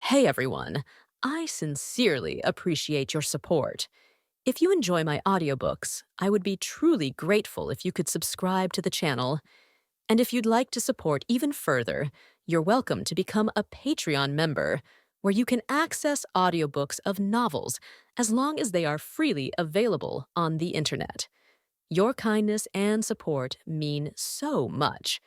Hey everyone, I sincerely appreciate your support. If you enjoy my audiobooks, I would be truly grateful if you could subscribe to the channel. And if you'd like to support even further, you're welcome to become a Patreon member, where you can access audiobooks of novels as long as they are freely available on the internet. Your kindness and support mean so much.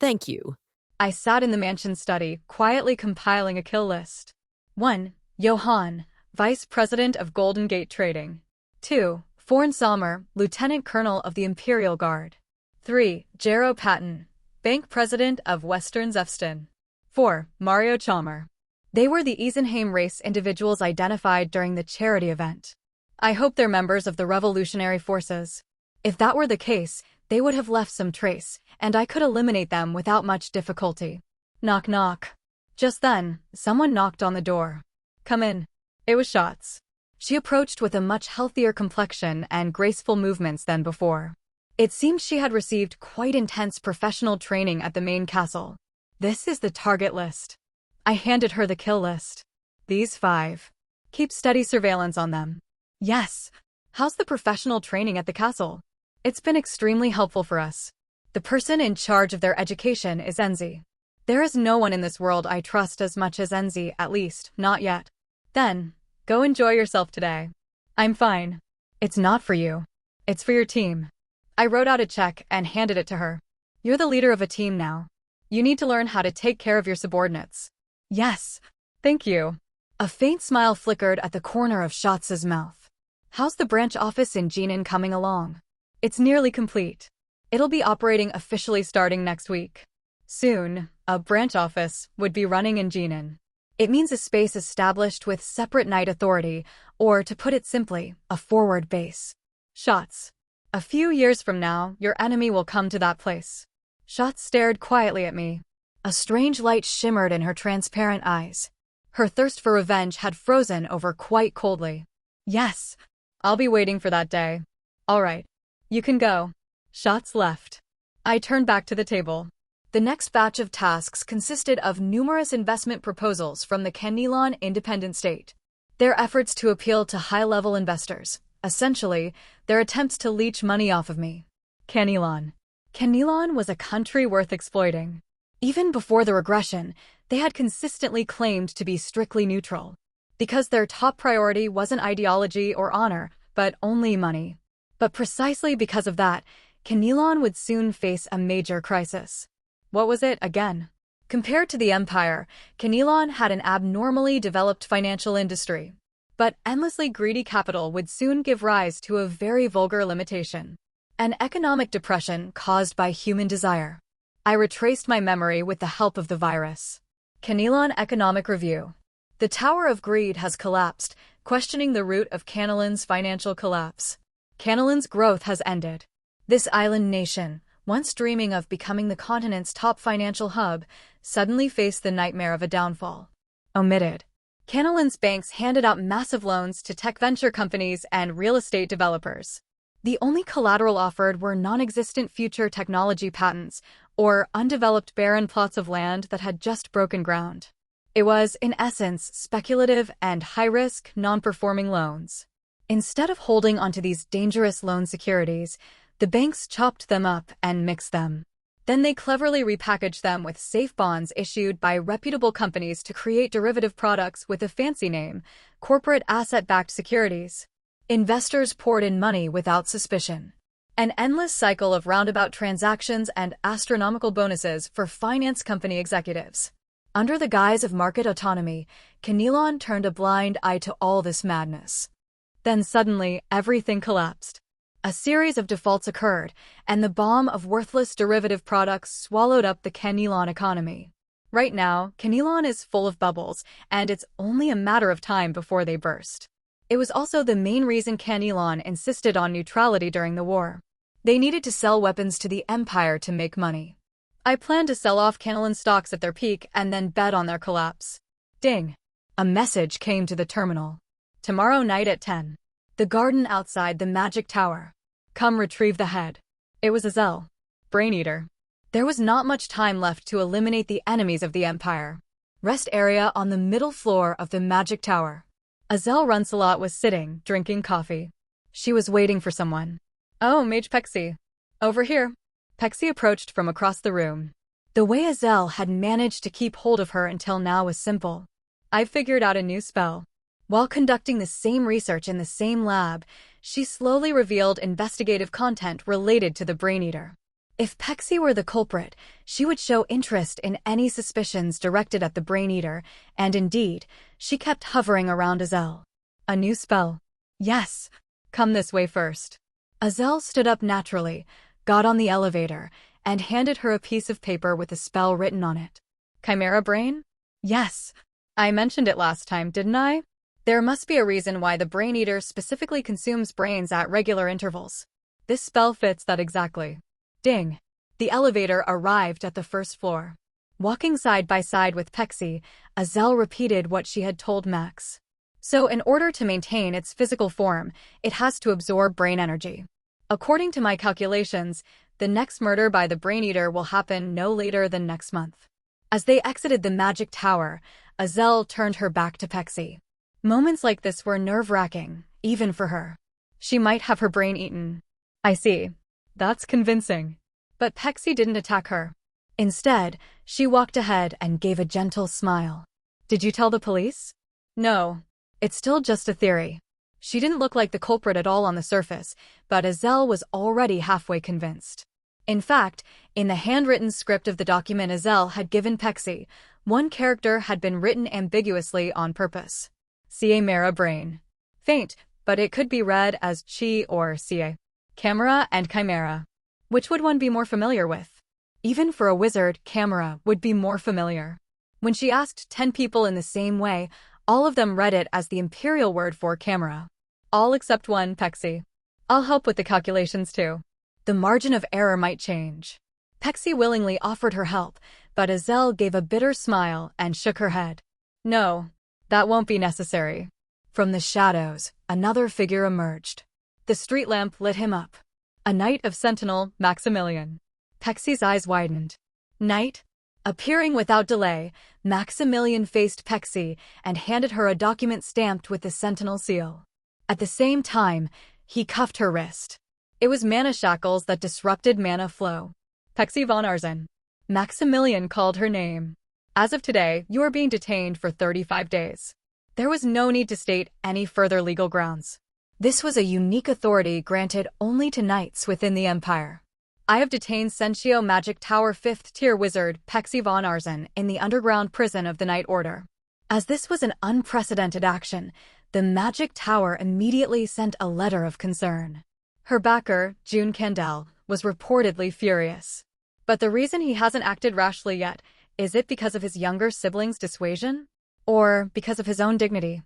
Thank you. I sat in the mansion study, quietly compiling a kill list. 1. Johann, Vice President of Golden Gate Trading. 2. Forn Sommer, Lieutenant Colonel of the Imperial Guard. 3. Jero Patton, Bank President of Western Zefston. 4. Mario Chalmer. They were the Eisenheim race individuals identified during the charity event. I hope they're members of the Revolutionary Forces. If that were the case, they would have left some trace, and I could eliminate them without much difficulty. Knock knock. Just then, someone knocked on the door. Come in. It was Schatz. She approached with a much healthier complexion and graceful movements than before. It seemed she had received quite intense professional training at the main castle. This is the target list. I handed her the kill list. These 5. Keep steady surveillance on them. Yes. How's the professional training at the castle? It's been extremely helpful for us. The person in charge of their education is Enzi. There is no one in this world I trust as much as Enzi, at least, not yet. Then, go enjoy yourself today. I'm fine. It's not for you. It's for your team. I wrote out a check and handed it to her. You're the leader of a team now. You need to learn how to take care of your subordinates. Yes. Thank you. A faint smile flickered at the corner of Schatz's mouth. How's the branch office in Jinan coming along? It's nearly complete. It'll be operating officially starting next week. Soon, a branch office would be running in Jinan. It means a space established with separate night authority, or to put it simply, a forward base. Schatz. A few years from now, your enemy will come to that place. Schatz stared quietly at me. A strange light shimmered in her transparent eyes. Her thirst for revenge had frozen over quite coldly. Yes, I'll be waiting for that day. All right. You can go. Schatz left. I turned back to the table. The next batch of tasks consisted of numerous investment proposals from the Kenilon Independent State. Their efforts to appeal to high-level investors. Essentially, their attempts to leech money off of me. Kenilon. Kenilon was a country worth exploiting. Even before the regression, they had consistently claimed to be strictly neutral. Because their top priority wasn't ideology or honor, but only money. But precisely because of that, Kenilon would soon face a major crisis. What was it, again? Compared to the Empire, Kenilon had an abnormally developed financial industry. But endlessly greedy capital would soon give rise to a very vulgar limitation. An economic depression caused by human desire. I retraced my memory with the help of the virus. Kenilon Economic Review. The Tower of Greed has collapsed, questioning the root of Kenilon's financial collapse. Kenilon's growth has ended. This island nation, once dreaming of becoming the continent's top financial hub, suddenly faced the nightmare of a downfall. Omitted. Kenilon's banks handed out massive loans to tech venture companies and real estate developers. The only collateral offered were non-existent future technology patents or undeveloped barren plots of land that had just broken ground. It was, in essence, speculative and high-risk, non-performing loans. Instead of holding onto these dangerous loan securities, the banks chopped them up and mixed them. Then they cleverly repackaged them with safe bonds issued by reputable companies to create derivative products with a fancy name, corporate asset-backed securities. Investors poured in money without suspicion. An endless cycle of roundabout transactions and astronomical bonuses for finance company executives. Under the guise of market autonomy, Kenilon turned a blind eye to all this madness. Then suddenly, everything collapsed. A series of defaults occurred, and the bomb of worthless derivative products swallowed up the Kenilon economy. Right now, Kenilon is full of bubbles, and it's only a matter of time before they burst. It was also the main reason Kenilon insisted on neutrality during the war. They needed to sell weapons to the Empire to make money. I planned to sell off Kenilon stocks at their peak and then bet on their collapse. Ding! A message came to the terminal. Tomorrow night at 10. The garden outside the magic tower. Come retrieve the head. It was Azel. Brain Eater. There was not much time left to eliminate the enemies of the Empire. Rest area on the middle floor of the Magic Tower. Azel Runcelot was sitting, drinking coffee. She was waiting for someone. Oh, Mage Pexi. Over here. Pexi approached from across the room. The way Azel had managed to keep hold of her until now was simple. I've figured out a new spell. While conducting the same research in the same lab, she slowly revealed investigative content related to the Brain Eater. If Pexi were the culprit, she would show interest in any suspicions directed at the Brain Eater, and indeed, she kept hovering around Azel. A new spell. Yes. Come this way first. Azel stood up naturally, got on the elevator, and handed her a piece of paper with a spell written on it. Chimera Brain? Yes. I mentioned it last time, didn't I? There must be a reason why the Brain Eater specifically consumes brains at regular intervals. This spell fits that exactly. Ding. The elevator arrived at the first floor. Walking side by side with Pexi, Azel repeated what she had told Max. So in order to maintain its physical form, it has to absorb brain energy. According to my calculations, the next murder by the Brain Eater will happen no later than next month. As they exited the Magic Tower, Azel turned her back to Pexi. Moments like this were nerve-wracking, even for her. She might have her brain eaten. I see. That's convincing. But Pexi didn't attack her. Instead, she walked ahead and gave a gentle smile. Did you tell the police? No. It's still just a theory. She didn't look like the culprit at all on the surface, but Azel was already halfway convinced. In fact, in the handwritten script of the document Azel had given Pexi, one character had been written ambiguously on purpose. Chimera Brain. Faint, but it could be read as Chi or Cia. Camera and Chimera. Which would one be more familiar with? Even for a wizard, camera would be more familiar. When she asked 10 people in the same way, all of them read it as the imperial word for camera. All except one, Pexi. I'll help with the calculations too. The margin of error might change. Pexi willingly offered her help, but Azel gave a bitter smile and shook her head. No, that won't be necessary. From the shadows, another figure emerged. The street lamp lit him up. A knight of Sentinel, Maximilian. Pexi's eyes widened. Knight? Appearing without delay, Maximilian faced Pexi and handed her a document stamped with the Sentinel seal. At the same time, he cuffed her wrist. It was mana shackles that disrupted mana flow. Pexi von Arzen. Maximilian called her name. As of today, you are being detained for 35 days. There was no need to state any further legal grounds. This was a unique authority granted only to knights within the Empire. I have detained Sensio Magic Tower 5th tier wizard Pexi von Arzen in the underground prison of the Knight Order. As this was an unprecedented action, the Magic Tower immediately sent a letter of concern. Her backer, June Candel, was reportedly furious. But the reason he hasn't acted rashly yet, is it because of his younger sibling's dissuasion? Or because of his own dignity?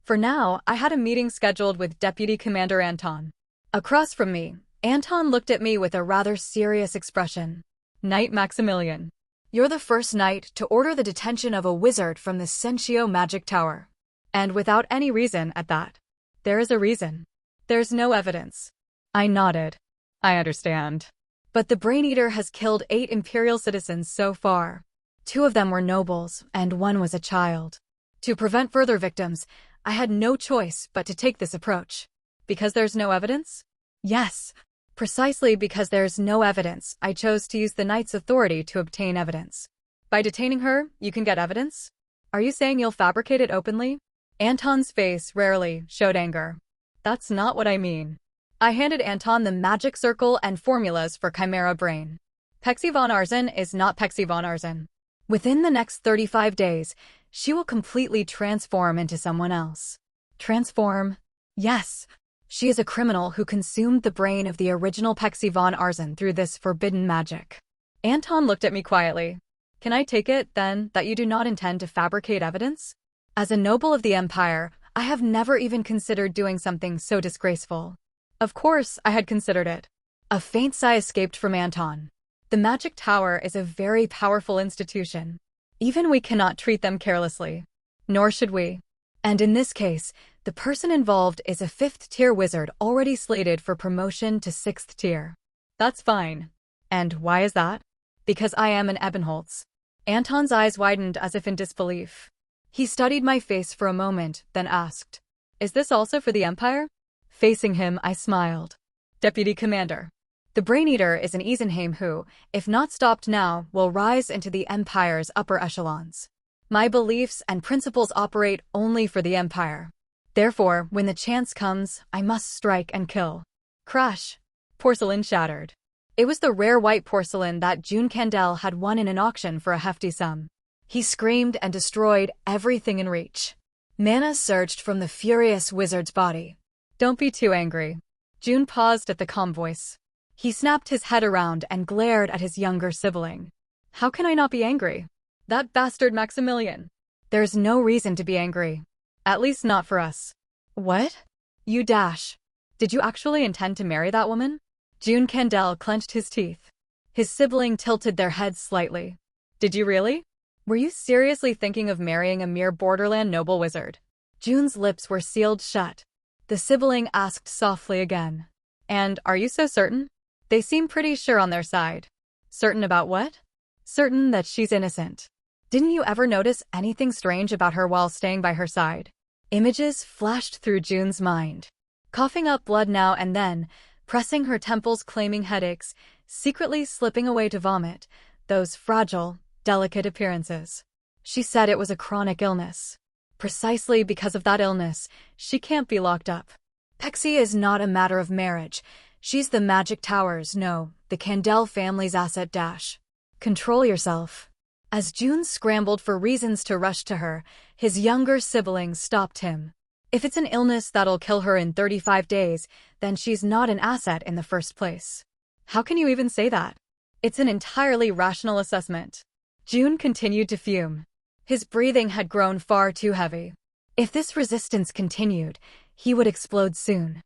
For now, I had a meeting scheduled with Deputy Commander Anton. Across from me, Anton looked at me with a rather serious expression. Knight Maximilian. You're the first knight to order the detention of a wizard from the Sensio Magic Tower. And without any reason at that. There is a reason. There's no evidence. I nodded. I understand. But the Brain Eater has killed 8 Imperial citizens so far. 2 of them were nobles, and 1 was a child. To prevent further victims, I had no choice but to take this approach. Because there's no evidence? Yes. Precisely because there's no evidence, I chose to use the knight's authority to obtain evidence. By detaining her, you can get evidence? Are you saying you'll fabricate it openly? Anton's face rarely showed anger. That's not what I mean. I handed Anton the magic circle and formulas for Chimera Brain. Pexi von Arzen is not Pexi von Arzen. Within the next 35 days, she will completely transform into someone else. Transform? Yes. She is a criminal who consumed the brain of the original Pexi von Arzen through this forbidden magic. Anton looked at me quietly. Can I take it, then, that you do not intend to fabricate evidence? As a noble of the Empire, I have never even considered doing something so disgraceful. Of course, I had considered it. A faint sigh escaped from Anton. The Magic Tower is a very powerful institution. Even we cannot treat them carelessly. Nor should we. And in this case, the person involved is a 5th tier wizard already slated for promotion to 6th tier. That's fine. And why is that? Because I am an Ebenholz. Anton's eyes widened as if in disbelief. He studied my face for a moment, then asked, "Is this also for the Empire?" Facing him, I smiled. "Deputy Commander. The Brain Eater is an Isenheim who, if not stopped now, will rise into the Empire's upper echelons. My beliefs and principles operate only for the Empire. Therefore, when the chance comes, I must strike and kill." Crash. Porcelain shattered. It was the rare white porcelain that June Candel had won in an auction for a hefty sum. He screamed and destroyed everything in reach. Mana surged from the furious wizard's body. "Don't be too angry." June paused at the calm voice. He snapped his head around and glared at his younger sibling. "How can I not be angry? That bastard Maximilian." "There's no reason to be angry. At least not for us." "What?" "You dash. Did you actually intend to marry that woman?" June Candel clenched his teeth. His sibling tilted their heads slightly. "Did you really? Were you seriously thinking of marrying a mere borderland noble wizard?" June's lips were sealed shut. The sibling asked softly again. "And are you so certain?" They seem pretty sure on their side. "Certain about what?" "Certain that she's innocent. Didn't you ever notice anything strange about her while staying by her side?" Images flashed through June's mind. Coughing up blood now and then, pressing her temples claiming headaches, secretly slipping away to vomit, those fragile, delicate appearances. She said it was a chronic illness. Precisely because of that illness, she can't be locked up. Pexi is not a matter of marriage. She's the Magic Tower's, no, the Candel family's asset dash. Control yourself. As June scrambled for reasons to rush to her, his younger sibling stopped him. If it's an illness that'll kill her in 35 days, then she's not an asset in the first place. How can you even say that? It's an entirely rational assessment. June continued to fume. His breathing had grown far too heavy. If this resistance continued, he would explode soon.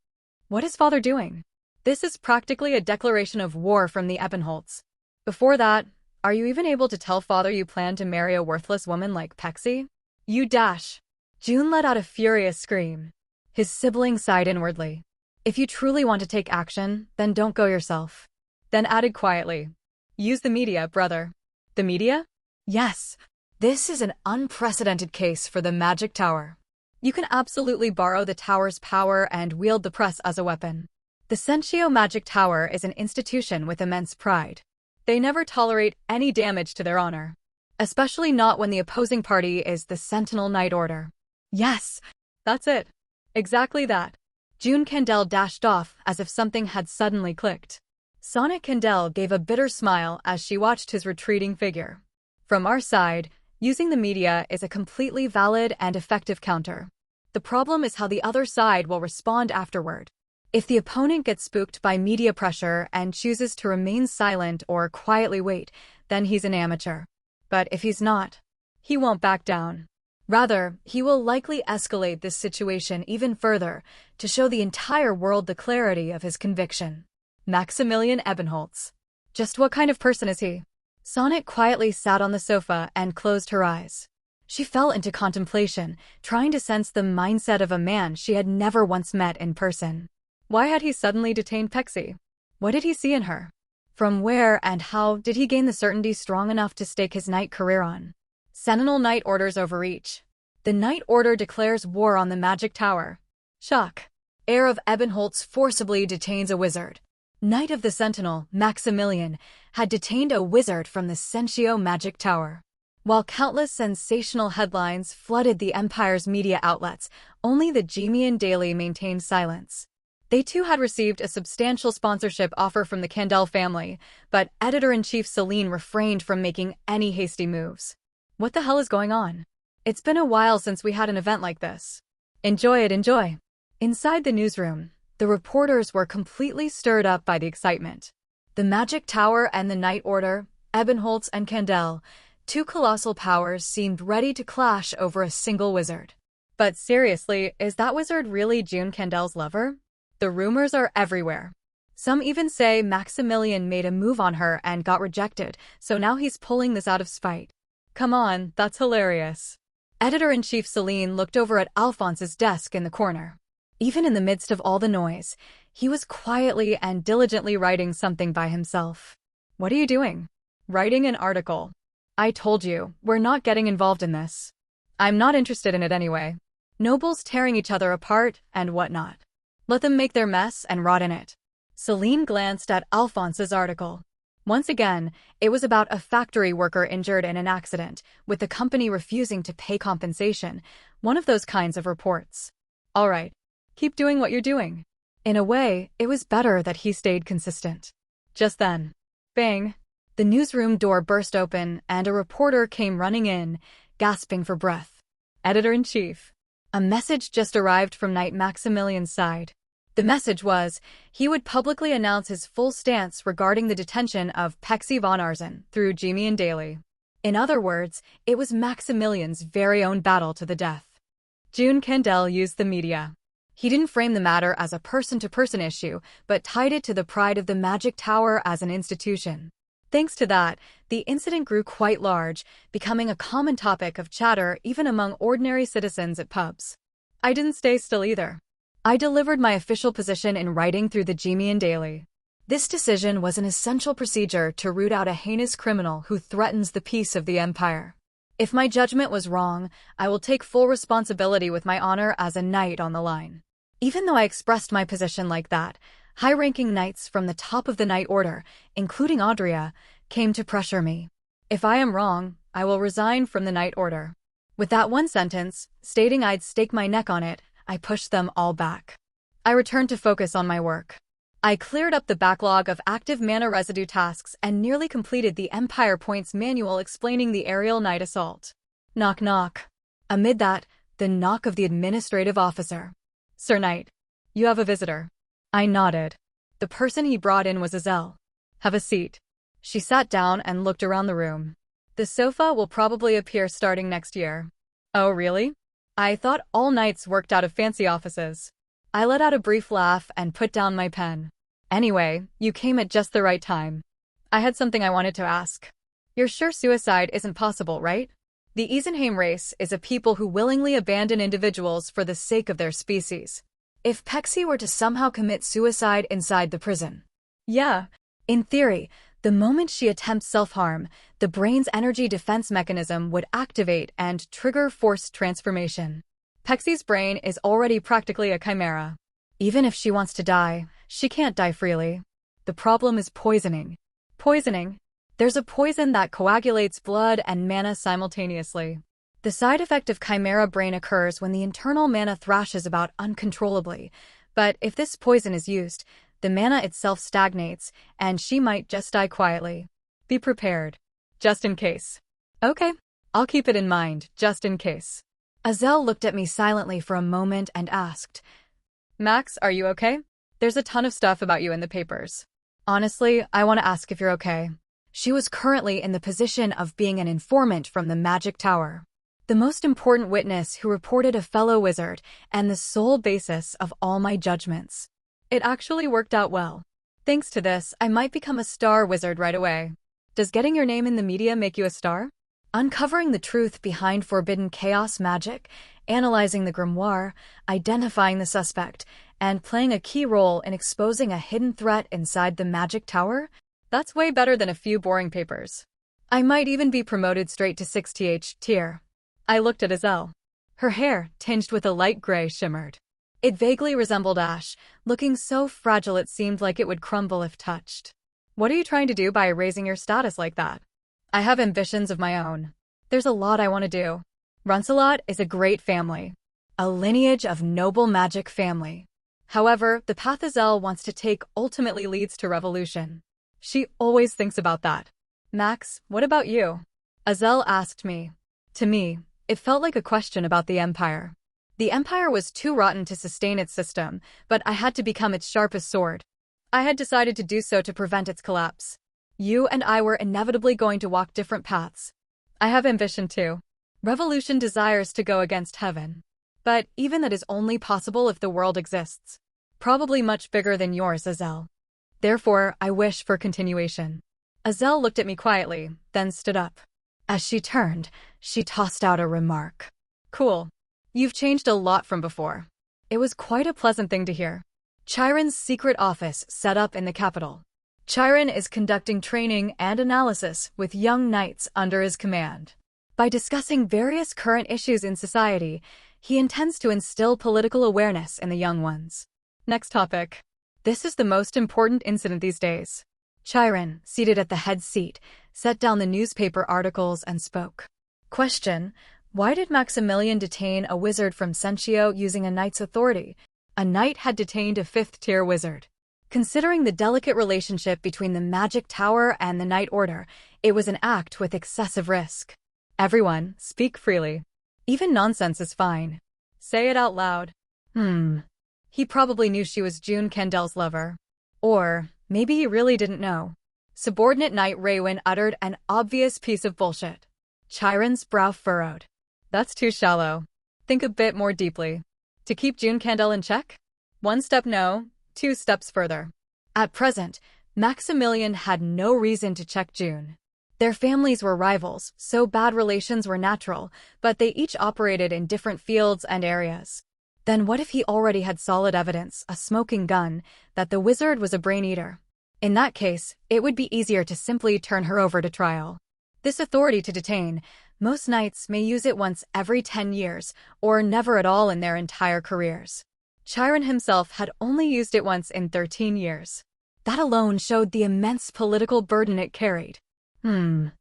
What is father doing? This is practically a declaration of war from the Ebenholts. Before that, are you even able to tell father you plan to marry a worthless woman like Pexi? You dash. June let out a furious scream. His sibling sighed inwardly. If you truly want to take action, then don't go yourself. Then added quietly, use the media, brother. The media? Yes. This is an unprecedented case for the Magic Tower. You can absolutely borrow the tower's power and wield the press as a weapon. The Sentio Magic Tower is an institution with immense pride. They never tolerate any damage to their honor. Especially not when the opposing party is the Sentinel Knight Order. Yes, that's it. Exactly that. June Candel dashed off as if something had suddenly clicked. Sonic Candel gave a bitter smile as she watched his retreating figure. From our side, using the media is a completely valid and effective counter. The problem is how the other side will respond afterward. If the opponent gets spooked by media pressure and chooses to remain silent or quietly wait, then he's an amateur. But if he's not, he won't back down. Rather, he will likely escalate this situation even further to show the entire world the clarity of his conviction. Maximilian Ebenholts. Just what kind of person is he? Sonic quietly sat on the sofa and closed her eyes. She fell into contemplation, trying to sense the mindset of a man she had never once met in person. Why had he suddenly detained Pexi? What did he see in her? From where and how did he gain the certainty strong enough to stake his knight career on? Sentinel Knight orders overreach. The Knight Order declares war on the Magic Tower. Shock. Heir of Ebenholts forcibly detains a wizard. Knight of the Sentinel, Maximilian, had detained a wizard from the Sentio Magic Tower. While countless sensational headlines flooded the Empire's media outlets, only the Gemian Daily maintained silence. They too had received a substantial sponsorship offer from the Candel family, but editor-in-chief Celine refrained from making any hasty moves. What the hell is going on? It's been a while since we had an event like this. Enjoy it, enjoy. Inside the newsroom, the reporters were completely stirred up by the excitement. The Magic Tower and the Knight Order, Ebenholts and Candel, two colossal powers seemed ready to clash over a single wizard. But seriously, is that wizard really June Candel's lover? The rumors are everywhere. Some even say Maximilian made a move on her and got rejected, so now he's pulling this out of spite. Come on, that's hilarious. Editor-in-chief Celine looked over at Alphonse's desk in the corner. Even in the midst of all the noise, he was quietly and diligently writing something by himself. What are you doing? Writing an article. I told you, we're not getting involved in this. I'm not interested in it anyway. Nobles tearing each other apart and whatnot. Let them make their mess and rot in it. Celine glanced at Alphonse's article. Once again, it was about a factory worker injured in an accident, with the company refusing to pay compensation, one of those kinds of reports. All right, keep doing what you're doing. In a way, it was better that he stayed consistent. Just then, bang, the newsroom door burst open and a reporter came running in, gasping for breath. Editor-in-Chief. A message just arrived from Knight Maximilian's side. The message was, he would publicly announce his full stance regarding the detention of Pexi von Arzen through Jemian Daily. In other words, it was Maximilian's very own battle to the death. June Candel used the media. He didn't frame the matter as a person-to-person issue, but tied it to the pride of the Magic Tower as an institution. Thanks to that, the incident grew quite large, becoming a common topic of chatter even among ordinary citizens at pubs. I didn't stay still either. I delivered my official position in writing through the Jemian Daily. This decision was an essential procedure to root out a heinous criminal who threatens the peace of the empire. If my judgment was wrong, I will take full responsibility with my honor as a knight on the line. Even though I expressed my position like that, high-ranking knights from the top of the Knight Order, including Audria, came to pressure me. If I am wrong, I will resign from the Knight Order. With that one sentence, stating I'd stake my neck on it, I pushed them all back. I returned to focus on my work. I cleared up the backlog of active mana residue tasks and nearly completed the Empire Points manual explaining the aerial night assault. Knock knock. Amid that, the knock of the administrative officer. Sir Knight, you have a visitor. I nodded. The person he brought in was Azel. Have a seat. She sat down and looked around the room. The sofa will probably appear starting next year. Oh, really? I thought all knights worked out of fancy offices. I let out a brief laugh and put down my pen. Anyway, you came at just the right time. I had something I wanted to ask. You're sure suicide isn't possible, right? The Isenheim race is a people who willingly abandon individuals for the sake of their species. If Pexi were to somehow commit suicide inside the prison. Yeah, in theory, the moment she attempts self-harm, the brain's energy defense mechanism would activate and trigger forced transformation. Pexi's brain is already practically a chimera. Even if she wants to die, she can't die freely. The problem is poisoning. Poisoning? There's a poison that coagulates blood and mana simultaneously. The side effect of chimera brain occurs when the internal mana thrashes about uncontrollably, but if this poison is used, the mana itself stagnates, and she might just die quietly. Be prepared. Just in case. Okay, I'll keep it in mind, just in case. Azel looked at me silently for a moment and asked, Max, are you okay? There's a ton of stuff about you in the papers. Honestly, I want to ask if you're okay. She was currently in the position of being an informant from the Magic Tower. The most important witness who reported a fellow wizard and the sole basis of all my judgments. It actually worked out well. Thanks to this, I might become a star wizard right away. Does getting your name in the media make you a star? Uncovering the truth behind forbidden chaos magic, analyzing the grimoire, identifying the suspect, and playing a key role in exposing a hidden threat inside the Magic Tower? That's way better than a few boring papers. I might even be promoted straight to 6th tier. I looked at Azel. Her hair, tinged with a light gray, shimmered. It vaguely resembled ash, looking so fragile it seemed like it would crumble if touched. What are you trying to do by raising your status like that? I have ambitions of my own. There's a lot I want to do. Runcelot is a great family. A lineage of noble magic family. However, the path Azel wants to take ultimately leads to revolution. She always thinks about that. Max, what about you? Azel asked me. To me, it felt like a question about the Empire. The Empire was too rotten to sustain its system, but I had to become its sharpest sword. I had decided to do so to prevent its collapse. You and I were inevitably going to walk different paths. I have ambition too. Revolution desires to go against heaven. But even that is only possible if the world exists. Probably much bigger than yours, Azel. Therefore, I wish for continuation. Azel looked at me quietly, then stood up. As she turned, she tossed out a remark. Cool. You've changed a lot from before. It was quite a pleasant thing to hear. Chiron's secret office set up in the capital. Chiron is conducting training and analysis with young knights under his command. By discussing various current issues in society, he intends to instill political awareness in the young ones. Next topic. This is the most important incident these days. Chiron, seated at the head seat, set down the newspaper articles and spoke. Question: why did Maximilian detain a wizard from Sentio using a knight's authority? A knight had detained a fifth-tier wizard. Considering the delicate relationship between the Magic Tower and the Knight Order, it was an act with excessive risk. Everyone, speak freely. Even nonsense is fine. Say it out loud. He probably knew she was June Candel's lover. Or, maybe he really didn't know. Subordinate Knight Raywin uttered an obvious piece of bullshit. Chiron's brow furrowed. That's too shallow. Think a bit more deeply. To keep June Candel in check? 1 step no, 2 steps further. At present, Maximilian had no reason to check June. Their families were rivals, so bad relations were natural, but they each operated in different fields and areas. Then what if he already had solid evidence, a smoking gun, that the wizard was a brain-eater? In that case, it would be easier to simply turn her over to trial. This authority to detain, most knights may use it once every 10 years, or never at all in their entire careers. Chiron himself had only used it once in 13 years. That alone showed the immense political burden it carried. The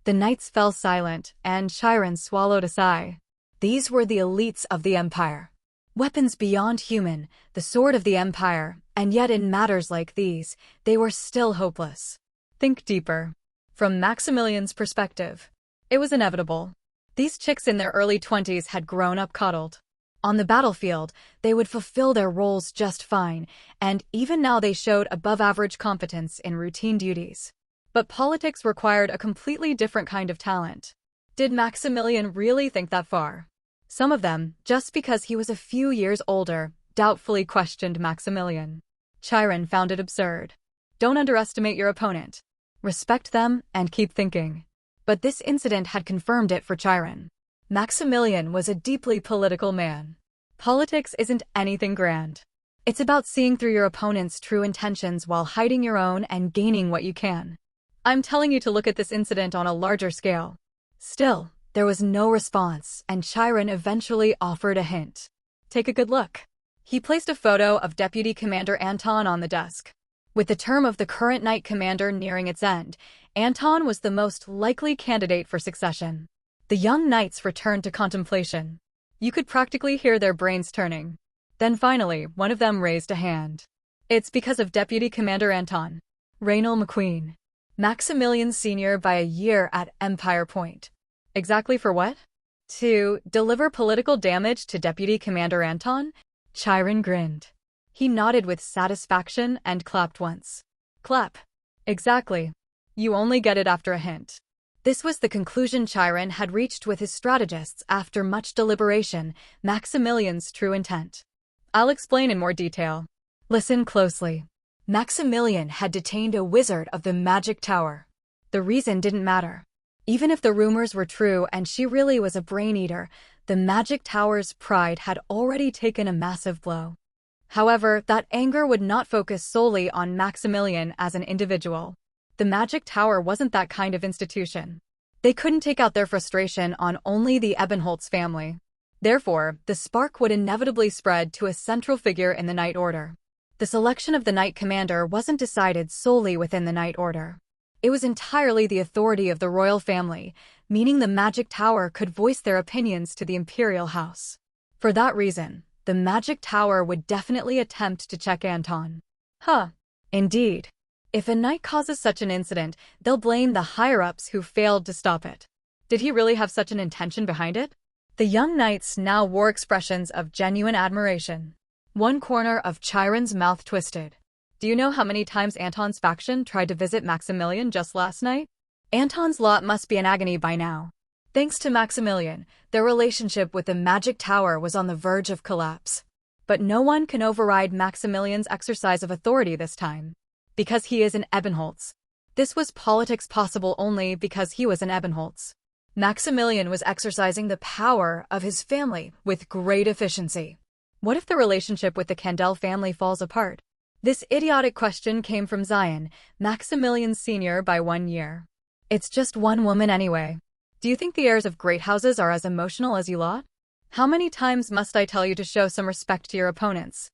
knights fell silent, and Chiron swallowed a sigh. These were the elites of the empire. Weapons beyond human, the sword of the empire, and yet in matters like these, they were still hopeless. Think deeper. From Maximilian's perspective, it was inevitable. These chicks in their early 20s had grown up coddled. On the battlefield, they would fulfill their roles just fine, and even now they showed above-average competence in routine duties. But politics required a completely different kind of talent. Did Maximilian really think that far? Some of them, just because he was a few years older, doubtfully questioned Maximilian. Chiron found it absurd. Don't underestimate your opponent. Respect them and keep thinking. But this incident had confirmed it for Chiron. Maximilian was a deeply political man. Politics isn't anything grand. It's about seeing through your opponent's true intentions while hiding your own and gaining what you can. I'm telling you to look at this incident on a larger scale. Still, there was no response, and Chiron eventually offered a hint. Take a good look. He placed a photo of Deputy Commander Anton on the desk. With the term of the current Knight Commander nearing its end, Anton was the most likely candidate for succession. The young knights returned to contemplation. You could practically hear their brains turning. Then finally, one of them raised a hand. It's because of Deputy Commander Anton. Raynal McQueen. Maximilian Sr. by a year at Empire Point. Exactly for what? To deliver political damage to Deputy Commander Anton? Chiron grinned. He nodded with satisfaction and clapped once. Clap. Exactly. You only get it after a hint. This was the conclusion Chiron had reached with his strategists after much deliberation, Maximilian's true intent. I'll explain in more detail. Listen closely. Maximilian had detained a wizard of the Magic Tower. The reason didn't matter. Even if the rumors were true and she really was a brain-eater, the Magic Tower's pride had already taken a massive blow. However, that anger would not focus solely on Maximilian as an individual. The Magic Tower wasn't that kind of institution. They couldn't take out their frustration on only the Ebenholz family. Therefore, the spark would inevitably spread to a central figure in the Knight Order. The selection of the Knight Commander wasn't decided solely within the Knight Order. It was entirely the authority of the royal family, meaning the Magic Tower could voice their opinions to the Imperial House. For that reason, the Magic Tower would definitely attempt to check Anton. Indeed. If a knight causes such an incident, they'll blame the higher-ups who failed to stop it. Did he really have such an intention behind it? The young knights now wore expressions of genuine admiration. One corner of Chiron's mouth twisted. Do you know how many times Anton's faction tried to visit Maximilian just last night? Anton's lot must be in agony by now. Thanks to Maximilian, their relationship with the Magic Tower was on the verge of collapse. But no one can override Maximilian's exercise of authority this time. Because he is an Ebenholz. This was politics possible only because he was an Ebenholz. Maximilian was exercising the power of his family with great efficiency. What if the relationship with the Candel family falls apart? This idiotic question came from Zion, Maximilian's senior by 1 year. It's just one woman anyway. Do you think the heirs of great houses are as emotional as you lot? How many times must I tell you to show some respect to your opponents?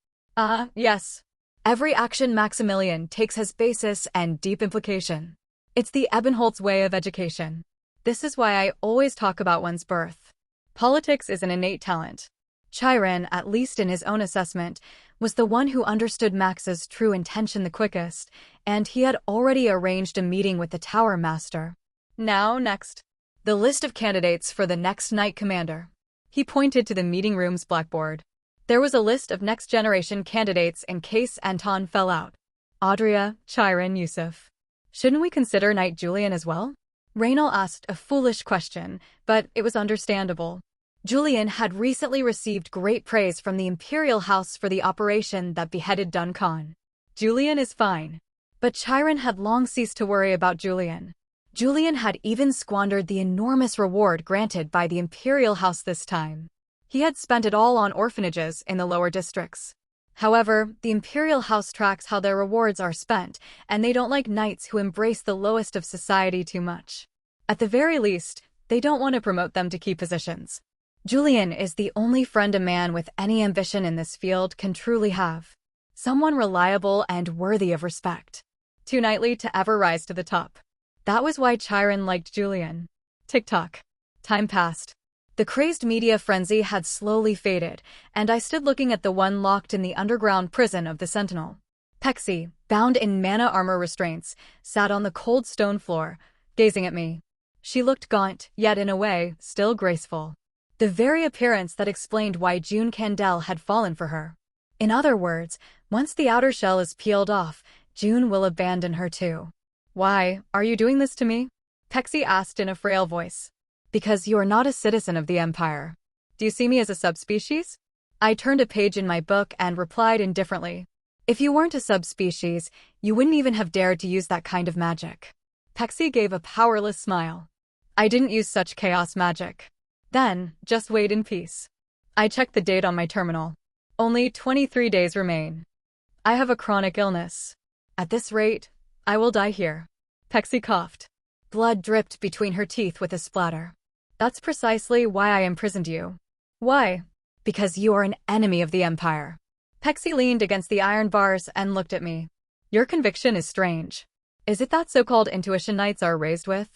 Yes. Every action Maximilian takes has basis and deep implication. It's the Ebenholtz way of education. This is why I always talk about one's birth. Politics is an innate talent. Chiron, at least in his own assessment, was the one who understood Max's true intention the quickest, and he had already arranged a meeting with the Tower Master. Now, next. The list of candidates for the next Knight Commander. He pointed to the meeting room's blackboard. There was a list of next-generation candidates in case Anton fell out. Adria, Chiron, Yusuf. Shouldn't we consider Knight Julian as well? Raynal asked a foolish question, but it was understandable. Julian had recently received great praise from the Imperial House for the operation that beheaded Duncan. Julian is fine. But Chiron had long ceased to worry about Julian. Julian had even squandered the enormous reward granted by the Imperial House this time. He had spent it all on orphanages in the lower districts. However, the Imperial House tracks how their rewards are spent, and they don't like knights who embrace the lowest of society too much. At the very least, they don't want to promote them to key positions. Julian is the only friend a man with any ambition in this field can truly have. Someone reliable and worthy of respect. Too knightly to ever rise to the top. That was why Chiron liked Julian. Tick-tock. Time passed. The crazed media frenzy had slowly faded, and I stood looking at the one locked in the underground prison of the Sentinel. Pexi, bound in mana armor restraints, sat on the cold stone floor, gazing at me. She looked gaunt, yet in a way, still graceful. The very appearance that explained why June Candel had fallen for her. In other words, once the outer shell is peeled off, June will abandon her too. Why, are you doing this to me? Pexi asked in a frail voice. Because you are not a citizen of the Empire. Do you see me as a subspecies? I turned a page in my book and replied indifferently. If you weren't a subspecies, you wouldn't even have dared to use that kind of magic. Pexi gave a powerless smile. I didn't use such chaos magic. Then, just wait in peace. I checked the date on my terminal. Only 23 days remain. I have a chronic illness. At this rate, I will die here. Pexi coughed. Blood dripped between her teeth with a splatter. That's precisely why I imprisoned you. Why? Because you are an enemy of the Empire. Pexi leaned against the iron bars and looked at me. Your conviction is strange. Is it that so-called intuition knights are raised with?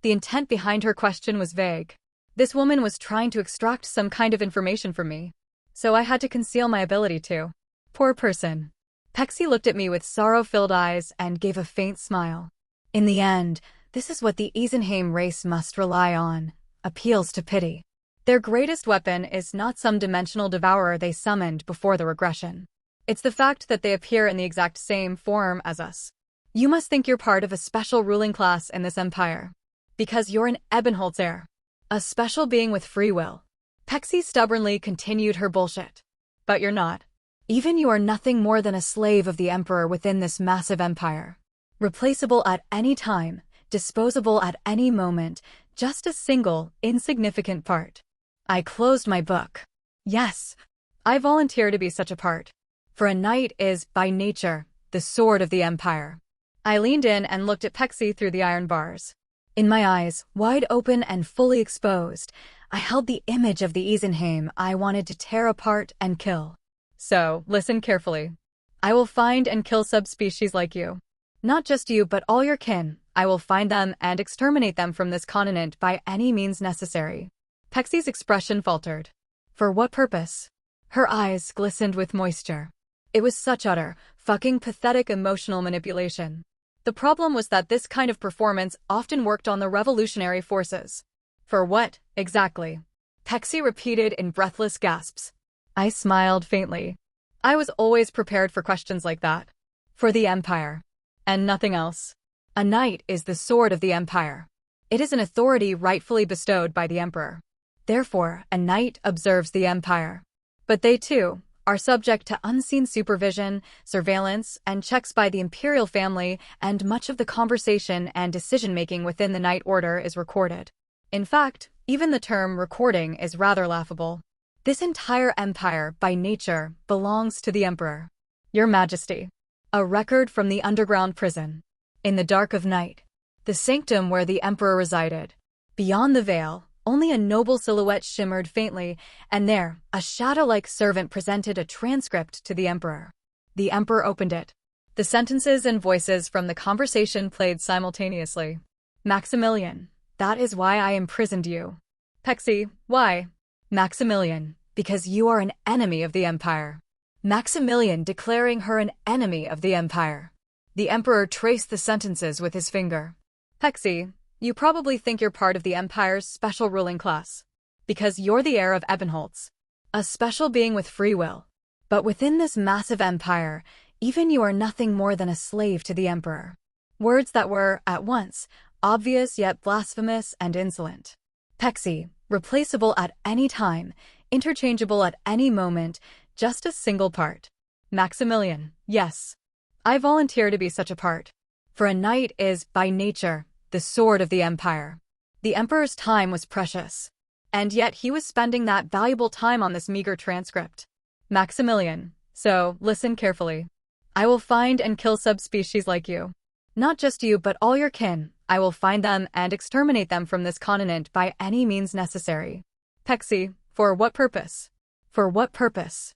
The intent behind her question was vague. This woman was trying to extract some kind of information from me. So I had to conceal my ability to. Poor person. Pexi looked at me with sorrow-filled eyes and gave a faint smile. In the end, this is what the Isenheim race must rely on. Appeals to pity. Their greatest weapon is not some dimensional devourer they summoned before the regression. It's the fact that they appear in the exact same form as us. You must think you're part of a special ruling class in this empire. Because you're an Ebenholtz heir. A special being with free will. Pexi stubbornly continued her bullshit. But you're not. Even you are nothing more than a slave of the Emperor within this massive empire. Replaceable at any time, disposable at any moment, just a single, insignificant part. I closed my book. Yes, I volunteer to be such a part. For a knight is, by nature, the sword of the Empire. I leaned in and looked at Pexi through the iron bars. In my eyes, wide open and fully exposed, I held the image of the Isenheim I wanted to tear apart and kill. So, listen carefully. I will find and kill subspecies like you. Not just you but all your kin. I will find them and exterminate them from this continent by any means necessary. Pexi's expression faltered. For what purpose? Her eyes glistened with moisture. It was such utter, fucking pathetic emotional manipulation. The problem was that this kind of performance often worked on the revolutionary forces. For what, exactly? Pexi repeated in breathless gasps. I smiled faintly. I was always prepared for questions like that. For the Empire. And nothing else. A knight is the sword of the Empire. It is an authority rightfully bestowed by the Emperor. Therefore, a knight observes the Empire. But they, too, are subject to unseen supervision, surveillance, and checks by the imperial family, and much of the conversation and decision-making within the Knight Order is recorded. In fact, even the term recording is rather laughable. This entire empire, by nature, belongs to the Emperor. Your Majesty. A record from the underground prison. In the dark of night, the sanctum where the emperor resided. Beyond the veil, only a noble silhouette shimmered faintly, and there, a shadow-like servant presented a transcript to the emperor. The emperor opened it. The sentences and voices from the conversation played simultaneously. Maximilian, that is why I imprisoned you. Pexi, why? Maximilian, because you are an enemy of the empire. Maximilian declaring her an enemy of the empire. The emperor traced the sentences with his finger. Pexi, you probably think you're part of the empire's special ruling class. Because you're the heir of Ebenholz, a special being with free will. But within this massive empire, even you are nothing more than a slave to the emperor. Words that were, at once, obvious yet blasphemous and insolent. Pexi, replaceable at any time, interchangeable at any moment, just a single part. Maximilian, yes. I volunteer to be such a part. For a knight is, by nature, the sword of the empire. The emperor's time was precious. And yet he was spending that valuable time on this meager transcript. Maximilian, so listen carefully. I will find and kill subspecies like you. Not just you but all your kin. I will find them and exterminate them from this continent by any means necessary. Pexi, for what purpose? For what purpose?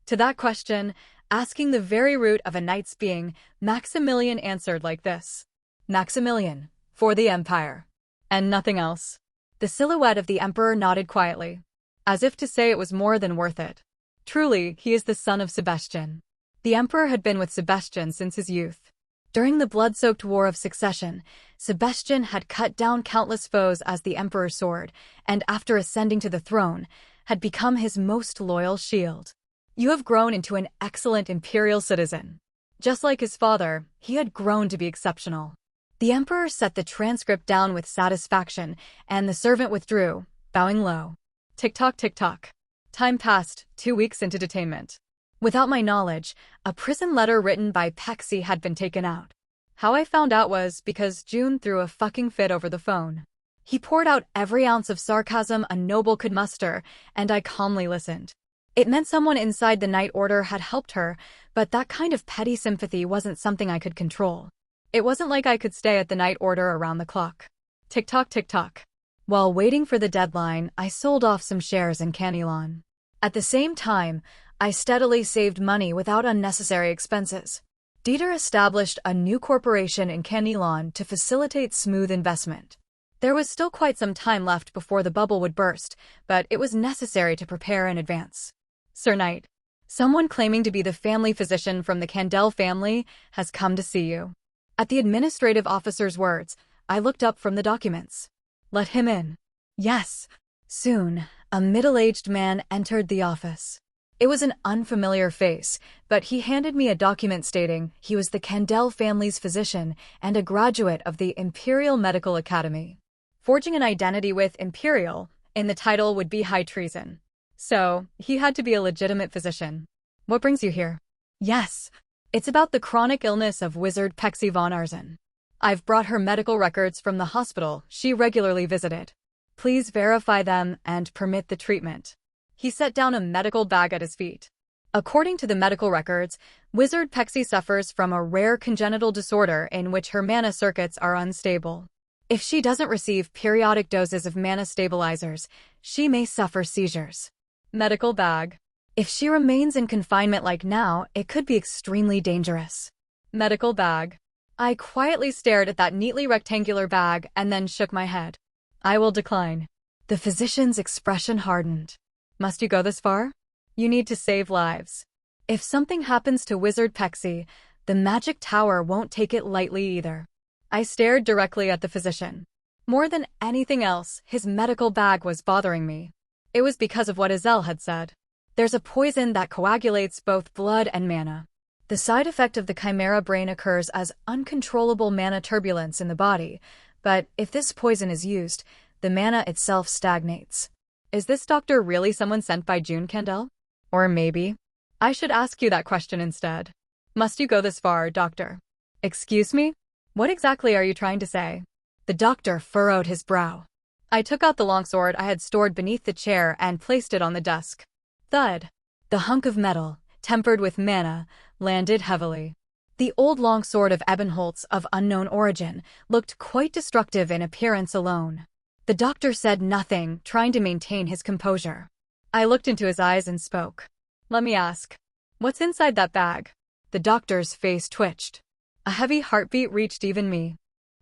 To that question, asking the very root of a knight's being, Maximilian answered like this. Maximilian, for the empire. And nothing else. The silhouette of the emperor nodded quietly, as if to say it was more than worth it. Truly, he is the son of Sebastian. The emperor had been with Sebastian since his youth. During the blood-soaked War of Succession, Sebastian had cut down countless foes as the emperor's sword, and after ascending to the throne, had become his most loyal shield. You have grown into an excellent imperial citizen. Just like his father, he had grown to be exceptional. The emperor set the transcript down with satisfaction, and the servant withdrew, bowing low. Tick-tock, tick-tock. Time passed, 2 weeks into detainment. Without my knowledge, a prison letter written by Pexi had been taken out. How I found out was because June threw a fucking fit over the phone. He poured out every ounce of sarcasm a noble could muster, and I calmly listened. It meant someone inside the Night Order had helped her, but that kind of petty sympathy wasn't something I could control. It wasn't like I could stay at the Night Order around the clock. Tick-tock, tick-tock. While waiting for the deadline, I sold off some shares in Canelon. At the same time, I steadily saved money without unnecessary expenses. Dieter established a new corporation in Canelon to facilitate smooth investment. There was still quite some time left before the bubble would burst, but it was necessary to prepare in advance. Sir Knight, someone claiming to be the family physician from the Candel family has come to see you. At the administrative officer's words, I looked up from the documents. Let him in. Yes. Soon, a middle-aged man entered the office. It was an unfamiliar face, but he handed me a document stating he was the Candel family's physician and a graduate of the Imperial Medical Academy. Forging an identity with Imperial in the title would be high treason. So, he had to be a legitimate physician. What brings you here? Yes. It's about the chronic illness of wizard Pexi von Arzen. I've brought her medical records from the hospital she regularly visited. Please verify them and permit the treatment. He set down a medical bag at his feet. According to the medical records, wizard Pexi suffers from a rare congenital disorder in which her mana circuits are unstable. If she doesn't receive periodic doses of mana stabilizers, she may suffer seizures. Medical bag. If she remains in confinement like now, it could be extremely dangerous. Medical bag. I quietly stared at that neatly rectangular bag and then shook my head. I will decline. The physician's expression hardened. Must you go this far? You need to save lives. If something happens to Wizard Pexi, the magic tower won't take it lightly either. I stared directly at the physician. More than anything else, his medical bag was bothering me. It was because of what Azel had said. There's a poison that coagulates both blood and mana. The side effect of the chimera brain occurs as uncontrollable mana turbulence in the body, but if this poison is used, the mana itself stagnates. Is this doctor really someone sent by June Candel? Or maybe? I should ask you that question instead. Must you go this far, doctor? Excuse me? What exactly are you trying to say? The doctor furrowed his brow. I took out the longsword I had stored beneath the chair and placed it on the desk. Thud. The hunk of metal, tempered with mana, landed heavily. The old longsword of Ebenholz of unknown origin looked quite destructive in appearance alone. The doctor said nothing, trying to maintain his composure. I looked into his eyes and spoke. Let me ask, what's inside that bag? The doctor's face twitched. A heavy heartbeat reached even me.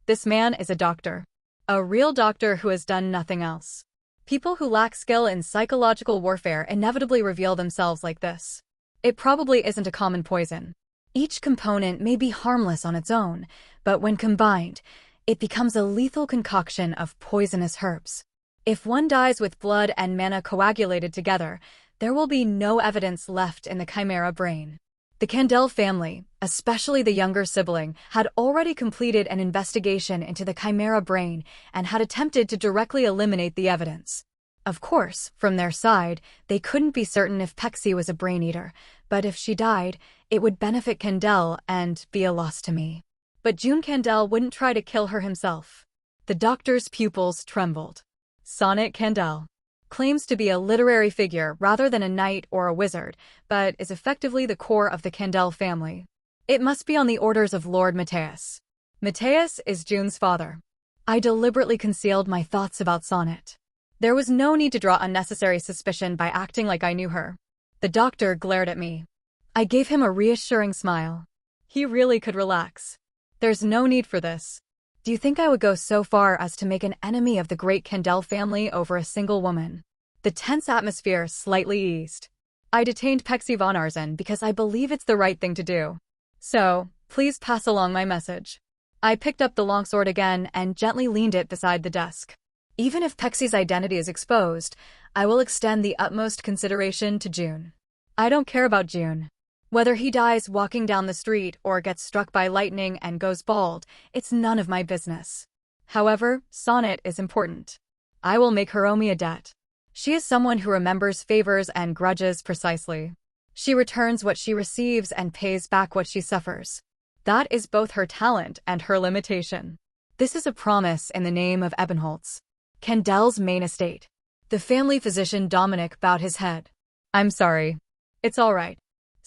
This man is a doctor. A real doctor who has done nothing else. People who lack skill in psychological warfare inevitably reveal themselves like this. It probably isn't a common poison. Each component may be harmless on its own, but when combined, it becomes a lethal concoction of poisonous herbs. If one dies with blood and mana coagulated together, there will be no evidence left in the chimera brain. The Kandel family, especially the younger sibling, had already completed an investigation into the chimera brain and had attempted to directly eliminate the evidence. Of course, from their side, they couldn't be certain if Pexi was a brain eater, but if she died, it would benefit Kandel and be a loss to me. But June Kandel wouldn't try to kill her himself. The doctor's pupils trembled. Sonnet Kandel claims to be a literary figure rather than a knight or a wizard, but is effectively the core of the Kandel family. It must be on the orders of Lord Mateus. Mateus is June's father. I deliberately concealed my thoughts about Sonnet. There was no need to draw unnecessary suspicion by acting like I knew her. The doctor glared at me. I gave him a reassuring smile. He really could relax. There's no need for this. Do you think I would go so far as to make an enemy of the great Kandel family over a single woman? The tense atmosphere slightly eased. I detained Pexi von Arzen because I believe it's the right thing to do. So, please pass along my message. I picked up the longsword again and gently leaned it beside the desk. Even if Pexi's identity is exposed, I will extend the utmost consideration to June. I don't care about June. Whether he dies walking down the street or gets struck by lightning and goes bald, it's none of my business. However, Sonnet is important. I will make her owe me a debt. She is someone who remembers favors and grudges precisely. She returns what she receives and pays back what she suffers. That is both her talent and her limitation. This is a promise in the name of Ebenholz, Kandel's main estate. The family physician Dominic bowed his head. I'm sorry. It's all right.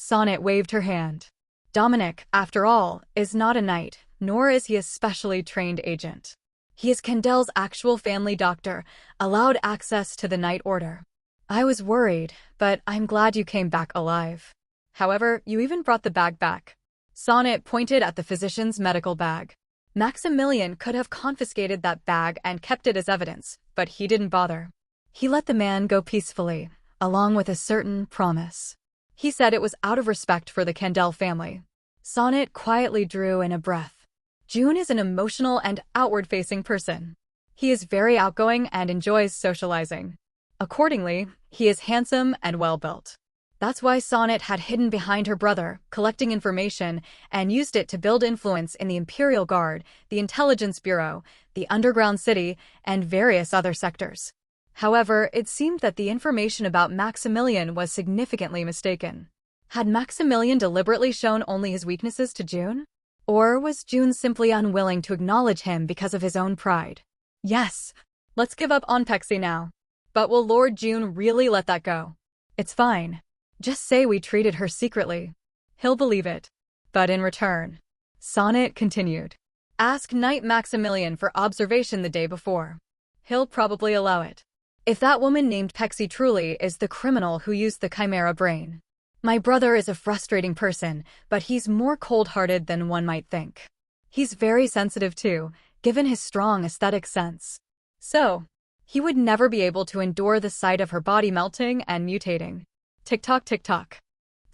Sonnet waved her hand. Dominic, after all, is not a knight, nor is he a specially trained agent. He is Kandel's actual family doctor, allowed access to the Knight Order. I was worried, but I'm glad you came back alive. However, you even brought the bag back. Sonnet pointed at the physician's medical bag. Maximilian could have confiscated that bag and kept it as evidence, but he didn't bother. He let the man go peacefully, along with a certain promise. He said it was out of respect for the Kandel family. Sonnet quietly drew in a breath. June is an emotional and outward-facing person. He is very outgoing and enjoys socializing. Accordingly, he is handsome and well-built. That's why Sonnet had hidden behind her brother, collecting information, and used it to build influence in the Imperial Guard, the Intelligence Bureau, the Underground City, and various other sectors. However, it seemed that the information about Maximilian was significantly mistaken. Had Maximilian deliberately shown only his weaknesses to June? Or was June simply unwilling to acknowledge him because of his own pride? Yes, let's give up on Pexi now. But will Lord June really let that go? It's fine. Just say we treated her secretly. He'll believe it. But in return, Sonnet continued. Ask Knight Maximilian for observation the day before. He'll probably allow it. If that woman named Pexi truly is the criminal who used the chimera brain. My brother is a frustrating person, but he's more cold-hearted than one might think. He's very sensitive too, given his strong aesthetic sense. So, he would never be able to endure the sight of her body melting and mutating. Tick-tock, tick-tock.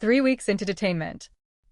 3 weeks into detainment,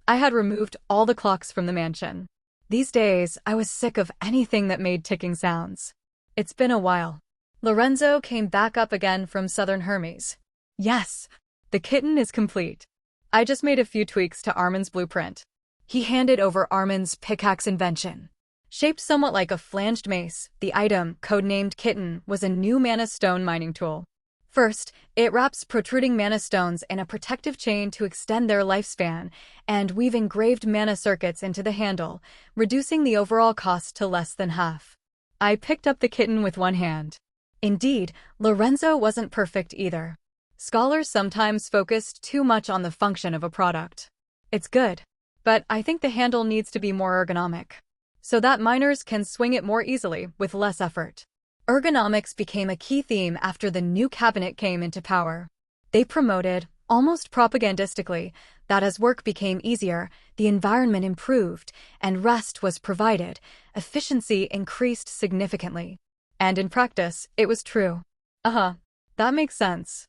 I had removed all the clocks from the mansion. These days, I was sick of anything that made ticking sounds. It's been a while. Lorenzo came back up again from Southern Hermes. Yes, the kitten is complete. I just made a few tweaks to Armin's blueprint. He handed over Armin's pickaxe invention. Shaped somewhat like a flanged mace, the item, codenamed Kitten, was a new mana stone mining tool. First, it wraps protruding mana stones in a protective chain to extend their lifespan, and weave engraved mana circuits into the handle, reducing the overall cost to less than half. I picked up the kitten with one hand. Indeed, Lorenzo wasn't perfect either. Scholars sometimes focused too much on the function of a product. It's good, but I think the handle needs to be more ergonomic, so that miners can swing it more easily with less effort. Ergonomics became a key theme after the new cabinet came into power. They promoted, almost propagandistically, that as work became easier, the environment improved, and rest was provided, efficiency increased significantly. And in practice, it was true. That makes sense.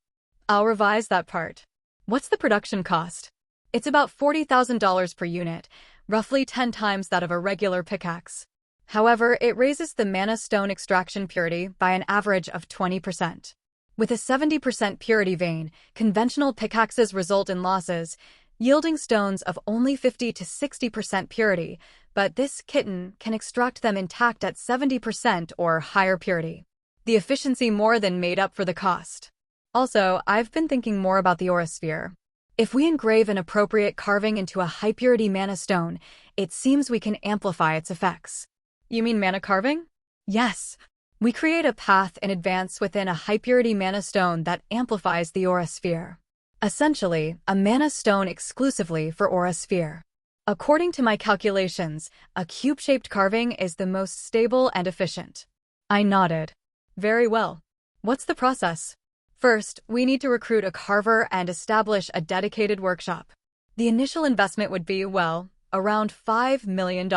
I'll revise that part. What's the production cost? It's about $40,000 per unit, roughly 10 times that of a regular pickaxe. However, it raises the mana stone extraction purity by an average of 20%. With a 70% purity vein, conventional pickaxes result in losses, yielding stones of only 50 to 60% purity, but this kitten can extract them intact at 70% or higher purity. The efficiency more than made up for the cost. Also, I've been thinking more about the aura sphere. If we engrave an appropriate carving into a high-purity mana stone, it seems we can amplify its effects. You mean mana carving? Yes. We create a path in advance within a high-purity mana stone that amplifies the aura sphere. Essentially, a mana stone exclusively for aura sphere. According to my calculations, a cube-shaped carving is the most stable and efficient. I nodded. Very well. What's the process? First, we need to recruit a carver and establish a dedicated workshop. The initial investment would be, well, around $5 million.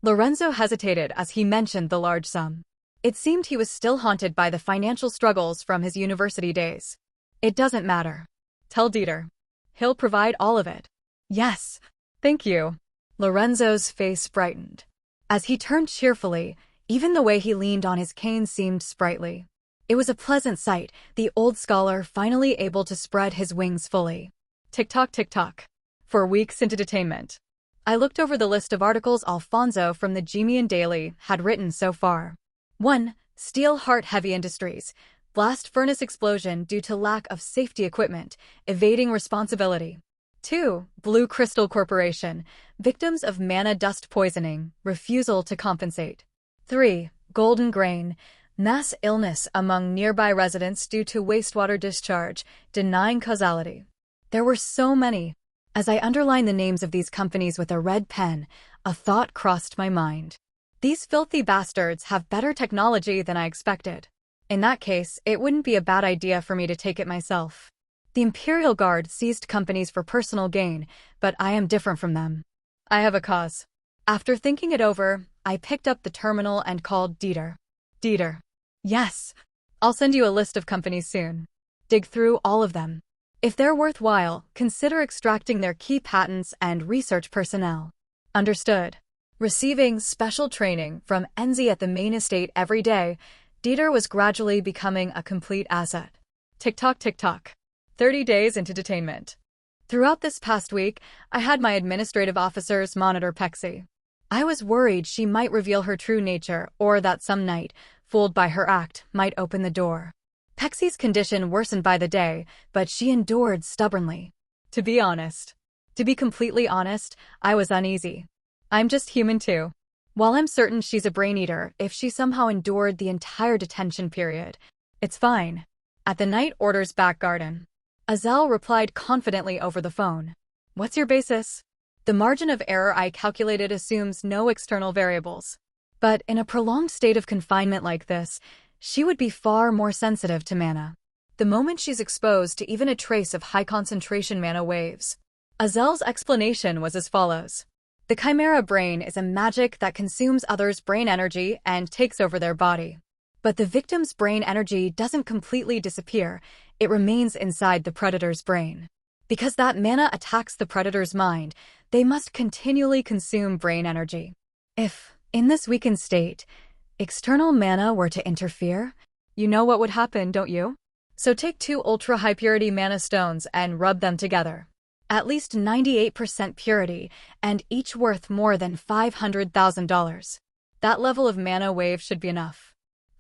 Lorenzo hesitated as he mentioned the large sum. It seemed he was still haunted by the financial struggles from his university days. It doesn't matter. Tell Dieter. He'll provide all of it. Yes. Thank you. Lorenzo's face brightened. As he turned cheerfully, even the way he leaned on his cane seemed sprightly. It was a pleasant sight, the old scholar finally able to spread his wings fully. Tick-tock, tick-tock. 4 weeks into detainment. I looked over the list of articles Alfonso from the Gemian Daily had written so far. 1. Steel Heart Heavy Industries. Blast furnace explosion due to lack of safety equipment, evading responsibility. 2. Blue Crystal Corporation. Victims of mana dust poisoning, refusal to compensate. 3. Golden Grain. Mass illness among nearby residents due to wastewater discharge, denying causality. There were so many. As I underlined the names of these companies with a red pen, a thought crossed my mind. These filthy bastards have better technology than I expected. In that case, it wouldn't be a bad idea for me to take it myself. The Imperial Guard seized companies for personal gain, but I am different from them. I have a cause. After thinking it over, I picked up the terminal and called Dieter. Dieter. Yes. I'll send you a list of companies soon. Dig through all of them. If they're worthwhile, consider extracting their key patents and research personnel. Understood. Receiving special training from Enzi at the main estate every day, Dieter was gradually becoming a complete asset. Tick-tock, tick-tock. 30 days into detainment. Throughout this past week, I had my administrative officers monitor Pexi. I was worried she might reveal her true nature or that some knight, fooled by her act, might open the door. Pexi's condition worsened by the day, but she endured stubbornly. To be completely honest, I was uneasy. I'm just human too. While I'm certain she's a brain-eater, if she somehow endured the entire detention period, it's fine. At the night order's back garden. Azel replied confidently over the phone. What's your basis? The margin of error I calculated assumes no external variables. But in a prolonged state of confinement like this, she would be far more sensitive to mana. The moment she's exposed to even a trace of high-concentration mana waves. Azel's explanation was as follows. The Chimera brain is a magic that consumes others' brain energy and takes over their body. But the victim's brain energy doesn't completely disappear, it remains inside the predator's brain. Because that mana attacks the predator's mind, they must continually consume brain energy. If, in this weakened state, external mana were to interfere, you know what would happen, don't you? So take 2 ultra-high-purity mana stones and rub them together. At least 98% purity, and each worth more than $500,000. That level of mana wave should be enough.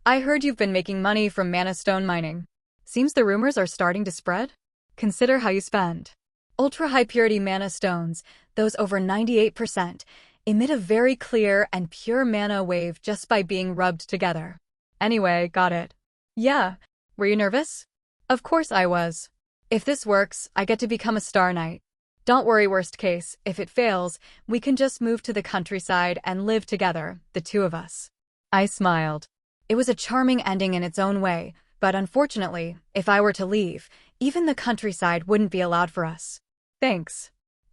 I heard you've been making money from mana stone mining. Seems the rumors are starting to spread? Consider how you spend. Ultra-high-purity mana stones, those over 98%, emit a very clear and pure mana wave just by being rubbed together. Anyway, got it. Yeah. Were you nervous? Of course I was. If this works, I get to become a Star Knight. Don't worry, worst case, if it fails, we can just move to the countryside and live together, the two of us. I smiled. It was a charming ending in its own way, but unfortunately, if I were to leave, even the countryside wouldn't be allowed for us. Thanks.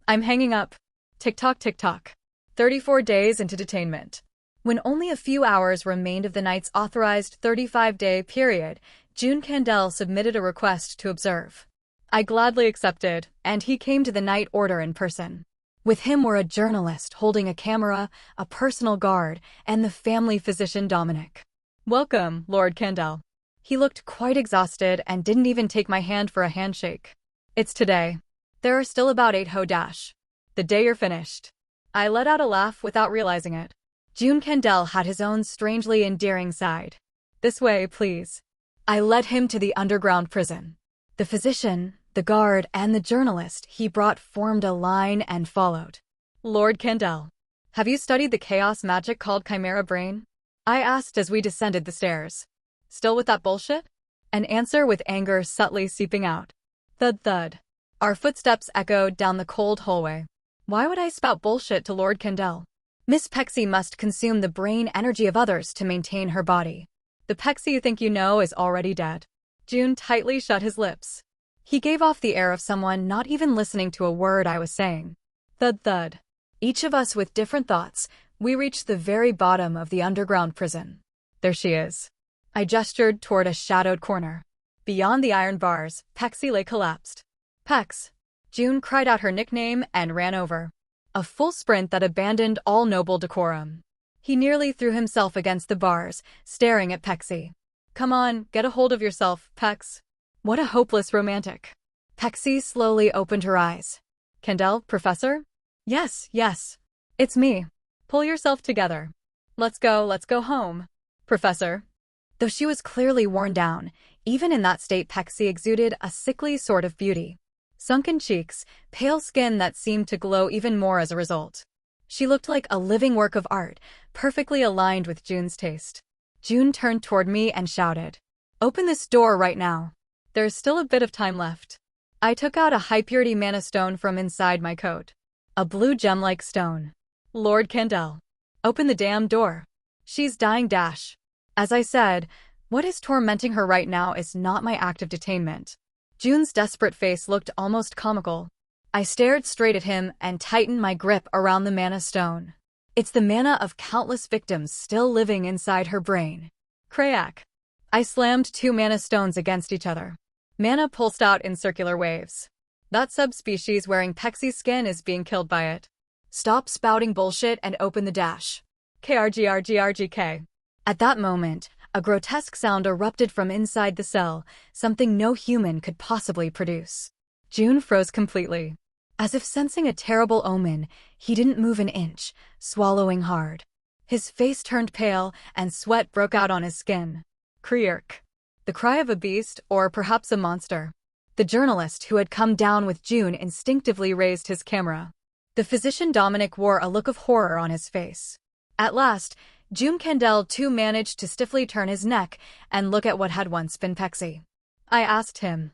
I'm hanging up. Tick-tock, tick-tock. 34 days into detainment. When only a few hours remained of the night's authorized 35-day period, June Candell submitted a request to observe. I gladly accepted, and he came to the night order in person. With him were a journalist holding a camera, a personal guard, and the family physician Dominic. Welcome, Lord Candell. He looked quite exhausted and didn't even take my hand for a handshake. It's today. There are still about 8 ho-dash. The day you're finished. I let out a laugh without realizing it. June Candell had his own strangely endearing side. This way, please. I led him to the underground prison. The physician, the guard, and the journalist he brought formed a line and followed. Lord Candell, have you studied the chaos magic called Chimera Brain? I asked as we descended the stairs. Still with that bullshit? An answer with anger subtly seeping out. Thud thud. Our footsteps echoed down the cold hallway. Why would I spout bullshit to Lord Candell? Miss Pexy must consume the brain energy of others to maintain her body. The Pexy you think you know is already dead. June tightly shut his lips. He gave off the air of someone not even listening to a word I was saying. Thud thud. Each of us with different thoughts, we reached the very bottom of the underground prison. There she is. I gestured toward a shadowed corner. Beyond the iron bars, Pexy lay collapsed. Pex. June cried out her nickname and ran over. A full sprint that abandoned all noble decorum. He nearly threw himself against the bars, staring at Pexy. Come on, get a hold of yourself, Pex. What a hopeless romantic. Pexy slowly opened her eyes. Candell, Professor? Yes, yes. It's me. Pull yourself together. Let's go home. Professor. Though she was clearly worn down, even in that state Pexy exuded a sickly sort of beauty. Sunken cheeks, pale skin that seemed to glow even more as a result. She looked like a living work of art, perfectly aligned with June's taste. June turned toward me and shouted, "Open this door right now." There's still a bit of time left. I took out a high-purity mana stone from inside my coat. A blue gem-like stone. Lord Candell. Open the damn door. She's dying dash. As I said, what is tormenting her right now is not my act of detainment. June's desperate face looked almost comical. I stared straight at him and tightened my grip around the mana stone. It's the mana of countless victims still living inside her brain. Crayak. I slammed 2 mana stones against each other. Mana pulsed out in circular waves. That subspecies wearing Pexy's skin is being killed by it. Stop spouting bullshit and open the dash. KRGRGRGK. At that moment, a grotesque sound erupted from inside the cell, something no human could possibly produce. June froze completely. As if sensing a terrible omen, he didn't move an inch, swallowing hard. His face turned pale, and sweat broke out on his skin. Kreerk. The cry of a beast, or perhaps a monster. The journalist who had come down with June instinctively raised his camera. The physician Dominic wore a look of horror on his face. At last, June Candell too managed to stiffly turn his neck and look at what had once been Pexy. I asked him,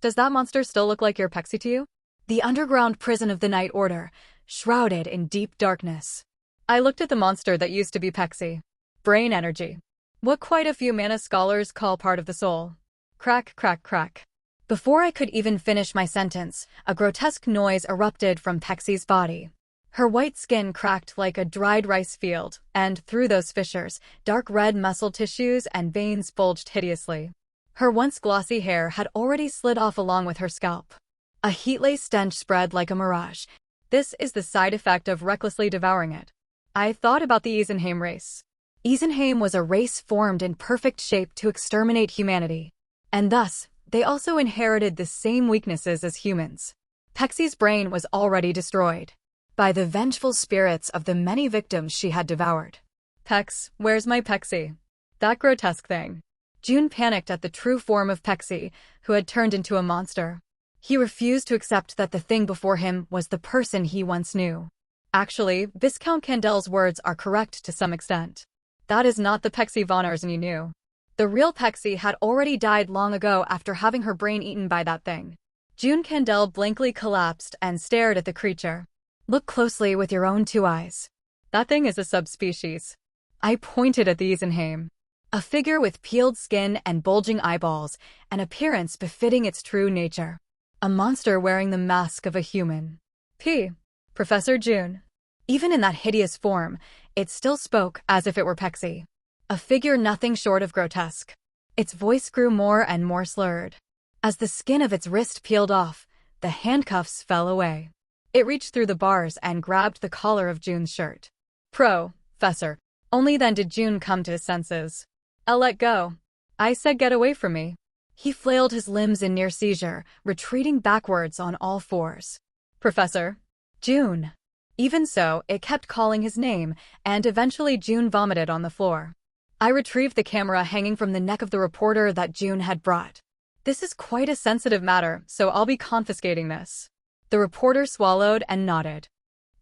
"Does that monster still look like your Pexy to you?" The underground prison of the Night Order, shrouded in deep darkness. I looked at the monster that used to be Pexy. Brain energy. What quite a few mana scholars call part of the soul. Crack, crack, crack. Before I could even finish my sentence, a grotesque noise erupted from Pexy's body. Her white skin cracked like a dried rice field, and through those fissures, dark red muscle tissues and veins bulged hideously. Her once glossy hair had already slid off along with her scalp. A heat-laced stench spread like a mirage. This is the side effect of recklessly devouring it. I thought about the Eisenheim race. Eisenheim was a race formed in perfect shape to exterminate humanity. And thus, they also inherited the same weaknesses as humans. Pexy's brain was already destroyed by the vengeful spirits of the many victims she had devoured. Pex, where's my Pexy? That grotesque thing. June panicked at the true form of Pexy, who had turned into a monster. He refused to accept that the thing before him was the person he once knew. Actually, Viscount Candell's words are correct to some extent. That is not the Pexy von Arsen you knew. The real Pexy had already died long ago after having her brain eaten by that thing. June Candel blankly collapsed and stared at the creature. Look closely with your own two eyes. That thing is a subspecies. I pointed at the Isenheim. A figure with peeled skin and bulging eyeballs, an appearance befitting its true nature. A monster wearing the mask of a human. Professor June. Even in that hideous form, it still spoke as if it were Pexi. A figure nothing short of grotesque. Its voice grew more and more slurred. As the skin of its wrist peeled off, the handcuffs fell away. It reached through the bars and grabbed the collar of June's shirt. Professor. Only then did June come to his senses. I'll let go. I said get away from me. He flailed his limbs in near seizure, retreating backwards on all fours. Professor. June. Even so, it kept calling his name, and eventually June vomited on the floor. I retrieved the camera hanging from the neck of the reporter that June had brought. This is quite a sensitive matter, so I'll be confiscating this. The reporter swallowed and nodded.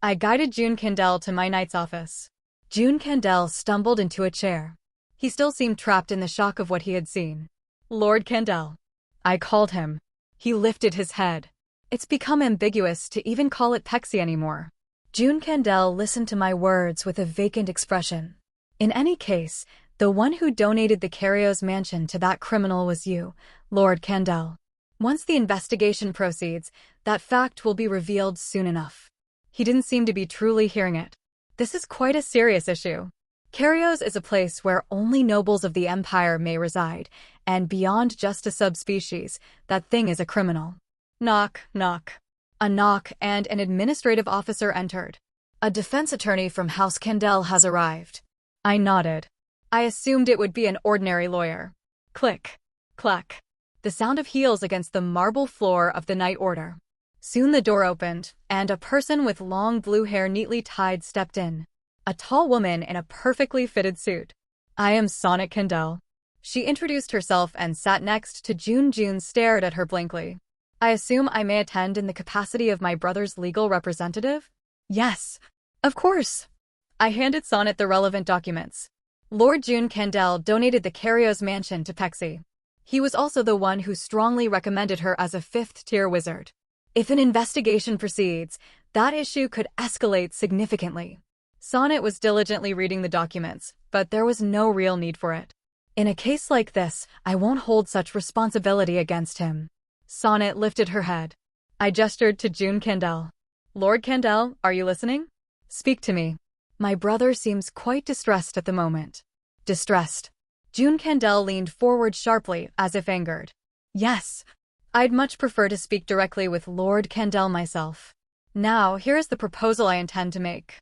I guided June Candel to my knight's office. June Candel stumbled into a chair. He still seemed trapped in the shock of what he had seen. Lord Candel. I called him. He lifted his head. It's become ambiguous to even call it Pexi anymore. June Candel listened to my words with a vacant expression. In any case, the one who donated the Carios mansion to that criminal was you, Lord Candel. Once the investigation proceeds, that fact will be revealed soon enough. He didn't seem to be truly hearing it. This is quite a serious issue. Carios is a place where only nobles of the Empire may reside, and beyond just a subspecies, that thing is a criminal. Knock, knock. A knock, and an administrative officer entered. A defense attorney from House Candel has arrived. I nodded. I assumed it would be an ordinary lawyer. Click, clack. The sound of heels against the marble floor of the night order. Soon the door opened, and a person with long blue hair neatly tied stepped in. A tall woman in a perfectly fitted suit. I am Sonnet Candel. She introduced herself and sat next to June. June stared at her blankly. I assume I may attend in the capacity of my brother's legal representative? Yes, of course. I handed Sonnet the relevant documents. Lord June Candel donated the Carios mansion to Pexi. He was also the one who strongly recommended her as a fifth-tier wizard. If an investigation proceeds, that issue could escalate significantly. Sonnet was diligently reading the documents, but there was no real need for it. In a case like this, I won't hold such responsibility against him. Sonnet lifted her head. I gestured to June Candel. Lord Candel, are you listening? Speak to me. My brother seems quite distressed at the moment. Distressed. June Candel leaned forward sharply, as if angered. Yes. I'd much prefer to speak directly with Lord Candel myself. Now, here is the proposal I intend to make.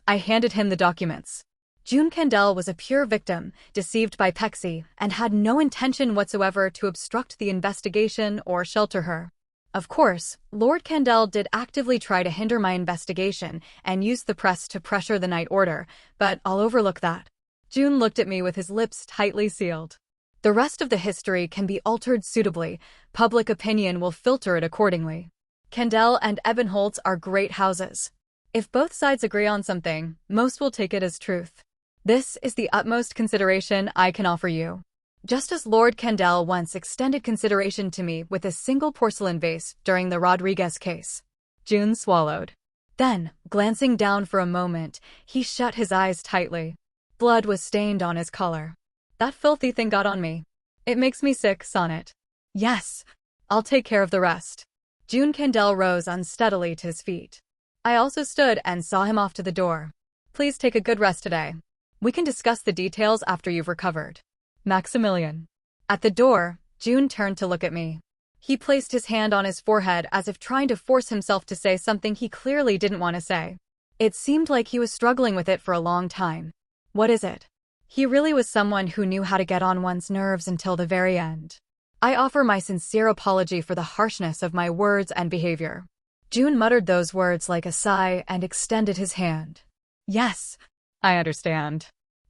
I handed him the documents. June Candel was a pure victim, deceived by Pexi, and had no intention whatsoever to obstruct the investigation or shelter her. Of course, Lord Candel did actively try to hinder my investigation and used the press to pressure the Night Order, but I'll overlook that. June looked at me with his lips tightly sealed. The rest of the history can be altered suitably. Public opinion will filter it accordingly. Candel and Ebenholz are great houses. If both sides agree on something, most will take it as truth. This is the utmost consideration I can offer you. Just as Lord Candel once extended consideration to me with a single porcelain vase during the Rodriguez case. June swallowed. Then, glancing down for a moment, he shut his eyes tightly. Blood was stained on his collar. That filthy thing got on me. It makes me sick, Sonnet. Yes, I'll take care of the rest. June Candel rose unsteadily to his feet. I also stood and saw him off to the door. Please take a good rest today. We can discuss the details after you've recovered. Maximilian. At the door, June turned to look at me. He placed his hand on his forehead as if trying to force himself to say something he clearly didn't want to say. It seemed like he was struggling with it for a long time. What is it? He really was someone who knew how to get on one's nerves until the very end. I offer my sincere apology for the harshness of my words and behavior. June muttered those words like a sigh and extended his hand. Yes, I understand.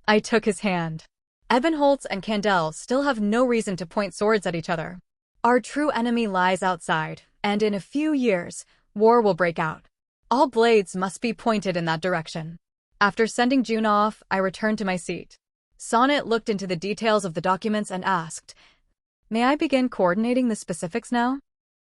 I took his hand. Ebenholz and Candel still have no reason to point swords at each other. Our true enemy lies outside, and in a few years, war will break out. All blades must be pointed in that direction. After sending June off, I returned to my seat. Sonnet looked into the details of the documents and asked, "May I begin coordinating the specifics now?"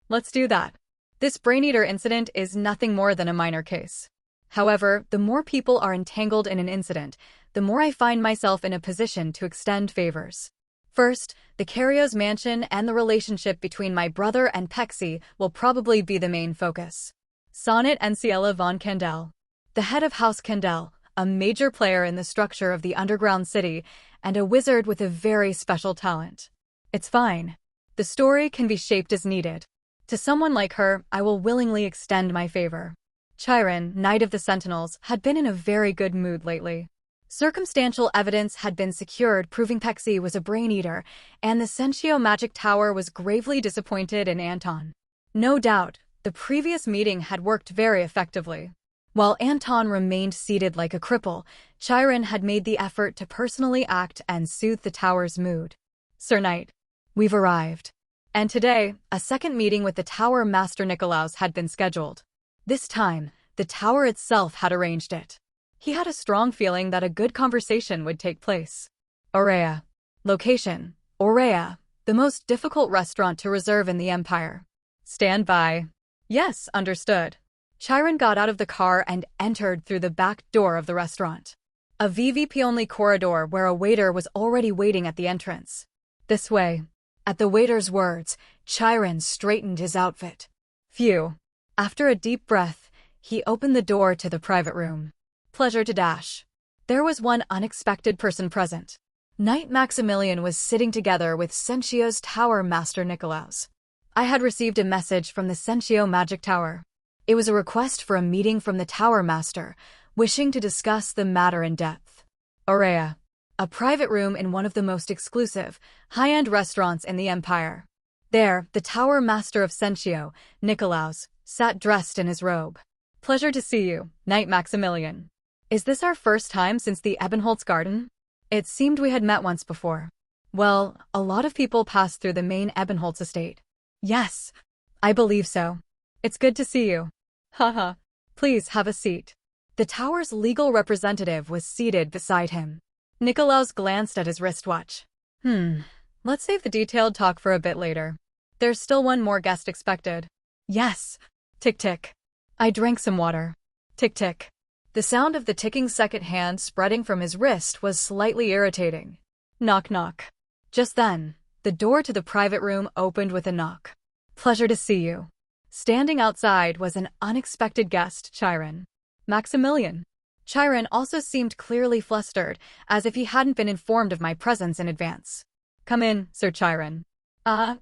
Let's do that. This brain-eater incident is nothing more than a minor case. However, the more people are entangled in an incident, the more I find myself in a position to extend favors. First, the Carrios mansion and the relationship between my brother and Pexi will probably be the main focus. Sonnet and Ciela von Candel. The head of House Candel, a major player in the structure of the underground city, and a wizard with a very special talent. It's fine. The story can be shaped as needed. To someone like her, I will willingly extend my favor. Chiron, Knight of the Sentinels, had been in a very good mood lately. Circumstantial evidence had been secured proving Pexi was a brain-eater, and the Sentio Magic Tower was gravely disappointed in Anton. No doubt, the previous meeting had worked very effectively. While Anton remained seated like a cripple, Chiron had made the effort to personally act and soothe the tower's mood. Sir Knight, we've arrived. And today, a second meeting with the Tower Master Nikolaus had been scheduled. This time, the tower itself had arranged it. He had a strong feeling that a good conversation would take place. Aurea. Location: Aurea, the most difficult restaurant to reserve in the Empire. Stand by. Yes, understood. Chiron got out of the car and entered through the back door of the restaurant. A VVP-only corridor where a waiter was already waiting at the entrance. This way. At the waiter's words, Chiron straightened his outfit. Phew. After a deep breath, he opened the door to the private room. Pleasure to dash. There was one unexpected person present. Knight Maximilian was sitting together with Sentio's Tower Master Nikolaus. I had received a message from the Sentio Magic Tower. It was a request for a meeting from the Tower Master, wishing to discuss the matter in depth. Aurea. A private room in one of the most exclusive, high-end restaurants in the Empire. There, the Tower Master of Sentio, Nikolaus, sat dressed in his robe. Pleasure to see you, Knight Maximilian. Is this our first time since the Ebenholz Garden? It seemed we had met once before. Well, a lot of people pass through the main Ebenholz estate. Yes, I believe so. It's good to see you. Haha. Please have a seat. The tower's legal representative was seated beside him. Nikolaus glanced at his wristwatch. Let's save the detailed talk for a bit later. There's still one more guest expected. Yes. Tick-tick. I drank some water. Tick-tick. The sound of the ticking second hand spreading from his wrist was slightly irritating. Knock-knock. Just then, the door to the private room opened with a knock. Pleasure to see you. Standing outside was an unexpected guest, Chiron. Maximilian. Chiron also seemed clearly flustered, as if he hadn't been informed of my presence in advance. Come in, Sir Chiron.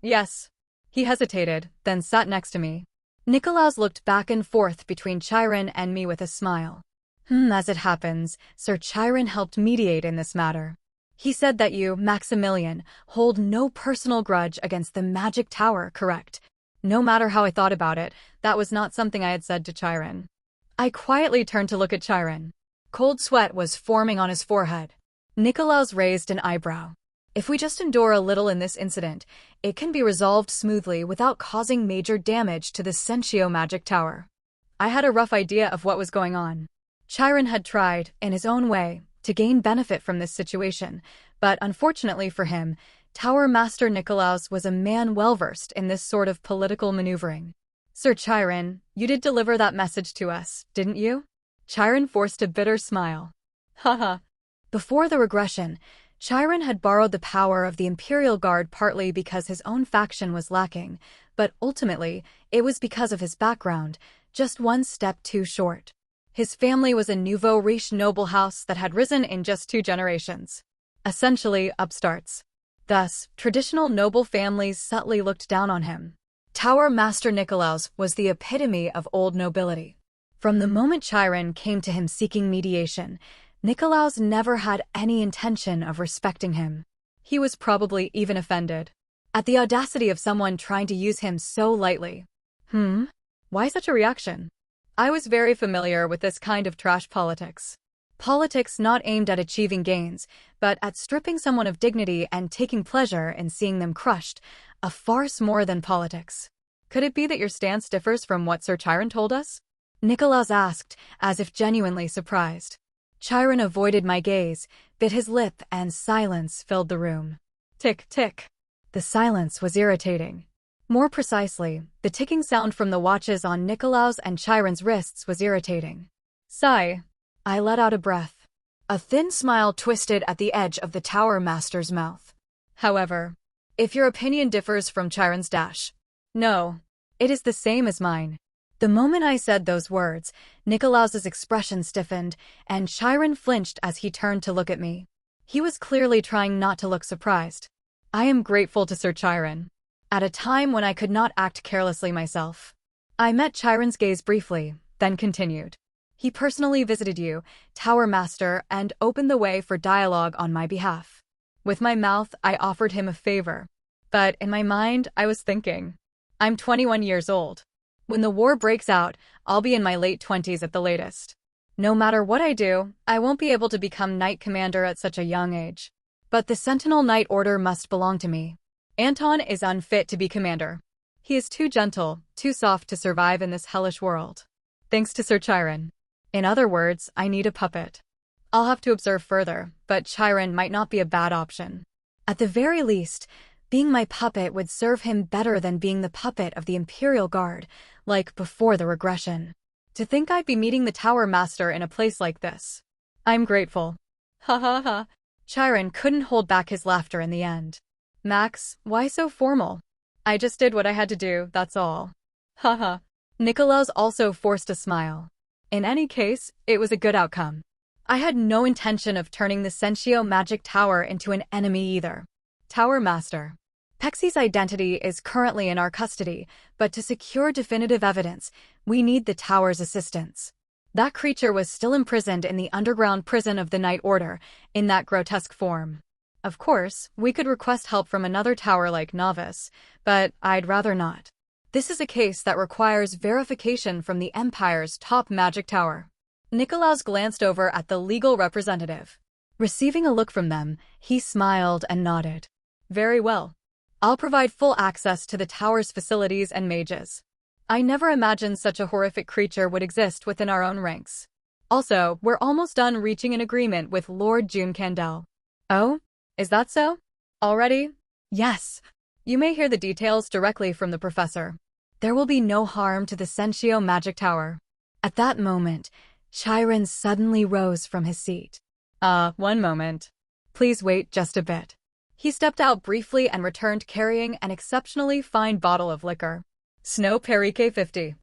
Yes. He hesitated, then sat next to me. Nikolaus looked back and forth between Chiron and me with a smile. As it happens, Sir Chiron helped mediate in this matter. He said that you, Maximilian, hold no personal grudge against the Magic Tower, correct? No matter how I thought about it, that was not something I had said to Chiron. I quietly turned to look at Chiron. Cold sweat was forming on his forehead. Nikolaus raised an eyebrow. If we just endure a little in this incident, it can be resolved smoothly without causing major damage to the Sentio Magic Tower. I had a rough idea of what was going on. Chiron had tried, in his own way, to gain benefit from this situation, but unfortunately for him, Tower Master Nikolaus was a man well-versed in this sort of political maneuvering. Sir Chiron, you did deliver that message to us, didn't you? Chiron forced a bitter smile. Haha. Before the regression, Chiron had borrowed the power of the Imperial Guard partly because his own faction was lacking, but ultimately, it was because of his background, just one step too short. His family was a nouveau riche noble house that had risen in just 2 generations. Essentially, upstarts. Thus, traditional noble families subtly looked down on him. Tower Master Nikolaus was the epitome of old nobility. From the moment Chiron came to him seeking mediation, Nikolaus never had any intention of respecting him. He was probably even offended at the audacity of someone trying to use him so lightly. Why such a reaction? I was very familiar with this kind of trash politics. Politics not aimed at achieving gains, but at stripping someone of dignity and taking pleasure in seeing them crushed, a farce more than politics. Could it be that your stance differs from what Sir Chiron told us? Nikolaus asked, as if genuinely surprised. Chiron avoided my gaze, bit his lip, and silence filled the room. Tick, tick. The silence was irritating. More precisely, the ticking sound from the watches on Nikolaus and Chiron's wrists was irritating. Sigh. I let out a breath. A thin smile twisted at the edge of the Tower Master's mouth. However, if your opinion differs from Chiron's dash, no, it is the same as mine. The moment I said those words, Nikolaus's expression stiffened, and Chiron flinched as he turned to look at me. He was clearly trying not to look surprised. I am grateful to Sir Chiron. At a time when I could not act carelessly myself. I met Chiron's gaze briefly, then continued. He personally visited you, Tower Master, and opened the way for dialogue on my behalf. With my mouth, I offered him a favor. But in my mind, I was thinking, I'm 21 years old. When the war breaks out, I'll be in my late 20s at the latest. No matter what I do, I won't be able to become Knight Commander at such a young age. But the Sentinel Knight Order must belong to me. Anton is unfit to be commander. He is too gentle, too soft to survive in this hellish world. Thanks to Sir Chiron. In other words, I need a puppet. I'll have to observe further, but Chiron might not be a bad option. At the very least, being my puppet would serve him better than being the puppet of the Imperial Guard, like before the regression. To think I'd be meeting the Tower Master in a place like this. I'm grateful. Ha ha ha. Chiron couldn't hold back his laughter in the end. Max, why so formal? I just did what I had to do, that's all. Haha. Nikolaus also forced a smile. In any case, it was a good outcome. I had no intention of turning the Sentio Magic Tower into an enemy either. Tower Master. Pexi's identity is currently in our custody, but to secure definitive evidence, we need the tower's assistance. That creature was still imprisoned in the underground prison of the Night Order, in that grotesque form. Of course, we could request help from another tower like Novice, but I'd rather not. This is a case that requires verification from the Empire's top magic tower. Nikolaus glanced over at the legal representative. Receiving a look from them, he smiled and nodded. Very well. I'll provide full access to the tower's facilities and mages. I never imagined such a horrific creature would exist within our own ranks. Also, we're almost done reaching an agreement with Lord June Candel. Oh? Is that so? Already? Yes. You may hear the details directly from the professor. There will be no harm to the Sentio Magic Tower. At that moment, Chiron suddenly rose from his seat. One moment. Please wait just a bit. He stepped out briefly and returned carrying an exceptionally fine bottle of liquor. Snow Perique 50.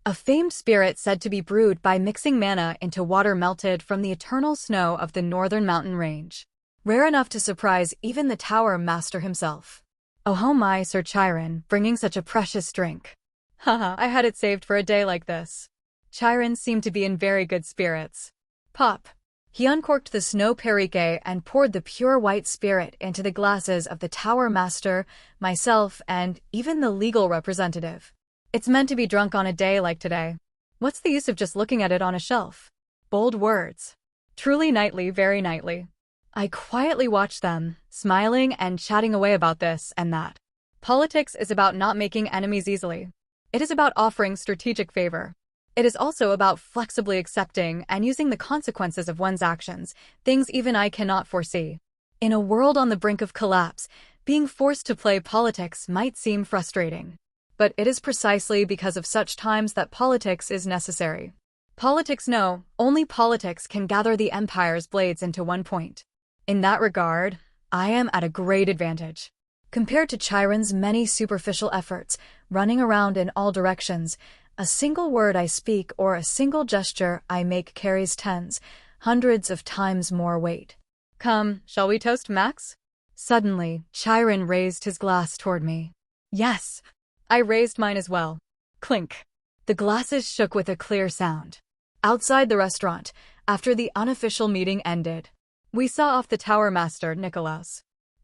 A famed spirit said to be brewed by mixing mana into water melted from the eternal snow of the northern mountain range. Rare enough to surprise even the Tower Master himself. Oh my, Sir Chiron, bringing such a precious drink. Haha, I had it saved for a day like this. Chiron seemed to be in very good spirits. Pop. He uncorked the Snow Perique and poured the pure white spirit into the glasses of the Tower Master, myself, and even the legal representative. It's meant to be drunk on a day like today. What's the use of just looking at it on a shelf? Bold words. Truly knightly, very knightly. I quietly watched them, smiling and chatting away about this and that. Politics is about not making enemies easily. It is about offering strategic favor. It is also about flexibly accepting and using the consequences of one's actions, things even I cannot foresee. In a world on the brink of collapse, being forced to play politics might seem frustrating. But it is precisely because of such times that politics is necessary. Politics, no, only politics can gather the Empire's blades into one point. In that regard, I am at a great advantage. Compared to Chiron's many superficial efforts, running around in all directions, a single word I speak or a single gesture I make carries tens, hundreds of times more weight. Come, shall we toast, Max? Suddenly, Chiron raised his glass toward me. Yes. I raised mine as well. Clink. The glasses shook with a clear sound. Outside the restaurant, after the unofficial meeting ended, we saw off the Tower Master, Nikolaus.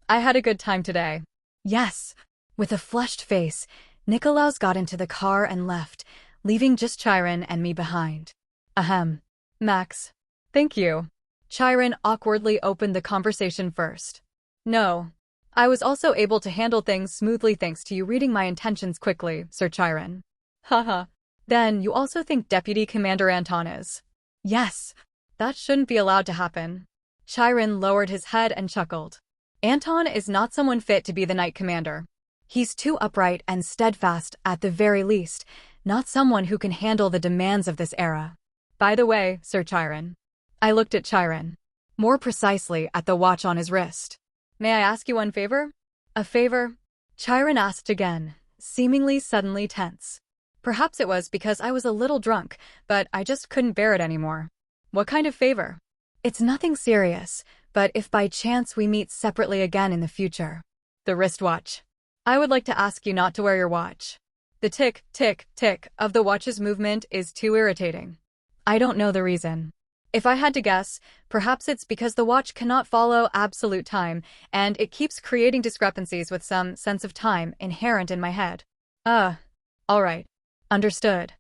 I had a good time today. Yes. With a flushed face, Nikolaus got into the car and left, leaving just Chiron and me behind. Ahem. Max. Thank you. Chiron awkwardly opened the conversation first. No. I was also able to handle things smoothly thanks to you reading my intentions quickly, Sir Chiron. Haha. Then you also think Deputy Commander Anton is? Yes. That shouldn't be allowed to happen. Chiron lowered his head and chuckled. Anton is not someone fit to be the Knight Commander. He's too upright and steadfast at the very least, not someone who can handle the demands of this era. By the way, Sir Chiron. I looked at Chiron. More precisely at the watch on his wrist. May I ask you one favor? A favor? Chiron asked again, seemingly suddenly tense. Perhaps it was because I was a little drunk, but I just couldn't bear it anymore. What kind of favor? It's nothing serious, but if by chance we meet separately again in the future. The wristwatch. I would like to ask you not to wear your watch. The tick, tick, tick of the watch's movement is too irritating. I don't know the reason. If I had to guess, perhaps it's because the watch cannot follow absolute time, and it keeps creating discrepancies with some sense of time inherent in my head. All right. Understood.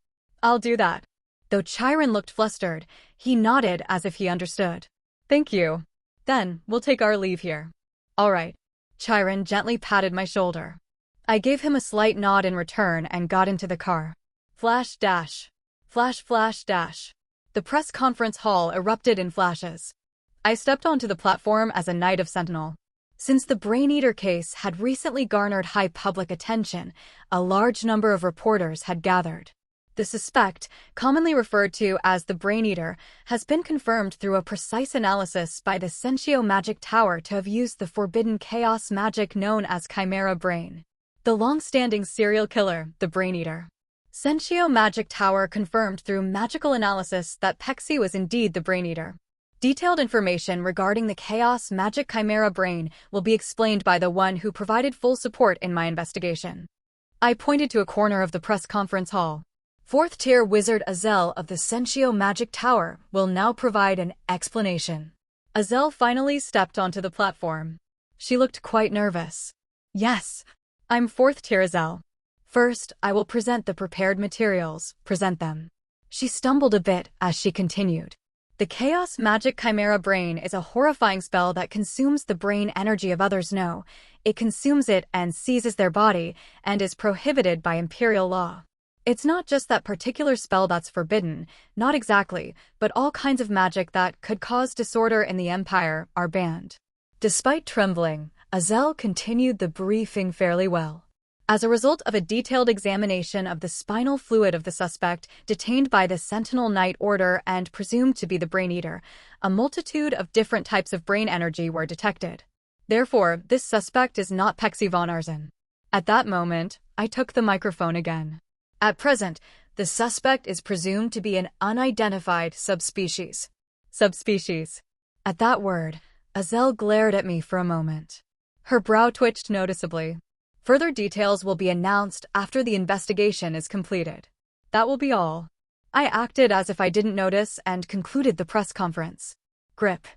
I'll do that. Though Chiron looked flustered, he nodded as if he understood. Thank you. Then, we'll take our leave here. All right. Chiron gently patted my shoulder. I gave him a slight nod in return and got into the car. Flash dash. Flash flash dash. The press conference hall erupted in flashes. I stepped onto the platform as a Knight of Sentinel. Since the Brain Eater case had recently garnered high public attention, a large number of reporters had gathered. The suspect, commonly referred to as the Brain Eater, has been confirmed through a precise analysis by the Sentio Magic Tower to have used the forbidden chaos magic known as Chimera Brain. The long-standing serial killer, the Brain Eater. Sentio Magic Tower confirmed through magical analysis that Pexi was indeed the Brain Eater. Detailed information regarding the chaos magic Chimera Brain will be explained by the one who provided full support in my investigation. I pointed to a corner of the press conference hall. Fourth-tier wizard Azel of the Sentio Magic Tower will now provide an explanation. Azel finally stepped onto the platform. She looked quite nervous. Yes, I'm fourth-tier Azel. First, I will present the prepared materials, present them. She stumbled a bit as she continued. The Chaos Magic Chimera Brain is a horrifying spell that consumes the brain energy of others. No, it consumes it and seizes their body, and is prohibited by imperial law. It's not just that particular spell that's forbidden, not exactly, but all kinds of magic that could cause disorder in the Empire are banned. Despite trembling, Azel continued the briefing fairly well. As a result of a detailed examination of the spinal fluid of the suspect detained by the Sentinel Knight Order and presumed to be the Brain Eater, a multitude of different types of brain energy were detected. Therefore, this suspect is not Pexi von Arzen. At that moment, I took the microphone again. At present, the suspect is presumed to be an unidentified subspecies. Subspecies. At that word, Azel glared at me for a moment. Her brow twitched noticeably. Further details will be announced after the investigation is completed. That will be all. I acted as if I didn't notice and concluded the press conference. Grip.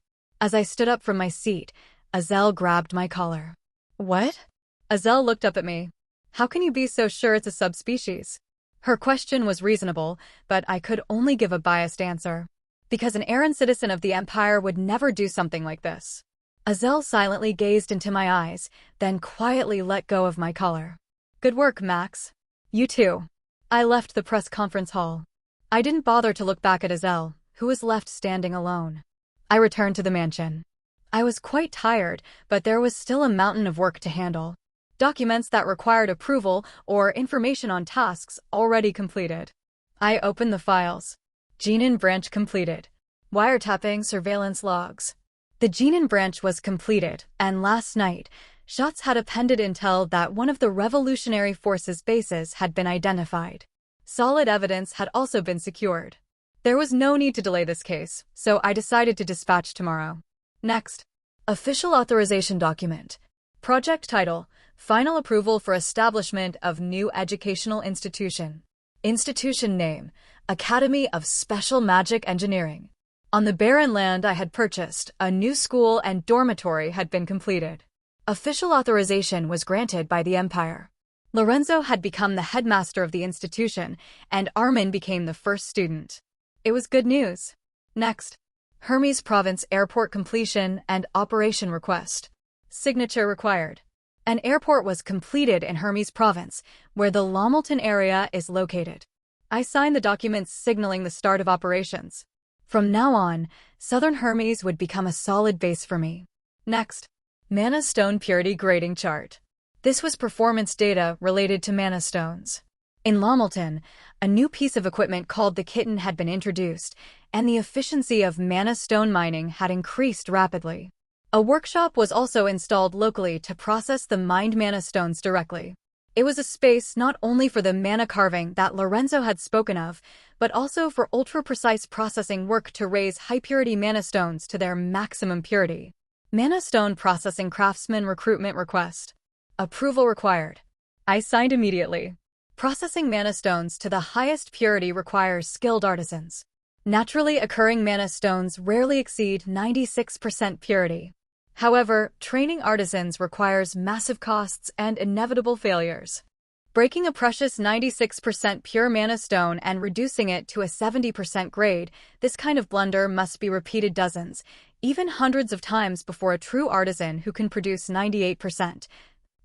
As I stood up from my seat, Azel grabbed my collar. What? Azel looked up at me. How can you be so sure it's a subspecies? Her question was reasonable, but I could only give a biased answer. Because an errant citizen of the Empire would never do something like this. Azel silently gazed into my eyes, then quietly let go of my collar. Good work, Max. You too. I left the press conference hall. I didn't bother to look back at Azel, who was left standing alone. I returned to the mansion. I was quite tired, but there was still a mountain of work to handle. Documents that required approval or information on tasks already completed. I opened the files. Genin branch completed. Wiretapping surveillance logs. The Genin branch was completed, and last night, Schatz had appended intel that one of the Revolutionary Forces bases had been identified. Solid evidence had also been secured. There was no need to delay this case, so I decided to dispatch tomorrow. Next. Official authorization document. Project title, Final approval for establishment of new educational institution. Institution name, Academy of Special Magic Engineering. On the barren land I had purchased, a new school and dormitory had been completed. Official authorization was granted by the Empire. Lorenzo had become the headmaster of the institution, and Armin became the first student. It was good news. Next. Hermes Province Airport completion and operation request. Signature required. An airport was completed in Hermes Province, where the Lommelton area is located. I signed the documents signaling the start of operations. From now on, Southern Hermes would become a solid base for me. Next. Mana Stone Purity Grading Chart. This was performance data related to mana stones. In Lomilton, a new piece of equipment called the Kitten had been introduced, and the efficiency of mana stone mining had increased rapidly. A workshop was also installed locally to process the mined mana stones directly. It was a space not only for the mana carving that Lorenzo had spoken of, but also for ultra-precise processing work to raise high-purity mana stones to their maximum purity. Mana stone processing craftsman recruitment request. Approval required. I signed immediately. Processing mana stones to the highest purity requires skilled artisans. Naturally occurring mana stones rarely exceed 96% purity. However, training artisans requires massive costs and inevitable failures. Breaking a precious 96% pure mana stone and reducing it to a 70% grade, this kind of blunder must be repeated dozens, even hundreds of times before a true artisan who can produce 98%,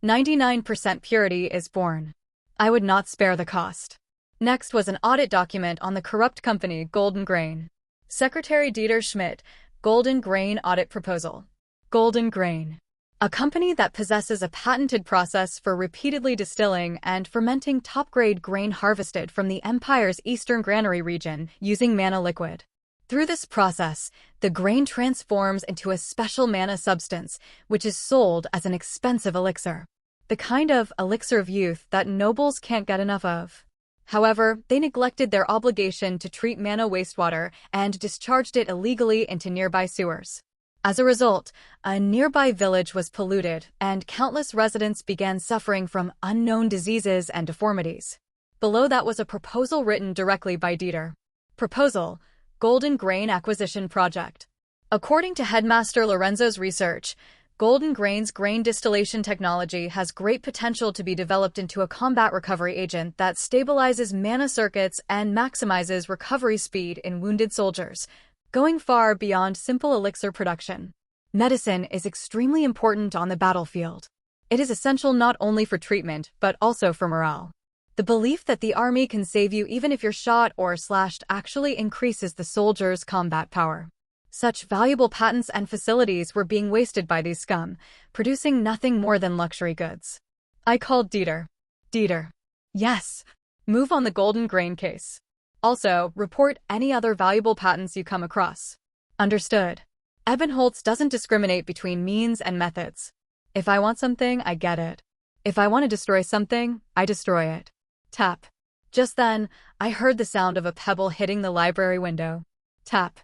99% purity is born. I would not spare the cost. Next was an audit document on the corrupt company Golden Grain. Secretary Dieter Schmidt, Golden Grain Audit Proposal. Golden Grain. A company that possesses a patented process for repeatedly distilling and fermenting top-grade grain harvested from the Empire's eastern granary region using mana liquid. Through this process, the grain transforms into a special mana substance, which is sold as an expensive elixir. The kind of elixir of youth that nobles can't get enough of. However, they neglected their obligation to treat mana wastewater and discharged it illegally into nearby sewers. As a result, a nearby village was polluted, and countless residents began suffering from unknown diseases and deformities. Below that was a proposal written directly by Dieter. Proposal: Golden Grain Acquisition Project. According to Headmaster Lorenzo's research, Golden Grain's grain distillation technology has great potential to be developed into a combat recovery agent that stabilizes mana circuits and maximizes recovery speed in wounded soldiers, going far beyond simple elixir production. Medicine is extremely important on the battlefield. It is essential not only for treatment, but also for morale. The belief that the army can save you even if you're shot or slashed actually increases the soldier's combat power. Such valuable patents and facilities were being wasted by these scum, producing nothing more than luxury goods. I called Dieter. Dieter. Yes. Move on the Golden Grain case. Also, report any other valuable patents you come across. Understood. Ebenholz doesn't discriminate between means and methods. If I want something, I get it. If I want to destroy something, I destroy it. Tap. Just then, I heard the sound of a pebble hitting the library window. Tap.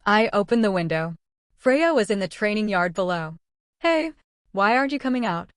I opened the window. Freya was in the training yard below. Hey, why aren't you coming out?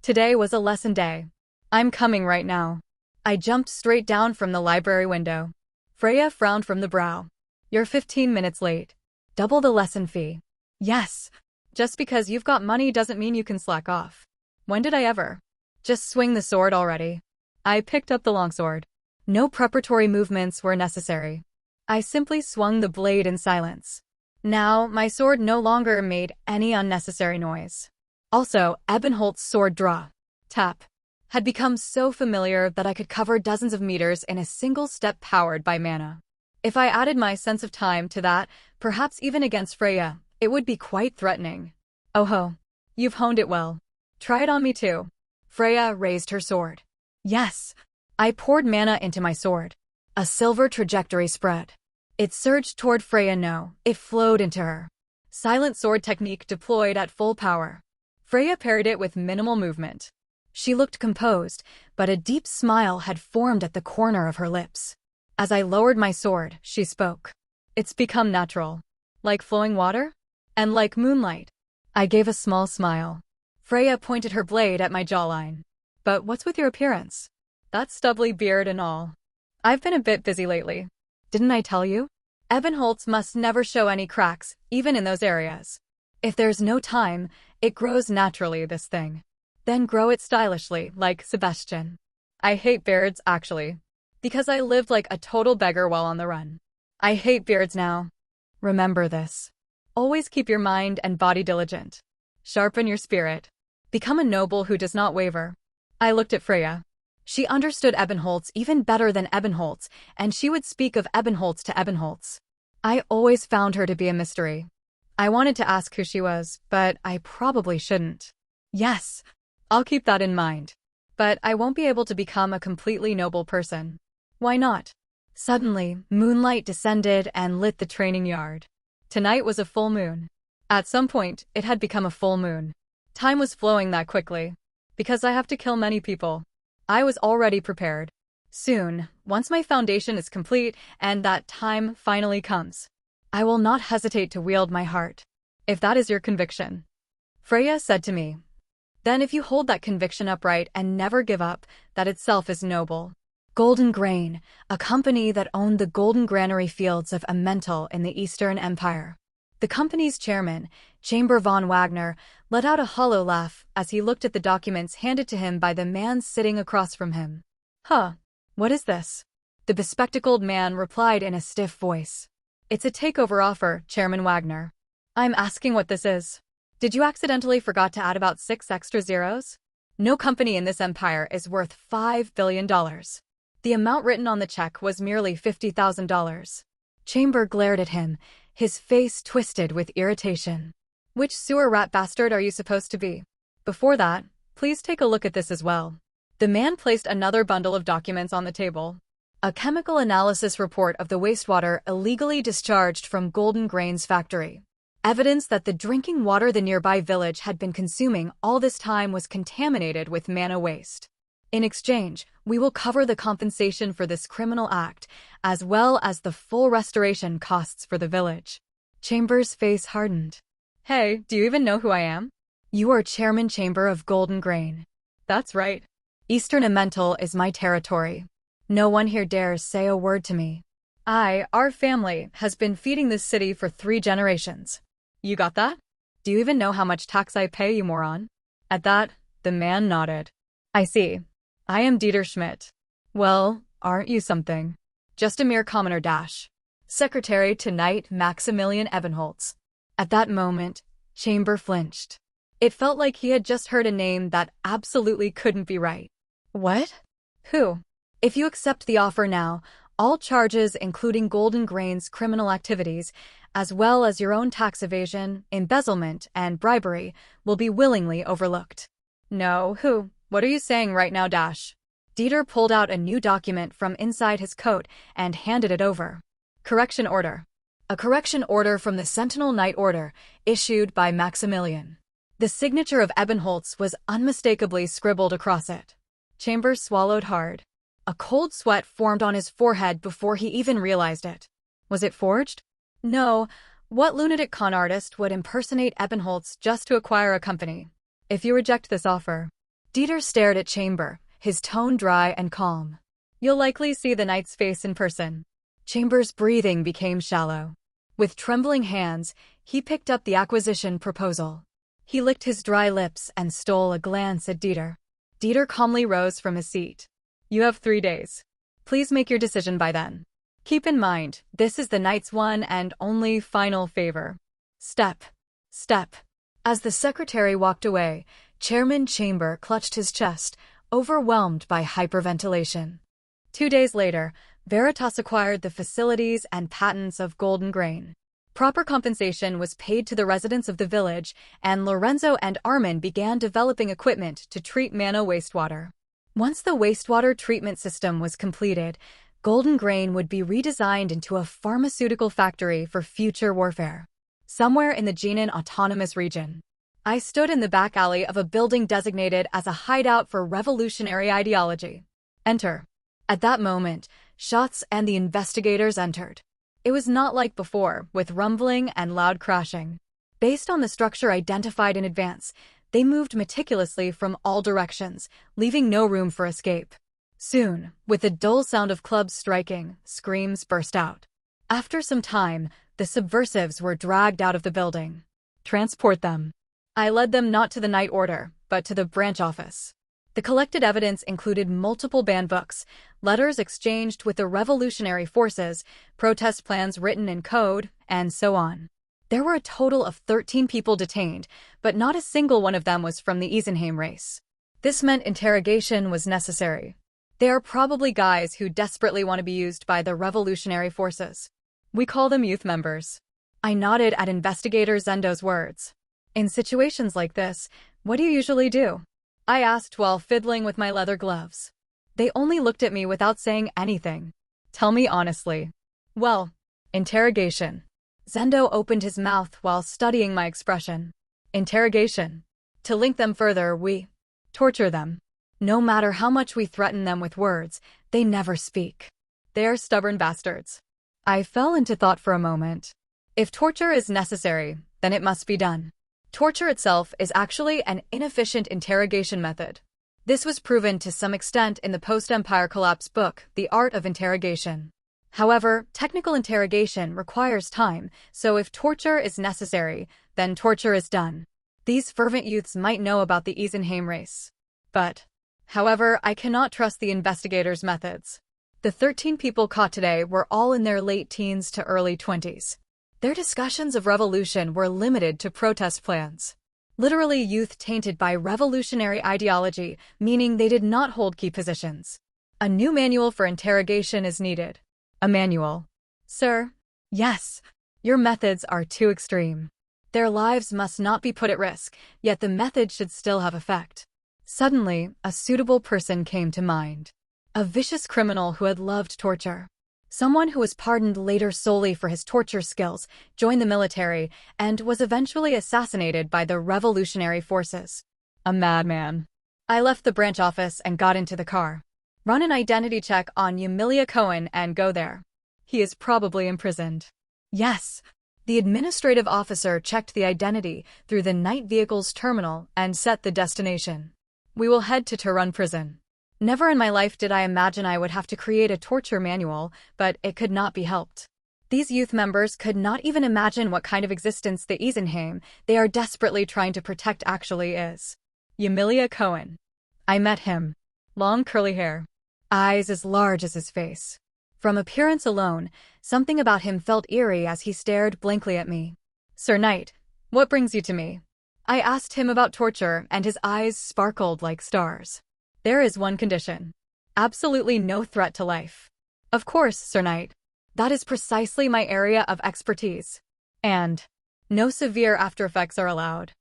Today was a lesson day. I'm coming right now. I jumped straight down from the library window. Freya frowned from the brow. You're 15 minutes late. Double the lesson fee. Yes. Just because you've got money doesn't mean you can slack off. When did I ever? Just swing the sword already. I picked up the longsword. No preparatory movements were necessary. I simply swung the blade in silence. Now, my sword no longer made any unnecessary noise. Also, Ebenholz's sword draw. Tap. Had become so familiar that I could cover dozens of meters in a single step powered by mana. If I added my sense of time to that, perhaps even against Freya, it would be quite threatening. Oh ho. You've honed it well. Try it on me too. Freya raised her sword. Yes. I poured mana into my sword. A silver trajectory spread. It surged toward Freya. No, it flowed into her. Silent sword technique deployed at full power. Freya parried it with minimal movement. She looked composed, but a deep smile had formed at the corner of her lips. As I lowered my sword, she spoke. It's become natural. Like flowing water? And like moonlight. I gave a small smile. Freya pointed her blade at my jawline. But what's with your appearance? That stubbly beard and all. I've been a bit busy lately. Didn't I tell you? Ebenholz must never show any cracks, even in those areas. If there's no time, it grows naturally, this thing. Then grow it stylishly, like Sebastian. I hate beards, actually. Because I lived like a total beggar while on the run. I hate beards now. Remember this. Always keep your mind and body diligent. Sharpen your spirit. Become a noble who does not waver. I looked at Freya. She understood Ebenholz even better than Ebenholz, and she would speak of Ebenholz to Ebenholz. I always found her to be a mystery. I wanted to ask who she was, but I probably shouldn't. Yes. I'll keep that in mind. But I won't be able to become a completely noble person. Why not? Suddenly, moonlight descended and lit the training yard. Tonight was a full moon. At some point, it had become a full moon. Time was flowing that quickly. Because I have to kill many people. I was already prepared. Soon, once my foundation is complete and that time finally comes, I will not hesitate to wield my heart. If that is your conviction. Freya said to me. Then if you hold that conviction upright and never give up, that itself is noble. Golden Grain, a company that owned the golden granary fields of Emmental in the Eastern Empire. The company's chairman, Chamber von Wagner, let out a hollow laugh as he looked at the documents handed to him by the man sitting across from him. Huh, what is this? The bespectacled man replied in a stiff voice. It's a takeover offer, Chairman Wagner. I'm asking what this is. Did you accidentally forgot to add about 6 extra zeros? No company in this empire is worth $5 billion. The amount written on the check was merely $50,000. Chamber glared at him, his face twisted with irritation. Which sewer rat bastard are you supposed to be? Before that, please take a look at this as well. The man placed another bundle of documents on the table. A chemical analysis report of the wastewater illegally discharged from Golden Grain's factory. Evidence that the drinking water the nearby village had been consuming all this time was contaminated with mana waste. In exchange, we will cover the compensation for this criminal act, as well as the full restoration costs for the village. Chamber's face hardened. Hey, do you even know who I am? You are Chairman Chamber of Golden Grain. That's right. Eastern Emmental is my territory. No one here dares say a word to me. Our family, has been feeding this city for 3 generations. You got that? Do you even know how much tax I pay, you moron? At that, the man nodded. I see. I am Dieter Schmidt. Well, aren't you something? Just a mere commoner dash. Secretary to Knight Maximilian Ebenholz. At that moment, Chamber flinched. It felt like he had just heard a name that absolutely couldn't be right. What? Who? If you accept the offer now, all charges including Golden Grain's criminal activities, as well as your own tax evasion, embezzlement, and bribery, will be willingly overlooked. No, who? What are you saying right now, Dash? Dieter pulled out a new document from inside his coat and handed it over. Correction order. A correction order from the Sentinel Knight Order, issued by Maximilian. The signature of Ebenholz was unmistakably scribbled across it. Chambers swallowed hard. A cold sweat formed on his forehead before he even realized it. Was it forged? No. What lunatic con artist would impersonate Ebenholz just to acquire a company? If you reject this offer. Dieter stared at Chamber, his tone dry and calm. You'll likely see the knight's face in person. Chamber's breathing became shallow. With trembling hands, he picked up the acquisition proposal. He licked his dry lips and stole a glance at Dieter. Dieter calmly rose from his seat. You have 3 days. Please make your decision by then. Keep in mind, this is the knight's one and only final favor. Step. Step. As the secretary walked away, Chairman Chamber clutched his chest, overwhelmed by hyperventilation. 2 days later, Veritas acquired the facilities and patents of Golden Grain. Proper compensation was paid to the residents of the village, and Lorenzo and Armin began developing equipment to treat mana wastewater. Once the wastewater treatment system was completed, Golden Grain would be redesigned into a pharmaceutical factory for future warfare. Somewhere in the Jinan Autonomous Region. I stood in the back alley of a building designated as a hideout for revolutionary ideology. Enter. At that moment, Schatz and the investigators entered. It was not like before, with rumbling and loud crashing. Based on the structure identified in advance, they moved meticulously from all directions, leaving no room for escape. Soon, with the dull sound of clubs striking, screams burst out. After some time, the subversives were dragged out of the building. Transport them. I led them not to the Knight Order, but to the branch office. The collected evidence included multiple banned books, letters exchanged with the revolutionary forces, protest plans written in code, and so on. There were a total of 13 people detained, but not a single one of them was from the Isenheim race. This meant interrogation was necessary. They are probably guys who desperately want to be used by the revolutionary forces. We call them youth members. I nodded at investigator Zendo's words. In situations like this, what do you usually do? I asked while fiddling with my leather gloves. They only looked at me without saying anything. Tell me honestly. Well, interrogation. Zendo opened his mouth while studying my expression. Interrogation. To link them further, we torture them. No matter how much we threaten them with words, they never speak. They're stubborn bastards. I fell into thought for a moment. If torture is necessary, then it must be done. Torture itself is actually an inefficient interrogation method. This was proven to some extent in the post-Empire collapse book, The Art of Interrogation. However, technical interrogation requires time, so if torture is necessary, then torture is done. These fervent youths might know about the Eisenheim race. However, I cannot trust the investigators' methods. The 13 people caught today were all in their late teens to early 20s. Their discussions of revolution were limited to protest plans. Literally youth tainted by revolutionary ideology, meaning they did not hold key positions. A new manual for interrogation is needed. A manual. Sir? Yes. Your methods are too extreme. Their lives must not be put at risk, yet the method should still have effect. Suddenly, a suitable person came to mind. A vicious criminal who had loved torture. Someone who was pardoned later solely for his torture skills, joined the military, and was eventually assassinated by the revolutionary forces. A madman. I left the branch office and got into the car. Run an identity check on Emilia Cohen and go there. He is probably imprisoned. Yes. The administrative officer checked the identity through the night vehicle's terminal and set the destination. We will head to Tehran prison. Never in my life did I imagine I would have to create a torture manual, but it could not be helped. These youth members could not even imagine what kind of existence the Eisenheim they are desperately trying to protect actually is. Emilia Cohen. I met him. Long curly hair. Eyes as large as his face. From appearance alone, something about him felt eerie as he stared blankly at me. Sir Knight, what brings you to me? I asked him about torture and his eyes sparkled like stars. There is one condition. Absolutely no threat to life. Of course, Sir Knight. That is precisely my area of expertise. And no severe aftereffects are allowed.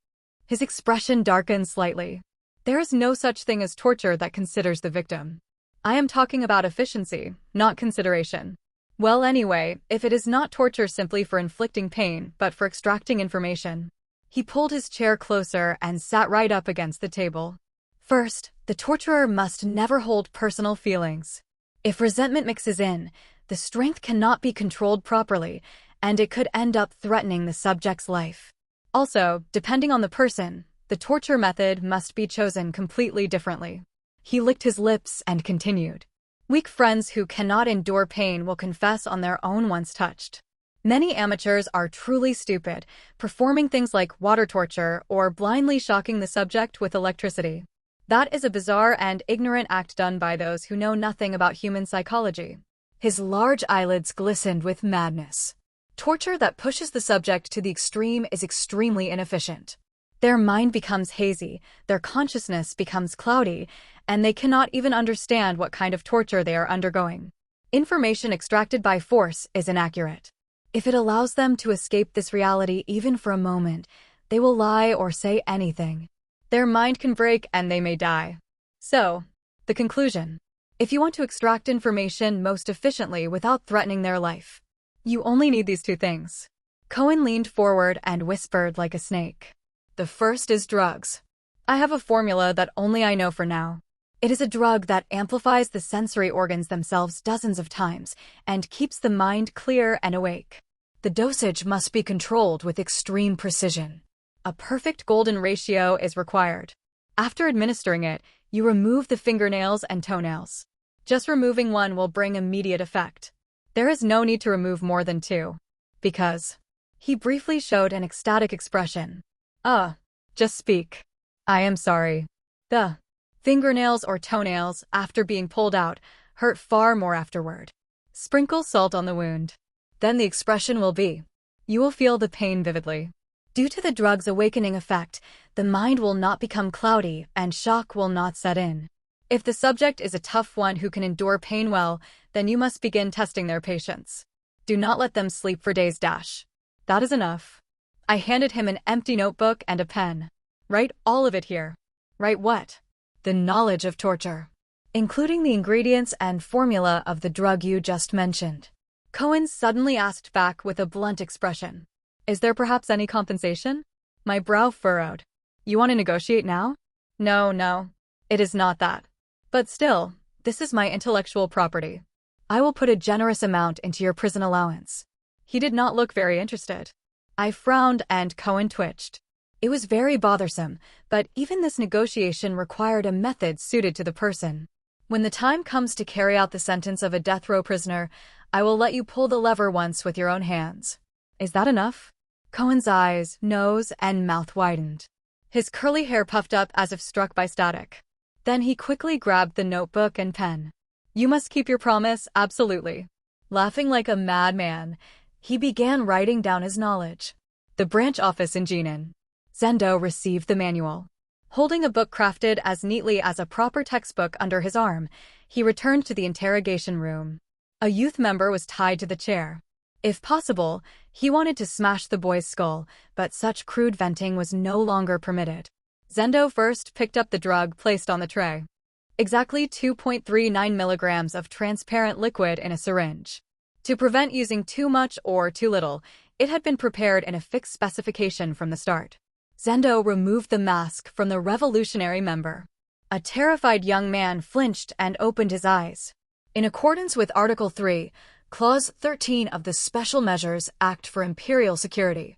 His expression darkened slightly. There is no such thing as torture that considers the victim. I am talking about efficiency, not consideration. Well, anyway, if it is not torture simply for inflicting pain, but for extracting information. He pulled his chair closer and sat right up against the table. First, the torturer must never hold personal feelings. If resentment mixes in, the strength cannot be controlled properly, and it could end up threatening the subject's life. Also, depending on the person, the torture method must be chosen completely differently. He licked his lips and continued. Weak friends who cannot endure pain will confess on their own once touched. Many amateurs are truly stupid, performing things like water torture or blindly shocking the subject with electricity. That is a bizarre and ignorant act done by those who know nothing about human psychology. His large eyelids glistened with madness. Torture that pushes the subject to the extreme is extremely inefficient. Their mind becomes hazy, their consciousness becomes cloudy, and they cannot even understand what kind of torture they are undergoing. Information extracted by force is inaccurate. If it allows them to escape this reality even for a moment, they will lie or say anything. Their mind can break and they may die. So, the conclusion. If you want to extract information most efficiently without threatening their life, you only need these two things. Cohen leaned forward and whispered like a snake. The first is drugs. I have a formula that only I know for now. It is a drug that amplifies the sensory organs themselves dozens of times and keeps the mind clear and awake. The dosage must be controlled with extreme precision. A perfect golden ratio is required. After administering it, you remove the fingernails and toenails. Just removing one will bring immediate effect. There is no need to remove more than two. Because he briefly showed an ecstatic expression. Just speak. I am sorry. The fingernails or toenails, after being pulled out, hurt far more afterward. Sprinkle salt on the wound. Then the expression will be. You will feel the pain vividly. Due to the drug's awakening effect, the mind will not become cloudy and shock will not set in. If the subject is a tough one who can endure pain well, then you must begin testing their patience. Do not let them sleep for days. That is enough. I handed him an empty notebook and a pen. Write all of it here. Write what? the knowledge of torture, including the ingredients and formula of the drug you just mentioned. Cohen suddenly asked back with a blunt expression. Is there perhaps any compensation? My brow furrowed. You want to negotiate now? No, it is not that. But still, this is my intellectual property. I will put a generous amount into your prison allowance. He did not look very interested. I frowned and Cohen twitched. It was very bothersome, but even this negotiation required a method suited to the person. When the time comes to carry out the sentence of a death row prisoner, I will let you pull the lever once with your own hands. Is that enough? Cohen's eyes, nose, and mouth widened. His curly hair puffed up as if struck by static. Then he quickly grabbed the notebook and pen. You must keep your promise, absolutely. Laughing like a madman, he began writing down his knowledge. The branch office in Jinan. Zendo received the manual. Holding a book crafted as neatly as a proper textbook under his arm, he returned to the interrogation room. A youth member was tied to the chair. If possible, he wanted to smash the boy's skull, but such crude venting was no longer permitted. Zendo first picked up the drug placed on the tray. Exactly 2.39 milligrams of transparent liquid in a syringe. To prevent using too much or too little, it had been prepared in a fixed specification from the start. Zendo removed the mask from the revolutionary member. A terrified young man flinched and opened his eyes. In accordance with Article 3, Clause 13 of the Special Measures Act for Imperial Security,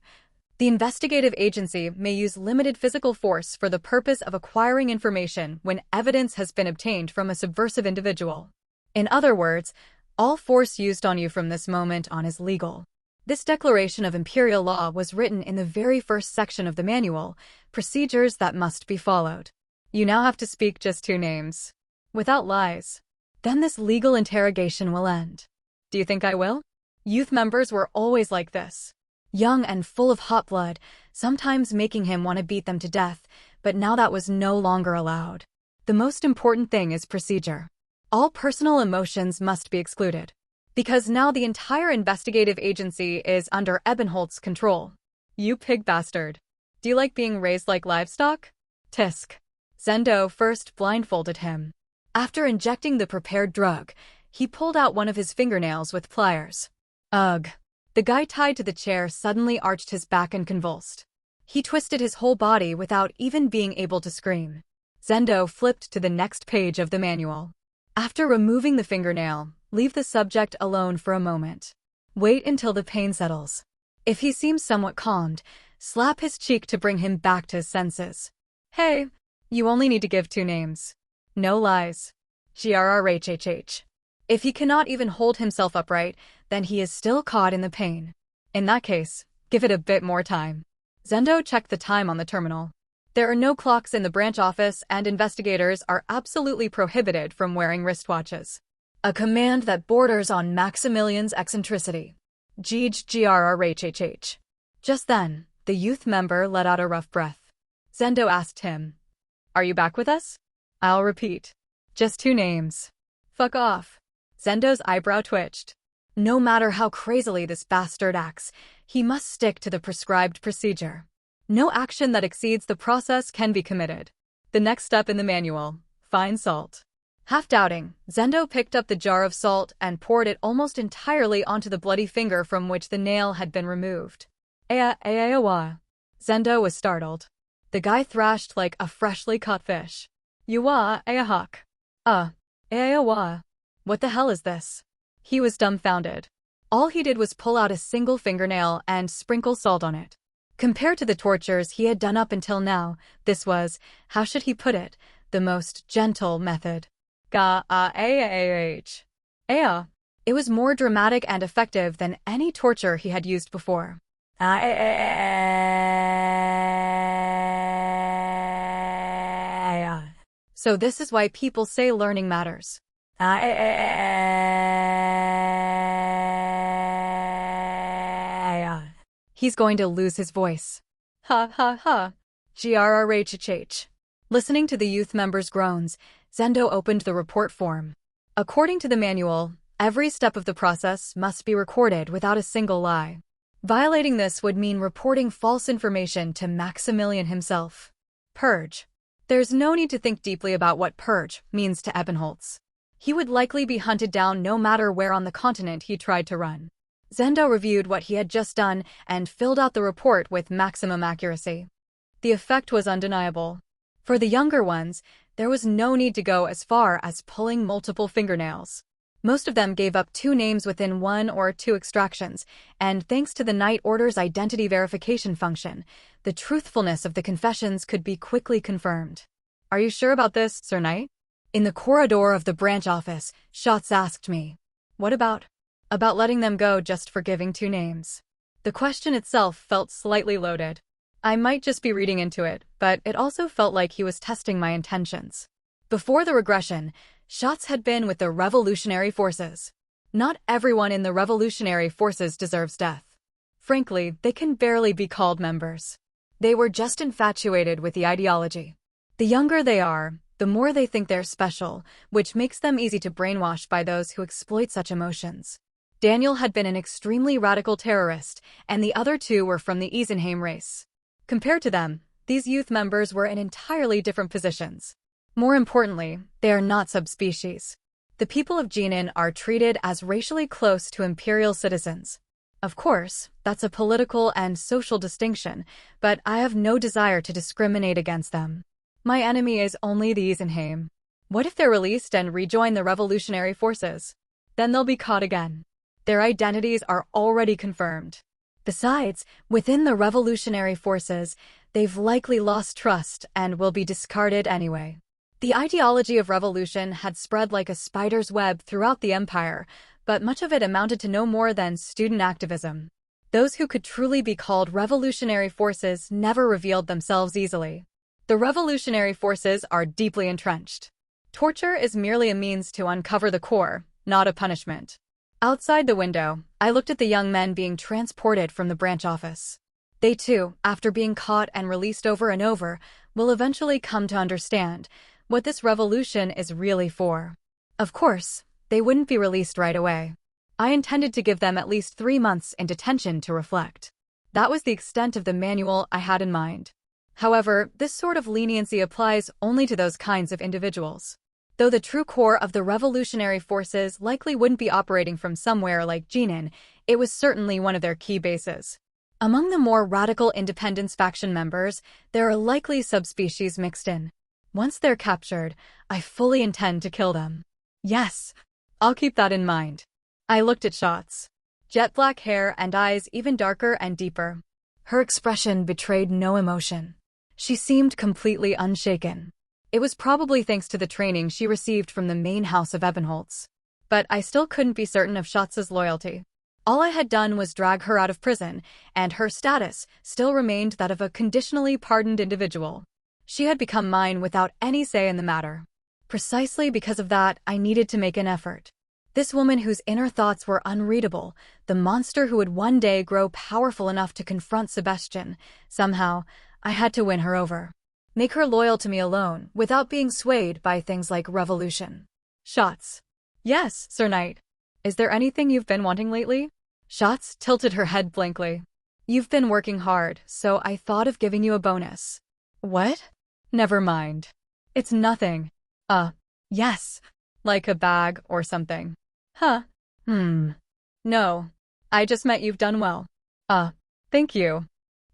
the investigative agency may use limited physical force for the purpose of acquiring information when evidence has been obtained from a subversive individual. In other words, all force used on you from this moment on is legal. This declaration of imperial law was written in the very first section of the manual, procedures that must be followed. You now have to speak just 2 names. Without lies. Then this legal interrogation will end. Do you think I will? Youth members were always like this. Young and full of hot blood, sometimes making him want to beat them to death, but now that was no longer allowed. The most important thing is procedure. All personal emotions must be excluded. Because now the entire investigative agency is under Ebenholt's control. You pig bastard. Do you like being raised like livestock? Tisk. Zendo first blindfolded him. After injecting the prepared drug, he pulled out one of his fingernails with pliers. Ugh. The guy tied to the chair suddenly arched his back and convulsed. He twisted his whole body without even being able to scream. Zendo flipped to the next page of the manual. After removing the fingernail, leave the subject alone for a moment. Wait until the pain settles. If he seems somewhat calmed, slap his cheek to bring him back to his senses. Hey, you only need to give 2 names. No lies. Grrhhh. If he cannot even hold himself upright, then he is still caught in the pain. In that case, give it a bit more time. Zendo checked the time on the terminal. There are no clocks in the branch office and investigators are absolutely prohibited from wearing wristwatches. A command that borders on Maximilian's eccentricity. Grrhhh. Just then, the youth member let out a rough breath. Zendo asked him, Are you back with us? I'll repeat. Just 2 names. Fuck off. Zendo's eyebrow twitched. No matter how crazily this bastard acts, he must stick to the prescribed procedure. No action that exceeds the process can be committed. The next step in the manual, find salt. Half doubting, Zendo picked up the jar of salt and poured it almost entirely onto the bloody finger from which the nail had been removed. Aya. Zendo was startled. The guy thrashed like a freshly caught fish. Yuwa, ayahak. Ayawa. What the hell is this? He was dumbfounded. All he did was pull out a single fingernail and sprinkle salt on it. Compared to the tortures he had done up until now, this was, how should he put it, the most gentle method. It was more dramatic and effective than any torture he had used before. So this is why people say learning matters. He's going to lose his voice. Ha ha ha. Grrhhh. Listening to the youth member's groans, Zendo opened the report form. According to the manual, every step of the process must be recorded without a single lie. Violating this would mean reporting false information to Maximilian himself. Purge. There's no need to think deeply about what purge means to Ebenholz. He would likely be hunted down no matter where on the continent he tried to run. Zendo reviewed what he had just done and filled out the report with maximum accuracy. The effect was undeniable. For the younger ones, there was no need to go as far as pulling multiple fingernails. Most of them gave up 2 names within 1 or 2 extractions, and thanks to the Knight Order's identity verification function, the truthfulness of the confessions could be quickly confirmed. "Are you sure about this, Sir Knight?" In the corridor of the branch office, Schatz asked me. "What about?" "About letting them go just for giving 2 names." The question itself felt slightly loaded. I might just be reading into it, but it also felt like he was testing my intentions. Before the regression, Schatz had been with the Revolutionary Forces. Not everyone in the Revolutionary Forces deserves death. Frankly, they can barely be called members. They were just infatuated with the ideology. The younger they are, the more they think they're special, which makes them easy to brainwash by those who exploit such emotions. Daniel had been an extremely radical terrorist, and the other 2 were from the Eisenheim race. Compared to them, these youth members were in entirely different positions. More importantly, they are not subspecies. The people of Jinan are treated as racially close to imperial citizens. Of course, that's a political and social distinction, but I have no desire to discriminate against them. My enemy is only the Eisenheim. What if they're released and rejoin the revolutionary forces? Then they'll be caught again. Their identities are already confirmed. Besides, within the revolutionary forces, they've likely lost trust and will be discarded anyway. The ideology of revolution had spread like a spider's web throughout the empire, but much of it amounted to no more than student activism. Those who could truly be called revolutionary forces never revealed themselves easily. The revolutionary forces are deeply entrenched. Torture is merely a means to uncover the core, not a punishment. Outside the window, I looked at the young men being transported from the branch office. They too, after being caught and released over and over, will eventually come to understand what this revolution is really for. Of course, they wouldn't be released right away. I intended to give them at least 3 months in detention to reflect. That was the extent of the manual I had in mind. However, this sort of leniency applies only to those kinds of individuals. Though the true core of the revolutionary forces likely wouldn't be operating from somewhere like Jinan, it was certainly one of their key bases. Among the more radical independence faction members, there are likely subspecies mixed in. Once they're captured, I fully intend to kill them. Yes, I'll keep that in mind. I looked at Schatz. Jet black hair and eyes even darker and deeper. Her expression betrayed no emotion. She seemed completely unshaken. It was probably thanks to the training she received from the main house of Ebenholz. But I still couldn't be certain of Schatz's loyalty. All I had done was drag her out of prison, and her status still remained that of a conditionally pardoned individual. She had become mine without any say in the matter. Precisely because of that, I needed to make an effort. This woman whose inner thoughts were unreadable, the monster who would one day grow powerful enough to confront Sebastian, somehow, I had to win her over. Make her loyal to me alone, without being swayed by things like revolution. Schatz. Yes, Sir Knight. Is there anything you've been wanting lately? Schatz tilted her head blankly. You've been working hard, so I thought of giving you a bonus. What? Never mind. It's nothing. Yes. Like a bag or something. Huh. No. I just meant you've done well. Thank you.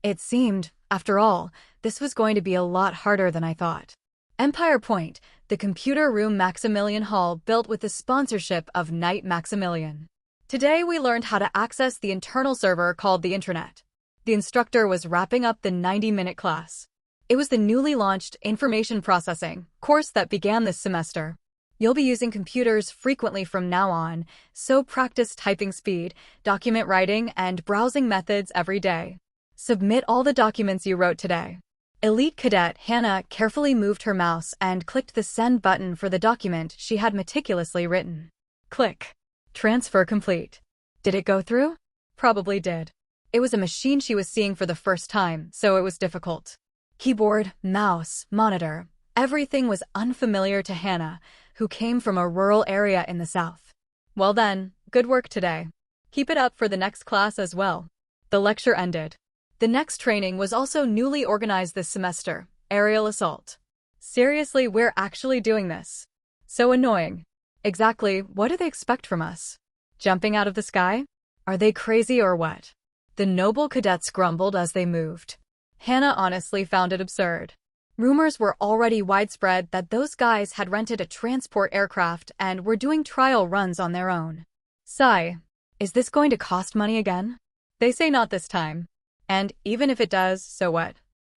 It seemed, after all, this was going to be a lot harder than I thought. Empire Point, the computer room Maximilian Hall built with the sponsorship of Knight Maximilian. Today we learned how to access the internal server called the intranet. The instructor was wrapping up the 90-minute class. It was the newly launched Information Processing course that began this semester. You'll be using computers frequently from now on, so practice typing speed, document writing, and browsing methods every day. Submit all the documents you wrote today. Elite Cadet Hannah carefully moved her mouse and clicked the send button for the document she had meticulously written. Click. Transfer complete. Did it go through? Probably did. It was a machine she was seeing for the first time, so it was difficult. Keyboard, mouse, monitor, everything was unfamiliar to Hannah, who came from a rural area in the south. Well then, good work today. Keep it up for the next class as well. The lecture ended. The next training was also newly organized this semester, aerial assault. Seriously, we're actually doing this. So annoying. Exactly, what do they expect from us? Jumping out of the sky? Are they crazy or what? The noble cadets grumbled as they moved. Hannah honestly found it absurd. Rumors were already widespread that those guys had rented a transport aircraft and were doing trial runs on their own. Sigh. Is this going to cost money again? They say not this time. And even if it does, so what?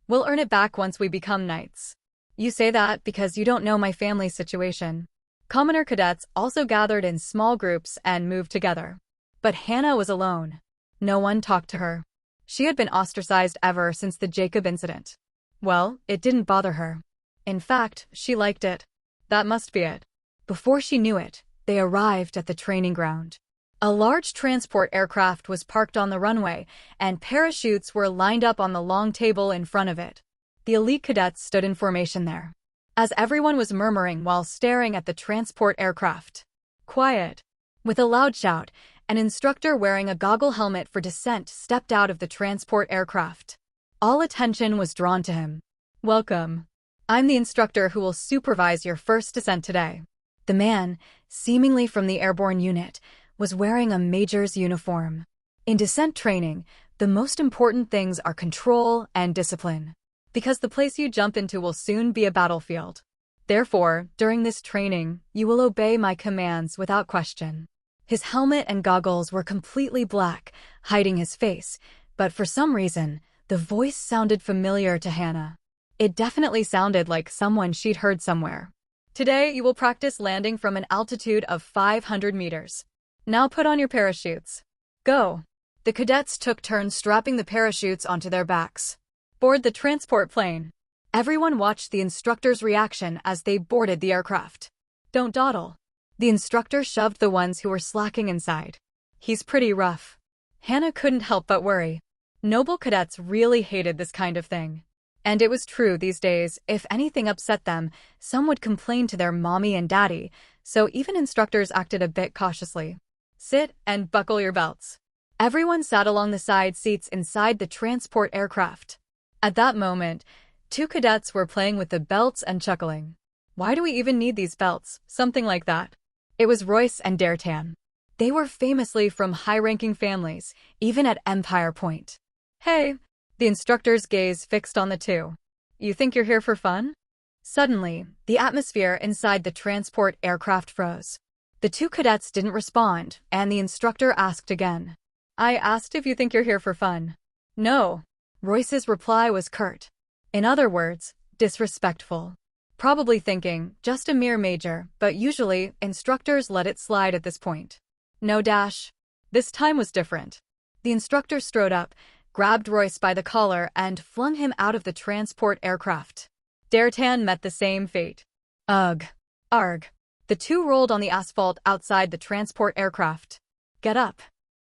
We'll earn it back once we become knights. You say that because you don't know my family's situation. Commoner cadets also gathered in small groups and moved together. But Hannah was alone. No one talked to her. She had been ostracized ever since the Jacob incident. Well, it didn't bother her. In fact, she liked it. That must be it. Before she knew it, they arrived at the training ground. A large transport aircraft was parked on the runway, and parachutes were lined up on the long table in front of it. The elite cadets stood in formation there, as everyone was murmuring while staring at the transport aircraft. Quiet. With a loud shout, an instructor wearing a goggle helmet for descent stepped out of the transport aircraft. All attention was drawn to him. Welcome. I'm the instructor who will supervise your first descent today. The man, seemingly from the airborne unit, was wearing a major's uniform. In descent training, the most important things are control and discipline, because the place you jump into will soon be a battlefield. Therefore, during this training, you will obey my commands without question. His helmet and goggles were completely black, hiding his face, but for some reason, the voice sounded familiar to Hannah. It definitely sounded like someone she'd heard somewhere. Today, you will practice landing from an altitude of 500 meters. Now put on your parachutes. Go. The cadets took turns strapping the parachutes onto their backs. Board the transport plane. Everyone watched the instructor's reaction as they boarded the aircraft. Don't dawdle. The instructor shoved the ones who were slacking inside. He's pretty rough. Hannah couldn't help but worry. Noble cadets really hated this kind of thing. And it was true these days, if anything upset them, some would complain to their mommy and daddy, so even instructors acted a bit cautiously. Sit and buckle your belts. Everyone sat along the side seats inside the transport aircraft. At that moment, two cadets were playing with the belts and chuckling. Why do we even need these belts? Something like that. It was Royce and D'Artan. They were famously from high-ranking families, even at Empire Point. Hey, the instructor's gaze fixed on the two. You think you're here for fun? Suddenly, the atmosphere inside the transport aircraft froze. The two cadets didn't respond, and the instructor asked again. I asked if you think you're here for fun. No. Royce's reply was curt. In other words, disrespectful. Probably thinking, just a mere major, but usually, instructors let it slide at this point. No dash. This time was different. The instructor strode up, grabbed Royce by the collar, and flung him out of the transport aircraft. D'Artan met the same fate. Ugh. Arg. The two rolled on the asphalt outside the transport aircraft. Get up.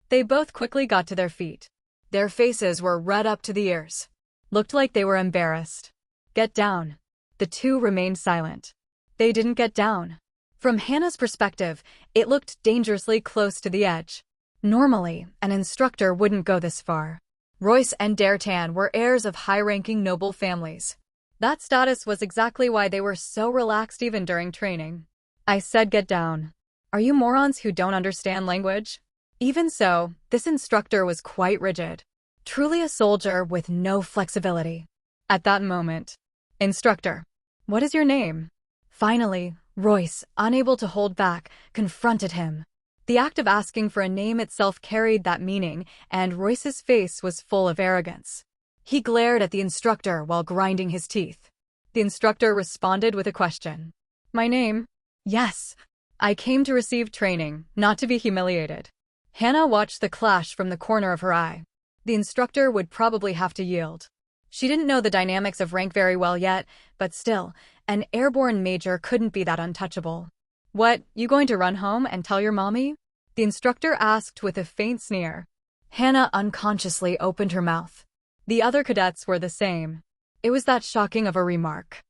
They both quickly got to their feet. Their faces were red up to the ears. Looked like they were embarrassed. Get down. The two remained silent. They didn't get down. From Hannah's perspective, it looked dangerously close to the edge. Normally, an instructor wouldn't go this far. Royce and D'Artan were heirs of high-ranking noble families. That status was exactly why they were so relaxed even during training. I said get down. Are you morons who don't understand language? Even so, this instructor was quite rigid. Truly a soldier with no flexibility. At that moment, Instructor, what is your name? Finally, Royce, unable to hold back, confronted him. The act of asking for a name itself carried that meaning, and Royce's face was full of arrogance. He glared at the instructor while grinding his teeth. The instructor responded with a question. My name? Yes. I came to receive training, not to be humiliated. Hannah watched the clash from the corner of her eye. The instructor would probably have to yield. She didn't know the dynamics of rank very well yet, but still, an airborne major couldn't be that untouchable. What, you going to run home and tell your mommy? The instructor asked with a faint sneer. Hannah unconsciously opened her mouth. The other cadets were the same. It was that shocking of a remark.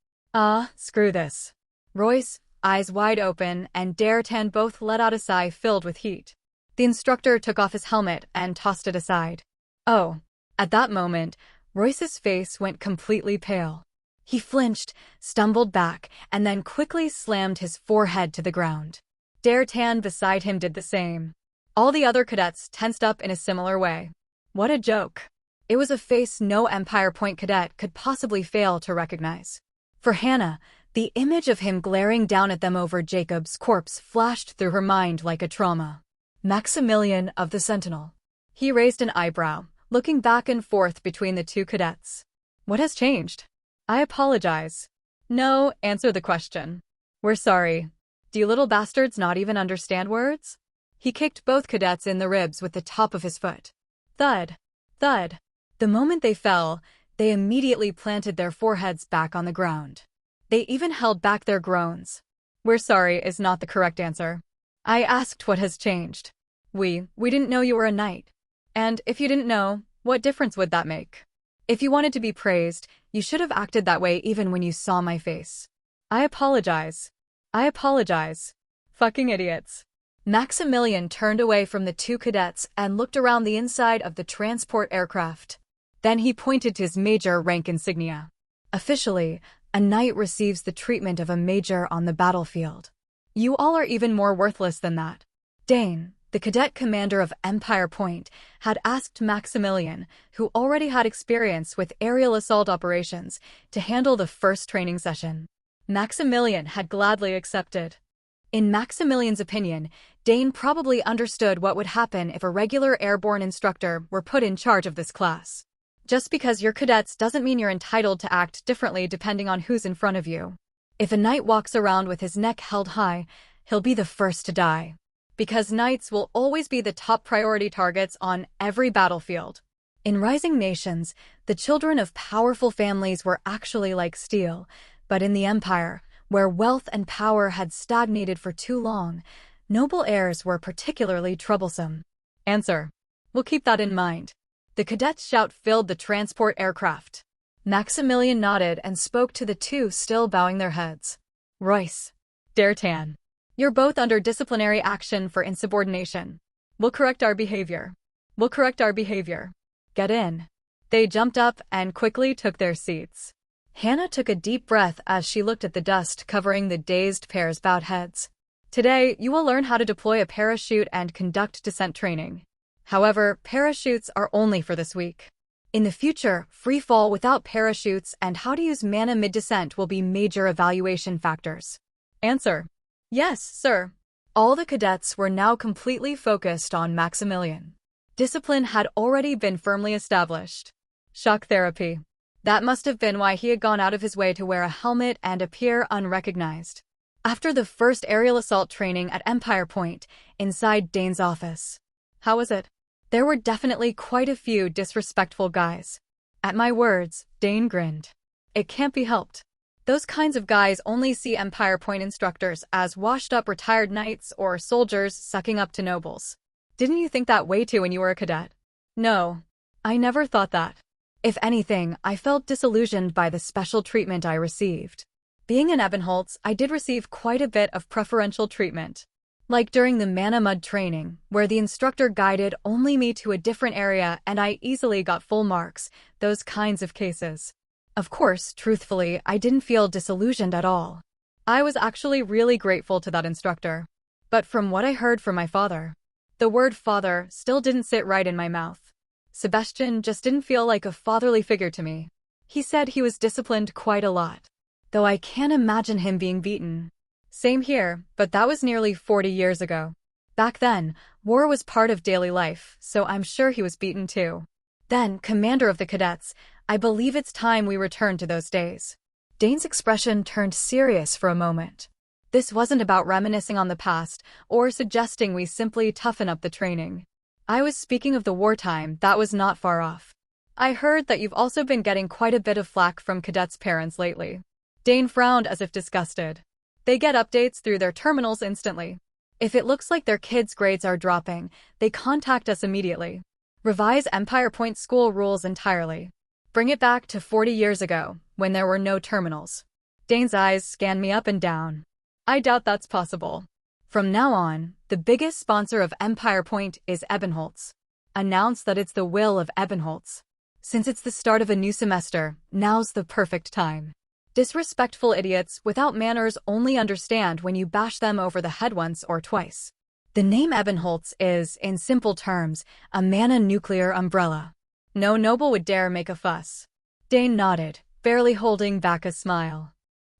Screw this. Royce, eyes wide open, and D'Artan both let out a sigh filled with heat. The instructor took off his helmet and tossed it aside. Oh. At that moment, Royce's face went completely pale. He flinched, stumbled back, and then quickly slammed his forehead to the ground. D'Artagnan beside him did the same. All the other cadets tensed up in a similar way. What a joke. It was a face no Empire Point cadet could possibly fail to recognize. For Hannah, the image of him glaring down at them over Jacob's corpse flashed through her mind like a trauma. Maximilian of the Sentinel. He raised an eyebrow, looking back and forth between the two cadets. What has changed? I apologize. No, answer the question. We're sorry. Do you little bastards not even understand words? He kicked both cadets in the ribs with the top of his foot. Thud. Thud. The moment they fell, they immediately planted their foreheads back on the ground. They even held back their groans. We're sorry is not the correct answer. I asked what has changed. We didn't know you were a knight. And if you didn't know, what difference would that make? If you wanted to be praised, you should have acted that way even when you saw my face. I apologize. I apologize. Fucking idiots. Maximilian turned away from the two cadets and looked around the inside of the transport aircraft. Then he pointed to his major rank insignia. Officially, a knight receives the treatment of a major on the battlefield. You all are even more worthless than that. Dane, the cadet commander of Empire Point, had asked Maximilian, who already had experience with aerial assault operations, to handle the first training session. Maximilian had gladly accepted. In Maximilian's opinion, Dane probably understood what would happen if a regular airborne instructor were put in charge of this class. Just because you're cadets doesn't mean you're entitled to act differently depending on who's in front of you. If a knight walks around with his neck held high, he'll be the first to die. Because knights will always be the top priority targets on every battlefield. In rising nations, the children of powerful families were actually like steel, but in the Empire, where wealth and power had stagnated for too long, noble heirs were particularly troublesome. Answer. We'll keep that in mind. The cadet's shout filled the transport aircraft. Maximilian nodded and spoke to the two still bowing their heads. Royce. D'Artagnan. You're both under disciplinary action for insubordination. We'll correct our behavior. We'll correct our behavior. Get in. They jumped up and quickly took their seats. Hannah took a deep breath as she looked at the dust covering the dazed pair's bowed heads. Today, you will learn how to deploy a parachute and conduct descent training. However, parachutes are only for this week. In the future, free fall without parachutes and how to use mana mid-descent will be major evaluation factors. Answer. Yes, sir. All the cadets were now completely focused on Maximilian. Discipline had already been firmly established. Shock therapy. That must have been why he had gone out of his way to wear a helmet and appear unrecognized. After the first aerial assault training at Empire Point, inside Dane's office. How was it? There were definitely quite a few disrespectful guys. At my words, Dane grinned. It can't be helped. Those kinds of guys only see Empire Point instructors as washed-up retired knights or soldiers sucking up to nobles. Didn't you think that way too when you were a cadet? No, I never thought that. If anything, I felt disillusioned by the special treatment I received. Being in Ebenholz, I did receive quite a bit of preferential treatment. Like during the Mana Mud training, where the instructor guided only me to a different area and I easily got full marks, those kinds of cases. Of course, truthfully, I didn't feel disillusioned at all. I was actually really grateful to that instructor. But from what I heard from my father, the word father still didn't sit right in my mouth. Sebastian just didn't feel like a fatherly figure to me. He said he was disciplined quite a lot. Though I can't imagine him being beaten. Same here, but that was nearly 40 years ago. Back then, war was part of daily life, so I'm sure he was beaten too. Then, commander of the cadets, I believe it's time we return to those days. Dane's expression turned serious for a moment. This wasn't about reminiscing on the past or suggesting we simply toughen up the training. I was speaking of the wartime that was not far off. I heard that you've also been getting quite a bit of flack from cadets' parents lately. Dane frowned as if disgusted. They get updates through their terminals instantly. If it looks like their kids' grades are dropping, they contact us immediately. Revise Empire Point school rules entirely. Bring it back to 40 years ago, when there were no terminals. Dane's eyes scanned me up and down. I doubt that's possible. From now on, the biggest sponsor of Empire Point is Ebenholz. Announce that it's the will of Ebenholz. Since it's the start of a new semester, now's the perfect time. Disrespectful idiots without manners only understand when you bash them over the head once or twice. The name Ebenholz is, in simple terms, a mana nuclear umbrella. No noble would dare make a fuss. Dane nodded, barely holding back a smile.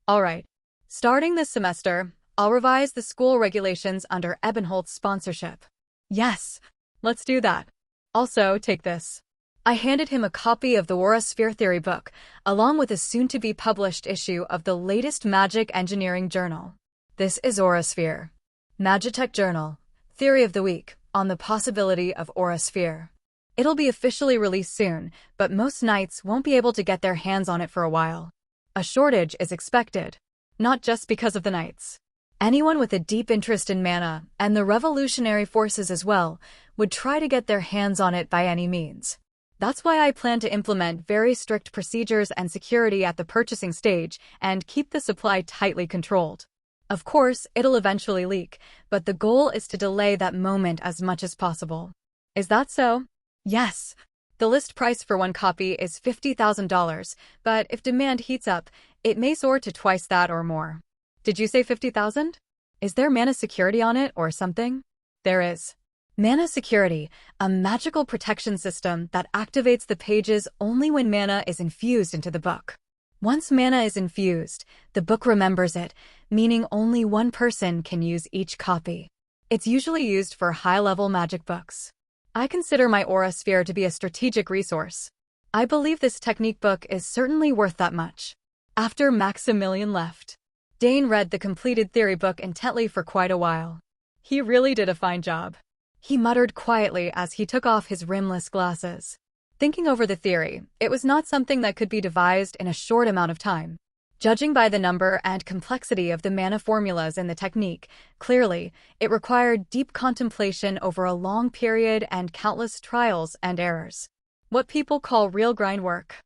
All right. Starting this semester, I'll revise the school regulations under Ebenholz sponsorship. Yes, let's do that. Also, take this. I handed him a copy of the Aura Sphere Theory book, along with a soon-to-be-published issue of the latest Magic Engineering Journal. This is Aura Sphere. Magitech Journal, Theory of the Week, on the possibility of Aura Sphere. It'll be officially released soon, but most knights won't be able to get their hands on it for a while. A shortage is expected, not just because of the knights. Anyone with a deep interest in mana, and the revolutionary forces as well, would try to get their hands on it by any means. That's why I plan to implement very strict procedures and security at the purchasing stage and keep the supply tightly controlled. Of course, it'll eventually leak, but the goal is to delay that moment as much as possible. Is that so? Yes. The list price for one copy is $50,000, but if demand heats up, it may soar to twice that or more. Did you say 50,000? Is there mana security on it or something? There is. Mana security, a magical protection system that activates the pages only when mana is infused into the book. Once mana is infused, the book remembers it, meaning only one person can use each copy. It's usually used for high-level magic books. I consider my Aura Sphere to be a strategic resource. I believe this technique book is certainly worth that much. After Maximilian left, Dane read the completed theory book intently for quite a while. He really did a fine job. He muttered quietly as he took off his rimless glasses. Thinking over the theory, it was not something that could be devised in a short amount of time. Judging by the number and complexity of the mana formulas in the technique, clearly, it required deep contemplation over a long period and countless trials and errors. What people call real grind work.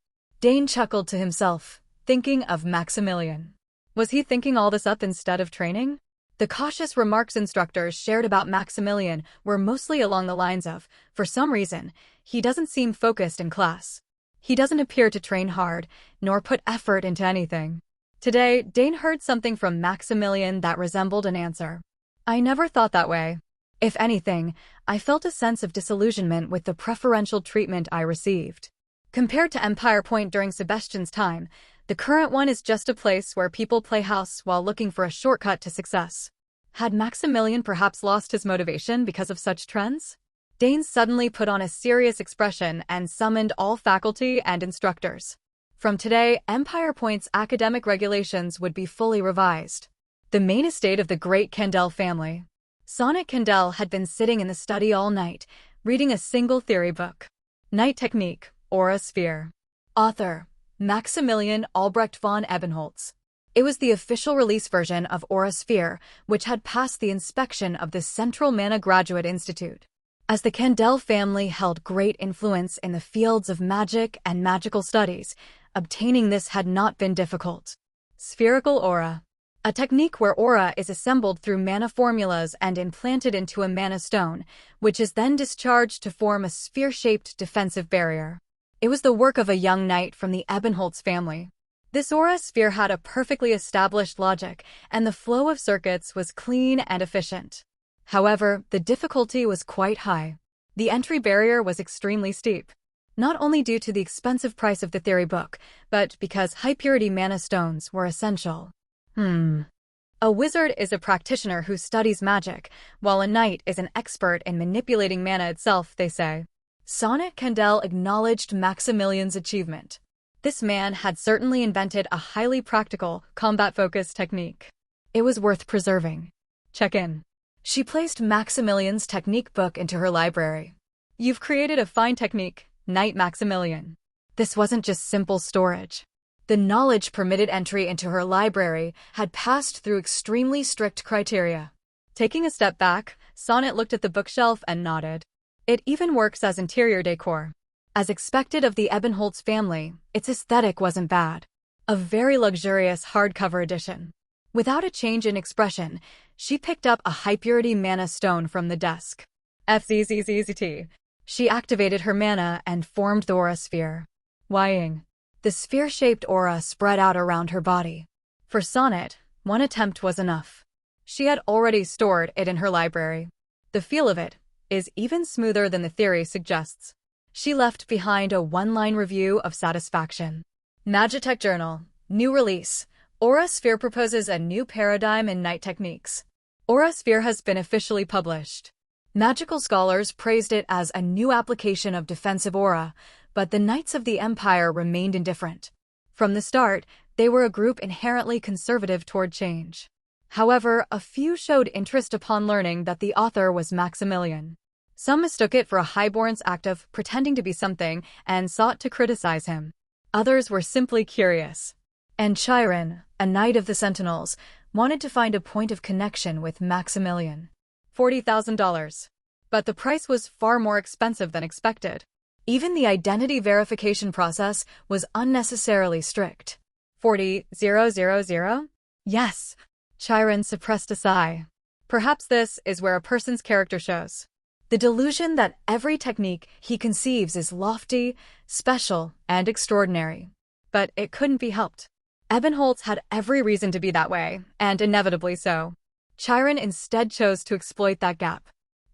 Dane chuckled to himself, thinking of Maximilian. Was he thinking all this up instead of training? The cautious remarks instructors shared about Maximilian were mostly along the lines of, for some reason, he doesn't seem focused in class. He doesn't appear to train hard, nor put effort into anything. Today, Dane heard something from Maximilian that resembled an answer. I never thought that way. If anything, I felt a sense of disillusionment with the preferential treatment I received. Compared to Empire Point during Sebastian's time, the current one is just a place where people play house while looking for a shortcut to success. Had Maximilian perhaps lost his motivation because of such trends? Dane suddenly put on a serious expression and summoned all faculty and instructors. From today, Empire Point's academic regulations would be fully revised. The main estate of the great Kendall family. Sonnet Kendall had been sitting in the study all night, reading a single theory book. Night Technique, Aura Sphere. Author, Maximilian Albrecht von Ebenholz. It was the official release version of Aura Sphere, which had passed the inspection of the Central Mana Graduate Institute. As the Kendall family held great influence in the fields of magic and magical studies, obtaining this had not been difficult. Spherical Aura. A technique where aura is assembled through mana formulas and implanted into a mana stone, which is then discharged to form a sphere-shaped defensive barrier. It was the work of a young knight from the Ebenholz family. This aura sphere had a perfectly established logic, and the flow of circuits was clean and efficient. However, the difficulty was quite high. The entry barrier was extremely steep. Not only due to the expensive price of the theory book, but because high-purity mana stones were essential. A wizard is a practitioner who studies magic, while a knight is an expert in manipulating mana itself, they say. Sonnet Kendall acknowledged Maximilian's achievement. This man had certainly invented a highly practical, combat-focused technique. It was worth preserving. Check in. She placed Maximilian's technique book into her library. You've created a fine technique, Knight Maximilian. This wasn't just simple storage. The knowledge permitted entry into her library had passed through extremely strict criteria. Taking a step back, Sonnet looked at the bookshelf and nodded. It even works as interior decor. As expected of the Ebenholz family, its aesthetic wasn't bad. A very luxurious hardcover edition. Without a change in expression, she picked up a high-purity mana stone from the desk. FZZZZT. She activated her mana and formed the aura sphere. Wying. The sphere-shaped aura spread out around her body. For Sonnet, one attempt was enough. She had already stored it in her library. The feel of it is even smoother than the theory suggests. She left behind a one-line review of satisfaction. Magitech Journal, new release. Aura Sphere proposes a new paradigm in night techniques. Aura Sphere has been officially published. Magical scholars praised it as a new application of defensive aura, but the Knights of the Empire remained indifferent. From the start, they were a group inherently conservative toward change. However, a few showed interest upon learning that the author was Maximilian. Some mistook it for a highborn's act of pretending to be something and sought to criticize him. Others were simply curious. And Chiron, a knight of the Sentinels, wanted to find a point of connection with Maximilian. $40,000. But the price was far more expensive than expected. Even the identity verification process was unnecessarily strict. 40,000? Yes. Chiron suppressed a sigh. Perhaps this is where a person's character shows. The delusion that every technique he conceives is lofty, special, and extraordinary. But it couldn't be helped. Ebenholz had every reason to be that way, and inevitably so. Chiron instead chose to exploit that gap.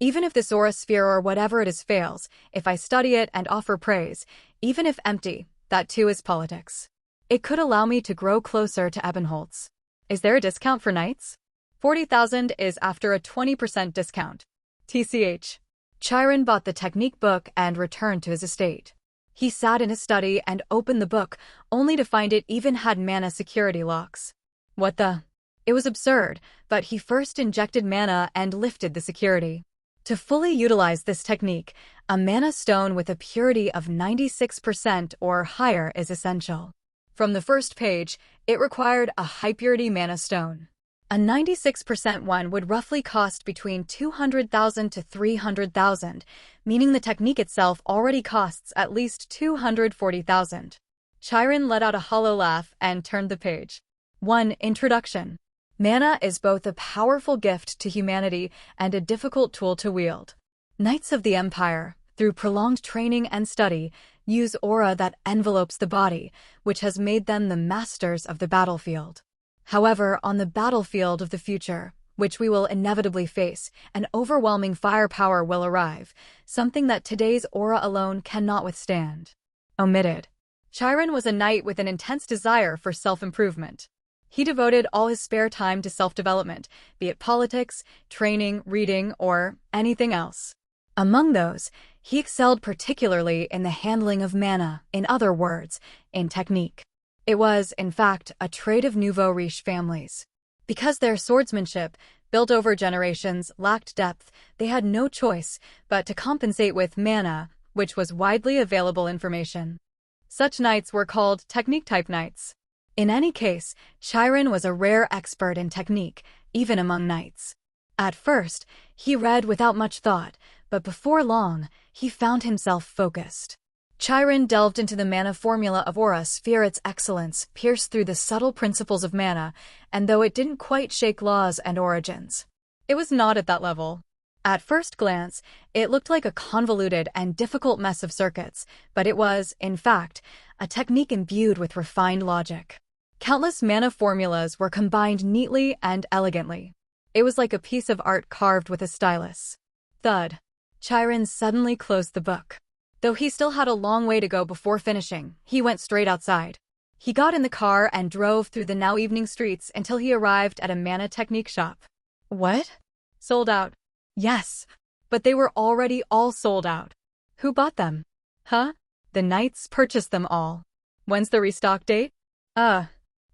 Even if this aura sphere or whatever it is fails, if I study it and offer praise, even if empty, that too is politics. It could allow me to grow closer to Ebenholz. Is there a discount for knights? 40,000 is after a 20% discount. TCH. Chiron bought the technique book and returned to his estate. He sat in his study and opened the book, only to find it even had mana security locks. What the? It was absurd, but he first injected mana and lifted the security. To fully utilize this technique, a mana stone with a purity of 96% or higher is essential. From the first page, it required a high-purity mana stone. A 96% one would roughly cost between 200,000 to 300,000, meaning the technique itself already costs at least 240,000. Chiron let out a hollow laugh and turned the page. 1. Introduction. Mana is both a powerful gift to humanity and a difficult tool to wield. Knights of the Empire, through prolonged training and study, use aura that envelopes the body, which has made them the masters of the battlefield. However, on the battlefield of the future, which we will inevitably face, an overwhelming firepower will arrive, something that today's aura alone cannot withstand. Omitted. Chiron was a knight with an intense desire for self-improvement. He devoted all his spare time to self-development, be it politics, training, reading, or anything else. Among those, he excelled particularly in the handling of mana, in other words, in technique. It was, in fact, a trait of nouveau riche families. Because their swordsmanship, built over generations, lacked depth, they had no choice but to compensate with mana, which was widely available information. Such knights were called technique-type knights. In any case, Chiron was a rare expert in technique, even among knights. At first, he read without much thought, but before long, he found himself focused. Chiron delved into the mana formula of aura sphere. Its excellence pierced through the subtle principles of mana, and though it didn't quite shake laws and origins, it was not at that level. At first glance, it looked like a convoluted and difficult mess of circuits, but it was, in fact, a technique imbued with refined logic. Countless mana formulas were combined neatly and elegantly. It was like a piece of art carved with a stylus. Thud. Chiron suddenly closed the book. Though he still had a long way to go before finishing, he went straight outside. He got in the car and drove through the now evening streets until he arrived at a mana technique shop. What? Sold out. Yes, but they were already all sold out. Who bought them? Huh? The knights purchased them all. When's the restock date?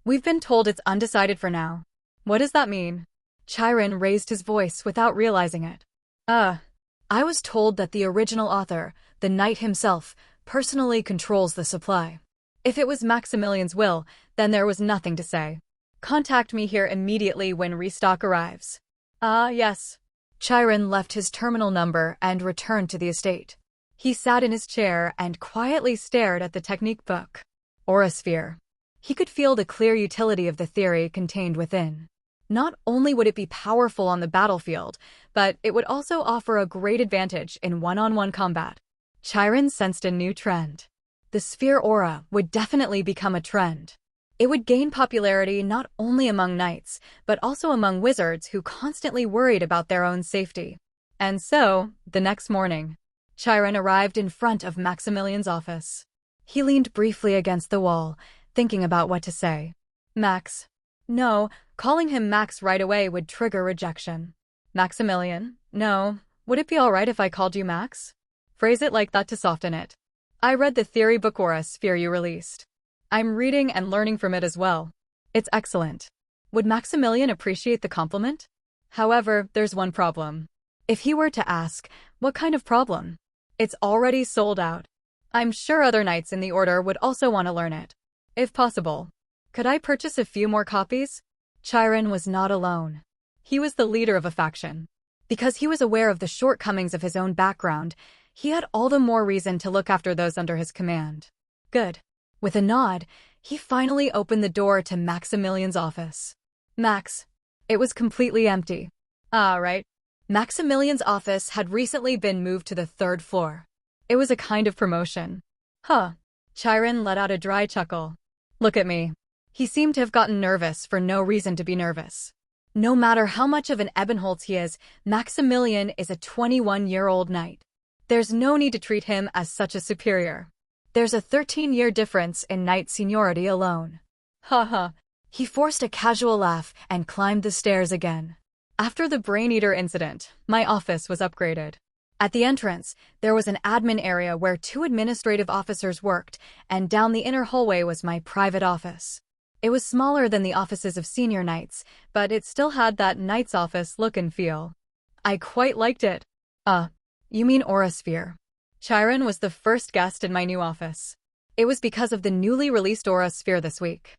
We've been told it's undecided for now. What does that mean? Chiron raised his voice without realizing it. I was told that the original author, the knight himself, personally controls the supply. If it was Maximilian's will, then there was nothing to say. Contact me here immediately when restock arrives. Yes. Chiron left his terminal number and returned to the estate. He sat in his chair and quietly stared at the technique book. Aurasphere. He could feel the clear utility of the theory contained within. Not only would it be powerful on the battlefield, but it would also offer a great advantage in one-on-one combat. Chiron sensed a new trend. the sphere aura would definitely become a trend. It would gain popularity not only among knights, but also among wizards who constantly worried about their own safety. And so, the next morning, Chiron arrived in front of Maximilian's office. He leaned briefly against the wall, thinking about what to say. Max. No, calling him Max right away would trigger rejection. Maximilian. No, would it be alright if I called you Max? Phrase it like that to soften it. I read the theory book Aura Sphere you released. I'm reading and learning from it as well. It's excellent. Would Maximilian appreciate the compliment? However, there's one problem. If he were to ask, what kind of problem? It's already sold out. I'm sure other knights in the order would also want to learn it. If possible, could I purchase a few more copies? Chiron was not alone. He was the leader of a faction. Because he was aware of the shortcomings of his own background, he had all the more reason to look after those under his command. Good. With a nod, he finally opened the door to Maximilian's office. Max. It was completely empty. Ah, right. Maximilian's office had recently been moved to the 3rd floor. It was a kind of promotion. Huh. Chiron let out a dry chuckle. Look at me. He seemed to have gotten nervous for no reason to be nervous. No matter how much of an Ebenholz he is, Maximilian is a 21-year-old knight. There's no need to treat him as such a superior. There's a 13-year difference in knight seniority alone. Haha. He forced a casual laugh and climbed the stairs again. After the Brain Eater incident, my office was upgraded. At the entrance, there was an admin area where 2 administrative officers worked, and down the inner hallway was my private office. It was smaller than the offices of senior knights, but it still had that knight's office look and feel. I quite liked it. You mean Aura Sphere. Chiron was the first guest in my new office. It was because of the newly released Aura Sphere this week.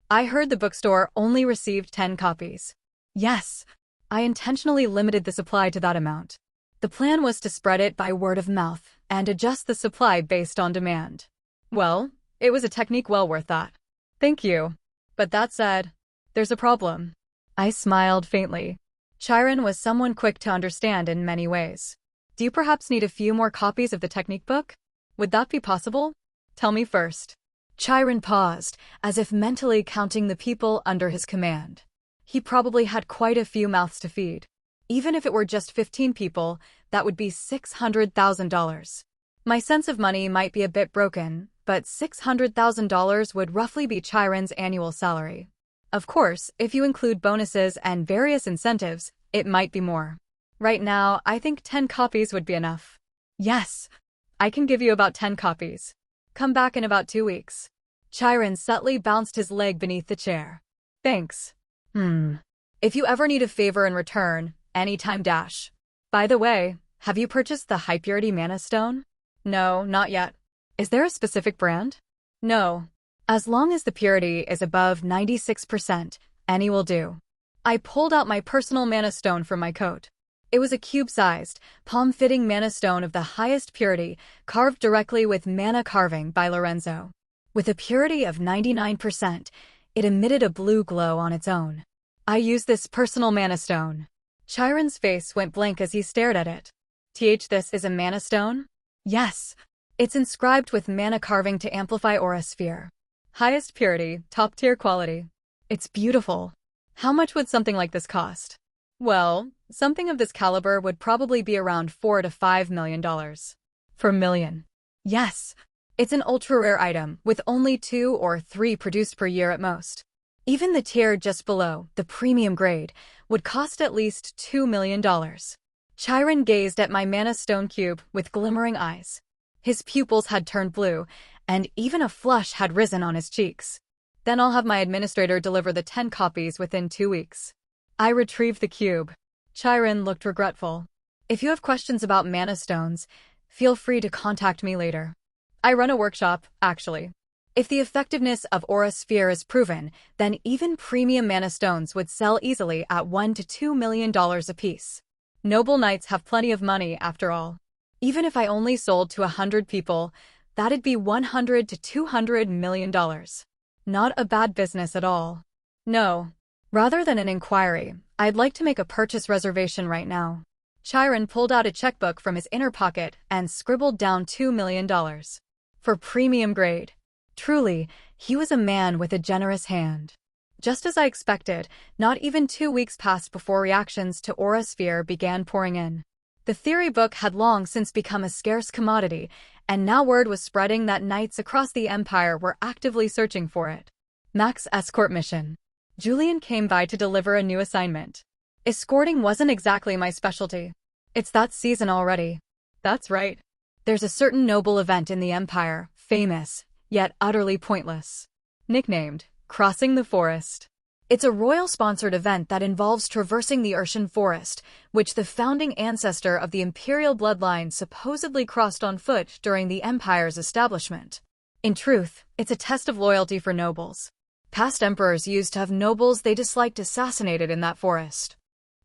I heard the bookstore only received 10 copies. Yes, I intentionally limited the supply to that amount. The plan was to spread it by word of mouth and adjust the supply based on demand. Well, it was a technique well worth that. Thank you. But that said, there's a problem. I smiled faintly. Chiron was someone quick to understand in many ways. Do you perhaps need a few more copies of the technique book? Would that be possible? Tell me first. Chiron paused, as if mentally counting the people under his command. He probably had quite a few mouths to feed. Even if it were just 15 people, that would be $600,000. My sense of money might be a bit broken, but $600,000 would roughly be Chiron's annual salary. Of course, if you include bonuses and various incentives, it might be more. Right now, I think 10 copies would be enough. Yes, I can give you about 10 copies. Come back in about 2 weeks. Chiron subtly bounced his leg beneath the chair. Thanks. If you ever need a favor in return, anytime dash. By the way, have you purchased the High Purity Mana Stone? No, not yet. Is there a specific brand? No. As long as the purity is above 96%, any will do. I pulled out my personal Mana Stone from my coat. It was a cube-sized, palm-fitting Mana Stone of the highest purity, carved directly with Mana Carving by Lorenzo. With a purity of 99%, it emitted a blue glow on its own. I used this personal Mana Stone. Chiron's face went blank as he stared at it. This is a Mana Stone? Yes. It's inscribed with Mana Carving to amplify Aura Sphere. Highest purity, top-tier quality. It's beautiful. How much would something like this cost? Well, something of this caliber would probably be around $4 to $5 million. Per million. Yes. It's an ultra-rare item, with only 2 or 3 produced per year at most. Even the tier just below, the premium grade, would cost at least $2 million. Chiron gazed at my Mana Stone cube with glimmering eyes. His pupils had turned blue, and even a flush had risen on his cheeks. Then I'll have my administrator deliver the 10 copies within 2 weeks. I retrieved the cube. Chiron looked regretful. If you have questions about Mana Stones, feel free to contact me later. I run a workshop, actually. If the effectiveness of Aura Sphere is proven, then even premium Mana Stones would sell easily at $1 to $2 million apiece. Noble knights have plenty of money, after all. Even if I only sold to 100 people, that'd be $100 to $200 million. Not a bad business at all. No. Rather than an inquiry, I'd like to make a purchase reservation right now. Chiron pulled out a checkbook from his inner pocket and scribbled down $2 million. for premium grade. Truly, he was a man with a generous hand. Just as I expected, not even 2 weeks passed before reactions to Aura Sphere began pouring in. The theory book had long since become a scarce commodity, and now word was spreading that knights across the Empire were actively searching for it. Max escort mission. Julian came by to deliver a new assignment. Escorting wasn't exactly my specialty. It's that season already. That's right. There's a certain noble event in the Empire, famous, yet utterly pointless. Nicknamed, Crossing the Forest. It's a royal-sponsored event that involves traversing the Urshan Forest, which the founding ancestor of the imperial bloodline supposedly crossed on foot during the Empire's establishment. In truth, it's a test of loyalty for nobles. Past emperors used to have nobles they disliked assassinated in that forest.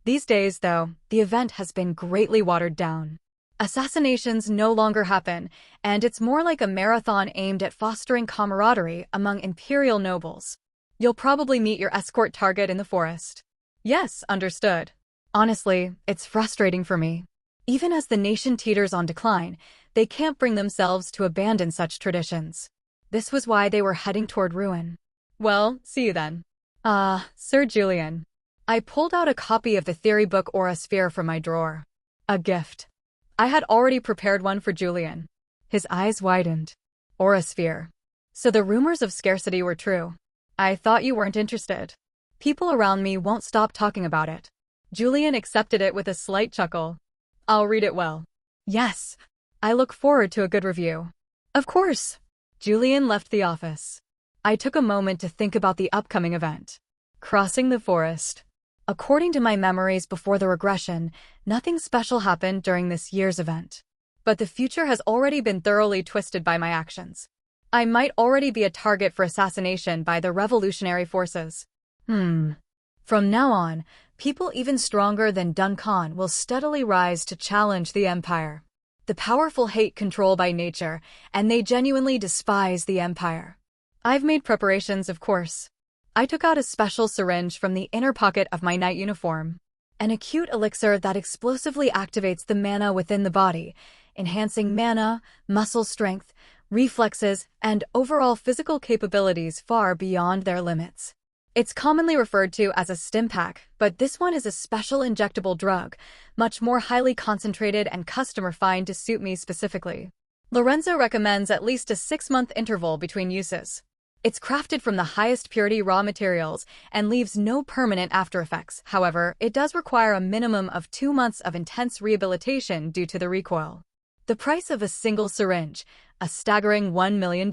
These days, though, the event has been greatly watered down. Assassinations no longer happen, and it's more like a marathon aimed at fostering camaraderie among imperial nobles. You'll probably meet your escort target in the forest. Yes, understood. Honestly, it's frustrating for me. Even as the nation teeters on decline, they can't bring themselves to abandon such traditions. This was why they were heading toward ruin. Well, see you then. Sir Julian. I pulled out a copy of the theory book Aura Sphere from my drawer. A gift. I had already prepared one for Julian. His eyes widened. Aura Sphere. So the rumors of scarcity were true. I thought you weren't interested. People around me won't stop talking about it. Julian accepted it with a slight chuckle. I'll read it well. Yes. I look forward to a good review. Of course. Julian left the office. I took a moment to think about the upcoming event. Crossing the Forest. According to my memories before the regression, nothing special happened during this year's event. But the future has already been thoroughly twisted by my actions. I might already be a target for assassination by the revolutionary forces. From now on, people even stronger than Duncan will steadily rise to challenge the Empire. The powerful hate control by nature, and they genuinely despise the Empire. I've made preparations, of course. I took out a special syringe from the inner pocket of my knight uniform. An acute elixir that explosively activates the mana within the body, enhancing mana, muscle strength, reflexes, and overall physical capabilities far beyond their limits. It's commonly referred to as a stim pack, but this one is a special injectable drug, much more highly concentrated and custom-refined to suit me specifically. Lorenzo recommends at least a 6-month interval between uses. It's crafted from the highest purity raw materials and leaves no permanent aftereffects. However, it does require a minimum of 2 months of intense rehabilitation due to the recoil. The price of a single syringe, a staggering $1 million.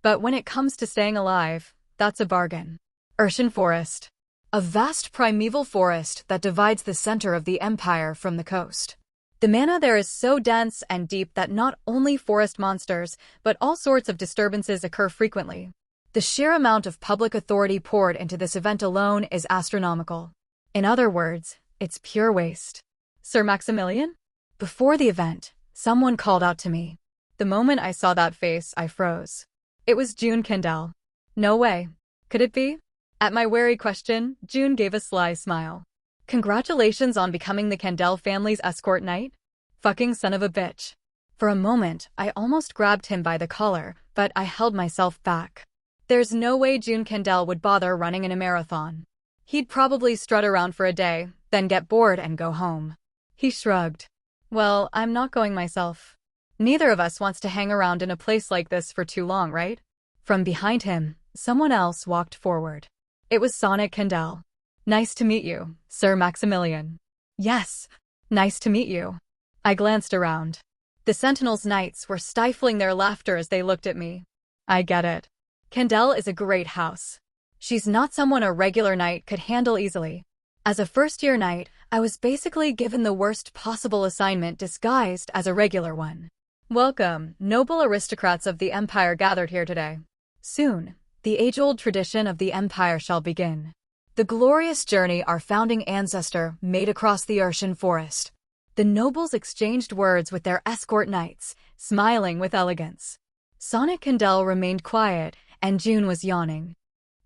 But when it comes to staying alive, that's a bargain. Urshan Forest. A vast primeval forest that divides the center of the Empire from the coast. The mana there is so dense and deep that not only forest monsters, but all sorts of disturbances occur frequently. The sheer amount of public authority poured into this event alone is astronomical. In other words, it's pure waste. Sir Maximilian? Before the event, someone called out to me. The moment I saw that face, I froze. It was June Kendall. No way. Could it be? At my wary question, June gave a sly smile. Congratulations on becoming the Kendall family's escort knight? Fucking son of a bitch. For a moment, I almost grabbed him by the collar, but I held myself back. There's no way June Kendall would bother running in a marathon. He'd probably strut around for a day, then get bored and go home. He shrugged. Well, I'm not going myself. Neither of us wants to hang around in a place like this for too long, right? From behind him, someone else walked forward. It was Sonic Kendall. Nice to meet you, Sir Maximilian. Yes, nice to meet you. I glanced around. The Sentinel's knights were stifling their laughter as they looked at me. I get it. Kendall is a great house. She's not someone a regular knight could handle easily. As a first-year knight, I was basically given the worst possible assignment disguised as a regular one. Welcome, noble aristocrats of the Empire gathered here today. Soon, the age-old tradition of the Empire shall begin. The glorious journey our founding ancestor made across the Urshan Forest. The nobles exchanged words with their escort knights, smiling with elegance. Sonic Kendall remained quiet, and June was yawning.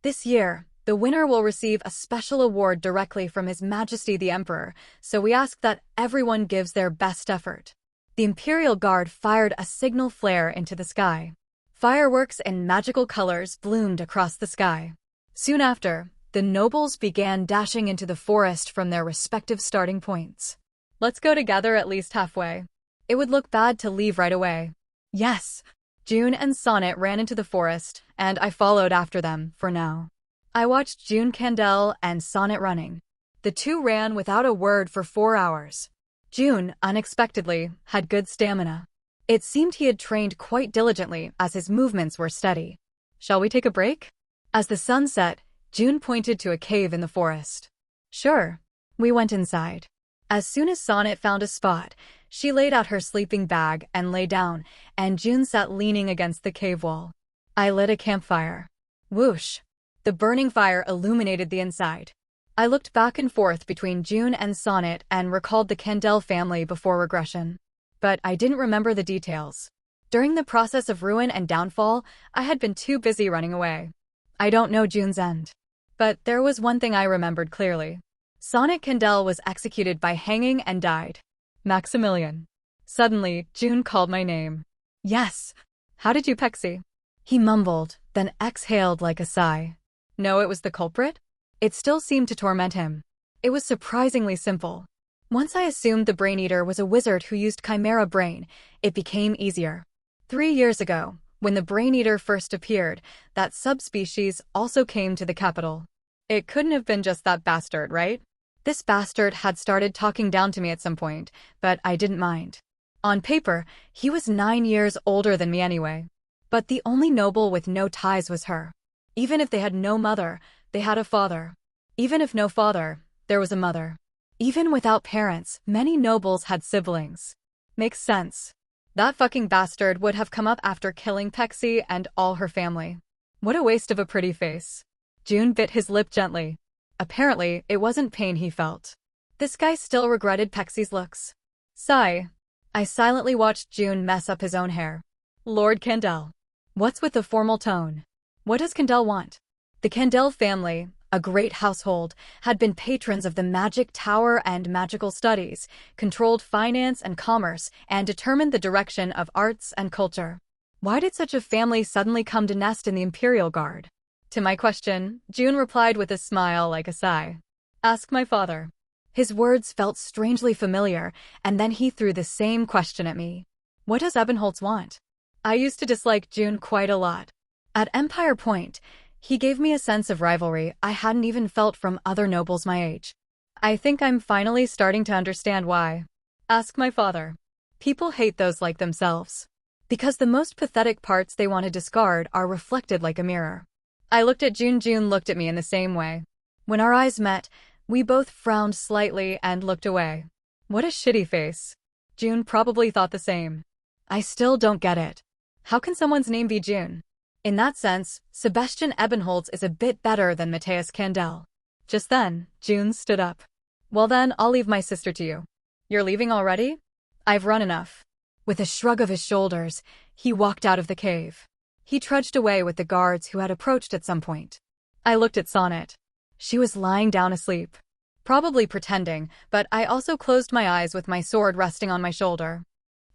This year, the winner will receive a special award directly from His Majesty the Emperor, so we ask that everyone gives their best effort. The Imperial Guard fired a signal flare into the sky. Fireworks and magical colors bloomed across the sky. Soon after, the nobles began dashing into the forest from their respective starting points. Let's go together at least halfway. It would look bad to leave right away. Yes. June and Sonnet ran into the forest, and I followed after them, for now. I watched June Candel and Sonnet running. The two ran without a word for 4 hours. June, unexpectedly, had good stamina. It seemed he had trained quite diligently as his movements were steady. Shall we take a break? As the sun set, June pointed to a cave in the forest. Sure. We went inside. As soon as Sonnet found a spot, she laid out her sleeping bag and lay down, and June sat leaning against the cave wall. I lit a campfire. Whoosh! The burning fire illuminated the inside. I looked back and forth between June and Sonnet and recalled the Candel family before regression. But I didn't remember the details. During the process of ruin and downfall, I had been too busy running away. I don't know June's end. But there was one thing I remembered clearly. Sonnet Candel was executed by hanging and died. Maximilian. Suddenly, June called my name. Yes. How did you, Pexy? He mumbled, then exhaled like a sigh. No, it was the culprit? It still seemed to torment him. It was surprisingly simple. Once I assumed the Brain Eater was a wizard who used Chimera Brain, it became easier. 3 years ago, when the Brain Eater first appeared, that subspecies also came to the capital. It couldn't have been just that bastard, right? This bastard had started talking down to me at some point, but I didn't mind. On paper, he was 9 years older than me anyway. But the only noble with no ties was her. Even if they had no mother, they had a father. Even if no father, there was a mother. Even without parents, many nobles had siblings. Makes sense. That fucking bastard would have come up after killing Pexy and all her family. What a waste of a pretty face. June bit his lip gently. Apparently, it wasn't pain he felt. This guy still regretted Pexy's looks. Sigh. I silently watched June mess up his own hair. Lord Candel. What's with the formal tone? What does Candel want? The Candel family, a great household, had been patrons of the Magic Tower and magical studies, controlled finance and commerce, and determined the direction of arts and culture. Why did such a family suddenly come to nest in the Imperial Guard? To my question, June replied with a smile like a sigh. Ask my father. His words felt strangely familiar, and then he threw the same question at me. What does Ebenholz want? I used to dislike June quite a lot. At Empire Point, he gave me a sense of rivalry I hadn't even felt from other nobles my age. I think I'm finally starting to understand why. Ask my father. People hate those like themselves. Because the most pathetic parts they want to discard are reflected like a mirror. I looked at June. June looked at me in the same way. When our eyes met, we both frowned slightly and looked away. What a shitty face. June probably thought the same. I still don't get it. How can someone's name be June? In that sense, Sebastian Ebenholz is a bit better than Matthias Candel. Just then, June stood up. Well then, I'll leave my sister to you. You're leaving already? I've run enough. With a shrug of his shoulders, he walked out of the cave. He trudged away with the guards who had approached at some point. I looked at Sonnet. She was lying down asleep. Probably pretending, but I also closed my eyes with my sword resting on my shoulder.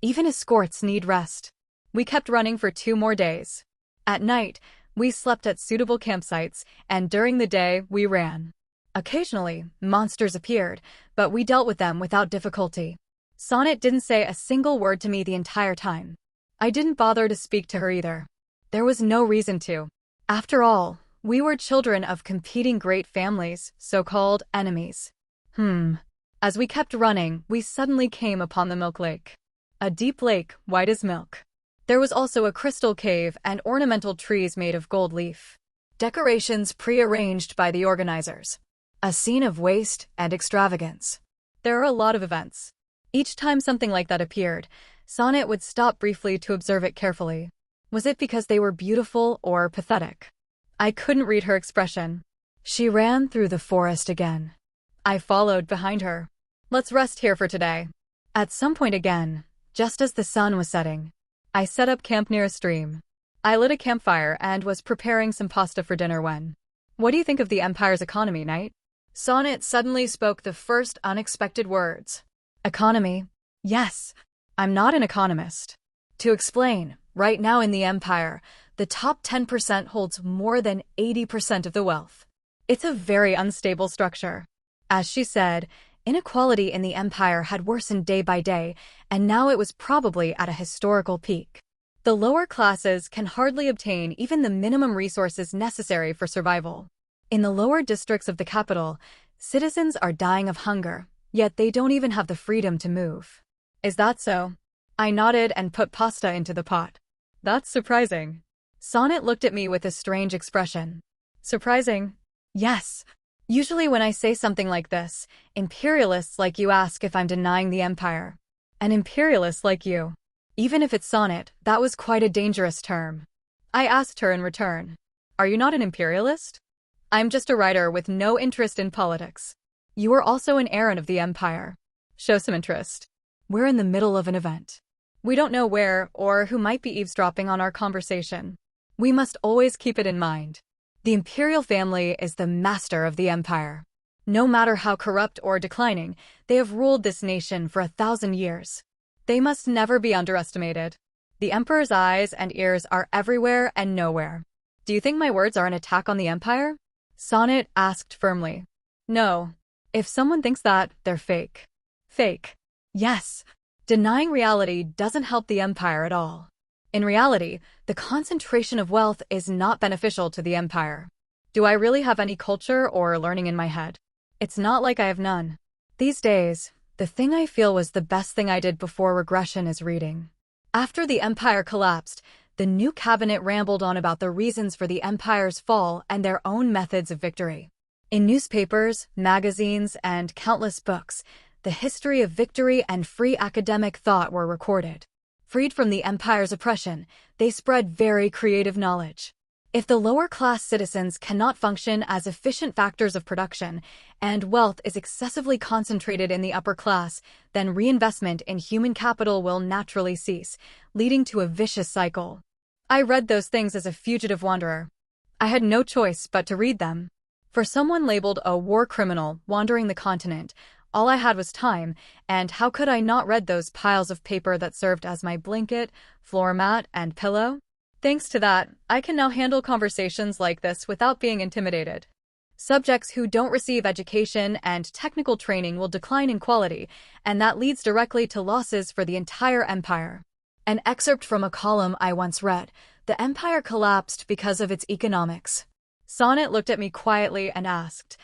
Even escorts need rest. We kept running for 2 more days. At night, we slept at suitable campsites, and during the day, we ran. Occasionally, monsters appeared, but we dealt with them without difficulty. Sonnet didn't say a single word to me the entire time. I didn't bother to speak to her either. There was no reason to. After all, we were children of competing great families, so-called enemies. As we kept running, we suddenly came upon the Milk Lake. A deep lake, white as milk. There was also a crystal cave and ornamental trees made of gold leaf. Decorations pre-arranged by the organizers. A scene of waste and extravagance. There are a lot of events. Each time something like that appeared, Sonnet would stop briefly to observe it carefully. Was it because they were beautiful or pathetic? I couldn't read her expression. She ran through the forest again. I followed behind her. Let's rest here for today. At some point again, just as the sun was setting, I set up camp near a stream. I lit a campfire and was preparing some pasta for dinner when... What do you think of the Empire's economy, Knight? Sonnet suddenly spoke the first unexpected words. Economy? Yes. I'm not an economist. To explain, right now in the empire, the top 10% holds more than 80% of the wealth. It's a very unstable structure. As she said, inequality in the empire had worsened day by day, and now it was probably at a historical peak. The lower classes can hardly obtain even the minimum resources necessary for survival. In the lower districts of the capital, citizens are dying of hunger, yet they don't even have the freedom to move. Is that so? I nodded and put pasta into the pot. That's surprising. Sonnet looked at me with a strange expression. Surprising? Yes. Usually when I say something like this, imperialists like you ask if I'm denying the empire. An imperialist like you. Even if it's Sonnet, that was quite a dangerous term. I asked her in return. Are you not an imperialist? I'm just a writer with no interest in politics. You are also an heir of the empire. Show some interest. We're in the middle of an event. We don't know where or who might be eavesdropping on our conversation. We must always keep it in mind. The imperial family is the master of the empire. No matter how corrupt or declining, they have ruled this nation for 1,000 years. They must never be underestimated. The emperor's eyes and ears are everywhere and nowhere. Do you think my words are an attack on the empire? Sonnet asked firmly. No. If someone thinks that, they're fake. Fake. Yes. Denying reality doesn't help the empire at all. In reality, the concentration of wealth is not beneficial to the empire. Do I really have any culture or learning in my head? It's not like I have none. These days, the thing I feel was the best thing I did before regression is reading. After the empire collapsed, the new cabinet rambled on about the reasons for the empire's fall and their own methods of victory. In newspapers, magazines, and countless books, the history of victory and free academic thought were recorded. Freed from the empire's oppression, they spread very creative knowledge. If the lower-class citizens cannot function as efficient factors of production, and wealth is excessively concentrated in the upper class, then reinvestment in human capital will naturally cease, leading to a vicious cycle. I read those things as a fugitive wanderer. I had no choice but to read them. For someone labeled a war criminal wandering the continent, all I had was time, and how could I not read those piles of paper that served as my blanket, floor mat, and pillow? Thanks to that, I can now handle conversations like this without being intimidated. Subjects who don't receive education and technical training will decline in quality, and that leads directly to losses for the entire empire. An excerpt from a column I once read: the empire collapsed because of its economics. Sonnet looked at me quietly and asked,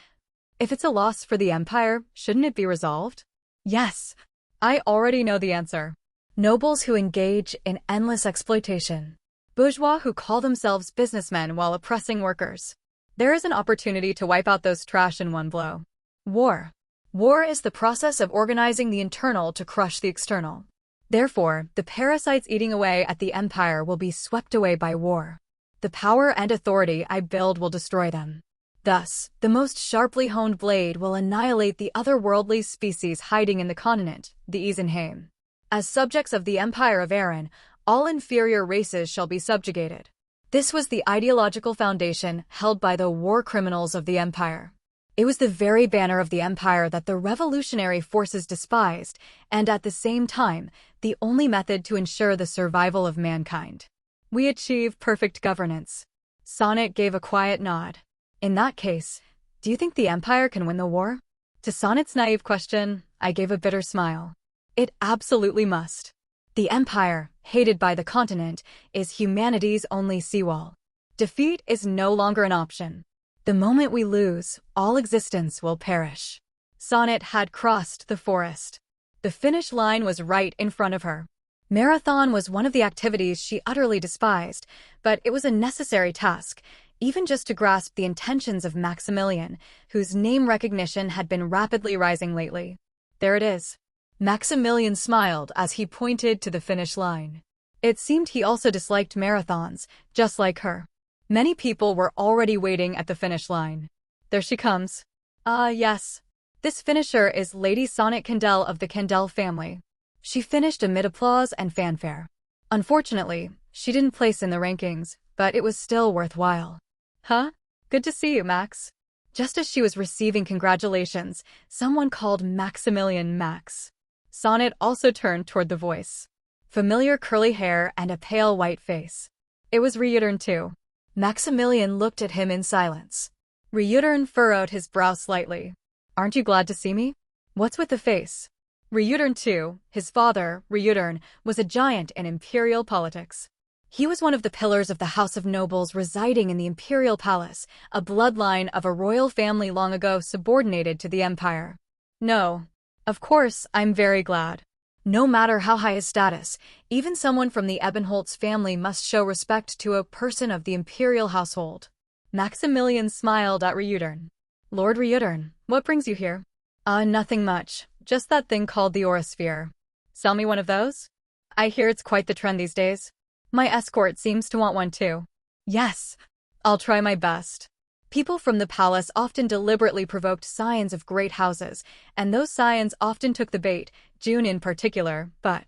if it's a loss for the empire, shouldn't it be resolved? Yes. I already know the answer. Nobles who engage in endless exploitation. Bourgeois who call themselves businessmen while oppressing workers. There is an opportunity to wipe out those trash in one blow. War. War is the process of organizing the internal to crush the external. Therefore, the parasites eating away at the empire will be swept away by war. The power and authority I build will destroy them. Thus, the most sharply honed blade will annihilate the otherworldly species hiding in the continent, the Isenheim. As subjects of the Empire of Aaron, all inferior races shall be subjugated. This was the ideological foundation held by the war criminals of the empire. It was the very banner of the empire that the revolutionary forces despised, and at the same time, the only method to ensure the survival of mankind. We achieve perfect governance. Sonnet gave a quiet nod. In that case, do you think the empire can win the war? To Sonnet's naive question, I gave a bitter smile. It absolutely must. The empire, hated by the continent, is humanity's only seawall. Defeat is no longer an option. The moment we lose, all existence will perish. Sonnet had crossed the forest. The finish line was right in front of her. Marathon was one of the activities she utterly despised, but it was a necessary task, even just to grasp the intentions of Maximilian, whose name recognition had been rapidly rising lately. There it is. Maximilian smiled as he pointed to the finish line. It seemed he also disliked marathons, just like her. Many people were already waiting at the finish line. There she comes. Yes. This finisher is Lady Sonnet Kendall of the Kendall family. She finished amid applause and fanfare. Unfortunately, she didn't place in the rankings, but it was still worthwhile. Huh? Good to see you, Max. Just as she was receiving congratulations, someone called Maximilian Max. Sonnet also turned toward the voice. Familiar curly hair and a pale white face. It was Ryudern too. Maximilian looked at him in silence. Ryudern furrowed his brow slightly. Aren't you glad to see me? What's with the face? Ryudern too, his father, Ryudern, was a giant in imperial politics. He was one of the pillars of the House of Nobles residing in the Imperial Palace, a bloodline of a royal family long ago subordinated to the Empire. No. Of course, I'm very glad. No matter how high his status, even someone from the Ebenholz family must show respect to a person of the imperial household. Maximilian smiled at Ryudern. Lord Ryudern, what brings you here? Nothing much. Just that thing called the Aurasphere. Sell me one of those? I hear it's quite the trend these days. My escort seems to want one too. Yes, I'll try my best. People from the palace often deliberately provoked scions of great houses, and those scions often took the bait, June in particular, but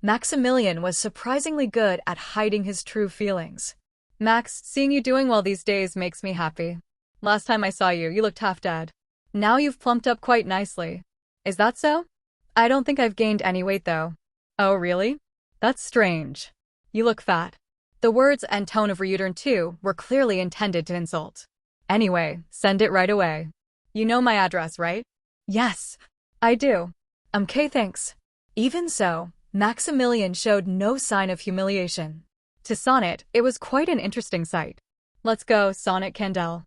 Maximilian was surprisingly good at hiding his true feelings. Max, seeing you doing well these days makes me happy. Last time I saw you, you looked half dead. Now you've plumped up quite nicely. Is that so? I don't think I've gained any weight though. Oh really? That's strange. You look fat. The words and tone of Ryudern too were clearly intended to insult. Anyway, send it right away. You know my address, right? Yes, I do. Okay, thanks. Even so, Maximilian showed no sign of humiliation. To Sonnet, it was quite an interesting sight. Let's go, Sonnet Candel.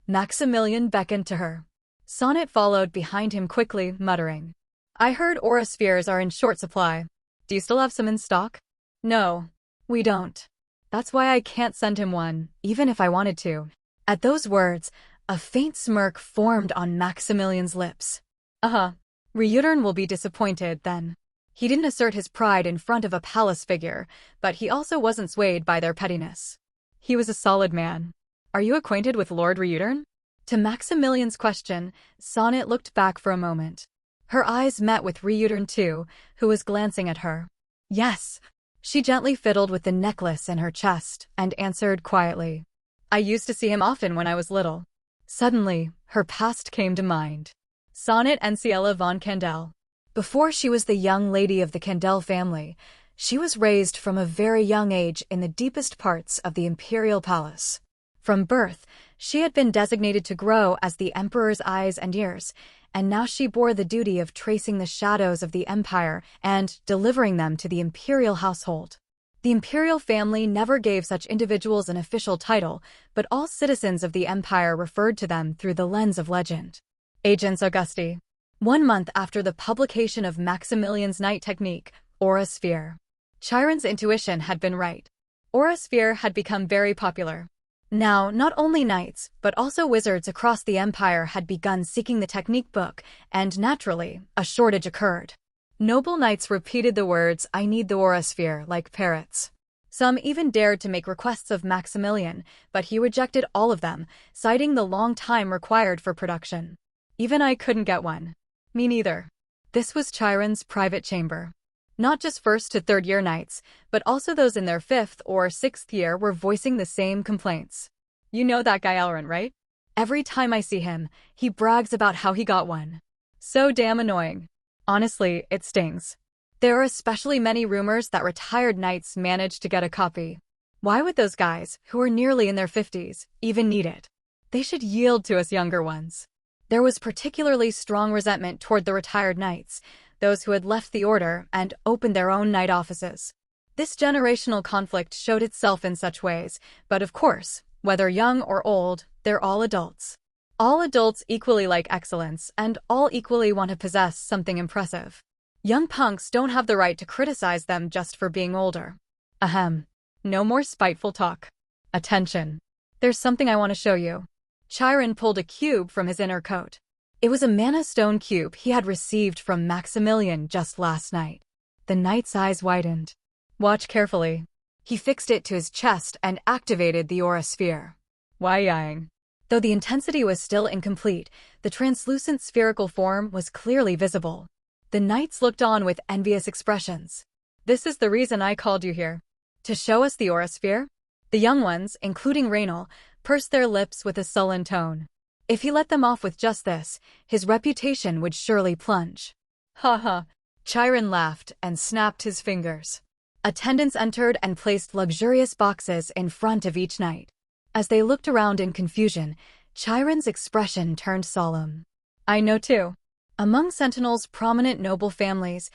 Maximilian beckoned to her. Sonnet followed behind him quickly, muttering. I heard Auraspheres are in short supply. Do you still have some in stock? No, we don't. That's why I can't send him one, even if I wanted to. At those words, a faint smirk formed on Maximilian's lips. Ryudern will be disappointed, then. He didn't assert his pride in front of a palace figure, but he also wasn't swayed by their pettiness. He was a solid man. Are you acquainted with Lord Ryudern? To Maximilian's question, Sonnet looked back for a moment. Her eyes met with Ryudern too, who was glancing at her. Yes. She gently fiddled with the necklace in her chest and answered quietly. I used to see him often when I was little. Suddenly, her past came to mind. Sonnet and Ciela von Candel. Before she was the young lady of the Candel family, she was raised from a very young age in the deepest parts of the imperial palace. From birth, she had been designated to grow as the emperor's eyes and ears, and now she bore the duty of tracing the shadows of the empire and delivering them to the imperial household. The imperial family never gave such individuals an official title, but all citizens of the empire referred to them through the lens of legend. Agents Augusti. 1 month after the publication of Maximilian's night technique, Aurasphere. Chiron's intuition had been right. Aurasphere had become very popular. Now, not only knights, but also wizards across the empire had begun seeking the technique book, and naturally, a shortage occurred. Noble knights repeated the words, I need the Aurasphere, like parrots. Some even dared to make requests of Maximilian, but he rejected all of them, citing the long time required for production. Even I couldn't get one. Me neither. This was Chiron's private chamber. Not just first to third year knights, but also those in their 5th or 6th year were voicing the same complaints. You know that guy Elrond, right? Every time I see him, he brags about how he got one. So damn annoying. Honestly, it stings. There are especially many rumors that retired knights managed to get a copy. Why would those guys, who are nearly in their 50s, even need it? They should yield to us younger ones. There was particularly strong resentment toward the retired knights, those who had left the order and opened their own knight offices. This generational conflict showed itself in such ways, but of course, whether young or old, they're all adults. All adults equally like excellence, and all equally want to possess something impressive. Young punks don't have the right to criticize them just for being older. Ahem. No more spiteful talk. Attention. There's something I want to show you. Chiron pulled a cube from his inner coat. It was a mana stone cube he had received from Maximilian just last night. The knight's eyes widened. Watch carefully. He fixed it to his chest and activated the Aurasphere. Why yang? Though the intensity was still incomplete, the translucent spherical form was clearly visible. The knights looked on with envious expressions. This is the reason I called you here. To show us the Aurasphere? The young ones, including Raynal, pursed their lips with a sullen tone. If he let them off with just this, his reputation would surely plunge. Ha ha. Chiron laughed and snapped his fingers. Attendants entered and placed luxurious boxes in front of each knight. As they looked around in confusion, Chiron's expression turned solemn. I know too. Among Sentinel's prominent noble families,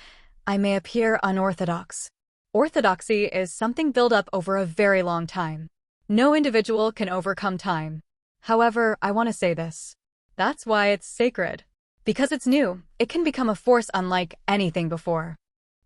I may appear unorthodox. Orthodoxy is something built up over a very long time. No individual can overcome time. However, I want to say this. That's why it's sacred. Because it's new, it can become a force unlike anything before.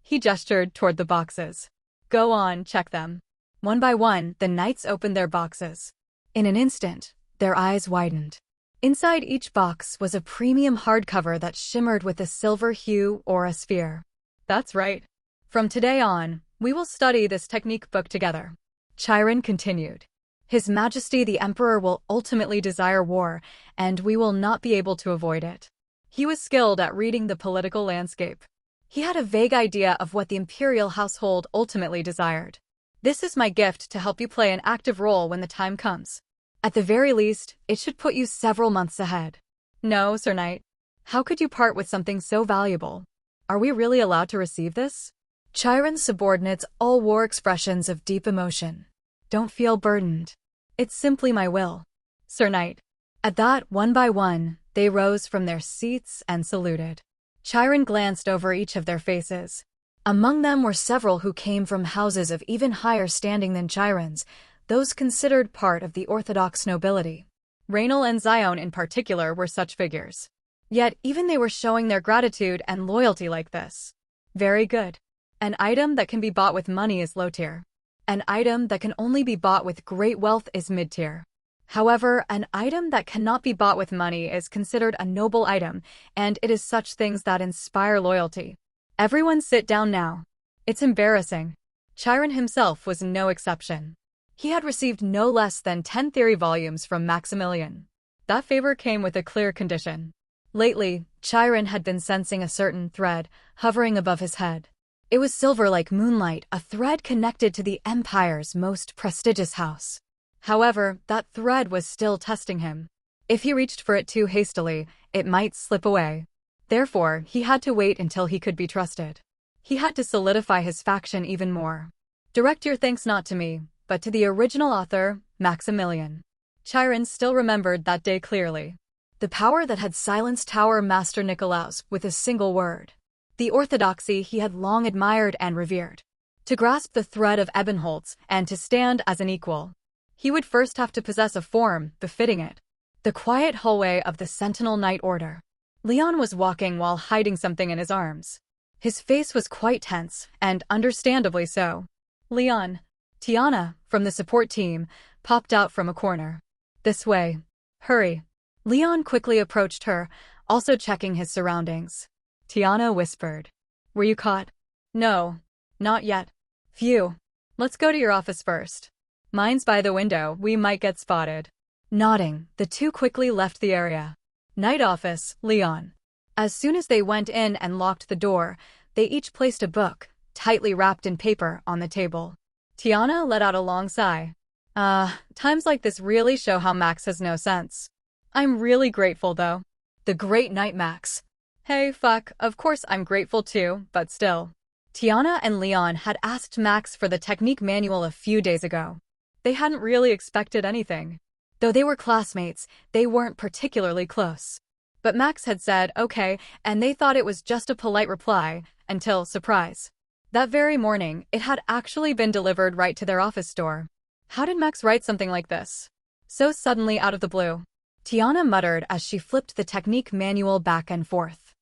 He gestured toward the boxes. Go on, check them. One by one, the knights opened their boxes. In an instant, their eyes widened. Inside each box was a premium hardcover that shimmered with a silver hue or a sphere. That's right. From today on, we will study this technique book together. Chiron continued. His Majesty the Emperor will ultimately desire war, and we will not be able to avoid it. He was skilled at reading the political landscape. He had a vague idea of what the imperial household ultimately desired. This is my gift to help you play an active role when the time comes. At the very least, it should put you several months ahead. No, Sir Knight. How could you part with something so valuable? Are we really allowed to receive this? Chiron's subordinates all wore expressions of deep emotion. Don't feel burdened. It's simply my will. Sir Knight. At that, one by one, they rose from their seats and saluted. Chiron glanced over each of their faces. Among them were several who came from houses of even higher standing than Chiron's, those considered part of the Orthodox nobility. Raynal and Zion in particular were such figures. Yet even they were showing their gratitude and loyalty like this. Very good. An item that can be bought with money is low tier. An item that can only be bought with great wealth is mid tier. However, an item that cannot be bought with money is considered a noble item, and it is such things that inspire loyalty. Everyone sit down now. It's embarrassing. Chiron himself was no exception. He had received no less than 10 theory volumes from Maximilian. That favor came with a clear condition. Lately, Chiron had been sensing a certain thread hovering above his head. It was silver like moonlight, a thread connected to the Empire's most prestigious house. However, that thread was still testing him. If he reached for it too hastily, it might slip away. Therefore, he had to wait until he could be trusted. He had to solidify his faction even more. Direct your thanks not to me, but to the original author, Maximilian. Chiron still remembered that day clearly. The power that had silenced Tower Master Nikolaus with a single word. The orthodoxy he had long admired and revered. To grasp the thread of Ebenholz and to stand as an equal. He would first have to possess a form befitting it. The quiet hallway of the Sentinel Knight Order. Leon was walking while hiding something in his arms. His face was quite tense, and understandably so. Leon. Tiana, from the support team, popped out from a corner. This way. Hurry. Leon quickly approached her, also checking his surroundings. Tiana whispered. Were you caught? No. Not yet. Phew. Let's go to your office first. Mine's by the window, we might get spotted. Nodding, the two quickly left the area. Night office, Leon. As soon as they went in and locked the door, they each placed a book, tightly wrapped in paper, on the table. Tiana let out a long sigh. Times like this really show how Max has no sense. I'm really grateful though. The great Knight Max. Hey, fuck, of course I'm grateful too, but still. Tiana and Leon had asked Max for the technique manual a few days ago. They hadn't really expected anything. Though they were classmates, they weren't particularly close. But Max had said, okay, and they thought it was just a polite reply, until, surprise. That very morning, it had actually been delivered right to their office door. How did Max write something like this? So suddenly out of the blue. Tiana muttered as she flipped the technique manual back and forth.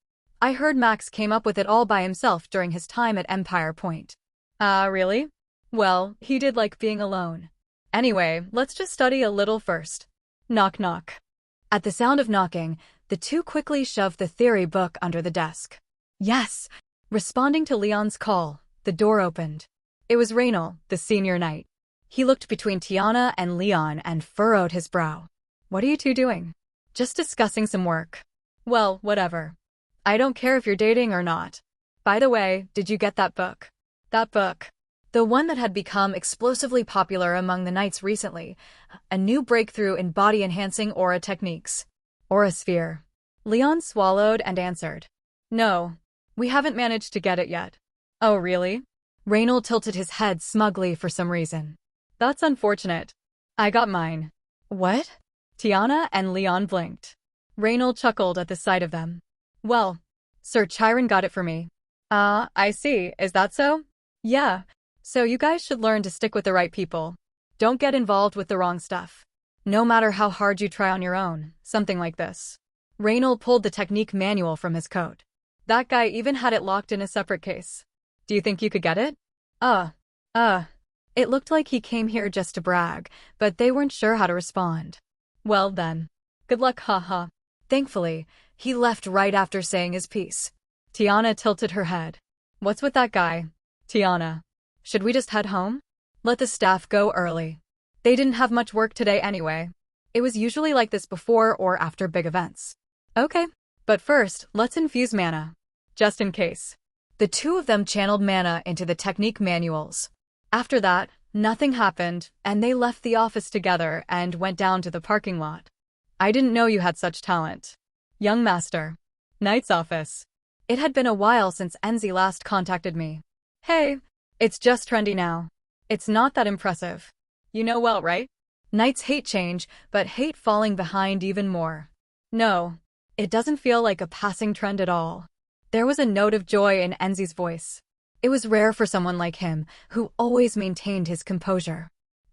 I heard Max came up with it all by himself during his time at Empire Point. Really? Well, he did like being alone. Anyway, let's just study a little first. Knock knock. At the sound of knocking, the two quickly shoved the theory book under the desk. Yes! Responding to Leon's call, the door opened. It was Raynal, the senior knight. He looked between Tiana and Leon and furrowed his brow. What are you two doing? Just discussing some work. Well, whatever. I don't care if you're dating or not. By the way, did you get that book? That book. The one that had become explosively popular among the knights recently. A new breakthrough in body-enhancing aura techniques. Aura sphere. Leon swallowed and answered. No. We haven't managed to get it yet. Oh, really? Reynolds tilted his head smugly for some reason. That's unfortunate. I got mine. What? Tiana and Leon blinked. Reynolds chuckled at the sight of them. Well, Sir Chiron got it for me. I see. Is that so? Yeah. So you guys should learn to stick with the right people. Don't get involved with the wrong stuff. No matter how hard you try on your own, something like this. Reynolds pulled the technique manual from his coat. That guy even had it locked in a separate case. Do you think you could get it? Uh. It looked like he came here just to brag, but they weren't sure how to respond. Well then. Good luck, haha. Thankfully, he left right after saying his piece. Tiana tilted her head. What's with that guy? Tiana. Should we just head home? Let the staff go early. They didn't have much work today anyway. It was usually like this before or after big events. Okay. But first, let's infuse mana. Just in case. The two of them channeled mana into the technique manuals. After that, nothing happened, and they left the office together and went down to the parking lot. I didn't know you had such talent. Young master. Knight's office. It had been a while since Enzi last contacted me. Hey, it's just trendy now. It's not that impressive. You know well, right? Knights hate change, but hate falling behind even more. No, it doesn't feel like a passing trend at all. There was a note of joy in Enzi's voice. It was rare for someone like him, who always maintained his composure.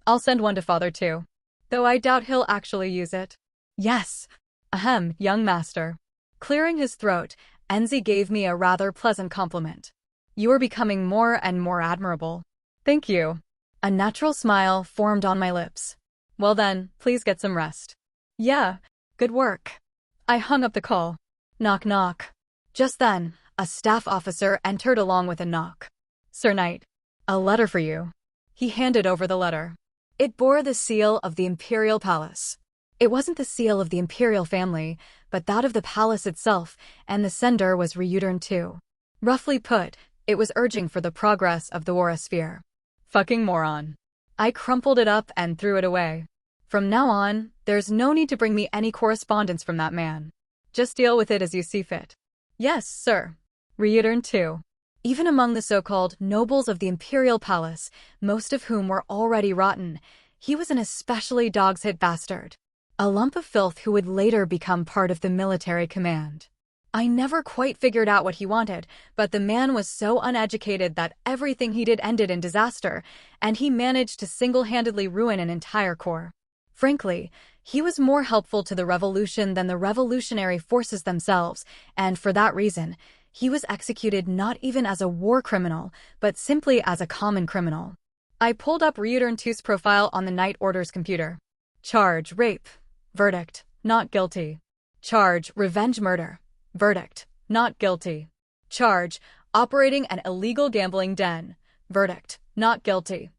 I'll send one to father too. Though I doubt he'll actually use it. Yes. Ahem, young master. Clearing his throat, Enzi gave me a rather pleasant compliment. You are becoming more and more admirable. Thank you. A natural smile formed on my lips. Well then, please get some rest. Yeah, good work. I hung up the call. Knock knock. Just then, a staff officer entered along with a knock. Sir Knight, a letter for you. He handed over the letter. It bore the seal of the Imperial Palace. It wasn't the seal of the Imperial family, but that of the palace itself, and the sender was Reutern too. Roughly put, it was urging for the progress of the Warasphere. Fucking moron. I crumpled it up and threw it away. From now on, there's no need to bring me any correspondence from that man. Just deal with it as you see fit. Yes, sir. Reutern too. Even among the so-called nobles of the Imperial Palace, most of whom were already rotten, he was an especially dog's-hit bastard. A lump of filth who would later become part of the military command. I never quite figured out what he wanted, but the man was so uneducated that everything he did ended in disaster, and he managed to single-handedly ruin an entire corps. Frankly, he was more helpful to the revolution than the revolutionary forces themselves, and for that reason, he was executed not even as a war criminal, but simply as a common criminal. I pulled up Reutern 2's profile on the Night Order's computer. Charge, rape. Verdict, not guilty. Charge, revenge murder. Verdict, not guilty. Charge, operating an illegal gambling den. Verdict, not guilty.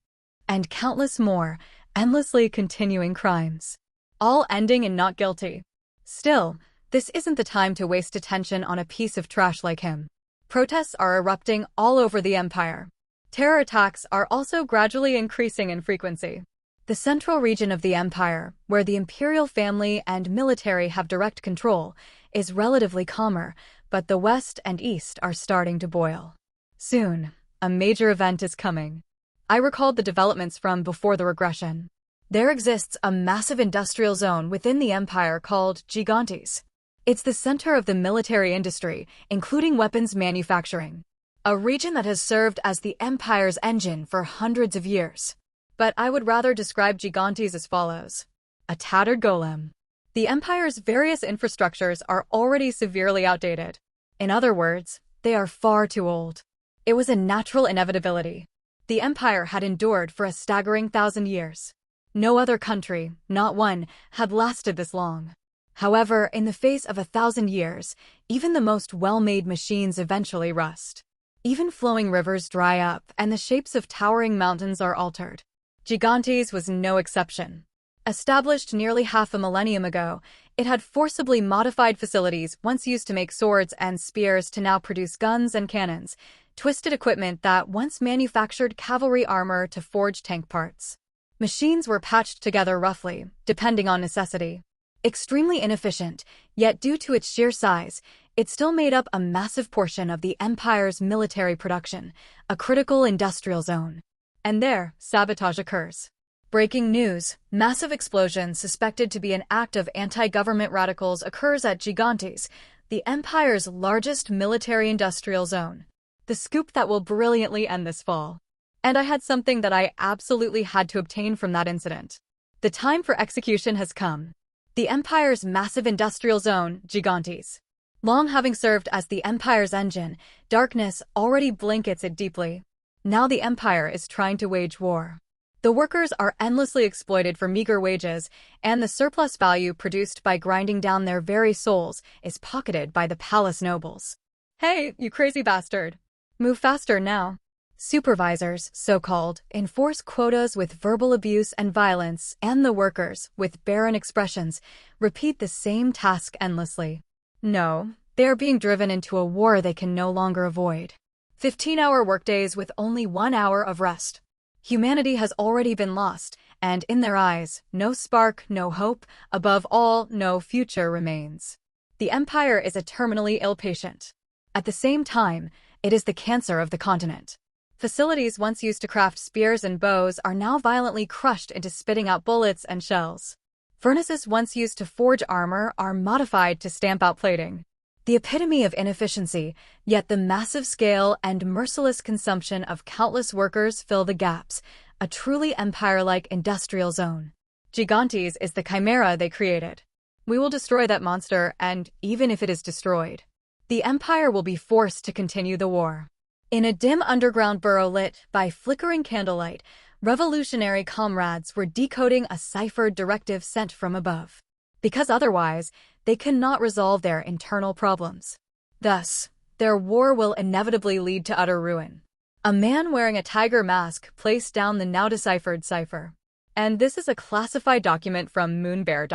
And countless more, endlessly continuing crimes. All ending in not guilty. Still, this isn't the time to waste attention on a piece of trash like him. Protests are erupting all over the Empire. Terror attacks are also gradually increasing in frequency. The central region of the Empire, where the imperial family and military have direct control, is relatively calmer, but the west and east are starting to boil. Soon, a major event is coming. I recalled the developments from before the regression. There exists a massive industrial zone within the Empire called Gigantes. It's the center of the military industry, including weapons manufacturing. A region that has served as the Empire's engine for hundreds of years. But I would rather describe Gigantes as follows. A tattered golem. The Empire's various infrastructures are already severely outdated. In other words, they are far too old. It was a natural inevitability. The Empire had endured for a staggering 1,000 years. No other country, not one, had lasted this long. However, in the face of 1,000 years, even the most well-made machines eventually rust. Even flowing rivers dry up, and the shapes of towering mountains are altered. Gigantes was no exception. Established nearly half a millennium ago, it had forcibly modified facilities once used to make swords and spears to now produce guns and cannons, twisted equipment that once manufactured cavalry armor to forge tank parts. Machines were patched together roughly, depending on necessity. Extremely inefficient, yet due to its sheer size, it still made up a massive portion of the Empire's military production, a critical industrial zone. And there, sabotage occurs. Breaking news: massive explosion suspected to be an act of anti-government radicals occurs at Gigantes, the Empire's largest military-industrial zone. The scoop that will brilliantly end this fall. And I had something that I absolutely had to obtain from that incident. The time for execution has come. The Empire's massive industrial zone, Gigantes. Long having served as the Empire's engine, darkness already blankets it deeply. Now the Empire is trying to wage war. The workers are endlessly exploited for meager wages, and the surplus value produced by grinding down their very souls is pocketed by the palace nobles. Hey, you crazy bastard! Move faster now. Supervisors, so-called, enforce quotas with verbal abuse and violence, and the workers, with barren expressions, repeat the same task endlessly. No, they are being driven into a war they can no longer avoid. 15-hour workdays with only 1 hour of rest. Humanity has already been lost, and in their eyes, no spark, no hope, above all, no future remains. The Empire is a terminally ill patient. At the same time, it is the cancer of the continent. Facilities once used to craft spears and bows are now violently crushed into spitting out bullets and shells. Furnaces once used to forge armor are modified to stamp out plating. The epitome of inefficiency, yet the massive scale and merciless consumption of countless workers fill the gaps, a truly empire-like industrial zone. Gigantes is the chimera they created. We will destroy that monster, and even if it is destroyed, the Empire will be forced to continue the war. In a dim underground burrow lit by flickering candlelight, revolutionary comrades were decoding a ciphered directive sent from above. Because otherwise, they cannot resolve their internal problems. Thus, their war will inevitably lead to utter ruin. A man wearing a tiger mask placed down the now-deciphered cipher. And this is a classified document from Moonbear.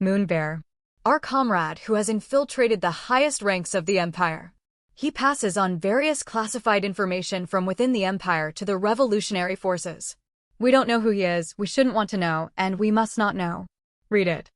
Moonbear, our comrade who has infiltrated the highest ranks of the Empire. He passes on various classified information from within the Empire to the revolutionary forces. We don't know who he is, we shouldn't want to know, and we must not know. Read it.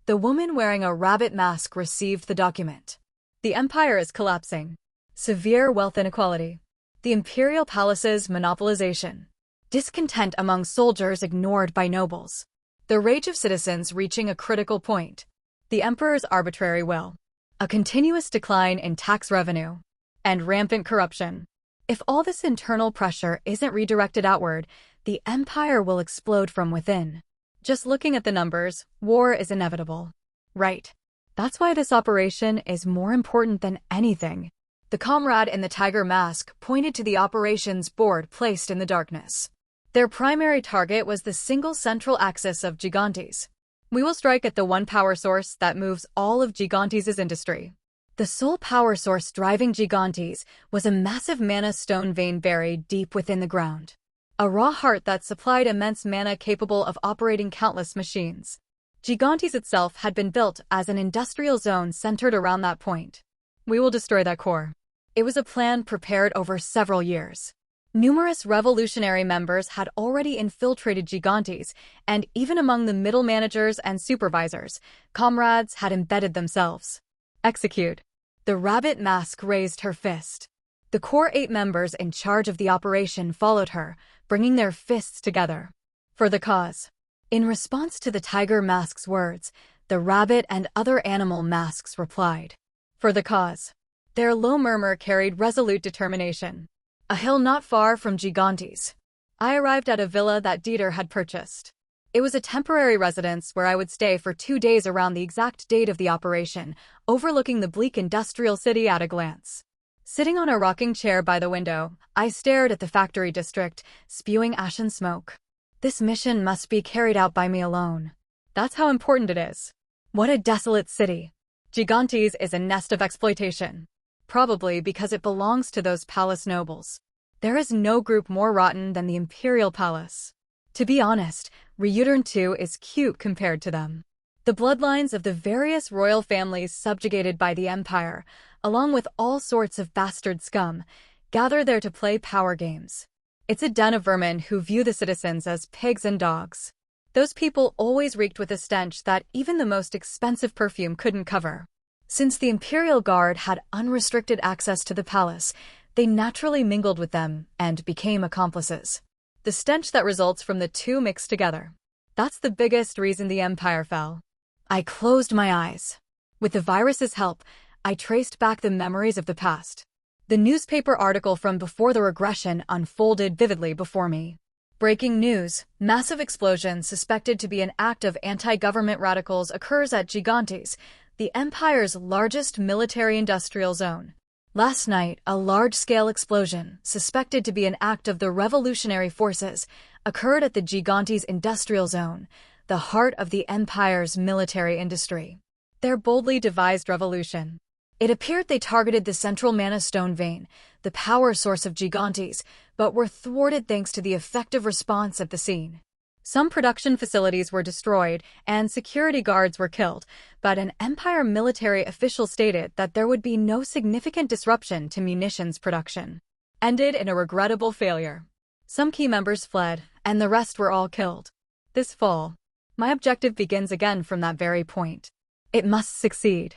The woman wearing a rabbit mask received the document. The Empire is collapsing. Severe wealth inequality. The imperial palace's monopolization. Discontent among soldiers ignored by nobles. The rage of citizens reaching a critical point. The emperor's arbitrary will. A continuous decline in tax revenue. And rampant corruption. If all this internal pressure isn't redirected outward, the Empire will explode from within. Just looking at the numbers, war is inevitable. Right. That's why this operation is more important than anything. The comrade in the tiger mask pointed to the operations board placed in the darkness. Their primary target was the single central axis of Gigantes. We will strike at the one power source that moves all of Gigantes' industry. The sole power source driving Gigantes was a massive mana stone vein buried deep within the ground. A raw heart that supplied immense mana capable of operating countless machines. Gigantes itself had been built as an industrial zone centered around that point. We will destroy that core. It was a plan prepared over several years. Numerous revolutionary members had already infiltrated Gigantes, and even among the middle managers and supervisors, comrades had embedded themselves. Execute. The rabbit mask raised her fist. The core 8 members in charge of the operation followed her, bringing their fists together. For the cause. In response to the tiger mask's words, the rabbit and other animal masks replied. For the cause. Their low murmur carried resolute determination. A hill not far from Gigantes. I arrived at a villa that Dieter had purchased. It was a temporary residence where I would stay for 2 days around the exact date of the operation, overlooking the bleak industrial city at a glance. Sitting on a rocking chair by the window, I stared at the factory district, spewing ashen smoke. This mission must be carried out by me alone. That's how important it is. What a desolate city. Gigantes is a nest of exploitation. Probably because it belongs to those palace nobles. There is no group more rotten than the imperial palace. To be honest, Reutern 2 is cute compared to them. The bloodlines of the various royal families subjugated by the Empire, along with all sorts of bastard scum, gather there to play power games. It's a den of vermin who view the citizens as pigs and dogs. Those people always reeked with a stench that even the most expensive perfume couldn't cover. Since the Imperial Guard had unrestricted access to the palace, they naturally mingled with them and became accomplices. The stench that results from the two mixed together. That's the biggest reason the Empire fell. I closed my eyes. With the virus's help, I traced back the memories of the past. The newspaper article from before the regression unfolded vividly before me. Breaking news: massive explosion suspected to be an act of anti-government radicals occurs at Gigantes, the Empire's largest military-industrial zone. Last night, a large-scale explosion, suspected to be an act of the revolutionary forces, occurred at the Gigantes industrial zone, the heart of the Empire's military industry. Their boldly devised revolution. It appeared they targeted the central mana stone vein, the power source of Gigantes, but were thwarted thanks to the effective response at the scene. Some production facilities were destroyed and security guards were killed, but an Empire military official stated that there would be no significant disruption to munitions production. Ended in a regrettable failure. Some key members fled, and the rest were all killed. This fall, my objective begins again from that very point. It must succeed.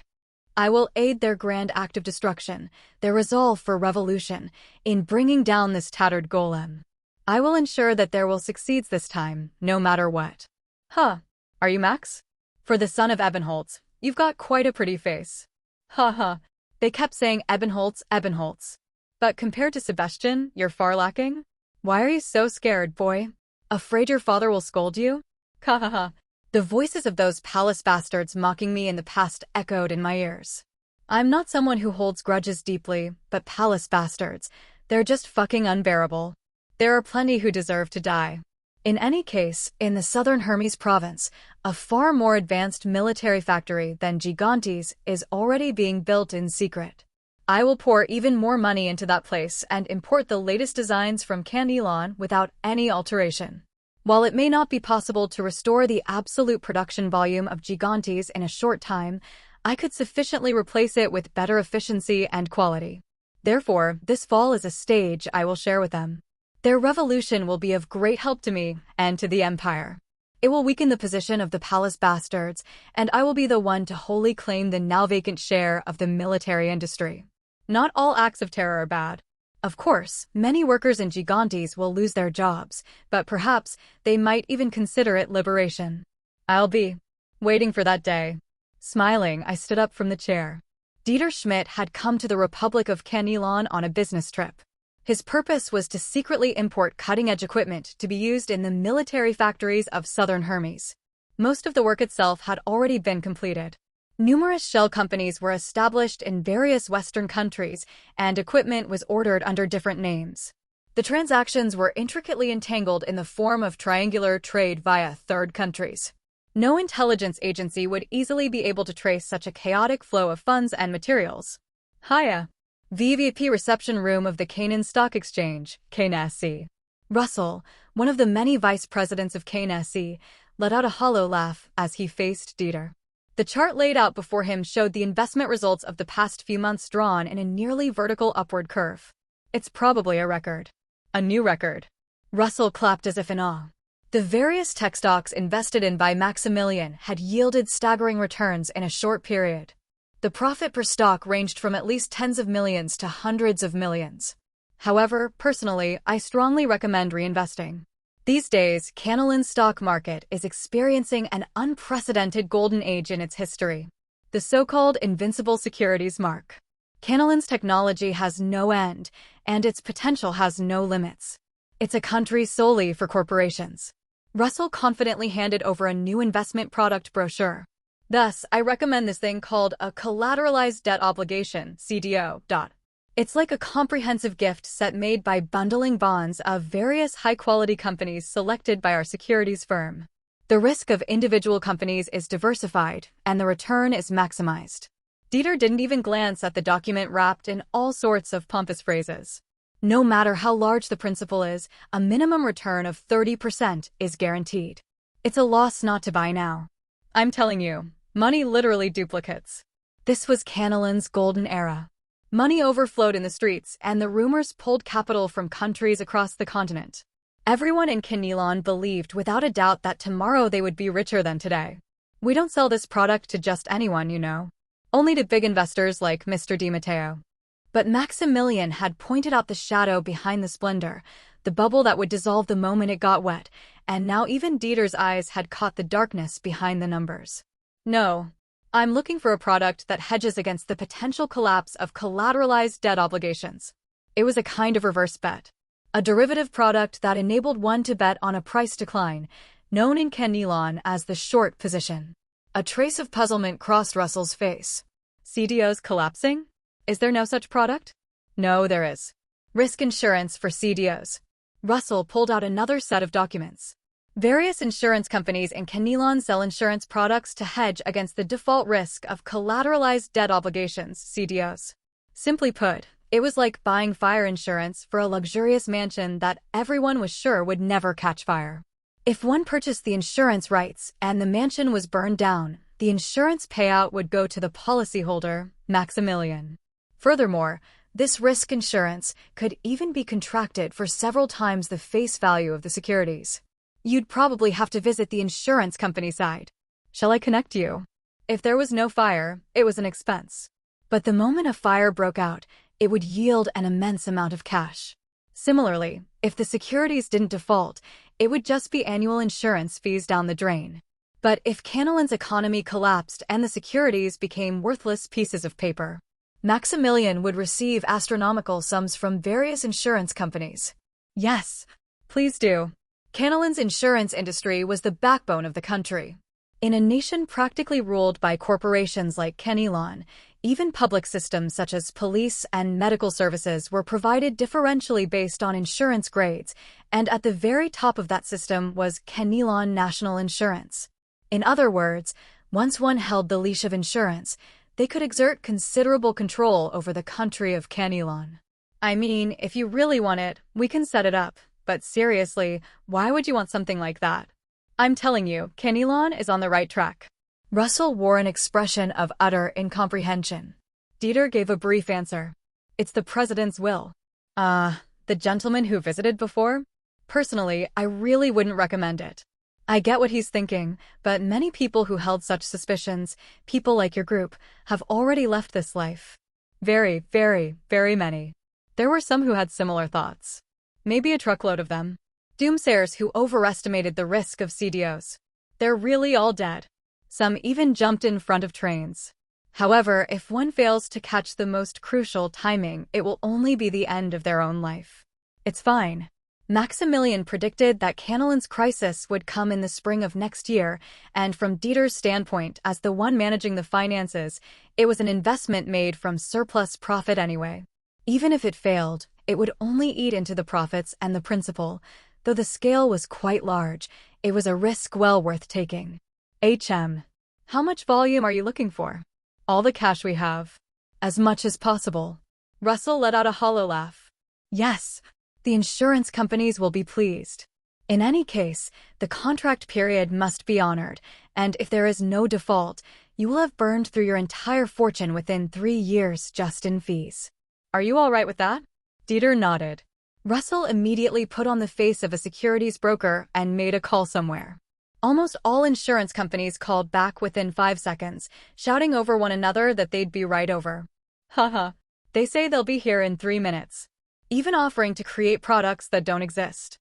I will aid their grand act of destruction, their resolve for revolution, in bringing down this tattered golem. I will ensure that there will succeed this time, no matter what. Huh, are you Max? For the son of Ebenholz, you've got quite a pretty face. Ha. They kept saying Ebenholz. But compared to Sebastian, you're far lacking? Why are you so scared, boy? Afraid your father will scold you? Ha. The voices of those palace bastards mocking me in the past echoed in my ears. I'm not someone who holds grudges deeply, but palace bastards, they're just fucking unbearable. There are plenty who deserve to die. In any case, in the southern Hermes province, a far more advanced military factory than Gigantes is already being built in secret. I will pour even more money into that place and import the latest designs from Canelon without any alteration. While it may not be possible to restore the absolute production volume of Gigantes in a short time, I could sufficiently replace it with better efficiency and quality. Therefore, this fall is a stage I will share with them. Their revolution will be of great help to me and to the Empire. It will weaken the position of the palace bastards, and I will be the one to wholly claim the now vacant share of the military industry. Not all acts of terror are bad. Of course, many workers in Gigantes will lose their jobs, but perhaps they might even consider it liberation. I'll be waiting for that day. Smiling, I stood up from the chair. Dieter Schmidt had come to the Republic of Canelon on a business trip. His purpose was to secretly import cutting-edge equipment to be used in the military factories of southern Hermes. Most of the work itself had already been completed. Numerous shell companies were established in various Western countries, and equipment was ordered under different names. The transactions were intricately entangled in the form of triangular trade via third countries. No intelligence agency would easily be able to trace such a chaotic flow of funds and materials. Hiya. VVP reception room of the Canaan Stock Exchange, KNSC. Russell, one of the many vice presidents of KNSC, let out a hollow laugh as he faced Dieter. The chart laid out before him showed the investment results of the past few months drawn in a nearly vertical upward curve. It's probably a record. A new record. Russell clapped as if in awe. The various tech stocks invested in by Maximilian had yielded staggering returns in a short period. The profit per stock ranged from at least tens of millions to hundreds of millions. However, personally, I strongly recommend reinvesting. These days, Canelon's stock market is experiencing an unprecedented golden age in its history. The so-called invincible securities mark. Canelon's technology has no end, and its potential has no limits. It's a country solely for corporations. Russell confidently handed over a new investment product brochure. Thus, I recommend this thing called a collateralized debt obligation, CDO. It's like a comprehensive gift set made by bundling bonds of various high-quality companies selected by our securities firm. The risk of individual companies is diversified, and the return is maximized. Dieter didn't even glance at the document wrapped in all sorts of pompous phrases. No matter how large the principal is, a minimum return of 30% is guaranteed. It's a loss not to buy now. I'm telling you, money literally duplicates. This was Canelon's golden era. Money overflowed in the streets, and the rumors pulled capital from countries across the continent. Everyone in Canelon believed without a doubt that tomorrow they would be richer than today. We don't sell this product to just anyone, you know. Only to big investors like Mr. DiMatteo. But Maximilian had pointed out the shadow behind the splendor, the bubble that would dissolve the moment it got wet, and now even Dieter's eyes had caught the darkness behind the numbers. No, I'm looking for a product that hedges against the potential collapse of collateralized debt obligations. It was a kind of reverse bet. A derivative product that enabled one to bet on a price decline, known in Canelon as the short position. A trace of puzzlement crossed Russell's face. CDOs collapsing? Is there no such product? No, there is. Risk insurance for CDOs. Russell pulled out another set of documents. Various insurance companies in Canelon sell insurance products to hedge against the default risk of collateralized debt obligations, CDOs. Simply put, it was like buying fire insurance for a luxurious mansion that everyone was sure would never catch fire. If one purchased the insurance rights and the mansion was burned down, the insurance payout would go to the policyholder, Maximilian. Furthermore, this risk insurance could even be contracted for several times the face value of the securities. You'd probably have to visit the insurance company side. Shall I connect you? If there was no fire, it was an expense. But the moment a fire broke out, it would yield an immense amount of cash. Similarly, if the securities didn't default, it would just be annual insurance fees down the drain. But if Canelon's economy collapsed and the securities became worthless pieces of paper, Maximilian would receive astronomical sums from various insurance companies. Yes, please do. Canelon's insurance industry was the backbone of the country. In a nation practically ruled by corporations like Canelon, even public systems such as police and medical services were provided differentially based on insurance grades, and at the very top of that system was Canelon National Insurance. In other words, once one held the leash of insurance, they could exert considerable control over the country of Canelon. I mean, if you really want it, we can set it up. But seriously, why would you want something like that? I'm telling you, Canelon is on the right track. Russell wore an expression of utter incomprehension. Dieter gave a brief answer. It's the president's will. The gentleman who visited before? Personally, I really wouldn't recommend it. I get what he's thinking, but many people who held such suspicions, people like your group, have already left this life. Very, very, very many. There were some who had similar thoughts. Maybe a truckload of them. Doomsayers who overestimated the risk of CDOs. They're really all dead. Some even jumped in front of trains. However, if one fails to catch the most crucial timing, it will only be the end of their own life. It's fine. Maximilian predicted that Canelon's crisis would come in the spring of next year, and from Dieter's standpoint as the one managing the finances, it was an investment made from surplus profit anyway. Even if it failed, it would only eat into the profits and the principal. Though the scale was quite large, it was a risk well worth taking. How much volume are you looking for? All the cash we have. As much as possible. Russell let out a hollow laugh. Yes, the insurance companies will be pleased. In any case, the contract period must be honored, and if there is no default, you will have burned through your entire fortune within 3 years just in fees. Are you all right with that? Dieter nodded. Russell immediately put on the face of a securities broker and made a call somewhere. Almost all insurance companies called back within 5 seconds, shouting over one another that they'd be right over. Haha, they say they'll be here in 3 minutes. Even offering to create products that don't exist.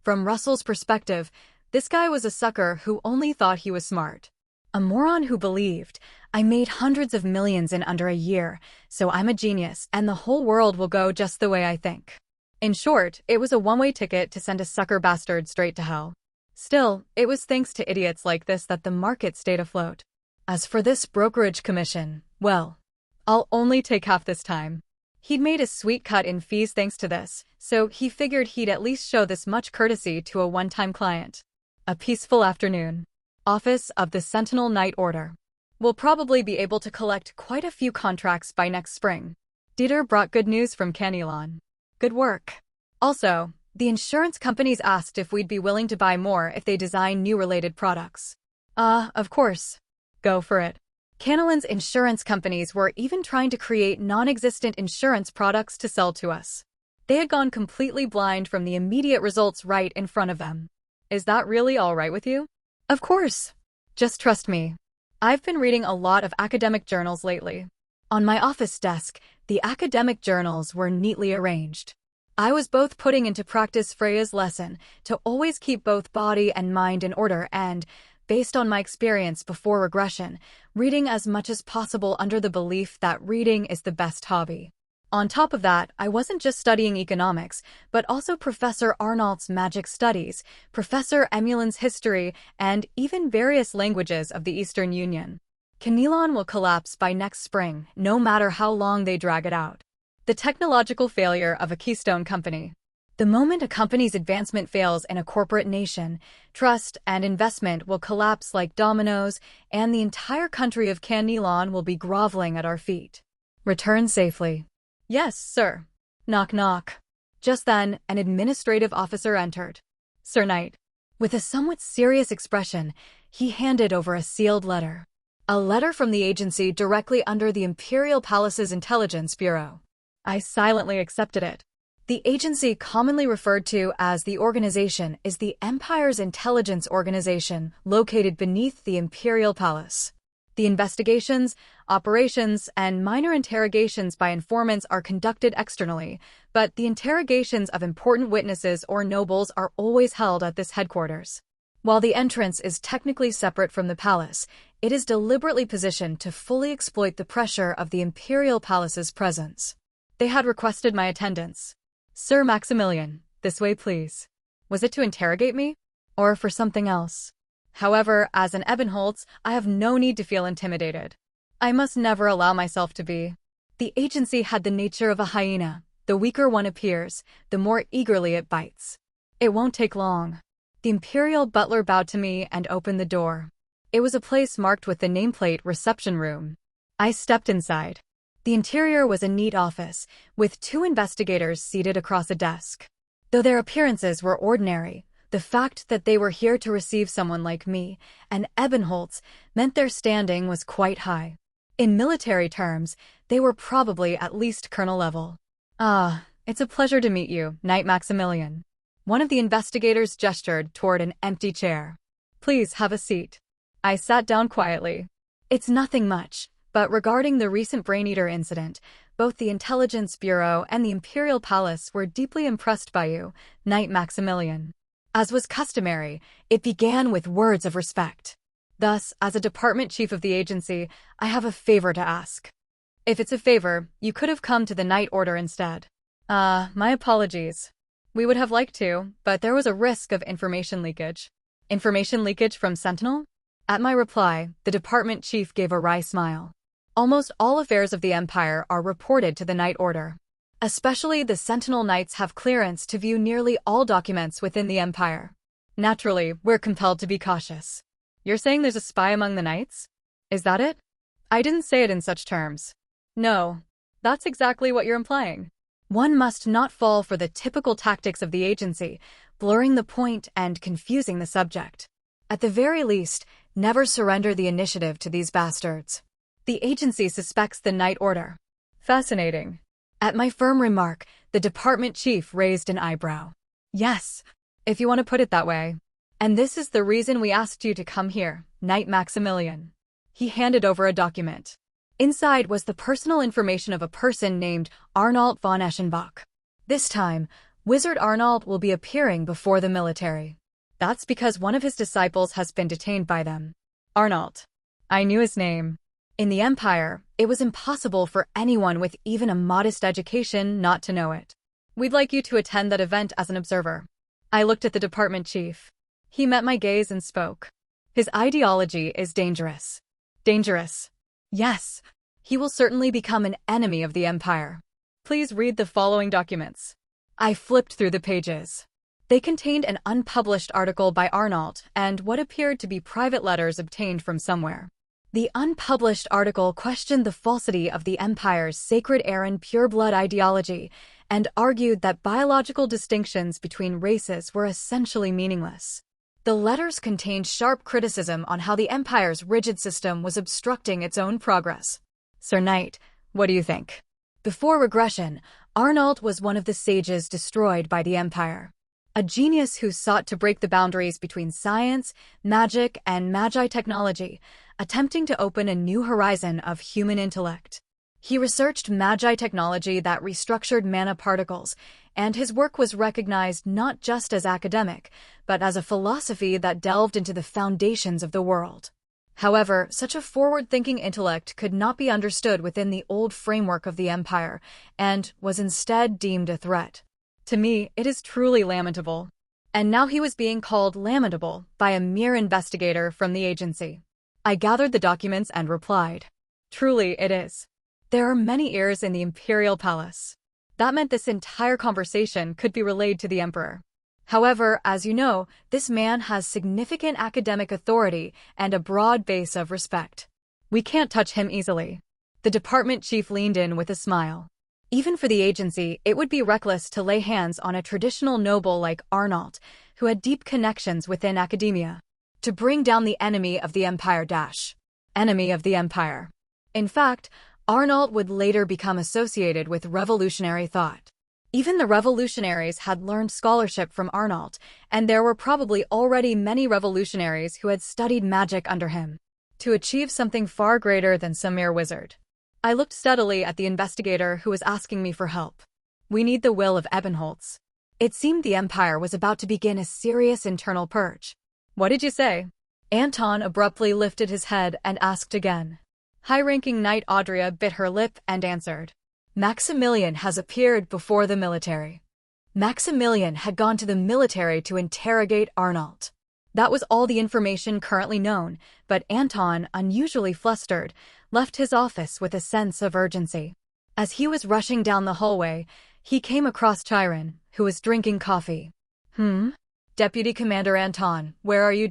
From Russell's perspective, this guy was a sucker who only thought he was smart. A moron who believed, I made hundreds of millions in under a year, so I'm a genius and the whole world will go just the way I think. In short, it was a one-way ticket to send a sucker bastard straight to hell. Still, it was thanks to idiots like this that the market stayed afloat. As for this brokerage commission, well, I'll only take half this time. He'd made a sweet cut in fees thanks to this, so he figured he'd at least show this much courtesy to a one-time client. A peaceful afternoon. Office of the Sentinel Night Order. We'll probably be able to collect quite a few contracts by next spring. Dieter brought good news from Canelon. Good work. Also, the insurance companies asked if we'd be willing to buy more if they design new related products. Of course. Go for it. Canelon's insurance companies were even trying to create non-existent insurance products to sell to us. They had gone completely blind from the immediate results right in front of them. Is that really all right with you? Of course. Just trust me. I've been reading a lot of academic journals lately. On my office desk, the academic journals were neatly arranged. I was both putting into practice Freya's lesson to always keep both body and mind in order and, based on my experience before regression, reading as much as possible under the belief that reading is the best hobby. On top of that, I wasn't just studying economics, but also Professor Arnault's magic studies, Professor Emulin's history, and even various languages of the Eastern Union. Canelon will collapse by next spring, no matter how long they drag it out. The technological failure of a keystone company. The moment a company's advancement fails in a corporate nation, trust and investment will collapse like dominoes, and the entire country of Canelon will be groveling at our feet. Return safely. Yes, sir. Knock knock. Just then, an administrative officer entered. Sir Knight. With a somewhat serious expression, he handed over a sealed letter. A letter from the agency directly under the Imperial Palace's Intelligence Bureau. I silently accepted it. The agency commonly referred to as the organization is the Empire's intelligence organization located beneath the Imperial Palace. The investigations, operations, and minor interrogations by informants are conducted externally, but the interrogations of important witnesses or nobles are always held at this headquarters. While the entrance is technically separate from the palace, it is deliberately positioned to fully exploit the pressure of the Imperial Palace's presence. They had requested my attendance. Sir Maximilian, this way please. Was it to interrogate me? Or for something else? However, as an Ebenholz, I have no need to feel intimidated. I must never allow myself to be. The agency had the nature of a hyena. The weaker one appears, the more eagerly it bites. It won't take long. The imperial butler bowed to me and opened the door. It was a place marked with the nameplate reception room. I stepped inside. The interior was a neat office, with 2 investigators seated across a desk. Though their appearances were ordinary, the fact that they were here to receive someone like me, an Ebenholz, meant their standing was quite high. In military terms, they were probably at least colonel level. Ah, it's a pleasure to meet you, Knight Maximilian. One of the investigators gestured toward an empty chair. Please have a seat. I sat down quietly. It's nothing much, but regarding the recent Brain-Eater incident, both the Intelligence Bureau and the Imperial Palace were deeply impressed by you, Knight Maximilian. As was customary, it began with words of respect. Thus, as a department chief of the agency, I have a favor to ask. If it's a favor, you could have come to the night order instead. My apologies. We would have liked to, but there was a risk of information leakage. Information leakage from Sentinel? At my reply, the department chief gave a wry smile. Almost all affairs of the Empire are reported to the Night Order. Especially the Sentinel Knights have clearance to view nearly all documents within the Empire. Naturally, we're compelled to be cautious. You're saying there's a spy among the Knights? Is that it? I didn't say it in such terms. No, that's exactly what you're implying. One must not fall for the typical tactics of the agency, blurring the point and confusing the subject. At the very least, never surrender the initiative to these bastards. The agency suspects the Night Order. Fascinating. At my firm remark, the department chief raised an eyebrow. Yes, if you want to put it that way. And this is the reason we asked you to come here, Knight Maximilian. He handed over a document. Inside was the personal information of a person named Arnault von Eschenbach. This time, Wizard Arnault will be appearing before the military. That's because one of his disciples has been detained by them. Arnault. I knew his name. In the Empire, it was impossible for anyone with even a modest education not to know it. We'd like you to attend that event as an observer. I looked at the department chief. He met my gaze and spoke. His ideology is dangerous. Dangerous. Yes, he will certainly become an enemy of the Empire. Please read the following documents. I flipped through the pages. They contained an unpublished article by Arnault and what appeared to be private letters obtained from somewhere. The unpublished article questioned the falsity of the Empire's sacred Aaron pureblood ideology and argued that biological distinctions between races were essentially meaningless. The letters contained sharp criticism on how the Empire's rigid system was obstructing its own progress. Sir Knight, what do you think? Before regression, Arnault was one of the sages destroyed by the Empire. A genius who sought to break the boundaries between science, magic, and magi technology, attempting to open a new horizon of human intellect. He researched magi technology that restructured mana particles, and his work was recognized not just as academic, but as a philosophy that delved into the foundations of the world. However, such a forward-thinking intellect could not be understood within the old framework of the Empire, and was instead deemed a threat. To me, it is truly lamentable. And now he was being called lamentable by a mere investigator from the agency. I gathered the documents and replied, "Truly it is. There are many ears in the imperial palace." That meant this entire conversation could be relayed to the emperor. However, as you know, this man has significant academic authority and a broad base of respect. We can't touch him easily. The department chief leaned in with a smile. Even for the agency, it would be reckless to lay hands on a traditional noble like Arnault, who had deep connections within academia. To bring down the enemy of the Empire Enemy of the Empire. In fact, Arnault would later become associated with revolutionary thought. Even the revolutionaries had learned scholarship from Arnault, and there were probably already many revolutionaries who had studied magic under him, to achieve something far greater than some mere wizard. I looked steadily at the investigator who was asking me for help. "We need the will of Ebenholz." It seemed the Empire was about to begin a serious internal purge. "What did you say?" Anton abruptly lifted his head and asked again. High-ranking Knight Audria bit her lip and answered. "Maximilian has appeared before the military." Maximilian had gone to the military to interrogate Arnault. That was all the information currently known, but Anton, unusually flustered, left his office with a sense of urgency. As he was rushing down the hallway, he came across Chiron, who was drinking coffee. Deputy Commander Anton, where are you?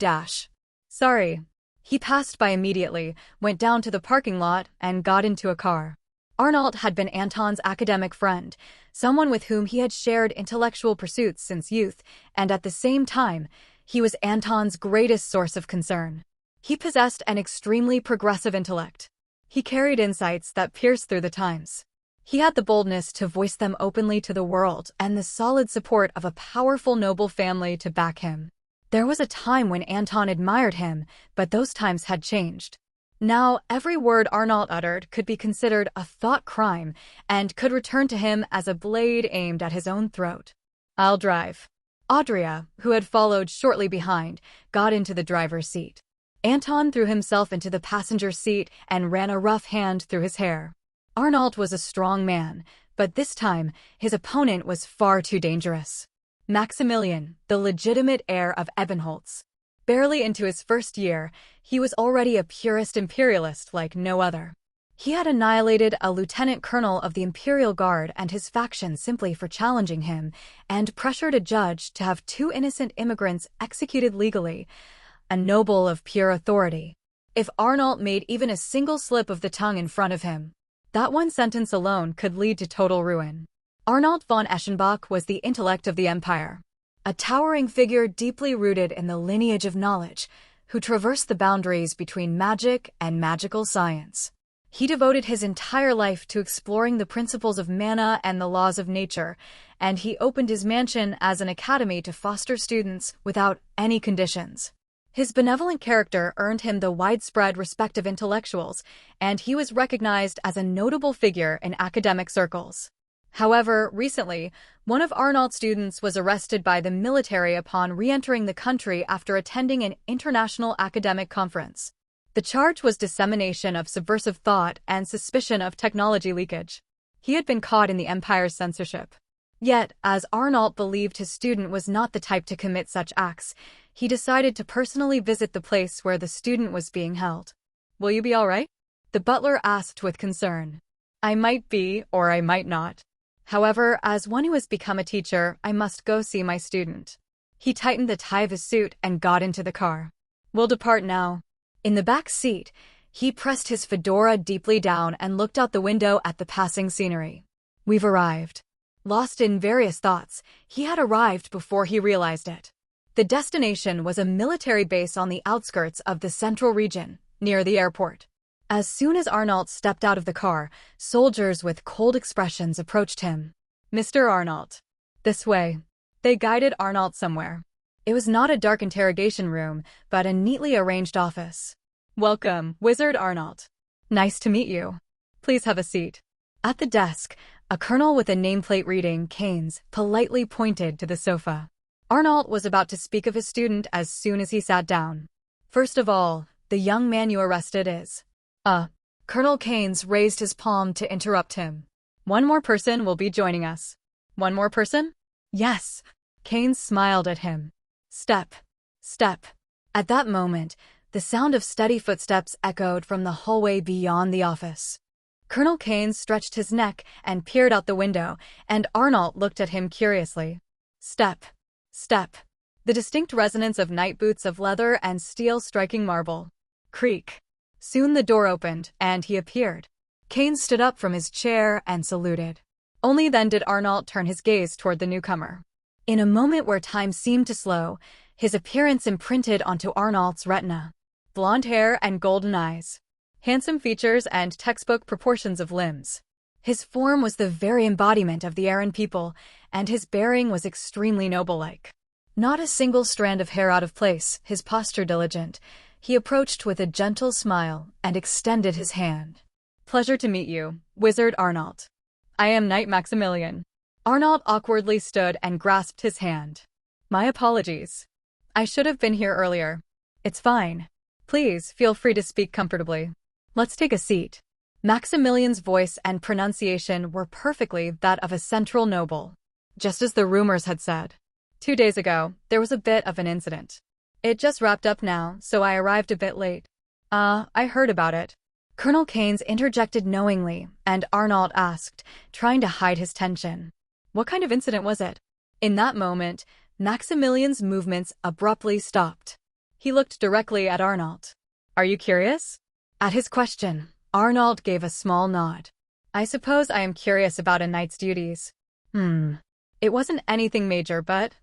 Sorry." He passed by immediately, went down to the parking lot, and got into a car. Arnault had been Anton's academic friend, someone with whom he had shared intellectual pursuits since youth, and at the same time, he was Anton's greatest source of concern. He possessed an extremely progressive intellect. He carried insights that pierced through the times. He had the boldness to voice them openly to the world and the solid support of a powerful noble family to back him. There was a time when Anton admired him, but those times had changed. Now, every word Arnault uttered could be considered a thought crime and could return to him as a blade aimed at his own throat. "I'll drive." Audria, who had followed shortly behind, got into the driver's seat. Anton threw himself into the passenger seat and ran a rough hand through his hair. Arnault was a strong man, but this time, his opponent was far too dangerous. Maximilian, the legitimate heir of Ebenholz. Barely into his first year, he was already a purist imperialist like no other. He had annihilated a lieutenant colonel of the Imperial Guard and his faction simply for challenging him, and pressured a judge to have 2 innocent immigrants executed legally, a noble of pure authority. If Arnault made even a single slip of the tongue in front of him, that one sentence alone could lead to total ruin. Arnault von Eschenbach was the intellect of the Empire. A towering figure deeply rooted in the lineage of knowledge, who traversed the boundaries between magic and magical science. He devoted his entire life to exploring the principles of mana and the laws of nature, and he opened his mansion as an academy to foster students without any conditions. His benevolent character earned him the widespread respect of intellectuals, and he was recognized as a notable figure in academic circles. However, recently, one of Arnault's students was arrested by the military upon re-entering the country after attending an international academic conference. The charge was dissemination of subversive thought and suspicion of technology leakage. He had been caught in the Empire's censorship. Yet, as Arnault believed his student was not the type to commit such acts, he decided to personally visit the place where the student was being held. "Will you be all right?" the butler asked with concern. "I might be, or I might not. However, as one who has become a teacher, I must go see my student." He tightened the tie of his suit and got into the car. "We'll depart now." In the back seat, he pressed his fedora deeply down and looked out the window at the passing scenery. "We've arrived." Lost in various thoughts, he had arrived before he realized it. The destination was a military base on the outskirts of the central region, near the airport. As soon as Arnault stepped out of the car, soldiers with cold expressions approached him. Mr. Arnault. This way. They guided Arnault somewhere. It was not a dark interrogation room, but a neatly arranged office. Welcome, Wizard Arnault. Nice to meet you. Please have a seat. At the desk, a colonel with a nameplate reading Keynes politely pointed to the sofa. Arnault was about to speak of his student as soon as he sat down. First of all, the young man you arrested is. Colonel Keynes raised his palm to interrupt him. One more person will be joining us. One more person? Yes. Keynes smiled at him. Step. Step. At that moment, the sound of steady footsteps echoed from the hallway beyond the office. Colonel Keynes stretched his neck and peered out the window, and Arnault looked at him curiously. Step. Step. The distinct resonance of night boots of leather and steel striking marble. Creak. Soon the door opened, and he appeared. Keynes stood up from his chair and saluted. Only then did Arnault turn his gaze toward the newcomer. In a moment where time seemed to slow, his appearance imprinted onto Arnault's retina. Blonde hair and golden eyes. Handsome features and textbook proportions of limbs. His form was the very embodiment of the Aran people, and his bearing was extremely noble-like. Not a single strand of hair out of place, his posture diligent. He approached with a gentle smile and extended his hand. Pleasure to meet you, Wizard Arnault. I am Knight Maximilian. Arnault awkwardly stood and grasped his hand. My apologies. I should have been here earlier. It's fine. Please feel free to speak comfortably. Let's take a seat. Maximilian's voice and pronunciation were perfectly that of a central noble. Just as the rumors had said. 2 days ago, there was a bit of an incident. It just wrapped up now, so I arrived a bit late. I heard about it. Colonel Keynes interjected knowingly, and Arnault asked, trying to hide his tension. What kind of incident was it? In that moment, Maximilian's movements abruptly stopped. He looked directly at Arnault. Are you curious? At his question, Arnault gave a small nod. I suppose I am curious about a knight's duties. It wasn't anything major, but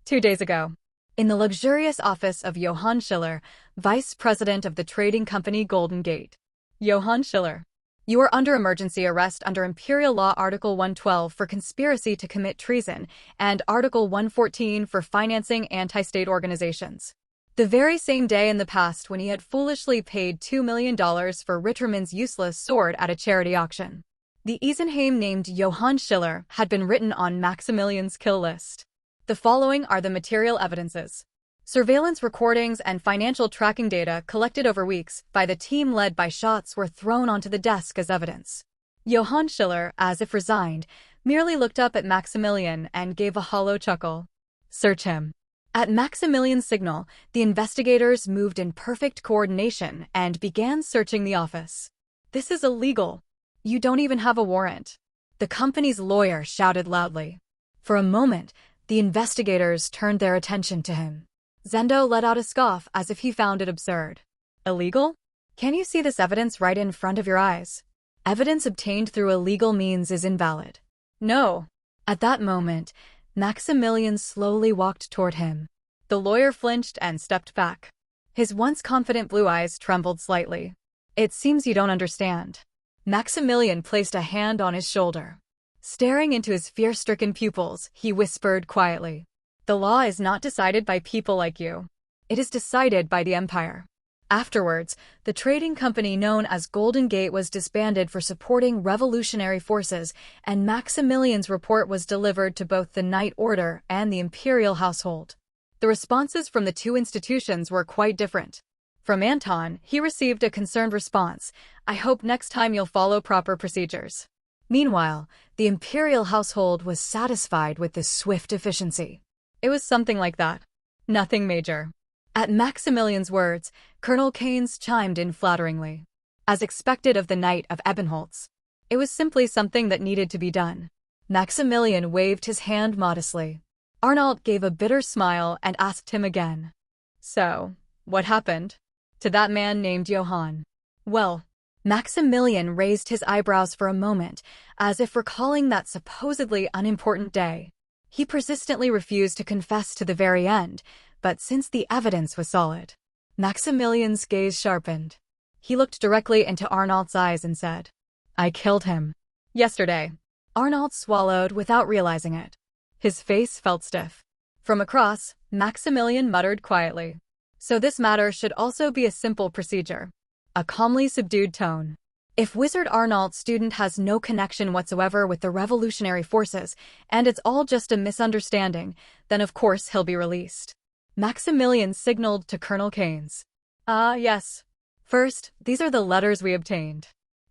2 days ago. In the luxurious office of Johann Schiller, vice president of the trading company Golden Gate. Johann Schiller. You are under emergency arrest under Imperial Law Article 112 for conspiracy to commit treason and Article 114 for financing anti-state organizations. The very same day in the past when he had foolishly paid $2 million for Rittermann's useless sword at a charity auction. The Isenheim named Johann Schiller had been written on Maximilian's kill list. The following are the material evidences. Surveillance recordings and financial tracking data collected over weeks by the team led by Schatz were thrown onto the desk as evidence. Johann Schiller, as if resigned, merely looked up at Maximilian and gave a hollow chuckle. Search him. At Maximilian's signal, the investigators moved in perfect coordination and began searching the office. This is illegal. You don't even have a warrant. The company's lawyer shouted loudly. For a moment, the investigators turned their attention to him. Zendo let out a scoff as if he found it absurd. Illegal? Can you see this evidence right in front of your eyes? Evidence obtained through illegal means is invalid. No. At that moment, Maximilian slowly walked toward him. The lawyer flinched and stepped back. His once confident blue eyes trembled slightly. It seems you don't understand. Maximilian placed a hand on his shoulder. Staring into his fear-stricken pupils, he whispered quietly. The law is not decided by people like you. It is decided by the Empire. Afterwards, the trading company known as Golden Gate was disbanded for supporting revolutionary forces, and Maximilian's report was delivered to both the Knight Order and the imperial household. The responses from the two institutions were quite different. From Anton, he received a concerned response. I hope next time you'll follow proper procedures. Meanwhile, the imperial household was satisfied with this swift efficiency. It was something like that. Nothing major. At Maximilian's words, Colonel Keynes chimed in flatteringly. As expected of the Knight of Ebenholz. It was simply something that needed to be done. Maximilian waved his hand modestly. Arnault gave a bitter smile and asked him again. So, what happened? To that man named Johann. Well, Maximilian raised his eyebrows for a moment, as if recalling that supposedly unimportant day. He persistently refused to confess to the very end, but since the evidence was solid, Maximilian's gaze sharpened. He looked directly into Arnault's eyes and said, I killed him. Yesterday. Arnold swallowed without realizing it. His face felt stiff. From across, Maximilian muttered quietly. So this matter should also be a simple procedure. A calmly subdued tone. If Wizard Arnold's student has no connection whatsoever with the revolutionary forces, and it's all just a misunderstanding, then of course he'll be released. Maximilian signaled to Colonel Keynes. Yes. First, these are the letters we obtained.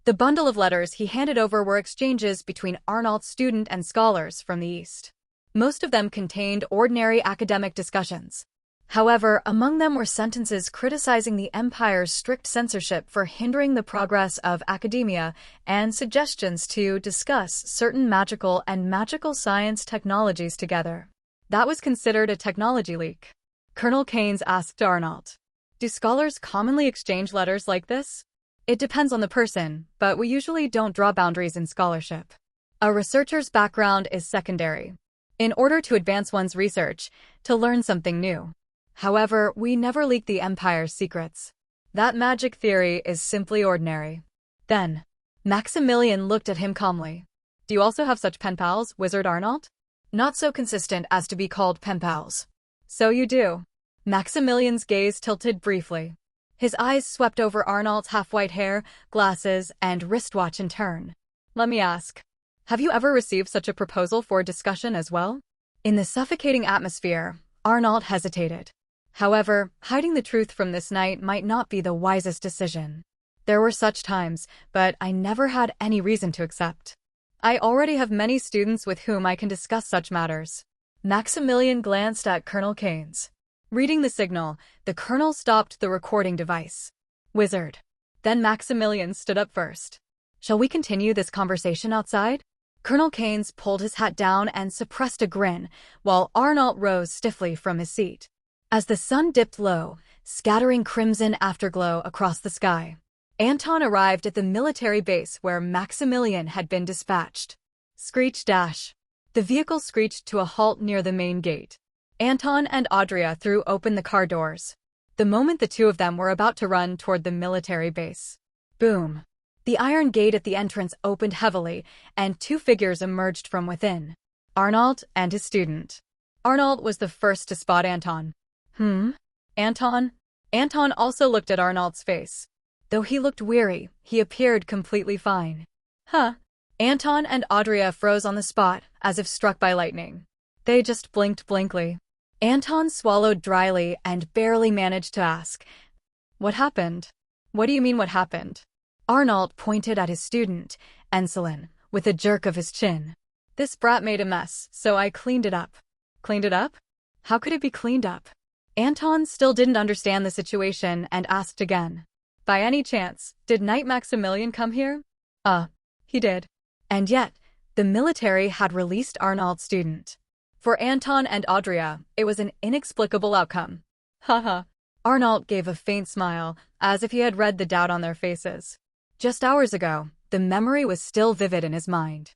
The bundle of letters he handed over were exchanges between Arnold's student and scholars from the East. Most of them contained ordinary academic discussions. However, among them were sentences criticizing the Empire's strict censorship for hindering the progress of academia and suggestions to discuss certain magical and magical science technologies together. That was considered a technology leak. Colonel Keynes asked Arnold, "Do scholars commonly exchange letters like this?" "It depends on the person, but we usually don't draw boundaries in scholarship. A researcher's background is secondary. In order to advance one's research, to learn something new. However, we never leak the Empire's secrets. That magic theory is simply ordinary." Then, Maximilian looked at him calmly. "Do you also have such pen pals, Wizard Arnold?" "Not so consistent as to be called pen pals." "So you do." Maximilian's gaze tilted briefly. His eyes swept over Arnold's half-white hair, glasses, and wristwatch in turn. "Let me ask, have you ever received such a proposal for discussion as well?" In the suffocating atmosphere, Arnold hesitated. However, hiding the truth from this night might not be the wisest decision. "There were such times, but I never had any reason to accept. I already have many students with whom I can discuss such matters." Maximilian glanced at Colonel Keynes. Reading the signal, the colonel stopped the recording device. "Wizard." Then Maximilian stood up first. "Shall we continue this conversation outside?" Colonel Keynes pulled his hat down and suppressed a grin, while Arnold rose stiffly from his seat. As the sun dipped low, scattering crimson afterglow across the sky, Anton arrived at the military base where Maximilian had been dispatched. Screech dash. The vehicle screeched to a halt near the main gate. Anton and Audrey threw open the car doors. The moment the two of them were about to run toward the military base. Boom. The iron gate at the entrance opened heavily, and two figures emerged from within. Arnold and his student. Arnold was the first to spot Anton. Anton? Anton also looked at Arnold's face. Though he looked weary, he appeared completely fine. Huh. Anton and Audrey froze on the spot, as if struck by lightning. They just blinked blankly. Anton swallowed dryly and barely managed to ask, "What happened?" "What do you mean what happened?" Arnold pointed at his student, Enselin, with a jerk of his chin. "This brat made a mess, so I cleaned it up." "Cleaned it up? How could it be cleaned up?" Anton still didn't understand the situation and asked again. "By any chance, did Knight Maximilian come here?" He did. And yet, the military had released Arnold's student. For Anton and Audrey, it was an inexplicable outcome. Haha. Arnold gave a faint smile, as if he had read the doubt on their faces. Just hours ago, the memory was still vivid in his mind.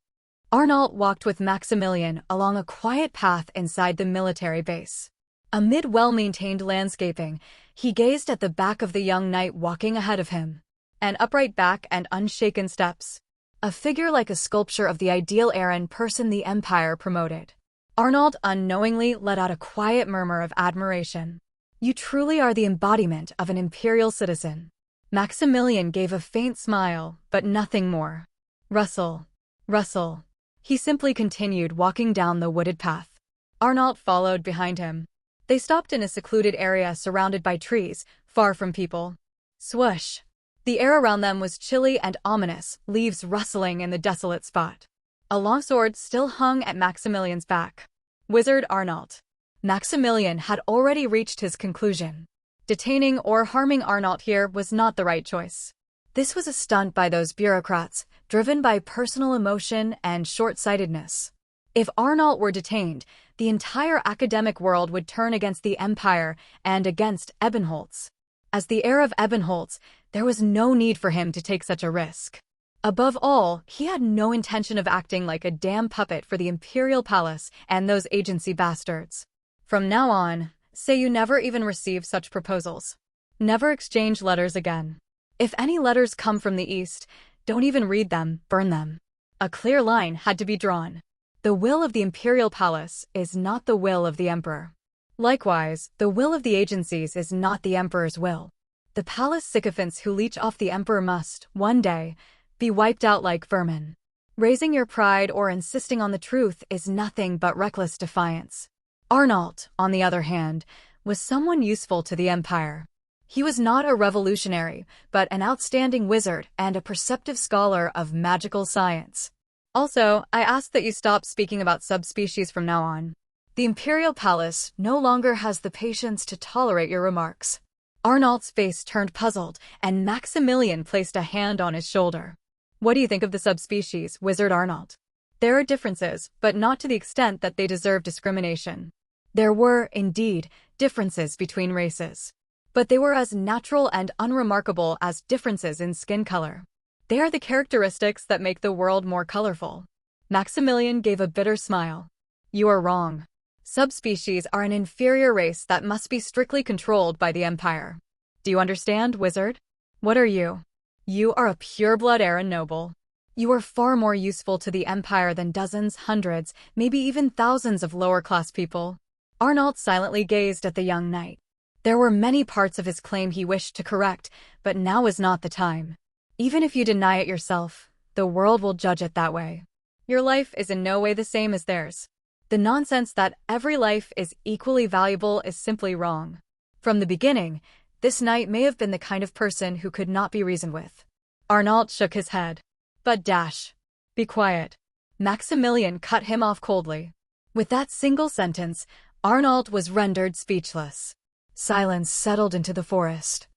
Arnold walked with Maximilian along a quiet path inside the military base. Amid well-maintained landscaping, he gazed at the back of the young knight walking ahead of him. An upright back and unshaken steps. A figure like a sculpture of the ideal errand person the Empire promoted. Arnold unknowingly let out a quiet murmur of admiration. "You truly are the embodiment of an imperial citizen." Maximilian gave a faint smile, but nothing more. Rustle. Rustle. He simply continued walking down the wooded path. Arnold followed behind him. They stopped in a secluded area surrounded by trees, far from people. Swoosh. The air around them was chilly and ominous, leaves rustling in the desolate spot. A long sword still hung at Maximilian's back. Wizard Arnold. Maximilian had already reached his conclusion. Detaining or harming Arnold here was not the right choice. This was a stunt by those bureaucrats, driven by personal emotion and short-sightedness. If Arnold were detained, the entire academic world would turn against the Empire and against Ebenholz. As the heir of Ebenholz, there was no need for him to take such a risk. Above all, he had no intention of acting like a damn puppet for the Imperial Palace and those agency bastards. From now on, say you never even receive such proposals. Never exchange letters again. If any letters come from the East, don't even read them, burn them. A clear line had to be drawn. The will of the imperial palace is not the will of the emperor. Likewise, the will of the agencies is not the emperor's will. The palace sycophants who leech off the emperor must, one day, be wiped out like vermin. Raising your pride or insisting on the truth is nothing but reckless defiance. Arnault, on the other hand, was someone useful to the empire. He was not a revolutionary, but an outstanding wizard and a perceptive scholar of magical science. Also, I ask that you stop speaking about subspecies from now on. The imperial palace no longer has the patience to tolerate your remarks. Arnault's face turned puzzled, and Maximilian placed a hand on his shoulder. What do you think of the subspecies, Wizard Arnault? There are differences, but not to the extent that they deserve discrimination. There were, indeed, differences between races. But they were as natural and unremarkable as differences in skin color. They are the characteristics that make the world more colorful. Maximilian gave a bitter smile. You are wrong. Subspecies are an inferior race that must be strictly controlled by the Empire. Do you understand, wizard? What are you? You are a pure-blood Aran noble. You are far more useful to the Empire than dozens, hundreds, maybe even thousands of lower-class people. Arnault silently gazed at the young knight. There were many parts of his claim he wished to correct, but now is not the time. Even if you deny it yourself, the world will judge it that way. Your life is in no way the same as theirs. The nonsense that every life is equally valuable is simply wrong. From the beginning, this knight may have been the kind of person who could not be reasoned with. Arnault shook his head. But be quiet. Maximilian cut him off coldly. With that single sentence, Arnault was rendered speechless. Silence settled into the forest.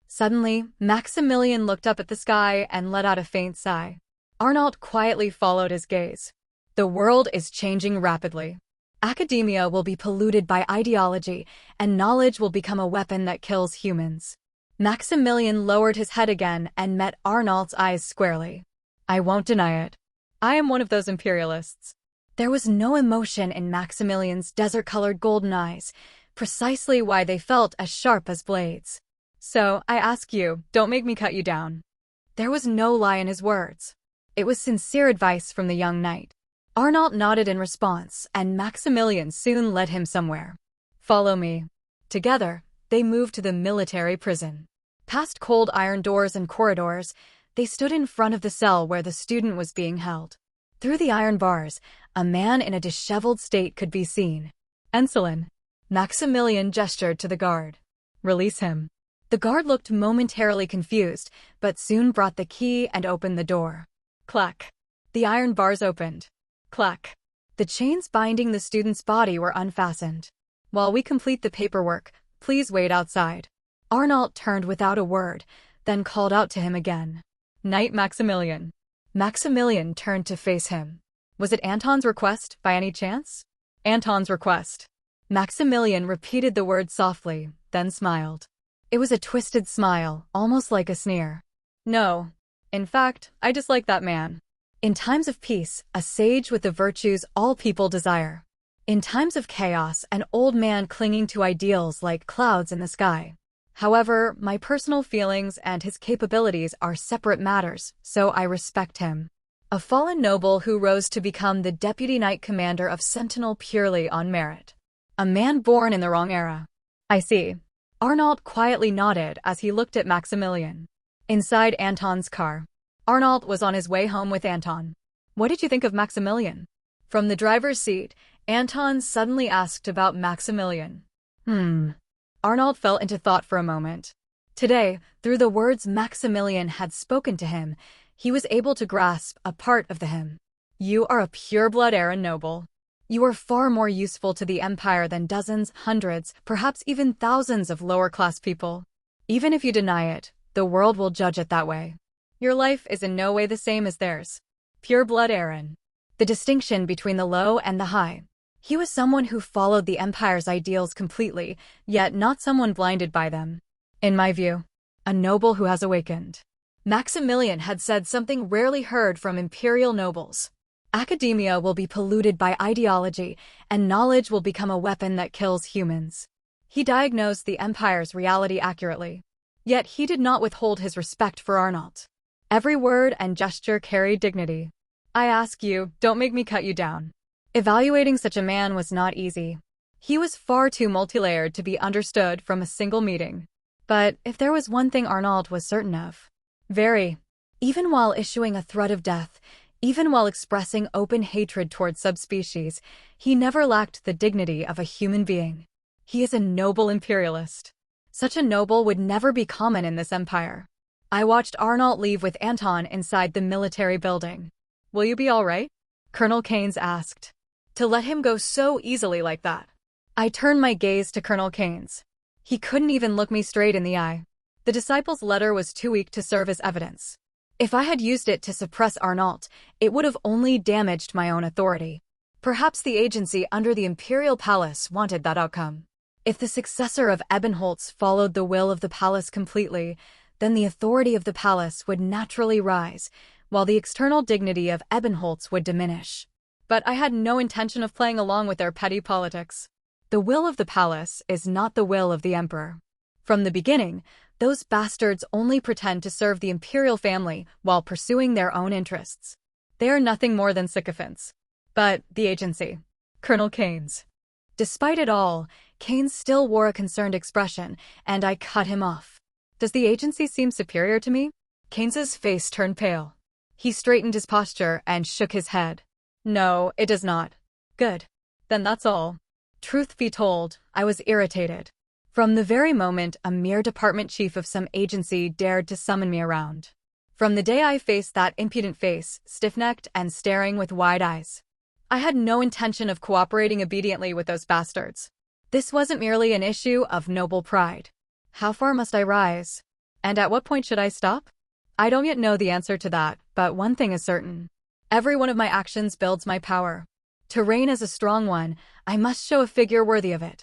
Suddenly, Maximilian looked up at the sky and let out a faint sigh. Arnault quietly followed his gaze. The world is changing rapidly. Academia will be polluted by ideology, and knowledge will become a weapon that kills humans. Maximilian lowered his head again and met Arnault's eyes squarely. I won't deny it. I am one of those imperialists. There was no emotion in Maximilian's desert-colored golden eyes, precisely why they felt as sharp as blades. So, I ask you, don't make me cut you down. There was no lie in his words. It was sincere advice from the young knight. Arnault nodded in response, and Maximilian soon led him somewhere. Follow me. Together, they moved to the military prison. Past cold iron doors and corridors, they stood in front of the cell where the student was being held. Through the iron bars, a man in a disheveled state could be seen. Encelin. Maximilian gestured to the guard. Release him. The guard looked momentarily confused, but soon brought the key and opened the door. Clack. The iron bars opened. Clack. The chains binding the student's body were unfastened. While we complete the paperwork, please wait outside. Arnault turned without a word, then called out to him again. Knight Maximilian. Maximilian turned to face him. Was it Anton's request, by any chance? Anton's request. Maximilian repeated the word softly, then smiled. It was a twisted smile, almost like a sneer. No. In fact, I dislike that man. In times of peace, a sage with the virtues all people desire. In times of chaos, an old man clinging to ideals like clouds in the sky. However, my personal feelings and his capabilities are separate matters, so I respect him. A fallen noble who rose to become the deputy knight commander of Sentinel purely on merit. A man born in the wrong era. I see. Arnault quietly nodded as he looked at Maximilian. Inside Anton's car, Arnault was on his way home with Anton. What did you think of Maximilian? From the driver's seat, Anton suddenly asked about Maximilian. Arnault fell into thought for a moment. Today, through the words Maximilian had spoken to him, he was able to grasp a part of the hymn. You are a pure-blood Aran noble. You are far more useful to the Empire than dozens, hundreds, perhaps even thousands of lower-class people. Even if you deny it, the world will judge it that way. Your life is in no way the same as theirs. Pure-blood Aran. The distinction between the low and the high. He was someone who followed the Empire's ideals completely, yet not someone blinded by them. In my view, a noble who has awakened. Maximilian had said something rarely heard from imperial nobles. Academia will be polluted by ideology, and knowledge will become a weapon that kills humans. He diagnosed the Empire's reality accurately. Yet he did not withhold his respect for Arnault. Every word and gesture carried dignity. I ask you, don't make me cut you down. Evaluating such a man was not easy. He was far too multi-layered to be understood from a single meeting. But if there was one thing Arnold was certain of, even while issuing a threat of death, even while expressing open hatred towards subspecies, he never lacked the dignity of a human being. He is a noble imperialist. Such a noble would never be common in this empire. I watched Arnold leave with Anton inside the military building. Will you be all right? Colonel Keynes asked. To let him go so easily like that. I turned my gaze to Colonel Keynes. He couldn't even look me straight in the eye. The disciple's letter was too weak to serve as evidence. If I had used it to suppress Arnault, it would have only damaged my own authority. Perhaps the agency under the Imperial Palace wanted that outcome. If the successor of Ebenholz followed the will of the palace completely, then the authority of the palace would naturally rise, while the external dignity of Ebenholz would diminish. But I had no intention of playing along with their petty politics. The will of the palace is not the will of the emperor. From the beginning, those bastards only pretend to serve the imperial family while pursuing their own interests. They are nothing more than sycophants. But the agency. Colonel Keynes. Despite it all, Keynes still wore a concerned expression, and I cut him off. Does the agency seem superior to me? Keynes's face turned pale. He straightened his posture and shook his head. No, it does not. Good. Then that's all. Truth be told, I was irritated. From the very moment a mere department chief of some agency dared to summon me around. From the day I faced that impudent face, stiff-necked and staring with wide eyes. I had no intention of cooperating obediently with those bastards. This wasn't merely an issue of noble pride. How far must I rise? And at what point should I stop? I don't yet know the answer to that, but one thing is certain. Every one of my actions builds my power. To reign as a strong one, I must show a figure worthy of it.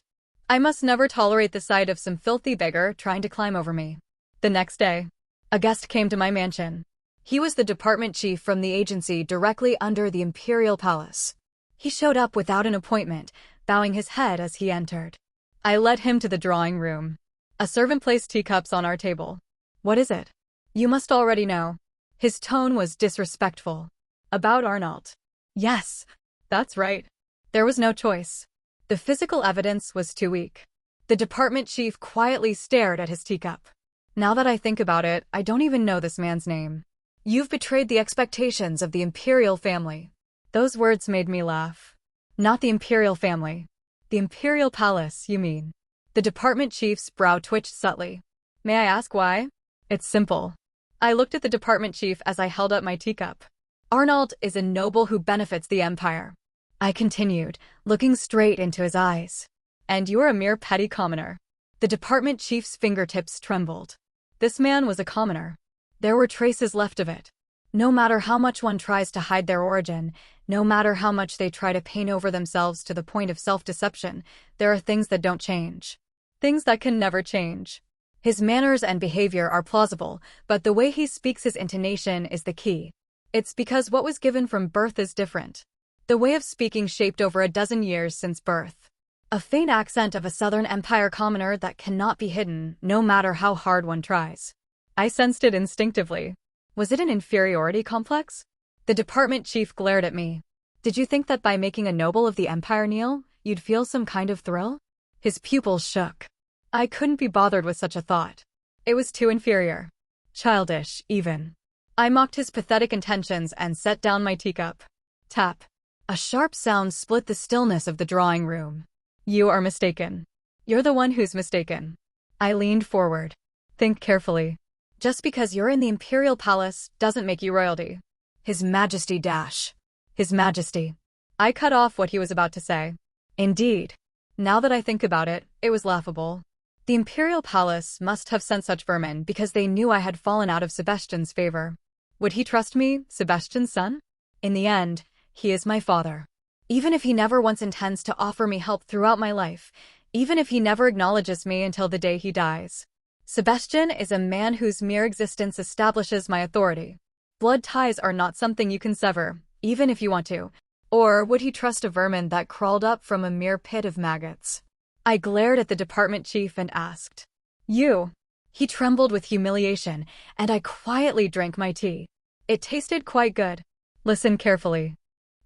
I must never tolerate the sight of some filthy beggar trying to climb over me. The next day, a guest came to my mansion. He was the department chief from the agency directly under the Imperial Palace. He showed up without an appointment, bowing his head as he entered. I led him to the drawing room. A servant placed teacups on our table. What is it? You must already know. His tone was disrespectful. About Arnault. Yes, that's right. There was no choice. The physical evidence was too weak. The department chief quietly stared at his teacup. Now that I think about it, I don't even know this man's name. You've betrayed the expectations of the imperial family. Those words made me laugh. Not the imperial family. The imperial palace, you mean. The department chief's brow twitched subtly. May I ask why? It's simple. I looked at the department chief as I held up my teacup. Arnold is a noble who benefits the empire. I continued, looking straight into his eyes. And you're a mere petty commoner. The department chief's fingertips trembled. This man was a commoner. There were traces left of it. No matter how much one tries to hide their origin, no matter how much they try to paint over themselves to the point of self-deception, there are things that don't change. Things that can never change. His manners and behavior are plausible, but the way he speaks, his intonation is the key. It's because what was given from birth is different. The way of speaking shaped over a dozen years since birth. A faint accent of a Southern Empire commoner that cannot be hidden, no matter how hard one tries. I sensed it instinctively. Was it an inferiority complex? The department chief glared at me. Did you think that by making a noble of the Empire kneel, you'd feel some kind of thrill? His pupils shook. I couldn't be bothered with such a thought. It was too inferior. Childish, even. I mocked his pathetic intentions and set down my teacup. Tap. A sharp sound split the stillness of the drawing room. You are mistaken. You're the one who's mistaken. I leaned forward. Think carefully. Just because you're in the Imperial Palace doesn't make you royalty. His Majesty dash. His Majesty. I cut off what he was about to say. Indeed. Now that I think about it, it was laughable. The Imperial Palace must have sent such vermin because they knew I had fallen out of Sebastian's favor. Would he trust me, Sebastian's son? In the end, he is my father. Even if he never once intends to offer me help throughout my life, even if he never acknowledges me until the day he dies. Sebastian is a man whose mere existence establishes my authority. Blood ties are not something you can sever, even if you want to. Or would he trust a vermin that crawled up from a mere pit of maggots? I glared at the department chief and asked, You. He trembled with humiliation, and I quietly drank my tea. It tasted quite good. Listen carefully.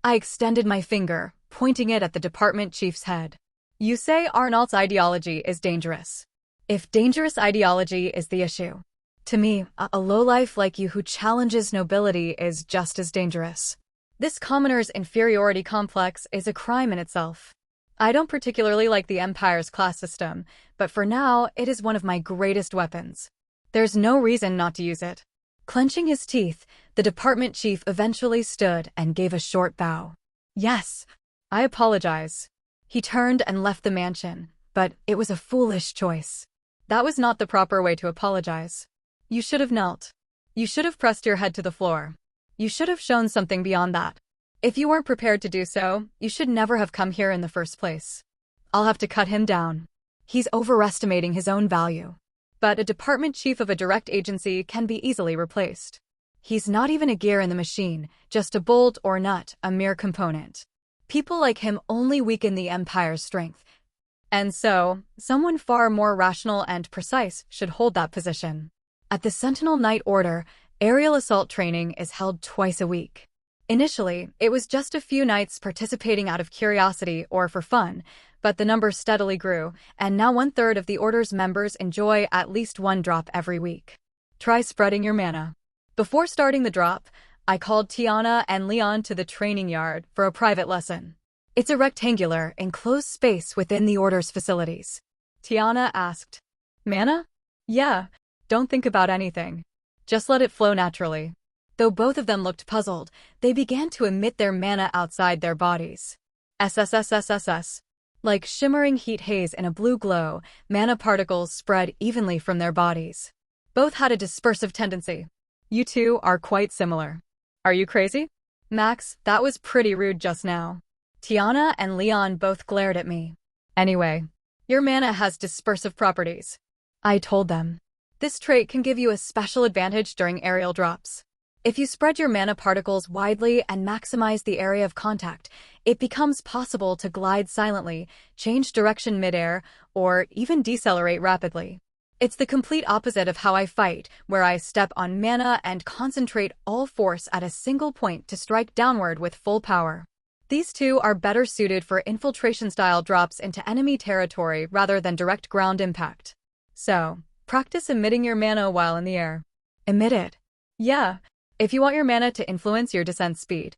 I extended my finger, pointing it at the department chief's head. You say Arnault's ideology is dangerous. If dangerous ideology is the issue, to me, a lowlife like you who challenges nobility is just as dangerous. This commoner's inferiority complex is a crime in itself. I don't particularly like the Empire's class system, but for now, it is one of my greatest weapons. There's no reason not to use it. Clenching his teeth, the department chief eventually stood and gave a short bow. Yes, I apologize. He turned and left the mansion, but it was a foolish choice. That was not the proper way to apologize. You should have knelt. You should have pressed your head to the floor. You should have shown something beyond that. If you weren't prepared to do so, you should never have come here in the first place. I'll have to cut him down. He's overestimating his own value. But a department chief of a direct agency can be easily replaced. He's not even a gear in the machine, just a bolt or nut, a mere component. People like him only weaken the Empire's strength. And so, someone far more rational and precise should hold that position. At the Sentinel Night Order, aerial assault training is held twice a week. Initially, it was just a few knights participating out of curiosity or for fun, but the number steadily grew, and now 1/3 of the Order's members enjoy at least one drop every week. Try spreading your mana. Before starting the drop, I called Tiana and Leon to the training yard for a private lesson. It's a rectangular, enclosed space within the Order's facilities. Tiana asked, "Mana?" "Yeah, don't think about anything. Just let it flow naturally." Though both of them looked puzzled, they began to emit their mana outside their bodies. SSSSSS. Like shimmering heat haze in a blue glow, mana particles spread evenly from their bodies. Both had a dispersive tendency. You two are quite similar. Are you crazy? Max, that was pretty rude just now. Tiana and Leon both glared at me. Anyway, your mana has dispersive properties. I told them. This trait can give you a special advantage during aerial drops. If you spread your mana particles widely and maximize the area of contact, it becomes possible to glide silently, change direction midair, or even decelerate rapidly. It's the complete opposite of how I fight, where I step on mana and concentrate all force at a single point to strike downward with full power. These two are better suited for infiltration-style drops into enemy territory rather than direct ground impact. So, practice emitting your mana while in the air. Emit it. Yeah. If you want your mana to influence your descent speed.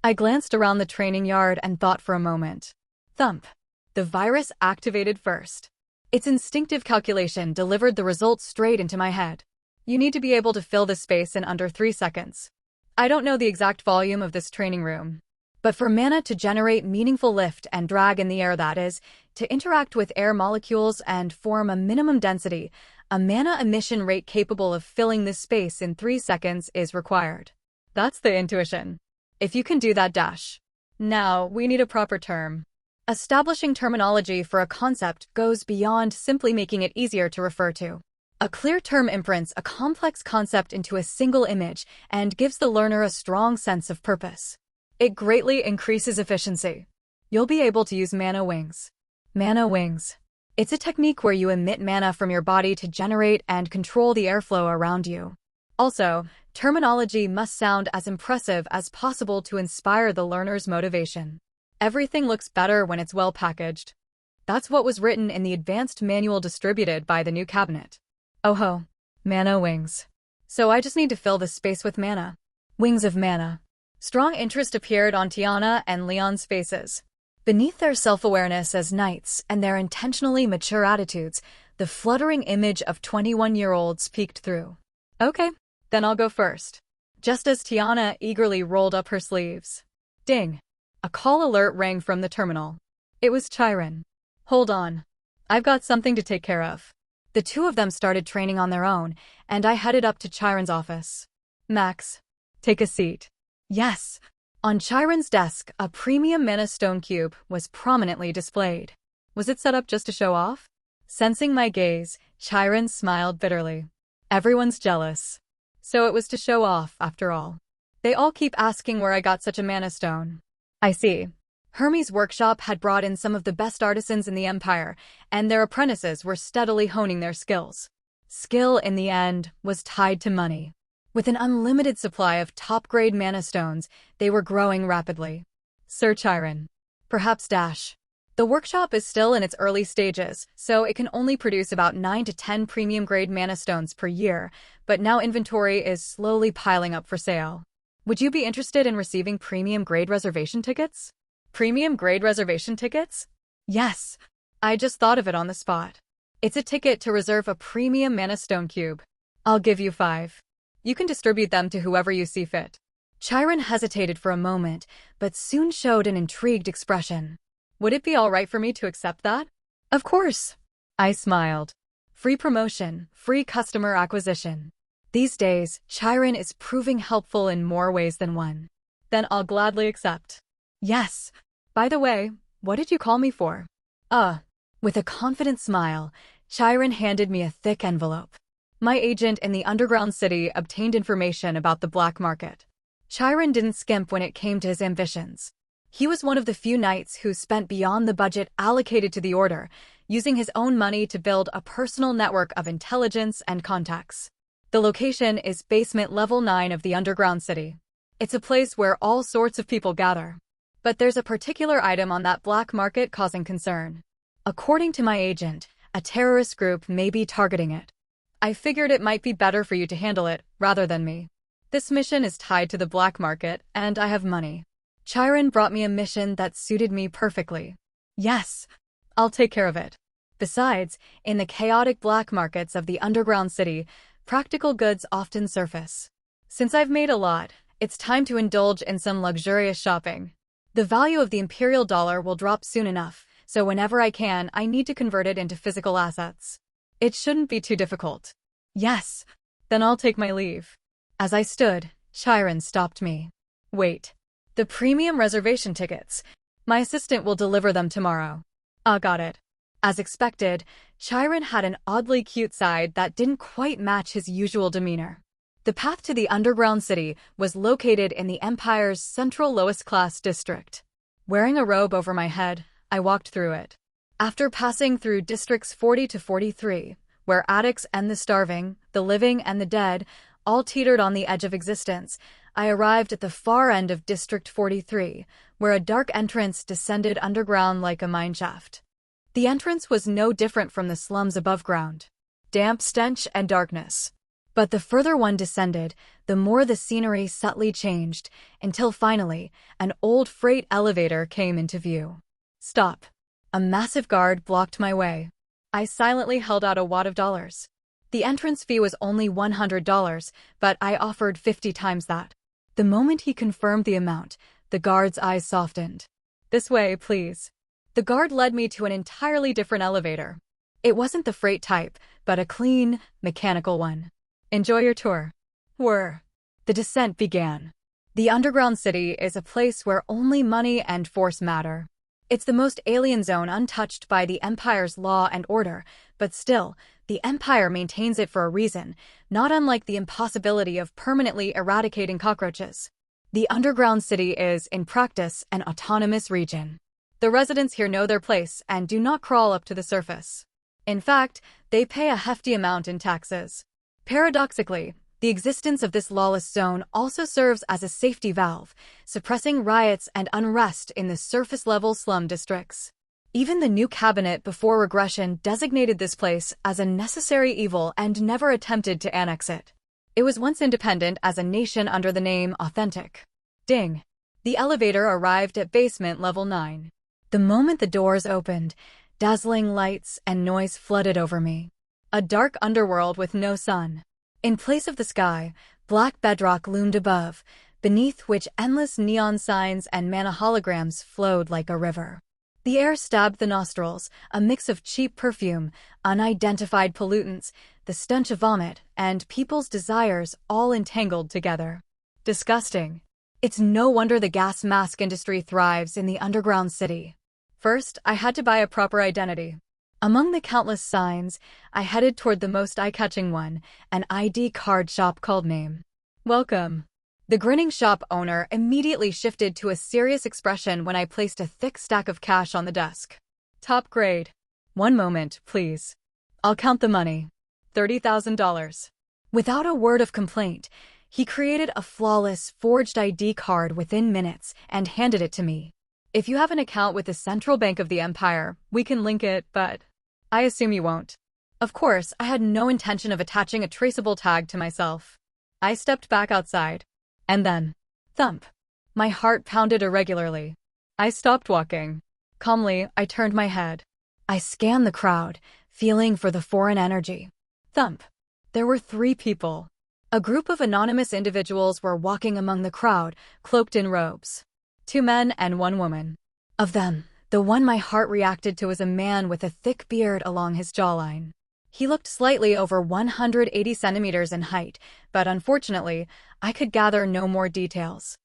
I glanced around the training yard and thought for a moment. Thump. The virus activated first. Its instinctive calculation delivered the results straight into my head. You need to be able to fill this space in under 3 seconds. I don't know the exact volume of this training room. But for mana to generate meaningful lift and drag in the air, that is, to interact with air molecules and form a minimum density, a mana emission rate capable of filling this space in 3 seconds is required. That's the intuition. If you can do that, dash. Now, we need a proper term. Establishing terminology for a concept goes beyond simply making it easier to refer to. A clear term imprints a complex concept into a single image and gives the learner a strong sense of purpose. It greatly increases efficiency. You'll be able to use mana wings. Mana wings. It's a technique where you emit mana from your body to generate and control the airflow around you. Also, terminology must sound as impressive as possible to inspire the learner's motivation. Everything looks better when it's well packaged. That's what was written in the advanced manual distributed by the new cabinet. Oh ho, mana wings. So I just need to fill this space with mana. Wings of mana. Strong interest appeared on Tiana and Leon's faces. Beneath their self-awareness as knights and their intentionally mature attitudes, the fluttering image of 21-year-olds peeked through. Okay, then I'll go first. Just as Tiana eagerly rolled up her sleeves. Ding! A call alert rang from the terminal. It was Chiron. Hold on. I've got something to take care of. The two of them started training on their own, and I headed up to Chiron's office. Max, take a seat. Yes. On Chiron's desk, a premium mana stone cube was prominently displayed. Was it set up just to show off? Sensing my gaze, Chiron smiled bitterly. Everyone's jealous. So it was to show off, after all. They all keep asking where I got such a mana stone. I see. Hermes' workshop had brought in some of the best artisans in the Empire, and their apprentices were steadily honing their skills. Skill, in the end, was tied to money. With an unlimited supply of top-grade mana stones, they were growing rapidly. Sir Chiron. Perhaps Dash. The workshop is still in its early stages, so it can only produce about 9 to 10 premium-grade mana stones per year, but now inventory is slowly piling up for sale. Would you be interested in receiving premium-grade reservation tickets? Premium-grade reservation tickets? Yes. I just thought of it on the spot. It's a ticket to reserve a premium mana stone cube. I'll give you 5. You can distribute them to whoever you see fit. Chiron hesitated for a moment, but soon showed an intrigued expression. Would it be all right for me to accept that? Of course. I smiled. Free promotion, free customer acquisition. These days, Chiron is proving helpful in more ways than one. Then I'll gladly accept. Yes. By the way, what did you call me for? With a confident smile, Chiron handed me a thick envelope. My agent in the underground city obtained information about the black market. Chiron didn't skimp when it came to his ambitions. He was one of the few knights who spent beyond the budget allocated to the order, using his own money to build a personal network of intelligence and contacts. The location is basement level 9 of the underground city. It's a place where all sorts of people gather. But there's a particular item on that black market causing concern. According to my agent, a terrorist group may be targeting it. I figured it might be better for you to handle it, rather than me. This mission is tied to the black market, and I have money. Chiron brought me a mission that suited me perfectly. Yes, I'll take care of it. Besides, in the chaotic black markets of the underground city, practical goods often surface. Since I've made a lot, it's time to indulge in some luxurious shopping. The value of the imperial dollar will drop soon enough, so whenever I can, I need to convert it into physical assets. It shouldn't be too difficult. Yes. Then I'll take my leave. As I stood, Chiron stopped me. Wait. The premium reservation tickets. My assistant will deliver them tomorrow. Got it. As expected, Chiron had an oddly cute side that didn't quite match his usual demeanor. The path to the underground city was located in the Empire's central lowest-class district. Wearing a robe over my head, I walked through it. After passing through districts 40 to 43, where addicts and the starving, the living and the dead, all teetered on the edge of existence, I arrived at the far end of District 43, where a dark entrance descended underground like a mineshaft. The entrance was no different from the slums above ground. Damp stench and darkness. But the further one descended, the more the scenery subtly changed, until finally, an old freight elevator came into view. Stop. A massive guard blocked my way. I silently held out a wad of dollars. The entrance fee was only $100, but I offered 50 times that. The moment he confirmed the amount, the guard's eyes softened. This way, please. The guard led me to an entirely different elevator. It wasn't the freight type, but a clean, mechanical one. Enjoy your tour. The descent began. The underground city is a place where only money and force matter. It's the most alien zone untouched by the Empire's law and order, but still, the Empire maintains it for a reason, not unlike the impossibility of permanently eradicating cockroaches. The underground city is, in practice, an autonomous region. The residents here know their place and do not crawl up to the surface. In fact, they pay a hefty amount in taxes. Paradoxically, the existence of this lawless zone also serves as a safety valve, suppressing riots and unrest in the surface-level slum districts. Even the new cabinet before regression designated this place as a necessary evil and never attempted to annex it. It was once independent as a nation under the name Authentic. Ding! The elevator arrived at basement level 9. The moment the doors opened, dazzling lights and noise flooded over me. A dark underworld with no sun. In place of the sky, black bedrock loomed above, beneath which endless neon signs and mana holograms flowed like a river. The air stabbed the nostrils, a mix of cheap perfume, unidentified pollutants, the stench of vomit, and people's desires all entangled together. Disgusting. It's no wonder the gas mask industry thrives in the underground city. First, I had to buy a proper identity. Among the countless signs, I headed toward the most eye-catching one, an ID card shop called Name. Welcome. The grinning shop owner immediately shifted to a serious expression when I placed a thick stack of cash on the desk. Top grade. One moment, please. I'll count the money. $30,000. Without a word of complaint, He created a flawless, forged ID card within minutes and handed it to me. If you have an account with the Central Bank of the Empire, we can link it, but I assume you won't. Of course, I had no intention of attaching a traceable tag to myself. I stepped back outside. And then, thump. My heart pounded irregularly. I stopped walking. Calmly, I turned my head. I scanned the crowd, feeling for the foreign energy. Thump. There were 3 people. A group of anonymous individuals were walking among the crowd, cloaked in robes. 2 men and 1 woman. Of them, the one my heart reacted to was a man with a thick beard along his jawline. He looked slightly over 180 centimeters in height, but unfortunately, I could gather no more details.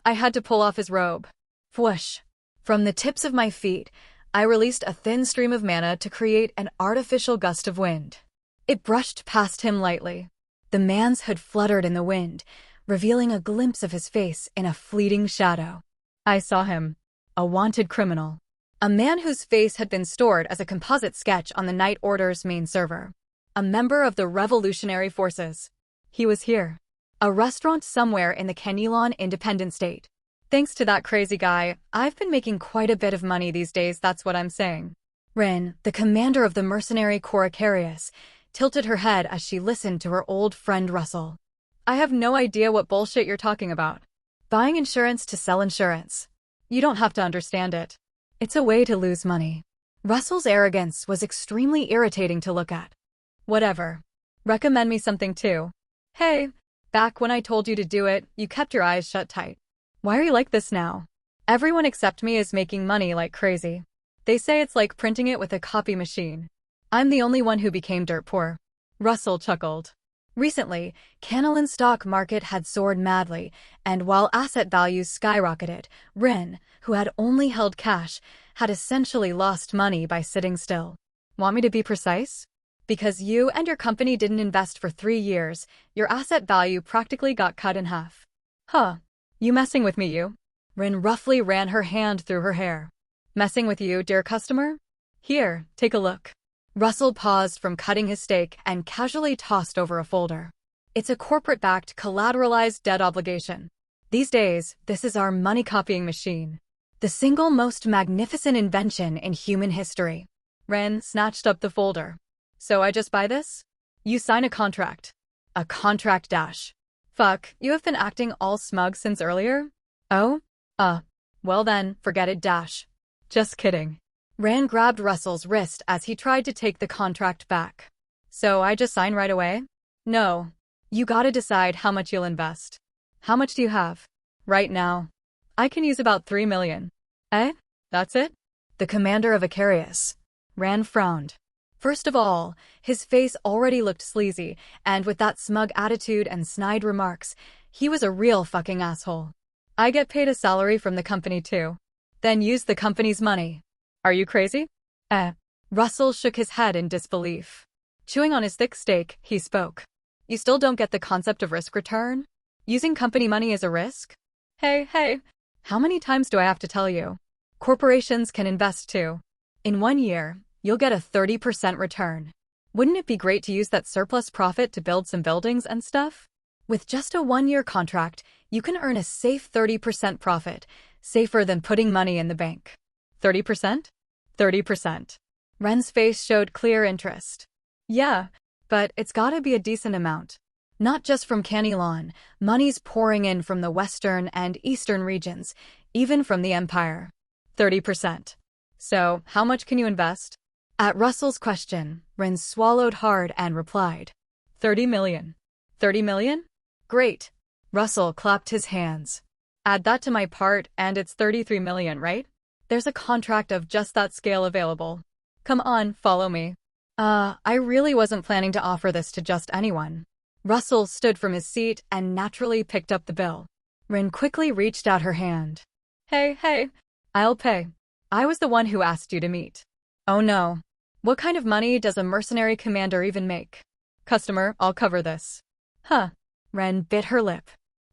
I had to pull off his robe. Whoosh! From the tips of my feet, I released a thin stream of mana to create an artificial gust of wind. It brushed past him lightly. The man's hood fluttered in the wind, revealing a glimpse of his face in a fleeting shadow. I saw him. A wanted criminal. A man whose face had been stored as a composite sketch on the Night Order's main server. A member of the Revolutionary Forces. He was here. A restaurant somewhere in the Kenilon Independent State. Thanks to that crazy guy, I've been making quite a bit of money these days, that's what I'm saying. Rin, the commander of the mercenary corps Icarius, tilted her head as she listened to her old friend Russell. I have no idea what bullshit you're talking about. Buying insurance to sell insurance. You don't have to understand it. It's a way to lose money. Russell's arrogance was extremely irritating to look at. Whatever. Recommend me something too. Hey, back when I told you to do it, you kept your eyes shut tight. Why are you like this now? Everyone except me is making money like crazy. They say it's like printing it with a copy machine. I'm the only one who became dirt poor. Russell chuckled. Recently, Canalon's stock market had soared madly, and while asset values skyrocketed, Rin, who had only held cash, had essentially lost money by sitting still. Want me to be precise? Because you and your company didn't invest for 3 years, your asset value practically got cut in half. Huh. You messing with me, you? Rin roughly ran her hand through her hair. Messing with you, dear customer? Here, take a look. Russell paused from cutting his steak and casually tossed over a folder. It's a corporate-backed, collateralized debt obligation. These days, this is our money-copying machine. The single most magnificent invention in human history. Ren snatched up the folder. So I just buy this? You sign a contract. A contract dash. Fuck, you have been acting all smug since earlier? Oh? Well then, forget it dash. Just kidding. Rand grabbed Russell's wrist as he tried to take the contract back. So I just sign right away? No. You gotta decide how much you'll invest. How much do you have? Right now. I can use about 3 million. Eh? That's it? The commander of Icarius. Rand frowned. First of all, his face already looked sleazy, and with that smug attitude and snide remarks, he was a real fucking asshole. I get paid a salary from the company too. Then use the company's money. Are you crazy? Russell shook his head in disbelief. Chewing on his thick steak, he spoke. You still don't get the concept of risk return? Using company money is a risk? Hey, how many times do I have to tell you? Corporations can invest too. In 1 year, you'll get a 30% return. Wouldn't it be great to use that surplus profit to build some buildings and stuff? With just a 1-year contract, you can earn a safe 30% profit, safer than putting money in the bank. 30%? 30%. Ren's face showed clear interest. Yeah, but it's gotta be a decent amount. Not just from Canilon, money's pouring in from the western and eastern regions, even from the Empire. 30%. So, how much can you invest? At Russell's question, Ren swallowed hard and replied. 30 million. 30 million? Great. Russell clapped his hands. Add that to my part and it's 33 million, right? There's a contract of just that scale available. Come on, follow me. I really wasn't planning to offer this to just anyone. Russell stood from his seat and naturally picked up the bill. Rin quickly reached out her hand. Hey, I'll pay. I was the one who asked you to meet. Oh no. What kind of money does a mercenary commander even make? Customer, I'll cover this. Huh. Ren bit her lip.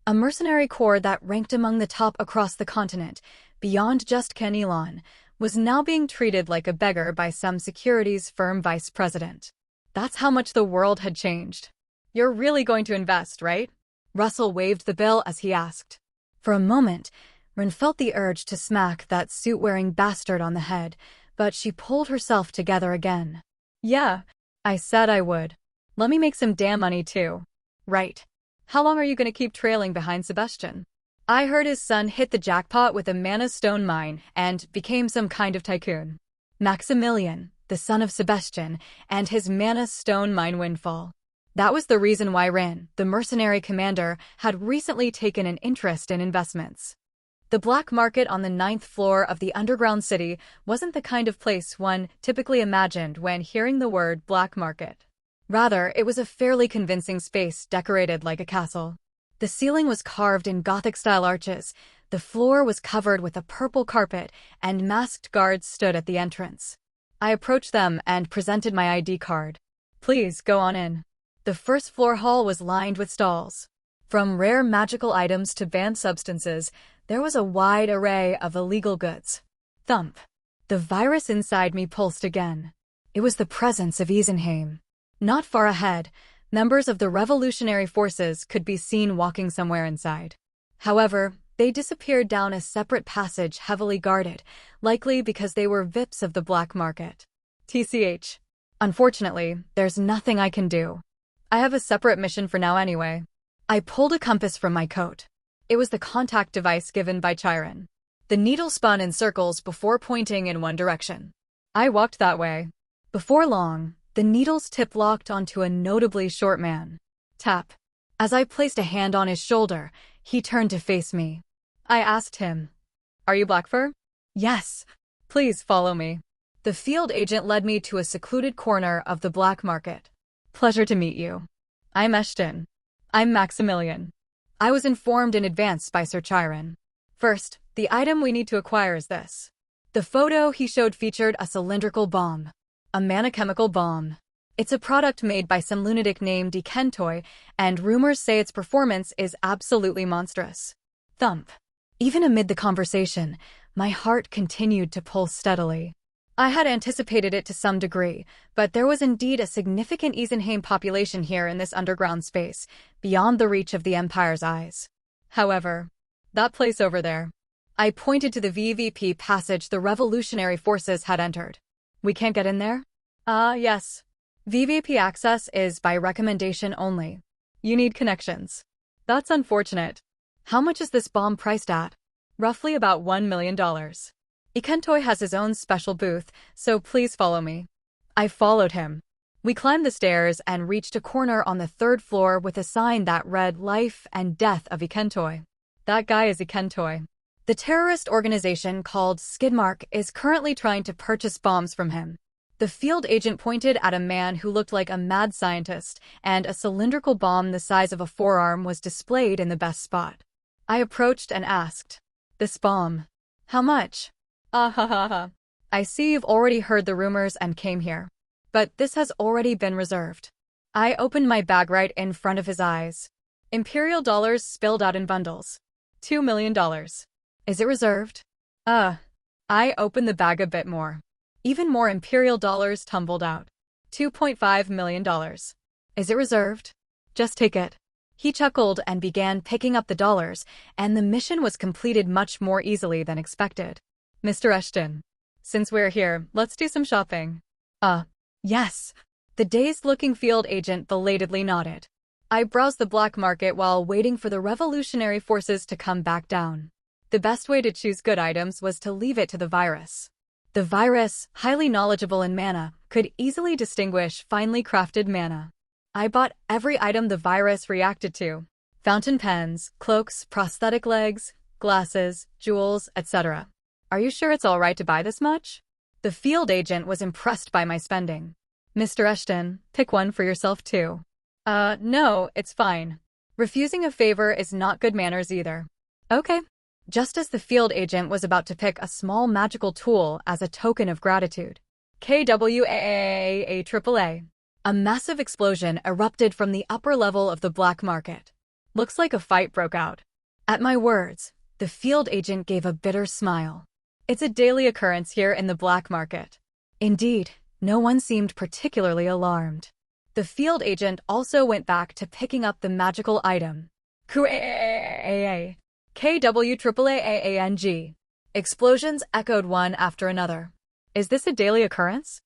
A mercenary corps that ranked among the top across the continent, beyond just Canilon, was now being treated like a beggar by some securities firm vice president. That's how much the world had changed. You're really going to invest, right? Russell waved the bill as he asked. For a moment, Rin felt the urge to smack that suit-wearing bastard on the head, but she pulled herself together again. Yeah, I said I would. Let me make some damn money too. Right. How long are you gonna keep trailing behind Sebastian? I heard his son hit the jackpot with a mana stone mine and became some kind of tycoon. Maximilian, the son of Sebastian, and his mana stone mine windfall. That was the reason why Rin, the mercenary commander, had recently taken an interest in investments. The black market on the 9th floor of the underground city wasn't the kind of place one typically imagined when hearing the word black market. Rather, it was a fairly convincing space decorated like a castle. The ceiling was carved in Gothic-style arches, the floor was covered with a purple carpet, and masked guards stood at the entrance. I approached them and presented my ID card. Please, go on in. The first floor hall was lined with stalls. From rare magical items to banned substances, there was a wide array of illegal goods. Thump. The virus inside me pulsed again. It was the presence of Isenheim. Not far ahead, members of the revolutionary forces could be seen walking somewhere inside. However, they disappeared down a separate passage heavily guarded, likely because they were VIPs of the black market. TCH. Unfortunately, there's nothing I can do. I have a separate mission for now anyway. I pulled a compass from my coat. It was the contact device given by Chiron. The needle spun in circles before pointing in one direction. I walked that way. Before long, the needle's tip locked onto a notably short man. Tap. As I placed a hand on his shoulder, he turned to face me. I asked him, "Are you Blackfur?" "Yes. Please follow me." The field agent led me to a secluded corner of the black market. "Pleasure to meet you. I'm Eshton. I'm Maximilian." I was informed in advance by Sir Chiron. First, the item we need to acquire is this. The photo he showed featured a cylindrical bomb. A manichemical bomb. It's a product made by some lunatic named Ikentoi, and rumors say its performance is absolutely monstrous. Thump. Even amid the conversation, my heart continued to pulse steadily. I had anticipated it to some degree, but there was indeed a significant Isenheim population here in this underground space, beyond the reach of the Empire's eyes. However, that place over there. I pointed to the VVP passage the revolutionary forces had entered. We can't get in there? Yes. VVP access is by recommendation only. You need connections. That's unfortunate. How much is this bomb priced at? Roughly about $1 million. Ikentoi has his own special booth, so please follow me. I followed him. We climbed the stairs and reached a corner on the 3rd floor with a sign that read Life and Death of Ikentoi. That guy is Ikentoi. The terrorist organization called Skidmark is currently trying to purchase bombs from him. The field agent pointed at a man who looked like a mad scientist, and a cylindrical bomb the size of a forearm was displayed in the best spot. I approached and asked, "This bomb, how much?" "Ah ha ha ha. I see you've already heard the rumors and came here. But this has already been reserved." I opened my bag right in front of his eyes. Imperial dollars spilled out in bundles. $2 million. Is it reserved? I opened the bag a bit more. Even more Imperial dollars tumbled out. $2.5 million. Is it reserved? Just take it. He chuckled and began picking up the dollars, and the mission was completed much more easily than expected. "Mr. Eshton, since we're here, let's do some shopping." Yes. The dazed-looking field agent belatedly nodded. I browsed the black market while waiting for the revolutionary forces to come back down. The best way to choose good items was to leave it to the virus. The virus, highly knowledgeable in mana, could easily distinguish finely crafted mana. I bought every item the virus reacted to. Fountain pens, cloaks, prosthetic legs, glasses, jewels, etc. "Are you sure it's all right to buy this much?" The field agent was impressed by my spending. "Mr. Eshton, pick one for yourself too." No, it's fine. Refusing a favor is not good manners either." "Okay." Just as the field agent was about to pick a small magical tool as a token of gratitude. KWAAAAAAA. A massive explosion erupted from the upper level of the black market. Looks like a fight broke out. At my words, the field agent gave a bitter smile. It's a daily occurrence here in the black market. Indeed, no one seemed particularly alarmed. The field agent also went back to picking up the magical item. Kuaaa. KWAAANG. Explosions echoed one after another. Is this a daily occurrence?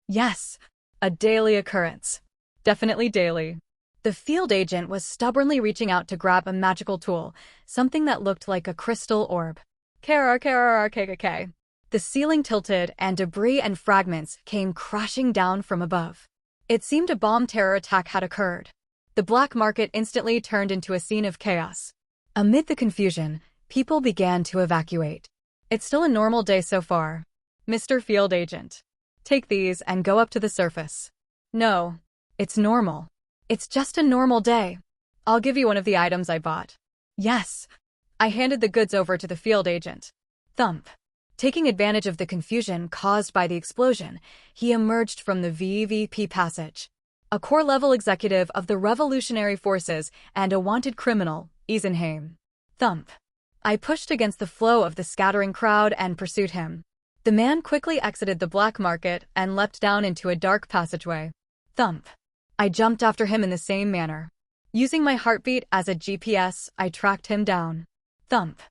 Yes. A daily occurrence. Definitely daily. The field agent was stubbornly reaching out to grab a magical tool, something that looked like a crystal orb. KRKRKKK. The ceiling tilted and debris and fragments came crashing down from above. It seemed a bomb terror attack had occurred. The black market instantly turned into a scene of chaos. Amid the confusion, people began to evacuate. It's still a normal day so far. Mr. Field Agent. Take these and go up to the surface. No, it's normal. It's just a normal day. I'll give you one of the items I bought. Yes. I handed the goods over to the field agent. Thump. Taking advantage of the confusion caused by the explosion, he emerged from the VVP passage. A core-level executive of the Revolutionary Forces and a wanted criminal, Eisenheim. Thump. I pushed against the flow of the scattering crowd and pursued him. The man quickly exited the black market and leapt down into a dark passageway. Thump. I jumped after him in the same manner. Using my heartbeat as a GPS, I tracked him down. Thump.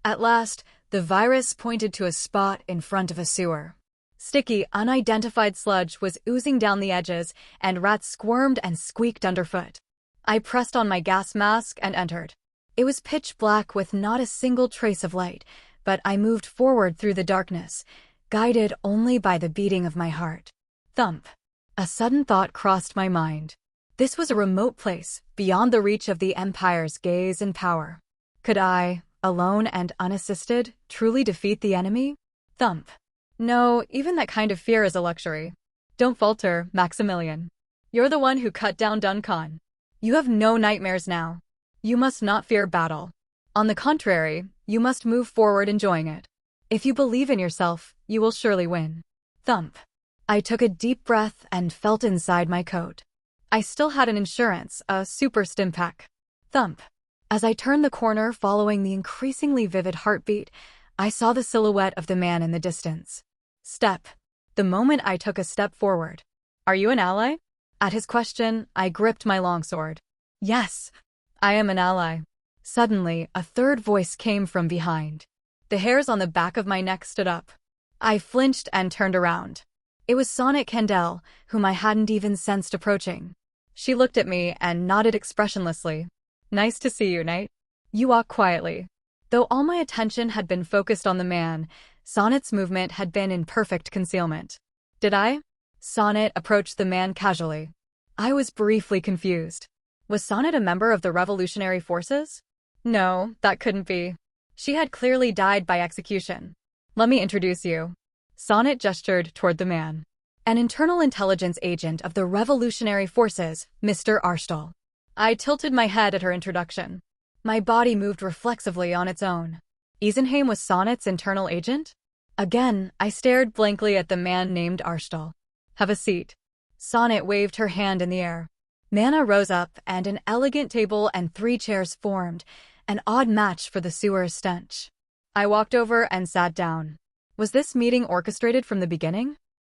At last, the virus pointed to a spot in front of a sewer. Sticky, unidentified sludge was oozing down the edges, and rats squirmed and squeaked underfoot. I pressed on my gas mask and entered. It was pitch black with not a single trace of light, but I moved forward through the darkness, guided only by the beating of my heart. Thump. A sudden thought crossed my mind. This was a remote place, beyond the reach of the Empire's gaze and power. Could I, alone and unassisted, truly defeat the enemy? Thump. No, even that kind of fear is a luxury. Don't falter, Maximilian. You're the one who cut down Duncan. You have no nightmares now. You must not fear battle. On the contrary, you must move forward enjoying it. If you believe in yourself, you will surely win. Thump. I took a deep breath and felt inside my coat. I still had an insurance, a super stimpack. Thump. As I turned the corner following the increasingly vivid heartbeat, I saw the silhouette of the man in the distance. Step. The moment I took a step forward. Are you an ally? At his question, I gripped my longsword. Yes, I am an ally. Suddenly, a third voice came from behind. The hairs on the back of my neck stood up. I flinched and turned around. It was Sonnet Candel, whom I hadn't even sensed approaching. She looked at me and nodded expressionlessly. Nice to see you, Knight. You walk quietly. Though all my attention had been focused on the man, Sonnet's movement had been in perfect concealment. Did I? Sonnet approached the man casually. I was briefly confused. Was Sonnet a member of the Revolutionary Forces? No, that couldn't be. She had clearly died by execution. Let me introduce you. Sonnet gestured toward the man. An internal intelligence agent of the Revolutionary Forces, Mr. Arstal. I tilted my head at her introduction. My body moved reflexively on its own. Eisenheim was Sonnet's internal agent? Again, I stared blankly at the man named Arstal. Have a seat. Sonnet waved her hand in the air. Mana rose up, and an elegant table and 3 chairs formed, an odd match for the sewer's stench. I walked over and sat down. Was this meeting orchestrated from the beginning?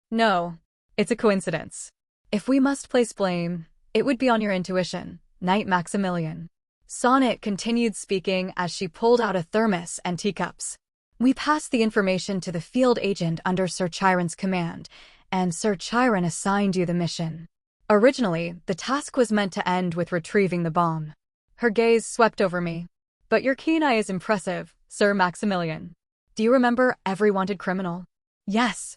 No, it's a coincidence. If we must place blame, it would be on your intuition, Knight Maximilian. Sonnet continued speaking as she pulled out a thermos and teacups. We passed the information to the field agent under Sir Chiron's command, and Sir Chiron assigned you the mission. Originally, the task was meant to end with retrieving the bomb. Her gaze swept over me. But your keen eye is impressive, Sir Maximilian. Do you remember every wanted criminal? Yes,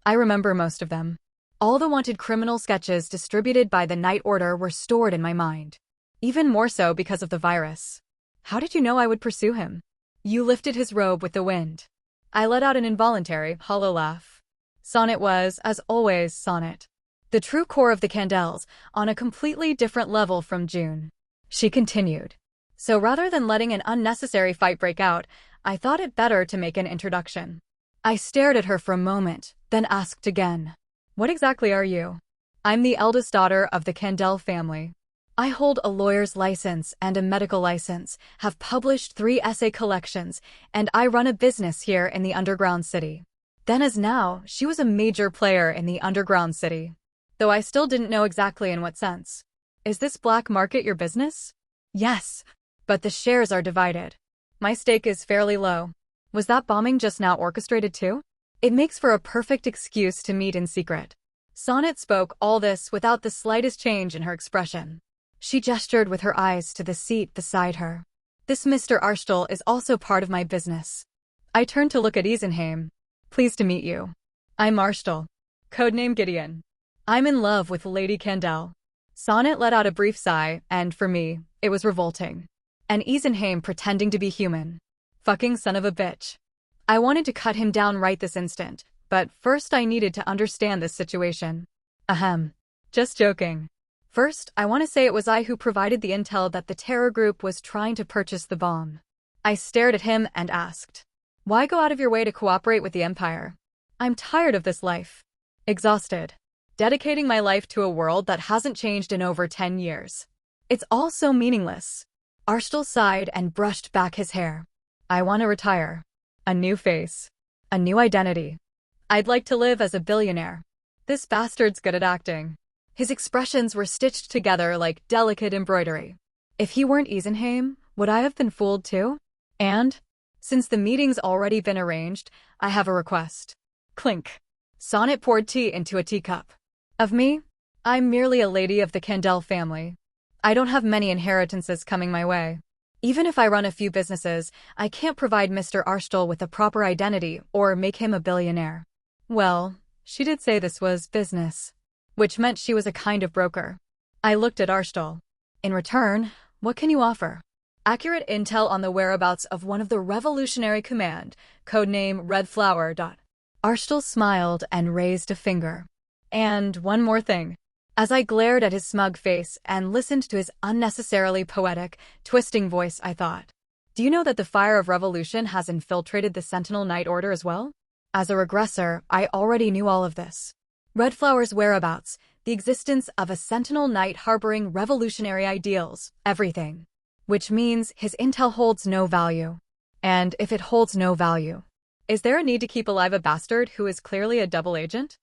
I remember most of them. All the wanted criminal sketches distributed by the Night Order were stored in my mind. Even more so because of the virus. How did you know I would pursue him? You lifted his robe with the wind. I let out an involuntary, hollow laugh. Sonnet was, as always, Sonnet. The true core of the Candels, on a completely different level from June. She continued. So rather than letting an unnecessary fight break out, I thought it better to make an introduction. I stared at her for a moment, then asked again. What exactly are you? I'm the eldest daughter of the Candel family. I hold a lawyer's license and a medical license, have published 3 essay collections, and I run a business here in the underground city. Then as now, she was a major player in the underground city. Though I still didn't know exactly in what sense. Is this black market your business? Yes, but the shares are divided. My stake is fairly low. Was that bombing just now orchestrated too? It makes for a perfect excuse to meet in secret. Sonnet spoke all this without the slightest change in her expression. She gestured with her eyes to the seat beside her. This Mr. Arstel is also part of my business. I turned to look at Isenheim. Pleased to meet you. I'm Arstel. Codename Gideon. I'm in love with Lady Candel. Sonnet let out a brief sigh, and for me, it was revolting. And Isenheim pretending to be human. Fucking son of a bitch. I wanted to cut him down right this instant, but first I needed to understand this situation. Ahem. Just joking. First, I want to say it was I who provided the intel that the terror group was trying to purchase the bomb. I stared at him and asked, why go out of your way to cooperate with the Empire? I'm tired of this life. Exhausted. Dedicating my life to a world that hasn't changed in over 10 years. It's all so meaningless. Arstel sighed and brushed back his hair. I want to retire. A new face. A new identity. I'd like to live as a billionaire. This bastard's good at acting. His expressions were stitched together like delicate embroidery. If he weren't Isenheim, would I have been fooled too? And, since the meeting's already been arranged, I have a request. Clink. Sonnet poured tea into a teacup. Of me? I'm merely a lady of the Candel family. I don't have many inheritances coming my way. Even if I run a few businesses, I can't provide Mr. Arstel with a proper identity or make him a billionaire. Well, she did say this was business, which meant she was a kind of broker. I looked at Arstel. In return, what can you offer? Accurate intel on the whereabouts of one of the Revolutionary Command, codename Red Flower. Arstel smiled and raised a finger. And one more thing. As I glared at his smug face and listened to his unnecessarily poetic, twisting voice, I thought, do you know that the fire of revolution has infiltrated the Sentinel Night Order as well? As a regressor, I already knew all of this. Red Flower's whereabouts, the existence of a Sentinel Knight harboring revolutionary ideals, everything. Which means his intel holds no value. And if it holds no value, is there a need to keep alive a bastard who is clearly a double agent?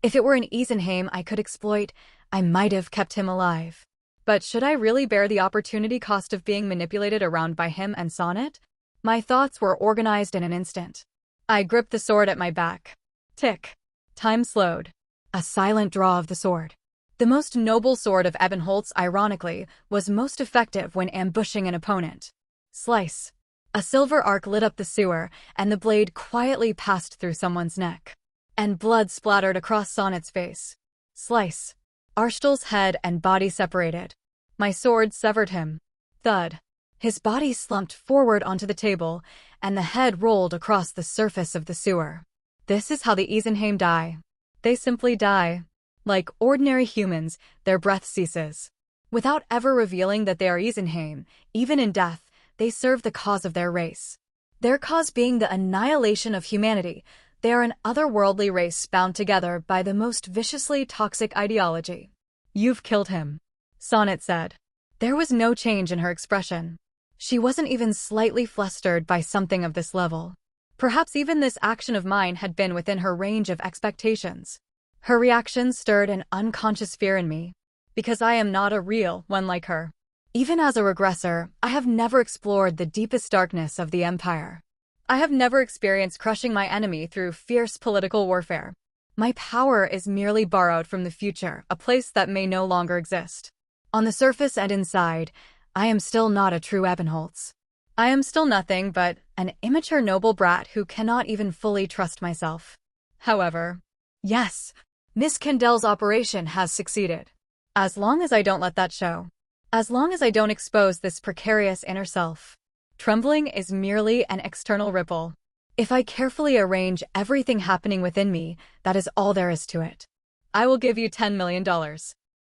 If it were an Isenheim I could exploit, I might have kept him alive. But should I really bear the opportunity cost of being manipulated around by him and Sonnet? My thoughts were organized in an instant. I gripped the sword at my back. Tick. Time slowed. A silent draw of the sword. The most noble sword of Ebenholz, ironically, was most effective when ambushing an opponent. Slice. A silver arc lit up the sewer, and the blade quietly passed through someone's neck. And blood splattered across Sonnet's face. Slice. Arstel's head and body separated. My sword severed him. Thud. His body slumped forward onto the table, and the head rolled across the surface of the sewer. This is how the Isenheim die. They simply die. Like ordinary humans, their breath ceases. Without ever revealing that they are Isenheim, even in death, they serve the cause of their race. Their cause being the annihilation of humanity. They are an otherworldly race bound together by the most viciously toxic ideology. You've killed him, Sonnet said. There was no change in her expression. She wasn't even slightly flustered by something of this level. Perhaps even this action of mine had been within her range of expectations. Her reaction stirred an unconscious fear in me, because I am not a real one like her. Even as a regressor, I have never explored the deepest darkness of the Empire. I have never experienced crushing my enemy through fierce political warfare. My power is merely borrowed from the future, a place that may no longer exist. On the surface and inside, I am still not a true Ebenholz. I am still nothing but an immature noble brat who cannot even fully trust myself. However, yes, Miss Candel's operation has succeeded. As long as I don't let that show. As long as I don't expose this precarious inner self. Trembling is merely an external ripple. If I carefully arrange everything happening within me, that is all there is to it. I will give you $10 million.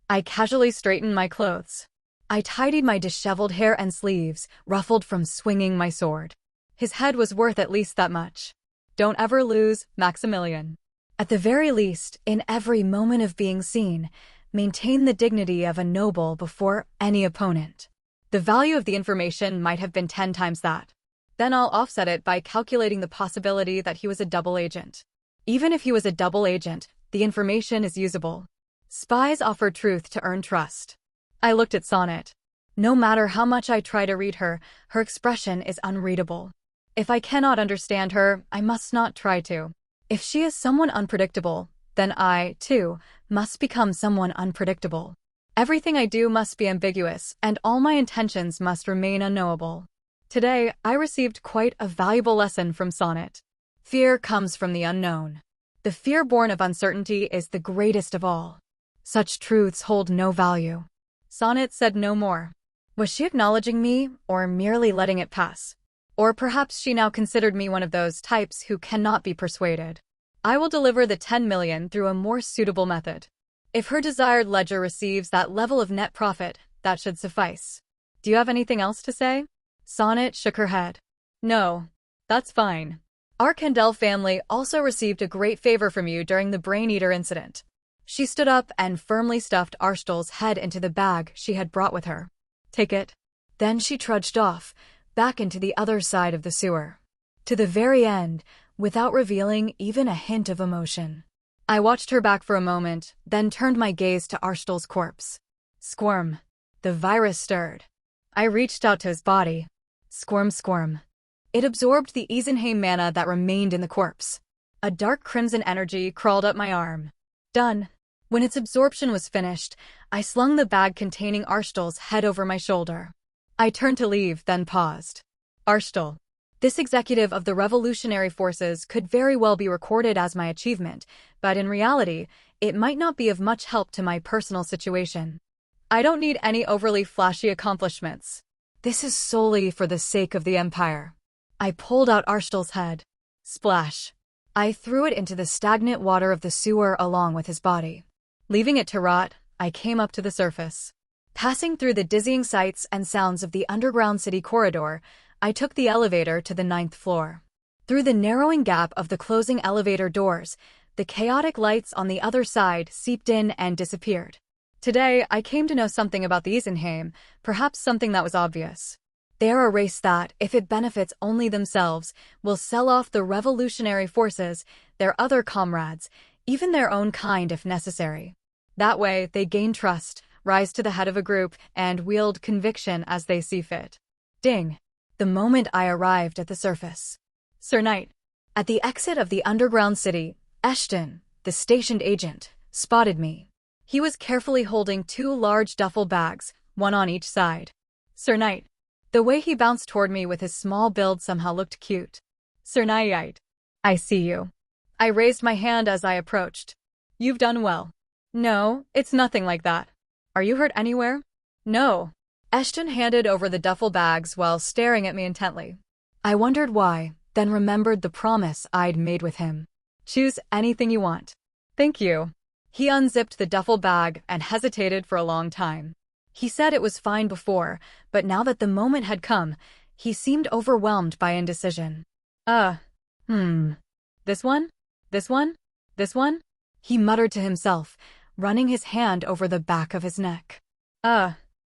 I casually straightened my clothes. I tidied my disheveled hair and sleeves, ruffled from swinging my sword. His head was worth at least that much. Don't ever lose, Maximilian. At the very least, in every moment of being seen, maintain the dignity of a noble before any opponent. The value of the information might have been 10 times that. Then I'll offset it by calculating the possibility that he was a double agent. Even if he was a double agent, the information is usable. Spies offer truth to earn trust. I looked at Sonnet. No matter how much I try to read her, her expression is unreadable. If I cannot understand her, I must not try to. If she is someone unpredictable, then I, too, must become someone unpredictable. Everything I do must be ambiguous, and all my intentions must remain unknowable. Today, I received quite a valuable lesson from Sonnet. Fear comes from the unknown. The fear born of uncertainty is the greatest of all. Such truths hold no value. Sonnet said no more. Was she acknowledging me, or merely letting it pass? Or perhaps she now considered me one of those types who cannot be persuaded. I will deliver the 10 million through a more suitable method. If her desired ledger receives that level of net profit, that should suffice. Do you have anything else to say? Sonnet shook her head. No, that's fine. Our Kendall family also received a great favor from you during the Brain Eater incident. She stood up and firmly stuffed Arstel's head into the bag she had brought with her. Take it. Then she trudged off, back into the other side of the sewer. To the very end, without revealing even a hint of emotion. I watched her back for a moment, then turned my gaze to Arstel's corpse. Squirm. The virus stirred. I reached out to his body. Squirm, squirm. It absorbed the Eisenheim mana that remained in the corpse. A dark crimson energy crawled up my arm. Done. When its absorption was finished, I slung the bag containing Arstel's head over my shoulder. I turned to leave, then paused. Arstel. This executive of the revolutionary forces could very well be recorded as my achievement, but in reality, it might not be of much help to my personal situation. I don't need any overly flashy accomplishments. This is solely for the sake of the Empire. I pulled out Arstel's head. Splash. I threw it into the stagnant water of the sewer along with his body. Leaving it to rot, I came up to the surface. Passing through the dizzying sights and sounds of the underground city corridor, I took the elevator to the 9th floor. Through the narrowing gap of the closing elevator doors, the chaotic lights on the other side seeped in and disappeared. Today, I came to know something about the Eisenheim, perhaps something that was obvious. They are a race that, if it benefits only themselves, will sell off the revolutionary forces, their other comrades, even their own kind if necessary. That way, they gain trust, rise to the head of a group, and wield conviction as they see fit. Ding. The moment I arrived at the surface. Sir Knight. At the exit of the underground city, Eshton, the stationed agent, spotted me. He was carefully holding 2 large duffel bags, one on each side. Sir Knight. The way he bounced toward me with his small build somehow looked cute. Sir Knight. I see you. I raised my hand as I approached. You've done well. No, it's nothing like that. Are you hurt anywhere? No. Eshton handed over the duffel bags while staring at me intently. I wondered why, then remembered the promise I'd made with him. Choose anything you want. Thank you. He unzipped the duffel bag and hesitated for a long time. He said it was fine before, but now that the moment had come, he seemed overwhelmed by indecision. This one? This one? This one? He muttered to himself, running his hand over the back of his neck.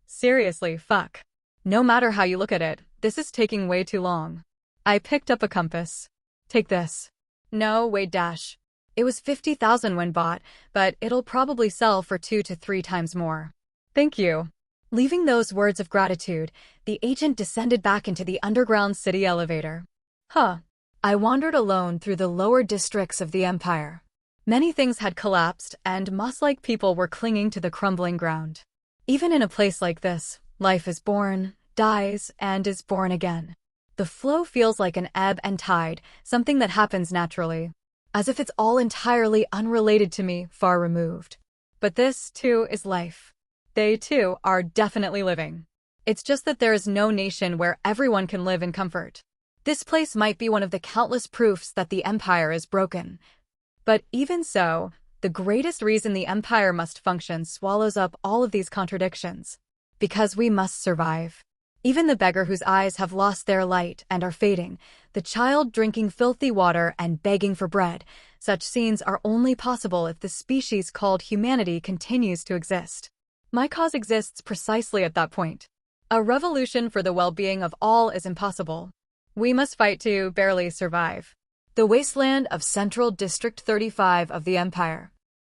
Seriously, fuck. No matter how you look at it, this is taking way too long. I picked up a compass. Take this. No, wait dash. It was 50,000 when bought, but it'll probably sell for 2 to 3 times more. Thank you. Leaving those words of gratitude, the agent descended back into the underground city elevator. I wandered alone through the lower districts of the Empire. Many things had collapsed, and moss-like people were clinging to the crumbling ground. Even in a place like this, life is born, dies, and is born again. The flow feels like an ebb and tide, something that happens naturally, as if it's all entirely unrelated to me, far removed. But this, too, is life. They, too, are definitely living. It's just that there is no nation where everyone can live in comfort. This place might be one of the countless proofs that the Empire is broken. But even so, the greatest reason the Empire must function swallows up all of these contradictions. Because we must survive. Even the beggar whose eyes have lost their light and are fading, the child drinking filthy water and begging for bread, such scenes are only possible if the species called humanity continues to exist. My cause exists precisely at that point. A revolution for the well-being of all is impossible. We must fight to barely survive. The wasteland of Central District 35 of the Empire.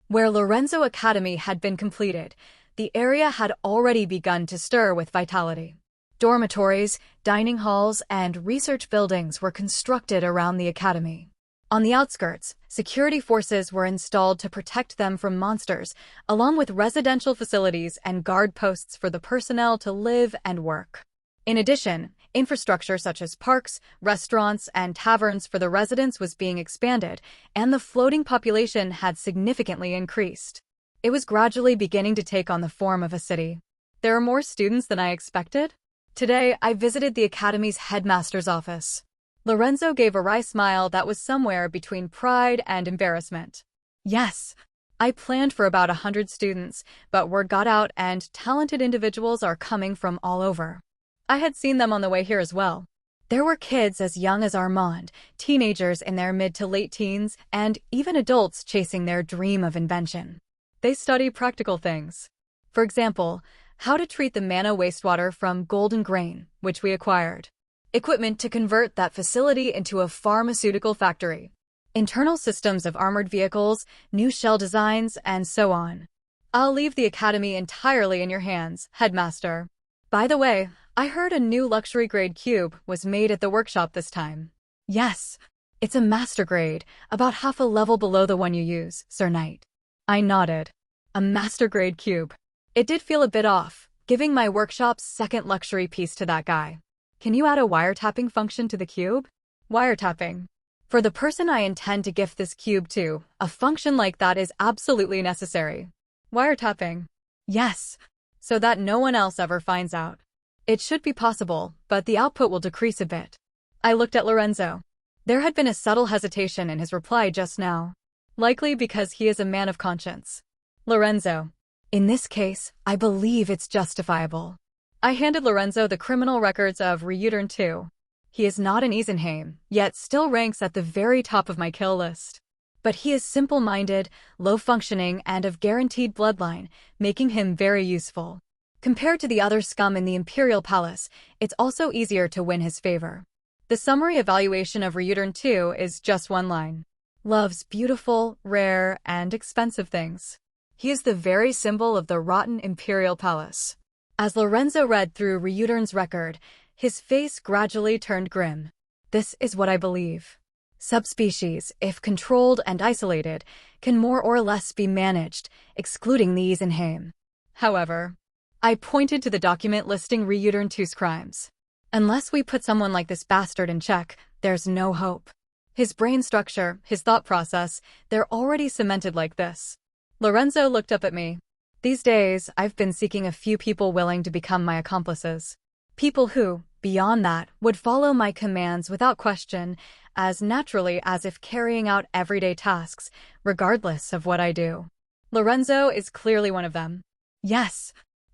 Where Lorenzo Academy had been completed, the area had already begun to stir with vitality. Dormitories, dining halls, and research buildings were constructed around the academy. On the outskirts, security forces were installed to protect them from monsters, along with residential facilities and guard posts for the personnel to live and work. In addition, infrastructure such as parks, restaurants, and taverns for the residents was being expanded, and the floating population had significantly increased. It was gradually beginning to take on the form of a city. There are more students than I expected. Today, I visited the academy's headmaster's office. Lorenzo gave a wry smile that was somewhere between pride and embarrassment. Yes, I planned for about 100 students, but word got out and talented individuals are coming from all over. I had seen them on the way here as well. There were kids as young as Armand, teenagers in their mid to late teens, and even adults chasing their dream of invention. They study practical things. For example, how to treat the mana wastewater from golden grain, which we acquired. Equipment to convert that facility into a pharmaceutical factory. Internal systems of armored vehicles, new shell designs, and so on. I'll leave the academy entirely in your hands, headmaster. By the way, I heard a new luxury-grade cube was made at the workshop this time. Yes, it's a master grade, about half a level below the one you use, Sir Knight. I nodded. A master-grade cube. It did feel a bit off, giving my workshop's second luxury piece to that guy. Can you add a wiretapping function to the cube? Wiretapping. For the person I intend to gift this cube to, a function like that is absolutely necessary. Wiretapping. Yes, so that no one else ever finds out. It should be possible, but the output will decrease a bit. I looked at Lorenzo. There had been a subtle hesitation in his reply just now. Likely because he is a man of conscience. Lorenzo. In this case, I believe it's justifiable. I handed Lorenzo the criminal records of Regressed 2. He is not an Eisenheim, yet still ranks at the very top of my kill list. But he is simple-minded, low-functioning, and of guaranteed bloodline, making him very useful. Compared to the other scum in the Imperial Palace, it's also easier to win his favor. The summary evaluation of Regressed 2 is just one line. Loves beautiful, rare, and expensive things. He is the very symbol of the rotten Imperial Palace. As Lorenzo read through Regressed record, his face gradually turned grim. This is what I believe. Subspecies, if controlled and isolated, can more or less be managed, excluding the Eisenheim. However, I pointed to the document listing Regressed 2's crimes. Unless we put someone like this bastard in check, there's no hope. His brain structure, his thought process, they're already cemented like this. Lorenzo looked up at me. These days, I've been seeking a few people willing to become my accomplices. People who, beyond that, would follow my commands without question, as naturally as if carrying out everyday tasks, regardless of what I do. Lorenzo is clearly one of them. Yes,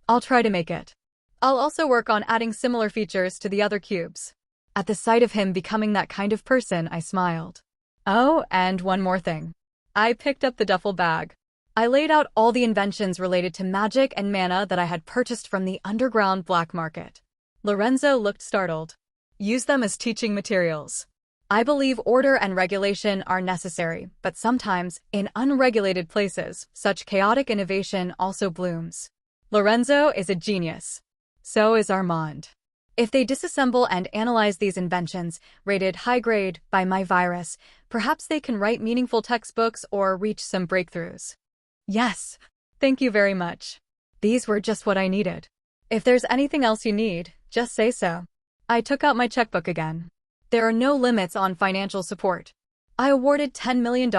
I'll try to make it. I'll also work on adding similar features to the other cubes. At the sight of him becoming that kind of person, I smiled. Oh, and one more thing. I picked up the duffel bag. I laid out all the inventions related to magic and mana that I had purchased from the underground black market. Lorenzo looked startled. Use them as teaching materials. I believe order and regulation are necessary, but sometimes, in unregulated places, such chaotic innovation also blooms. Lorenzo is a genius. So is Armand. If they disassemble and analyze these inventions, rated high grade by my virus, perhaps they can write meaningful textbooks or reach some breakthroughs. Yes, thank you very much. These were just what I needed. If there's anything else you need, just say so. I took out my checkbook again. There are no limits on financial support. I awarded $10 million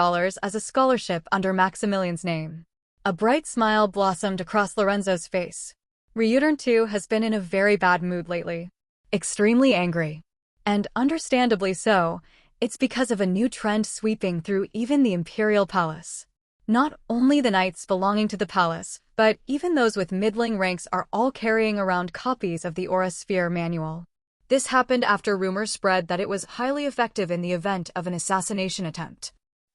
as a scholarship under Maximilian's name. A bright smile blossomed across Lorenzo's face. Regressed 2 has been in a very bad mood lately. Extremely angry. And understandably so, it's because of a new trend sweeping through even the Imperial Palace. Not only the knights belonging to the palace, but even those with middling ranks are all carrying around copies of the Aura Sphere manual. This happened after rumors spread that it was highly effective in the event of an assassination attempt.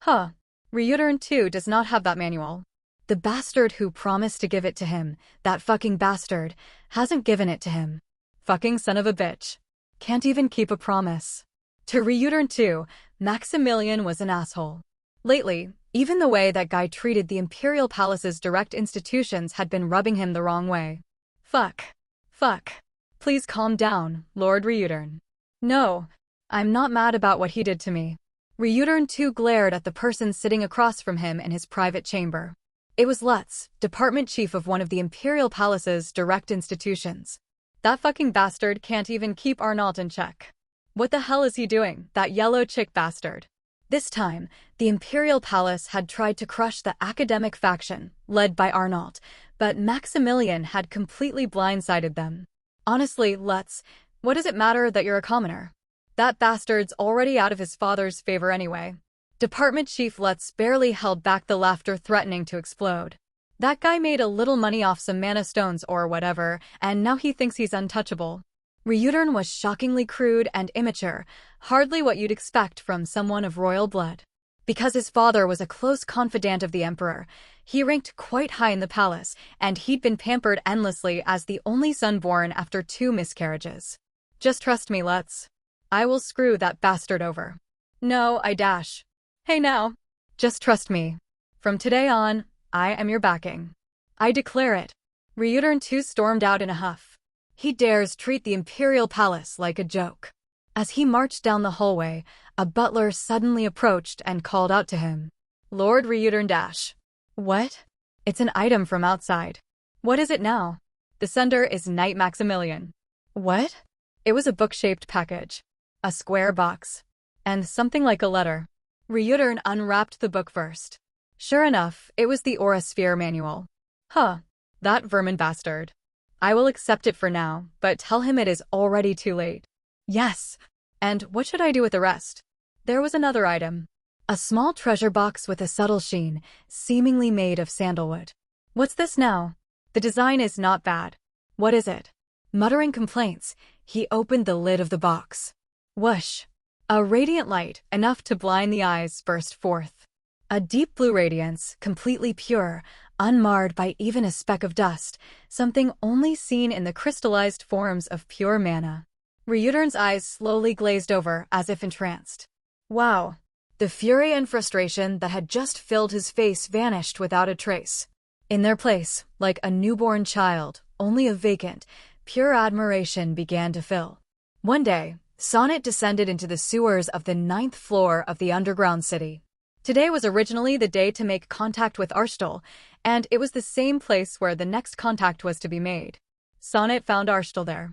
Regressed 2 does not have that manual. The bastard who promised to give it to him, that fucking bastard, hasn't given it to him. Fucking son of a bitch. Can't even keep a promise. To Regressed 2, Maximilian was an asshole. Lately, even the way that guy treated the Imperial Palace's direct institutions had been rubbing him the wrong way. Fuck. Fuck. Please calm down, Lord Reutern. No, I'm not mad about what he did to me. Reutern too glared at the person sitting across from him in his private chamber. It was Lutz, department chief of one of the Imperial Palace's direct institutions. That fucking bastard can't even keep Arnault in check. What the hell is he doing, that yellow chick bastard? This time, the Imperial Palace had tried to crush the academic faction, led by Arnault, but Maximilian had completely blindsided them. Honestly, Lutz, what does it matter that you're a commoner? That bastard's already out of his father's favor anyway. Department Chief Lutz barely held back the laughter threatening to explode. That guy made a little money off some mana stones or whatever, and now he thinks he's untouchable. Reutern was shockingly crude and immature, hardly what you'd expect from someone of royal blood. Because his father was a close confidant of the emperor, he ranked quite high in the palace, and he'd been pampered endlessly as the only son born after 2 miscarriages. Just trust me, Lutz. I will screw that bastard over. No, I dash. Hey now. Just trust me. From today on, I am your backing. I declare it. Reutern too stormed out in a huff. He dares treat the Imperial Palace like a joke. As he marched down the hallway, a butler suddenly approached and called out to him. Lord Reutern dash. What? It's an item from outside. What is it now? The sender is Knight Maximilian. What? It was a book-shaped package. A square box. And something like a letter. Reutern unwrapped the book first. Sure enough, it was the Aurasphere manual. Huh. That vermin bastard. I will accept it for now, but tell him it is already too late. Yes. And what should I do with the rest? There was another item. A small treasure box with a subtle sheen, seemingly made of sandalwood. What's this now? The design is not bad. What is it? Muttering complaints, he opened the lid of the box. Whoosh! A radiant light, enough to blind the eyes, burst forth. A deep blue radiance, completely pure, unmarred by even a speck of dust, something only seen in the crystallized forms of pure mana. Reutern's eyes slowly glazed over, as if entranced. Wow! The fury and frustration that had just filled his face vanished without a trace. In their place, like a newborn child, only a vacant, pure admiration began to fill. One day, Sonnet descended into the sewers of the 9th floor of the underground city. Today was originally the day to make contact with Arstal, and it was the same place where the next contact was to be made. Sonnet found Arstal there.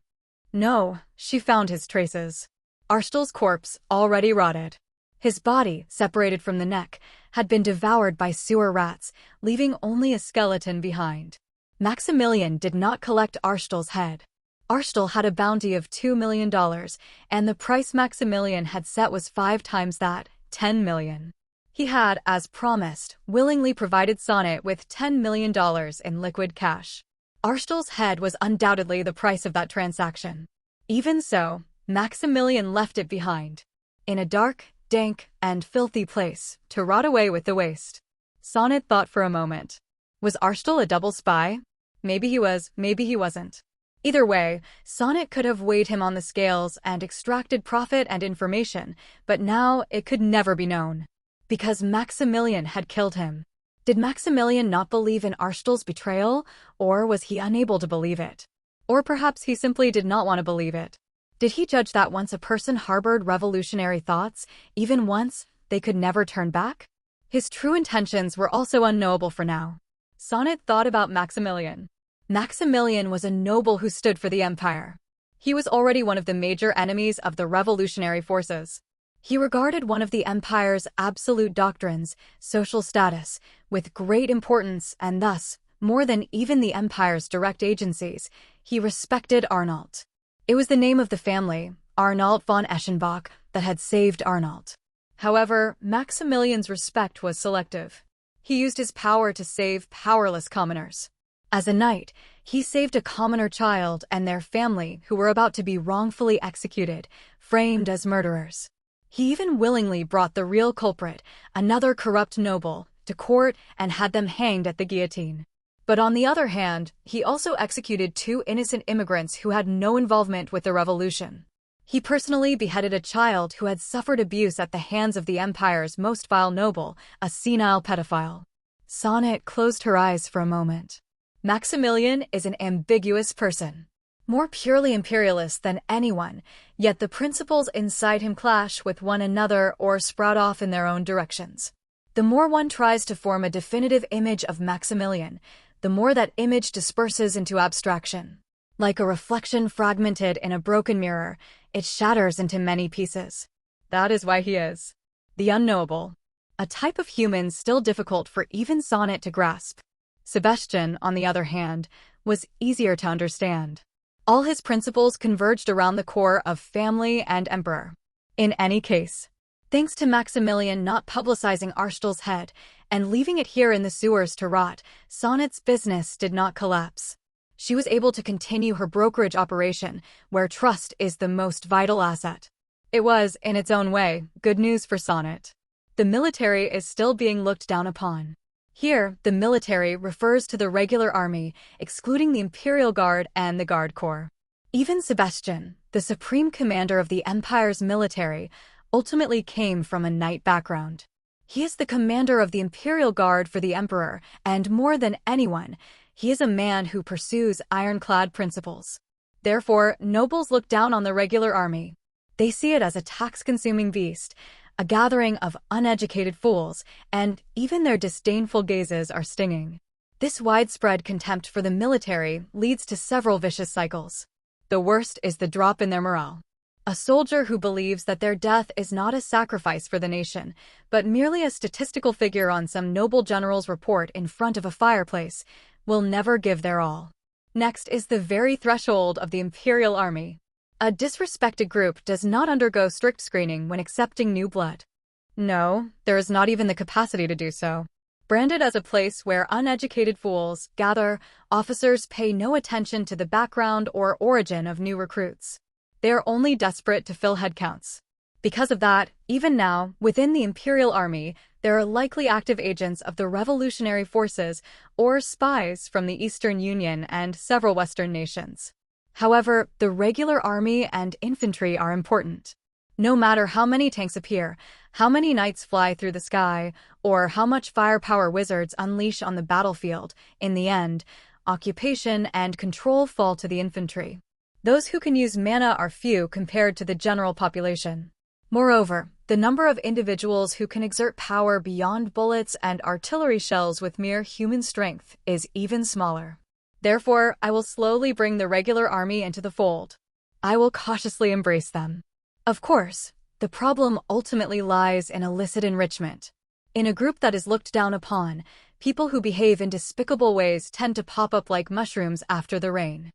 No, she found his traces. Arstal's corpse, already rotted. His body, separated from the neck, had been devoured by sewer rats, leaving only a skeleton behind. Maximilian did not collect Arstal's head. Arstal had a bounty of $2 million, and the price Maximilian had set was 5 times that, $10 million. He had, as promised, willingly provided Sonnet with $10 million in liquid cash. Arstal's head was undoubtedly the price of that transaction. Even so, Maximilian left it behind. In a dark, dank, and filthy place, to rot away with the waste. Sonnet thought for a moment. Was Arstal a double spy? Maybe he was, maybe he wasn't. Either way, Sonnet could have weighed him on the scales and extracted profit and information, but now it could never be known. Because Maximilian had killed him. Did Maximilian not believe in Arstal's betrayal, or was he unable to believe it? Or perhaps he simply did not want to believe it. Did he judge that once a person harbored revolutionary thoughts, even once, they could never turn back? His true intentions were also unknowable for now. Sonnet thought about Maximilian. Maximilian was a noble who stood for the empire. He was already one of the major enemies of the revolutionary forces. He regarded one of the empire's absolute doctrines, social status, with great importance and thus, more than even the empire's direct agencies, he respected Arnault. It was the name of the family, Arnault von Eschenbach, that had saved Arnault. However, Maximilian's respect was selective. He used his power to save powerless commoners. As a knight, he saved a commoner child and their family who were about to be wrongfully executed, framed as murderers. He even willingly brought the real culprit, another corrupt noble, to court and had them hanged at the guillotine. But on the other hand, he also executed 2 innocent immigrants who had no involvement with the revolution. He personally beheaded a child who had suffered abuse at the hands of the Empire's most vile noble, a senile pedophile. Sonnet closed her eyes for a moment. Maximilian is an ambiguous person, more purely imperialist than anyone, yet the principles inside him clash with one another or sprout off in their own directions. The more one tries to form a definitive image of Maximilian, the more that image disperses into abstraction. Like a reflection fragmented in a broken mirror, it shatters into many pieces. That is why he is the unknowable, a type of human still difficult for even Sonnet to grasp. Sebastian, on the other hand, was easier to understand. All his principles converged around the core of family and emperor. In any case, thanks to Maximilian not publicizing Arstel's head and leaving it here in the sewers to rot, Sonnet's business did not collapse. She was able to continue her brokerage operation, where trust is the most vital asset. It was, in its own way, good news for Sonnet. The military is still being looked down upon. Here, the military refers to the regular army, excluding the Imperial Guard and the Guard Corps. Even Sebastian, the supreme commander of the Empire's military, ultimately came from a knight background. He is the commander of the Imperial Guard for the Emperor, and more than anyone, he is a man who pursues ironclad principles. Therefore, nobles look down on the regular army. They see it as a tax-consuming beast, a gathering of uneducated fools, and even their disdainful gazes are stinging. This widespread contempt for the military leads to several vicious cycles. The worst is the drop in their morale. A soldier who believes that their death is not a sacrifice for the nation, but merely a statistical figure on some noble general's report in front of a fireplace, will never give their all. Next is the very threshold of the Imperial Army. A disrespected group does not undergo strict screening when accepting new blood. No, there is not even the capacity to do so. Branded as a place where uneducated fools gather, officers pay no attention to the background or origin of new recruits. They are only desperate to fill headcounts. Because of that, even now, within the Imperial Army, there are likely active agents of the revolutionary forces or spies from the Eastern Union and several Western nations. However, the regular army and infantry are important. No matter how many tanks appear, how many knights fly through the sky, or how much firepower wizards unleash on the battlefield, in the end, occupation and control fall to the infantry. Those who can use mana are few compared to the general population. Moreover, the number of individuals who can exert power beyond bullets and artillery shells with mere human strength is even smaller. Therefore, I will slowly bring the regular army into the fold. I will cautiously embrace them. Of course, the problem ultimately lies in illicit enrichment. In a group that is looked down upon, people who behave in despicable ways tend to pop up like mushrooms after the rain.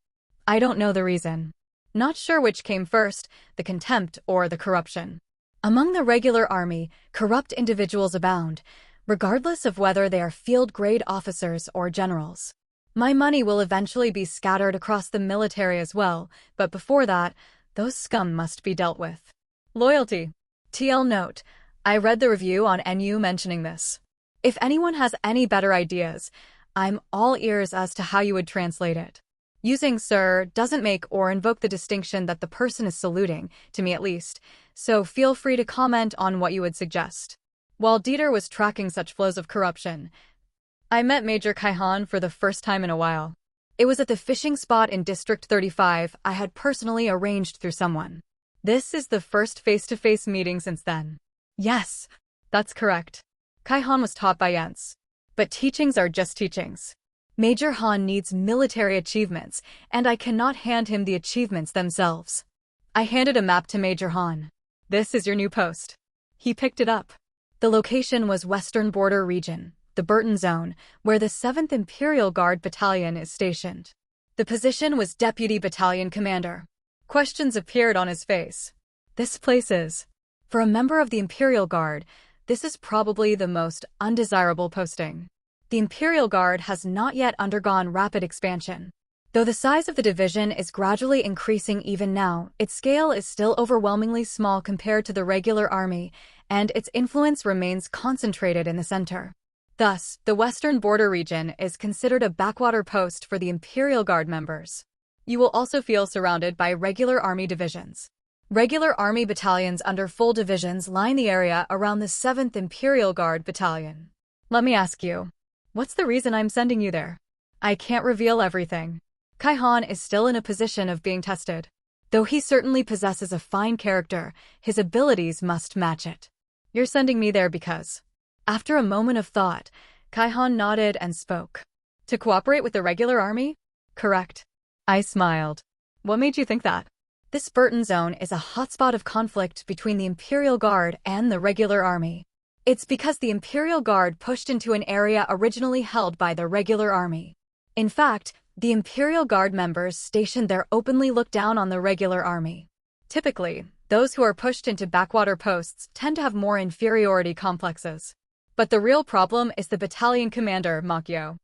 I don't know the reason. Not sure which came first, the contempt or the corruption. Among the regular army, corrupt individuals abound, regardless of whether they are field-grade officers or generals. My money will eventually be scattered across the military as well, but before that, those scum must be dealt with. Loyalty. TL note, I read the review on NU mentioning this. If anyone has any better ideas, I'm all ears as to how you would translate it. Using sir doesn't make or invoke the distinction that the person is saluting, to me at least, so feel free to comment on what you would suggest. While Dieter was tracking such flows of corruption, I met Major Kaihan for the first time in a while. It was at the fishing spot in District 35 I had personally arranged through someone. This is the first face-to-face meeting since then. Yes, that's correct. Kaihan was taught by Jens. But teachings are just teachings. Major Han needs military achievements, and I cannot hand him the achievements themselves. I handed a map to Major Han. This is your new post. He picked it up. The location was Western Border Region, the Burton Zone, where the 7th Imperial Guard Battalion is stationed. The position was Deputy Battalion Commander. Questions appeared on his face. This place is. For a member of the Imperial Guard, this is probably the most undesirable posting. The Imperial Guard has not yet undergone rapid expansion. Though the size of the division is gradually increasing even now, its scale is still overwhelmingly small compared to the regular army, and its influence remains concentrated in the center. Thus, the Western Border Region is considered a backwater post for the Imperial Guard members. You will also feel surrounded by regular army divisions. Regular army battalions under full divisions line the area around the 7th Imperial Guard Battalion. Let me ask you, what's the reason I'm sending you there? I can't reveal everything. Kaihan is still in a position of being tested. Though he certainly possesses a fine character, his abilities must match it. You're sending me there because... After a moment of thought, Kaihan nodded and spoke. To cooperate with the regular army? Correct. I smiled. What made you think that? This Burton zone is a hotspot of conflict between the Imperial Guard and the regular army. It's because the Imperial Guard pushed into an area originally held by the regular army. In fact, the Imperial Guard members stationed there openly look down on the regular army. Typically, those who are pushed into backwater posts tend to have more inferiority complexes. But the real problem is the battalion commander, Makio.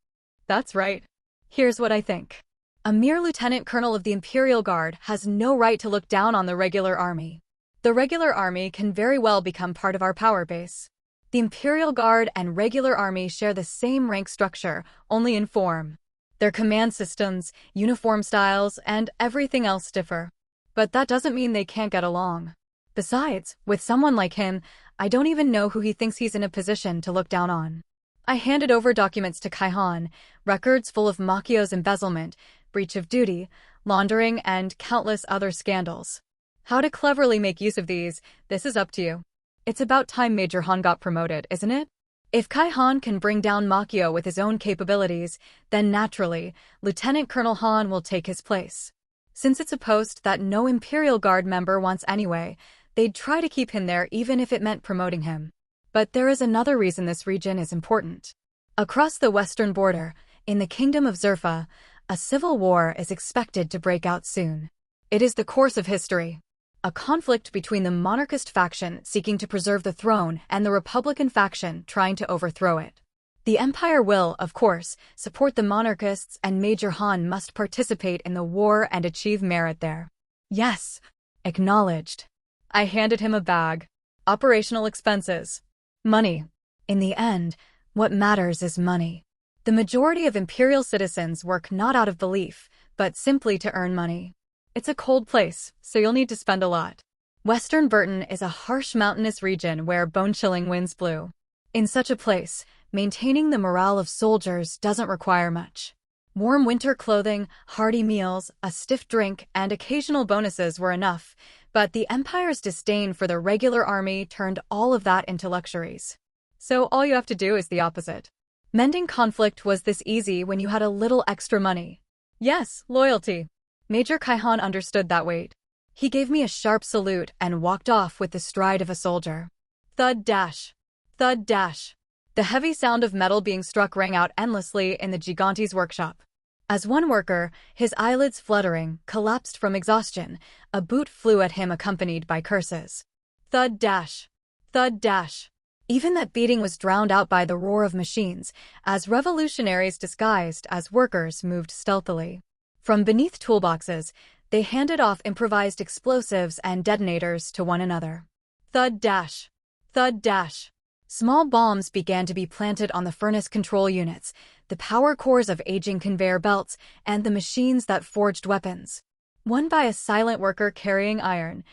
That's right. Here's what I think. A mere lieutenant colonel of the Imperial Guard has no right to look down on the regular army. The regular army can very well become part of our power base. The Imperial Guard and regular army share the same rank structure, only in form. Their command systems, uniform styles, and everything else differ. But that doesn't mean they can't get along. Besides, with someone like him, I don't even know who he thinks he's in a position to look down on. I handed over documents to Kaihan, records full of Makio's embezzlement, breach of duty, laundering, and countless other scandals. How to cleverly make use of these, this is up to you. It's about time Major Han got promoted, isn't it? If Kaihan can bring down Makio with his own capabilities, then naturally, Lieutenant Colonel Han will take his place. Since it's a post that no Imperial Guard member wants anyway, they'd try to keep him there even if it meant promoting him. But there is another reason this region is important. Across the western border, in the Kingdom of Zerfa, a civil war is expected to break out soon. It is the course of history. A conflict between the monarchist faction seeking to preserve the throne and the Republican faction trying to overthrow it. The Empire will, of course, support the monarchists, and Major Han must participate in the war and achieve merit there. Yes, acknowledged. I handed him a bag. Operational expenses. Money. In the end, what matters is money. The majority of Imperial citizens work not out of belief, but simply to earn money. It's a cold place, so you'll need to spend a lot. Western Burton is a harsh mountainous region where bone-chilling winds blew. In such a place, maintaining the morale of soldiers doesn't require much. Warm winter clothing, hearty meals, a stiff drink, and occasional bonuses were enough, but the Empire's disdain for the regular army turned all of that into luxuries. So all you have to do is the opposite. Mending conflict was this easy when you had a little extra money. Yes, loyalty. Major Kaihan understood that weight. He gave me a sharp salute and walked off with the stride of a soldier. Thud dash. Thud dash. The heavy sound of metal being struck rang out endlessly in the Gigante's workshop. As one worker, his eyelids fluttering, collapsed from exhaustion, a boot flew at him accompanied by curses. Thud dash. Thud dash. Even that beating was drowned out by the roar of machines, as revolutionaries disguised as workers moved stealthily. From beneath toolboxes, they handed off improvised explosives and detonators to one another. Thud dash. Thud dash. Small bombs began to be planted on the furnace control units, the power cores of aging conveyor belts, and the machines that forged weapons. One by a silent worker carrying iron,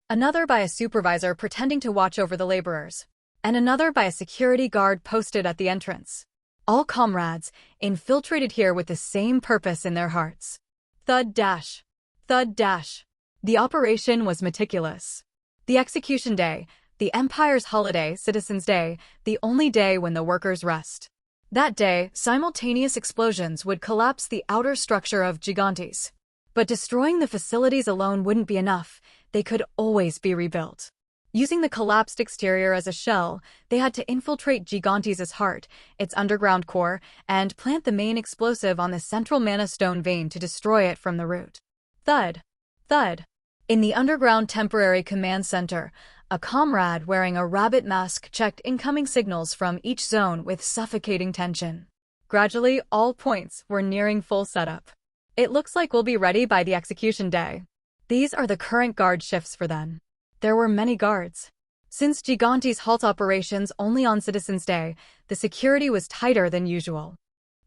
another by a supervisor pretending to watch over the laborers, and another by a security guard posted at the entrance. All comrades, infiltrated here with the same purpose in their hearts. Thud dash. Thud dash. The operation was meticulous. The execution day, the Empire's holiday, Citizens' Day, the only day when the workers rest. That day, simultaneous explosions would collapse the outer structure of Gigantes. But destroying the facilities alone wouldn't be enough. They could always be rebuilt. Using the collapsed exterior as a shell, they had to infiltrate Gigantes' heart, its underground core, and plant the main explosive on the central mana stone vein to destroy it from the root. Thud. Thud. In the underground temporary command center, a comrade wearing a rabbit mask checked incoming signals from each zone with suffocating tension. Gradually, all points were nearing full setup. It looks like we'll be ready by the execution day. These are the current guard shifts for then. There were many guards. Since Gigantes halts operations only on Citizens' Day, the security was tighter than usual.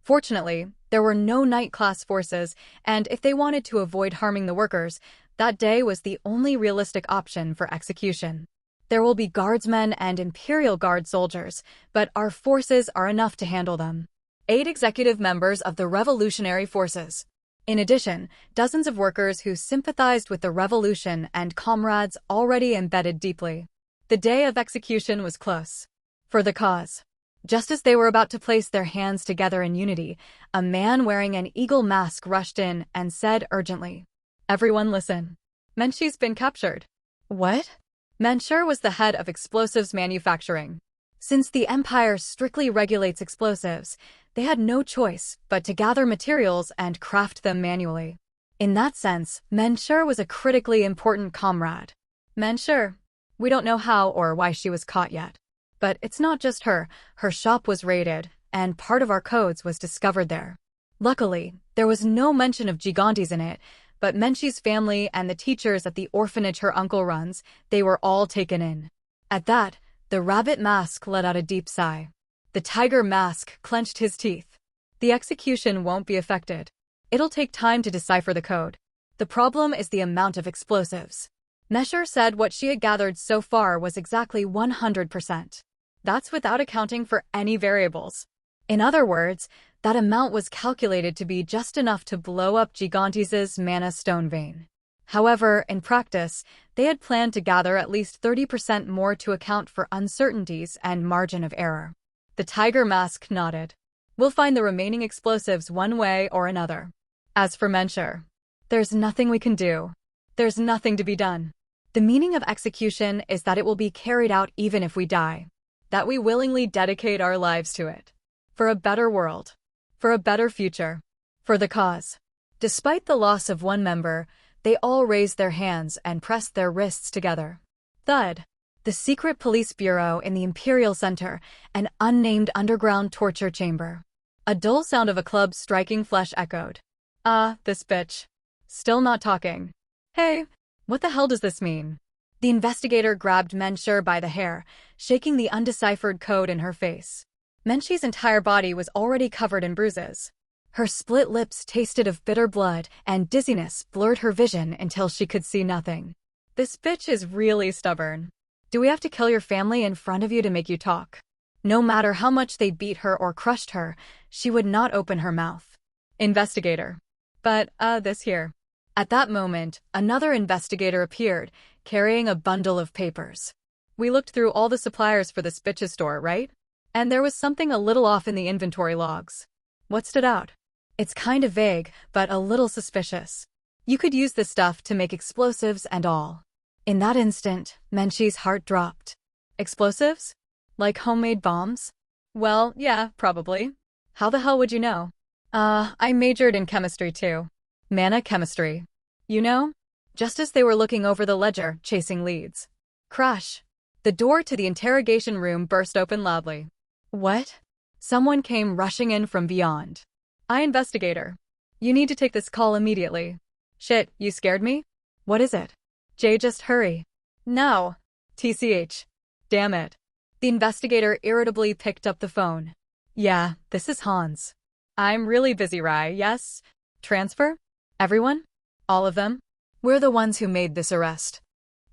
Fortunately, there were no night-class forces, and if they wanted to avoid harming the workers, That day was the only realistic option for execution. There will be guardsmen and Imperial Guard soldiers, but our forces are enough to handle them. 8 executive members of the revolutionary forces. In addition, dozens of workers who sympathized with the revolution and comrades already embedded deeply. The day of execution was close. For the cause. Just as they were about to place their hands together in unity, a man wearing an eagle mask rushed in and said urgently, "Everyone listen. Menshi's been captured." What? Menshir was the head of explosives manufacturing. Since the Empire strictly regulates explosives, they had no choice but to gather materials and craft them manually. In that sense, Menshir was a critically important comrade. Menshir. We don't know how or why she was caught yet. But it's not just her. Her shop was raided, and part of our codes was discovered there. Luckily, there was no mention of gigantes in it, but Menshi's family and the teachers at the orphanage her uncle runs, they were all taken in. At that, the rabbit mask let out a deep sigh. The tiger mask clenched his teeth. The execution won't be affected. It'll take time to decipher the code. The problem is the amount of explosives. Mesher said what she had gathered so far was exactly 100%. That's without accounting for any variables. In other words, that amount was calculated to be just enough to blow up Gigantes' mana stone vein. However, in practice, they had planned to gather at least 30% more to account for uncertainties and margin of error. The tiger mask nodded. We'll find the remaining explosives one way or another. As for Menshir, there's nothing we can do. There's nothing to be done. The meaning of execution is that it will be carried out even if we die. That we willingly dedicate our lives to it. For a better world. For a better future. For the cause. Despite the loss of one member, they all raised their hands and pressed their wrists together. Thud. The secret police bureau in the Imperial Center, an unnamed underground torture chamber. A dull sound of a club striking flesh echoed. Ah, this bitch. Still not talking. Hey, what the hell does this mean? The investigator grabbed Menshir by the hair, shaking the undeciphered code in her face. Menshi's entire body was already covered in bruises. Her split lips tasted of bitter blood, and dizziness blurred her vision until she could see nothing. This bitch is really stubborn. Do we have to kill your family in front of you to make you talk? No matter how much they beat her or crushed her, she would not open her mouth. Investigator. But, this here. At that moment, another investigator appeared, carrying a bundle of papers. We looked through all the suppliers for this bitch's store, right? And there was something a little off in the inventory logs. What stood out? It's kind of vague, but a little suspicious. You could use this stuff to make explosives and all. In that instant, Menshi's heart dropped. Explosives? Like homemade bombs? Well, yeah, probably. How the hell would you know? I majored in chemistry too. Mana chemistry. You know? Just as they were looking over the ledger, chasing leads. Crash. The door to the interrogation room burst open loudly. What? Someone came rushing in from beyond. Investigator. You need to take this call immediately. Shit, you scared me? What is it? Jay, just hurry. No. TCH. Damn it. The investigator irritably picked up the phone. Yeah, this is Hans. I'm really busy, Rai, yes? Transfer? Everyone? All of them? We're the ones who made this arrest.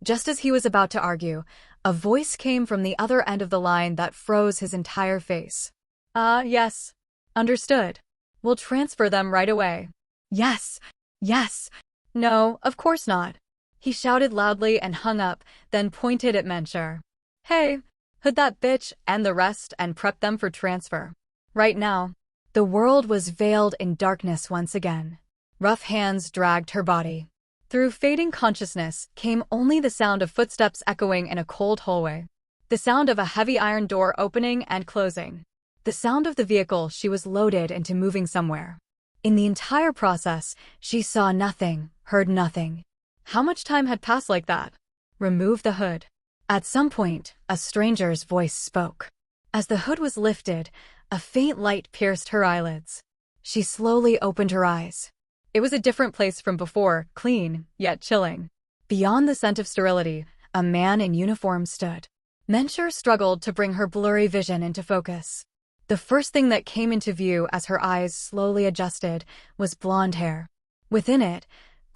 Just as he was about to argue, a voice came from the other end of the line that froze his entire face. Yes. Understood. We'll transfer them right away. Yes. Yes. No, of course not. He shouted loudly and hung up, then pointed at Menshir. Hey, hood that bitch and the rest and prep them for transfer. Right now. The world was veiled in darkness once again. Rough hands dragged her body. Through fading consciousness came only the sound of footsteps echoing in a cold hallway. The sound of a heavy iron door opening and closing. The sound of the vehicle she was loaded into moving somewhere. In the entire process, she saw nothing, heard nothing. How much time had passed like that? Remove the hood. At some point, a stranger's voice spoke. As the hood was lifted, a faint light pierced her eyelids. She slowly opened her eyes. It was a different place from before, clean, yet chilling. Beyond the scent of sterility, a man in uniform stood. Menshir struggled to bring her blurry vision into focus. The first thing that came into view as her eyes slowly adjusted was blonde hair. Within it,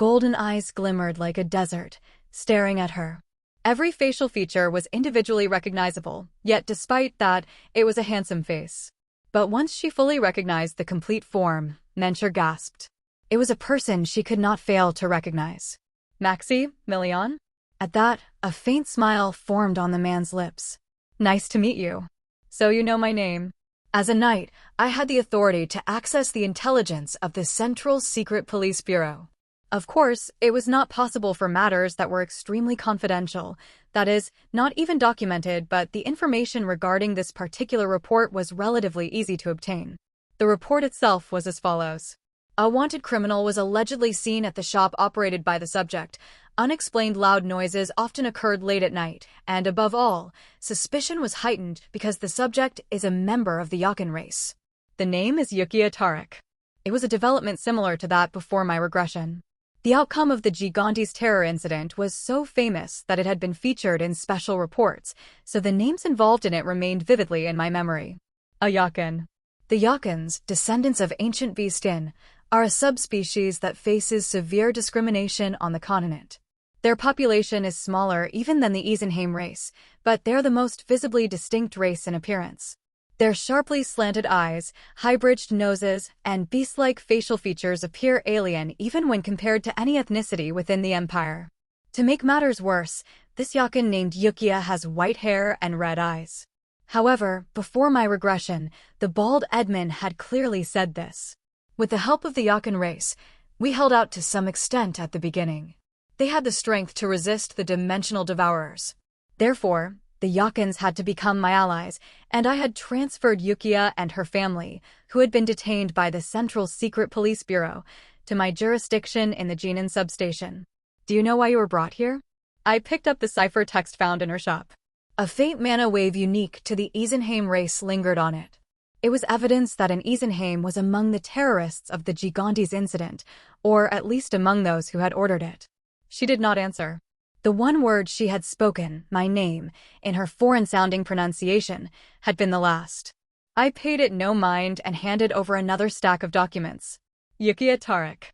Golden eyes glimmered like a desert, staring at her. Every facial feature was individually recognizable, yet despite that, it was a handsome face. But once she fully recognized the complete form, Mentor gasped. It was a person she could not fail to recognize. Maxi, Million? At that, a faint smile formed on the man's lips. Nice to meet you. So you know my name. As a knight, I had the authority to access the intelligence of the Central Secret Police Bureau. Of course, it was not possible for matters that were extremely confidential, that is, not even documented, but the information regarding this particular report was relatively easy to obtain. The report itself was as follows. A wanted criminal was allegedly seen at the shop operated by the subject. Unexplained loud noises often occurred late at night, and above all, suspicion was heightened because the subject is a member of the Yakin race. The name is Yukiya Tarek. It was a development similar to that before my regression. The outcome of the Gigantes terror incident was so famous that it had been featured in special reports, so the names involved in it remained vividly in my memory. A Yakin. The Yakins, descendants of ancient Vistin, are a subspecies that faces severe discrimination on the continent. Their population is smaller even than the Isenheim race, but they're the most visibly distinct race in appearance. Their sharply slanted eyes, high-bridged noses, and beast-like facial features appear alien even when compared to any ethnicity within the empire. To make matters worse, this Yakin named Yukiya has white hair and red eyes. However, before my regression, the bald Edmund had clearly said this. With the help of the Yakin race, we held out to some extent at the beginning. They had the strength to resist the dimensional devourers. Therefore, the Yakins had to become my allies, and I had transferred Yukiya and her family, who had been detained by the Central Secret Police Bureau, to my jurisdiction in the Jinan substation. Do you know why you were brought here? I picked up the ciphertext found in her shop. A faint mana wave unique to the Isenheim race lingered on it. It was evidence that an Isenheim was among the terrorists of the Gigantes incident, or at least among those who had ordered it. She did not answer. The one word she had spoken, my name, in her foreign-sounding pronunciation, had been the last. I paid it no mind and handed over another stack of documents. Yukiya Tarek.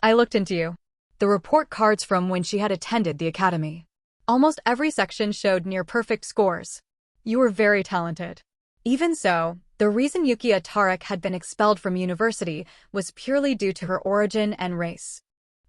I looked into you. The report cards from when she had attended the academy. Almost every section showed near-perfect scores. You were very talented. Even so, the reason Yukiya Tarek had been expelled from university was purely due to her origin and race.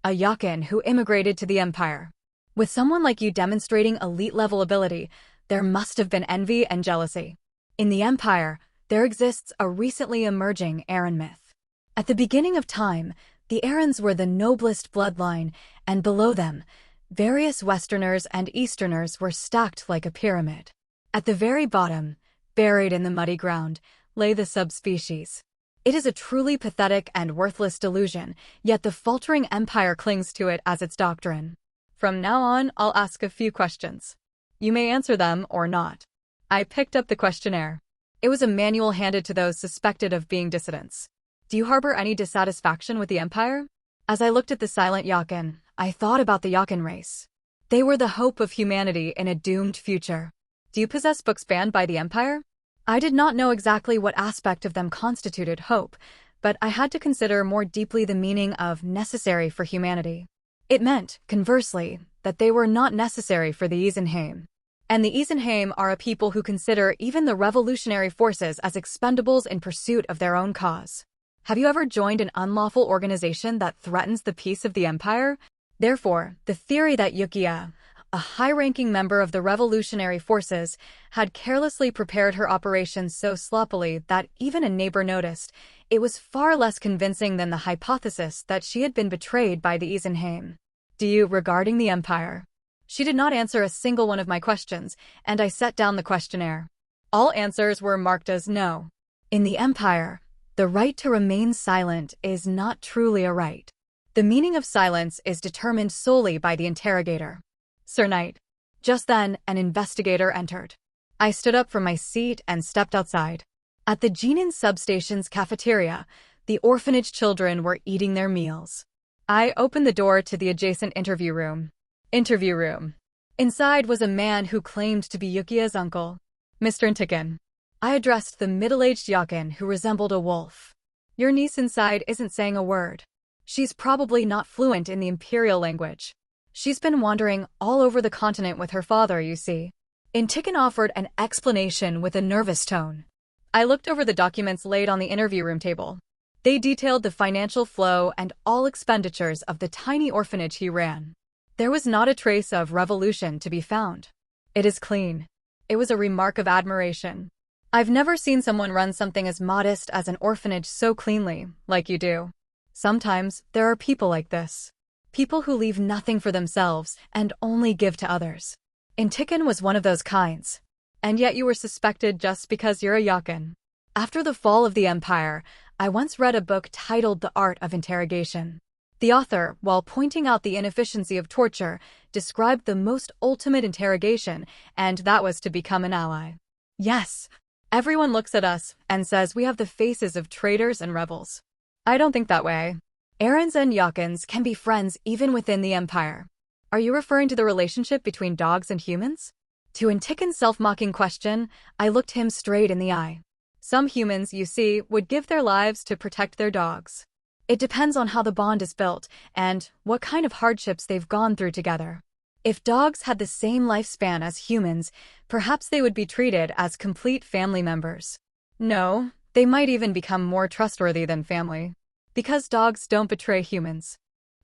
A Yakin who immigrated to the Empire. With someone like you demonstrating elite-level ability, there must have been envy and jealousy. In the Empire, there exists a recently emerging Aaron myth. At the beginning of time, the Aarons were the noblest bloodline, and below them, various Westerners and Easterners were stacked like a pyramid. At the very bottom, buried in the muddy ground, lay the subspecies. It is a truly pathetic and worthless delusion, yet the faltering Empire clings to it as its doctrine. From now on, I'll ask a few questions. You may answer them or not. I picked up the questionnaire. It was a manual handed to those suspected of being dissidents. Do you harbor any dissatisfaction with the Empire? As I looked at the silent Yakin, I thought about the Yakin race. They were the hope of humanity in a doomed future. Do you possess books banned by the Empire? I did not know exactly what aspect of them constituted hope, but I had to consider more deeply the meaning of necessary for humanity. It meant, conversely, that they were not necessary for the Isenheim. And the Isenheim are a people who consider even the revolutionary forces as expendables in pursuit of their own cause. Have you ever joined an unlawful organization that threatens the peace of the Empire? Therefore, the theory that Yukiya, a high-ranking member of the revolutionary forces, had carelessly prepared her operations so sloppily that even a neighbor noticed, it was far less convincing than the hypothesis that she had been betrayed by the Isenheim. Do you, regarding the Empire? She did not answer a single one of my questions, and I set down the questionnaire. All answers were marked as no. In the Empire, the right to remain silent is not truly a right. The meaning of silence is determined solely by the interrogator. Sir Knight. Just then, an investigator entered. I stood up from my seat and stepped outside. At the Jinan substation's cafeteria, the orphanage children were eating their meals. I opened the door to the adjacent interview room. Interview room. Inside was a man who claimed to be Yukiya's uncle, Mr. Ntikin. I addressed the middle-aged Yakin who resembled a wolf. Your niece inside isn't saying a word. She's probably not fluent in the imperial language. She's been wandering all over the continent with her father, you see. Intikin offered an explanation with a nervous tone. I looked over the documents laid on the interview room table. They detailed the financial flow and all expenditures of the tiny orphanage he ran. There was not a trace of revolution to be found. It is clean. It was a remark of admiration. I've never seen someone run something as modest as an orphanage so cleanly, like you do. Sometimes there are people like this. People who leave nothing for themselves and only give to others. Intikin was one of those kinds. And yet you were suspected just because you're a Yakin. After the fall of the Empire, I once read a book titled The Art of Interrogation. The author, while pointing out the inefficiency of torture, described the most ultimate interrogation, and that was to become an ally. Yes, everyone looks at us and says we have the faces of traitors and rebels. I don't think that way. Arans and Yakins can be friends even within the Empire. Are you referring to the relationship between dogs and humans? To Intikin's self-mocking question, I looked him straight in the eye. Some humans, you see, would give their lives to protect their dogs. It depends on how the bond is built and what kind of hardships they've gone through together. If dogs had the same lifespan as humans, perhaps they would be treated as complete family members. No, they might even become more trustworthy than family. Because dogs don't betray humans.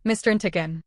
Mr. Intikin,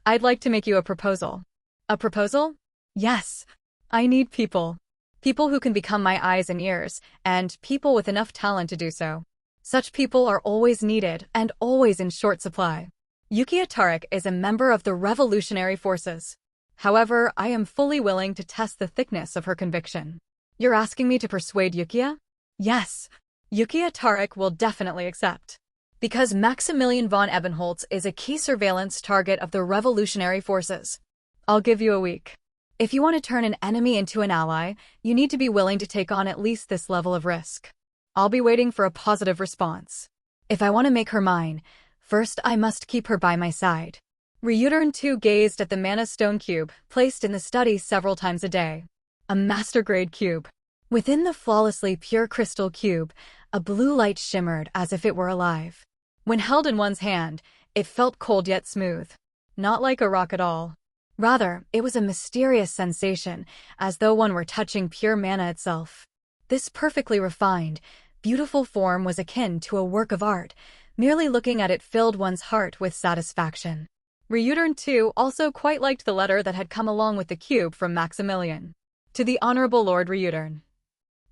I'd like to make you a proposal. A proposal? Yes. I need people. People who can become my eyes and ears, and people with enough talent to do so. Such people are always needed and always in short supply. Yukiya Tariq is a member of the revolutionary forces. However, I am fully willing to test the thickness of her conviction. You're asking me to persuade Yukiya? Yes. Yukiya Tariq will definitely accept. Because Maximilian von Ebenholz is a key surveillance target of the revolutionary forces. I'll give you a week. If you want to turn an enemy into an ally, you need to be willing to take on at least this level of risk. I'll be waiting for a positive response. If I want to make her mine, first I must keep her by my side. Ryudaran too gazed at the mana stone cube, placed in the study several times a day. A master-grade cube. Within the flawlessly pure crystal cube, a blue light shimmered as if it were alive. When held in one's hand, it felt cold yet smooth. Not like a rock at all. Rather, it was a mysterious sensation, as though one were touching pure mana itself. This perfectly refined, beautiful form was akin to a work of art. Merely looking at it filled one's heart with satisfaction. Ryudaran too also quite liked the letter that had come along with the cube from Maximilian. To the Honorable Lord Ryudaran.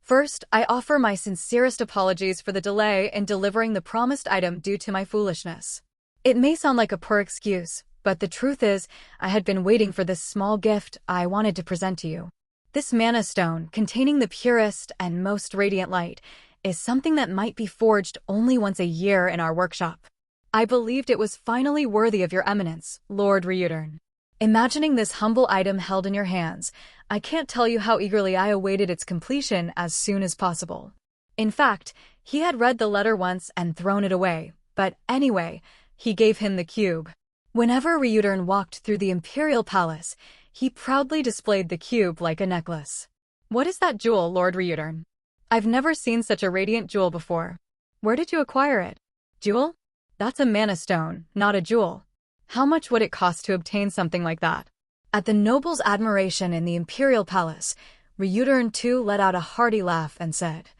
First, I offer my sincerest apologies for the delay in delivering the promised item due to my foolishness. It may sound like a poor excuse, but the truth is, I had been waiting for this small gift I wanted to present to you. This mana stone, containing the purest and most radiant light, is something that might be forged only once a year in our workshop. I believed it was finally worthy of your eminence, Lord Ryudaran. Imagining this humble item held in your hands, I can't tell you how eagerly I awaited its completion as soon as possible. In fact, he had read the letter once and thrown it away, but anyway, he gave him the cube. Whenever Ryudaran walked through the Imperial Palace, he proudly displayed the cube like a necklace. What is that jewel, Lord Ryudaran? I've never seen such a radiant jewel before. Where did you acquire it? Jewel? That's a mana stone, not a jewel. How much would it cost to obtain something like that? At the noble's admiration in the Imperial Palace, Ryudaran too let out a hearty laugh and said,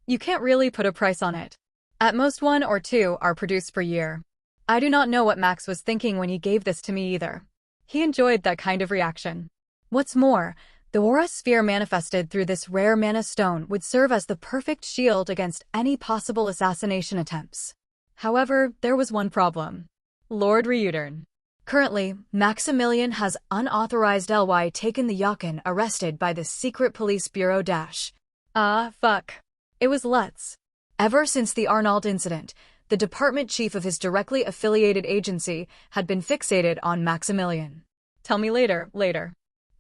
You can't really put a price on it. At most 1 or 2 are produced per year. I do not know what Max was thinking when he gave this to me either. He enjoyed that kind of reaction. What's more, the aura sphere manifested through this rare mana stone would serve as the perfect shield against any possible assassination attempts. However, there was one problem. Lord Ryudaran. Currently, Maximilian has unauthorized ly taken the Yakin arrested by the secret police bureau fuck. It was Lutz. Ever since the Arnold incident, the department chief of his directly affiliated agency had been fixated on Maximilian. Tell me later.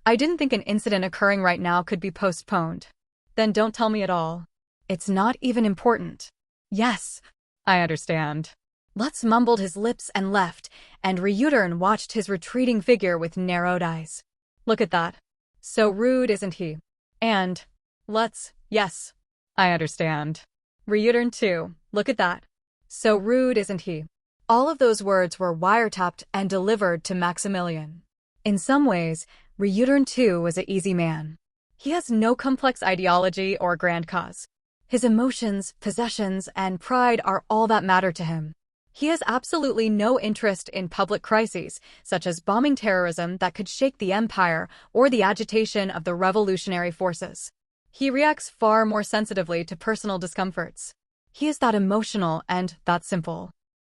I didn't think an incident occurring right now could be postponed. Then don't tell me at all. It's not even important. Yes, I understand. Lutz mumbled his lips and left, and Ryudaran watched his retreating figure with narrowed eyes. Look at that. So rude, isn't he? And, Lutz, yes, I understand. Ryudaran too, look at that. So rude, isn't he? All of those words were wiretapped and delivered to Maximilian. In some ways, Reutern too was an easy man. He has no complex ideology or grand cause. His emotions, possessions, and pride are all that matter to him. He has absolutely no interest in public crises, such as bombing terrorism that could shake the empire or the agitation of the revolutionary forces. He reacts far more sensitively to personal discomforts. He is that emotional and that simple.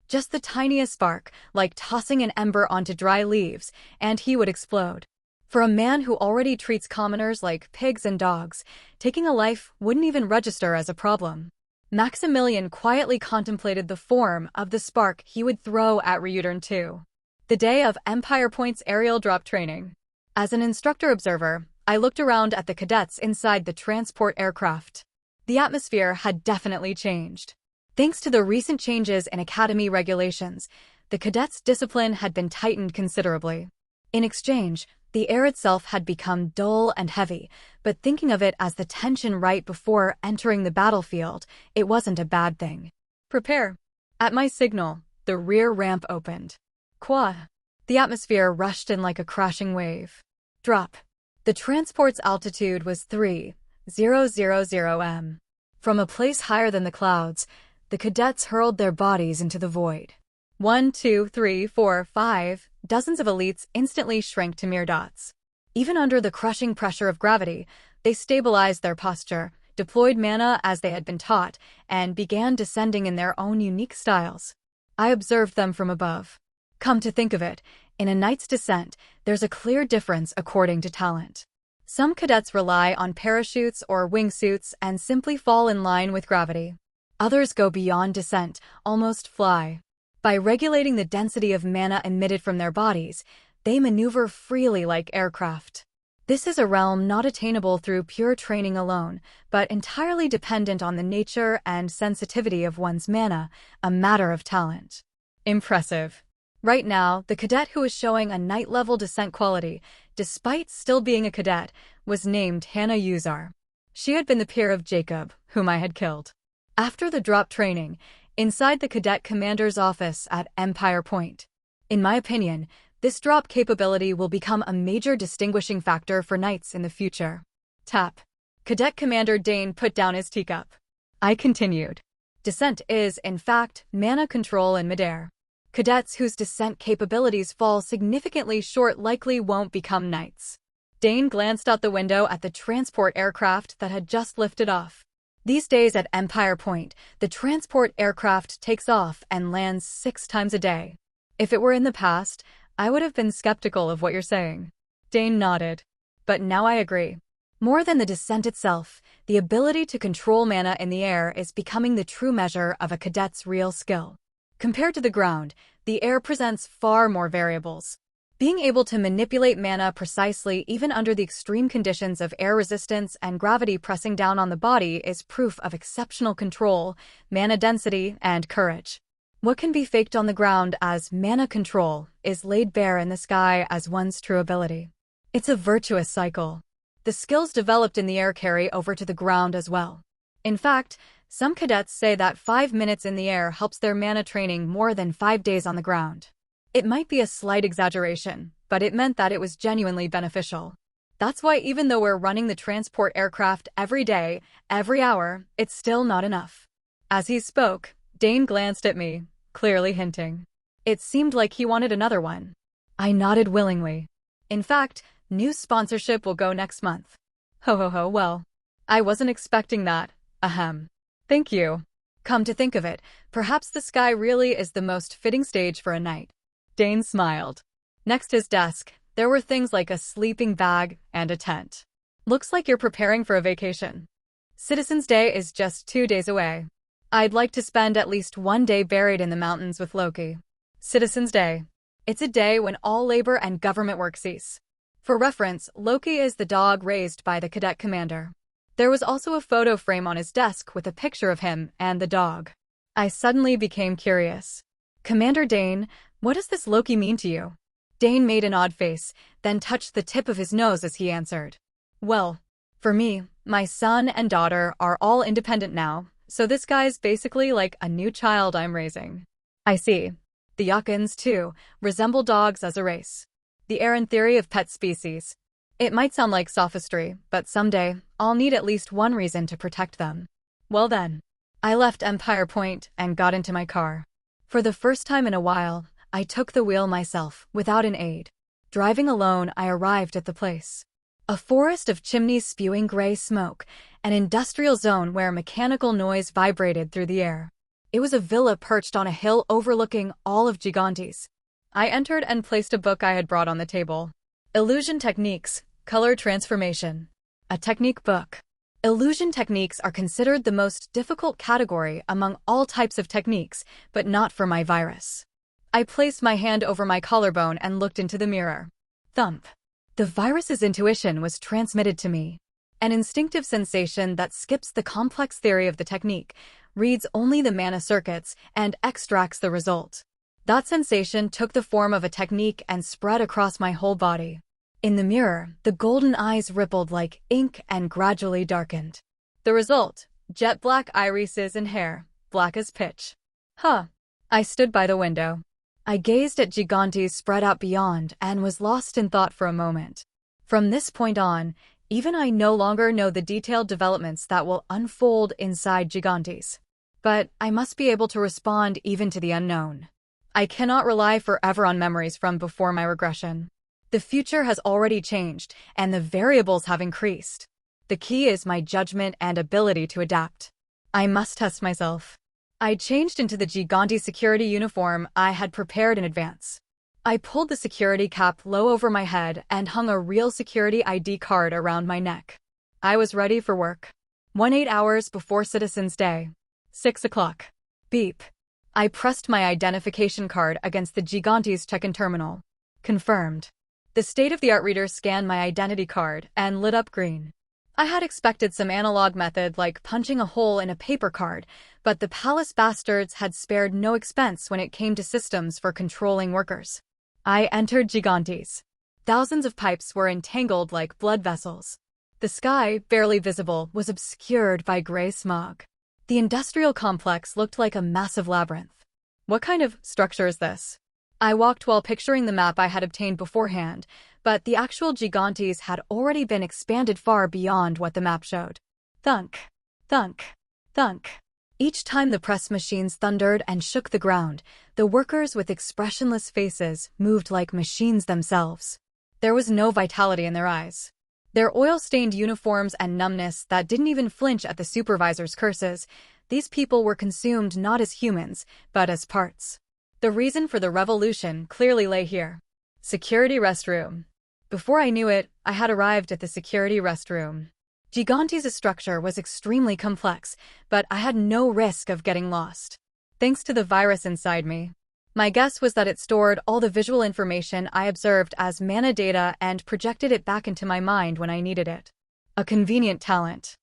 Just the tiniest spark, like tossing an ember onto dry leaves, and he would explode. For a man who already treats commoners like pigs and dogs, taking a life wouldn't even register as a problem. Maximilian quietly contemplated the form of the spark he would throw at Reutern II. The day of Empire Point's aerial drop training. As an instructor observer, I looked around at the cadets inside the transport aircraft. The atmosphere had definitely changed. Thanks to the recent changes in academy regulations, the cadets' discipline had been tightened considerably. In exchange, the air itself had become dull and heavy, but thinking of it as the tension right before entering the battlefield, it wasn't a bad thing. Prepare. At my signal, the rear ramp opened. Qua. The atmosphere rushed in like a crashing wave. Drop. The transport's altitude was 3,000 m. From a place higher than the clouds, the cadets hurled their bodies into the void. 1, 2, 3, 4, 5, dozens of elites instantly shrank to mere dots. Even under the crushing pressure of gravity, they stabilized their posture, deployed mana as they had been taught, and began descending in their own unique styles. I observed them from above. Come to think of it, in a knight's descent, there's a clear difference according to talent. Some cadets rely on parachutes or wingsuits and simply fall in line with gravity. Others go beyond descent, almost fly. By regulating the density of mana emitted from their bodies, they maneuver freely like aircraft. This is a realm not attainable through pure training alone, but entirely dependent on the nature and sensitivity of one's mana, a matter of talent. Impressive. Right now, the cadet who was showing a knight-level descent quality, despite still being a cadet, was named Hannah Uzar. She had been the peer of Jacob, whom I had killed. After the drop training, inside the cadet commander's office at Empire Point. In my opinion, this drop capability will become a major distinguishing factor for knights in the future. Tap. Cadet Commander Dane put down his teacup. I continued. Descent is, in fact, mana control in midair. Cadets whose descent capabilities fall significantly short likely won't become knights. Dane glanced out the window at the transport aircraft that had just lifted off. These days at Empire Point, the transport aircraft takes off and lands 6 times a day. If it were in the past, I would have been skeptical of what you're saying. Dane nodded. But now I agree. More than the descent itself, the ability to control mana in the air is becoming the true measure of a cadet's real skill. Compared to the ground, the air presents far more variables. Being able to manipulate mana precisely even under the extreme conditions of air resistance and gravity pressing down on the body is proof of exceptional control, mana density, and courage. What can be faked on the ground as mana control is laid bare in the sky as one's true ability. It's a virtuous cycle. The skills developed in the air carry over to the ground as well. In fact, some cadets say that 5 minutes in the air helps their mana training more than 5 days on the ground. It might be a slight exaggeration, but it meant that it was genuinely beneficial. That's why even though we're running the transport aircraft every day, every hour, it's still not enough. As he spoke, Dane glanced at me, clearly hinting. It seemed like he wanted another one. I nodded willingly. In fact, new sponsorship will go next month. Ho ho ho, well. I wasn't expecting that, ahem. Thank you. Come to think of it, perhaps the sky really is the most fitting stage for a knight. Dane smiled. Next to his desk, there were things like a sleeping bag and a tent. Looks like you're preparing for a vacation. Citizens' Day is just 2 days away. I'd like to spend at least 1 day buried in the mountains with Loki. Citizens' Day. It's a day when all labor and government work cease. For reference, Loki is the dog raised by the cadet commander. There was also a photo frame on his desk with a picture of him and the dog. I suddenly became curious. Commander Dane, what does this Loki mean to you? Dane made an odd face, then touched the tip of his nose as he answered. Well, for me, my son and daughter are all independent now, so this guy's basically like a new child I'm raising. I see. The Yakins, too, resemble dogs as a race. The Aaron theory of pet species. It might sound like sophistry, but someday, I'll need at least one reason to protect them. Well then, I left Empire Point and got into my car. For the first time in a while, I took the wheel myself, without an aide. Driving alone, I arrived at the place. A forest of chimneys spewing gray smoke, an industrial zone where mechanical noise vibrated through the air. It was a villa perched on a hill overlooking all of Gigantes. I entered and placed a book I had brought on the table. Illusion Techniques, Color Transformation. A technique book. Illusion techniques are considered the most difficult category among all types of techniques, but not for my virus. I placed my hand over my collarbone and looked into the mirror. Thump. The virus's intuition was transmitted to me. An instinctive sensation that skips the complex theory of the technique, reads only the mana circuits, and extracts the result. That sensation took the form of a technique and spread across my whole body. In the mirror, the golden eyes rippled like ink and gradually darkened. The result: jet black irises and hair, black as pitch. Huh. I stood by the window. I gazed at Gigantes spread out beyond and was lost in thought for a moment. From this point on, even I no longer know the detailed developments that will unfold inside Gigantes. But I must be able to respond even to the unknown. I cannot rely forever on memories from before my regression. The future has already changed, and the variables have increased. The key is my judgment and ability to adapt. I must test myself. I changed into the Gigante security uniform I had prepared in advance. I pulled the security cap low over my head and hung a real security ID card around my neck. I was ready for work. 18 hours before Citizens' Day. 6 o'clock. Beep. I pressed my identification card against the Gigantes check-in terminal. Confirmed. The state-of-the-art reader scanned my identity card and lit up green. I had expected some analog method like punching a hole in a paper card, but the palace bastards had spared no expense when it came to systems for controlling workers. I entered Gigantes. Thousands of pipes were entangled like blood vessels. The sky, barely visible, was obscured by gray smog. The industrial complex looked like a massive labyrinth. What kind of structure is this? I walked while picturing the map I had obtained beforehand, but the actual Gigantes had already been expanded far beyond what the map showed. Thunk, thunk, thunk. Each time the press machines thundered and shook the ground, the workers with expressionless faces moved like machines themselves. There was no vitality in their eyes. Their oil-stained uniforms and numbness that didn't even flinch at the supervisor's curses, these people were consumed not as humans, but as parts. The reason for the revolution clearly lay here. Security restroom. Before I knew it, I had arrived at the security restroom. Gigantes' structure was extremely complex, but I had no risk of getting lost. Thanks to the virus inside me. My guess was that it stored all the visual information I observed as mana data and projected it back into my mind when I needed it. A convenient talent.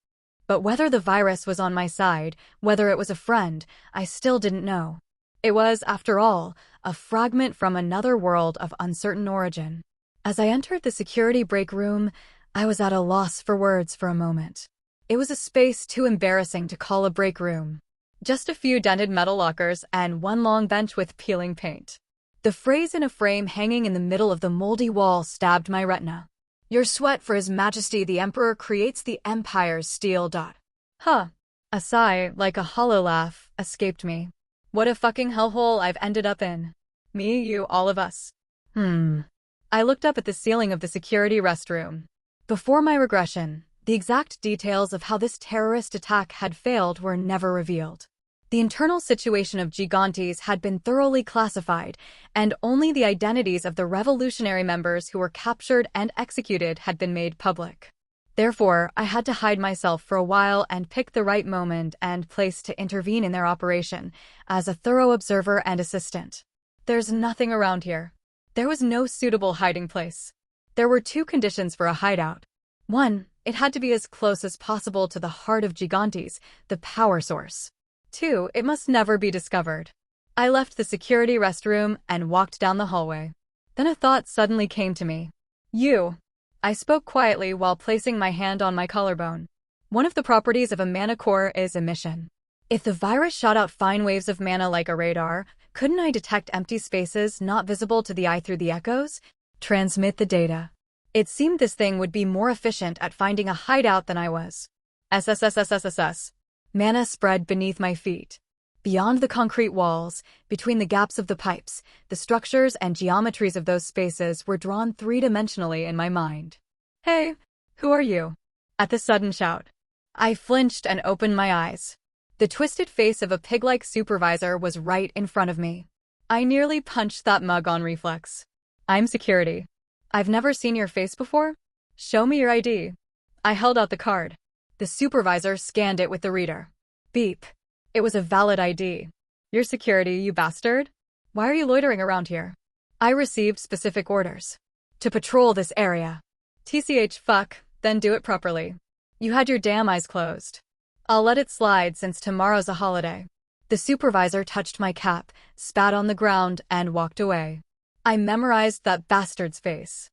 But whether the virus was on my side, whether it was a friend, I still didn't know. It was, after all, a fragment from another world of uncertain origin. As I entered the security break room, I was at a loss for words for a moment. It was a space too embarrassing to call a break room. Just a few dented metal lockers and one long bench with peeling paint. The phrase in a frame hanging in the middle of the moldy wall stabbed my retina. Your sweat for His Majesty the Emperor creates the Empire's steel. Huh. A sigh, like a hollow laugh, escaped me. What a fucking hellhole I've ended up in. Me, you, all of us. I looked up at the ceiling of the security restroom. Before my regression, the exact details of how this terrorist attack had failed were never revealed. The internal situation of Gigantes had been thoroughly classified, and only the identities of the revolutionary members who were captured and executed had been made public. Therefore, I had to hide myself for a while and pick the right moment and place to intervene in their operation, as a thorough observer and assistant. There's nothing around here. There was no suitable hiding place. There were two conditions for a hideout. One, it had to be as close as possible to the heart of Gigantes, the power source. Two, it must never be discovered. I left the security restroom and walked down the hallway. Then a thought suddenly came to me. You. I spoke quietly while placing my hand on my collarbone. One of the properties of a mana core is emission. If the virus shot out fine waves of mana like a radar, Couldn't I detect empty spaces not visible to the eye through the echoes? Transmit the data. It seemed this thing would be more efficient at finding a hideout than I was. SSSSSSS. Mana spread beneath my feet. Beyond the concrete walls, between the gaps of the pipes, the structures and geometries of those spaces were drawn three-dimensionally in my mind. Hey, who are you? At the sudden shout, I flinched and opened my eyes. The twisted face of a pig-like supervisor was right in front of me. I nearly punched that mug on reflex. I'm security. I've never seen your face before? Show me your ID. I held out the card. The supervisor scanned it with the reader. Beep. It was a valid ID. You're security, you bastard. Why are you loitering around here? I received specific orders. To patrol this area. TCH fuck, then do it properly. You had your damn eyes closed. I'll let it slide since tomorrow's a holiday. The supervisor touched my cap, spat on the ground, and walked away. I memorized that bastard's face.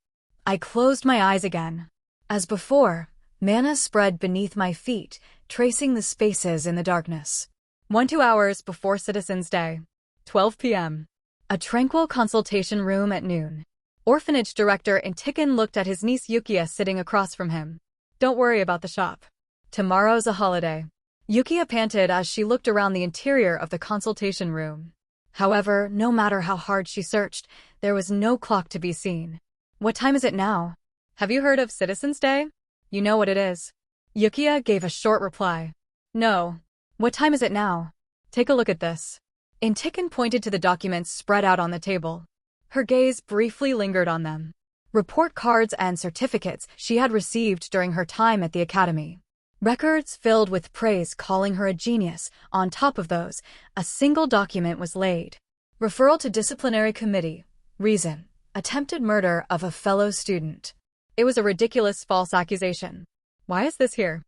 I closed my eyes again. As before, mana spread beneath my feet, tracing the spaces in the darkness. 2 hours before Citizens' Day. 12 p.m. A tranquil consultation room at noon. Orphanage director Intikin looked at his niece Yukiya sitting across from him. Don't worry about the shop. Tomorrow's a holiday. Yukiya panted as she looked around the interior of the consultation room. However, no matter how hard she searched, there was no clock to be seen. What time is it now? Have you heard of Citizens' Day? You know what it is. Yukiya gave a short reply. No. What time is it now? Take a look at this. Intikin pointed to the documents spread out on the table. Her gaze briefly lingered on them. Report cards and certificates she had received during her time at the academy. Records filled with praise calling her a genius. On top of those, a single document was laid. Referral to disciplinary committee. Reason: attempted murder of a fellow student. It was a ridiculous false accusation. Why is this here?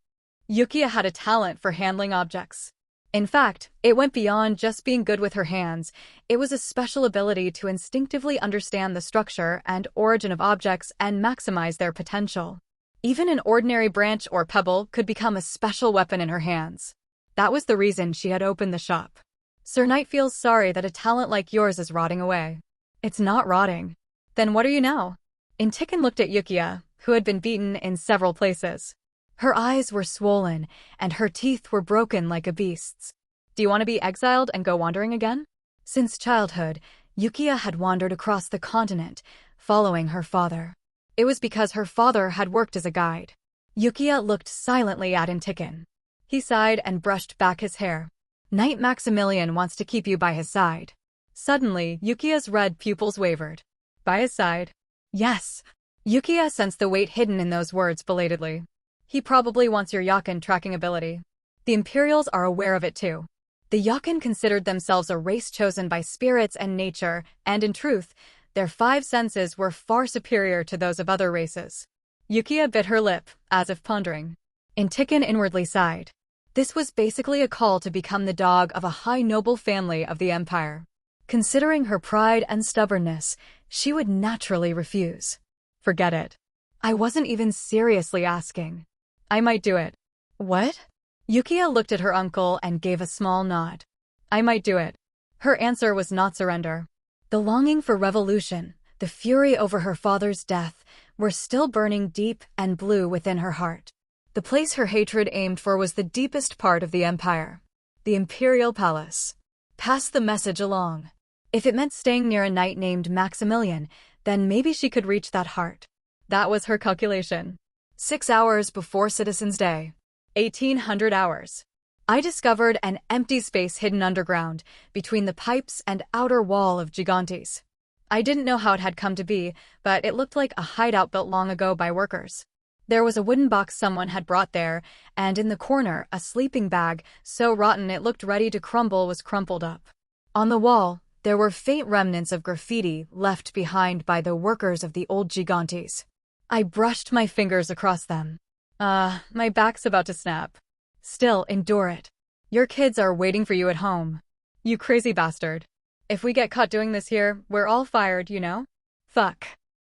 Yukiya had a talent for handling objects. In fact, it went beyond just being good with her hands. It was a special ability to instinctively understand the structure and origin of objects and maximize their potential. Even an ordinary branch or pebble could become a special weapon in her hands. That was the reason she had opened the shop. Sir Knight feels sorry that a talent like yours is rotting away. It's not rotting. Then what are you now? Intikin looked at Yukiya, who had been beaten in several places. Her eyes were swollen, and her teeth were broken like a beast's. Do you want to be exiled and go wandering again? Since childhood, Yukiya had wandered across the continent, following her father. It was because her father had worked as a guide. Yukiya looked silently at Intikin. He sighed and brushed back his hair. Knight Maximilian wants to keep you by his side. Suddenly, Yukiya's red pupils wavered. By his side? Yes. Yukiya sensed the weight hidden in those words belatedly. He probably wants your Yakin tracking ability. The Imperials are aware of it too. The Yakin considered themselves a race chosen by spirits and nature, and in truth, their 5 senses were far superior to those of other races. Yukiya bit her lip, as if pondering. Intikin inwardly sighed. This was basically a call to become the dog of a high noble family of the Empire. Considering her pride and stubbornness, she would naturally refuse. Forget it. I wasn't even seriously asking. I might do it. What? Yukiya looked at her uncle and gave a small nod. I might do it. Her answer was not surrender. The longing for revolution, the fury over her father's death, were still burning deep and blue within her heart. The place her hatred aimed for was the deepest part of the Empire. The Imperial Palace. Pass the message along. If it meant staying near a knight named Maximilian, then maybe she could reach that heart. That was her calculation. 6 hours before Citizens' Day. 1800 hours. I discovered an empty space hidden underground, between the pipes and outer wall of Gigantes. I didn't know how it had come to be, but it looked like a hideout built long ago by workers. There was a wooden box someone had brought there, and in the corner, a sleeping bag, so rotten it looked ready to crumble, was crumpled up. On the wall, there were faint remnants of graffiti left behind by the workers of the old Gigantes. I brushed my fingers across them. My back's about to snap. Still, endure it. Your kids are waiting for you at home. You crazy bastard. If we get caught doing this here, we're all fired, you know? Fuck.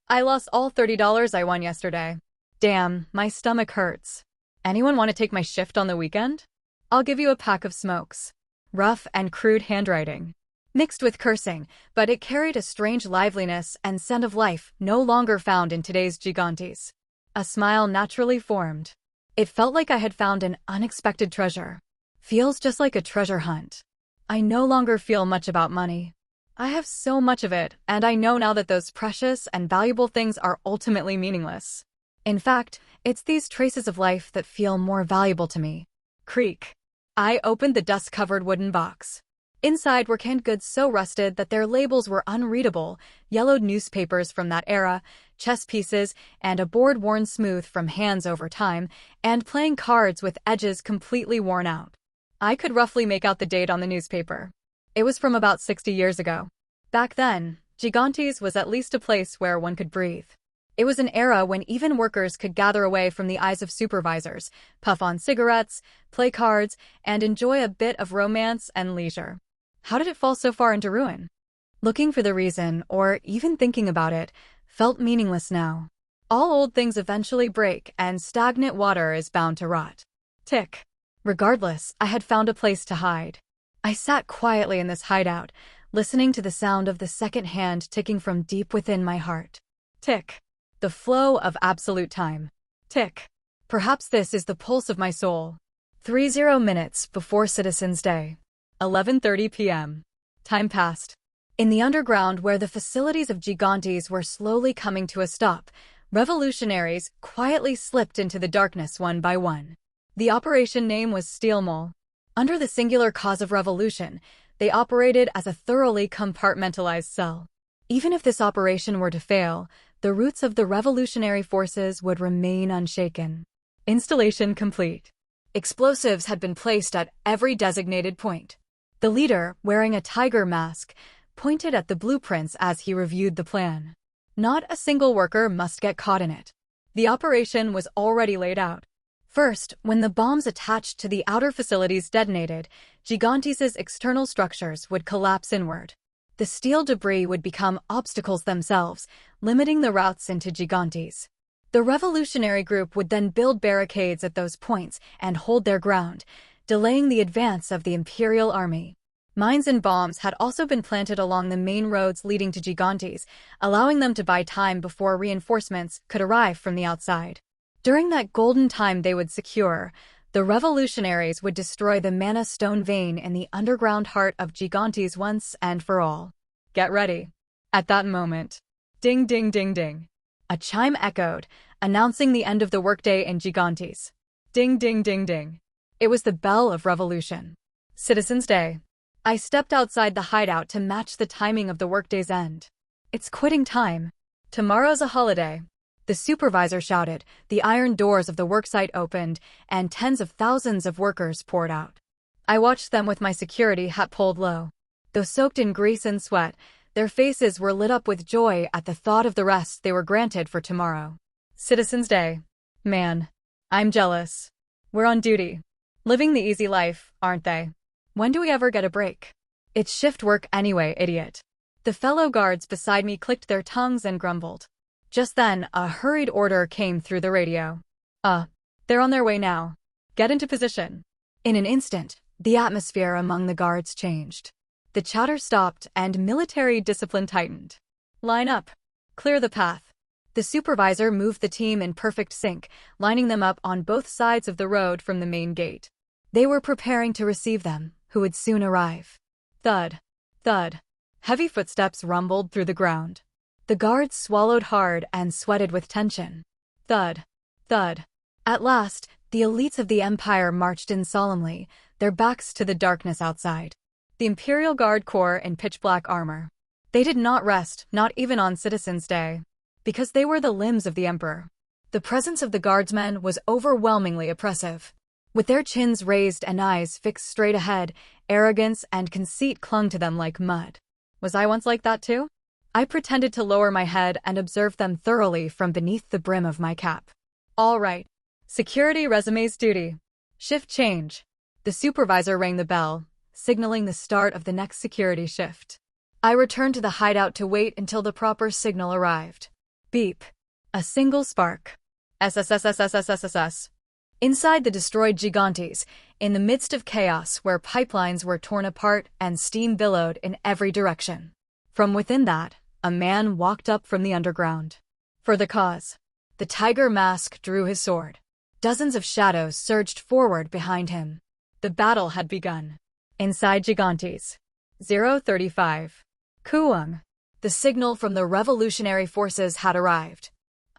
I lost all $30 I won yesterday. Damn, my stomach hurts. Anyone want to take my shift on the weekend? I'll give you a pack of smokes. Rough and crude handwriting. mixed with cursing, but it carried a strange liveliness and scent of life no longer found in today's gigantes. A smile naturally formed. It felt like I had found an unexpected treasure. Feels just like a treasure hunt. I no longer feel much about money. I have so much of it, and I know now that those precious and valuable things are ultimately meaningless. In fact, it's these traces of life that feel more valuable to me. Creak. I opened the dust-covered wooden box. Inside were canned goods so rusted that their labels were unreadable, yellowed newspapers from that era, chess pieces, and a board worn smooth from hands over time, and playing cards with edges completely worn out. I could roughly make out the date on the newspaper. It was from about 60 years ago. Back then, Gigantes was at least a place where one could breathe. It was an era when even workers could gather away from the eyes of supervisors, puff on cigarettes, play cards, and enjoy a bit of romance and leisure. How did it fall so far into ruin? Looking for the reason, or even thinking about it, felt meaningless now. All old things eventually break, and stagnant water is bound to rot. Tick. Regardless, I had found a place to hide. I sat quietly in this hideout, listening to the sound of the second hand ticking from deep within my heart. Tick. The flow of absolute time. Tick. Perhaps this is the pulse of my soul. 30 minutes before Citizens' Day. 11:30 p.m. Time passed. In the underground where the facilities of Gigantes were slowly coming to a stop, revolutionaries quietly slipped into the darkness one by one. The operation name was Steel Mole. Under the singular cause of revolution, they operated as a thoroughly compartmentalized cell. Even if this operation were to fail, the roots of the revolutionary forces would remain unshaken. Installation complete. Explosives had been placed at every designated point. The leader, wearing a tiger mask, pointed at the blueprints as he reviewed the plan. Not a single worker must get caught in it. The operation was already laid out. First, when the bombs attached to the outer facilities detonated, Gigantes' external structures would collapse inward. The steel debris would become obstacles themselves, limiting the routes into Gigantes. The revolutionary group would then build barricades at those points and hold their ground, delaying the advance of the Imperial Army. Mines and bombs had also been planted along the main roads leading to Gigantes, allowing them to buy time before reinforcements could arrive from the outside. During that golden time they would secure, the revolutionaries would destroy the mana stone vein in the underground heart of Gigantes once and for all. Get ready. At that moment, ding ding ding ding. A chime echoed, announcing the end of the workday in Gigantes. Ding ding ding ding. It was the bell of revolution. Citizens' Day. I stepped outside the hideout to match the timing of the workday's end. It's quitting time. Tomorrow's a holiday. The supervisor shouted, the iron doors of the worksite opened, and tens of thousands of workers poured out. I watched them with my security hat pulled low. Though soaked in grease and sweat, their faces were lit up with joy at the thought of the rest they were granted for tomorrow. Citizens' Day. Man, I'm jealous. We're on duty. Living the easy life, aren't they? When do we ever get a break? It's shift work anyway, idiot. The fellow guards beside me clicked their tongues and grumbled. Just then, a hurried order came through the radio. They're on their way now. Get into position. In an instant, the atmosphere among the guards changed. The chatter stopped and military discipline tightened. Line up. Clear the path. The supervisor moved the team in perfect sync, lining them up on both sides of the road from the main gate. They were preparing to receive them, who would soon arrive. Thud. Thud. Heavy footsteps rumbled through the ground. The guards swallowed hard and sweated with tension. Thud. Thud. At last, the elites of the Empire marched in solemnly, their backs to the darkness outside. The Imperial Guard Corps in pitch-black armor. They did not rest, not even on Citizens' Day. Because they were the limbs of the Emperor. The presence of the guardsmen was overwhelmingly oppressive. With their chins raised and eyes fixed straight ahead, arrogance and conceit clung to them like mud. Was I once like that too? I pretended to lower my head and observed them thoroughly from beneath the brim of my cap. All right. Security resumes duty. Shift change. The supervisor rang the bell, signaling the start of the next security shift. I returned to the hideout to wait until the proper signal arrived. Beep. A single spark. SSSSSSSSS. Inside the destroyed Gigantes, in the midst of chaos where pipelines were torn apart and steam billowed in every direction. From within that, a man walked up from the underground. For the cause. The tiger mask drew his sword. Dozens of shadows surged forward behind him. The battle had begun. Inside Gigantes. 035. Kuang. The signal from the revolutionary forces had arrived.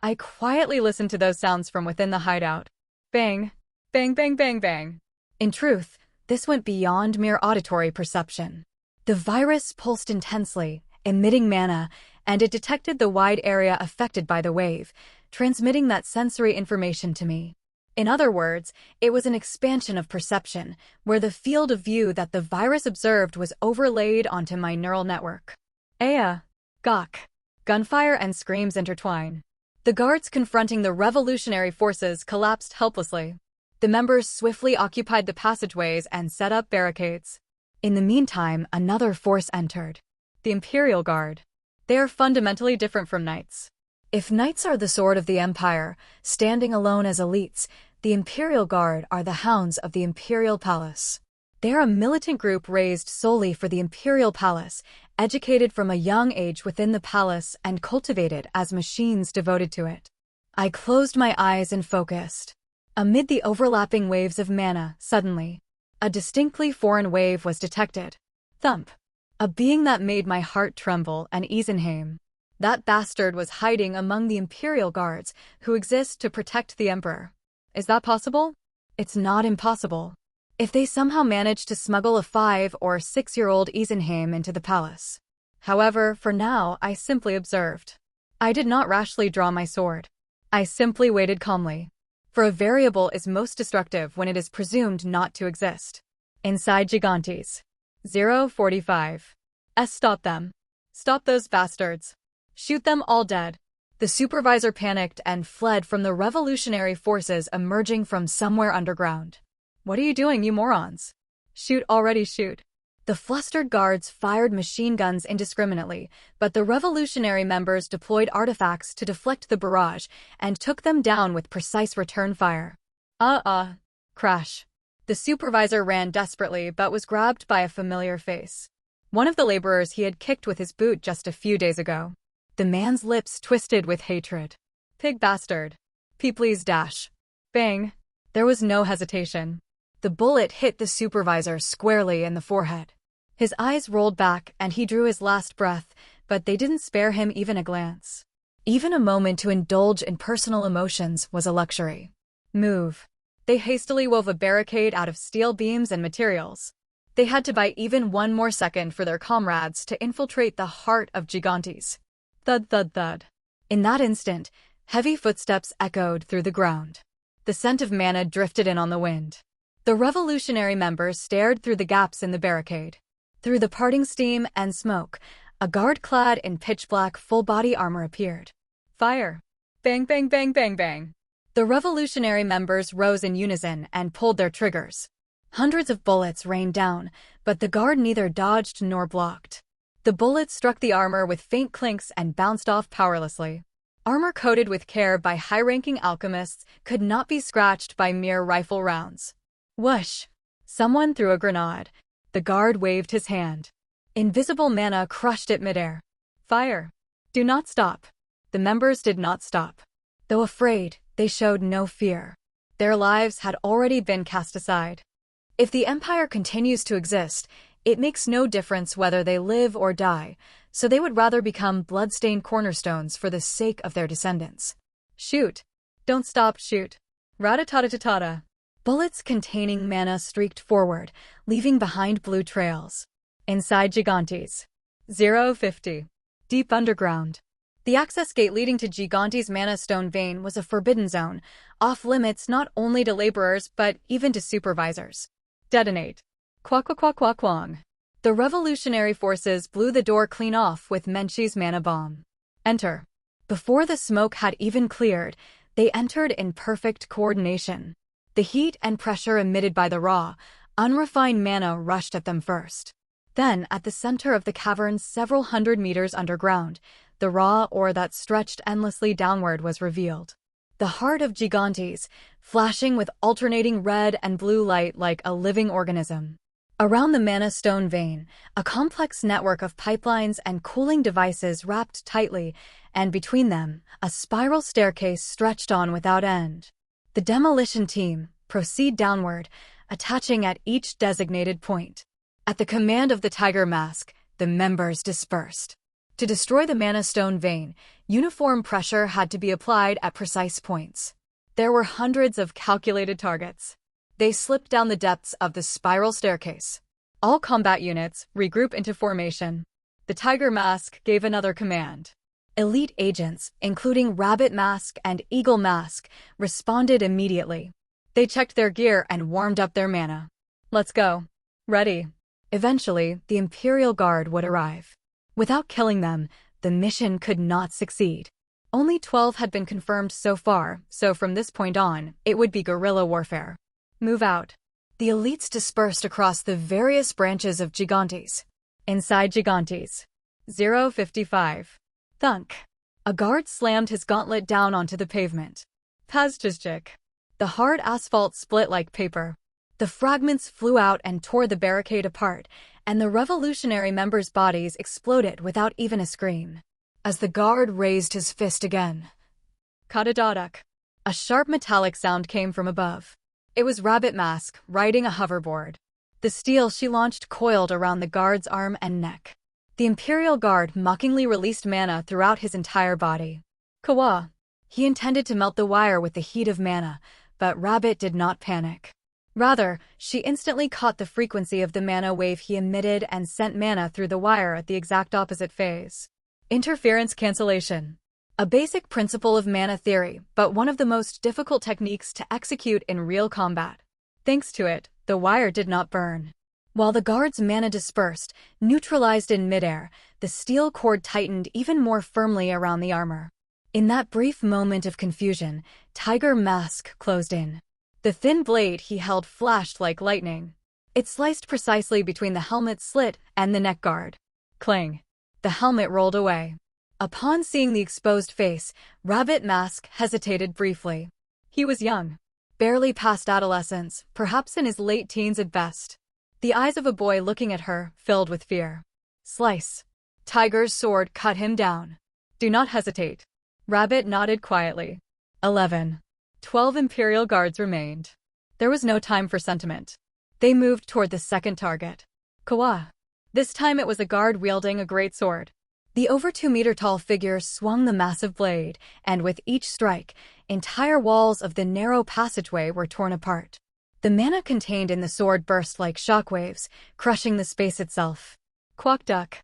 I quietly listened to those sounds from within the hideout. Bang, bang, bang, bang, bang. In truth, this went beyond mere auditory perception. The virus pulsed intensely, emitting mana, and it detected the wide area affected by the wave, transmitting that sensory information to me. In other words, it was an expansion of perception, where the field of view that the virus observed was overlaid onto my neural network. Aya. Gawk. Gunfire and screams intertwine. The guards confronting the revolutionary forces collapsed helplessly. The members swiftly occupied the passageways and set up barricades. In the meantime, another force entered. The Imperial Guard. They are fundamentally different from knights. If knights are the sword of the Empire, standing alone as elites, the Imperial Guard are the hounds of the Imperial Palace. They are a militant group raised solely for the Imperial Palace, educated from a young age within the palace and cultivated as machines devoted to it. I closed my eyes and focused. Amid the overlapping waves of mana, suddenly, a distinctly foreign wave was detected. Thump. A being that made my heart tremble and Eisenheim. That bastard was hiding among the Imperial Guards, who exist to protect the Emperor. Is that possible? It's not impossible. If they somehow manage to smuggle a 5- or 6-year-old Eisenheim into the palace. However, for now, I simply observed. I did not rashly draw my sword. I simply waited calmly. For a variable is most destructive when it is presumed not to exist. Inside Gigantes. 045. Stop them. Stop those bastards. Shoot them all dead. The supervisor panicked and fled from the revolutionary forces emerging from somewhere underground. What are you doing, you morons? Shoot already, shoot. The flustered guards fired machine guns indiscriminately, but the revolutionary members deployed artifacts to deflect the barrage and took them down with precise return fire. Crash. The supervisor ran desperately but was grabbed by a familiar face. One of the laborers he had kicked with his boot just a few days ago. The man's lips twisted with hatred. Pig bastard. Please dash. Bang. There was no hesitation. The bullet hit the supervisor squarely in the forehead. His eyes rolled back and he drew his last breath, but they didn't spare him even a glance. Even a moment to indulge in personal emotions was a luxury. Move. They hastily wove a barricade out of steel beams and materials. They had to buy even one more second for their comrades to infiltrate the heart of Gigantes. Thud, thud, thud. In that instant, heavy footsteps echoed through the ground. The scent of mana drifted in on the wind. The revolutionary members stared through the gaps in the barricade. Through the parting steam and smoke, a guard clad in pitch-black full-body armor appeared. Fire! Bang, bang, bang, bang, bang. The revolutionary members rose in unison and pulled their triggers. Hundreds of bullets rained down, but the guard neither dodged nor blocked. The bullets struck the armor with faint clinks and bounced off powerlessly. Armor coated with care by high-ranking alchemists could not be scratched by mere rifle rounds. Whoosh! Someone threw a grenade. The guard waved his hand. Invisible mana crushed it midair. Fire! Do not stop. The members did not stop. Though afraid, they showed no fear. Their lives had already been cast aside. If the Empire continues to exist, it makes no difference whether they live or die, so they would rather become blood-stained cornerstones for the sake of their descendants. Shoot! Don't stop, shoot! Rat-a-tat-a-tat-a. Bullets containing mana streaked forward, leaving behind blue trails. Inside Gigantes. 050. Deep underground. The access gate leading to Gigantes' mana stone vein was a forbidden zone, off-limits not only to laborers but even to supervisors. Detonate. Quack-quack-quack-quack-quang. The revolutionary forces blew the door clean off with Menchie's mana bomb. Enter. Before the smoke had even cleared, they entered in perfect coordination. The heat and pressure emitted by the raw, unrefined mana rushed at them first. Then, at the center of the cavern several hundred meters underground, the raw ore that stretched endlessly downward was revealed. the heart of Gigantes, flashing with alternating red and blue light like a living organism. Around the mana stone vein, a complex network of pipelines and cooling devices wrapped tightly, and between them, a spiral staircase stretched on without end. The demolition team proceed downward, attaching at each designated point. At the command of the Tiger Mask, the members dispersed. To destroy the mana stone vein, uniform pressure had to be applied at precise points. There were hundreds of calculated targets. They slipped down the depths of the spiral staircase. All combat units regroup into formation. The Tiger Mask gave another command. Elite agents, including Rabbit Mask and Eagle Mask, responded immediately. They checked their gear and warmed up their mana. Let's go. Ready. Eventually, the Imperial Guard would arrive. Without killing them, the mission could not succeed. Only 12 had been confirmed so far, so from this point on, it would be guerrilla warfare. Move out. The elites dispersed across the various branches of Gigantes. Inside Gigantes. 055. Thunk. A guard slammed his gauntlet down onto the pavement. Pazchizchik. The hard asphalt split like paper. The fragments flew out and tore the barricade apart, and the revolutionary members' bodies exploded without even a scream. As the guard raised his fist again. Kadadadak. A sharp metallic sound came from above. It was Rabbit Mask, riding a hoverboard. The steel she launched coiled around the guard's arm and neck. The Imperial Guard mockingly released mana throughout his entire body. Kawa. He intended to melt the wire with the heat of mana, but Rabbit did not panic. Rather, she instantly caught the frequency of the mana wave he emitted and sent mana through the wire at the exact opposite phase. Interference cancellation. A basic principle of mana theory, but one of the most difficult techniques to execute in real combat. Thanks to it, the wire did not burn. While the guard's mana dispersed, neutralized in midair, the steel cord tightened even more firmly around the armor. In that brief moment of confusion, Tiger Mask closed in. The thin blade he held flashed like lightning. It sliced precisely between the helmet's slit and the neck guard. Clang. The helmet rolled away. Upon seeing the exposed face, Rabbit Mask hesitated briefly. He was young. Barely past adolescence, perhaps in his late teens at best. The eyes of a boy looking at her filled with fear. Slice. Tiger's sword cut him down. Do not hesitate. Rabbit nodded quietly. 11. 12 Imperial Guards remained. There was no time for sentiment. They moved toward the second target. Kawa. This time it was a guard wielding a great sword. The over 2-meter-tall figure swung the massive blade, and with each strike, entire walls of the narrow passageway were torn apart. The mana contained in the sword burst like shockwaves, crushing the space itself. Quack duck.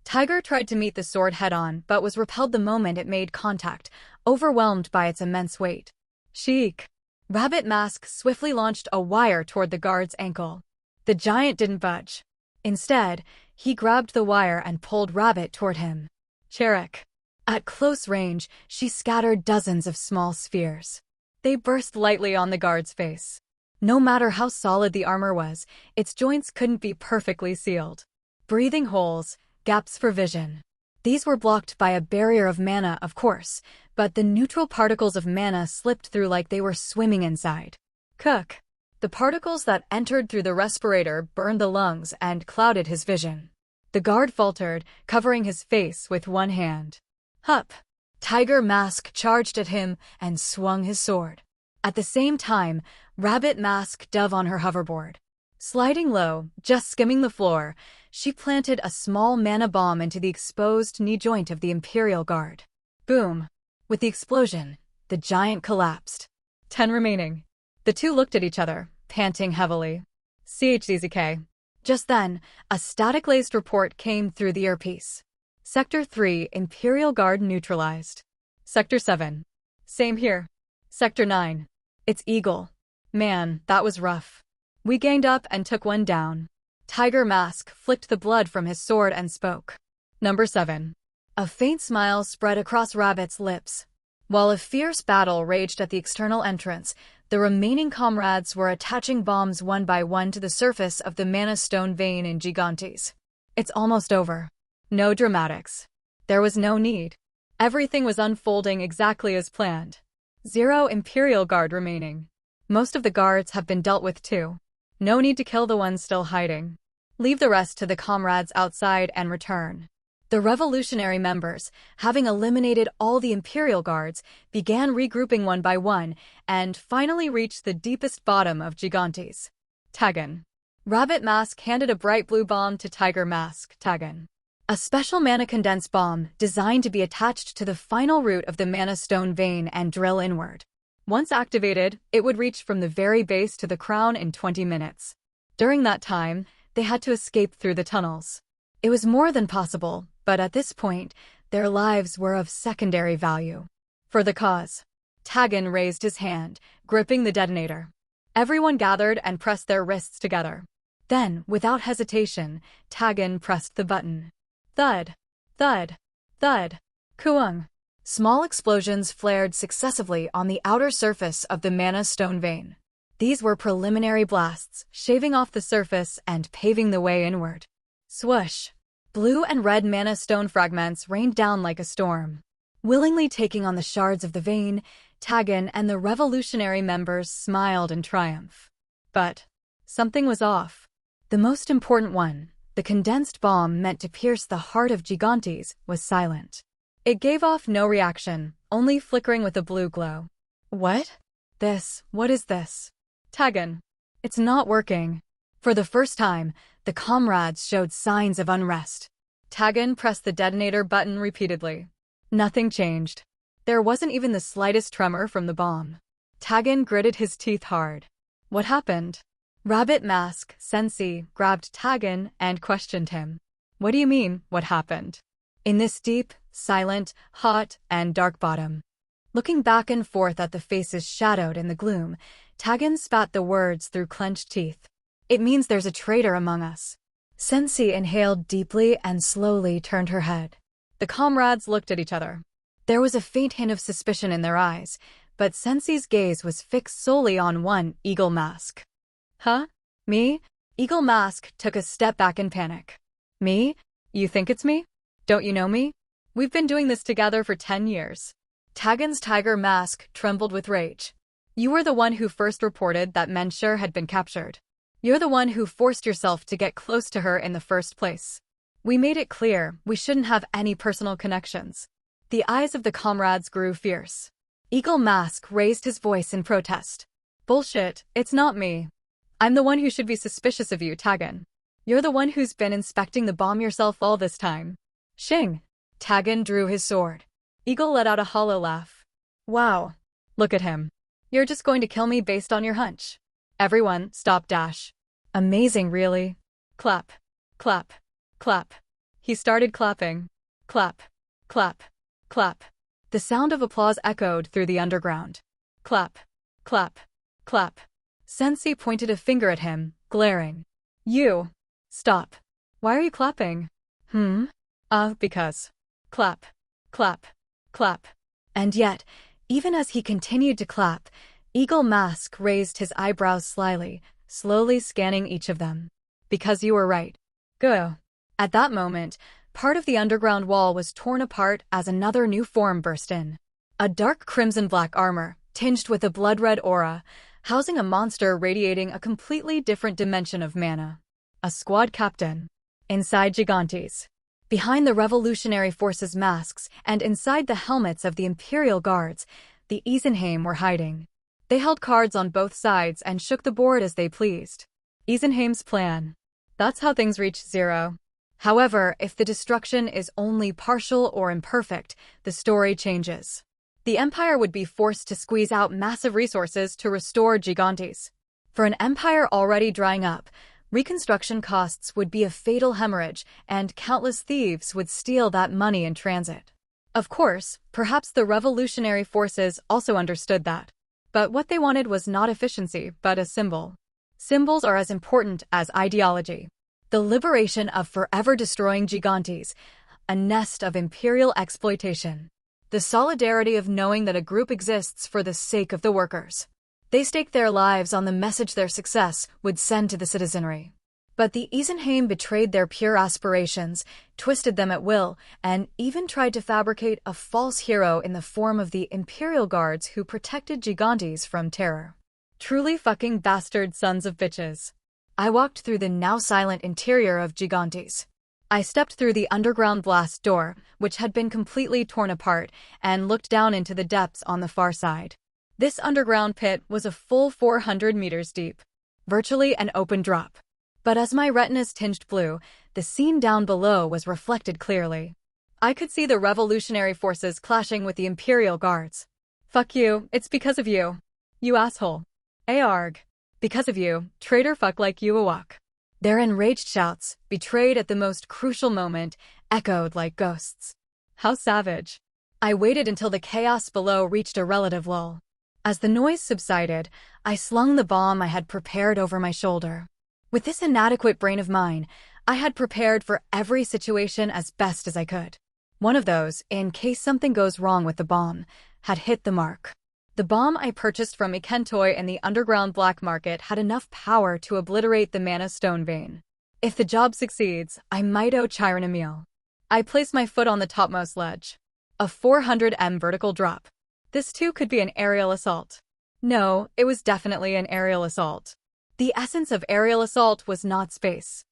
Tiger tried to meet the sword head-on, but was repelled the moment it made contact, overwhelmed by its immense weight. Sheik. Rabbit Mask swiftly launched a wire toward the guard's ankle. The giant didn't budge. Instead, he grabbed the wire and pulled Rabbit toward him. Cherik. At close range, she scattered dozens of small spheres. They burst lightly on the guard's face. No matter how solid the armor was, its joints couldn't be perfectly sealed. Breathing holes, gaps for vision. These were blocked by a barrier of mana, of course, but the neutral particles of mana slipped through like they were swimming inside. Cook. The particles that entered through the respirator burned the lungs and clouded his vision. The guard faltered, covering his face with one hand. Hup! Tiger Mask charged at him and swung his sword. At the same time, Rabbit Mask dove on her hoverboard. Sliding low, just skimming the floor, she planted a small mana bomb into the exposed knee joint of the Imperial Guard. Boom! With the explosion, the giant collapsed. 10 remaining. The two looked at each other, panting heavily. CHZZK. Just then, a static-laced report came through the earpiece. Sector 3, Imperial Guard neutralized. Sector 7. Same here. Sector 9. It's Eagle. Man, that was rough. We ganged up and took one down. Tiger Mask flicked the blood from his sword and spoke. Number 7. A faint smile spread across Rabbit's lips. While a fierce battle raged at the external entrance, the remaining comrades were attaching bombs one by one to the surface of the mana stone vein in Gigantes. It's almost over. No dramatics. There was no need. Everything was unfolding exactly as planned. 0 Imperial Guard remaining. Most of the guards have been dealt with too. No need to kill the ones still hiding. Leave the rest to the comrades outside and return. The revolutionary members, having eliminated all the Imperial Guards, began regrouping one by one and finally reached the deepest bottom of Gigantes. Tagan. Rabbit Mask handed a bright blue bomb to Tiger Mask. Tagan. A special mana condensed bomb designed to be attached to the final root of the mana stone vein and drill inward. Once activated, it would reach from the very base to the crown in 20 minutes. During that time, they had to escape through the tunnels. It was more than possible, but at this point, their lives were of secondary value. For the cause. Tagan raised his hand, gripping the detonator. Everyone gathered and pressed their wrists together. Then, without hesitation, Tagan pressed the button. Thud. Thud. Thud. Kuung. Small explosions flared successively on the outer surface of the mana stone vein. These were preliminary blasts, shaving off the surface and paving the way inward. Swoosh. Blue and red mana stone fragments rained down like a storm. Willingly taking on the shards of the vein, Tagan and the revolutionary members smiled in triumph. But something was off. The most important one, the condensed bomb meant to pierce the heart of Gigantes, was silent. It gave off no reaction, only flickering with a blue glow. What is this? Tagan. It's not working. For the first time, the comrades showed signs of unrest. Tagan pressed the detonator button repeatedly. Nothing changed. There wasn't even the slightest tremor from the bomb. Tagan gritted his teeth hard. What happened? Rabbit Mask, Sensei, grabbed Tagan and questioned him. What do you mean, what happened? In this deep, silent, hot, and dark bottom. Looking back and forth at the faces shadowed in the gloom, Tagan spat the words through clenched teeth. It means there's a traitor among us. Sensei inhaled deeply and slowly turned her head. The comrades looked at each other. There was a faint hint of suspicion in their eyes, but Sensei's gaze was fixed solely on one Eagle Mask. Huh? Me? Eagle Mask took a step back in panic. Me? You think it's me? Don't you know me? We've been doing this together for 10 years. Tagan's tiger mask trembled with rage. You were the one who first reported that Menshur had been captured. You're the one who forced yourself to get close to her in the first place. We made it clear we shouldn't have any personal connections. The eyes of the comrades grew fierce. Eagle Mask raised his voice in protest. Bullshit, it's not me. I'm the one who should be suspicious of you, Tagan. You're the one who's been inspecting the bomb yourself all this time. Shing. Tagan drew his sword. Eagle let out a hollow laugh. Wow. Look at him. You're just going to kill me based on your hunch. Everyone, stop dash. Amazing, really. Clap. Clap. Clap. He started clapping. Clap. Clap. Clap. The sound of applause echoed through the underground. Clap. Clap. Clap. Sensei pointed a finger at him, glaring. You. Stop. Why are you clapping? Because. Clap. Clap. Clap. And yet, even as he continued to clap, Eagle Mask raised his eyebrows slyly, slowly scanning each of them. Because you were right. Go. At that moment, part of the underground wall was torn apart as another new form burst in. A dark crimson-black armor, tinged with a blood-red aura, housing a monster radiating a completely different dimension of mana. A squad captain. Inside Gigantes. Behind the Revolutionary Forces masks and inside the helmets of the Imperial Guards, the Isenheim were hiding. They held cards on both sides and shook the board as they pleased. Isenheim's plan. That's how things reach 0. However, if the destruction is only partial or imperfect, the story changes. The Empire would be forced to squeeze out massive resources to restore Gigantes. For an empire already drying up, reconstruction costs would be a fatal hemorrhage, and countless thieves would steal that money in transit. Of course, perhaps the revolutionary forces also understood that. But what they wanted was not efficiency, but a symbol. Symbols are as important as ideology. The liberation of forever destroying Gigantes, a nest of imperial exploitation. The solidarity of knowing that a group exists for the sake of the workers. They staked their lives on the message their success would send to the citizenry. But the Isenheim betrayed their pure aspirations, twisted them at will, and even tried to fabricate a false hero in the form of the Imperial Guards who protected Gigantes from terror. Truly fucking bastard sons of bitches. I walked through the now silent interior of Gigantes. I stepped through the underground blast door, which had been completely torn apart, and looked down into the depths on the far side. This underground pit was a full 400 meters deep, virtually an open drop. But as my retinas tinged blue, the scene down below was reflected clearly. I could see the revolutionary forces clashing with the Imperial Guards. Fuck you, it's because of you. You asshole. Arg. Because of you, traitor fuck like you walk. Their enraged shouts, betrayed at the most crucial moment, echoed like ghosts. How savage. I waited until the chaos below reached a relative lull. As the noise subsided, I slung the bomb I had prepared over my shoulder. With this inadequate brain of mine, I had prepared for every situation as best as I could. One of those, in case something goes wrong with the bomb, had hit the mark. The bomb I purchased from Ikentoi in the underground black market had enough power to obliterate the mana stone vein. If the job succeeds, I might owe Chiron a meal. I placed my foot on the topmost ledge. A 400 vertical drop. This too could be an aerial assault. No, it was definitely an aerial assault. The essence of aerial assault was not space.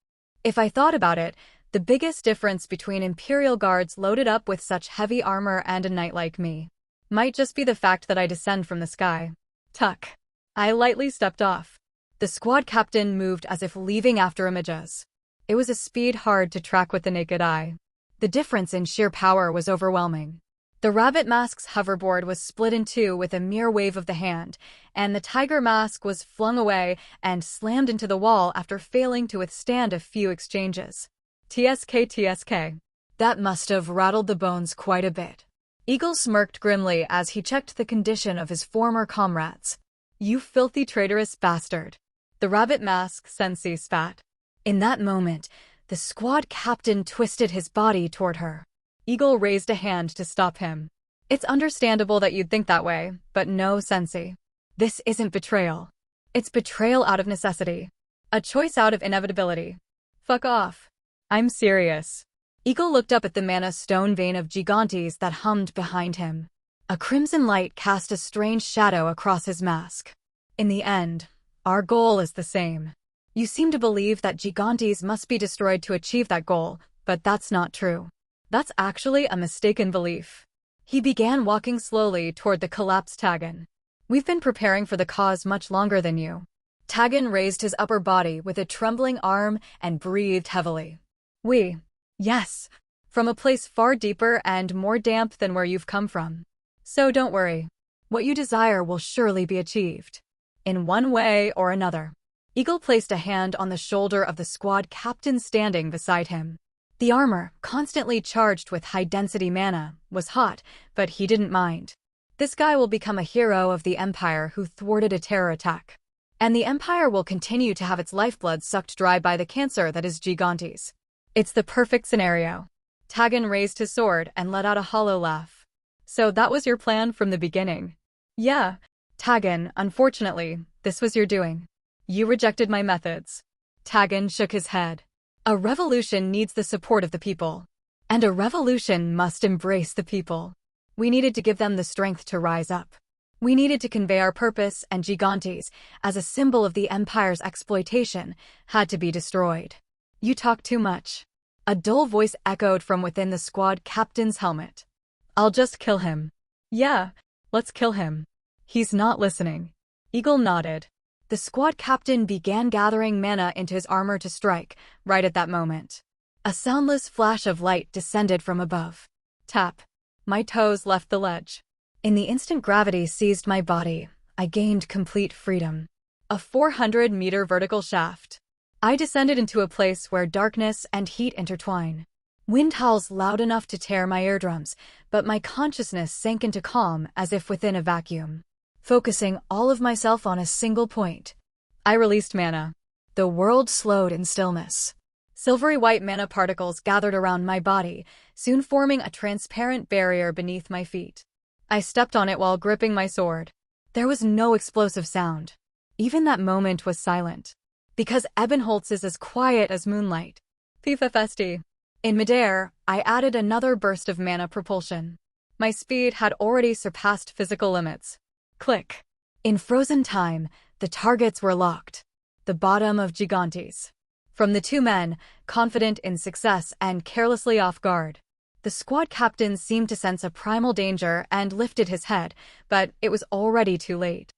If I thought about it, the biggest difference between Imperial Guards loaded up with such heavy armor and a knight like me might just be the fact that I descend from the sky. Tuck. I lightly stepped off. The squad captain moved as if leaving after images. It was a speed hard to track with the naked eye. The difference in sheer power was overwhelming. The rabbit mask's hoverboard was split in two with a mere wave of the hand, and the tiger mask was flung away and slammed into the wall after failing to withstand a few exchanges. TSK. That must have rattled the bones quite a bit. Eagle smirked grimly as he checked the condition of his former comrades. You filthy traitorous bastard. The rabbit mask sensei spat. In that moment, the squad captain twisted his body toward her. Eagle raised a hand to stop him. It's understandable that you'd think that way, but no, Sensei. This isn't betrayal. It's betrayal out of necessity. A choice out of inevitability. Fuck off. I'm serious. Eagle looked up at the mana stone vein of Gigantes that hummed behind him. A crimson light cast a strange shadow across his mask. In the end, our goal is the same. You seem to believe that Gigantes must be destroyed to achieve that goal, but that's not true. That's actually a mistaken belief. He began walking slowly toward the collapsed Tagan. We've been preparing for the cause much longer than you. Tagan raised his upper body with a trembling arm and breathed heavily. Yes, from a place far deeper and more damp than where you've come from. So don't worry. What you desire will surely be achieved. In one way or another. Eagle placed a hand on the shoulder of the squad captain standing beside him. The armor, constantly charged with high-density mana, was hot, but he didn't mind. This guy will become a hero of the Empire who thwarted a terror attack. And the Empire will continue to have its lifeblood sucked dry by the cancer that is Gigantes. It's the perfect scenario. Tagan raised his sword and let out a hollow laugh. So that was your plan from the beginning? Yeah. Tagan, unfortunately, this was your doing. You rejected my methods. Tagan shook his head. A revolution needs the support of the people. And a revolution must embrace the people. We needed to give them the strength to rise up. We needed to convey our purpose, and Gigantes, as a symbol of the Empire's exploitation, had to be destroyed. You talk too much. A dull voice echoed from within the squad captain's helmet. I'll just kill him. Yeah, let's kill him. He's not listening. Eagle nodded. The squad captain began gathering mana into his armor to strike, right at that moment. A soundless flash of light descended from above. Tap. My toes left the ledge. In the instant gravity seized my body, I gained complete freedom. A 400-meter vertical shaft. I descended into a place where darkness and heat intertwine. Wind howls loud enough to tear my eardrums, but my consciousness sank into calm as if within a vacuum. Focusing all of myself on a single point. I released mana. The world slowed in stillness. Silvery white mana particles gathered around my body, soon forming a transparent barrier beneath my feet. I stepped on it while gripping my sword. There was no explosive sound. Even that moment was silent. Because Ebenholz is as quiet as moonlight. FIFA Festi. In midair, I added another burst of mana propulsion. My speed had already surpassed physical limits. Click. In frozen time, the targets were locked. The bottom of Gigantes. From the two men, confident in success and carelessly off guard. The squad captain seemed to sense a primal danger and lifted his head, but it was already too late.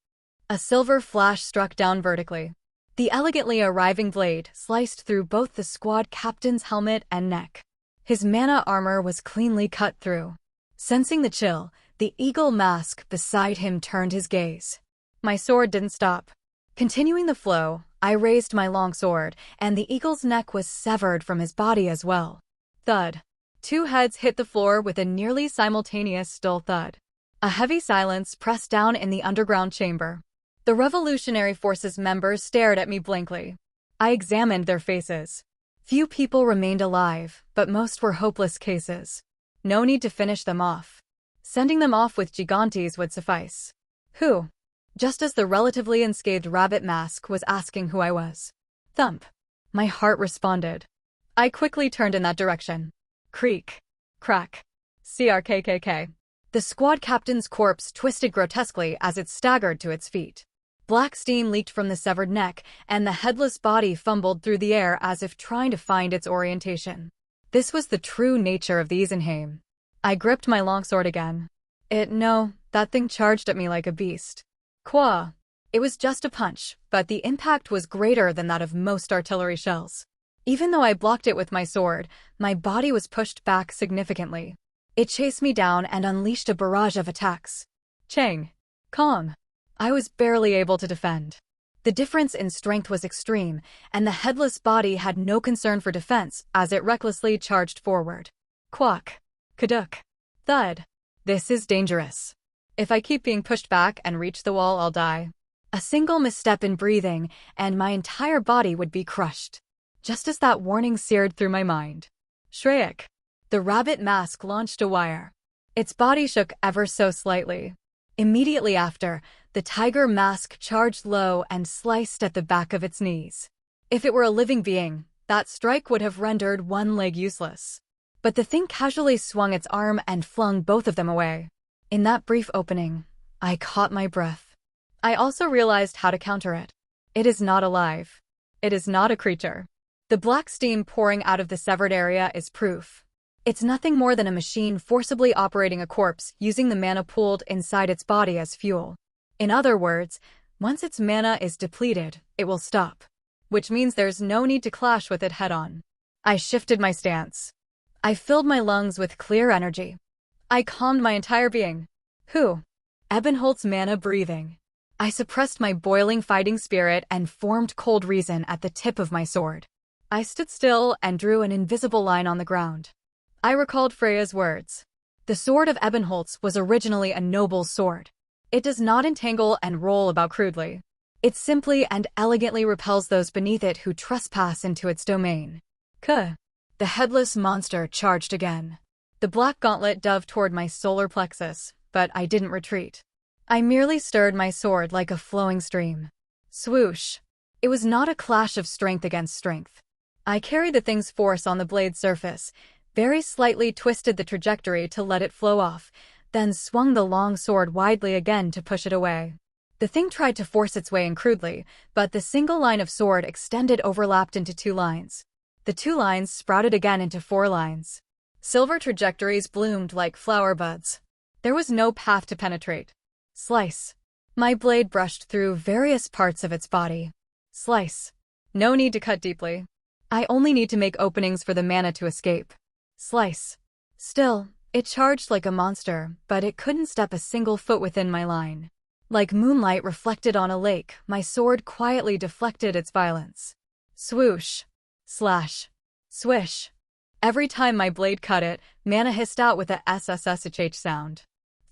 A silver flash struck down vertically. The elegantly arriving blade sliced through both the squad captain's helmet and neck. His mana armor was cleanly cut through. Sensing the chill, the eagle mask beside him turned his gaze. My sword didn't stop. Continuing the flow, I raised my long sword, and the eagle's neck was severed from his body as well. Thud. Two heads hit the floor with a nearly simultaneous dull thud. A heavy silence pressed down in the underground chamber. The Revolutionary Forces members stared at me blankly. I examined their faces. Few people remained alive, but most were hopeless cases. No need to finish them off. Sending them off with Gigantes would suffice. Who? Just as the relatively unscathed rabbit mask was asking who I was. Thump. My heart responded. I quickly turned in that direction. Creak. Crack. CRKKK. The squad captain's corpse twisted grotesquely as it staggered to its feet. Black steam leaked from the severed neck, and the headless body fumbled through the air as if trying to find its orientation. This was the true nature of the Isenheim. I gripped my longsword again. That thing charged at me like a beast. Qua. It was just a punch, but the impact was greater than that of most artillery shells. Even though I blocked it with my sword, my body was pushed back significantly. It chased me down and unleashed a barrage of attacks. Chang. Kong. I was barely able to defend. The difference in strength was extreme, and the headless body had no concern for defense as it recklessly charged forward. Quack. Kaduk. Thud. This is dangerous. If I keep being pushed back and reach the wall, I'll die. A single misstep in breathing, and my entire body would be crushed. Just as that warning seared through my mind. Shrek. The rabbit mask launched a wire. Its body shook ever so slightly. Immediately after, the tiger mask charged low and sliced at the back of its knees. If it were a living being, that strike would have rendered one leg useless. But the thing casually swung its arm and flung both of them away. In that brief opening, I caught my breath. I also realized how to counter it. It is not alive. It is not a creature. The black steam pouring out of the severed area is proof. It's nothing more than a machine forcibly operating a corpse using the mana pooled inside its body as fuel. In other words, once its mana is depleted, it will stop. Which means there's no need to clash with it head-on. I shifted my stance. I filled my lungs with clear energy. I calmed my entire being. Who? Ebenholz mana breathing. I suppressed my boiling fighting spirit and formed cold reason at the tip of my sword. I stood still and drew an invisible line on the ground. I recalled Freya's words. The sword of Ebenholz was originally a noble sword. It does not entangle and roll about crudely. It simply and elegantly repels those beneath it who trespass into its domain. Kuh. The headless monster charged again. The black gauntlet dove toward my solar plexus, but I didn't retreat. I merely stirred my sword like a flowing stream. Swoosh. It was not a clash of strength against strength. I carried the thing's force on the blade's surface, very slightly twisted the trajectory to let it flow off, then swung the long sword widely again to push it away. The thing tried to force its way in crudely, but the single line of sword extended overlapped into two lines. The two lines sprouted again into four lines. Silver trajectories bloomed like flower buds. There was no path to penetrate. Slice. My blade brushed through various parts of its body. Slice. No need to cut deeply. I only need to make openings for the mana to escape. Slice. Still, it charged like a monster, but it couldn't step a single foot within my line. Like moonlight reflected on a lake, my sword quietly deflected its violence. Swoosh. Slash. Swish. Every time my blade cut it, mana hissed out with a SSSH sound.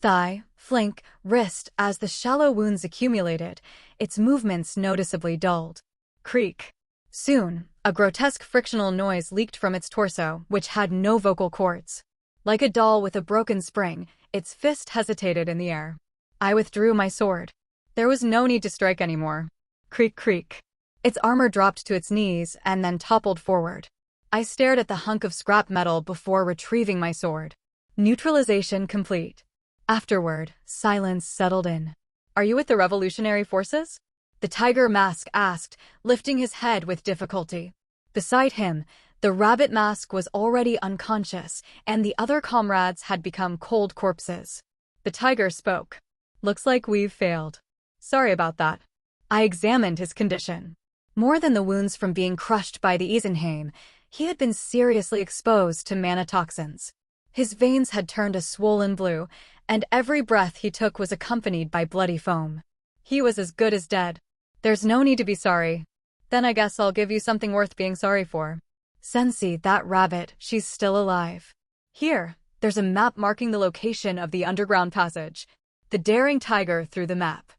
Thigh, flank, wrist, as the shallow wounds accumulated, its movements noticeably dulled. Creak. Soon, a grotesque frictional noise leaked from its torso, which had no vocal cords. Like a doll with a broken spring, its fist hesitated in the air. I withdrew my sword. There was no need to strike anymore. Creak, creak. Its armor dropped to its knees and then toppled forward. I stared at the hunk of scrap metal before retrieving my sword. Neutralization complete. Afterward, silence settled in. "Are you with the revolutionary forces?" The tiger mask asked, lifting his head with difficulty. Beside him, the rabbit mask was already unconscious, and the other comrades had become cold corpses. The tiger spoke. "Looks like we've failed. Sorry about that." I examined his condition. More than the wounds from being crushed by the Eisenheim, he had been seriously exposed to mana toxins. His veins had turned a swollen blue, and every breath he took was accompanied by bloody foam. He was as good as dead. "There's no need to be sorry. Then I guess I'll give you something worth being sorry for. Sensi, that rabbit, she's still alive. Here, there's a map marking the location of the underground passage." The daring tiger threw the map.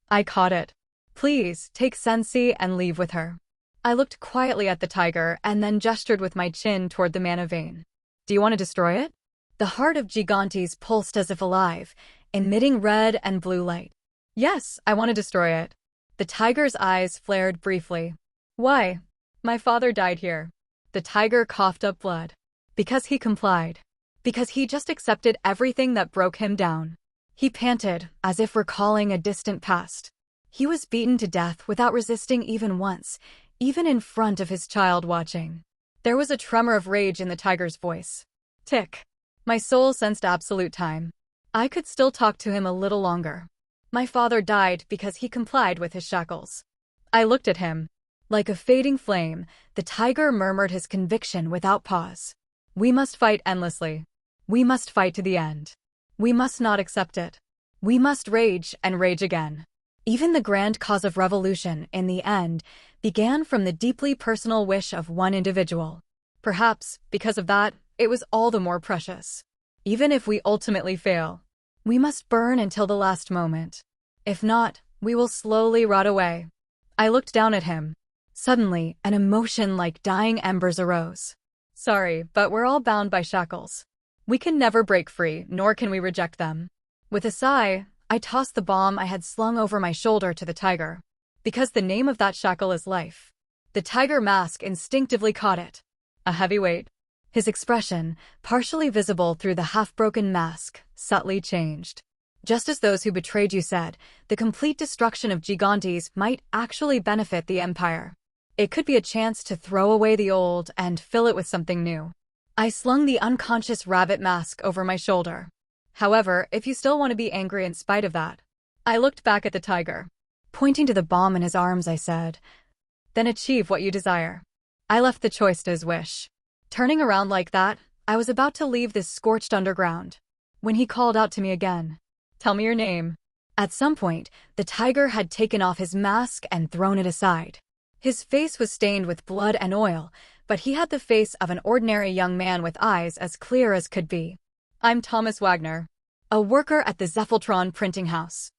I caught it. "Please, take Sensi and leave with her." I looked quietly at the tiger and then gestured with my chin toward the mana vein. "Do you want to destroy it?" The heart of Gigantes pulsed as if alive, emitting red and blue light. "Yes, I want to destroy it." The tiger's eyes flared briefly. "Why?" "My father died here." The tiger coughed up blood. "Because he complied. Because he just accepted everything that broke him down." He panted, as if recalling a distant past. He was beaten to death without resisting even once, even in front of his child watching. There was a tremor of rage in the tiger's voice. Tick. My soul sensed absolute time. I could still talk to him a little longer. My father died because he complied with his shackles. I looked at him. Like a fading flame, the tiger murmured his conviction without pause. "We must fight endlessly. We must fight to the end. We must not accept it. We must rage and rage again." Even the grand cause of revolution, in the end, began from the deeply personal wish of one individual. Perhaps, because of that, it was all the more precious. Even if we ultimately fail, we must burn until the last moment. If not, we will slowly rot away. I looked down at him. Suddenly, an emotion like dying embers arose. "Sorry, but we're all bound by shackles. We can never break free, nor can we reject them." With a sigh, I tossed the bomb I had slung over my shoulder to the tiger. "Because the name of that shackle is life." The tiger mask instinctively caught it. A heavy weight. His expression, partially visible through the half-broken mask, subtly changed. Just as those who betrayed you said, the complete destruction of Gigantes might actually benefit the Empire. It could be a chance to throw away the old and fill it with something new. I slung the unconscious rabbit mask over my shoulder. "However, if you still want to be angry in spite of that." I looked back at the tiger. Pointing to the bomb in his arms, I said, "Then achieve what you desire." I left the choice to his wish. Turning around like that, I was about to leave this scorched underground, when he called out to me again. "Tell me your name." At some point, the tiger had taken off his mask and thrown it aside. His face was stained with blood and oil, but he had the face of an ordinary young man with eyes as clear as could be. "I'm Thomas Wagner, a worker at the Zepheltron printing house."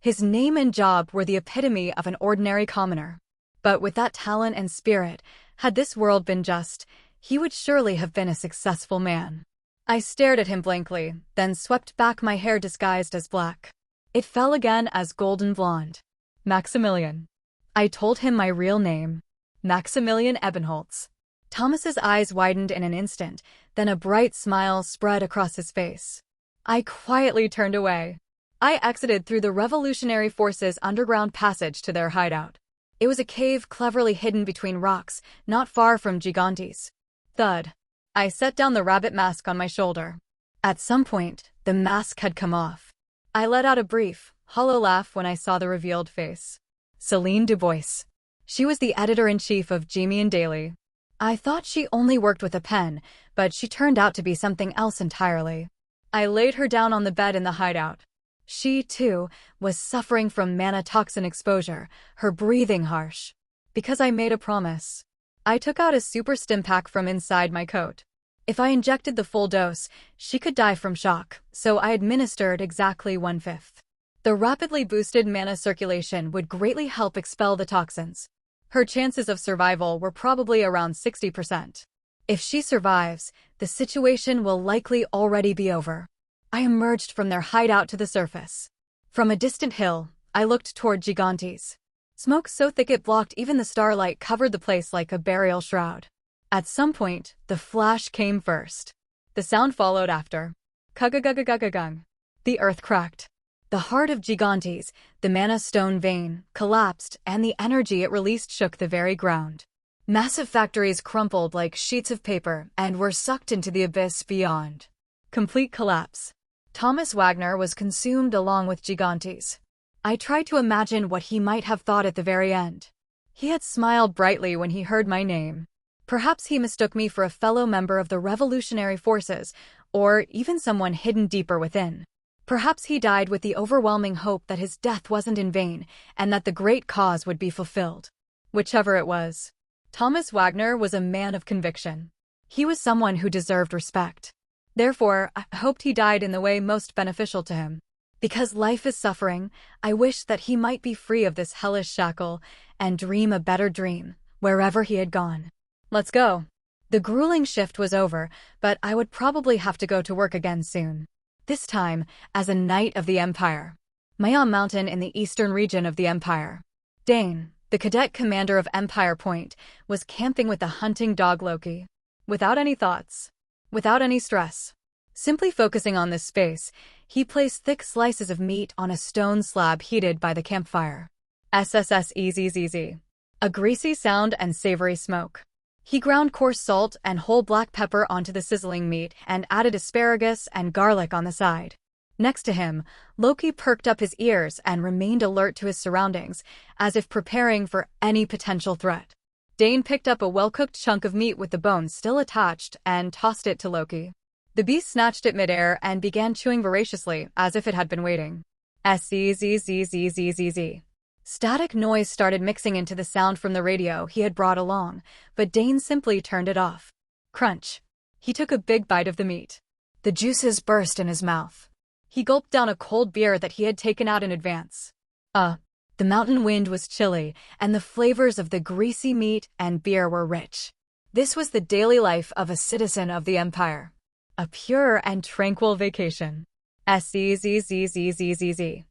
His name and job were the epitome of an ordinary commoner. But with that talent and spirit, had this world been just, he would surely have been a successful man. I stared at him blankly, then swept back my hair disguised as black. It fell again as golden blonde. "Maximilian." I told him my real name. Maximilian Ebenholz. Thomas's eyes widened in an instant, then a bright smile spread across his face. I quietly turned away. I exited through the Revolutionary Forces' underground passage to their hideout. It was a cave cleverly hidden between rocks, not far from Gigantes. Thud. I set down the rabbit mask on my shoulder. At some point, the mask had come off. I let out a brief, hollow laugh when I saw the revealed face. Céline Dubois. She was the editor-in-chief of Gemian Daily. I thought she only worked with a pen, but she turned out to be something else entirely. I laid her down on the bed in the hideout. She, too, was suffering from mana toxin exposure, her breathing harsh. Because I made a promise. I took out a super stim pack from inside my coat. If I injected the full dose, she could die from shock, so I administered exactly 1/5. The rapidly boosted mana circulation would greatly help expel the toxins. Her chances of survival were probably around 60%. If she survives, the situation will likely already be over. I emerged from their hideout to the surface. From a distant hill, I looked toward Gigantes. Smoke so thick it blocked even the starlight, covered the place like a burial shroud. At some point, the flash came first. The sound followed after. Kugagugagagung. The earth cracked. The heart of Gigantes, the mana stone vein, collapsed, and the energy it released shook the very ground. Massive factories crumpled like sheets of paper and were sucked into the abyss beyond. Complete collapse. Thomas Wagner was consumed along with Gigantes. I tried to imagine what he might have thought at the very end. He had smiled brightly when he heard my name. Perhaps he mistook me for a fellow member of the revolutionary forces, or even someone hidden deeper within. Perhaps he died with the overwhelming hope that his death wasn't in vain and that the great cause would be fulfilled. Whichever it was. Thomas Wagner was a man of conviction. He was someone who deserved respect. Therefore, I hoped he died in the way most beneficial to him. Because life is suffering, I wished that he might be free of this hellish shackle and dream a better dream, wherever he had gone. Let's go. The grueling shift was over, but I would probably have to go to work again soon. This time, as a Knight of the Empire. Mayon Mountain in the eastern region of the Empire. Dane, the cadet commander of Empire Point, was camping with the hunting dog Loki. Without any thoughts. Without any stress. Simply focusing on this space, he placed thick slices of meat on a stone slab heated by the campfire. SSSEZZZ. A greasy sound and savory smoke. He ground coarse salt and whole black pepper onto the sizzling meat and added asparagus and garlic on the side. Next to him, Loki perked up his ears and remained alert to his surroundings, as if preparing for any potential threat. Dane picked up a well-cooked chunk of meat with the bones still attached and tossed it to Loki. The beast snatched it midair and began chewing voraciously, as if it had been waiting. SZZZZZZZ. Static noise started mixing into the sound from the radio he had brought along, but Dane simply turned it off. Crunch. He took a big bite of the meat. The juices burst in his mouth. He gulped down a cold beer that he had taken out in advance. The mountain wind was chilly, and the flavors of the greasy meat and beer were rich. This was the daily life of a citizen of the Empire. A pure and tranquil vacation. SZZZZZZ.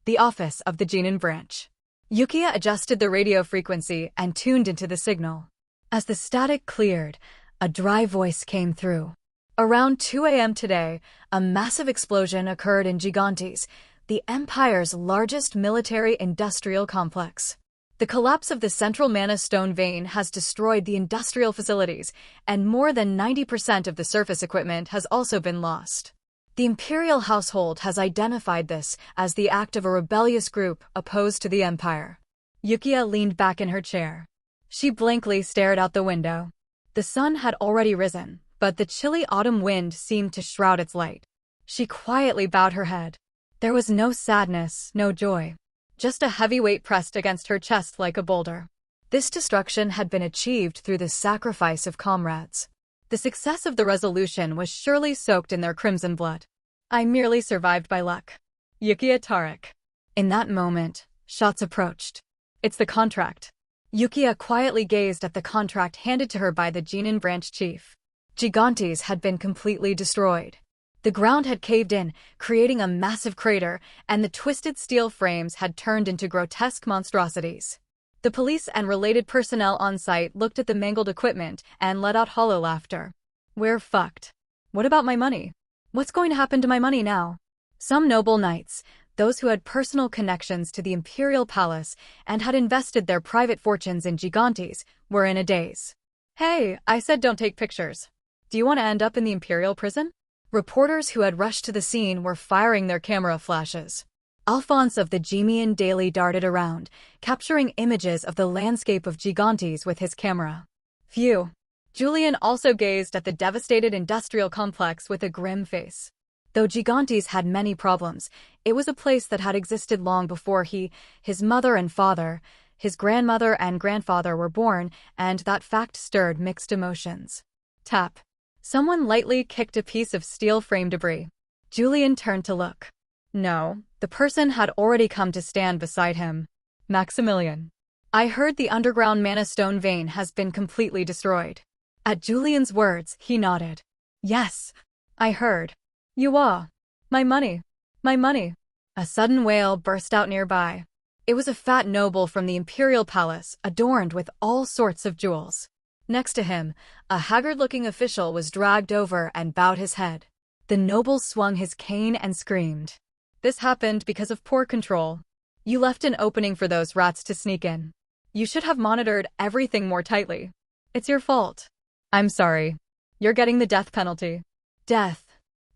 The office of the Genin branch. Yukiya adjusted the radio frequency and tuned into the signal. As the static cleared, a dry voice came through. Around 2 a.m. today, a massive explosion occurred in Gigantes, the Empire's largest military-industrial complex. The collapse of the central mana stone vein has destroyed the industrial facilities, and more than 90% of the surface equipment has also been lost. The imperial household has identified this as the act of a rebellious group opposed to the Empire. Yukiya leaned back in her chair. She blankly stared out the window. The sun had already risen, but the chilly autumn wind seemed to shroud its light. She quietly bowed her head. There was no sadness, no joy. Just a heavy weight pressed against her chest like a boulder. This destruction had been achieved through the sacrifice of comrades. The success of the resolution was surely soaked in their crimson blood. I merely survived by luck. Yukiya Tarek. In that moment, shots approached. It's the contract. Yukiya quietly gazed at the contract handed to her by the Genin branch chief. Gigantes had been completely destroyed. The ground had caved in, creating a massive crater, and the twisted steel frames had turned into grotesque monstrosities. The police and related personnel on site looked at the mangled equipment and let out hollow laughter. We're fucked. What about my money? What's going to happen to my money now? Some noble knights, those who had personal connections to the imperial palace and had invested their private fortunes in Gigantes, were in a daze. Hey, I said don't take pictures. Do you want to end up in the imperial prison? Reporters who had rushed to the scene were firing their camera flashes. Alphonse of the Gemian Daily darted around, capturing images of the landscape of Gigantes with his camera. Phew. Julian also gazed at the devastated industrial complex with a grim face. Though Gigantes had many problems, it was a place that had existed long before he, his mother and father, his grandmother and grandfather were born, and that fact stirred mixed emotions. Tap. Someone lightly kicked a piece of steel frame debris. Julian turned to look. No, the person had already come to stand beside him. Maximilian. I heard the underground mana stone vein has been completely destroyed. At Julian's words, he nodded. Yes, I heard. You are. My money. My money. A sudden wail burst out nearby. It was a fat noble from the imperial palace, adorned with all sorts of jewels. Next to him, a haggard-looking official was dragged over and bowed his head. The noble swung his cane and screamed. This happened because of poor control. You left an opening for those rats to sneak in. You should have monitored everything more tightly. It's your fault. I'm sorry. You're getting the death penalty. Death.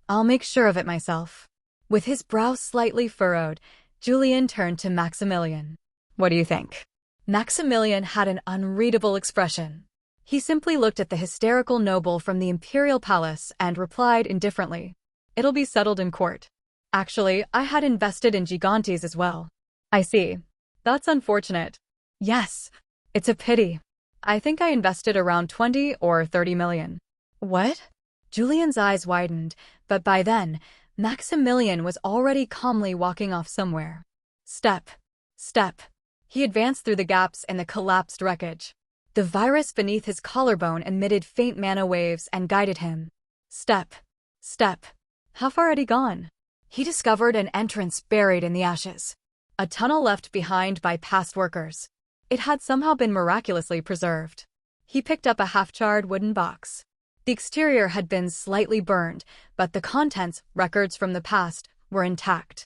I'll make sure of it myself. With his brow slightly furrowed, Julian turned to Maximilian. What do you think? Maximilian had an unreadable expression. He simply looked at the hysterical noble from the imperial palace and replied indifferently. It'll be settled in court. Actually, I had invested in Gigantes as well. I see. That's unfortunate. Yes. It's a pity. I think I invested around 20 or 30 million. What? Julian's eyes widened, but by then, Maximilian was already calmly walking off somewhere. Step. Step. He advanced through the gaps in the collapsed wreckage. The virus beneath his collarbone emitted faint mana waves and guided him. Step. Step. How far had he gone? He discovered an entrance buried in the ashes. A tunnel left behind by past workers. It had somehow been miraculously preserved. He picked up a half-charred wooden box. The exterior had been slightly burned, but the contents, records from the past, were intact.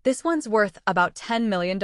This one's worth about $10 million.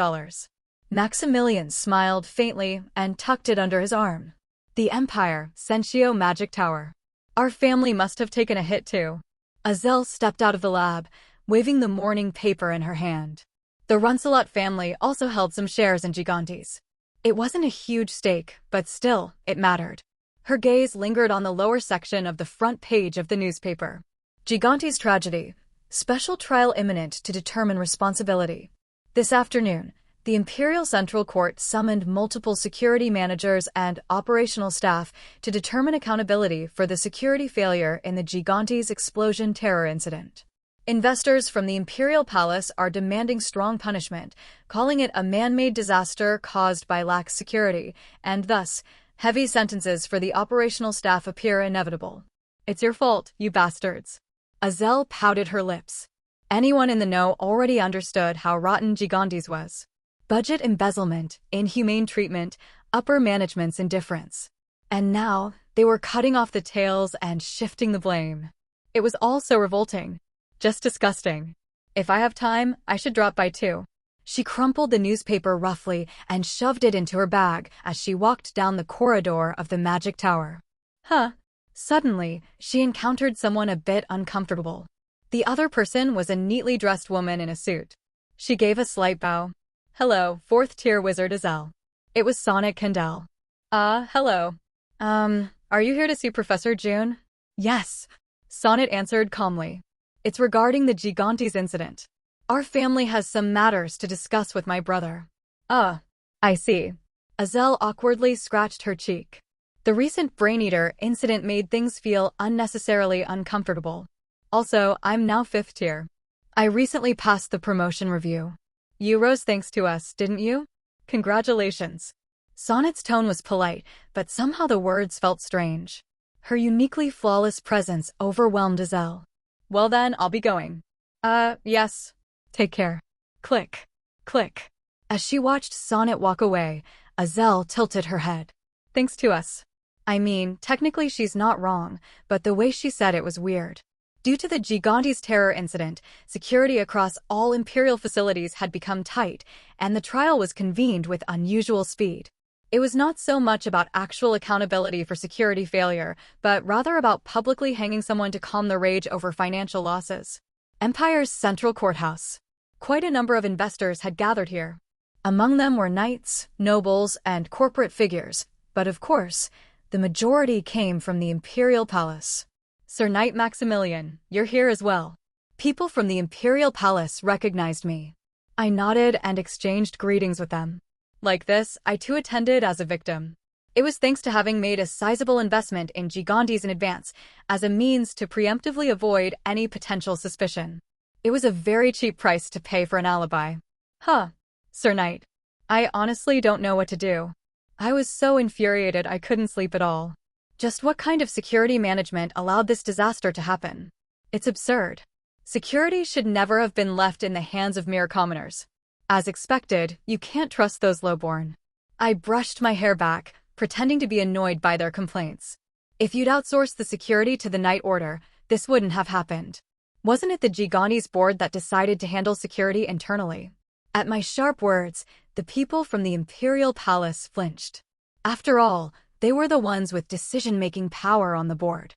Maximilian smiled faintly and tucked it under his arm. The Empire, Sentio Magic Tower. Our family must have taken a hit too. Azel stepped out of the lab, waving the morning paper in her hand. The Runcelot family also held some shares in Gigantes. It wasn't a huge stake, but still, it mattered. Her gaze lingered on the lower section of the front page of the newspaper. Gigantes tragedy. Special trial imminent to determine responsibility. This afternoon, the Imperial Central Court summoned multiple security managers and operational staff to determine accountability for the security failure in the Gigantes explosion terror incident. Investors from the Imperial Palace are demanding strong punishment, calling it a man-made disaster caused by lax security, and thus, heavy sentences for the operational staff appear inevitable. It's your fault, you bastards. Azel pouted her lips. Anyone in the know already understood how rotten Gigantes was. Budget embezzlement, inhumane treatment, upper management's indifference. And now, they were cutting off the tails and shifting the blame. It was all so revolting. Just disgusting. If I have time, I should drop by too. She crumpled the newspaper roughly and shoved it into her bag as she walked down the corridor of the magic tower. Suddenly, she encountered someone a bit uncomfortable. The other person was a neatly dressed woman in a suit. She gave a slight bow. Hello, 4th-tier wizard Azel. It was Sonic Kendall. Hello. Are you here to see Professor June? Yes. Sonnet answered calmly. It's regarding the Gigantes incident. Our family has some matters to discuss with my brother. I see. Azel awkwardly scratched her cheek. The recent Brain Eater incident made things feel unnecessarily uncomfortable. Also, I'm now 5th tier. I recently passed the promotion review. You rose thanks to us, didn't you? Congratulations. Sonnet's tone was polite, but somehow the words felt strange. Her uniquely flawless presence overwhelmed Azel. Well then, I'll be going. Yes. Take care. Click. Click. As she watched Sonnet walk away, Azel tilted her head. Thanks to us. I mean, technically she's not wrong, but the way she said it was weird. Due to the Gigantes terror incident, security across all Imperial facilities had become tight, and the trial was convened with unusual speed. It was not so much about actual accountability for security failure, but rather about publicly hanging someone to calm the rage over financial losses. Empire's central courthouse. Quite a number of investors had gathered here. Among them were knights, nobles, and corporate figures, but of course, the majority came from the Imperial Palace. Sir Knight Maximilian, you're here as well. People from the Imperial Palace recognized me. I nodded and exchanged greetings with them. Like this, I too attended as a victim. It was thanks to having made a sizable investment in Gigantes in advance, as a means to preemptively avoid any potential suspicion. It was a very cheap price to pay for an alibi. Sir Knight. I honestly don't know what to do. I was so infuriated I couldn't sleep at all. Just what kind of security management allowed this disaster to happen? It's absurd. Security should never have been left in the hands of mere commoners. As expected, you can't trust those lowborn. I brushed my hair back, pretending to be annoyed by their complaints. If you'd outsourced the security to the Night Order, this wouldn't have happened. Wasn't it the Gigantes board that decided to handle security internally? At my sharp words, the people from the Imperial Palace flinched. After all, they were the ones with decision-making power on the board.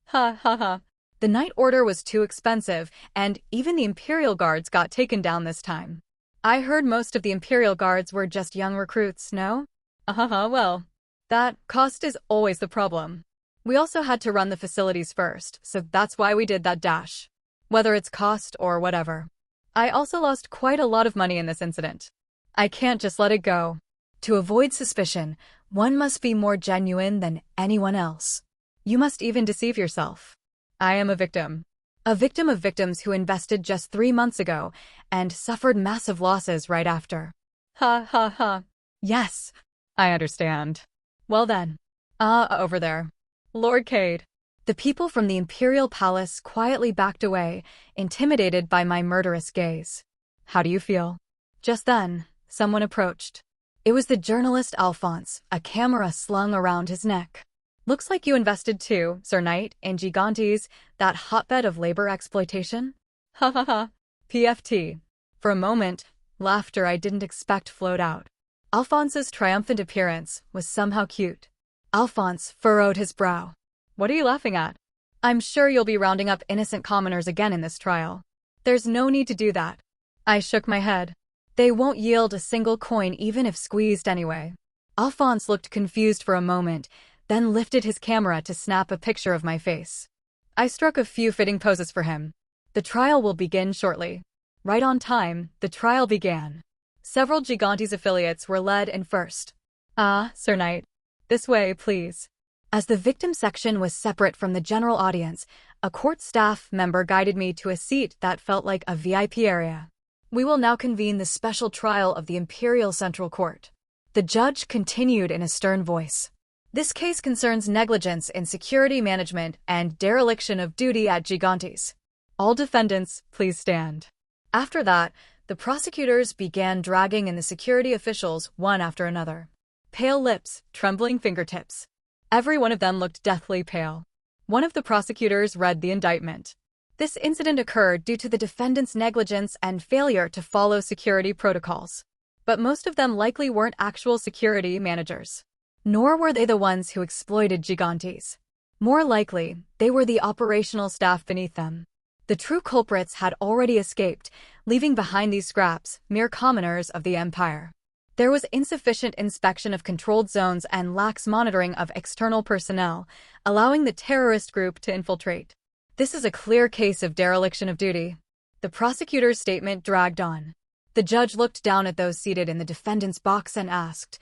Ha ha ha. The Night Order was too expensive, and even the Imperial Guards got taken down this time. I heard most of the Imperial Guards were just young recruits, no? Well, that cost is always the problem. We also had to run the facilities first, so that's why we did that dash. Whether it's cost or whatever. I also lost quite a lot of money in this incident. I can't just let it go. To avoid suspicion, one must be more genuine than anyone else. You must even deceive yourself. I am a victim. A victim of victims who invested just 3 months ago and suffered massive losses right after. Ha ha ha. Yes, I understand. Well then. Over there. Lord Cade. The people from the Imperial Palace quietly backed away, intimidated by my murderous gaze. How do you feel? Just then, someone approached. It was the journalist Alphonse, a camera slung around his neck. Looks like you invested too, Sir Knight, in Gigantes, that hotbed of labor exploitation? Ha ha ha. PFT. For a moment, laughter I didn't expect flowed out. Alphonse's triumphant appearance was somehow cute. Alphonse furrowed his brow. What are you laughing at? I'm sure you'll be rounding up innocent commoners again in this trial. There's no need to do that. I shook my head. They won't yield a single coin even if squeezed anyway. Alphonse looked confused for a moment, then lifted his camera to snap a picture of my face. I struck a few fitting poses for him. The trial will begin shortly. Right on time, the trial began. Several Gigantes affiliates were led in first. Sir Knight. This way, please. As the victim section was separate from the general audience, a court staff member guided me to a seat that felt like a VIP area. We will now convene the special trial of the Imperial Central Court. The judge continued in a stern voice. This case concerns negligence in security management and dereliction of duty at Gigantes. All defendants, please stand. After that, the prosecutors began dragging in the security officials one after another. Pale lips, trembling fingertips. Every one of them looked deathly pale. One of the prosecutors read the indictment. This incident occurred due to the defendant's negligence and failure to follow security protocols. But most of them likely weren't actual security managers. Nor were they the ones who exploited Gigantes. More likely, they were the operational staff beneath them. The true culprits had already escaped, leaving behind these scraps, mere commoners of the Empire. There was insufficient inspection of controlled zones and lax monitoring of external personnel, allowing the terrorist group to infiltrate. This is a clear case of dereliction of duty. The prosecutor's statement dragged on. The judge looked down at those seated in the defendant's box and asked,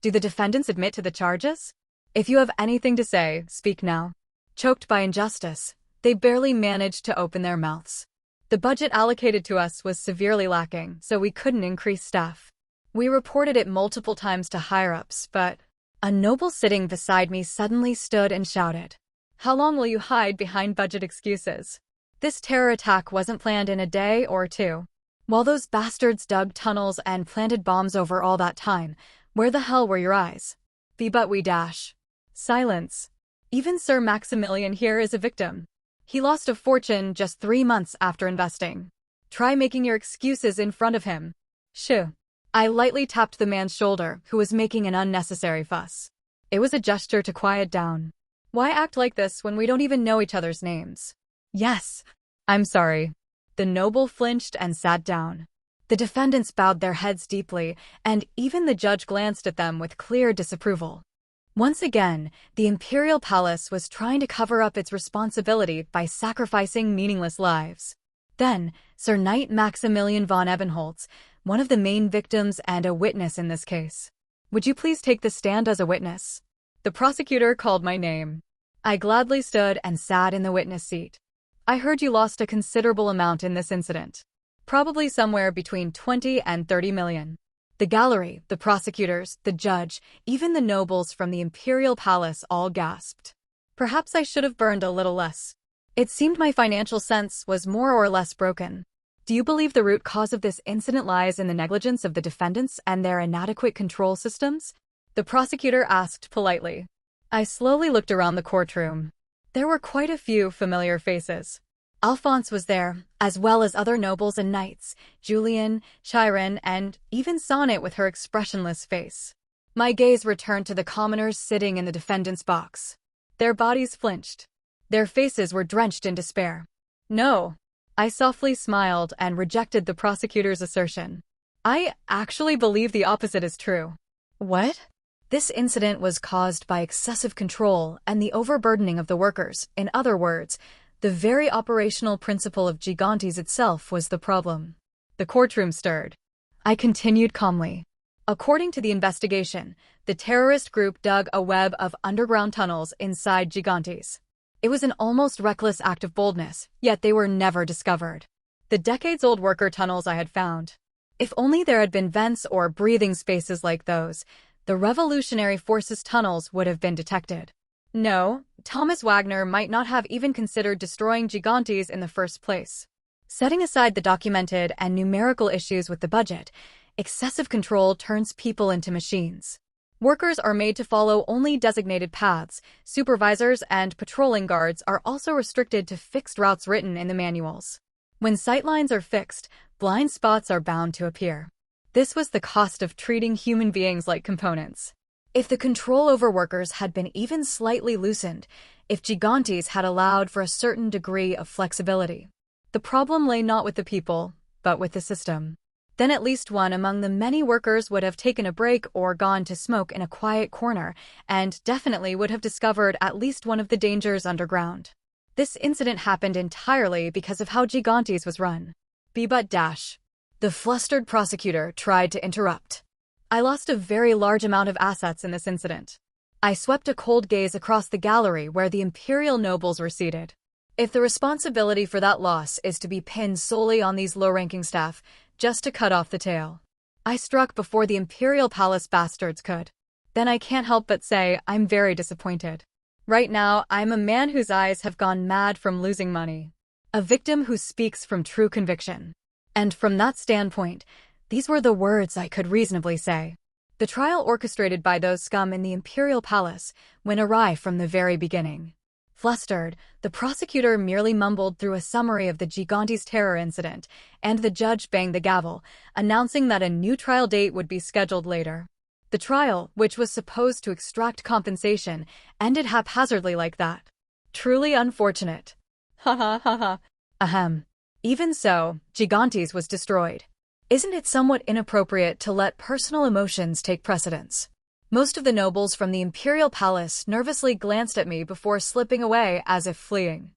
"Do the defendants admit to the charges? If you have anything to say, speak now." Choked by injustice, they barely managed to open their mouths. The budget allocated to us was severely lacking, so we couldn't increase staff. We reported it multiple times to higher-ups, but a noble sitting beside me suddenly stood and shouted, "How long will you hide behind budget excuses? This terror attack wasn't planned in a day or two. While those bastards dug tunnels and planted bombs over all that time, where the hell were your eyes? But we dash." Silence. Even Sir Maximilian here is a victim. He lost a fortune just 3 months after investing. Try making your excuses in front of him. Shoo. I lightly tapped the man's shoulder, who was making an unnecessary fuss. It was a gesture to quiet down. Why act like this when we don't even know each other's names? Yes. I'm sorry. The noble flinched and sat down. The defendants bowed their heads deeply, and even the judge glanced at them with clear disapproval. Once again, the Imperial Palace was trying to cover up its responsibility by sacrificing meaningless lives. Then, Sir Knight Maximilian von Ebenholtz, one of the main victims and a witness in this case. Would you please take the stand as a witness? The prosecutor called my name. I gladly stood and sat in the witness seat. I heard you lost a considerable amount in this incident. Probably somewhere between 20 and 30 million. The gallery, the prosecutors, the judge, even the nobles from the Imperial Palace all gasped. Perhaps I should have burned a little less. It seemed my financial sense was more or less broken. Do you believe the root cause of this incident lies in the negligence of the defendants and their inadequate control systems? The prosecutor asked politely. I slowly looked around the courtroom. There were quite a few familiar faces. Alphonse was there, as well as other nobles and knights, Julian, Chiron, and even Sonnet with her expressionless face. My gaze returned to the commoners sitting in the defendant's box. Their bodies flinched. Their faces were drenched in despair. No. I softly smiled and rejected the prosecutor's assertion. I actually believe the opposite is true. What? This incident was caused by excessive control and the overburdening of the workers. In other words, the very operational principle of Gigantes itself was the problem. The courtroom stirred. I continued calmly. According to the investigation, the terrorist group dug a web of underground tunnels inside Gigantes. It was an almost reckless act of boldness, yet they were never discovered. The decades-old worker tunnels I had found. If only there had been vents or breathing spaces like those, the revolutionary forces tunnels would have been detected. No, Thomas Wagner might not have even considered destroying Gigantes in the first place. Setting aside the documented and numerical issues with the budget, excessive control turns people into machines. Workers are made to follow only designated paths. Supervisors and patrolling guards are also restricted to fixed routes written in the manuals. When sightlines are fixed, blind spots are bound to appear. This was the cost of treating human beings like components. If the control over workers had been even slightly loosened, if Gigantes had allowed for a certain degree of flexibility, the problem lay not with the people, but with the system. Then at least one among the many workers would have taken a break or gone to smoke in a quiet corner, and definitely would have discovered at least one of the dangers underground. This incident happened entirely because of how Gigantes was run. But the flustered prosecutor tried to interrupt. I lost a very large amount of assets in this incident. I swept a cold gaze across the gallery where the imperial nobles were seated. If the responsibility for that loss is to be pinned solely on these low-ranking staff, just to cut off the tail, I struck before the imperial palace bastards could. Then I can't help but say I'm very disappointed. Right now, I'm a man whose eyes have gone mad from losing money. A victim who speaks from true conviction. And from that standpoint, these were the words I could reasonably say. The trial orchestrated by those scum in the imperial palace went awry from the very beginning. Flustered, the prosecutor merely mumbled through a summary of the Gigantes terror incident, and the judge banged the gavel, announcing that a new trial date would be scheduled later. The trial, which was supposed to extract compensation, ended haphazardly like that. Truly unfortunate. Ha ha ha ha. Ahem. Even so, Gigantes was destroyed. Isn't it somewhat inappropriate to let personal emotions take precedence? Most of the nobles from the imperial palace nervously glanced at me before slipping away as if fleeing.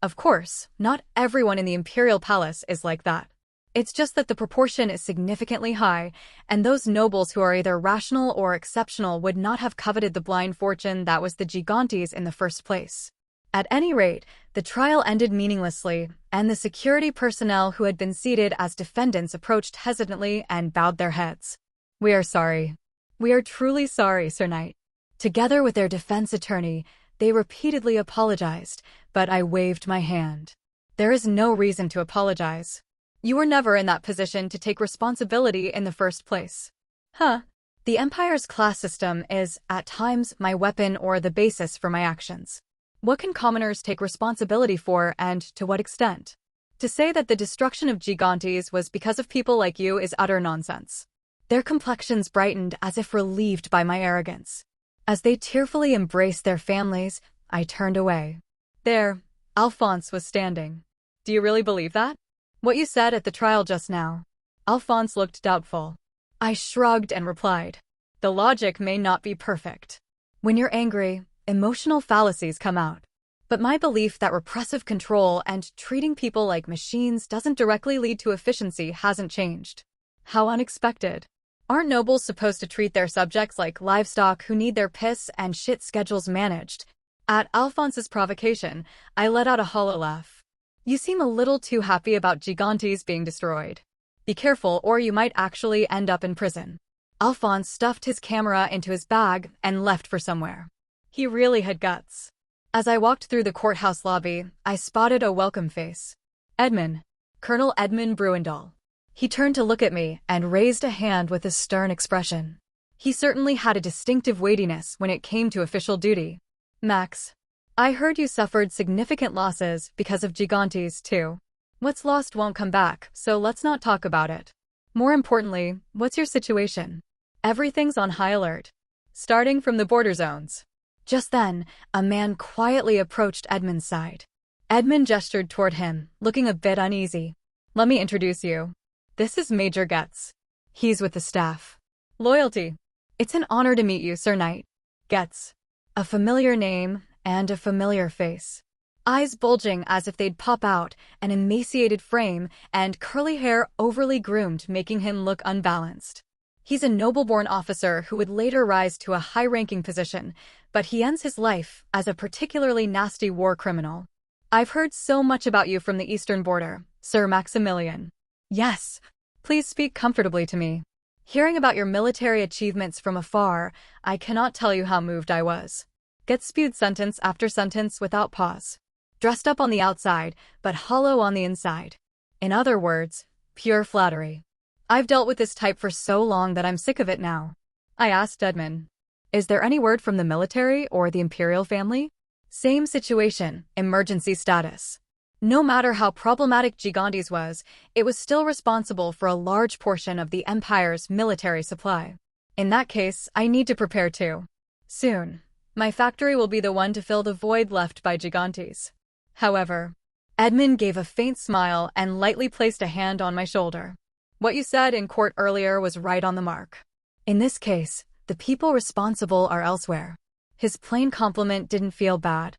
Of course, not everyone in the imperial palace is like that. It's just that the proportion is significantly high, and those nobles who are either rational or exceptional would not have coveted the blind fortune that was the Gigantes in the first place. At any rate, the trial ended meaninglessly, and the security personnel who had been seated as defendants approached hesitantly and bowed their heads. We are sorry. We are truly sorry, Sir Knight. Together with their defense attorney, they repeatedly apologized, but I waved my hand. There is no reason to apologize. You were never in that position to take responsibility in the first place. The Empire's class system is, at times, my weapon or the basis for my actions. What can commoners take responsibility for, and to what extent? To say that the destruction of Gigantes was because of people like you is utter nonsense. Their complexions brightened as if relieved by my arrogance. As they tearfully embraced their families, I turned away. There, Alphonse was standing. Do you really believe that? What you said at the trial just now? Alphonse looked doubtful. I shrugged and replied, the logic may not be perfect. When you're angry, emotional fallacies come out. But my belief that repressive control and treating people like machines doesn't directly lead to efficiency hasn't changed. How unexpected. Aren't nobles supposed to treat their subjects like livestock who need their piss and shit schedules managed? At Alphonse's provocation, I let out a hollow laugh. You seem a little too happy about Gigantes being destroyed. Be careful or you might actually end up in prison. Alphonse stuffed his camera into his bag and left for somewhere. He really had guts. As I walked through the courthouse lobby, I spotted a welcome face. Edmund. Colonel Edmund Bruendal. He turned to look at me and raised a hand with a stern expression. He certainly had a distinctive weightiness when it came to official duty. Max, I heard you suffered significant losses because of Gigantes, too. What's lost won't come back, so let's not talk about it. More importantly, what's your situation? Everything's on high alert. Starting from the border zones. Just then, a man quietly approached Edmund's side. Edmund gestured toward him, looking a bit uneasy. Let me introduce you. This is Major Getz. He's with the staff. Loyalty. It's an honor to meet you, Sir Knight. Getz. A familiar name and a familiar face. Eyes bulging as if they'd pop out, an emaciated frame, and curly hair overly groomed making him look unbalanced. He's a noble-born officer who would later rise to a high-ranking position, but he ends his life as a particularly nasty war criminal. I've heard so much about you from the eastern border, Sir Maximilian. Yes, please speak comfortably to me. Hearing about your military achievements from afar, I cannot tell you how moved I was. Getz spewed sentence after sentence without pause. Dressed up on the outside, but hollow on the inside. In other words, pure flattery. I've dealt with this type for so long that I'm sick of it now. I asked Edmund. Is there any word from the military or the imperial family? Same situation, emergency status. No matter how problematic Gigantes was, it was still responsible for a large portion of the Empire's military supply. In that case, I need to prepare too. Soon, my factory will be the one to fill the void left by Gigantes. However, Edmund gave a faint smile and lightly placed a hand on my shoulder. What you said in court earlier was right on the mark. In this case, the people responsible are elsewhere. His plain compliment didn't feel bad.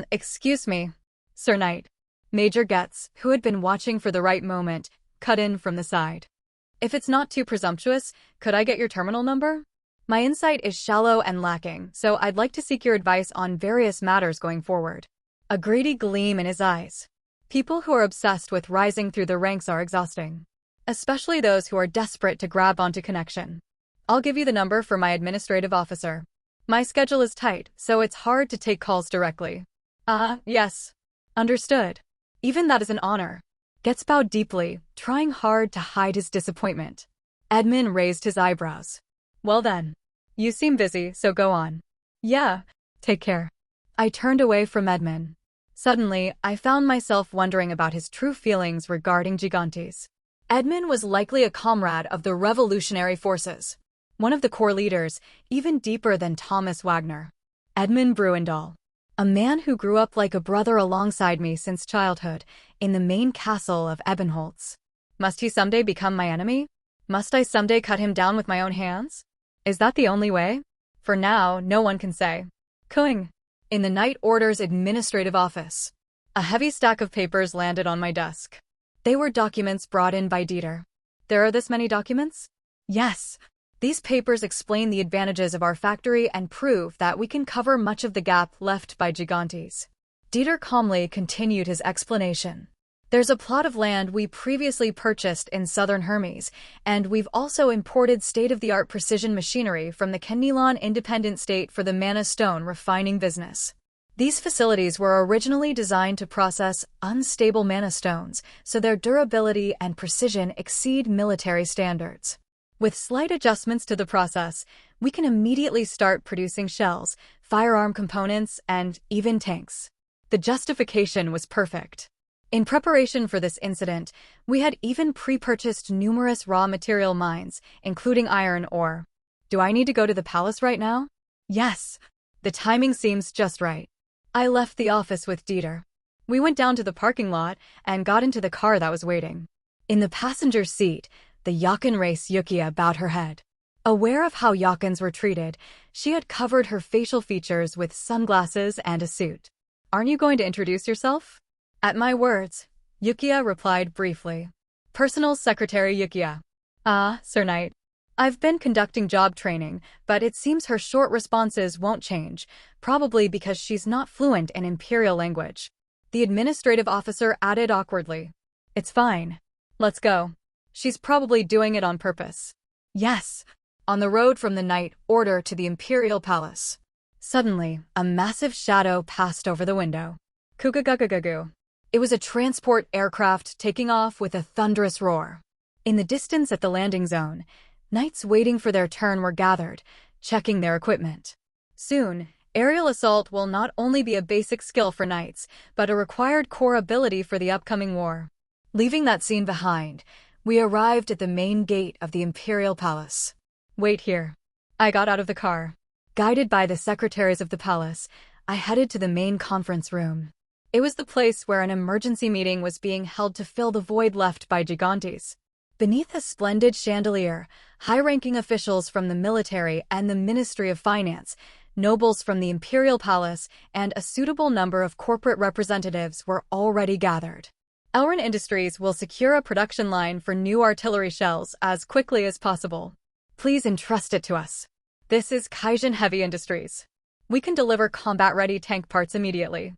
Excuse me, Sir Knight. Major Getz, who had been watching for the right moment, cut in from the side. If it's not too presumptuous, could I get your terminal number? My insight is shallow and lacking, so I'd like to seek your advice on various matters going forward. A greedy gleam in his eyes. People who are obsessed with rising through the ranks are exhausting. Especially those who are desperate to grab onto connection. I'll give you the number for my administrative officer. My schedule is tight, so it's hard to take calls directly. Yes. Understood. Even that is an honor. Getz bowed deeply, trying hard to hide his disappointment. Edmund raised his eyebrows. Well then. You seem busy, so go on. Yeah, take care. I turned away from Edmund. Suddenly, I found myself wondering about his true feelings regarding Gigantes. Edmund was likely a comrade of the revolutionary forces. One of the core leaders, even deeper than Thomas Wagner. Edmund Bruendal. A man who grew up like a brother alongside me since childhood, in the main castle of Ebenholz. Must he someday become my enemy? Must I someday cut him down with my own hands? Is that the only way? For now, no one can say. Cooing. In the Night Order's administrative office. A heavy stack of papers landed on my desk. They were documents brought in by Dieter. There are this many documents? Yes. These papers explain the advantages of our factory and prove that we can cover much of the gap left by Gigantes. Dieter calmly continued his explanation. There's a plot of land we previously purchased in southern Hermes, and we've also imported state-of-the-art precision machinery from the Kennelan Independent State for the Mana Stone refining business. These facilities were originally designed to process unstable mana stones, so their durability and precision exceed military standards. With slight adjustments to the process, we can immediately start producing shells, firearm components, and even tanks. The justification was perfect. In preparation for this incident, we had even pre-purchased numerous raw material mines, including iron ore. Do I need to go to the palace right now? Yes. The timing seems just right. I left the office with Dieter. We went down to the parking lot and got into the car that was waiting. In the passenger seat, the Yakin race Yukia bowed her head. Aware of how Yakins were treated, she had covered her facial features with sunglasses and a suit. Aren't you going to introduce yourself? At my words, Yukia replied briefly. Personal Secretary Yukia. Sir Knight. I've been conducting job training, but it seems her short responses won't change, probably because she's not fluent in imperial language. The administrative officer added awkwardly. It's fine. Let's go. She's probably doing it on purpose. Yes. On the road from the Night Order to the Imperial Palace. Suddenly, a massive shadow passed over the window. Kugagagagu. It was a transport aircraft taking off with a thunderous roar. In the distance at the landing zone, knights waiting for their turn were gathered, checking their equipment. Soon, aerial assault will not only be a basic skill for knights, but a required core ability for the upcoming war. Leaving that scene behind, we arrived at the main gate of the Imperial Palace. Wait here. I got out of the car. Guided by the secretaries of the palace, I headed to the main conference room. It was the place where an emergency meeting was being held to fill the void left by Gigantes. Beneath a splendid chandelier, high-ranking officials from the military and the Ministry of Finance, nobles from the Imperial Palace, and a suitable number of corporate representatives were already gathered. Elrin Industries will secure a production line for new artillery shells as quickly as possible. Please entrust it to us. This is Kaijin Heavy Industries. We can deliver combat-ready tank parts immediately.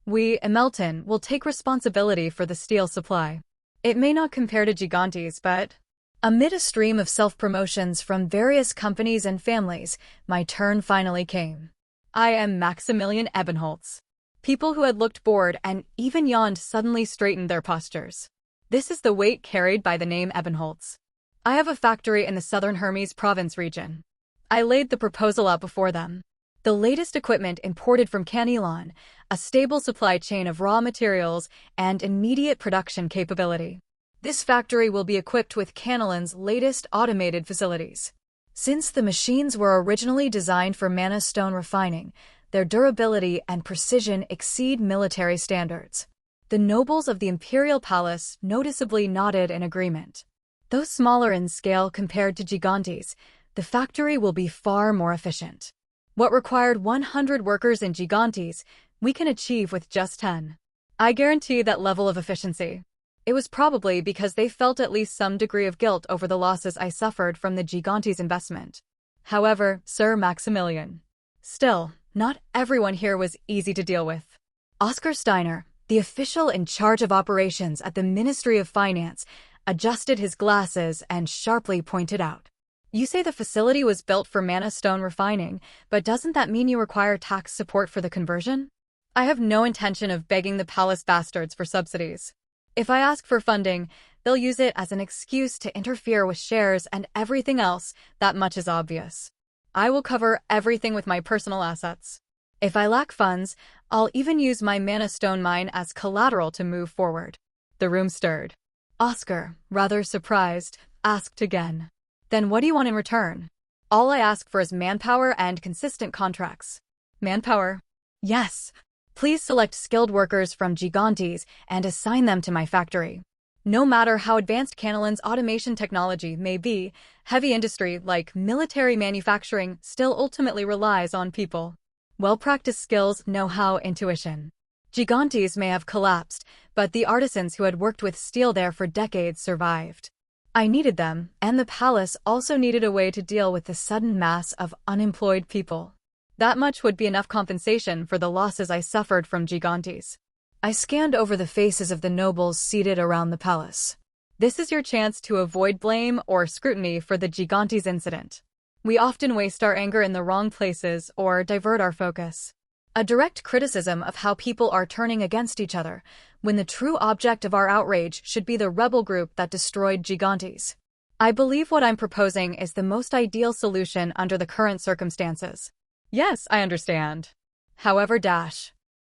We, Emelton, will take responsibility for the steel supply. It may not compare to Gigantes, but... Amid a stream of self-promotions from various companies and families, my turn finally came. I am Maximilian Ebenholz. People who had looked bored and even yawned suddenly straightened their postures. This is the weight carried by the name Ebenholz. I have a factory in the southern Hermes province region. I laid the proposal out before them. The latest equipment imported from Canelon, a stable supply chain of raw materials, and immediate production capability. This factory will be equipped with Canelon's latest automated facilities. Since the machines were originally designed for mana stone refining, their durability and precision exceed military standards. The nobles of the Imperial Palace noticeably nodded in agreement. Though smaller in scale compared to Gigantes, the factory will be far more efficient. What required 100 workers in Gigantes, we can achieve with just 10. I guarantee that level of efficiency. It was probably because they felt at least some degree of guilt over the losses I suffered from the Gigantes investment. However, Sir Maximilian. Still, not everyone here was easy to deal with. Oscar Steiner, the official in charge of operations at the Ministry of Finance, adjusted his glasses and sharply pointed out. You say the facility was built for mana stone refining, but doesn't that mean you require tax support for the conversion? I have no intention of begging the palace bastards for subsidies. If I ask for funding, they'll use it as an excuse to interfere with shares and everything else. That much is obvious. I will cover everything with my personal assets. If I lack funds, I'll even use my mana stone mine as collateral to move forward. The room stirred. Oscar, rather surprised, asked again. Then what do you want in return? All I ask for is manpower and consistent contracts. Manpower? Yes. Please select skilled workers from Gigantes and assign them to my factory. No matter how advanced Canelon's automation technology may be, heavy industry like military manufacturing still ultimately relies on people. Well-practiced skills, know-how, intuition. Gigantes may have collapsed, but the artisans who had worked with steel there for decades survived. I needed them, and the palace also needed a way to deal with the sudden mass of unemployed people. That much would be enough compensation for the losses I suffered from Gigantes. I scanned over the faces of the nobles seated around the palace. This is your chance to avoid blame or scrutiny for the Gigantes incident. We often waste our anger in the wrong places or divert our focus. A direct criticism of how people are turning against each other, when the true object of our outrage should be the rebel group that destroyed Gigantes. I believe what I'm proposing is the most ideal solution under the current circumstances. Yes, I understand. However,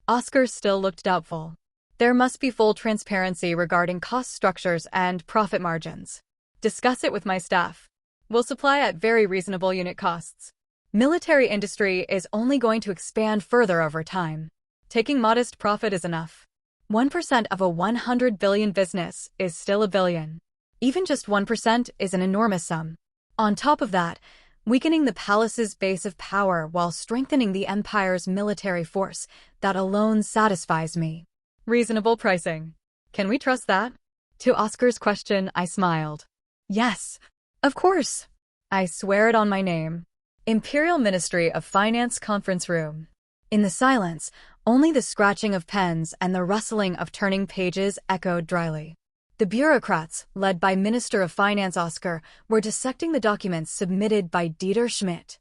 Oscar still looked doubtful. There must be full transparency regarding cost structures and profit margins. Discuss it with my staff. We'll supply at very reasonable unit costs. Military industry is only going to expand further over time. Taking modest profit is enough. 1% of a 100 billion business is still a billion. Even just 1% is an enormous sum. On top of that, weakening the palace's base of power while strengthening the empire's military force, that alone satisfies me. Reasonable pricing. Can we trust that? To Oscar's question, I smiled. Yes, of course. I swear it on my name. Imperial Ministry of Finance Conference Room. In the silence, only the scratching of pens and the rustling of turning pages echoed dryly. The bureaucrats, led by Minister of Finance Oscar, were dissecting the documents submitted by Dieter Schmidt.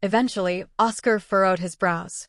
Eventually, Oscar furrowed his brows.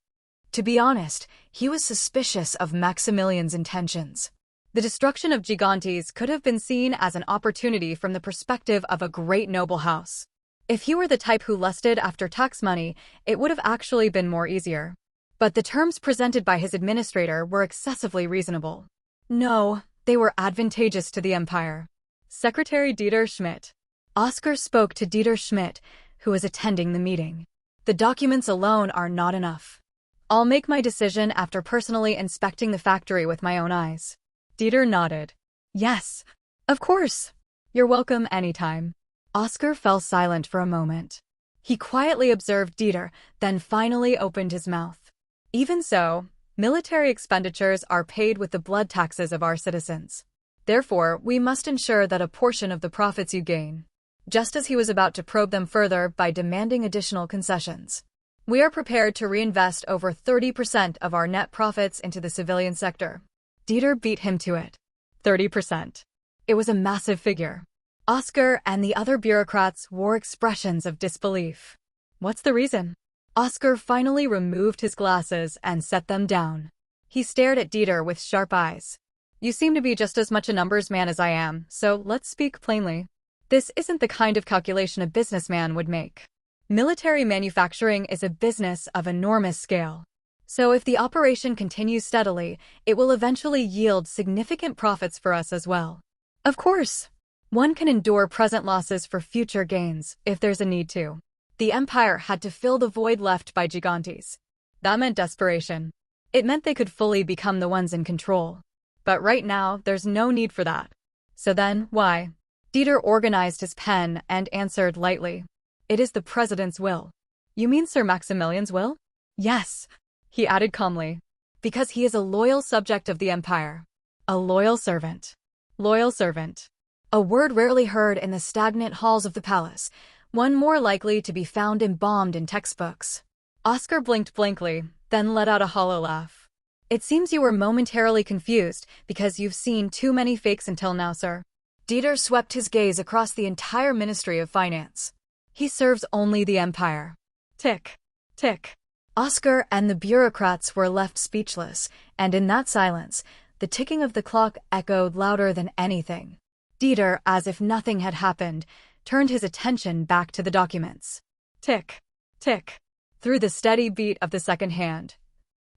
To be honest, he was suspicious of Maximilian's intentions. The destruction of Gigantes could have been seen as an opportunity from the perspective of a great noble house. If he were the type who lusted after tax money, it would have actually been more easier. But the terms presented by his administrator were excessively reasonable. No, they were advantageous to the empire. Secretary Dieter Schmidt. Oscar spoke to Dieter Schmidt, who was attending the meeting. The documents alone are not enough. I'll make my decision after personally inspecting the factory with my own eyes. Dieter nodded. Yes, of course. You're welcome anytime. Oscar fell silent for a moment. He quietly observed Dieter, then finally opened his mouth. Even so, military expenditures are paid with the blood taxes of our citizens. Therefore, we must ensure that a portion of the profits you gain. Just as he was about to probe them further by demanding additional concessions. We are prepared to reinvest over 30% of our net profits into the civilian sector. Dieter beat him to it. 30%. It was a massive figure. Oscar and the other bureaucrats wore expressions of disbelief. What's the reason? Oscar finally removed his glasses and set them down. He stared at Dieter with sharp eyes. You seem to be just as much a numbers man as I am, so let's speak plainly. This isn't the kind of calculation a businessman would make. Military manufacturing is a business of enormous scale. So if the operation continues steadily, it will eventually yield significant profits for us as well. Of course, one can endure present losses for future gains if there's a need to. The empire had to fill the void left by Gigantes. That meant desperation. It meant they could fully become the ones in control. But right now, there's no need for that. So then, why? Dieter organized his pen and answered lightly. It is the president's will. You mean Sir Maximilian's will? Yes, he added calmly. Because he is a loyal subject of the empire. A loyal servant. Loyal servant. A word rarely heard in the stagnant halls of the palace, one more likely to be found embalmed in textbooks. Oscar blinked blankly, then let out a hollow laugh. It seems you were momentarily confused because you've seen too many fakes until now, sir. Dieter swept his gaze across the entire Ministry of Finance. He serves only the empire. Tick, tick. Oscar and the bureaucrats were left speechless, and in that silence, the ticking of the clock echoed louder than anything. Dieter, as if nothing had happened, turned his attention back to the documents. Tick, tick. Through the steady beat of the second hand.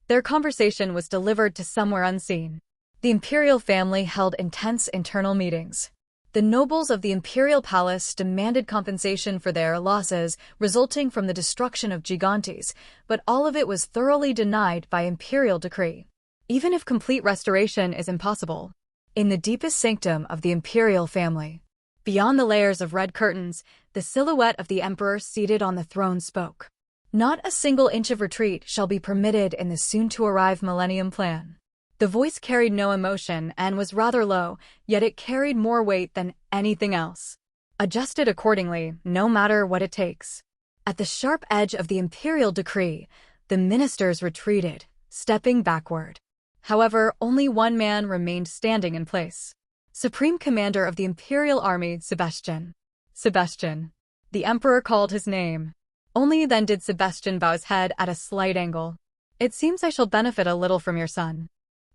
Their conversation was delivered to somewhere unseen. The imperial family held intense internal meetings. The nobles of the imperial palace demanded compensation for their losses resulting from the destruction of Gigantes, but all of it was thoroughly denied by imperial decree. Even if complete restoration is impossible. In the deepest sanctum of the imperial family, beyond the layers of red curtains, the silhouette of the emperor seated on the throne spoke. Not a single inch of retreat shall be permitted in the soon-to-arrive Millennium Plan. The voice carried no emotion and was rather low, yet it carried more weight than anything else. Adjusted accordingly, no matter what it takes. At the sharp edge of the imperial decree, the ministers retreated, stepping backward. However, only one man remained standing in place. Supreme Commander of the Imperial Army, Sebastian. Sebastian. The Emperor called his name. Only then did Sebastian bow his head at a slight angle. It seems I shall benefit a little from your son.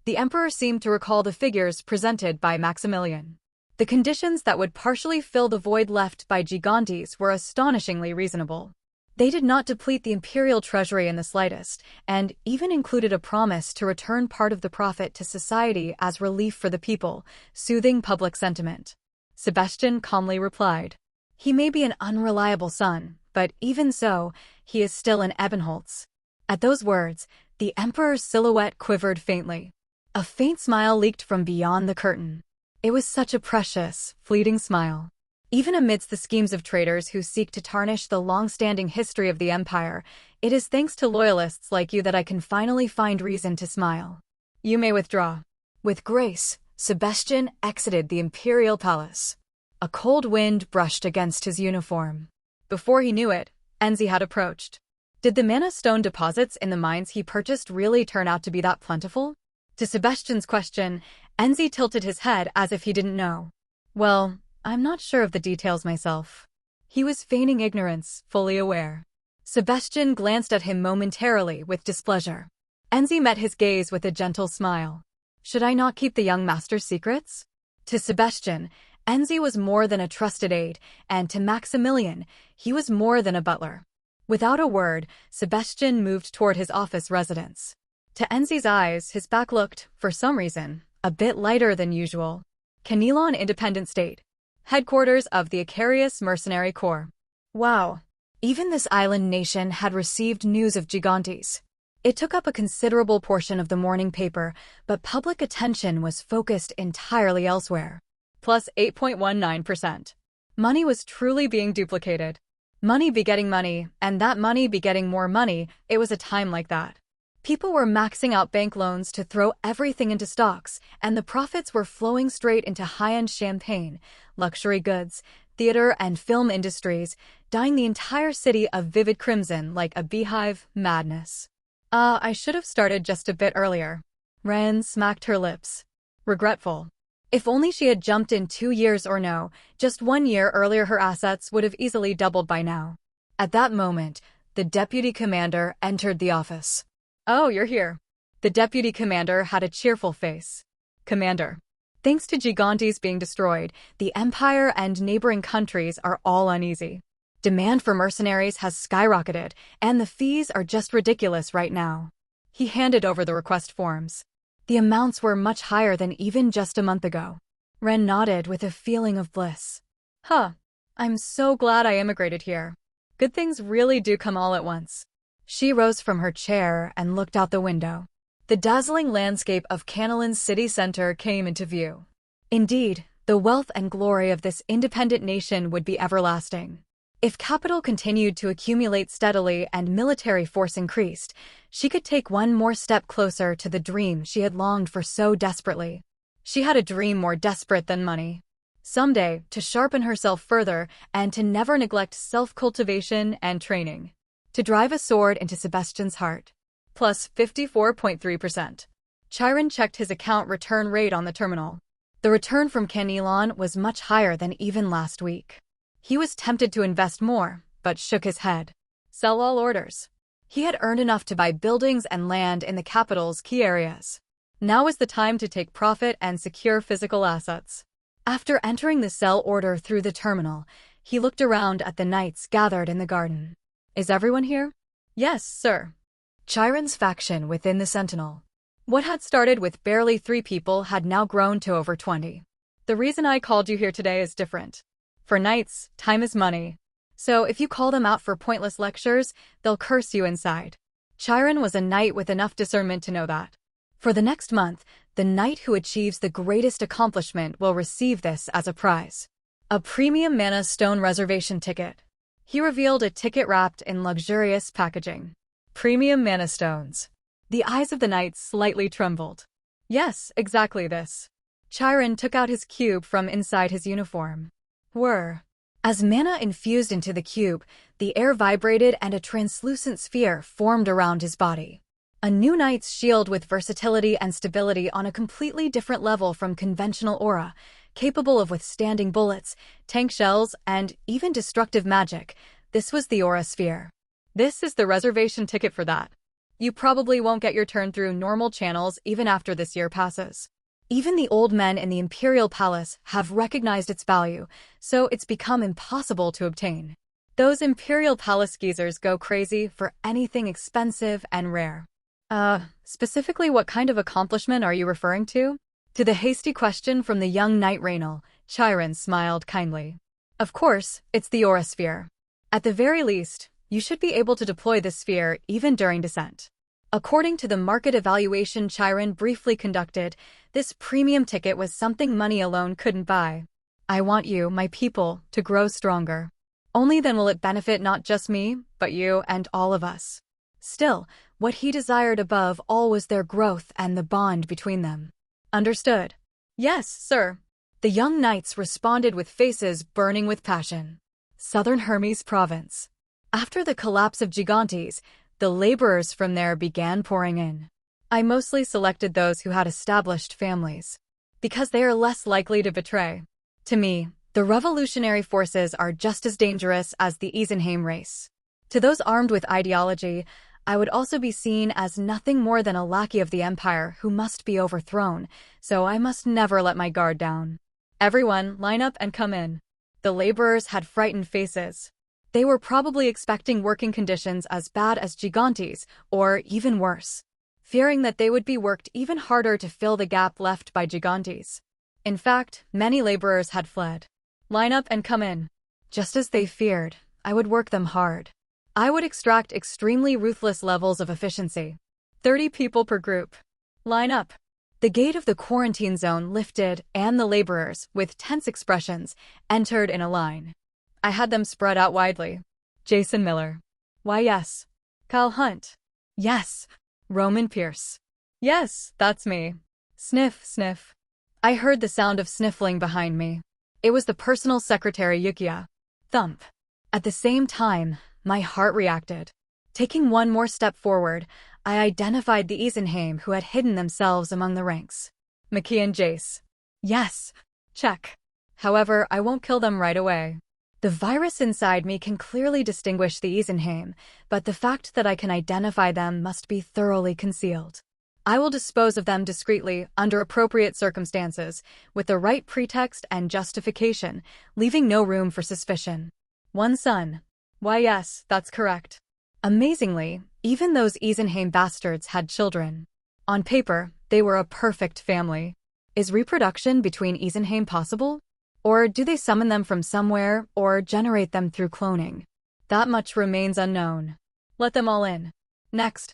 The Emperor seemed to recall the figures presented by Maximilian. The conditions that would partially fill the void left by Gigantes were astonishingly reasonable. They did not deplete the imperial treasury in the slightest, and even included a promise to return part of the profit to society as relief for the people, soothing public sentiment. Sebastian calmly replied. He may be an unreliable son, but even so, he is still an Ebenholz. At those words, the Emperor's silhouette quivered faintly. A faint smile leaked from beyond the curtain. It was such a precious, fleeting smile. Even amidst the schemes of traitors who seek to tarnish the long-standing history of the empire, it is thanks to loyalists like you that I can finally find reason to smile. You may withdraw. With grace, Sebastian exited the imperial palace. A cold wind brushed against his uniform. Before he knew it, Enzi had approached. Did the mana stone deposits in the mines he purchased really turn out to be that plentiful? To Sebastian's question, Enzi tilted his head as if he didn't know. Well, I'm not sure of the details myself. He was feigning ignorance, fully aware. Sebastian glanced at him momentarily with displeasure. Enzi met his gaze with a gentle smile. Should I not keep the young master's secrets? To Sebastian, Enzi was more than a trusted aide, and to Maximilian, he was more than a butler. Without a word, Sebastian moved toward his office residence. To Enzi's eyes, his back looked, for some reason, a bit lighter than usual. Canelon Independent State. Headquarters of the Icarius Mercenary Corps. Wow. Even this island nation had received news of Gigantes. It took up a considerable portion of the morning paper, but public attention was focused entirely elsewhere. Plus 8.19%. Money was truly being duplicated. Money begetting money, and that money begetting more money. It was a time like that. People were maxing out bank loans to throw everything into stocks, and the profits were flowing straight into high-end champagne, luxury goods, theater and film industries, dyeing the entire city a vivid crimson like a beehive. Madness. I should have started just a bit earlier. Ren smacked her lips. Regretful. If only she had jumped in 2 years or no, just 1 year earlier her assets would have easily doubled by now. At that moment, the deputy commander entered the office. Oh, you're here. The deputy commander had a cheerful face. Commander. Thanks to Gigantes being destroyed, the Empire and neighboring countries are all uneasy. Demand for mercenaries has skyrocketed, and the fees are just ridiculous right now. He handed over the request forms. The amounts were much higher than even just a month ago. Ren nodded with a feeling of bliss. Huh. I'm so glad I immigrated here. Good things really do come all at once. She rose from her chair and looked out the window. The dazzling landscape of Canelon's city center came into view. Indeed, the wealth and glory of this independent nation would be everlasting. If capital continued to accumulate steadily and military force increased, she could take one more step closer to the dream she had longed for so desperately. She had a dream more desperate than money. Someday, to sharpen herself further and to never neglect self-cultivation and training. To drive a sword into Sebastian's heart. Plus 54.3%. Chiron checked his account return rate on the terminal. The return from Canelon was much higher than even last week. He was tempted to invest more, but shook his head. Sell all orders. He had earned enough to buy buildings and land in the capital's key areas. Now was the time to take profit and secure physical assets. After entering the sell order through the terminal, he looked around at the knights gathered in the garden. Is everyone here? Yes, sir. Chiron's faction within the Sentinel. What had started with barely 3 people had now grown to over 20. The reason I called you here today is different. For knights, time is money. So if you call them out for pointless lectures, they'll curse you inside. Chiron was a knight with enough discernment to know that. For the next month, the knight who achieves the greatest accomplishment will receive this as a prize. A premium mana stone reservation ticket. He revealed a ticket wrapped in luxurious packaging. Premium mana stones. The eyes of the knight slightly trembled. Yes, exactly this. Chiron took out his cube from inside his uniform. As mana infused into the cube, the air vibrated and a translucent sphere formed around his body. A new knight's shield with versatility and stability on a completely different level from conventional aura, capable of withstanding bullets, tank shells, and even destructive magic. This was the aura sphere. This is the reservation ticket for that. You probably won't get your turn through normal channels even after this year passes. Even the old men in the Imperial Palace have recognized its value, so it's become impossible to obtain. Those Imperial Palace geezers go crazy for anything expensive and rare. Specifically what kind of accomplishment are you referring to? To the hasty question from the young knight Raynal, Chiron smiled kindly. Of course, it's the aura sphere. At the very least, you should be able to deploy the sphere even during descent. According to the market evaluation Chiron briefly conducted, this premium ticket was something money alone couldn't buy. I want you, my people, to grow stronger. Only then will it benefit not just me, but you and all of us. Still, what he desired above all was their growth and the bond between them. Understood? Yes, sir. The young knights responded with faces burning with passion. Southern Hermes Province. After the collapse of Gigantes, the laborers from there began pouring in. I mostly selected those who had established families, because they are less likely to betray. To me, the revolutionary forces are just as dangerous as the Isenheim race. To those armed with ideology, I would also be seen as nothing more than a lackey of the empire who must be overthrown, so I must never let my guard down. Everyone, line up and come in. The laborers had frightened faces. They were probably expecting working conditions as bad as Gigantes, or even worse, fearing that they would be worked even harder to fill the gap left by Gigantes. In fact, many laborers had fled. Line up and come in. Just as they feared, I would work them hard. I would extract extremely ruthless levels of efficiency. 30 people per group. Line up. The gate of the quarantine zone lifted, and the laborers, with tense expressions, entered in a line. I had them spread out widely. Jason Miller. Why, yes. Kyle Hunt. Yes. Roman Pierce. Yes, that's me. Sniff, sniff. I heard the sound of sniffling behind me. It was the personal secretary Yukiya. Thump. At the same time, my heart reacted. Taking one more step forward, I identified the Isenheim who had hidden themselves among the ranks. McKee and Jace. Yes. Check. However, I won't kill them right away. The virus inside me can clearly distinguish the Isenheim, but the fact that I can identify them must be thoroughly concealed. I will dispose of them discreetly, under appropriate circumstances, with the right pretext and justification, leaving no room for suspicion. One son. Why, yes, that's correct. Amazingly, even those Isenheim bastards had children. On paper, they were a perfect family. Is reproduction between Isenheim possible? Or do they summon them from somewhere, or generate them through cloning? That much remains unknown. Let them all in. Next.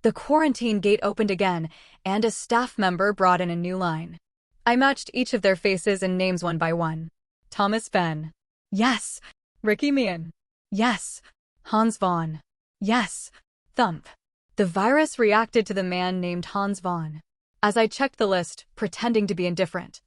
The quarantine gate opened again, and a staff member brought in a new line. I matched each of their faces and names one by one. Thomas Benn. Yes. Ricky Meehan. Yes. Hans Vaughn. Yes. Thump. The virus reacted to the man named Hans Vaughn. As I checked the list, pretending to be indifferent.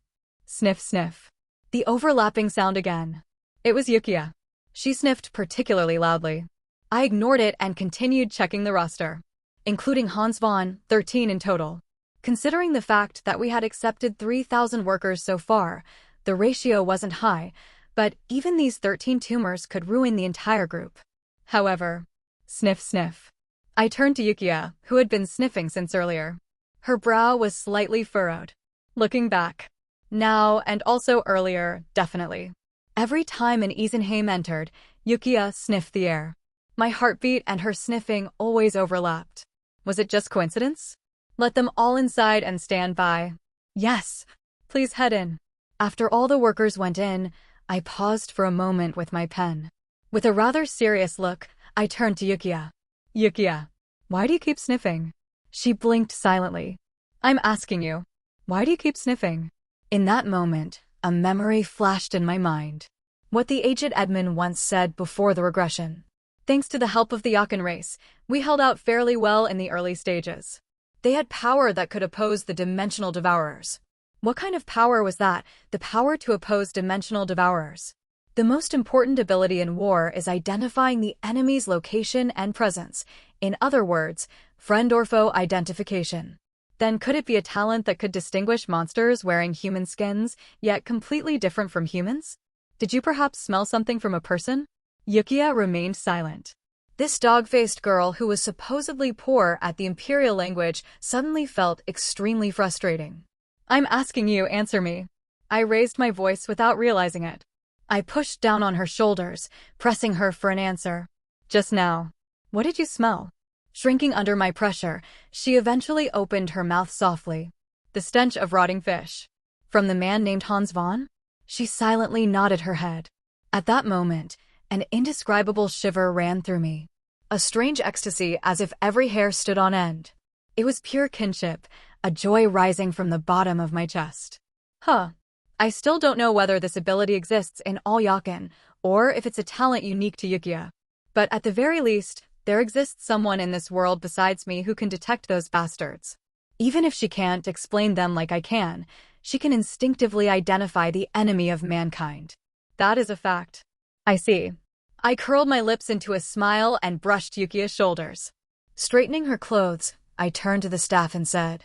Sniff, sniff. The overlapping sound again. It was Yukiya. She sniffed particularly loudly. I ignored it and continued checking the roster, including Hans Vaughn, 13 in total. Considering the fact that we had accepted 3,000 workers so far, the ratio wasn't high, but even these 13 tumors could ruin the entire group. However, sniff, sniff. I turned to Yukiya, who had been sniffing since earlier. Her brow was slightly furrowed. Looking back. Now, and also earlier, definitely. Every time an Isenheim entered, Yukiya sniffed the air. My heartbeat and her sniffing always overlapped. Was it just coincidence? Let them all inside and stand by. Yes. Please head in. After all the workers went in, I paused for a moment with my pen. With a rather serious look, I turned to Yukiya. Yukiya, why do you keep sniffing? She blinked silently. I'm asking you. Why do you keep sniffing? In that moment, a memory flashed in my mind. What the aged Edmund once said before the regression. Thanks to the help of the Yakan race, we held out fairly well in the early stages. They had power that could oppose the dimensional devourers. What kind of power was that? The power to oppose dimensional devourers. The most important ability in war is identifying the enemy's location and presence. In other words, friend or foe identification. Then could it be a talent that could distinguish monsters wearing human skins, yet completely different from humans? Did you perhaps smell something from a person? Yukiya remained silent. This dog-faced girl who was supposedly poor at the imperial language suddenly felt extremely frustrating. I'm asking you, answer me. I raised my voice without realizing it. I pushed down on her shoulders, pressing her for an answer. Just now. What did you smell? Shrinking under my pressure, she eventually opened her mouth softly. The stench of rotting fish. From the man named Hans Vaughn? She silently nodded her head. At that moment, an indescribable shiver ran through me. A strange ecstasy as if every hair stood on end. It was pure kinship, a joy rising from the bottom of my chest. I still don't know whether this ability exists in all Yakan, or if it's a talent unique to Yukiya. But at the very least, there exists someone in this world besides me who can detect those bastards. Even if she can't explain them like I can, she can instinctively identify the enemy of mankind. That is a fact. I see. I curled my lips into a smile and brushed Yukiya's shoulders. Straightening her clothes, I turned to the staff and said,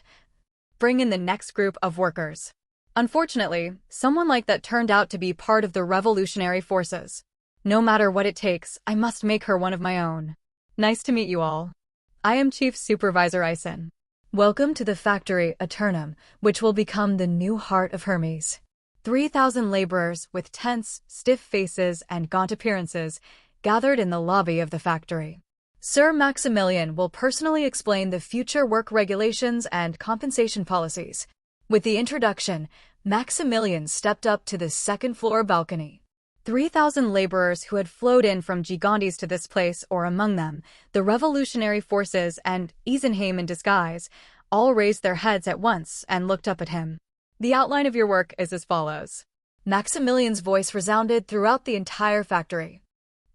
"Bring in the next group of workers." Unfortunately, someone like that turned out to be part of the revolutionary forces. No matter what it takes, I must make her one of my own. Nice to meet you all. I am Chief Supervisor Ison. Welcome to the factory Eternum, which will become the new heart of Hermes. 3,000 laborers with tense, stiff faces and gaunt appearances gathered in the lobby of the factory. Sir Maximilian will personally explain the future work regulations and compensation policies. With the introduction, Maximilian stepped up to the second-floor balcony. 3,000 laborers who had flowed in from Gigantes to this place, or among them, the revolutionary forces and Isenheim in disguise, all raised their heads at once and looked up at him. The outline of your work is as follows. Maximilian's voice resounded throughout the entire factory.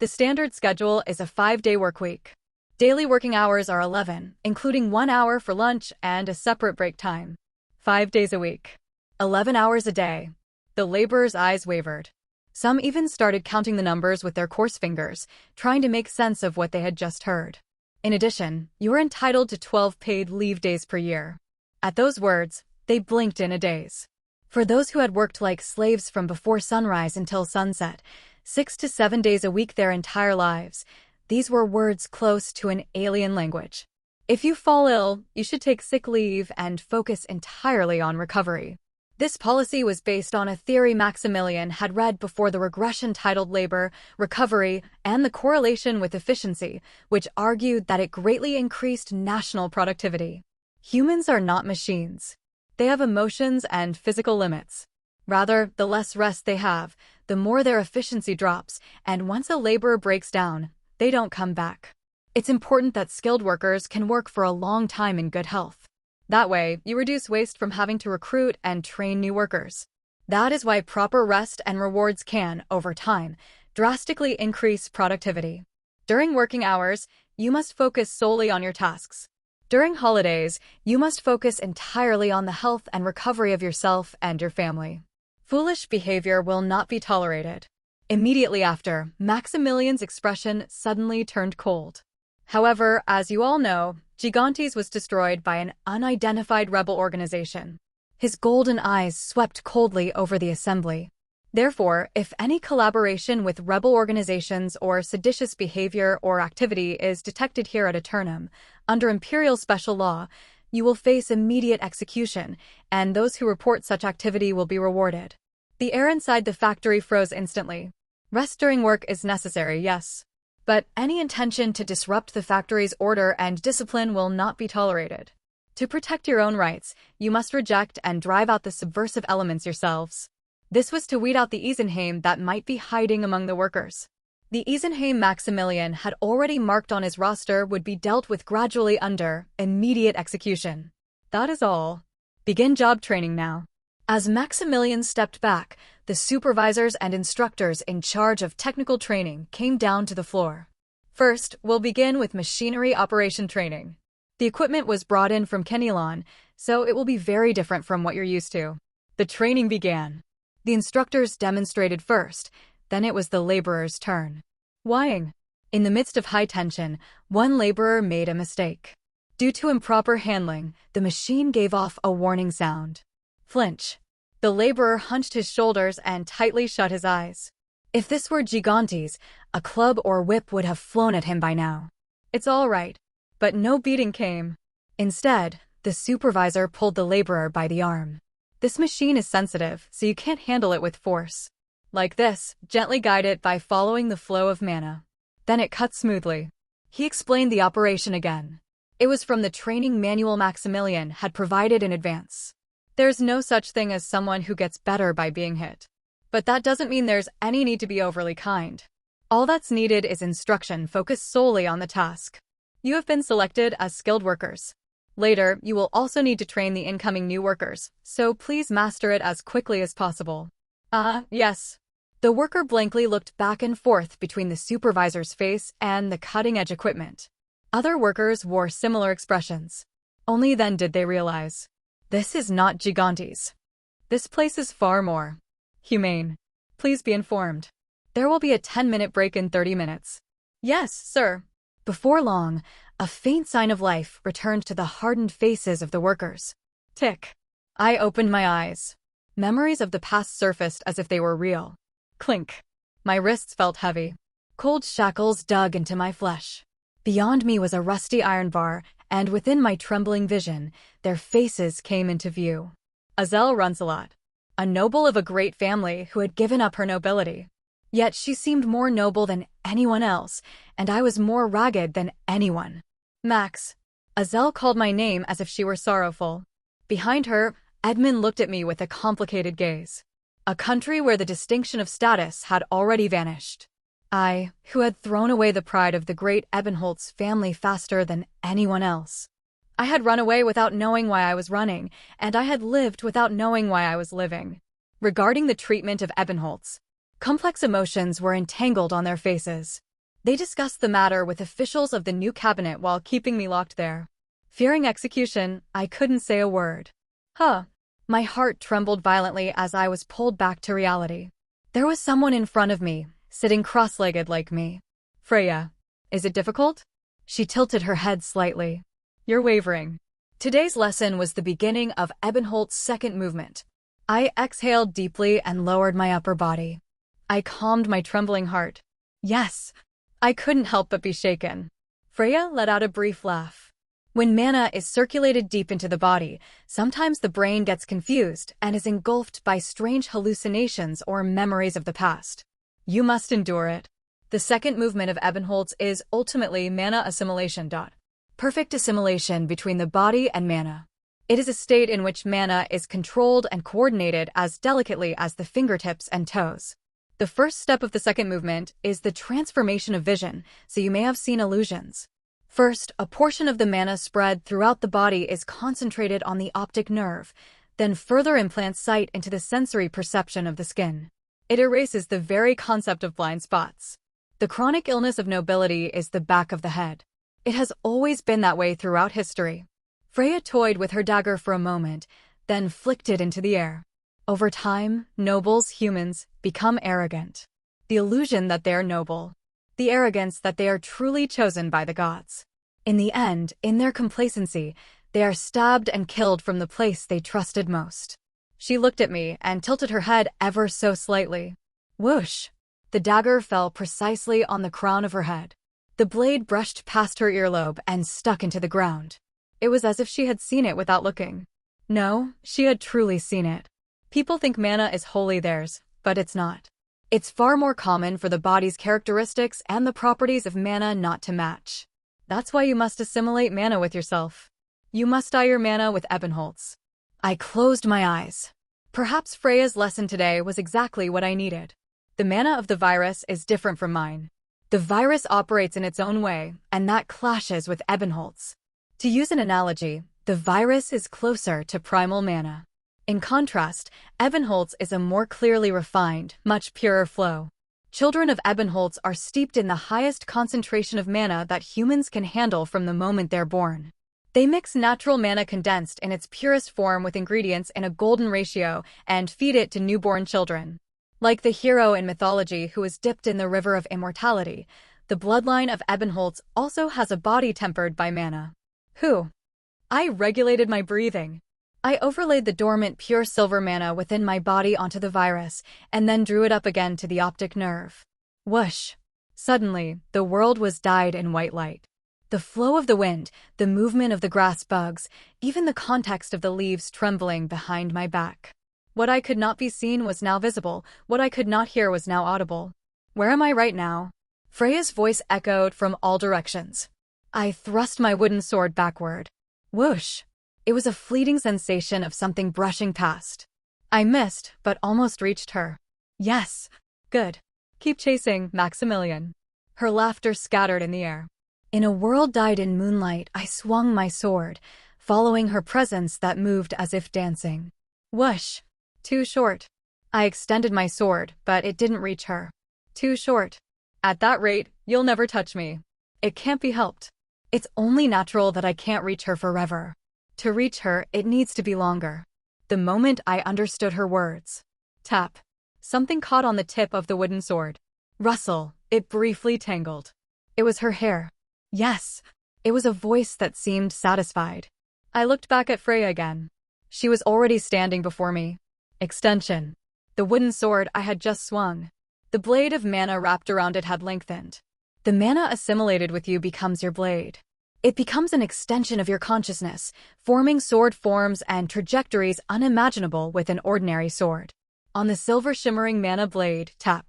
The standard schedule is a 5-day work week. Daily working hours are 11, including 1 hour for lunch and a separate break time. 5 days a week. 11 hours a day. The laborers' eyes wavered. Some even started counting the numbers with their coarse fingers, trying to make sense of what they had just heard. In addition, you are entitled to 12 paid leave days per year. At those words, they blinked in a daze. For those who had worked like slaves from before sunrise until sunset, 6 to 7 days a week their entire lives, these were words close to an alien language. If you fall ill, you should take sick leave and focus entirely on recovery. This policy was based on a theory Maximilian had read before the regression titled Labor, Recovery, and the Correlation with Efficiency, which argued that it greatly increased national productivity. Humans are not machines. They have emotions and physical limits. Rather, the less rest they have, the more their efficiency drops, and once a laborer breaks down, they don't come back. It's important that skilled workers can work for a long time in good health. That way, you reduce waste from having to recruit and train new workers. That is why proper rest and rewards can, over time, drastically increase productivity. During working hours, you must focus solely on your tasks. During holidays, you must focus entirely on the health and recovery of yourself and your family. Foolish behavior will not be tolerated. Immediately after, Maximilian's expression suddenly turned cold. However, as you all know, Gigantes was destroyed by an unidentified rebel organization. His golden eyes swept coldly over the assembly. Therefore, if any collaboration with rebel organizations or seditious behavior or activity is detected here at Eternum, under imperial special law, you will face immediate execution, and those who report such activity will be rewarded. The air inside the factory froze instantly. Rest during work is necessary, yes. But any intention to disrupt the factory's order and discipline will not be tolerated. To protect your own rights, you must reject and drive out the subversive elements yourselves. This was to weed out the Isenheim that might be hiding among the workers. The Isenheim Maximilian had already marked on his roster would be dealt with gradually under immediate execution. That is all. Begin job training now. As Maximilian stepped back, the supervisors and instructors in charge of technical training came down to the floor. First, we'll begin with machinery operation training. The equipment was brought in from Kenilon, so it will be very different from what you're used to. The training began. The instructors demonstrated first, then it was the laborer's turn. Whying? In the midst of high tension, one laborer made a mistake. Due to improper handling, the machine gave off a warning sound. Flinch. The laborer hunched his shoulders and tightly shut his eyes. If this were Gigantes, a club or whip would have flown at him by now. It's all right. But no beating came. Instead, the supervisor pulled the laborer by the arm. This machine is sensitive, so you can't handle it with force. Like this, gently guide it by following the flow of mana. Then it cuts smoothly. He explained the operation again. It was from the training manual Maximilian had provided in advance. There's no such thing as someone who gets better by being hit. But that doesn't mean there's any need to be overly kind. All that's needed is instruction focused solely on the task. You have been selected as skilled workers. Later, you will also need to train the incoming new workers, so please master it as quickly as possible. Yes. The worker blankly looked back and forth between the supervisor's face and the cutting-edge equipment. Other workers wore similar expressions. Only then did they realize. This is not Gigantes. This place is far more humane. Please be informed. There will be a 10-minute break in 30 minutes. Yes, sir. Before long, a faint sign of life returned to the hardened faces of the workers. Tick. I opened my eyes. Memories of the past surfaced as if they were real. Clink. My wrists felt heavy. Cold shackles dug into my flesh. Beyond me was a rusty iron bar, and within my trembling vision, their faces came into view. Azel Runcelot, a noble of a great family who had given up her nobility. Yet she seemed more noble than anyone else, and I was more ragged than anyone. Max. Azel called my name as if she were sorrowful. Behind her, Edmund looked at me with a complicated gaze. A country where the distinction of status had already vanished. I, who had thrown away the pride of the great Ebenholtz family faster than anyone else. I had run away without knowing why I was running, and I had lived without knowing why I was living. Regarding the treatment of Ebenholtz, complex emotions were entangled on their faces. They discussed the matter with officials of the new cabinet while keeping me locked there. Fearing execution, I couldn't say a word. My heart trembled violently as I was pulled back to reality. There was someone in front of me, sitting cross-legged like me. Freya, is it difficult? She tilted her head slightly. You're wavering. Today's lesson was the beginning of Ebenholt's second movement. I exhaled deeply and lowered my upper body. I calmed my trembling heart. Yes, I couldn't help but be shaken. Freya let out a brief laugh. When mana is circulated deep into the body, sometimes the brain gets confused and is engulfed by strange hallucinations or memories of the past. You must endure it. The second movement of Ebenholtz is ultimately mana assimilation. Perfect assimilation between the body and mana. It is a state in which mana is controlled and coordinated as delicately as the fingertips and toes. The first step of the second movement is the transformation of vision, so you may have seen illusions. First, a portion of the mana spread throughout the body is concentrated on the optic nerve, then further implants sight into the sensory perception of the skin. It erases the very concept of blind spots. The chronic illness of nobility is the back of the head. It has always been that way throughout history. Freya toyed with her dagger for a moment, then flicked it into the air. Over time, nobles, humans, become arrogant. The illusion that they are noble. The arrogance that they are truly chosen by the gods. In the end, in their complacency, they are stabbed and killed from the place they trusted most. She looked at me and tilted her head ever so slightly. Whoosh! The dagger fell precisely on the crown of her head. The blade brushed past her earlobe and stuck into the ground. It was as if she had seen it without looking. No, she had truly seen it. People think mana is wholly theirs, but it's not. It's far more common for the body's characteristics and the properties of mana not to match. That's why you must assimilate mana with yourself. You must dye your mana with Ebenholtz. I closed my eyes. Perhaps Freya's lesson today was exactly what I needed. The mana of the virus is different from mine. The virus operates in its own way, and that clashes with Ebenholtz. To use an analogy, the virus is closer to primal mana. In contrast, Ebenholtz is a more clearly refined, much purer flow. Children of Ebenholtz are steeped in the highest concentration of mana that humans can handle from the moment they're born. They mix natural mana condensed in its purest form with ingredients in a golden ratio and feed it to newborn children. Like the hero in mythology who is dipped in the river of immortality, the bloodline of Ebenholtz also has a body tempered by mana. I regulated my breathing. I overlaid the dormant pure silver mana within my body onto the virus, and then drew it up again to the optic nerve. Whoosh! Suddenly, the world was dyed in white light. The flow of the wind, the movement of the grass bugs, even the context of the leaves trembling behind my back. What I could not be seen was now visible, what I could not hear was now audible. Where am I right now? Freya's voice echoed from all directions. I thrust my wooden sword backward. Whoosh! It was a fleeting sensation of something brushing past. I missed, but almost reached her. Yes. Good. Keep chasing, Maximilian. Her laughter scattered in the air. In a world dyed in moonlight, I swung my sword, following her presence that moved as if dancing. Whoosh! Too short. I extended my sword, but it didn't reach her. Too short. At that rate, you'll never touch me. It can't be helped. It's only natural that I can't reach her forever. To reach her, it needs to be longer. The moment I understood her words. Tap. Something caught on the tip of the wooden sword. Rustle. It briefly tangled. It was her hair. Yes. It was a voice that seemed satisfied. I looked back at Freya again. She was already standing before me. Extension. The wooden sword I had just swung. The blade of mana wrapped around it had lengthened. The mana assimilated with you becomes your blade. It becomes an extension of your consciousness, forming sword forms and trajectories unimaginable with an ordinary sword. On the silver-shimmering mana blade, tap.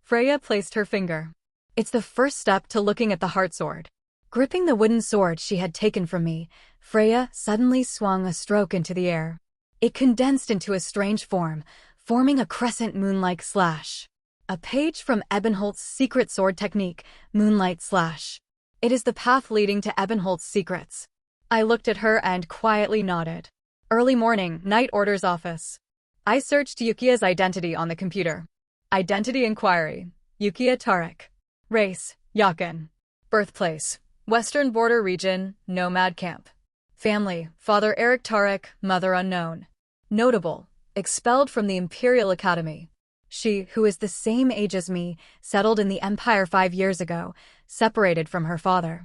Freya placed her finger. It's the first step to looking at the heart sword. Gripping the wooden sword she had taken from me, Freya suddenly swung a stroke into the air. It condensed into a strange form, forming a crescent moon-like slash. A page from Ebonholt's secret sword technique, Moonlight Slash. It is the path leading to Ebonholt's secrets. I looked at her and quietly nodded. Early morning, Night Order's office. I searched Yukia's identity on the computer. Identity inquiry. Yukia Tarek. Race, Yakin. Birthplace, Western Border Region, Nomad Camp. Family, Father Eric Tarek, Mother unknown. Notable, expelled from the Imperial Academy. She, who is the same age as me, settled in the Empire 5 years ago, separated from her father.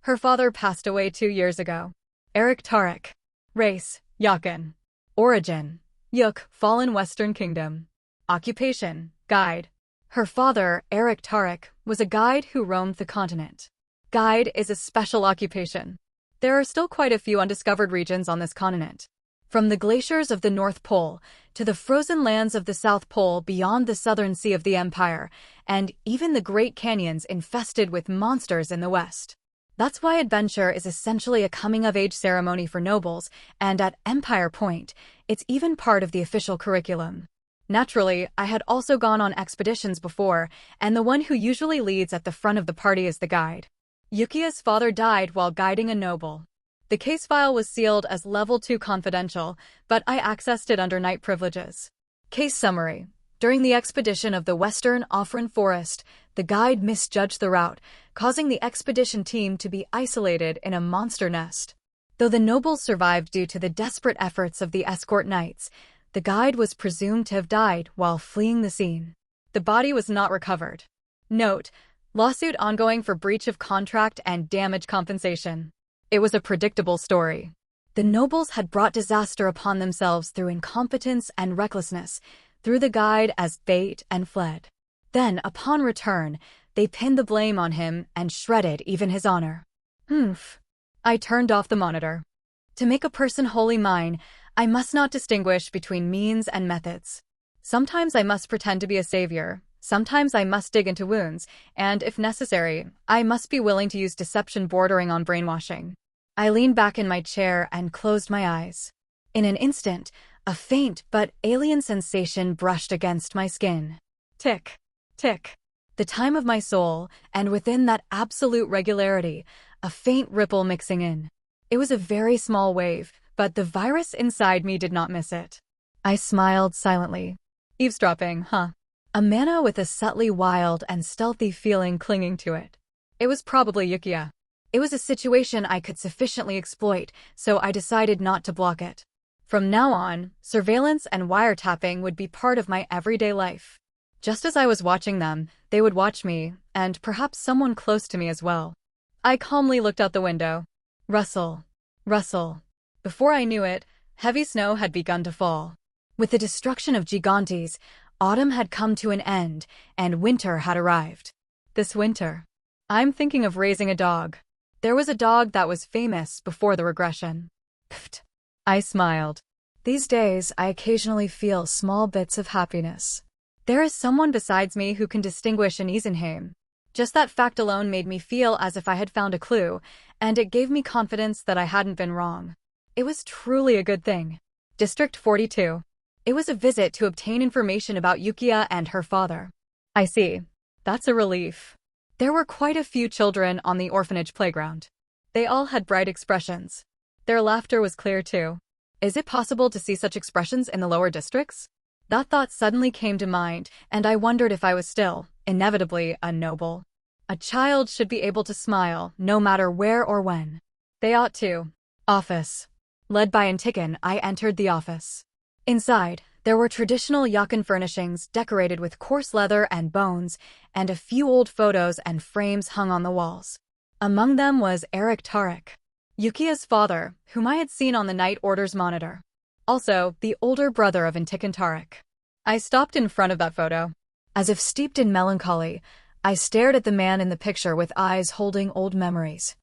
Her father passed away 2 years ago. Eric Tarek. Race, Yakin. Origin, Yuk, Fallen Western Kingdom. Occupation, guide. Her father, Eric Tarek, was a guide who roamed the continent. Guide is a special occupation. There are still quite a few undiscovered regions on this continent. From the glaciers of the North Pole to the frozen lands of the South Pole beyond the southern sea of the Empire, and even the Great Canyons infested with monsters in the West. That's why adventure is essentially a coming-of-age ceremony for nobles, and at Empire Point, it's even part of the official curriculum. Naturally, I had also gone on expeditions before, and the one who usually leads at the front of the party is the guide. Yukia's father died while guiding a noble. The case file was sealed as Level 2 confidential, but I accessed it under night privileges. Case summary. During the expedition of the Western Offren Forest, the guide misjudged the route, causing the expedition team to be isolated in a monster nest. Though the nobles survived due to the desperate efforts of the escort knights, the guide was presumed to have died while fleeing the scene. The body was not recovered. Note: lawsuit ongoing for breach of contract and damage compensation. It was a predictable story. The nobles had brought disaster upon themselves through incompetence and recklessness, threw the guide as bait and fled. Then, upon return, they pinned the blame on him and shredded even his honor. Humph. I turned off the monitor. To make a person wholly mine, I must not distinguish between means and methods. Sometimes I must pretend to be a savior, sometimes I must dig into wounds, and, if necessary, I must be willing to use deception bordering on brainwashing. I leaned back in my chair and closed my eyes. In an instant, a faint but alien sensation brushed against my skin. Tick, tick. The time of my soul, and within that absolute regularity, a faint ripple mixing in. It was a very small wave, but the virus inside me did not miss it. I smiled silently. Eavesdropping, huh? A mana with a subtly wild and stealthy feeling clinging to it. It was probably Yukia. It was a situation I could sufficiently exploit, so I decided not to block it. From now on, surveillance and wiretapping would be part of my everyday life. Just as I was watching them, they would watch me, and perhaps someone close to me as well. I calmly looked out the window. Rustle. Rustle. Before I knew it, heavy snow had begun to fall. With the destruction of Gigantes, autumn had come to an end, and winter had arrived. This winter, I'm thinking of raising a dog. There was a dog that was famous before the regression. Pfft. I smiled. These days, I occasionally feel small bits of happiness. There is someone besides me who can distinguish an Isenheim. Just that fact alone made me feel as if I had found a clue, and it gave me confidence that I hadn't been wrong. It was truly a good thing. District 42. It was a visit to obtain information about Yukia and her father. I see. That's a relief. There were quite a few children on the orphanage playground. They all had bright expressions. Their laughter was clear too. Is it possible to see such expressions in the lower districts? That thought suddenly came to mind, and I wondered if I was still, inevitably, a noble. A child should be able to smile, no matter where or when. They ought to. Office. Led by Antikin, I entered the office. Inside, there were traditional Yakin furnishings decorated with coarse leather and bones, and a few old photos and frames hung on the walls. Among them was Eric Tarek, Yukia's father, whom I had seen on the Night Order's monitor. Also, the older brother of Antikin Tarek. I stopped in front of that photo. As if steeped in melancholy, I stared at the man in the picture with eyes holding old memories.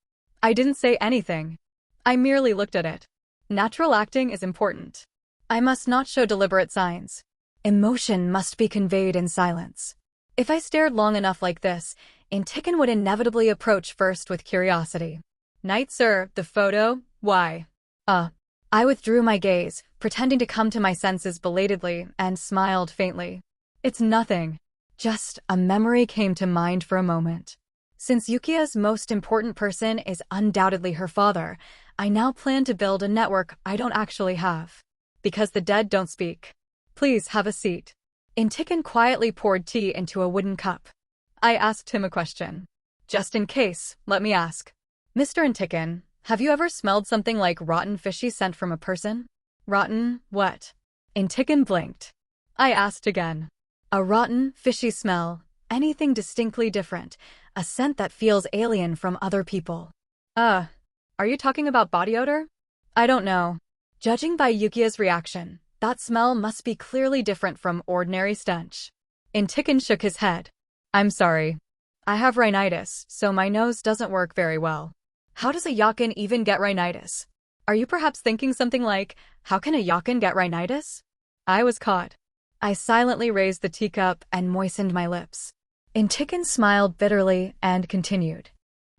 I didn't say anything. I merely looked at it. Natural acting is important. I must not show deliberate signs. Emotion must be conveyed in silence. If I stared long enough like this, Intikin would inevitably approach first with curiosity. "Knight, sir, the photo? Why?" I withdrew my gaze, pretending to come to my senses belatedly, and smiled faintly. "It's nothing. Just a memory came to mind for a moment. Since Yukia's most important person is undoubtedly her father, I now plan to build a network I don't actually have. Because the dead don't speak. Please have a seat." Intikin quietly poured tea into a wooden cup. I asked him a question. "Just in case, let me ask. Mr. Intikin, have you ever smelled something like rotten fishy scent from a person?" "Rotten, what?" Intikin blinked. I asked again. "A rotten, fishy smell, anything distinctly different, a scent that feels alien from other people." Are you talking about body odor?" "I don't know. Judging by Yukia's reaction, that smell must be clearly different from ordinary stench." Intikin shook his head. "I'm sorry. I have rhinitis, so my nose doesn't work very well." "How does a yakin even get rhinitis? Are you perhaps thinking something like, how can a yakin get rhinitis?" I was caught. I silently raised the teacup and moistened my lips. Intikin smiled bitterly and continued.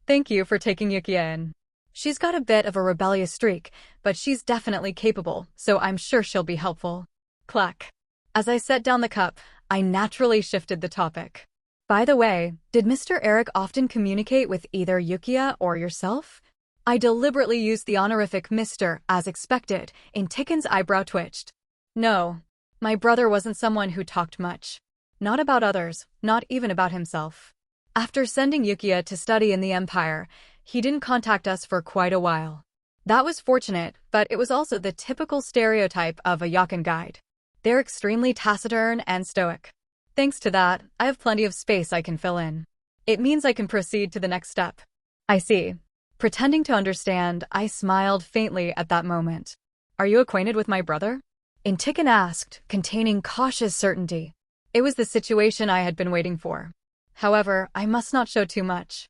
"Thank you for taking Yukia in. She's got a bit of a rebellious streak, but she's definitely capable, so I'm sure she'll be helpful." Clack. As I set down the cup, I naturally shifted the topic. "By the way, did Mr. Eric often communicate with either Yukia or yourself?" I deliberately used the honorific Mr. as expected. Intikin's eyebrow twitched. "No. My brother wasn't someone who talked much. Not about others, not even about himself. After sending Yukia to study in the Empire, he didn't contact us for quite a while. That was fortunate, but it was also the typical stereotype of a yakin guide. They're extremely taciturn and stoic. Thanks to that, I have plenty of space I can fill in. It means I can proceed to the next step." "I see." Pretending to understand, I smiled faintly at that moment. "Are you acquainted with my brother?" Intikin asked, containing cautious certainty. It was the situation I had been waiting for. However, I must not show too much.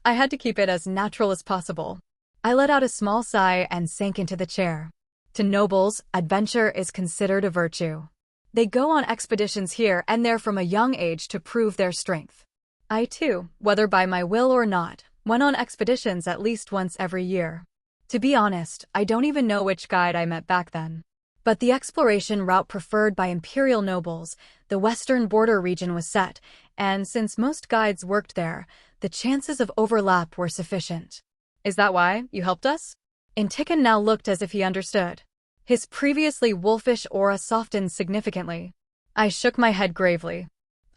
I had to keep it as natural as possible. I let out a small sigh and sank into the chair. To nobles, adventure is considered a virtue. They go on expeditions here and there from a young age to prove their strength. I too, whether by my will or not, went on expeditions at least once every year. To be honest, I don't even know which guide I met back then. But the exploration route preferred by imperial nobles, the western border region was set, and since most guides worked there, the chances of overlap were sufficient. "Is that why you helped us?" Intikin now looked as if he understood. His previously wolfish aura softened significantly. I shook my head gravely.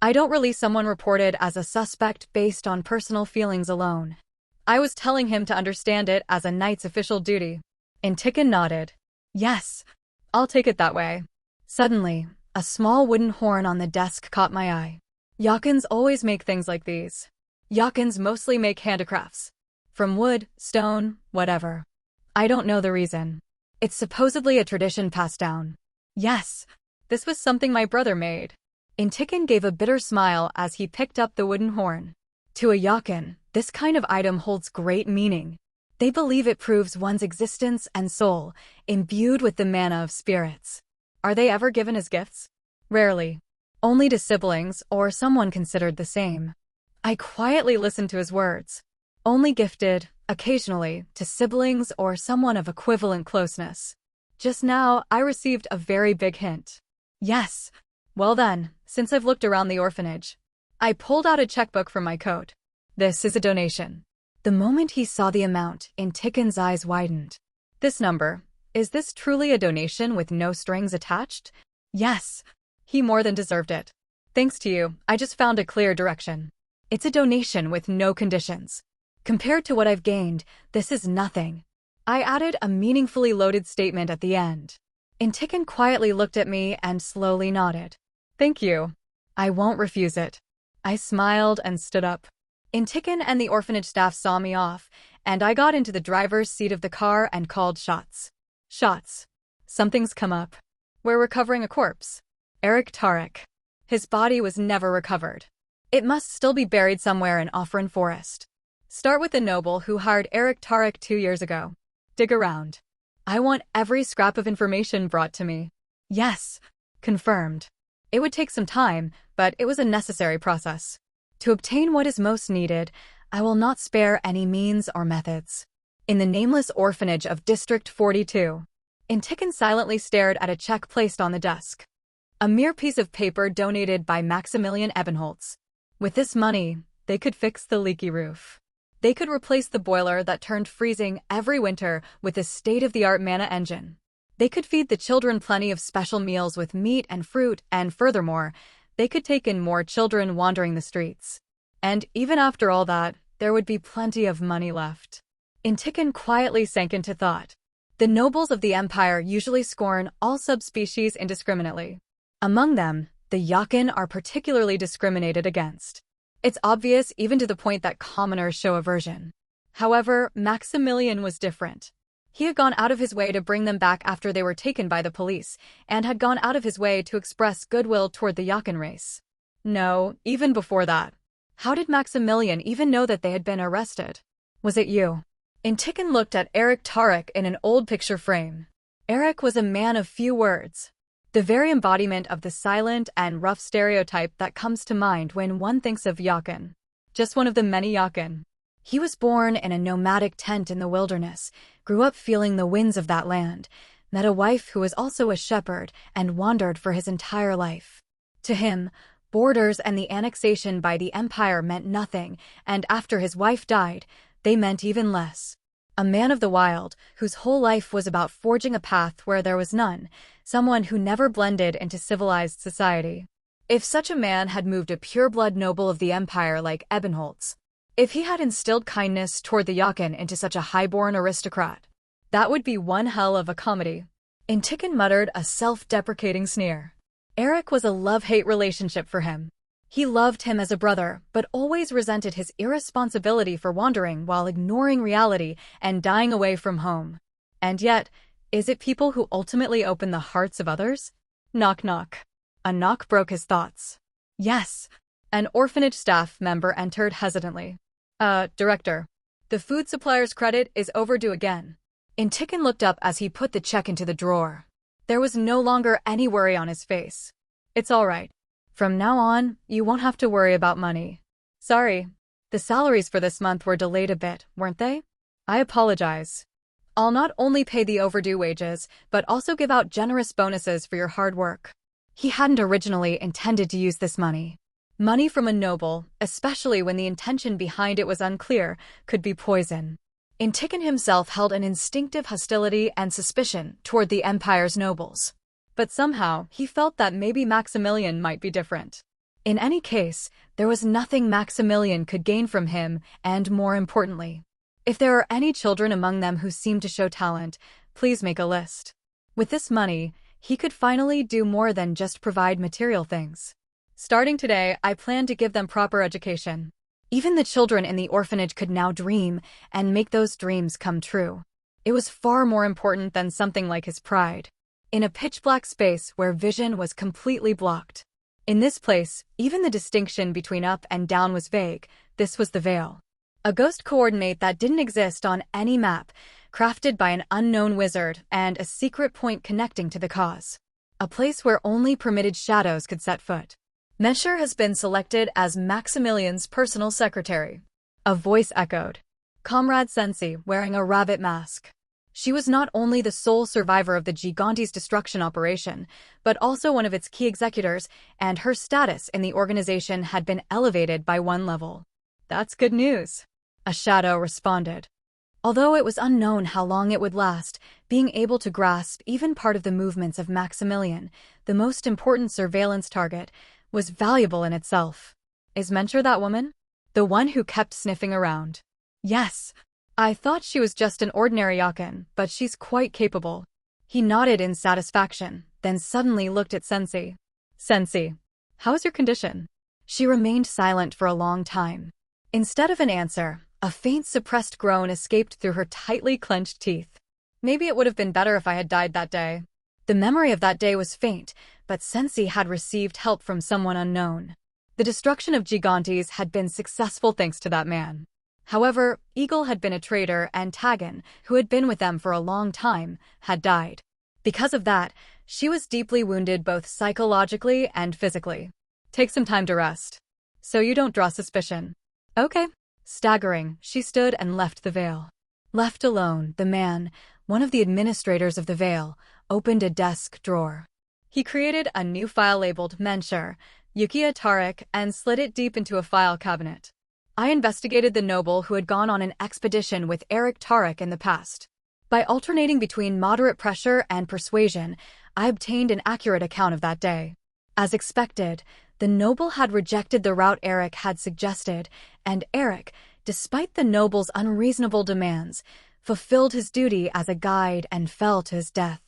"I don't release someone reported as a suspect based on personal feelings alone." I was telling him to understand it as a knight's official duty. Intikin nodded. "Yes, I'll take it that way." Suddenly, a small wooden horn on the desk caught my eye. Yakins always make things like these. Yakins mostly make handicrafts. From wood, stone, whatever. I don't know the reason. It's supposedly a tradition passed down. Yes, this was something my brother made. Intikin gave a bitter smile as he picked up the wooden horn. To a Yakin, this kind of item holds great meaning. They believe it proves one's existence and soul, imbued with the mana of spirits. Are they ever given as gifts? Rarely. Only to siblings or someone considered the same. I quietly listened to his words. Only gifted, occasionally, to siblings or someone of equivalent closeness. Just now, I received a very big hint. Yes. Well then, since I've looked around the orphanage. I pulled out a checkbook from my coat. This is a donation. The moment he saw the amount, Intikin's eyes widened. This number, is this truly a donation with no strings attached? Yes. He more than deserved it. Thanks to you, I just found a clear direction. It's a donation with no conditions. Compared to what I've gained, this is nothing. I added a meaningfully loaded statement at the end. Intikin quietly looked at me and slowly nodded. Thank you. I won't refuse it. I smiled and stood up. Intikin and the orphanage staff saw me off, and I got into the driver's seat of the car and called shots. Shots. Something's come up. We're recovering a corpse. Eric Tarek. His body was never recovered. It must still be buried somewhere in Offren Forest. Start with the noble who hired Eric Tarek 2 years ago. Dig around. I want every scrap of information brought to me. Yes. Confirmed. It would take some time, but it was a necessary process. To obtain what is most needed, I will not spare any means or methods. In the nameless orphanage of District 42, Intikin silently stared at a check placed on the desk. A mere piece of paper donated by Maximilian Ebenholz. With this money, they could fix the leaky roof. They could replace the boiler that turned freezing every winter with a state-of-the-art Mana engine. They could feed the children plenty of special meals with meat and fruit, and furthermore, they could take in more children wandering the streets. And even after all that, there would be plenty of money left. Intikin quietly sank into thought. The nobles of the Empire usually scorn all subspecies indiscriminately. Among them, the Yakin are particularly discriminated against. It's obvious even to the point that commoners show aversion. However, Maximilian was different. He had gone out of his way to bring them back after they were taken by the police, and had gone out of his way to express goodwill toward the Yakin race. No, even before that. How did Maximilian even know that they had been arrested? Was it you? Intikin looked at Eric Tarek in an old picture frame. Eric was a man of few words. The very embodiment of the silent and rough stereotype that comes to mind when one thinks of Yakin. Just one of the many Yakin. He was born in a nomadic tent in the wilderness, grew up feeling the winds of that land, met a wife who was also a shepherd, and wandered for his entire life. To him, borders and the annexation by the Empire meant nothing, and after his wife died, they meant even less. A man of the wild, whose whole life was about forging a path where there was none, someone who never blended into civilized society. If such a man had moved a pure-blood noble of the Empire like Ebenholz, if he had instilled kindness toward the Yakin into such a high-born aristocrat, that would be one hell of a comedy. Intikin muttered a self-deprecating sneer. Eric was a love-hate relationship for him. He loved him as a brother, but always resented his irresponsibility for wandering while ignoring reality and dying away from home. And yet, is it people who ultimately open the hearts of others? Knock knock. A knock broke his thoughts. Yes. An orphanage staff member entered hesitantly. Director. The food supplier's credit is overdue again. Intikin looked up as he put the check into the drawer. There was no longer any worry on his face. It's all right. From now on, you won't have to worry about money. Sorry. The salaries for this month were delayed a bit, weren't they? I apologize. I'll not only pay the overdue wages, but also give out generous bonuses for your hard work. He hadn't originally intended to use this money. Money from a noble, especially when the intention behind it was unclear, could be poison. Intikin himself held an instinctive hostility and suspicion toward the Empire's nobles. But somehow, he felt that maybe Maximilian might be different. In any case, there was nothing Maximilian could gain from him, and more importantly, if there are any children among them who seem to show talent, please make a list. With this money, he could finally do more than just provide material things. Starting today, I plan to give them proper education. Even the children in the orphanage could now dream, and make those dreams come true. It was far more important than something like his pride. In a pitch-black space where vision was completely blocked. In this place, even the distinction between up and down was vague. This was the Veil. A ghost coordinate that didn't exist on any map, crafted by an unknown wizard, and a secret point connecting to the cause. A place where only permitted shadows could set foot. Mesher has been selected as Maximilian's personal secretary. A voice echoed. Comrade Sensi, wearing a rabbit mask. She was not only the sole survivor of the Gigante's destruction operation, but also one of its key executors, and her status in the organization had been elevated by one level. That's good news. A shadow responded. Although it was unknown how long it would last, being able to grasp even part of the movements of Maximilian, the most important surveillance target, was valuable in itself. Is Mentor that woman? The one who kept sniffing around? Yes. I thought she was just an ordinary Yakin, but she's quite capable. He nodded in satisfaction, then suddenly looked at Sensi. Sensi, how's your condition? She remained silent for a long time. Instead of an answer, a faint suppressed groan escaped through her tightly clenched teeth. Maybe it would have been better if I had died that day. The memory of that day was faint, but Sensi had received help from someone unknown. The destruction of Gigantes had been successful thanks to that man. However, Eagle had been a traitor and Tagan, who had been with them for a long time, had died. Because of that, she was deeply wounded both psychologically and physically. Take some time to rest, so you don't draw suspicion. Okay. Staggering, she stood and left the Vale. Left alone, the man, one of the administrators of the Vale, opened a desk drawer. He created a new file labeled Menshur, Yukiya Tarek, and slid it deep into a file cabinet. I investigated the noble who had gone on an expedition with Eric Tarek in the past. By alternating between moderate pressure and persuasion, I obtained an accurate account of that day. As expected, the noble had rejected the route Eric had suggested, and Eric, despite the noble's unreasonable demands, fulfilled his duty as a guide and fell to his death.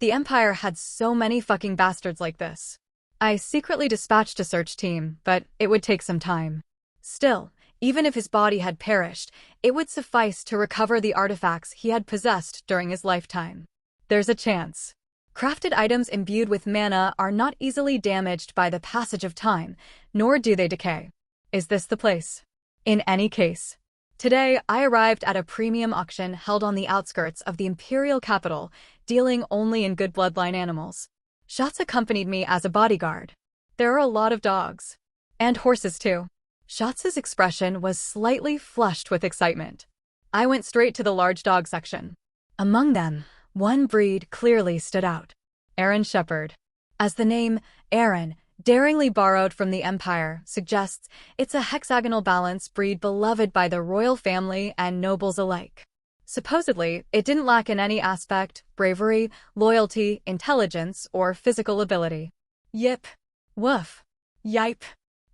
The Empire had so many fucking bastards like this. I secretly dispatched a search team, but it would take some time. Still, even if his body had perished, it would suffice to recover the artifacts he had possessed during his lifetime. There's a chance. Crafted items imbued with mana are not easily damaged by the passage of time, nor do they decay. Is this the place? In any case. Today, I arrived at a premium auction held on the outskirts of the imperial capital, dealing only in good bloodline animals. Schatz accompanied me as a bodyguard. There are a lot of dogs. And horses, too. Schatz's expression was slightly flushed with excitement. I went straight to the large dog section. Among them, one breed clearly stood out. Aaron Shepherd. As the name, Aaron, daringly borrowed from the Empire, suggests, it's a hexagonal balance breed beloved by the royal family and nobles alike. Supposedly, it didn't lack in any aspect, bravery, loyalty, intelligence, or physical ability. Yip. Woof. Yipe.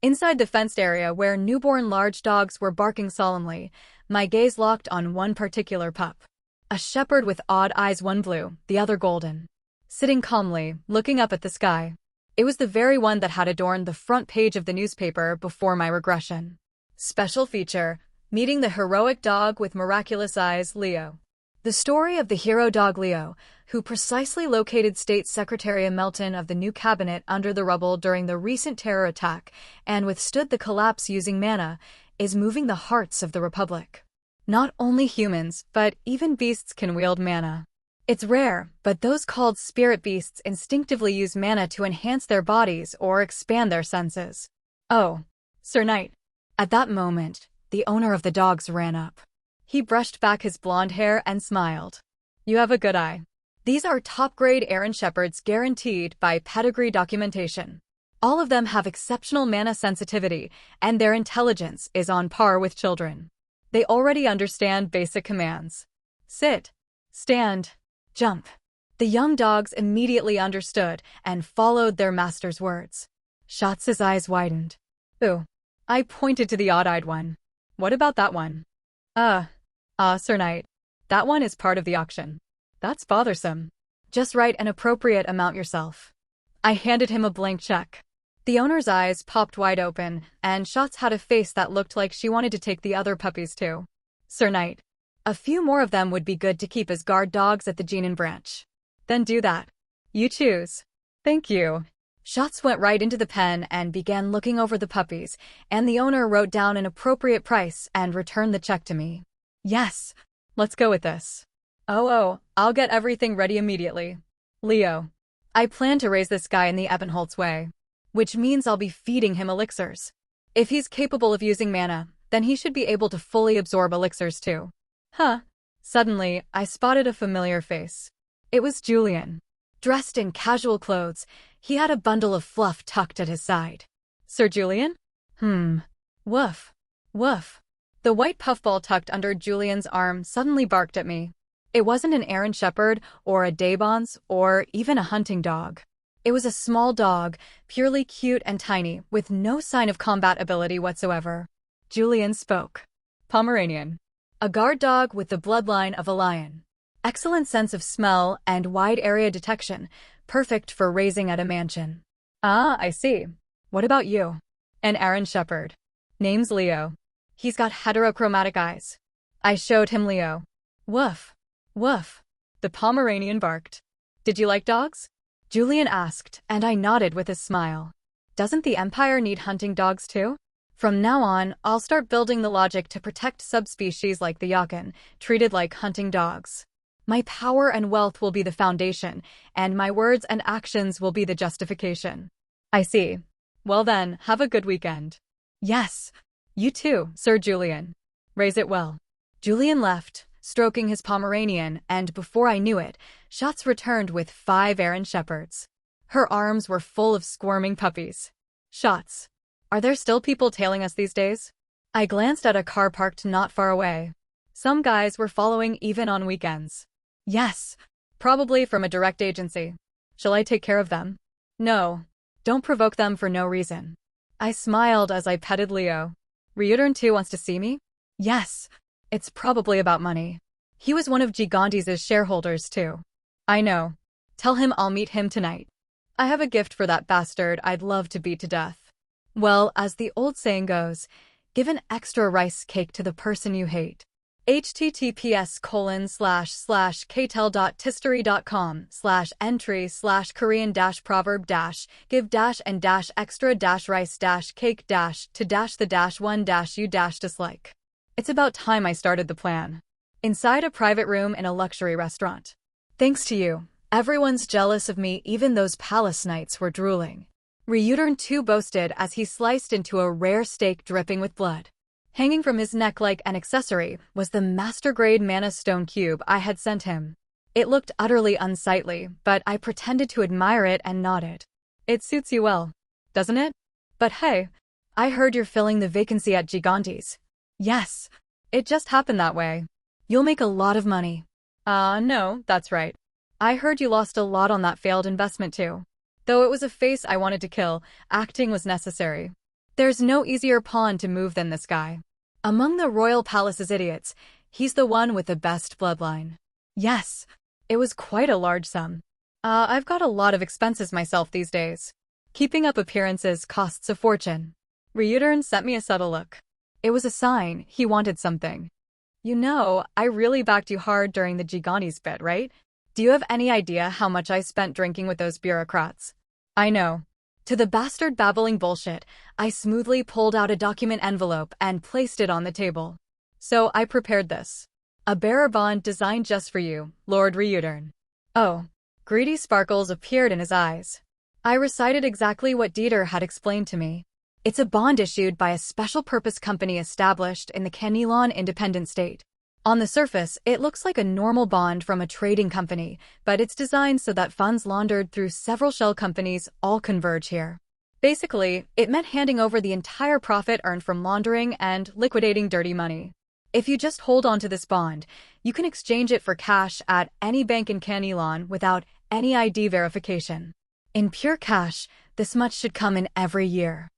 Inside the fenced area where newborn large dogs were barking solemnly, my gaze locked on one particular pup. A shepherd with odd eyes, one blue, the other golden. Sitting calmly, looking up at the sky. It was the very one that had adorned the front page of the newspaper before my regression. Special feature, meeting the heroic dog with miraculous eyes, Leo. The story of the hero dog Leo, who precisely located State Secretary Melton of the new cabinet under the rubble during the recent terror attack and withstood the collapse using mana, is moving the hearts of the Republic. Not only humans, but even beasts can wield mana. It's rare, but those called spirit beasts instinctively use mana to enhance their bodies or expand their senses. Oh, Sir Knight. At that moment, the owner of the dogs ran up. He brushed back his blonde hair and smiled. You have a good eye. These are top-grade Aaron Shepherds guaranteed by pedigree documentation. All of them have exceptional mana sensitivity, and their intelligence is on par with children. They already understand basic commands. Sit. Stand. Jump. The young dogs immediately understood and followed their master's words. Schatz's eyes widened. Ooh. I pointed to the odd-eyed one. What about that one? Sir Knight. That one is part of the auction. That's bothersome. Just write an appropriate amount yourself. I handed him a blank check. The owner's eyes popped wide open, and Schatz had a face that looked like she wanted to take the other puppies too. Sir Knight. A few more of them would be good to keep as guard dogs at the Genin branch. Then do that. You choose. Thank you. Schatz went right into the pen and began looking over the puppies, and the owner wrote down an appropriate price and returned the check to me. Yes. Let's go with this. I'll get everything ready immediately. Leo. I plan to raise this guy in the Ebenholz way, which means I'll be feeding him elixirs. If he's capable of using mana, then he should be able to fully absorb elixirs too. Huh. Suddenly, I spotted a familiar face. It was Julian. Dressed in casual clothes, he had a bundle of fluff tucked at his side. Sir Julian? Woof. Woof. The white puffball tucked under Julian's arm suddenly barked at me. It wasn't an Aaron Shepherd, or a Daybons, or even a hunting dog. It was a small dog, purely cute and tiny, with no sign of combat ability whatsoever. Julian spoke. Pomeranian. A guard dog with the bloodline of a lion. Excellent sense of smell and wide area detection, perfect for raising at a mansion. Ah, I see. What about you? An Aaron Shepherd. Name's Leo. He's got heterochromatic eyes. I showed him Leo. Woof. Woof. The Pomeranian barked. Did you like dogs? Julian asked, and I nodded with a smile. Doesn't the Empire need hunting dogs too? From now on, I'll start building the logic to protect subspecies like the Yakan, treated like hunting dogs. My power and wealth will be the foundation, and my words and actions will be the justification. I see. Well then, have a good weekend. Yes. You too, Sir Julian. Raise it well. Julian left, stroking his Pomeranian, and before I knew it, Schatz returned with 5 Aaron Shepherds. Her arms were full of squirming puppies. Schatz, are there still people tailing us these days? I glanced at a car parked not far away. Some guys were following even on weekends. Yes, probably from a direct agency. Shall I take care of them? No. Don't provoke them for no reason. I smiled as I petted Leo. Ryudern too wants to see me? Yes. It's probably about money. He was one of Gigantes' shareholders too. I know. Tell him I'll meet him tonight. I have a gift for that bastard I'd love to beat to death. Well, as the old saying goes, give an extra rice cake to the person you hate. https://ktel.tistery.com/entry/korean-proverb-give-and-extra-rice-cake-to-the-one-you-dislike. It's about time I started the plan. Inside a private room in a luxury restaurant. Thanks to you, everyone's jealous of me, even those palace knights were drooling. Ryudern too boasted as he sliced into a rare steak dripping with blood. Hanging from his neck like an accessory was the master-grade mana stone cube I had sent him. It looked utterly unsightly, but I pretended to admire it and nodded. It suits you well, doesn't it? But hey, I heard you're filling the vacancy at Gigantes. Yes, it just happened that way. You'll make a lot of money. No, that's right. I heard you lost a lot on that failed investment too. Though it was a face I wanted to kill, acting was necessary. There's no easier pawn to move than this guy. Among the royal palace's idiots, he's the one with the best bloodline. Yes, it was quite a large sum. I've got a lot of expenses myself these days. Keeping up appearances costs a fortune. Ryudern sent me a subtle look. It was a sign he wanted something. You know, I really backed you hard during the Gigantes bit, right? Do you have any idea how much I spent drinking with those bureaucrats? I know. To the bastard babbling bullshit, I smoothly pulled out a document envelope and placed it on the table. So I prepared this. A bearer bond designed just for you, Lord Ryudern. Oh, greedy sparkles appeared in his eyes. I recited exactly what Dieter had explained to me. It's a bond issued by a special-purpose company established in the Kenilon Independent State. On the surface, it looks like a normal bond from a trading company, but it's designed so that funds laundered through several shell companies all converge here. Basically, it meant handing over the entire profit earned from laundering and liquidating dirty money. If you just hold on to this bond, you can exchange it for cash at any bank in Kenilon without any ID verification. In pure cash, this much should come in every year.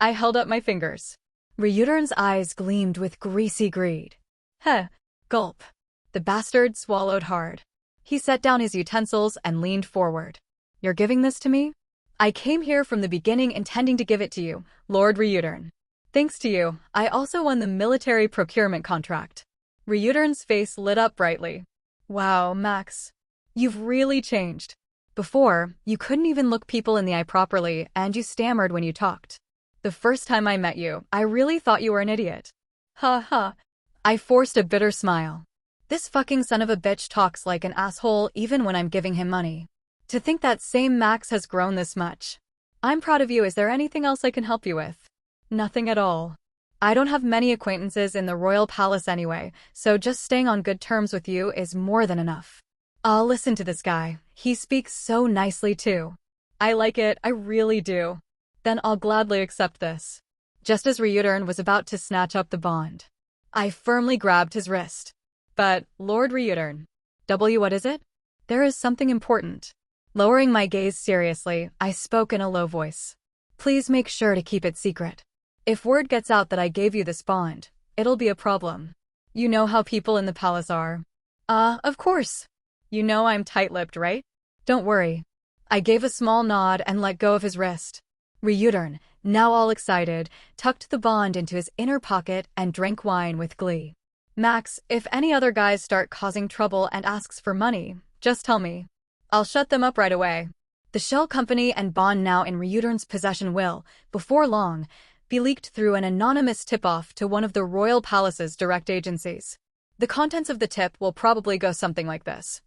I held up my fingers. Ryudern's eyes gleamed with greasy greed. Heh. Gulp. The bastard swallowed hard. He set down his utensils and leaned forward. You're giving this to me? I came here from the beginning intending to give it to you, Lord Ryudern. Thanks to you, I also won the military procurement contract. Ryudern's face lit up brightly. Wow, Max. You've really changed. Before, you couldn't even look people in the eye properly, and you stammered when you talked. The first time I met you, I really thought you were an idiot. Ha ha. I forced a bitter smile. This fucking son of a bitch talks like an asshole even when I'm giving him money. To think that same Max has grown this much. I'm proud of you. Is there anything else I can help you with? Nothing at all. I don't have many acquaintances in the royal palace anyway, so just staying on good terms with you is more than enough. I'll listen to this guy. He speaks so nicely too. I like it, I really do. Then I'll gladly accept this. Just as Ryudern was about to snatch up the bond, I firmly grabbed his wrist. But, Lord Ryudern. What is it? There is something important. Lowering my gaze seriously, I spoke in a low voice. Please make sure to keep it secret. If word gets out that I gave you this bond, it'll be a problem. You know how people in the palace are. Of course. You know I'm tight-lipped, right? Don't worry. I gave a small nod and let go of his wrist. Ryudern, now all excited, tucked the bond into his inner pocket and drank wine with glee. Max, if any other guys start causing trouble and asks for money, just tell me. I'll shut them up right away. The shell company and bond now in Reutern's possession will, before long, be leaked through an anonymous tip-off to one of the royal palace's direct agencies. The contents of the tip will probably go something like this.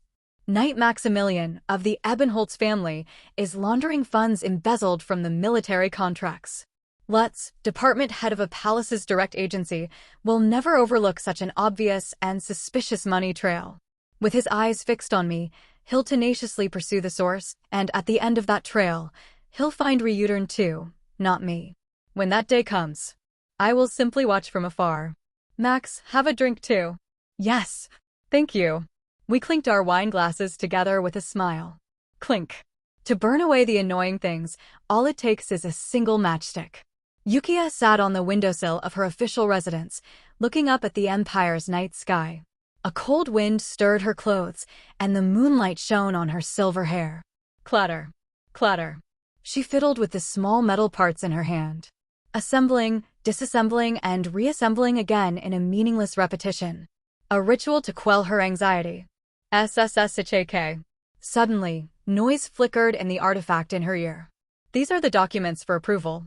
Knight Maximilian, of the Ebenholz family, is laundering funds embezzled from the military contracts. Lutz, department head of a palace's direct agency, will never overlook such an obvious and suspicious money trail. With his eyes fixed on me, he'll tenaciously pursue the source, and at the end of that trail, he'll find Reutern too, not me. When that day comes, I will simply watch from afar. Max, have a drink too. Yes, thank you. We clinked our wine glasses together with a smile. Clink. To burn away the annoying things, all it takes is a single matchstick. Yukiya sat on the windowsill of her official residence, looking up at the Empire's night sky. A cold wind stirred her clothes, and the moonlight shone on her silver hair. Clatter. Clatter. She fiddled with the small metal parts in her hand. Assembling, disassembling, and reassembling again in a meaningless repetition. A ritual to quell her anxiety. SSSHK. Suddenly, noise flickered in the artifact in her ear. These are the documents for approval.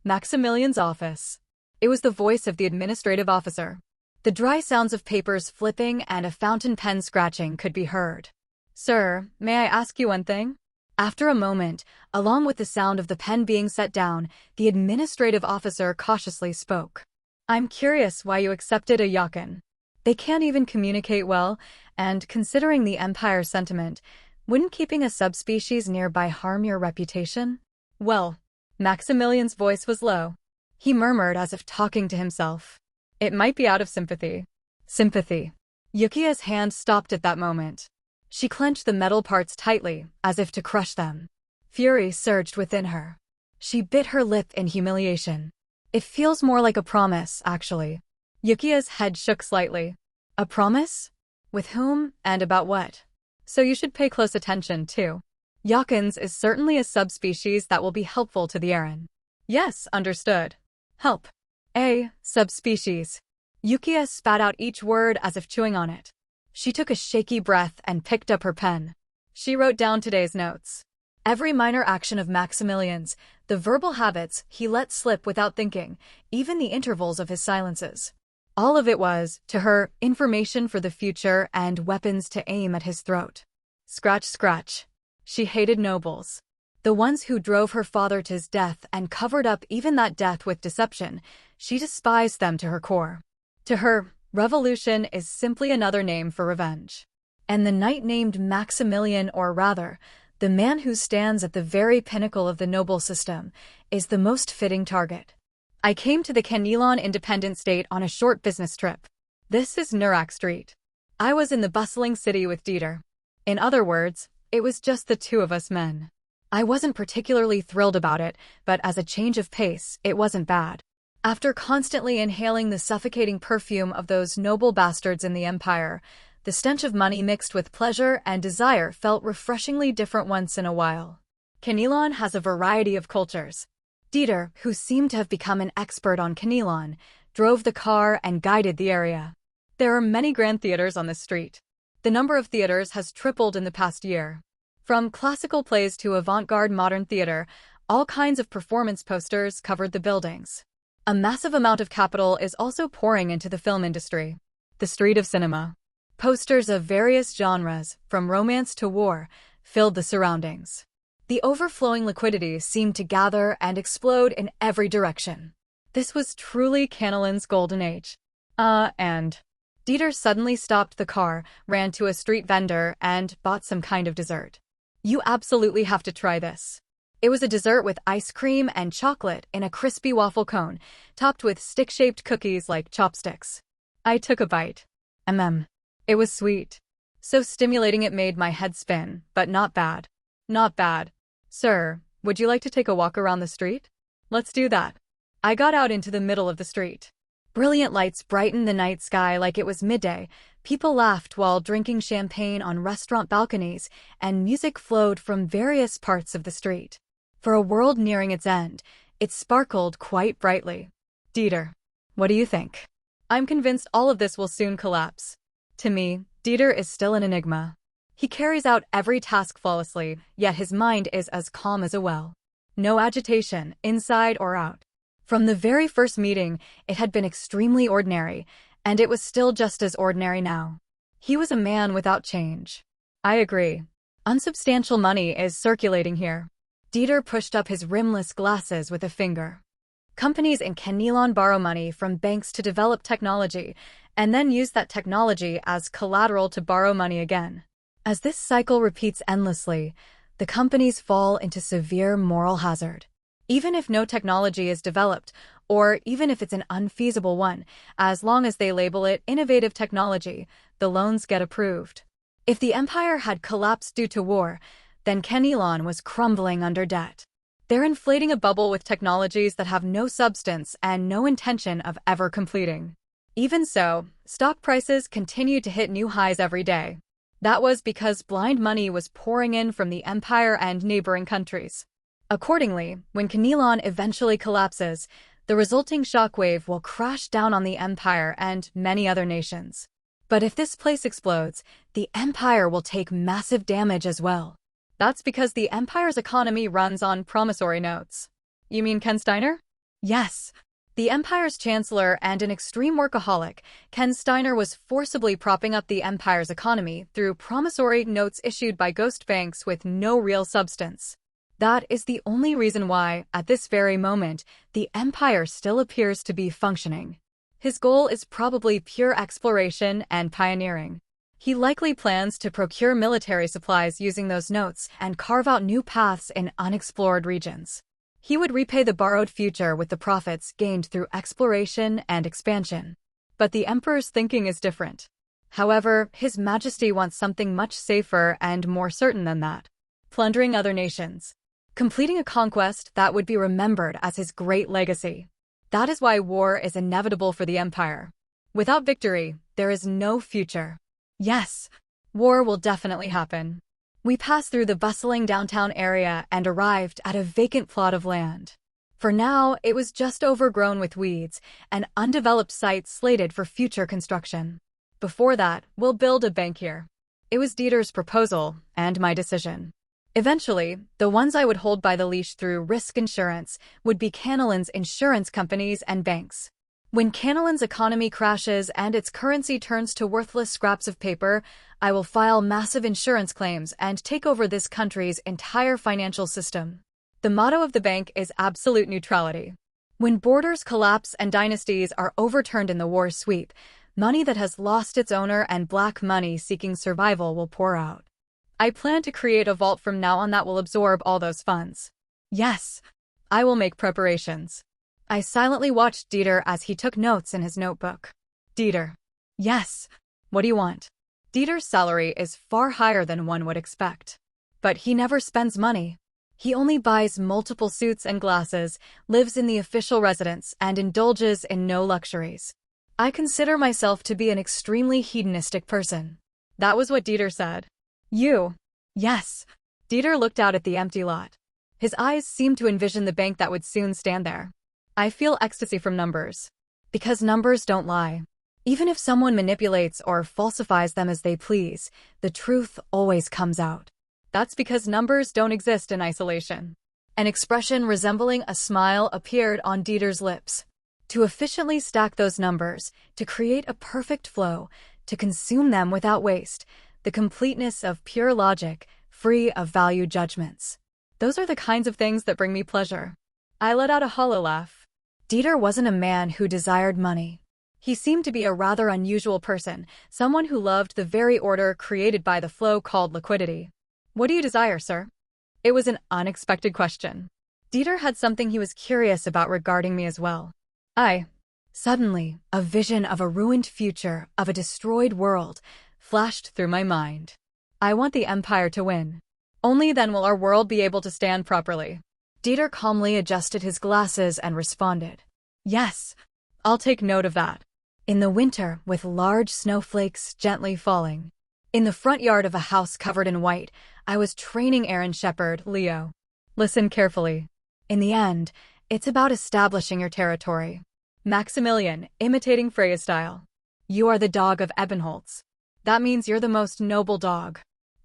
Maximilian's office. It was the voice of the administrative officer. The dry sounds of papers flipping and a fountain pen scratching could be heard. Sir, may I ask you one thing? After a moment, along with the sound of the pen being set down, the administrative officer cautiously spoke. I'm curious why you accepted a Yakin. They can't even communicate well, and considering the Empire's sentiment, wouldn't keeping a subspecies nearby harm your reputation? Well, Maximilian's voice was low. He murmured as if talking to himself. It might be out of sympathy. Sympathy. Yukiya's hand stopped at that moment. She clenched the metal parts tightly, as if to crush them. Fury surged within her. She bit her lip in humiliation. It feels more like a promise, actually. Yukiya's head shook slightly. A promise? With whom, and about what? So you should pay close attention, too. Yakins is certainly a subspecies that will be helpful to the Eren. Yes, understood. Help. A subspecies. Yukiya spat out each word as if chewing on it. She took a shaky breath and picked up her pen. She wrote down today's notes. Every minor action of Maximilian's, the verbal habits he let slip without thinking, even the intervals of his silences. All of it was, to her, information for the future and weapons to aim at his throat. Scratch, scratch. She hated nobles. The ones who drove her father to his death and covered up even that death with deception. She despised them to her core. To her, revolution is simply another name for revenge. And the knight named Maximilian, or rather, the man who stands at the very pinnacle of the noble system, is the most fitting target. I came to the Kenilon Independent State on a short business trip. This is Nurak Street. I was in the bustling city with Dieter. In other words, it was just the two of us men. I wasn't particularly thrilled about it, but as a change of pace, it wasn't bad. After constantly inhaling the suffocating perfume of those noble bastards in the Empire, the stench of money mixed with pleasure and desire felt refreshingly different once in a while. Kenilon has a variety of cultures. Dieter, who seemed to have become an expert on Kenilon, drove the car and guided the area. There are many grand theaters on this street. The number of theaters has tripled in the past year. From classical plays to avant-garde modern theater, all kinds of performance posters covered the buildings. A massive amount of capital is also pouring into the film industry. The street of cinema. Posters of various genres, from romance to war, filled the surroundings. The overflowing liquidity seemed to gather and explode in every direction. This was truly Kenilon's golden age. And Dieter suddenly stopped the car, ran to a street vendor, and bought some kind of dessert. You absolutely have to try this. It was a dessert with ice cream and chocolate in a crispy waffle cone, topped with stick-shaped cookies like chopsticks. I took a bite. It was sweet. So stimulating it made my head spin, but not bad. Not bad. Sir, would you like to take a walk around the street? Let's do that. I got out into the middle of the street. Brilliant lights brightened the night sky like it was midday. People laughed while drinking champagne on restaurant balconies, and music flowed from various parts of the street. For a world nearing its end, it sparkled quite brightly. Dieter, what do you think? I'm convinced all of this will soon collapse. To me, Dieter is still an enigma. He carries out every task flawlessly, yet his mind is as calm as a well. No agitation, inside or out. From the very first meeting, it had been extremely ordinary, and it was still just as ordinary now. He was a man without change. I agree. Unsubstantial money is circulating here. Dieter pushed up his rimless glasses with a finger. Companies in Kenilon borrow money from banks to develop technology, and then use that technology as collateral to borrow money again. As this cycle repeats endlessly, the companies fall into severe moral hazard. Even if no technology is developed, or even if it's an unfeasible one, as long as they label it innovative technology, the loans get approved. If the empire had collapsed due to war, then Kenilon was crumbling under debt. They're inflating a bubble with technologies that have no substance and no intention of ever completing. Even so, stock prices continued to hit new highs every day. That was because blind money was pouring in from the empire and neighboring countries. Accordingly, when Kenilon eventually collapses, the resulting shockwave will crash down on the empire and many other nations. But if this place explodes, the empire will take massive damage as well. That's because the empire's economy runs on promissory notes. You mean Ken Steiner? Yes. The empire's chancellor and an extreme workaholic, Ken Steiner was forcibly propping up the empire's economy through promissory notes issued by ghost banks with no real substance. That is the only reason why, at this very moment, the empire still appears to be functioning. His goal is probably pure exploration and pioneering. He likely plans to procure military supplies using those notes and carve out new paths in unexplored regions. He would repay the borrowed future with the profits gained through exploration and expansion. But the emperor's thinking is different. However, His Majesty wants something much safer and more certain than that. Plundering other nations. Completing a conquest that would be remembered as his great legacy. That is why war is inevitable for the empire. Without victory, there is no future. Yes, war will definitely happen. We passed through the bustling downtown area and arrived at a vacant plot of land. For now, it was just overgrown with weeds, an undeveloped site slated for future construction. Before that, we'll build a bank here. It was Dieter's proposal, and my decision. Eventually, the ones I would hold by the leash through risk insurance would be Canilon's insurance companies and banks. When Canilon's economy crashes and its currency turns to worthless scraps of paper, I will file massive insurance claims and take over this country's entire financial system. The motto of the bank is absolute neutrality. When borders collapse and dynasties are overturned in the war sweep, money that has lost its owner and black money seeking survival will pour out. I plan to create a vault from now on that will absorb all those funds. Yes, I will make preparations. I silently watched Dieter as he took notes in his notebook. Dieter. Yes. What do you want? Dieter's salary is far higher than one would expect. But he never spends money. He only buys multiple suits and glasses, lives in the official residence, and indulges in no luxuries. I consider myself to be an extremely hedonistic person. That was what Dieter said. You. Yes. Dieter looked out at the empty lot. His eyes seemed to envision the bank that would soon stand there. I feel ecstasy from numbers. Because numbers don't lie. Even if someone manipulates or falsifies them as they please, the truth always comes out. That's because numbers don't exist in isolation. An expression resembling a smile appeared on Dieter's lips. To efficiently stack those numbers, to create a perfect flow, to consume them without waste, the completeness of pure logic, free of value judgments. Those are the kinds of things that bring me pleasure. I let out a hollow laugh. Dieter wasn't a man who desired money. He seemed to be a rather unusual person, someone who loved the very order created by the flow called liquidity. What do you desire, sir? It was an unexpected question. Dieter had something he was curious about regarding me as well. Suddenly, a vision of a ruined future, of a destroyed world, flashed through my mind. I want the Empire to win. Only then will our world be able to stand properly. Dieter calmly adjusted his glasses and responded. Yes, I'll take note of that. In the winter, with large snowflakes gently falling. In the front yard of a house covered in white, I was training Aaron Shepherd, Leo. Listen carefully. In the end, it's about establishing your territory. Maximilian, imitating Freya's style. You are the dog of Ebenholz. That means you're the most noble dog.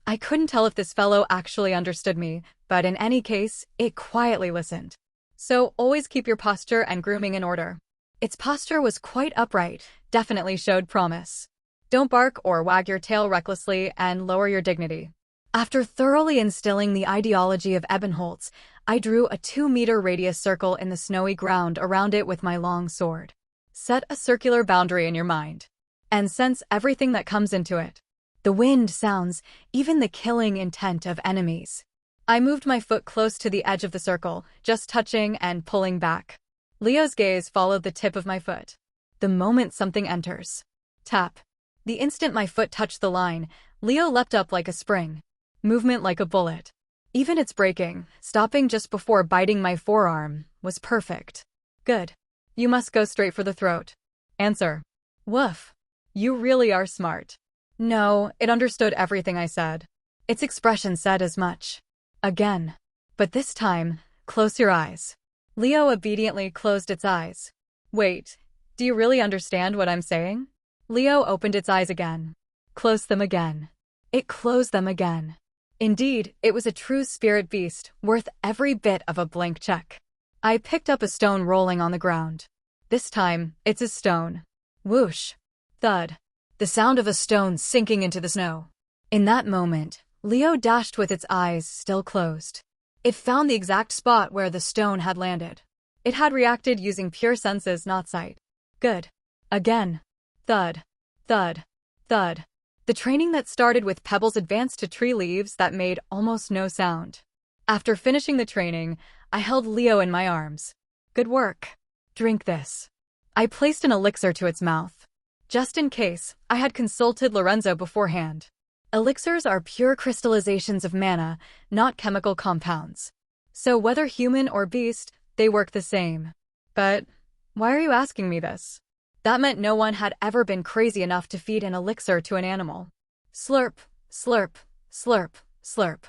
I couldn't tell if this fellow actually understood me, but in any case, it quietly listened. So always keep your posture and grooming in order. Its posture was quite upright, definitely showed promise. Don't bark or wag your tail recklessly and lower your dignity. After thoroughly instilling the ideology of Ebenholz, I drew a 2-meter radius circle in the snowy ground around it with my long sword. Set a circular boundary in your mind, and sense everything that comes into it. The wind, sounds, even the killing intent of enemies. I moved my foot close to the edge of the circle, just touching and pulling back. Leo's gaze followed the tip of my foot. The moment something enters. Tap. The instant my foot touched the line, Leo leapt up like a spring. Movement like a bullet. Even its braking, stopping just before biting my forearm, was perfect. Good. You must go straight for the throat. Answer. Woof. You really are smart. No, it understood everything I said. Its expression said as much. Again. But this time, close your eyes. Leo obediently closed its eyes. Wait, do you really understand what I'm saying? Leo opened its eyes again. Close them again. It closed them again. Indeed, it was a true spirit beast, worth every bit of a blank check. I picked up a stone rolling on the ground. This time, it's a stone. Whoosh. Thud. The sound of a stone sinking into the snow. In that moment, Leo dashed with its eyes still closed. It found the exact spot where the stone had landed. It had reacted using pure senses, not sight. Good. Again. Thud. Thud. Thud. The training that started with pebbles advanced to tree leaves that made almost no sound. After finishing the training, I held Leo in my arms. Good work. Drink this. I placed an elixir to its mouth. Just in case, I had consulted Lorenzo beforehand. Elixirs are pure crystallizations of mana, not chemical compounds. So whether human or beast, they work the same. But why are you asking me this? That meant no one had ever been crazy enough to feed an elixir to an animal. Slurp, slurp, slurp, slurp.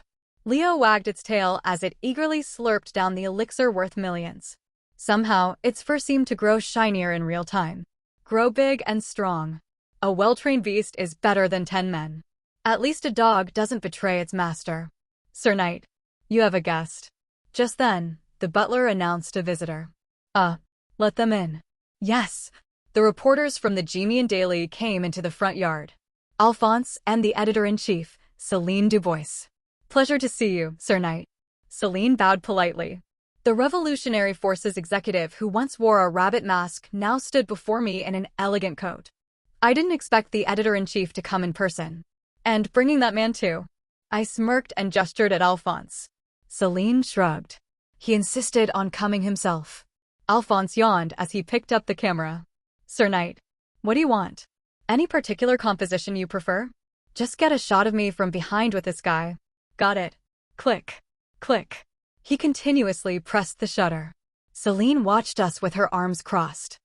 Leo wagged its tail as it eagerly slurped down the elixir worth millions. Somehow, its fur seemed to grow shinier in real time. Grow big and strong. A well-trained beast is better than 10 men. At least a dog doesn't betray its master. Sir Knight, you have a guest. Just then, the butler announced a visitor. Let them in. Yes. The reporters from the Gemian Daily came into the front yard. Alphonse and the editor-in-chief, Céline Dubois. Pleasure to see you, Sir Knight. Céline bowed politely. The Revolutionary Forces executive who once wore a rabbit mask now stood before me in an elegant coat. I didn't expect the editor-in-chief to come in person. And bringing that man too. I smirked and gestured at Alphonse. Céline shrugged. He insisted on coming himself. Alphonse yawned as he picked up the camera. Sir Knight, what do you want? Any particular composition you prefer? Just get a shot of me from behind with this guy. Got it. Click. Click. He continuously pressed the shutter. Céline watched us with her arms crossed.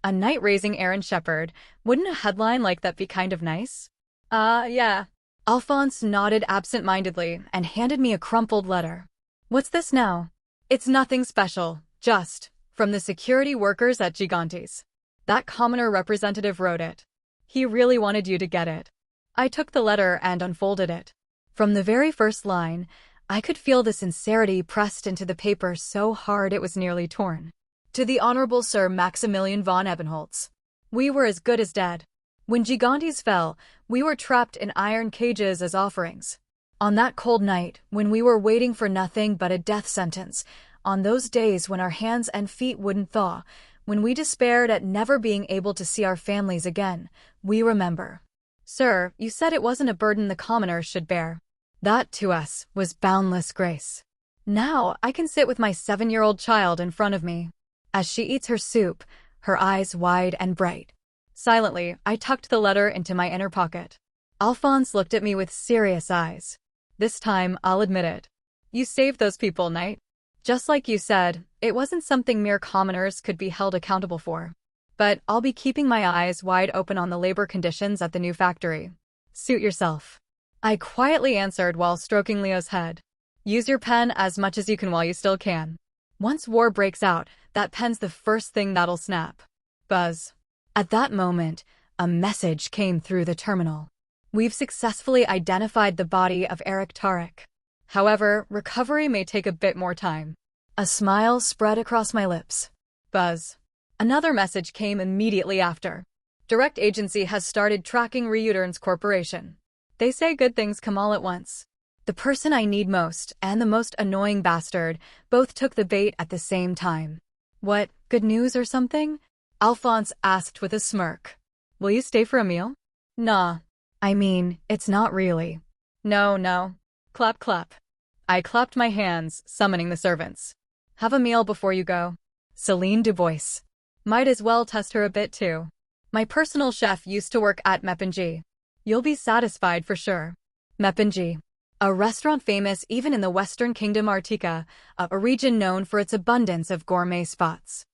A knight raising Aaron Shepherd, wouldn't a headline like that be kind of nice? Yeah. Alphonse nodded absent-mindedly and handed me a crumpled letter. What's this now? It's nothing special, just, from the security workers at Gigantes. That commoner representative wrote it. He really wanted you to get it. I took the letter and unfolded it. From the very first line, I could feel the sincerity pressed into the paper so hard it was nearly torn. To the Honorable Sir Maximilian von Ebenholz. We were as good as dead. When Gigantes fell, we were trapped in iron cages as offerings. On that cold night, when we were waiting for nothing but a death sentence, on those days when our hands and feet wouldn't thaw, when we despaired at never being able to see our families again, we remember. Sir, you said it wasn't a burden the commoners should bear. That, to us, was boundless grace. Now I can sit with my 7-year-old child in front of me. As she eats her soup, her eyes wide and bright. Silently, I tucked the letter into my inner pocket. Alphonse looked at me with serious eyes. This time, I'll admit it. You saved those people, Knight. Just like you said, it wasn't something mere commoners could be held accountable for. But I'll be keeping my eyes wide open on the labor conditions at the new factory. Suit yourself. I quietly answered while stroking Leo's head. Use your pen as much as you can while you still can. Once war breaks out, that pen's the first thing that'll snap. Buzz. At that moment, a message came through the terminal. We've successfully identified the body of Eric Tarek. However, recovery may take a bit more time. A smile spread across my lips. Buzz. Another message came immediately after. Direct Agency has started tracking Reuters Corporation. They say good things come all at once. The person I need most and the most annoying bastard both took the bait at the same time. What, good news or something? Alphonse asked with a smirk. Will you stay for a meal? Nah. I mean, it's not really. No. Clap, clap. I clapped my hands, summoning the servants. Have a meal before you go. Céline Dubois. Might as well test her a bit too. My personal chef used to work at Mepinji. You'll be satisfied for sure. Mepinji. A restaurant famous even in the Western Kingdom Artika, a region known for its abundance of gourmet spots.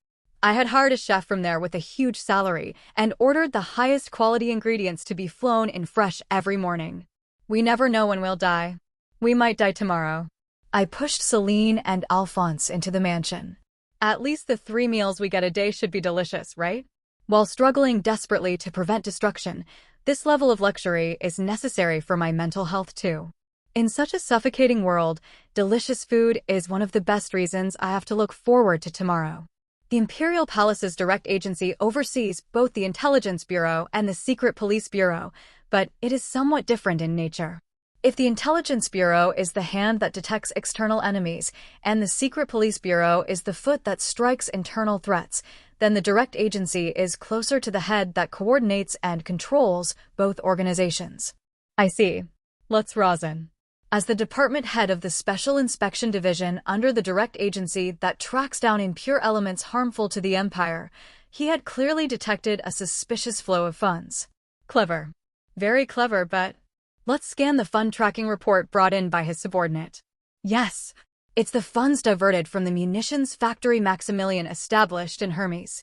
I had hired a chef from there with a huge salary and ordered the highest quality ingredients to be flown in fresh every morning. We never know when we'll die. We might die tomorrow. I pushed Céline and Alphonse into the mansion. At least the 3 meals we get a day should be delicious, right? While struggling desperately to prevent destruction, this level of luxury is necessary for my mental health too. In such a suffocating world, delicious food is one of the best reasons I have to look forward to tomorrow. The Imperial Palace's direct agency oversees both the Intelligence Bureau and the Secret Police Bureau, but it is somewhat different in nature. If the Intelligence Bureau is the hand that detects external enemies, and the Secret Police Bureau is the foot that strikes internal threats, then the direct agency is closer to the head that coordinates and controls both organizations. I see. Let's rosin. As the department head of the Special Inspection Division under the direct agency that tracks down impure elements harmful to the Empire, he had clearly detected a suspicious flow of funds. Clever. Very clever, but let's scan the fund tracking report brought in by his subordinate. Yes, it's the funds diverted from the munitions factory Maximilian established in Hermes.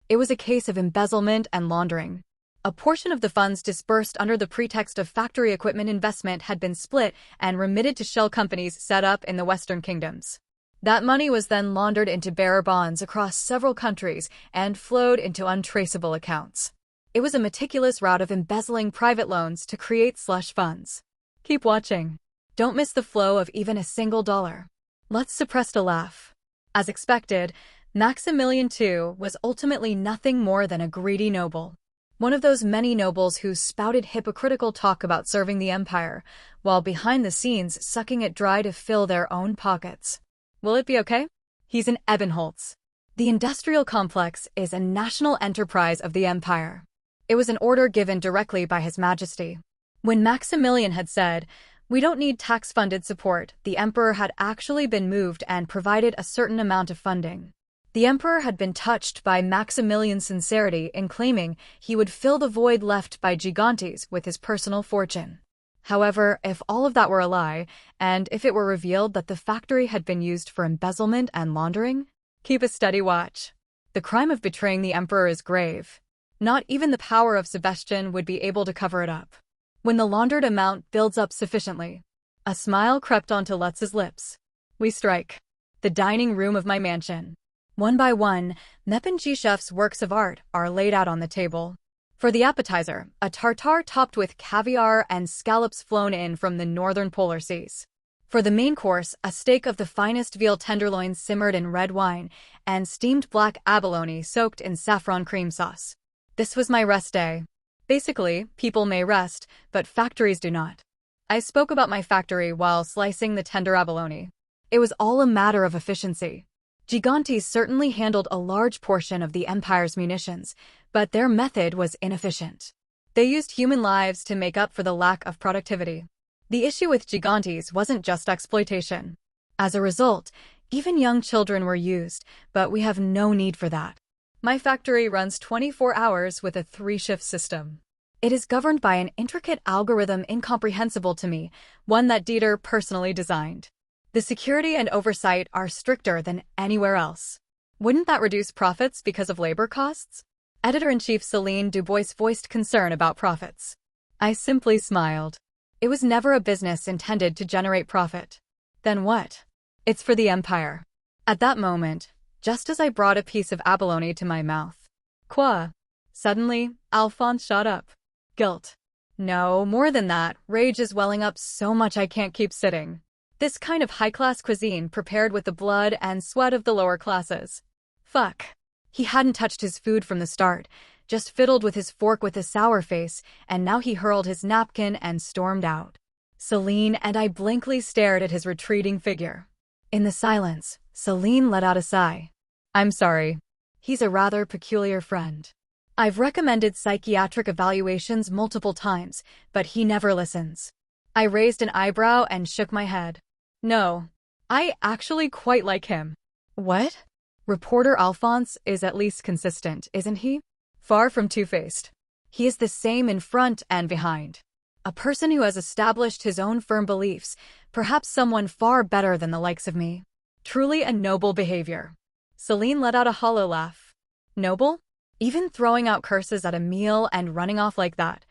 It was a case of embezzlement and laundering. A portion of the funds disbursed under the pretext of factory equipment investment had been split and remitted to shell companies set up in the Western Kingdoms. That money was then laundered into bearer bonds across several countries and flowed into untraceable accounts. It was a meticulous route of embezzling private loans to create slush funds. Keep watching. Don't miss the flow of even a single dollar. Let's suppress a laugh. As expected, Maximilian II was ultimately nothing more than a greedy noble. One of those many nobles who spouted hypocritical talk about serving the Empire, while behind the scenes sucking it dry to fill their own pockets. Will it be okay? He's an Ebenholz. The industrial complex is a national enterprise of the Empire. It was an order given directly by His Majesty. When Maximilian had said, "We don't need tax-funded support," the Emperor had actually been moved and provided a certain amount of funding. The Emperor had been touched by Maximilian's sincerity in claiming he would fill the void left by Gigantes with his personal fortune. However, if all of that were a lie, and if it were revealed that the factory had been used for embezzlement and laundering, keep a steady watch. The crime of betraying the Emperor is grave. Not even the power of Sebastian would be able to cover it up. When the laundered amount builds up sufficiently, a smile crept onto Lutz's lips. We strike. The dining room of my mansion. One by one, Mepinji chef's works of art are laid out on the table. For the appetizer, a tartare topped with caviar and scallops flown in from the northern polar seas. For the main course, a steak of the finest veal tenderloin simmered in red wine, and steamed black abalone soaked in saffron cream sauce. This was my rest day. Basically, people may rest, but factories do not. I spoke about my factory while slicing the tender abalone. It was all a matter of efficiency. Gigantes certainly handled a large portion of the Empire's munitions, but their method was inefficient. They used human lives to make up for the lack of productivity. The issue with Gigantes wasn't just exploitation. As a result, even young children were used, but we have no need for that. My factory runs 24 hours with a 3-shift system. It is governed by an intricate algorithm incomprehensible to me, one that Dieter personally designed. The security and oversight are stricter than anywhere else. Wouldn't that reduce profits because of labor costs? Editor-in-Chief Céline Dubois voiced concern about profits. I simply smiled. It was never a business intended to generate profit. Then what? It's for the Empire. At that moment, just as I brought a piece of abalone to my mouth. Quoi? Suddenly, Alphonse shot up. Guilt. No, more than that, rage is welling up so much I can't keep sitting. This kind of high-class cuisine prepared with the blood and sweat of the lower classes. Fuck. He hadn't touched his food from the start, just fiddled with his fork with a sour face, and now he hurled his napkin and stormed out. Celine and I blankly stared at his retreating figure. In the silence, Celine let out a sigh. I'm sorry. He's a rather peculiar friend. I've recommended psychiatric evaluations multiple times, but he never listens. I raised an eyebrow and shook my head. No, I actually quite like him. What? Reporter Alphonse is at least consistent, isn't he? Far from two-faced. He is the same in front and behind. A person who has established his own firm beliefs, perhaps someone far better than the likes of me. Truly a noble behavior. Celine let out a hollow laugh. Noble? Even throwing out curses at a meal and running off like that.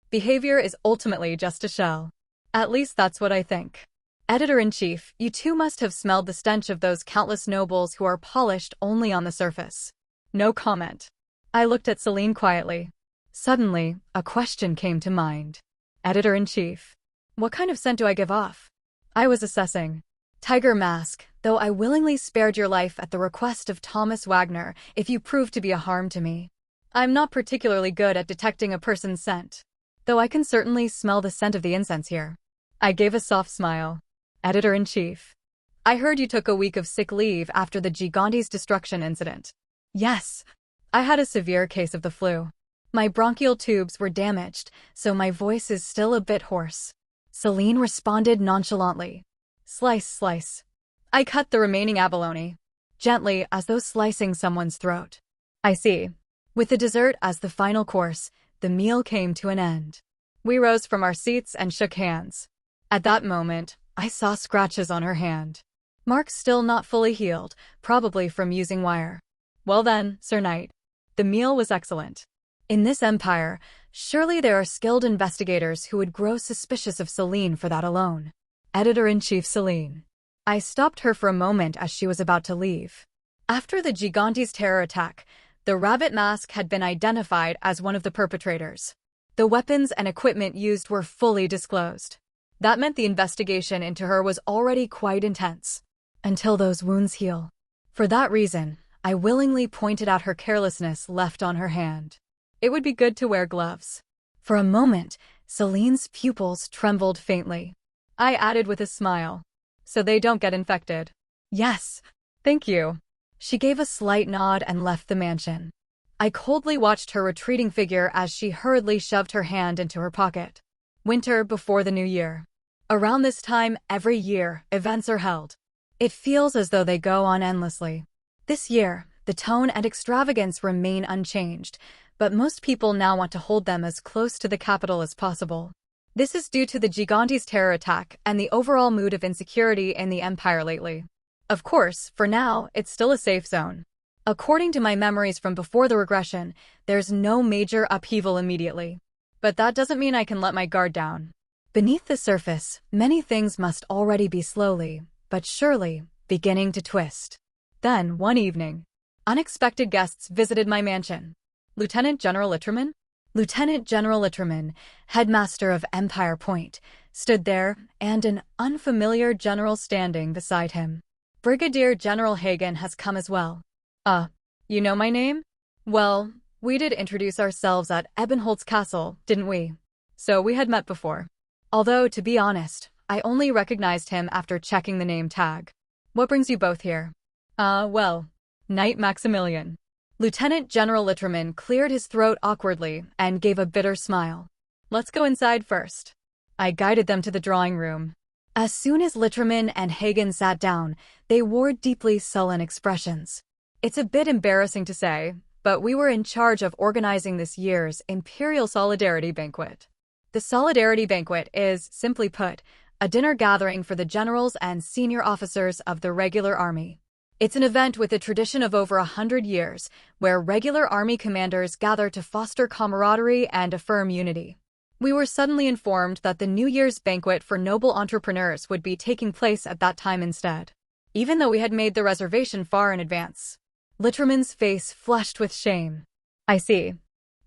Behavior is ultimately just a shell. At least that's what I think. Editor-in-Chief, you too must have smelled the stench of those countless nobles who are polished only on the surface. No comment. I looked at Celine quietly. Suddenly, a question came to mind. Editor-in-Chief, what kind of scent do I give off? I was assessing. Tiger mask, though I willingly spared your life at the request of Thomas Wagner if you proved to be a harm to me. I'm not particularly good at detecting a person's scent, though I can certainly smell the scent of the incense here. I gave a soft smile. Editor-in-Chief, I heard you took a week of sick leave after the Gigante's destruction incident. Yes, I had a severe case of the flu. My bronchial tubes were damaged, so my voice is still a bit hoarse. Celine responded nonchalantly. Slice, slice. I cut the remaining abalone, gently as though slicing someone's throat. I see. With the dessert as the final course, the meal came to an end. We rose from our seats and shook hands. At that moment, I saw scratches on her hand. Marks still not fully healed, probably from using wire. Well then, Sir Knight. The meal was excellent. In this empire, surely there are skilled investigators who would grow suspicious of Celine for that alone. Editor-in-Chief Celine. I stopped her for a moment as she was about to leave. After the Gigante's terror attack, the rabbit mask had been identified as one of the perpetrators. The weapons and equipment used were fully disclosed. That meant the investigation into her was already quite intense. Until those wounds heal. For that reason, I willingly pointed out her carelessness left on her hand. It would be good to wear gloves. For a moment, Celine's pupils trembled faintly. I added with a smile. So they don't get infected. Yes, thank you. She gave a slight nod and left the mansion. I coldly watched her retreating figure as she hurriedly shoved her hand into her pocket. Winter before the new year. Around this time every year, events are held. It feels as though they go on endlessly. This year, the tone and extravagance remain unchanged, but most people now want to hold them as close to the capital as possible. This is due to the Gigante's terror attack and the overall mood of insecurity in the Empire lately. Of course, for now, it's still a safe zone. According to my memories from before the regression, there's no major upheaval immediately. But that doesn't mean I can let my guard down. Beneath the surface, many things must already be slowly, but surely, beginning to twist. Then, one evening, unexpected guests visited my mansion. Lieutenant General Litterman? Lieutenant General Litterman, headmaster of Empire Point, stood there, and an unfamiliar general standing beside him. Brigadier General Hagen has come as well. You know my name? Well, we did introduce ourselves at Ebenholtz Castle, didn't we? So we had met before. Although, to be honest, I only recognized him after checking the name tag. What brings you both here? Well, Knight Maximilian. Lieutenant General Litterman cleared his throat awkwardly and gave a bitter smile. Let's go inside first. I guided them to the drawing room. As soon as Litterman and Hagen sat down, they wore deeply sullen expressions. It's a bit embarrassing to say, but we were in charge of organizing this year's Imperial Solidarity Banquet. The Solidarity Banquet is, simply put, a dinner gathering for the generals and senior officers of the regular army. It's an event with a tradition of over 100 years, where regular army commanders gather to foster camaraderie and affirm unity. We were suddenly informed that the New Year's banquet for noble entrepreneurs would be taking place at that time instead, even though we had made the reservation far in advance. Litterman's face flushed with shame. I see.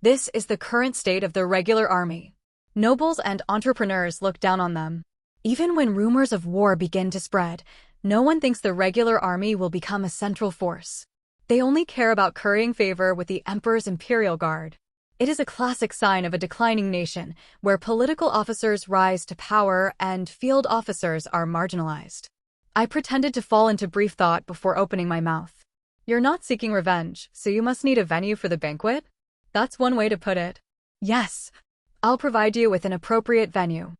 This is the current state of the regular army. Nobles and entrepreneurs look down on them. Even when rumors of war begin to spread, no one thinks the regular army will become a central force. They only care about currying favor with the emperor's imperial guard. It is a classic sign of a declining nation, where political officers rise to power and field officers are marginalized. I pretended to fall into brief thought before opening my mouth. You're not seeking revenge, so you must need a venue for the banquet? That's one way to put it. Yes, I'll provide you with an appropriate venue.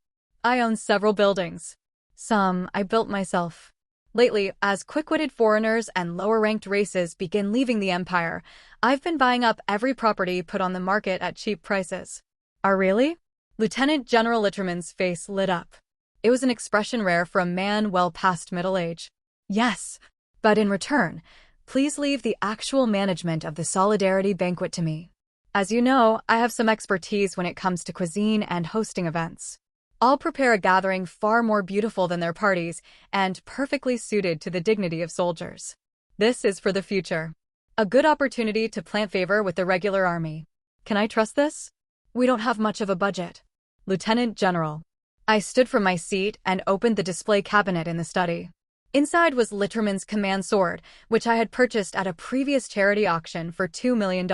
I own several buildings. Some I built myself. Lately, as quick-witted foreigners and lower-ranked races begin leaving the empire, I've been buying up every property put on the market at cheap prices. Oh, really? Lieutenant General Litterman's face lit up. It was an expression rare for a man well past middle age. Yes, but in return, please leave the actual management of the Solidarity Banquet to me. As you know, I have some expertise when it comes to cuisine and hosting events. I'll prepare a gathering far more beautiful than their parties and perfectly suited to the dignity of soldiers. This is for the future. A good opportunity to plant favor with the regular army. Can I trust this? We don't have much of a budget. Lieutenant General. I stood from my seat and opened the display cabinet in the study. Inside was Litterman's command sword, which I had purchased at a previous charity auction for $2 million.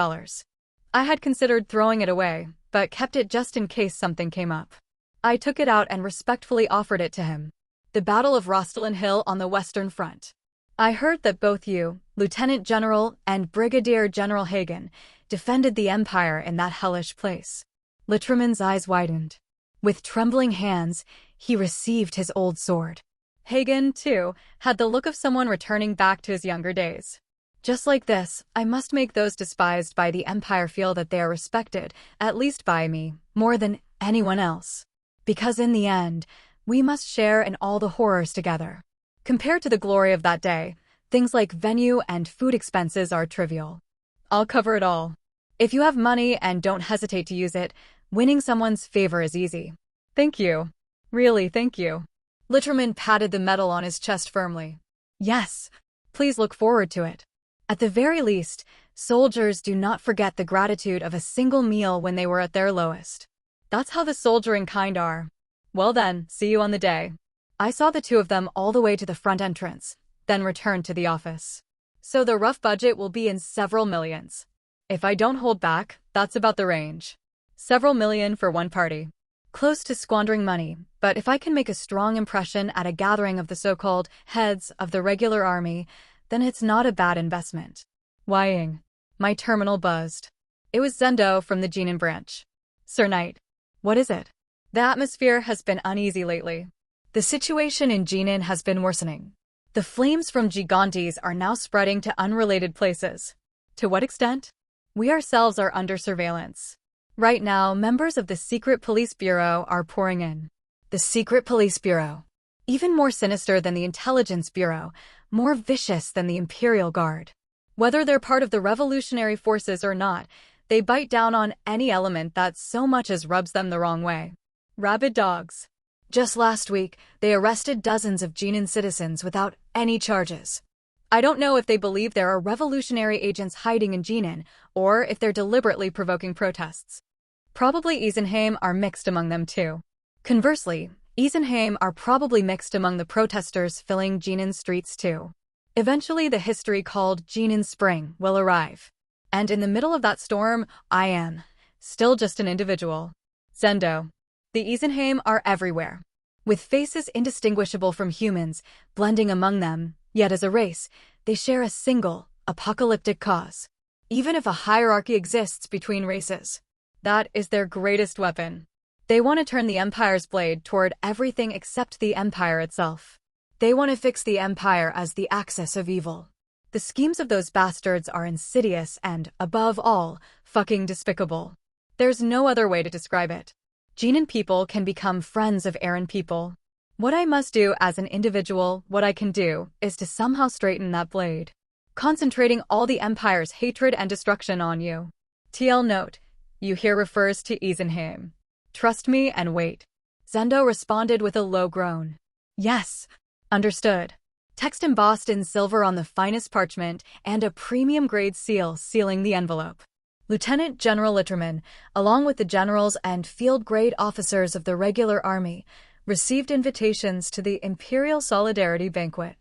I had considered throwing it away, but kept it just in case something came up. I took it out and respectfully offered it to him. The Battle of Rostalin Hill on the Western Front. I heard that both you, Lieutenant General and Brigadier General Hagen, defended the Empire in that hellish place. Litterman's eyes widened. With trembling hands, he received his old sword. Hagen, too, had the look of someone returning back to his younger days. Just like this, I must make those despised by the Empire feel that they are respected, at least by me, more than anyone else. Because in the end, we must share in all the horrors together. Compared to the glory of that day, things like venue and food expenses are trivial. I'll cover it all. If you have money and don't hesitate to use it, winning someone's favor is easy. Thank you. Really, thank you. Litterman patted the medal on his chest firmly. Yes, please look forward to it. At the very least, soldiers do not forget the gratitude of a single meal when they were at their lowest. That's how the soldiering kind are. Well then, see you on the day. I saw the two of them all the way to the front entrance, then returned to the office. So the rough budget will be in several millions. If I don't hold back, that's about the range. Several million for one party. Close to squandering money, but if I can make a strong impression at a gathering of the so-called heads of the regular army, then it's not a bad investment. Wying. My terminal buzzed. It was Zendo from the Genin branch. Sir Knight. What is it? The atmosphere has been uneasy lately. The situation in Genin has been worsening. The flames from Gigantes are now spreading to unrelated places. To what extent? We ourselves are under surveillance. Right now, members of the Secret Police Bureau are pouring in. The Secret Police Bureau. Even more sinister than the Intelligence Bureau, more vicious than the Imperial Guard. Whether they're part of the revolutionary forces or not, they bite down on any element that so much as rubs them the wrong way. Rabid dogs. Just last week, they arrested dozens of Genin citizens without any charges. I don't know if they believe there are revolutionary agents hiding in Genin, or if they're deliberately provoking protests. Probably Isenheim are mixed among them too. Conversely, Isenheim are probably mixed among the protesters filling Genin streets too. Eventually the history called Genin Spring will arrive. And in the middle of that storm, I am still just an individual. Zendo. The Isenheim are everywhere. With faces indistinguishable from humans, blending among them, yet as a race, they share a single, apocalyptic cause. Even if a hierarchy exists between races, that is their greatest weapon. They want to turn the Empire's blade toward everything except the Empire itself. They want to fix the Empire as the axis of evil. The schemes of those bastards are insidious and, above all, fucking despicable. There's no other way to describe it. Genin people can become friends of Aaron people. What I must do as an individual, what I can do, is to somehow straighten that blade. Concentrating all the Empire's hatred and destruction on you. TL note, you here refers to Isenheim. Trust me and wait. Zendo responded with a low groan. Yes, understood. Text embossed in silver on the finest parchment and a premium-grade seal sealing the envelope. Lieutenant General Litterman, along with the generals and field-grade officers of the regular army, received invitations to the Imperial Solidarity Banquet.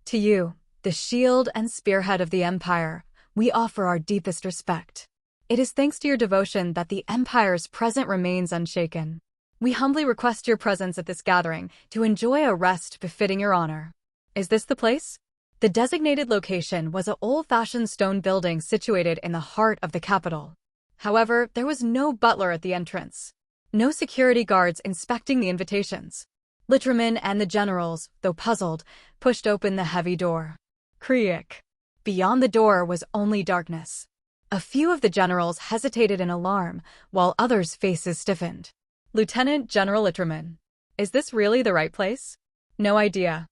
To you, the shield and spearhead of the Empire, we offer our deepest respect. It is thanks to your devotion that the Empire's present remains unshaken. We humbly request your presence at this gathering to enjoy a rest befitting your honor. Is this the place? The designated location was an old-fashioned stone building situated in the heart of the capital. However, there was no butler at the entrance. No security guards inspecting the invitations. Litterman and the generals, though puzzled, pushed open the heavy door. Creak. Beyond the door was only darkness. A few of the generals hesitated in alarm, while others' faces stiffened. Lieutenant General Litterman. Is this really the right place? No idea.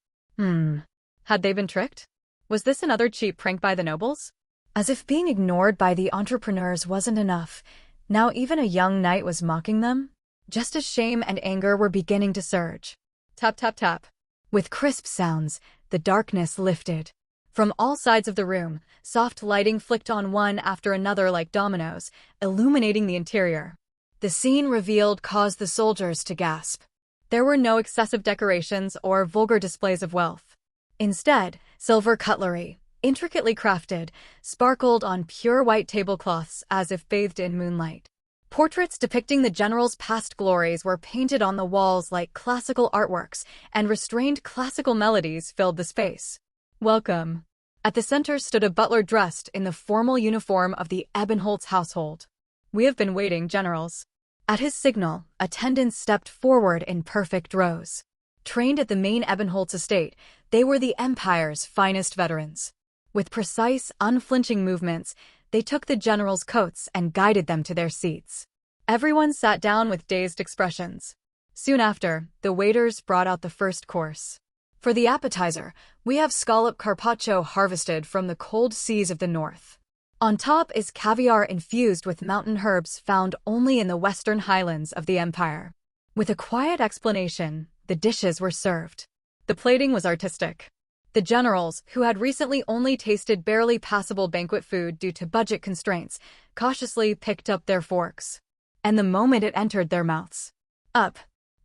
Had they been tricked? Was this another cheap prank by the nobles? As if being ignored by the entrepreneurs wasn't enough, now even a young knight was mocking them? Just as shame and anger were beginning to surge. Tap, tap, tap. With crisp sounds, the darkness lifted. From all sides of the room, soft lighting flicked on one after another like dominoes, illuminating the interior. The scene revealed caused the soldiers to gasp. There were no excessive decorations or vulgar displays of wealth. Instead, silver cutlery, intricately crafted, sparkled on pure white tablecloths as if bathed in moonlight. Portraits depicting the general's past glories were painted on the walls like classical artworks, and restrained classical melodies filled the space. Welcome. At the center stood a butler dressed in the formal uniform of the Ebenholz household. We have been waiting, generals. At his signal, attendants stepped forward in perfect rows. Trained at the main Ebenholz estate, they were the Empire's finest veterans. With precise, unflinching movements, they took the generals' coats and guided them to their seats. Everyone sat down with dazed expressions. Soon after, the waiters brought out the first course. For the appetizer, we have scallop carpaccio harvested from the cold seas of the north. On top is caviar infused with mountain herbs found only in the western highlands of the Empire. With a quiet explanation, the dishes were served. The plating was artistic. The generals, who had recently only tasted barely passable banquet food due to budget constraints, cautiously picked up their forks. And the moment it entered their mouths, up,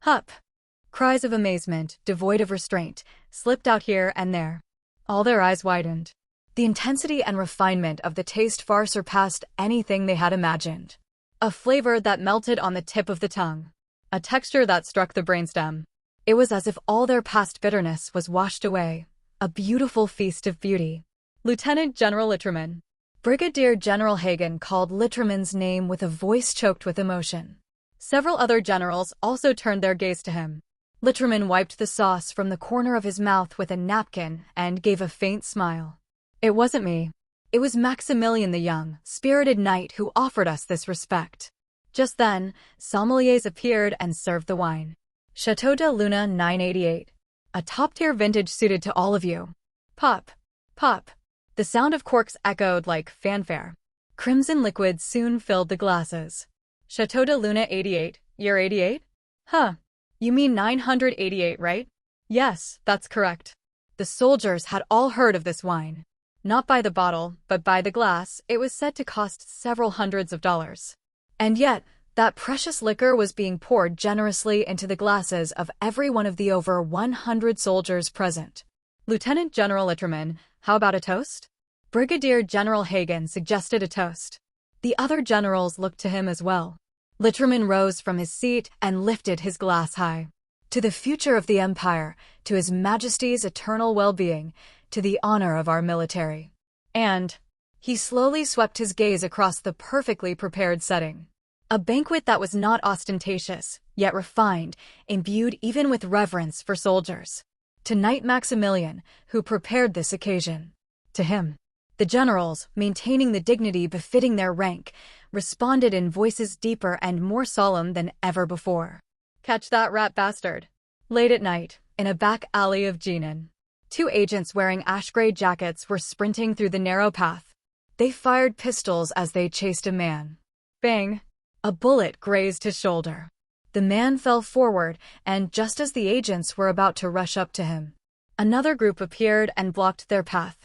up. Cries of amazement, devoid of restraint, slipped out here and there. All their eyes widened. The intensity and refinement of the taste far surpassed anything they had imagined. A flavor that melted on the tip of the tongue. A texture that struck the brainstem. It was as if all their past bitterness was washed away. A beautiful feast of beauty. Lieutenant General Litterman. Brigadier General Hagen called Litterman's name with a voice choked with emotion. Several other generals also turned their gaze to him. Litterman wiped the sauce from the corner of his mouth with a napkin and gave a faint smile. It wasn't me. It was Maximilian the young, spirited knight who offered us this respect. Just then, sommeliers appeared and served the wine. Chateau de Luna 988. A top-tier vintage suited to all of you. Pop, pop. The sound of corks echoed like fanfare. Crimson liquid soon filled the glasses. Chateau de Luna 88, year 88? Huh. You mean 988, right? Yes, that's correct. The soldiers had all heard of this wine. Not by the bottle, but by the glass, it was said to cost several hundreds of dollars. And yet, that precious liquor was being poured generously into the glasses of every one of the over 100 soldiers present. Lieutenant General Litterman, how about a toast? Brigadier General Hagen suggested a toast. The other generals looked to him as well. Litterman rose from his seat and lifted his glass high. To the future of the Empire, to His Majesty's eternal well-being, to the honor of our military. And he slowly swept his gaze across the perfectly prepared setting. A banquet that was not ostentatious, yet refined, imbued even with reverence for soldiers. To Knight Maximilian, who prepared this occasion. To him. The generals, maintaining the dignity befitting their rank, responded in voices deeper and more solemn than ever before. Catch that rat bastard. Late at night, in a back alley of Jinan. Two agents wearing ash-gray jackets were sprinting through the narrow path. They fired pistols as they chased a man. Bang! A bullet grazed his shoulder. The man fell forward, and just as the agents were about to rush up to him, another group appeared and blocked their path.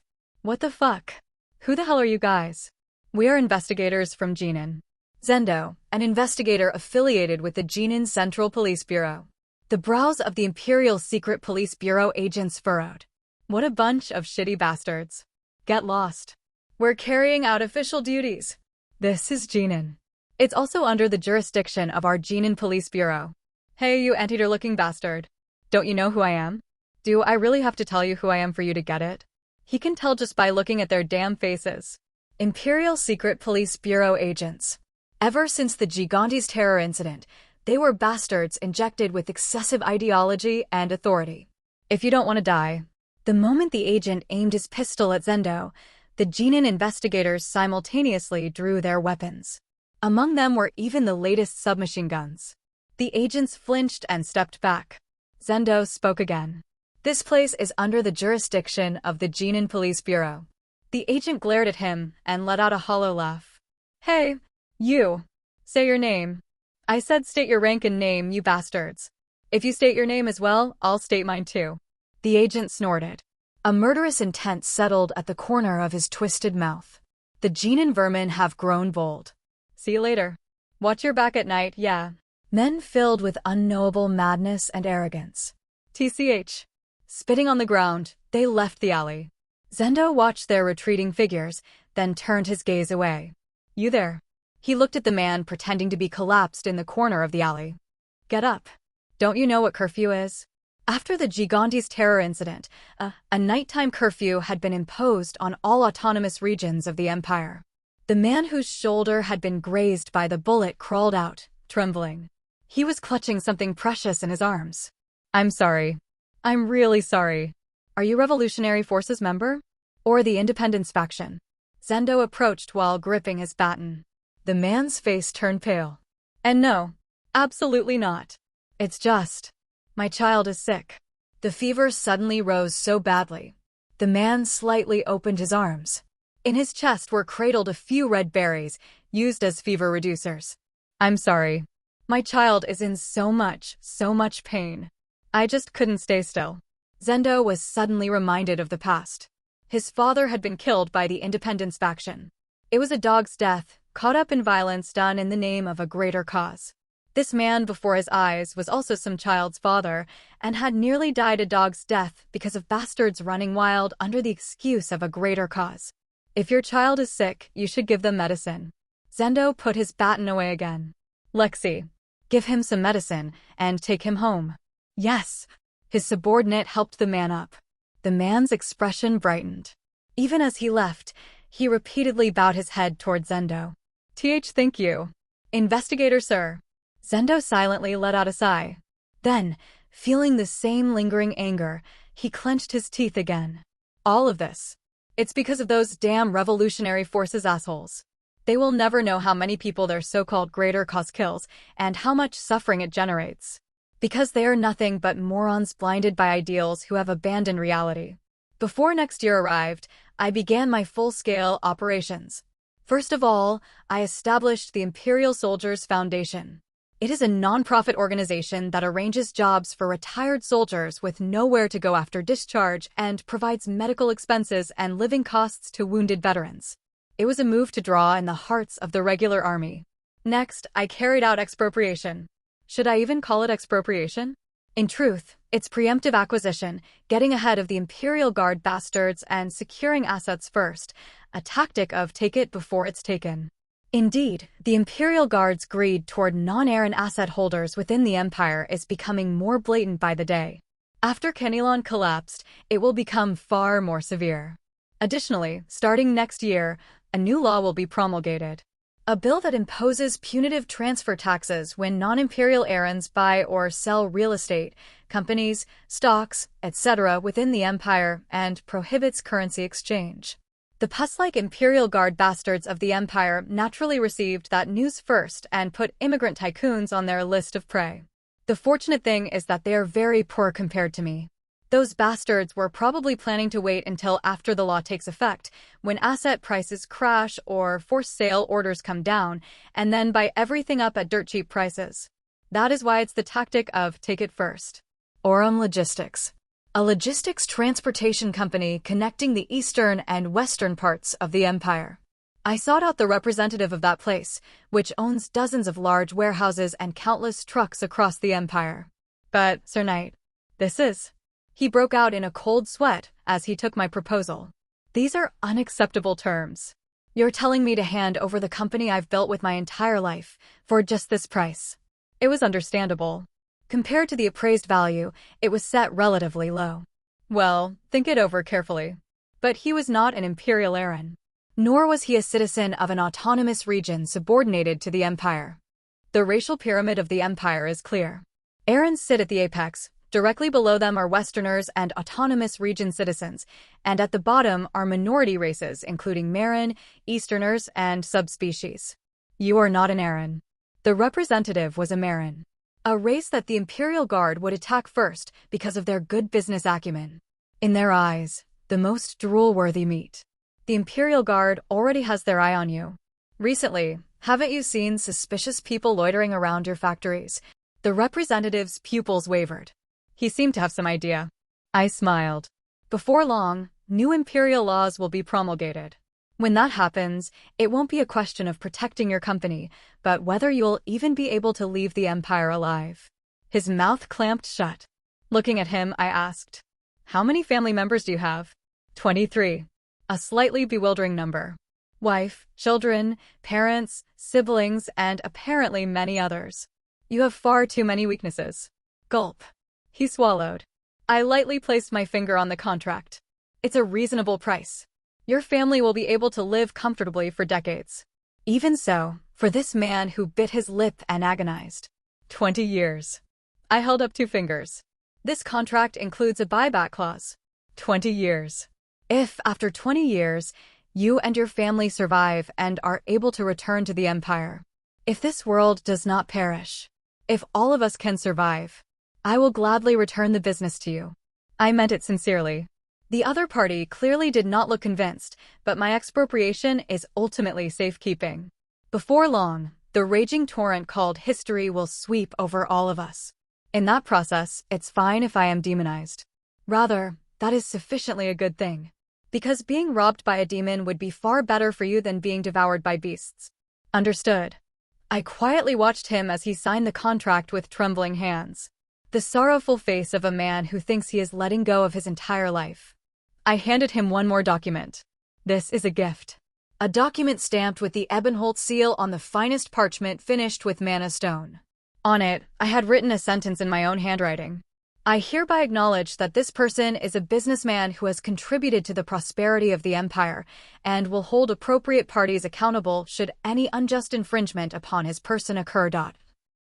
What the fuck? Who the hell are you guys? We are investigators from Jinan. Zendo, an investigator affiliated with the Jinan Central Police Bureau. The brows of the Imperial Secret Police Bureau agents furrowed. What a bunch of shitty bastards. Get lost. We're carrying out official duties. This is Jinan. It's also under the jurisdiction of our Jinan Police Bureau. Hey, you anteater-looking bastard. Don't you know who I am? Do I really have to tell you who I am for you to get it? He can tell just by looking at their damn faces. Imperial Secret Police Bureau agents. Ever since the Gigantes terror incident, they were bastards injected with excessive ideology and authority. If you don't want to die. The moment the agent aimed his pistol at Zendo, the Jinan investigators simultaneously drew their weapons. Among them were even the latest submachine guns. The agents flinched and stepped back. Zendo spoke again. This place is under the jurisdiction of the Jinan Police Bureau. The agent glared at him and let out a hollow laugh. Hey, you. Say your name. I said state your rank and name, you bastards. If you state your name as well, I'll state mine too. The agent snorted. A murderous intent settled at the corner of his twisted mouth. The Jinan vermin have grown bold. See you later. Watch your back at night, yeah. Men filled with unknowable madness and arrogance. TCH. Spitting on the ground, they left the alley. Zendo watched their retreating figures, then turned his gaze away. You there? He looked at the man pretending to be collapsed in the corner of the alley. Get up. Don't you know what curfew is? After the Gigantes terror incident, a nighttime curfew had been imposed on all autonomous regions of the Empire. The man whose shoulder had been grazed by the bullet crawled out, trembling. He was clutching something precious in his arms. I'm sorry. I'm really sorry. Are you Revolutionary Forces member? Or the Independence faction? Zendo approached while gripping his baton. The man's face turned pale. And no, absolutely not. It's just, my child is sick. The fever suddenly rose so badly. The man slightly opened his arms. In his chest were cradled a few red berries, used as fever reducers. I'm sorry. My child is in so much pain. I just couldn't stay still. Zendo was suddenly reminded of the past. His father had been killed by the Independence faction. It was a dog's death, caught up in violence done in the name of a greater cause. This man before his eyes was also some child's father, and had nearly died a dog's death because of bastards running wild under the excuse of a greater cause. If your child is sick, you should give them medicine. Zendo put his baton away again. Lexi, give him some medicine, and take him home. Yes. His subordinate helped the man up. The man's expression brightened. Even as he left, he repeatedly bowed his head toward Zendo. Thank you. Investigator, sir. Zendo silently let out a sigh. Then, feeling the same lingering anger, he clenched his teeth again. All of this. It's because of those damn Revolutionary Forces assholes. They will never know how many people their so-called greater cause kills, and how much suffering it generates. Because they are nothing but morons blinded by ideals who have abandoned reality. Before next year arrived, I began my full-scale operations. First of all, I established the Imperial Soldiers Foundation. It is a non-profit organization that arranges jobs for retired soldiers with nowhere to go after discharge and provides medical expenses and living costs to wounded veterans. It was a move to draw in the hearts of the regular army. Next, I carried out expropriation. Should I even call it expropriation? In truth, it's preemptive acquisition, getting ahead of the Imperial Guard bastards and securing assets first, a tactic of take it before it's taken. Indeed, the Imperial Guard's greed toward non-Aaron asset holders within the Empire is becoming more blatant by the day. After Kenilon collapsed, it will become far more severe. Additionally, starting next year, a new law will be promulgated. A bill that imposes punitive transfer taxes when non-imperial Aarons buy or sell real estate, companies, stocks, etc. within the Empire and prohibits currency exchange. The pus-like Imperial Guard bastards of the Empire naturally received that news first and put immigrant tycoons on their list of prey. The fortunate thing is that they are very poor compared to me. Those bastards were probably planning to wait until after the law takes effect, when asset prices crash or forced sale orders come down, and then buy everything up at dirt-cheap prices. That is why it's the tactic of take it first. Aurum Logistics. A logistics transportation company connecting the eastern and western parts of the Empire. I sought out the representative of that place, which owns dozens of large warehouses and countless trucks across the empire. But, Sir Knight, this is... He broke out in a cold sweat as he took my proposal. These are unacceptable terms. You're telling me to hand over the company I've built with my entire life for just this price. It was understandable. Compared to the appraised value, it was set relatively low. Well, think it over carefully. But he was not an imperial Aaron. Nor was he a citizen of an autonomous region subordinated to the empire. The racial pyramid of the empire is clear. Aarons sit at the apex. Directly below them are Westerners and autonomous region citizens, and at the bottom are minority races including Marin, Easterners, and subspecies. You are not an Aaron. The representative was a Marin, a race that the Imperial Guard would attack first because of their good business acumen. In their eyes, the most drool-worthy meat. The Imperial Guard already has their eye on you. Recently, haven't you seen suspicious people loitering around your factories? The representative's pupils wavered. He seemed to have some idea. I smiled. Before long, new imperial laws will be promulgated. When that happens, it won't be a question of protecting your company, but whether you'll even be able to leave the empire alive. His mouth clamped shut. Looking at him, I asked, "How many family members do you have?" 23. A slightly bewildering number. Wife, children, parents, siblings, and apparently many others. You have far too many weaknesses. Gulp. He swallowed. I lightly placed my finger on the contract. It's a reasonable price. Your family will be able to live comfortably for decades. Even so, for this man who bit his lip and agonized. 20 years. I held up 2 fingers. This contract includes a buyback clause. 20 years. If, after 20 years, you and your family survive and are able to return to the Empire, if this world does not perish, if all of us can survive, I will gladly return the business to you. I meant it sincerely. The other party clearly did not look convinced, but my expropriation is ultimately safekeeping. Before long, the raging torrent called history will sweep over all of us. In that process, it's fine if I am demonized. Rather, that is sufficiently a good thing. Because being robbed by a demon would be far better for you than being devoured by beasts. Understood. I quietly watched him as he signed the contract with trembling hands. The sorrowful face of a man who thinks he is letting go of his entire life. I handed him one more document. This is a gift. A document stamped with the Ebenholz seal on the finest parchment finished with manna stone. On it, I had written a sentence in my own handwriting. I hereby acknowledge that this person is a businessman who has contributed to the prosperity of the empire and will hold appropriate parties accountable should any unjust infringement upon his person occur.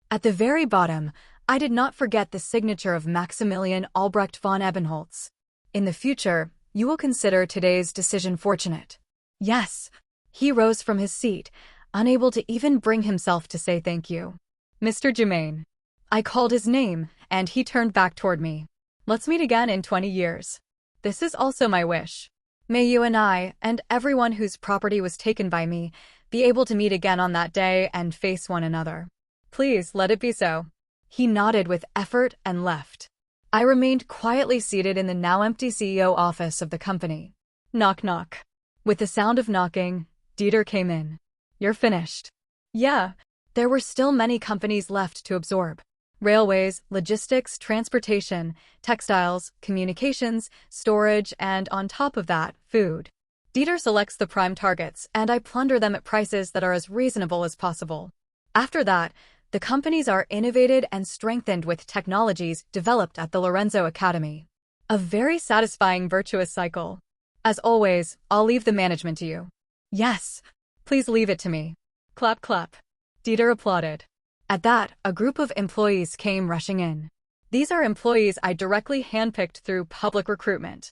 At the very bottom, I did not forget the signature of Maximilian Albrecht von Ebenholz. In the future, you will consider today's decision fortunate. Yes. He rose from his seat, unable to even bring himself to say thank you. Mr. Germain. I called his name, and he turned back toward me. Let's meet again in 20 years. This is also my wish. May you and I, and everyone whose property was taken by me, be able to meet again on that day and face one another. Please let it be so. He nodded with effort and left. I remained quietly seated in the now empty CEO office of the company. Knock knock. With the sound of knocking, Dieter came in. You're finished. Yeah. There were still many companies left to absorb. Railways, logistics, transportation, textiles, communications, storage, and on top of that, food. Dieter selects the prime targets, and I plunder them at prices that are as reasonable as possible. After that, the companies are innovated and strengthened with technologies developed at the Lorenzo Academy. A very satisfying virtuous cycle. As always, I'll leave the management to you. Yes. Please leave it to me. Clap clap. Dieter applauded. At that, a group of employees came rushing in. These are employees I directly handpicked through public recruitment.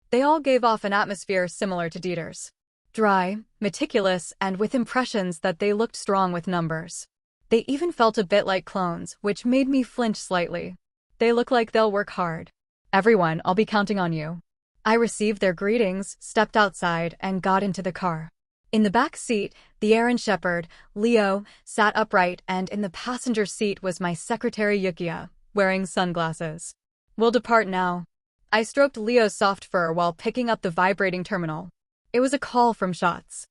They all gave off an atmosphere similar to Dieter's. Dry, meticulous, and with impressions that they looked strong with numbers. They even felt a bit like clones, which made me flinch slightly. They look like they'll work hard. Everyone, I'll be counting on you. I received their greetings, stepped outside, and got into the car. In the back seat, the errand shepherd, Leo, sat upright, and in the passenger seat was my secretary Yukia, wearing sunglasses. We'll depart now. I stroked Leo's soft fur while picking up the vibrating terminal. It was a call from Schatz.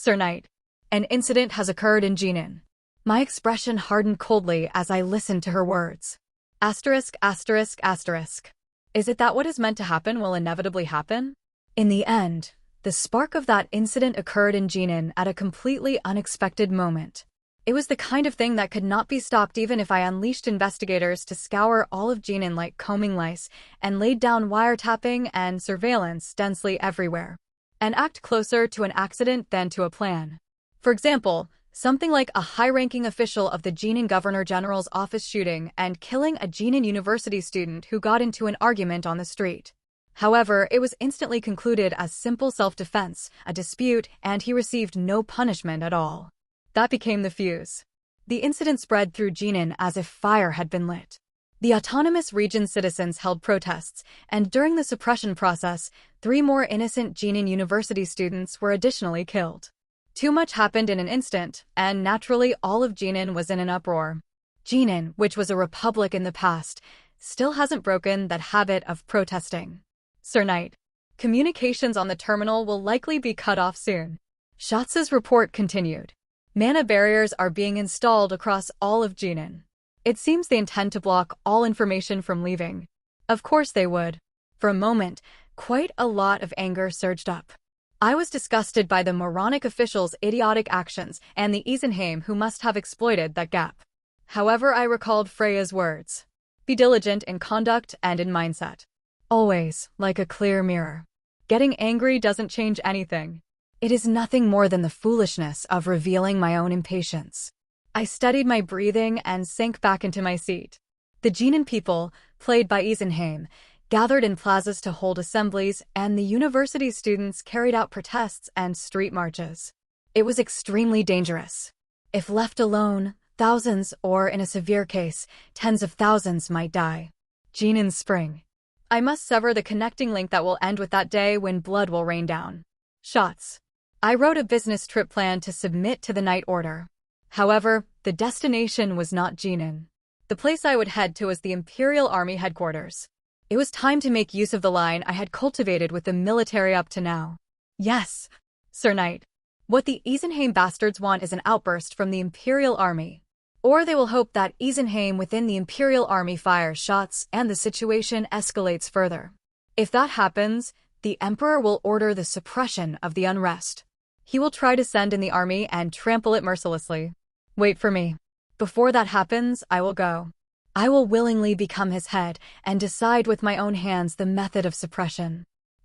Sir Knight, an incident has occurred in Jinan. My expression hardened coldly as I listened to her words. Asterisk, asterisk, asterisk. Is it that what is meant to happen will inevitably happen? In the end, the spark of that incident occurred in Jinan at a completely unexpected moment. It was the kind of thing that could not be stopped even if I unleashed investigators to scour all of Jinan like combing lice and laid down wiretapping and surveillance densely everywhere. An act closer to an accident than to a plan. For example, something like a high-ranking official of the Jinan Governor General's office shooting and killing a Jinan University student who got into an argument on the street. However, it was instantly concluded as simple self-defense, a dispute, and he received no punishment at all. That became the fuse. The incident spread through Jinan as if fire had been lit. The autonomous region citizens held protests, and during the suppression process, 3 more innocent Jinan University students were additionally killed. Too much happened in an instant, and naturally all of Jinan was in an uproar. Jinan, which was a republic in the past, still hasn't broken that habit of protesting. Sir Knight, communications on the terminal will likely be cut off soon. Schatz's report continued. Mana barriers are being installed across all of Jinan. It seems they intend to block all information from leaving. Of course they would. For a moment, quite a lot of anger surged up. I was disgusted by the moronic officials' idiotic actions and the Isenheim who must have exploited that gap. However, I recalled Freya's words. Be diligent in conduct and in mindset. Always, like a clear mirror. Getting angry doesn't change anything. It is nothing more than the foolishness of revealing my own impatience. I steadied my breathing and sank back into my seat. The Jinan people, played by Isenheim, gathered in plazas to hold assemblies, and the university students carried out protests and street marches. It was extremely dangerous. If left alone, thousands, or in a severe case, tens of thousands might die. Jinan's spring. I must sever the connecting link that will end with that day when blood will rain down. Shots. I wrote a business trip plan to submit to the night order. However, the destination was not Jinan. The place I would head to was the Imperial Army headquarters. It was time to make use of the line I had cultivated with the military up to now. Yes, Sir Knight. What the Isenheim bastards want is an outburst from the Imperial Army. Or they will hope that Isenheim within the Imperial Army fires shots and the situation escalates further. If that happens, the Emperor will order the suppression of the unrest. He will try to send in the army and trample it mercilessly. Wait for me. Before that happens, I will go. I will willingly become his head and decide with my own hands the method of suppression.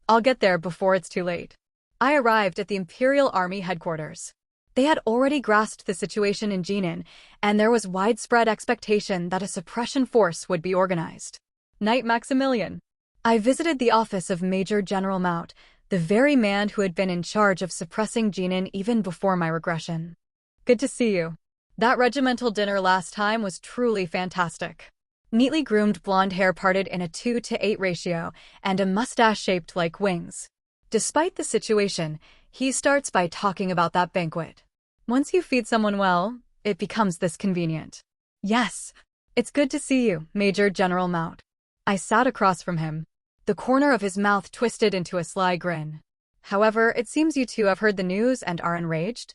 I'll get there before it's too late. I arrived at the Imperial Army headquarters. They had already grasped the situation in Jinan, and there was widespread expectation that a suppression force would be organized. Knight Maximilian. I visited the office of Major General Maut, the very man who had been in charge of suppressing Jinan even before my regression. Good to see you. That regimental dinner last time was truly fantastic. Neatly groomed blonde hair parted in a 2:8 ratio, and a mustache shaped like wings. Despite the situation, he starts by talking about that banquet. Once you feed someone well, it becomes this convenient. Yes, it's good to see you, Major General Maut. I sat across from him. The corner of his mouth twisted into a sly grin. However, it seems you two have heard the news and are enraged.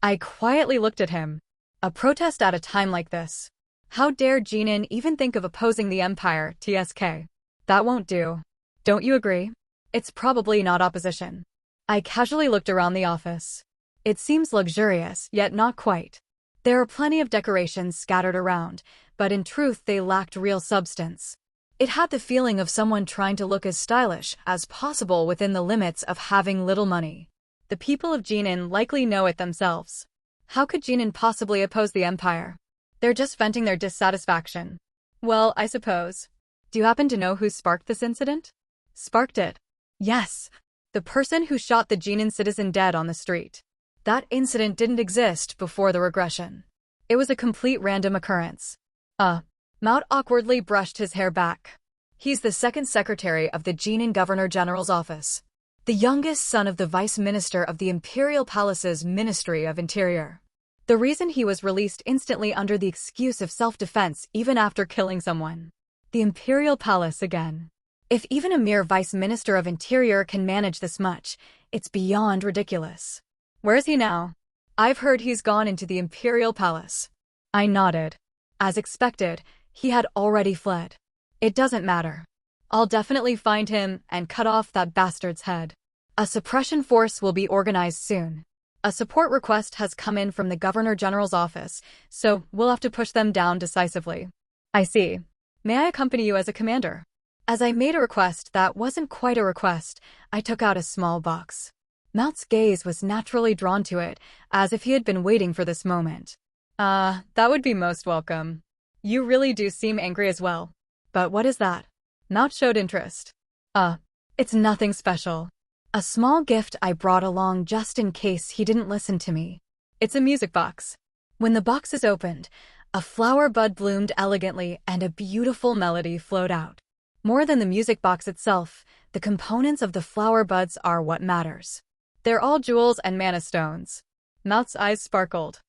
I quietly looked at him. A protest at a time like this. How dare Jinan even think of opposing the Empire, TSK? That won't do. Don't you agree? It's probably not opposition. I casually looked around the office. It seems luxurious, yet not quite. There are plenty of decorations scattered around, but in truth they lacked real substance. It had the feeling of someone trying to look as stylish as possible within the limits of having little money. The people of Jinan likely know it themselves. How could Jinan possibly oppose the Empire? They're just venting their dissatisfaction. Well, I suppose. Do you happen to know who sparked this incident? Sparked it? Yes. The person who shot the Jinan citizen dead on the street. That incident didn't exist before the regression. It was a complete random occurrence. Maut awkwardly brushed his hair back. He's the second secretary of the Jinan Governor General's office. The youngest son of the Vice Minister of the Imperial Palace's Ministry of Interior. The reason he was released instantly under the excuse of self-defense even after killing someone. The Imperial Palace again. If even a mere Vice Minister of Interior can manage this much, it's beyond ridiculous. Where is he now? I've heard he's gone into the Imperial Palace. I nodded. As expected, he had already fled. It doesn't matter. I'll definitely find him and cut off that bastard's head. A suppression force will be organized soon. A support request has come in from the Governor General's office, so we'll have to push them down decisively. I see. May I accompany you as a commander? As I made a request that wasn't quite a request, I took out a small box. Mount's gaze was naturally drawn to it, as if he had been waiting for this moment. That would be most welcome. You really do seem angry as well. But what is that? Mount showed interest. It's nothing special. A small gift I brought along just in case he didn't listen to me. It's a music box. When the box is opened, a flower bud bloomed elegantly and a beautiful melody flowed out. More than the music box itself, the components of the flower buds are what matters. They're all jewels and mana stones. Mount's eyes sparkled.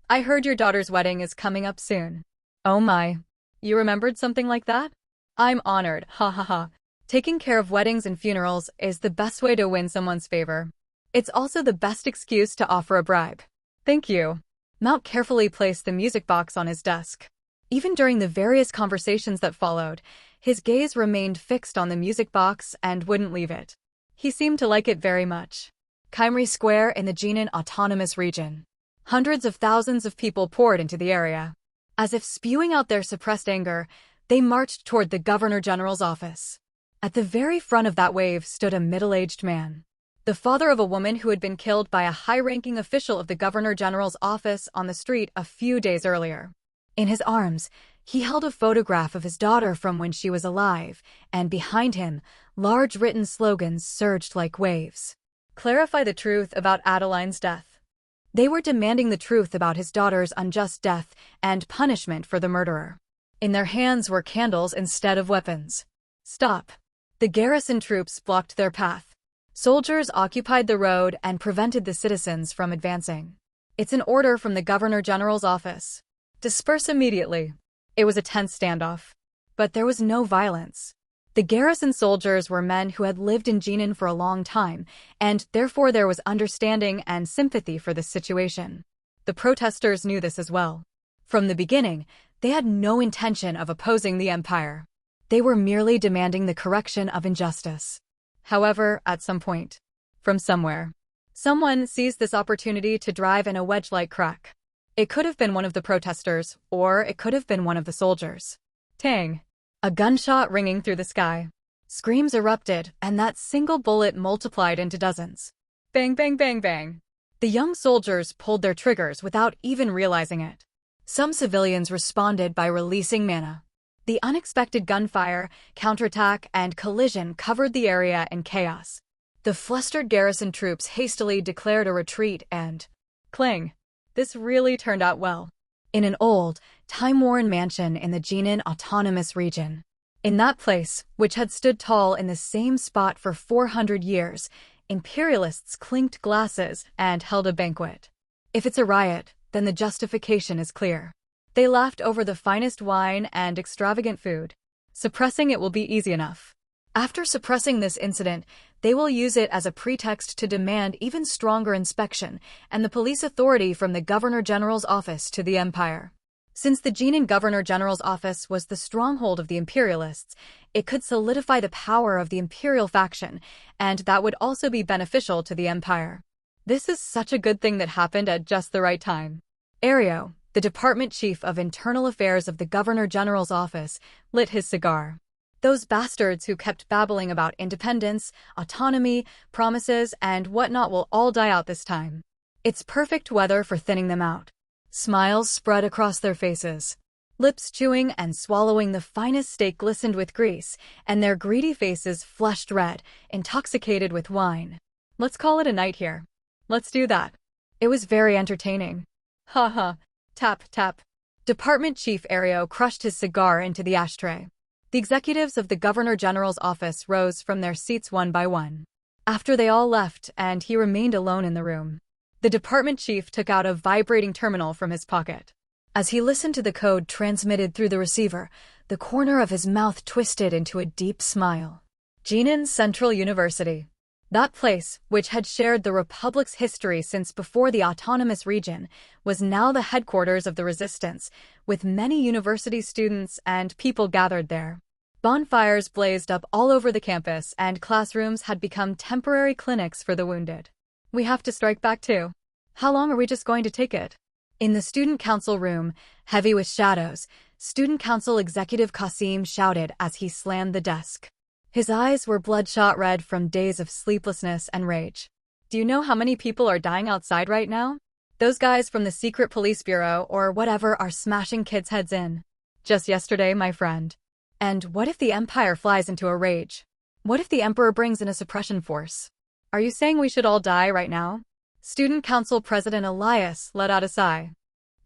I heard your daughter's wedding is coming up soon. Oh my. You remembered something like that? I'm honored, ha ha ha. Taking care of weddings and funerals is the best way to win someone's favor. It's also the best excuse to offer a bribe. Thank you. Mount carefully placed the music box on his desk. Even during the various conversations that followed, his gaze remained fixed on the music box and wouldn't leave it. He seemed to like it very much. Khimri Square in the Jinan Autonomous Region. Hundreds of thousands of people poured into the area. As if spewing out their suppressed anger, they marched toward the Governor General's office. At the very front of that wave stood a middle-aged man, the father of a woman who had been killed by a high-ranking official of the Governor General's office on the street a few days earlier. In his arms, he held a photograph of his daughter from when she was alive, and behind him, large written slogans surged like waves. Clarify the truth about Adeline's death. They were demanding the truth about his daughter's unjust death and punishment for the murderer. In their hands were candles instead of weapons. Stop. The garrison troops blocked their path. Soldiers occupied the road and prevented the citizens from advancing. It's an order from the Governor General's office. Disperse immediately. It was a tense standoff. But there was no violence. The garrison soldiers were men who had lived in Jinan for a long time, and therefore there was understanding and sympathy for this situation. The protesters knew this as well. From the beginning, they had no intention of opposing the empire. They were merely demanding the correction of injustice. However, at some point, from somewhere, someone seized this opportunity to drive in a wedge-like crack. It could have been one of the protesters, or it could have been one of the soldiers. Tang! A gunshot ringing through the sky. Screams erupted, and that single bullet multiplied into dozens. Bang, bang, bang, bang. The young soldiers pulled their triggers without even realizing it. Some civilians responded by releasing mana. The unexpected gunfire, counterattack, and collision covered the area in chaos. The flustered garrison troops hastily declared a retreat and... Cling! This really turned out well. In an old, time-worn mansion in the Jinan Autonomous Region. In that place, which had stood tall in the same spot for 400 years, imperialists clinked glasses and held a banquet. If it's a riot, then the justification is clear. They laughed over the finest wine and extravagant food. Suppressing it will be easy enough. After suppressing this incident, they will use it as a pretext to demand even stronger inspection and the police authority from the Governor General's office to the Empire. Since the Jinan Governor General's office was the stronghold of the imperialists, it could solidify the power of the imperial faction, and that would also be beneficial to the Empire. This is such a good thing that happened at just the right time. Ario, the Department Chief of Internal Affairs of the Governor General's office, lit his cigar. Those bastards who kept babbling about independence, autonomy, promises, and whatnot will all die out this time. It's perfect weather for thinning them out. Smiles spread across their faces. Lips chewing and swallowing the finest steak glistened with grease, and their greedy faces flushed red, intoxicated with wine. Let's call it a night here. Let's do that. It was very entertaining. Ha ha. Tap, tap. Department Chief Ario crushed his cigar into the ashtray. The executives of the Governor General's office rose from their seats one by one. After they all left and he remained alone in the room, the department chief took out a vibrating terminal from his pocket. As he listened to the code transmitted through the receiver, the corner of his mouth twisted into a deep smile. Jinan Central University. That place, which had shared the Republic's history since before the autonomous region, was now the headquarters of the resistance, with many university students and people gathered there. Bonfires blazed up all over the campus, and classrooms had become temporary clinics for the wounded. We have to strike back too. How long are we just going to take it? In the student council room, heavy with shadows, student council executive Qasim shouted as he slammed the desk. His eyes were bloodshot red from days of sleeplessness and rage. Do you know how many people are dying outside right now? Those guys from the secret police bureau or whatever are smashing kids' heads in. Just yesterday, my friend. And what if the Empire flies into a rage? What if the Emperor brings in a suppression force? Are you saying we should all die right now? Student Council President Elias let out a sigh.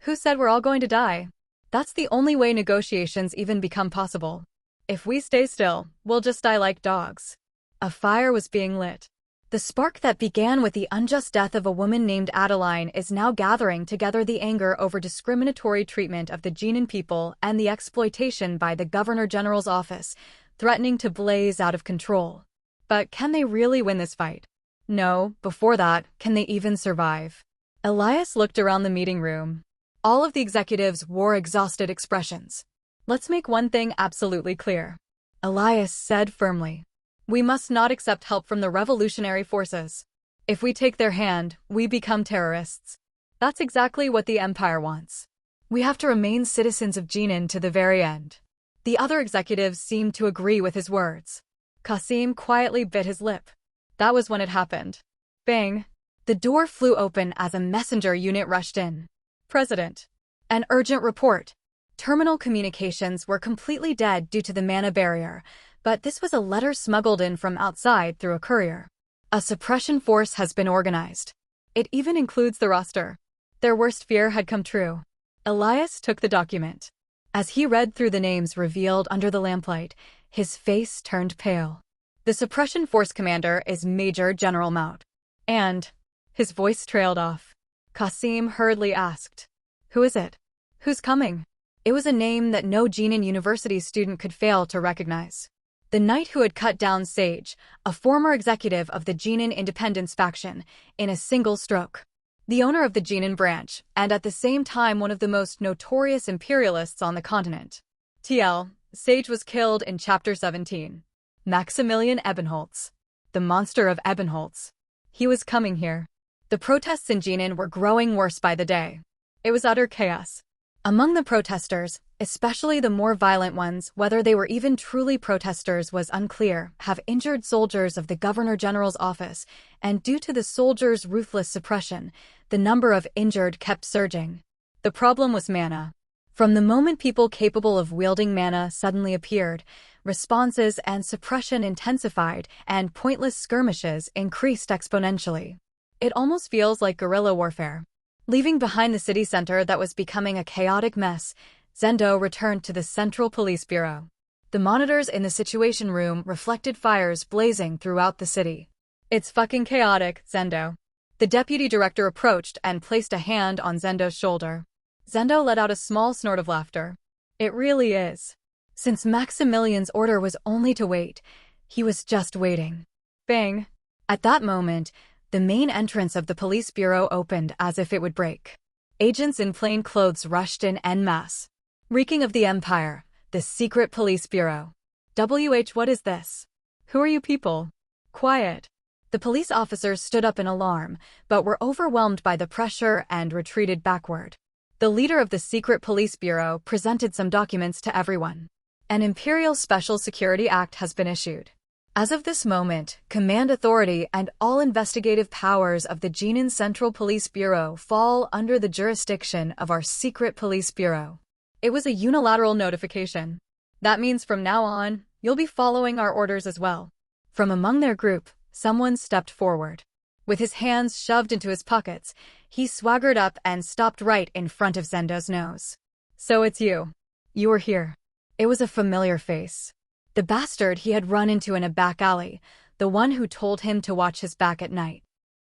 Who said we're all going to die? That's the only way negotiations even become possible. If we stay still, we'll just die like dogs. A fire was being lit. The spark that began with the unjust death of a woman named Adeline is now gathering together the anger over discriminatory treatment of the Jinan people and the exploitation by the Governor General's office, threatening to blaze out of control. But can they really win this fight? No, before that, can they even survive? Elias looked around the meeting room. All of the executives wore exhausted expressions. Let's make one thing absolutely clear. Elias said firmly. We must not accept help from the revolutionary forces. If we take their hand, we become terrorists. That's exactly what the Empire wants. We have to remain citizens of Jinan to the very end. The other executives seemed to agree with his words. Qasim quietly bit his lip. That was when it happened. Bang! The door flew open as a messenger unit rushed in. President. An urgent report. Terminal communications were completely dead due to the mana barrier, but this was a letter smuggled in from outside through a courier. A suppression force has been organized. It even includes the roster. Their worst fear had come true. Elias took the document. As he read through the names revealed under the lamplight, his face turned pale. The suppression force commander is Major General Maut. And his voice trailed off. Qasim hurriedly asked, "Who is it? Who's coming?" It was a name that no Jinan University student could fail to recognize. The knight who had cut down Sage, a former executive of the Jinan Independence faction, in a single stroke. The owner of the Jinan branch, and at the same time one of the most notorious imperialists on the continent. TL, Sage was killed in Chapter 17. Maximilian Ebenholz. The monster of Ebenholz. He was coming here. The protests in Jinan were growing worse by the day. It was utter chaos. Among the protesters, especially the more violent ones, whether they were even truly protesters was unclear, have injured soldiers of the Governor General's office, and due to the soldiers' ruthless suppression, the number of injured kept surging. The problem was mana. From the moment people capable of wielding mana suddenly appeared, responses and suppression intensified, and pointless skirmishes increased exponentially. It almost feels like guerrilla warfare. Leaving behind the city center that was becoming a chaotic mess, Zendo returned to the Central Police Bureau. The monitors in the Situation Room reflected fires blazing throughout the city. It's fucking chaotic, Zendo. The deputy director approached and placed a hand on Zendo's shoulder. Zendo let out a small snort of laughter. It really is. Since Maximilian's order was only to wait, he was just waiting. Bang! At that moment, the main entrance of the police bureau opened as if it would break. Agents in plain clothes rushed in en masse. Reeking of the Empire, the secret police bureau. What is this? Who are you people? Quiet. The police officers stood up in alarm, but were overwhelmed by the pressure and retreated backward. The leader of the secret police bureau presented some documents to everyone. An Imperial Special Security Act has been issued. As of this moment, command authority and all investigative powers of the Jinan Central Police Bureau fall under the jurisdiction of our secret police bureau. It was a unilateral notification. That means from now on, you'll be following our orders as well. From among their group, someone stepped forward. With his hands shoved into his pockets, he swaggered up and stopped right in front of Zendo's nose. So it's you. You were here. It was a familiar face. The bastard he had run into in a back alley, the one who told him to watch his back at night.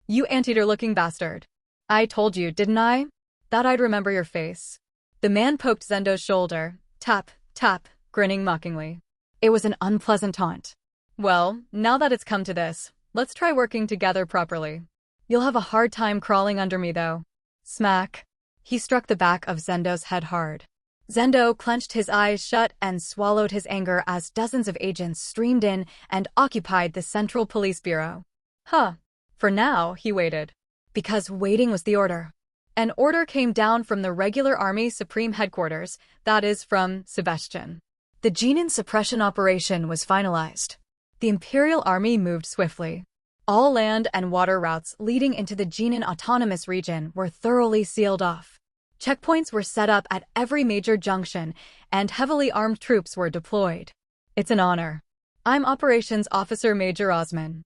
You anteater-looking bastard. I told you, didn't I? Thought I'd remember your face. The man poked Zendo's shoulder, tap, tap, grinning mockingly. It was an unpleasant taunt. Well, now that it's come to this, Let's try working together properly. You'll have a hard time crawling under me, though. Smack. He struck the back of Zendo's head hard. Zendo clenched his eyes shut and swallowed his anger as dozens of agents streamed in and occupied the Central Police Bureau. Huh. For now, he waited. Because waiting was the order. An order came down from the regular Army Supreme Headquarters, that is, from Sebastian. The Genin suppression operation was finalized. The Imperial Army moved swiftly. All land and water routes leading into the Genin Autonomous Region were thoroughly sealed off. Checkpoints were set up at every major junction, and heavily armed troops were deployed. It's an honor. I'm Operations Officer Major Osman.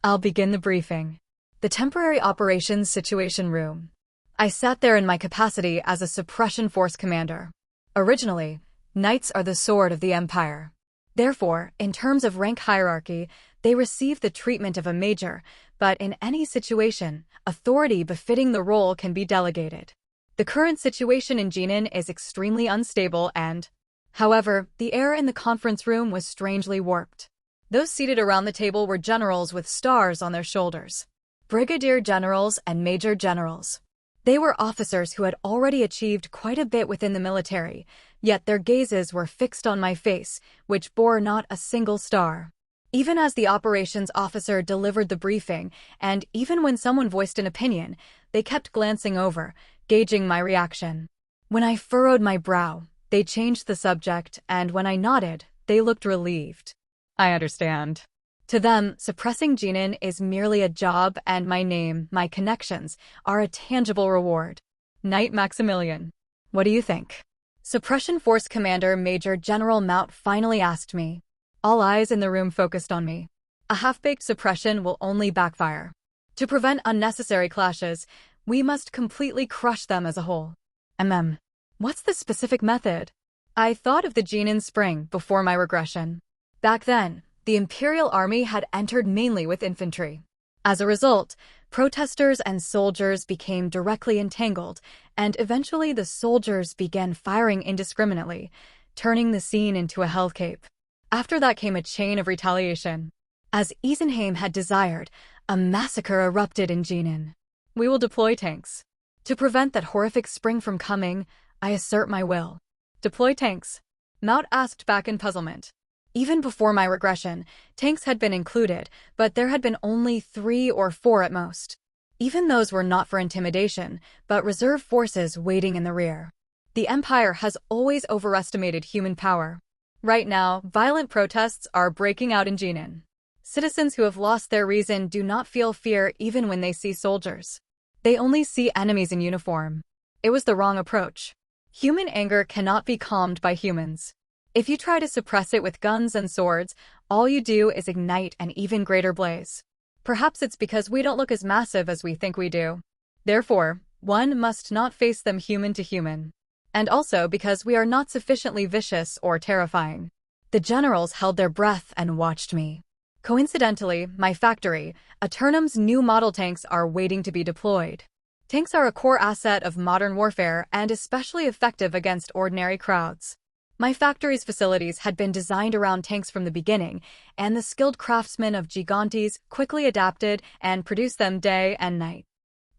I'll begin the briefing. The Temporary Operations Situation Room. I sat there in my capacity as a Suppression Force Commander. Originally, Knights are the sword of the Empire. Therefore, in terms of rank hierarchy, they receive the treatment of a major, but in any situation, authority befitting the role can be delegated. The current situation in Genin is extremely unstable and, however, the air in the conference room was strangely warped. Those seated around the table were generals with stars on their shoulders. Brigadier generals and major generals. They were officers who had already achieved quite a bit within the military, yet their gazes were fixed on my face, which bore not a single star. Even as the operations officer delivered the briefing, and even when someone voiced an opinion, they kept glancing over, gauging my reaction. When I furrowed my brow, they changed the subject, and when I nodded, they looked relieved. I understand. To them, suppressing Genin is merely a job, and my name, my connections, are a tangible reward. Knight Maximilian. What do you think? Suppression Force Commander Major General Mount finally asked me. All eyes in the room focused on me. A half-baked suppression will only backfire. To prevent unnecessary clashes, we must completely crush them as a whole. What's the specific method? I thought of the Genin Spring before my regression. Back then, the Imperial Army had entered mainly with infantry. As a result, protesters and soldiers became directly entangled, and eventually the soldiers began firing indiscriminately, turning the scene into a hellscape. After that came a chain of retaliation. As Eisenheim had desired, a massacre erupted in Genin. We will deploy tanks. To prevent that horrific spring from coming, I assert my will. Deploy tanks? Mount asked back in puzzlement. Even before my regression, tanks had been included, but there had been only 3 or 4 at most. Even those were not for intimidation, but reserve forces waiting in the rear. The Empire has always overestimated human power. Right now, violent protests are breaking out in Genin. Citizens who have lost their reason do not feel fear even when they see soldiers. They only see enemies in uniform. It was the wrong approach. Human anger cannot be calmed by humans. If you try to suppress it with guns and swords, all you do is ignite an even greater blaze. Perhaps it's because we don't look as massive as we think we do. Therefore, one must not face them human to human. And also because we are not sufficiently vicious or terrifying. The generals held their breath and watched me. Coincidentally, my factory, Aternum's new model tanks are waiting to be deployed. Tanks are a core asset of modern warfare and especially effective against ordinary crowds. My factory's facilities had been designed around tanks from the beginning, and the skilled craftsmen of Gigantes quickly adapted and produced them day and night.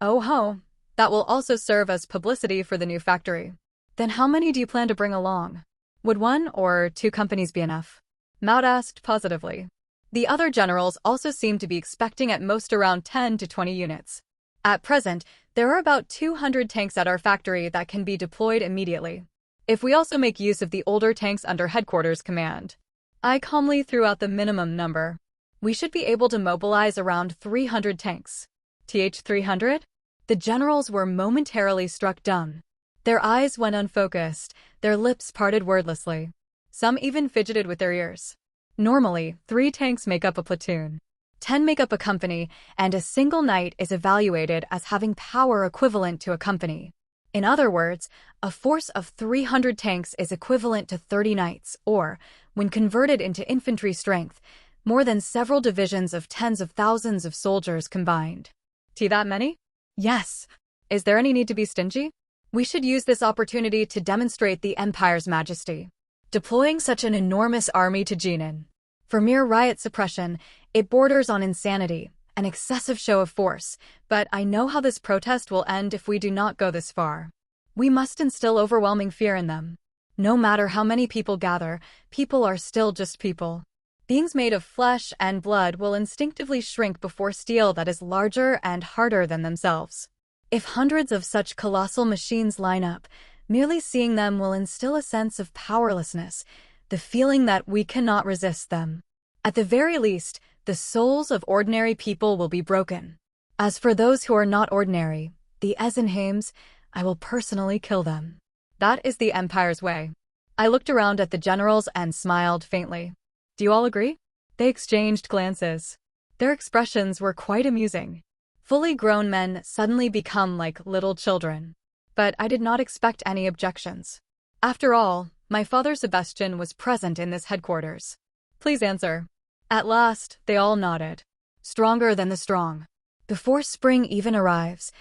Oh ho, that will also serve as publicity for the new factory. Then how many do you plan to bring along? Would 1 or 2 companies be enough? Maud asked positively. The other generals also seemed to be expecting at most around 10 to 20 units. At present, there are about 200 tanks at our factory that can be deployed immediately. If we also make use of the older tanks under headquarters command. I calmly threw out the minimum number. We should be able to mobilize around 300 tanks. 300? The generals were momentarily struck dumb. Their eyes went unfocused, their lips parted wordlessly. Some even fidgeted with their ears. Normally, 3 tanks make up a platoon. 10 make up a company, and a single knight is evaluated as having power equivalent to a company. In other words, a force of 300 tanks is equivalent to 30 knights, or, when converted into infantry strength, more than several divisions of tens of thousands of soldiers combined. That many? Yes. Is there any need to be stingy? We should use this opportunity to demonstrate the Empire's majesty. Deploying such an enormous army to Genin. For mere riot suppression, it borders on insanity, an excessive show of force, but I know how this protest will end if we do not go this far. We must instill overwhelming fear in them. No matter how many people gather, people are still just people. Beings made of flesh and blood will instinctively shrink before steel that is larger and harder than themselves. If hundreds of such colossal machines line up, merely seeing them will instill a sense of powerlessness, the feeling that we cannot resist them. At the very least, the souls of ordinary people will be broken. As for those who are not ordinary, the Eisenheims, I will personally kill them. That is the Empire's way. I looked around at the generals and smiled faintly. Do you all agree? They exchanged glances. Their expressions were quite amusing. Fully grown men suddenly become like little children. But I did not expect any objections. After all, my father Sebastian was present in this headquarters. Please answer. At last, they all nodded. Stronger than the strong. Before spring even arrives,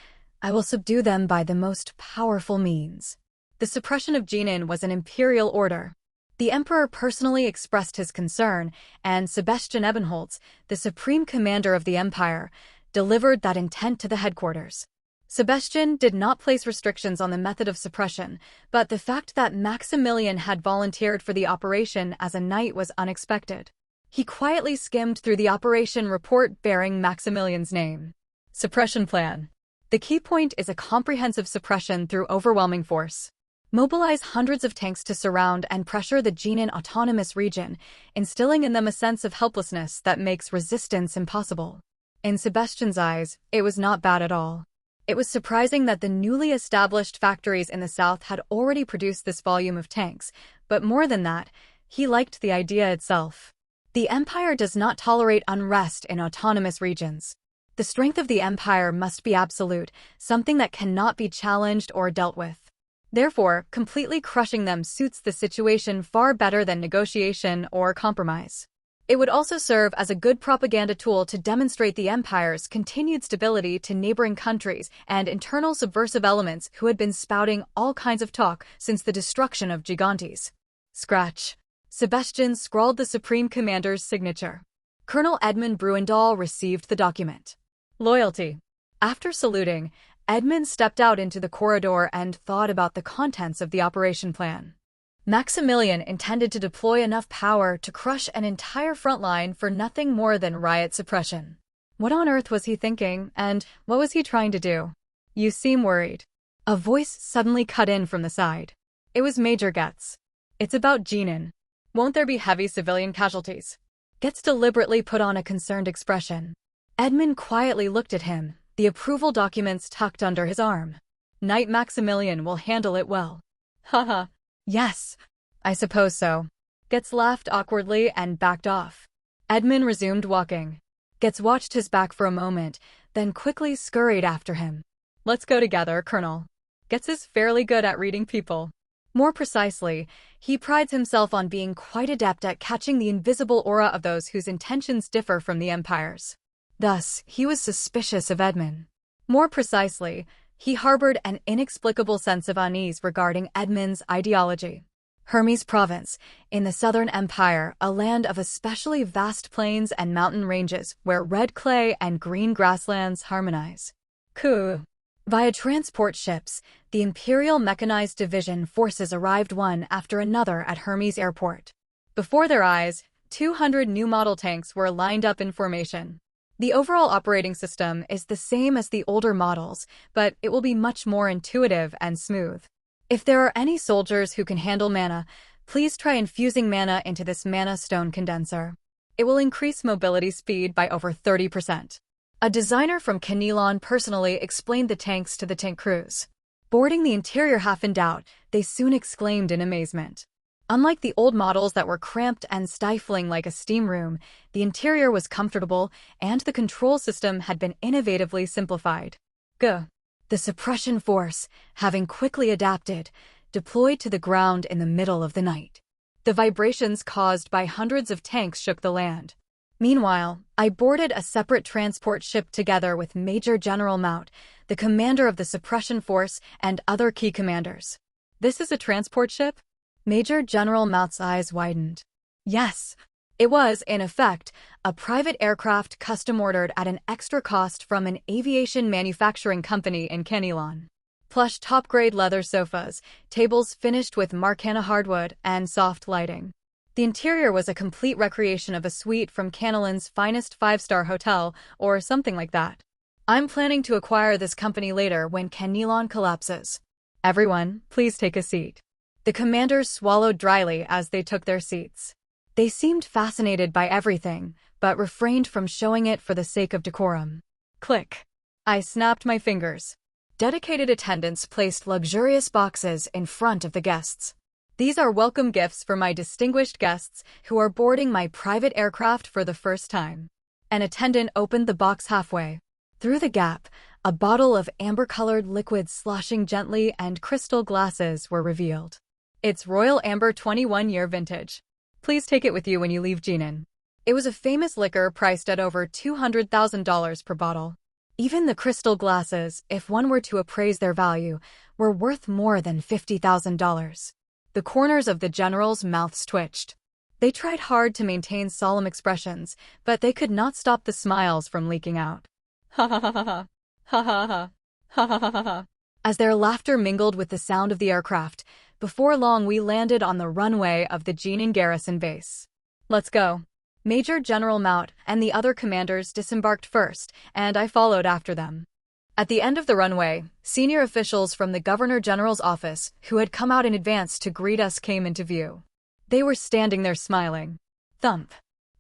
I will subdue them by the most powerful means. The suppression of Genin was an imperial order. The emperor personally expressed his concern, and Sebastian Ebenholz, the supreme commander of the empire, delivered that intent to the headquarters. Sebastian did not place restrictions on the method of suppression, but the fact that Maximilian had volunteered for the operation as a knight was unexpected. He quietly skimmed through the operation report bearing Maximilian's name. Suppression plan. The key point is a comprehensive suppression through overwhelming force. Mobilize hundreds of tanks to surround and pressure the Genin autonomous region, instilling in them a sense of helplessness that makes resistance impossible. In Sebastian's eyes, it was not bad at all. It was surprising that the newly established factories in the south had already produced this volume of tanks, but more than that, he liked the idea itself. The Empire does not tolerate unrest in autonomous regions. The strength of the Empire must be absolute, something that cannot be challenged or dealt with. Therefore, completely crushing them suits the situation far better than negotiation or compromise. It would also serve as a good propaganda tool to demonstrate the Empire's continued stability to neighboring countries and internal subversive elements who had been spouting all kinds of talk since the destruction of Gigantes. Scratch. Sebastian scrawled the Supreme Commander's signature. Colonel Edmund Bruendahl received the document. Loyalty. After saluting, Edmund stepped out into the corridor and thought about the contents of the operation plan. Maximilian intended to deploy enough power to crush an entire front line for nothing more than riot suppression. What on earth was he thinking, and what was he trying to do? You seem worried. A voice suddenly cut in from the side. It was Major Getz. It's about Genin. Won't there be heavy civilian casualties? Getz deliberately put on a concerned expression. Edmund quietly looked at him, the approval documents tucked under his arm. Knight Maximilian will handle it well. Haha. Yes, I suppose so. Getz laughed awkwardly and backed off. Edmund resumed walking. Getz watched his back for a moment, then quickly scurried after him. Let's go together, Colonel. Getz is fairly good at reading people. More precisely, he prides himself on being quite adept at catching the invisible aura of those whose intentions differ from the Empire's. Thus, he was suspicious of Edmund. More precisely, he harbored an inexplicable sense of unease regarding Edmund's ideology. Hermes Province, in the Southern Empire, a land of especially vast plains and mountain ranges where red clay and green grasslands harmonize. Coup. Via transport ships, the Imperial Mechanized Division forces arrived one after another at Hermes Airport. Before their eyes, 200 new model tanks were lined up in formation. The overall operating system is the same as the older models, but it will be much more intuitive and smooth. If there are any soldiers who can handle mana, please try infusing mana into this mana stone condenser. It will increase mobility speed by over 30%. A designer from Kenilon personally explained the tanks to the tank crews. Boarding the interior half in doubt, they soon exclaimed in amazement. Unlike the old models that were cramped and stifling like a steam room, the interior was comfortable and the control system had been innovatively simplified. The suppression force, having quickly adapted, deployed to the ground in the middle of the night. The vibrations caused by hundreds of tanks shook the land. Meanwhile, I boarded a separate transport ship together with Major General Maut, the commander of the suppression force, and other key commanders. This is a transport ship? Major General Maut's eyes widened. Yes. It was, in effect, a private aircraft custom-ordered at an extra cost from an aviation manufacturing company in Kenilon. Plush top-grade leather sofas, tables finished with Marcana hardwood, and soft lighting. The interior was a complete recreation of a suite from Canilon's finest five-star hotel, or something like that. I'm planning to acquire this company later when Kenilon collapses. Everyone, please take a seat. The commanders swallowed dryly as they took their seats. They seemed fascinated by everything, but refrained from showing it for the sake of decorum. Click. I snapped my fingers. Dedicated attendants placed luxurious boxes in front of the guests. These are welcome gifts for my distinguished guests who are boarding my private aircraft for the first time. An attendant opened the box halfway. Through the gap, a bottle of amber-colored liquid sloshing gently and crystal glasses were revealed. It's Royal Amber 21-year vintage. Please take it with you when you leave Jinan. It was a famous liquor priced at over $200,000 per bottle. Even the crystal glasses, if one were to appraise their value, were worth more than $50,000. The corners of the general's mouths twitched. They tried hard to maintain solemn expressions, but they could not stop the smiles from leaking out. Ha ha ha ha ha ha ha ha ha ha ha ha. As their laughter mingled with the sound of the aircraft, before long we landed on the runway of the Jinan garrison base. Let's go. Major General Maut and the other commanders disembarked first, and I followed after them. At the end of the runway, senior officials from the Governor General's office, who had come out in advance to greet us, came into view. They were standing there smiling. Thump.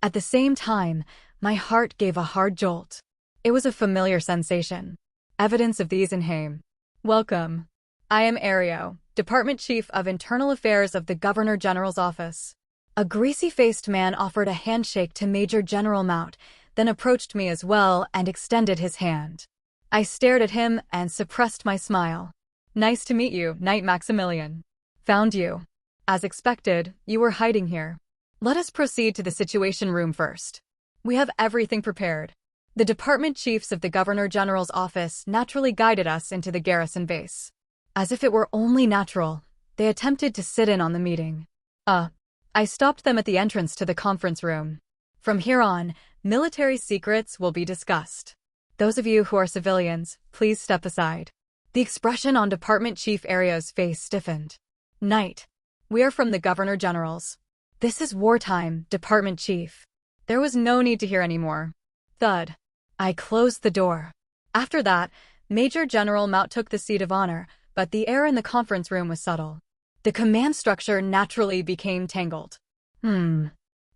At the same time, my heart gave a hard jolt. It was a familiar sensation. Evidence of these in Haim. Welcome. I am Ario, Department Chief of Internal Affairs of the Governor General's office. A greasy-faced man offered a handshake to Major General Maut, then approached me as well and extended his hand. I stared at him and suppressed my smile. Nice to meet you, Knight Maximilian. Found you. As expected, you were hiding here. Let us proceed to the Situation Room first. We have everything prepared. The department chiefs of the Governor General's office naturally guided us into the garrison base. As if it were only natural, they attempted to sit in on the meeting. I stopped them at the entrance to the conference room. From here on, military secrets will be discussed. Those of you who are civilians, please step aside. The expression on Department Chief Ario's face stiffened. Knight. We are from the Governor General's. This is wartime, Department Chief. There was no need to hear any more. Thud. I closed the door. After that, Major General Maut took the seat of honor, but the air in the conference room was subtle. The command structure naturally became tangled.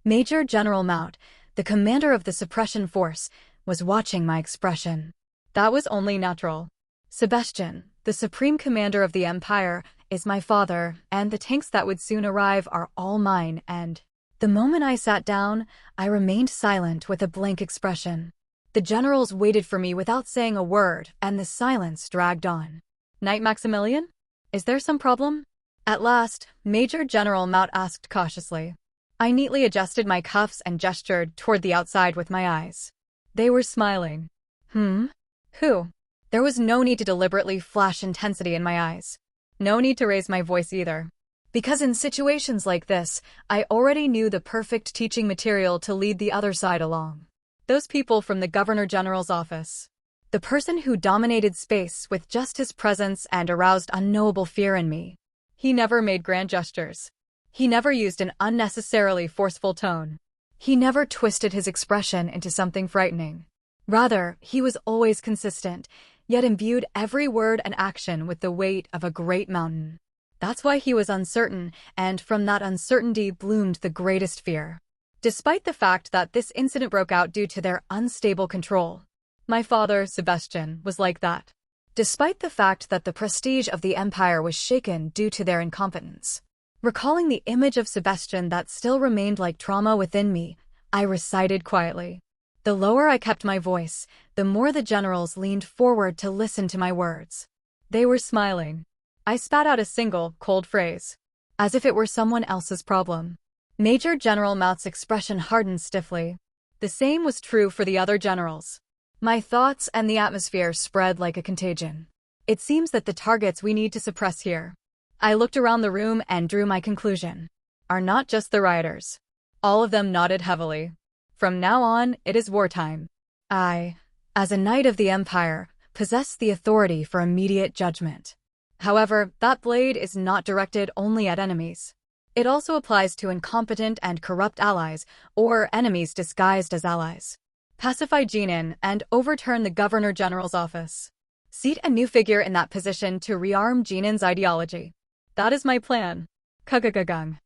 Major General Maut, the commander of the suppression force, was watching my expression. That was only natural. Sebastian, the supreme commander of the Empire, is my father, and the tanks that would soon arrive are all mine, and... The moment I sat down, I remained silent with a blank expression. The generals waited for me without saying a word, and the silence dragged on. Knight Maximilian? Is there some problem? At last, Major General Maut asked cautiously. I neatly adjusted my cuffs and gestured toward the outside with my eyes. They were smiling. Who? There was no need to deliberately flash intensity in my eyes. No need to raise my voice either. Because in situations like this, I already knew the perfect teaching material to lead the other side along. Those people from the Governor General's office. The person who dominated space with just his presence and aroused unknowable fear in me. He never made grand gestures. He never used an unnecessarily forceful tone. He never twisted his expression into something frightening. Rather, he was always consistent, yet imbued every word and action with the weight of a great mountain. That's why he was uncertain, and from that uncertainty bloomed the greatest fear. Despite the fact that this incident broke out due to their unstable control. My father, Sebastian, was like that. Despite the fact that the prestige of the Empire was shaken due to their incompetence. Recalling the image of Sebastian that still remained like trauma within me, I recited quietly. The lower I kept my voice, the more the generals leaned forward to listen to my words. They were smiling. I spat out a single, cold phrase. As if it were someone else's problem. Major General Maut's expression hardened stiffly. The same was true for the other generals. My thoughts and the atmosphere spread like a contagion. It seems that the targets we need to suppress here. I looked around the room and drew my conclusion. Are not just the rioters. All of them nodded heavily. From now on, it is wartime. I, as a knight of the Empire, possess the authority for immediate judgment. However, that blade is not directed only at enemies. It also applies to incompetent and corrupt allies, or enemies disguised as allies. Pacify Jinin and overturn the Governor General's office. Seat a new figure in that position to rearm Jinin's ideology. That is my plan. Kugagagung.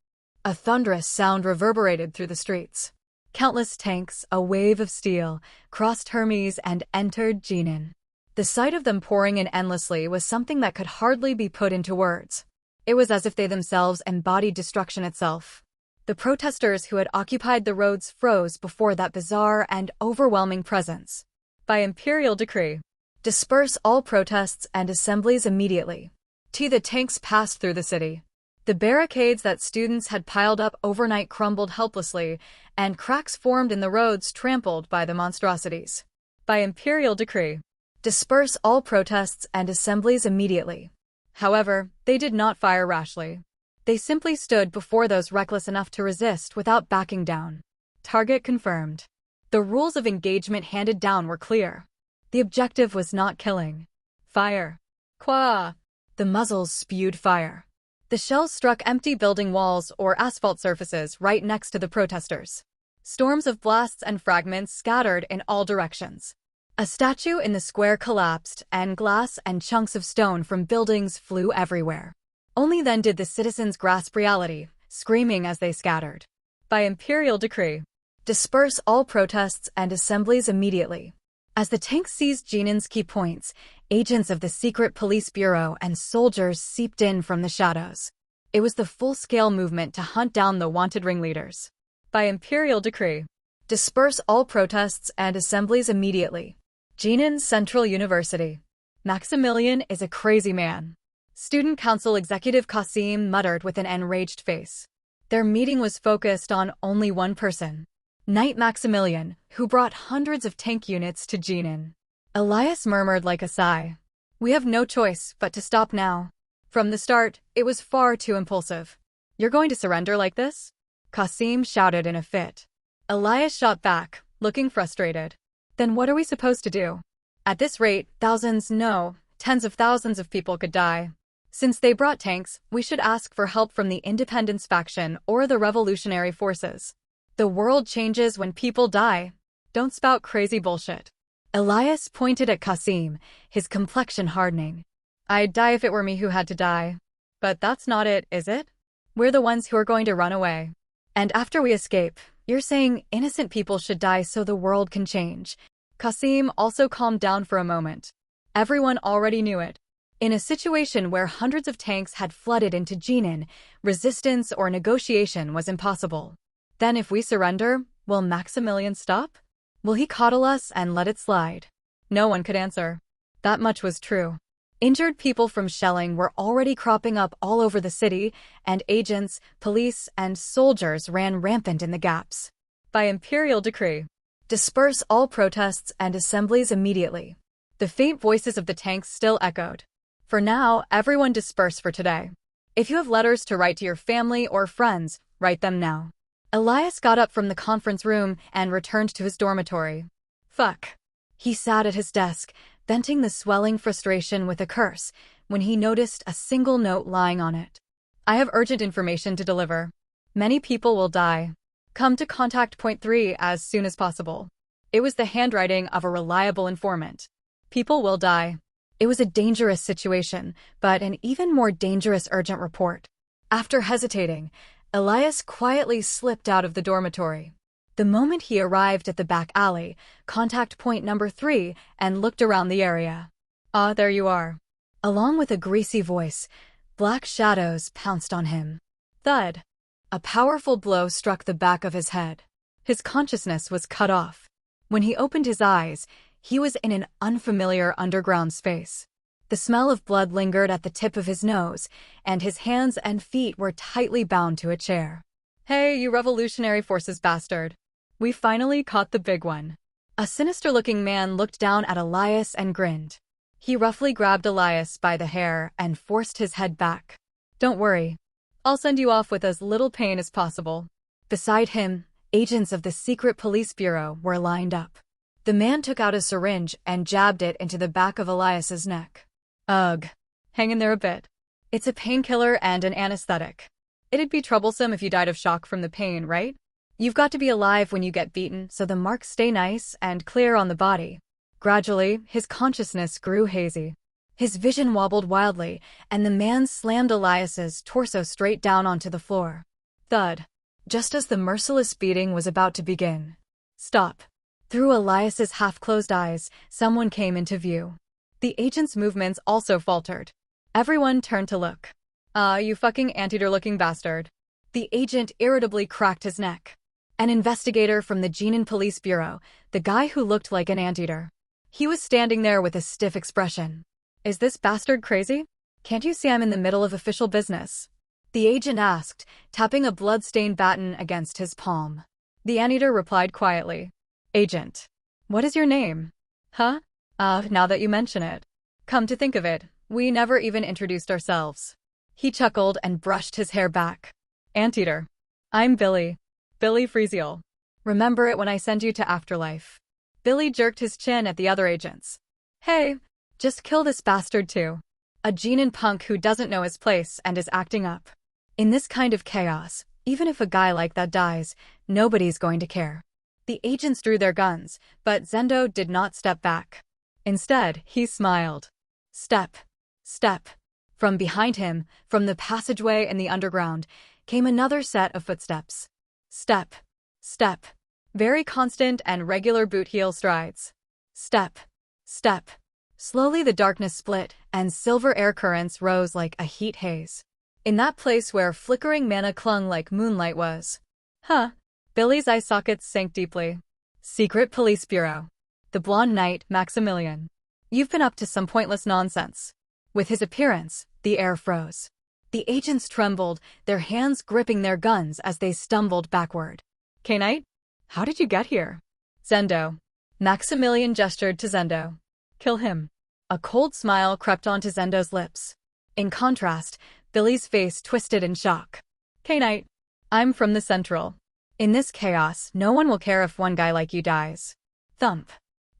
A thunderous sound reverberated through the streets. Countless tanks, a wave of steel, crossed Hermes and entered Jinin. The sight of them pouring in endlessly was something that could hardly be put into words. It was as if they themselves embodied destruction itself. The protesters who had occupied the roads froze before that bizarre and overwhelming presence. By imperial decree, disperse all protests and assemblies immediately. The tanks passed through the city. The barricades that students had piled up overnight crumbled helplessly, and cracks formed in the roads trampled by the monstrosities. By imperial decree, disperse all protests and assemblies immediately. However, they did not fire rashly. They simply stood before those reckless enough to resist without backing down. Target confirmed. The rules of engagement handed down were clear. The objective was not killing. Fire. Qua. The muzzles spewed fire. The shells struck empty building walls or asphalt surfaces right next to the protesters. Storms of blasts and fragments scattered in all directions. A statue in the square collapsed, and glass and chunks of stone from buildings flew everywhere. Only then did the citizens grasp reality, screaming as they scattered. By imperial decree, disperse all protests and assemblies immediately. As the tanks seized Jinin's key points, agents of the secret police bureau and soldiers seeped in from the shadows. It was the full-scale movement to hunt down the wanted ringleaders. By imperial decree, disperse all protests and assemblies immediately. Jinin Central University. Maximilian is a crazy man. Student Council Executive Qasim muttered with an enraged face. Their meeting was focused on only one person. Knight Maximilian, who brought hundreds of tank units to Jinin. Elias murmured like a sigh. We have no choice but to stop now. From the start, it was far too impulsive. You're going to surrender like this? Qasim shouted in a fit. Elias shot back, looking frustrated. Then what are we supposed to do? At this rate, thousands, no, tens of thousands of people could die. Since they brought tanks, we should ask for help from the Independence faction or the revolutionary forces. The world changes when people die. Don't spout crazy bullshit. Elias pointed at Qasim, his complexion hardening. I'd die if it were me who had to die. But that's not it, is it? We're the ones who are going to run away. And after we escape, you're saying innocent people should die so the world can change. Qasim also calmed down for a moment. Everyone already knew it. In a situation where hundreds of tanks had flooded into Jinin, resistance or negotiation was impossible. Then if we surrender, will Maximilian stop? Will he coddle us and let it slide? No one could answer. That much was true. Injured people from shelling were already cropping up all over the city, and agents, police, and soldiers ran rampant in the gaps. By imperial decree, disperse all protests and assemblies immediately. The faint voices of the tanks still echoed. For now, everyone disperse for today. If you have letters to write to your family or friends, write them now. Elias got up from the conference room and returned to his dormitory. Fuck. He sat at his desk, venting the swelling frustration with a curse, when he noticed a single note lying on it. I have urgent information to deliver. Many people will die. Come to contact point 3 as soon as possible. It was the handwriting of a reliable informant. People will die. It was a dangerous situation, but an even more dangerous urgent report. After hesitating, Elias quietly slipped out of the dormitory. The moment he arrived at the back alley, contact point number 3, and looked around the area. Ah, there you are. Along with a greasy voice, black shadows pounced on him. Thud. A powerful blow struck the back of his head. His consciousness was cut off. When he opened his eyes, he was in an unfamiliar underground space. The smell of blood lingered at the tip of his nose, and his hands and feet were tightly bound to a chair. Hey, you Revolutionary Forces bastard. We finally caught the big one. A sinister-looking man looked down at Elias and grinned. He roughly grabbed Elias by the hair and forced his head back. Don't worry. I'll send you off with as little pain as possible. Beside him, agents of the secret police bureau were lined up. The man took out a syringe and jabbed it into the back of Elias's neck. Ugh. Hang in there a bit. It's a painkiller and an anesthetic. It'd be troublesome if you died of shock from the pain, right? You've got to be alive when you get beaten so the marks stay nice and clear on the body. Gradually, his consciousness grew hazy. His vision wobbled wildly, and the man slammed Elias's torso straight down onto the floor. Thud. Just as the merciless beating was about to begin. Stop. Through Elias's half-closed eyes, someone came into view. The agent's movements also faltered. Everyone turned to look. You fucking anteater-looking bastard. The agent irritably cracked his neck. An investigator from the Genin Police Bureau, the guy who looked like an anteater. He was standing there with a stiff expression. Is this bastard crazy? Can't you see I'm in the middle of official business? The agent asked, tapping a blood-stained baton against his palm. The anteater replied quietly. Agent. What is your name? Huh? Now that you mention it. Come to think of it, we never even introduced ourselves. He chuckled and brushed his hair back. Anteater. I'm Billy. Billy Freezeal. Remember it when I send you to Afterlife. Billy jerked his chin at the other agents. Hey, just kill this bastard too. A Genin punk who doesn't know his place and is acting up. In this kind of chaos, even if a guy like that dies, nobody's going to care. The agents drew their guns, but Zendo did not step back. Instead, he smiled. Step. Step. From behind him, from the passageway in the underground, came another set of footsteps. Step. Step. Very constant and regular boot heel strides. Step. Step. Slowly the darkness split, and silver air currents rose like a heat haze. In that place where flickering mana clung like moonlight was. Huh. Billy's eye sockets sank deeply. Secret Police Bureau. The blonde knight, Maximilian. You've been up to some pointless nonsense. With his appearance, the air froze. The agents trembled, their hands gripping their guns as they stumbled backward. K-Knight? How did you get here? Zendo. Maximilian gestured to Zendo. Kill him. A cold smile crept onto Zendo's lips. In contrast, Billy's face twisted in shock. K-Knight. I'm from the Central. In this chaos, no one will care if one guy like you dies. Thump.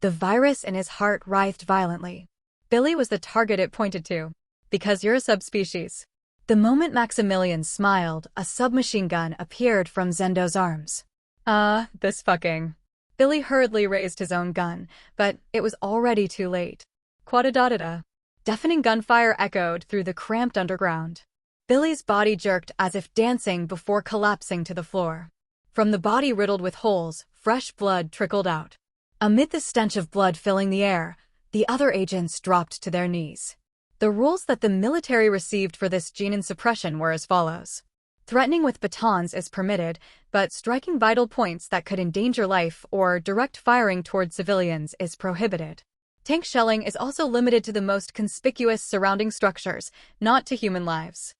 The virus in his heart writhed violently. Billy was the target it pointed to. Because you're a subspecies. The moment Maximilian smiled, a submachine gun appeared from Zendo's arms. This fucking. Billy hurriedly raised his own gun, but it was already too late. Quada-da-da-da. Deafening gunfire echoed through the cramped underground. Billy's body jerked as if dancing before collapsing to the floor. From the body riddled with holes, fresh blood trickled out. Amid the stench of blood filling the air, the other agents dropped to their knees. The rules that the military received for this Genin suppression were as follows. Threatening with batons is permitted, but striking vital points that could endanger life or direct firing toward civilians is prohibited. Tank shelling is also limited to the most conspicuous surrounding structures, not to human lives.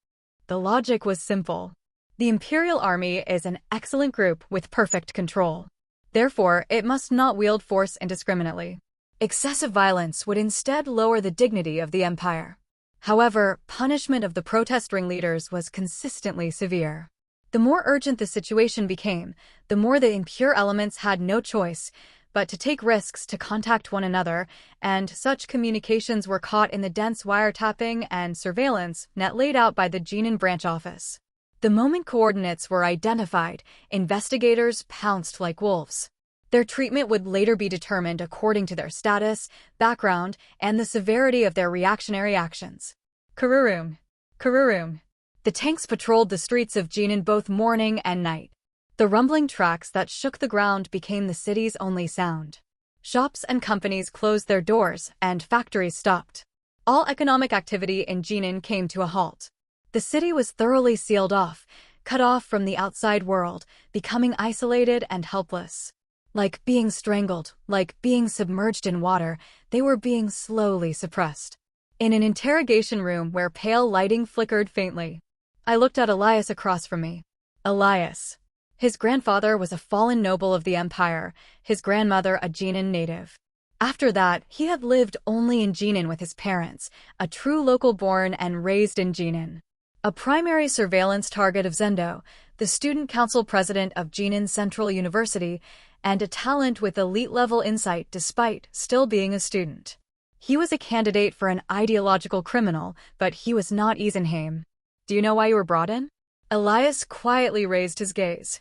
The logic was simple. The Imperial Army is an excellent group with perfect control. Therefore, it must not wield force indiscriminately. Excessive violence would instead lower the dignity of the Empire. However, punishment of the protest ringleaders was consistently severe. The more urgent the situation became, the more the impure elements had no choice but to take risks to contact one another, and such communications were caught in the dense wiretapping and surveillance net laid out by the Genin branch office. The moment coordinates were identified, investigators pounced like wolves. Their treatment would later be determined according to their status, background, and the severity of their reactionary actions. Kururum. Kururum. The tanks patrolled the streets of Genin both morning and night. The rumbling tracks that shook the ground became the city's only sound. Shops and companies closed their doors, and factories stopped. All economic activity in Genin came to a halt. The city was thoroughly sealed off, cut off from the outside world, becoming isolated and helpless. Like being strangled, like being submerged in water, they were being slowly suppressed. In an interrogation room where pale lighting flickered faintly, I looked at Elias across from me. Elias. His grandfather was a fallen noble of the Empire, his grandmother a Genin native. After that, he had lived only in Genin with his parents, a true local born and raised in Genin. A primary surveillance target of Zendo, the student council president of Jinan Central University, and a talent with elite-level insight despite still being a student. He was a candidate for an ideological criminal, but he was not Eisenheim. Do you know why you were brought in? Elias quietly raised his gaze.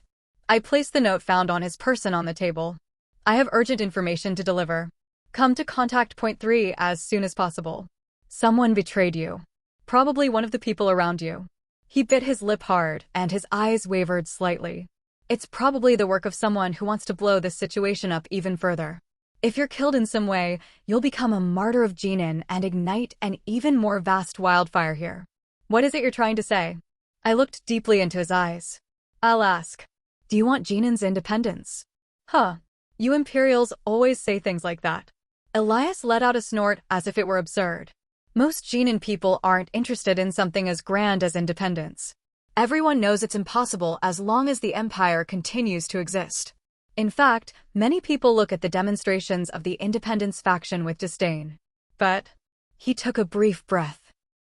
I placed the note found on his person on the table. I have urgent information to deliver. Come to contact point 3 as soon as possible. Someone betrayed you. Probably one of the people around you. He bit his lip hard, and his eyes wavered slightly. It's probably the work of someone who wants to blow this situation up even further. If you're killed in some way, you'll become a martyr of Jinan and ignite an even more vast wildfire here. What is it you're trying to say? I looked deeply into his eyes. I'll ask. Do you want Jinan's independence? Huh. You Imperials always say things like that. Elias let out a snort as if it were absurd. Most Jinan people aren't interested in something as grand as independence. Everyone knows it's impossible as long as the Empire continues to exist. In fact, many people look at the demonstrations of the independence faction with disdain. But he took a brief breath.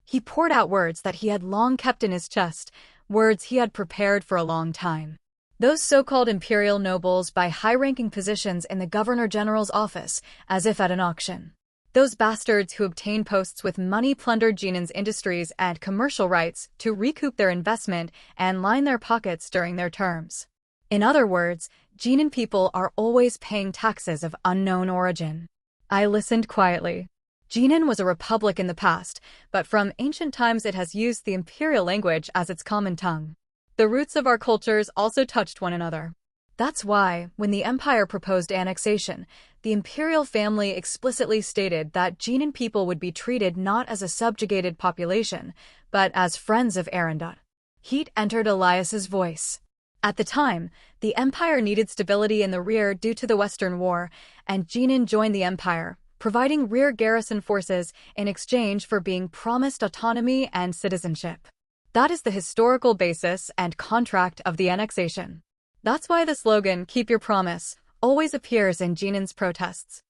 He poured out words that he had long kept in his chest, words he had prepared for a long time. Those so-called imperial nobles buy high-ranking positions in the Governor-General's office, as if at an auction. Those bastards who obtain posts with money plundered Jinan's industries and commercial rights to recoup their investment and line their pockets during their terms. In other words, Jinan people are always paying taxes of unknown origin. I listened quietly. Jinan was a republic in the past, but from ancient times it has used the imperial language as its common tongue. The roots of our cultures also touched one another. That's why, when the Empire proposed annexation, the imperial family explicitly stated that Jinan people would be treated not as a subjugated population, but as friends of Arendut. Heat entered Elias's voice. At the time, the Empire needed stability in the rear due to the Western War, and Jinan joined the Empire, providing rear garrison forces in exchange for being promised autonomy and citizenship. That is the historical basis and contract of the annexation. That's why the slogan, "Keep your promise," always appears in Jinan's protests.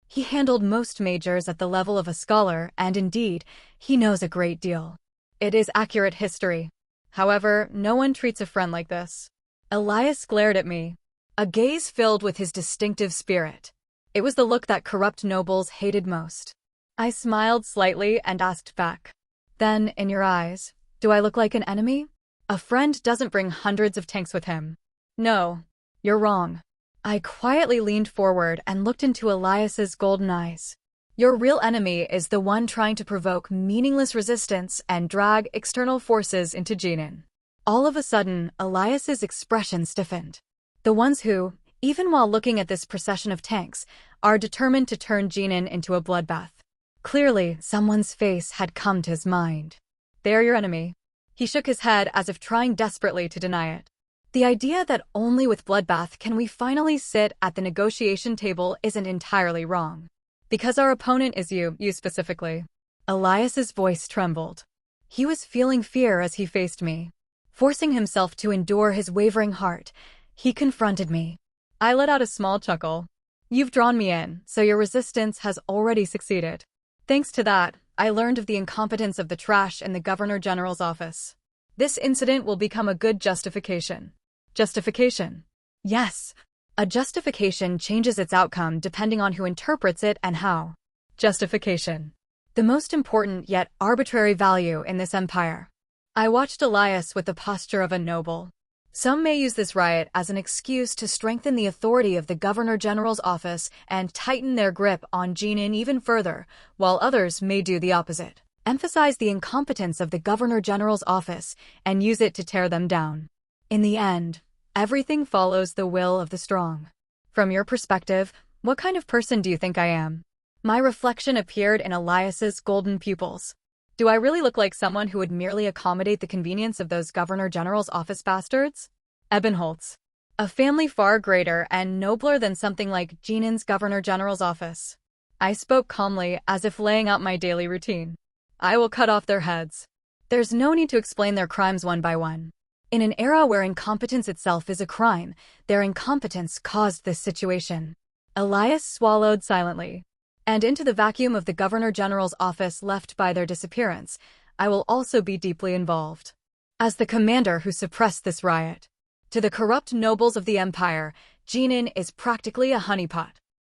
He handled most majors at the level of a scholar, and indeed, he knows a great deal. It is accurate history. However, no one treats a friend like this. Elias glared at me, a gaze filled with his distinctive spirit. It was the look that corrupt nobles hated most. I smiled slightly and asked back. Then, in your eyes, do I look like an enemy? A friend doesn't bring hundreds of tanks with him. No, you're wrong. I quietly leaned forward and looked into Elias's golden eyes. Your real enemy is the one trying to provoke meaningless resistance and drag external forces into Jinan. All of a sudden, Elias's expression stiffened. The ones who, even while looking at this procession of tanks, are determined to turn Jinan into a bloodbath. Clearly, someone's face had come to his mind. They're your enemy. He shook his head as if trying desperately to deny it. The idea that only with bloodbath can we finally sit at the negotiation table isn't entirely wrong. Because our opponent is you specifically. Elias's voice trembled. He was feeling fear as he faced me. Forcing himself to endure his wavering heart, he confronted me. I let out a small chuckle. You've drawn me in, so your resistance has already succeeded. Thanks to that, I learned of the incompetence of the trash in the Governor-General's office. This incident will become a good justification. Justification? Yes. A justification changes its outcome depending on who interprets it and how. Justification. The most important yet arbitrary value in this empire. I watched Elias with the posture of a noble. Some may use this riot as an excuse to strengthen the authority of the Governor-General's office and tighten their grip on Jinan even further, while others may do the opposite. Emphasize the incompetence of the Governor-General's office and use it to tear them down. In the end, everything follows the will of the strong. From your perspective, what kind of person do you think I am? My reflection appeared in Elias's golden pupils. Do I really look like someone who would merely accommodate the convenience of those Governor-General's office bastards? Ebenholz. A family far greater and nobler than something like Jinan's Governor-General's office. I spoke calmly, as if laying out my daily routine. I will cut off their heads. There's no need to explain their crimes one by one. In an era where incompetence itself is a crime, their incompetence caused this situation. Elias swallowed silently. And into the vacuum of the Governor-General's office left by their disappearance, I will also be deeply involved. as the commander who suppressed this riot. To the corrupt nobles of the empire, Jinan is practically a honeypot.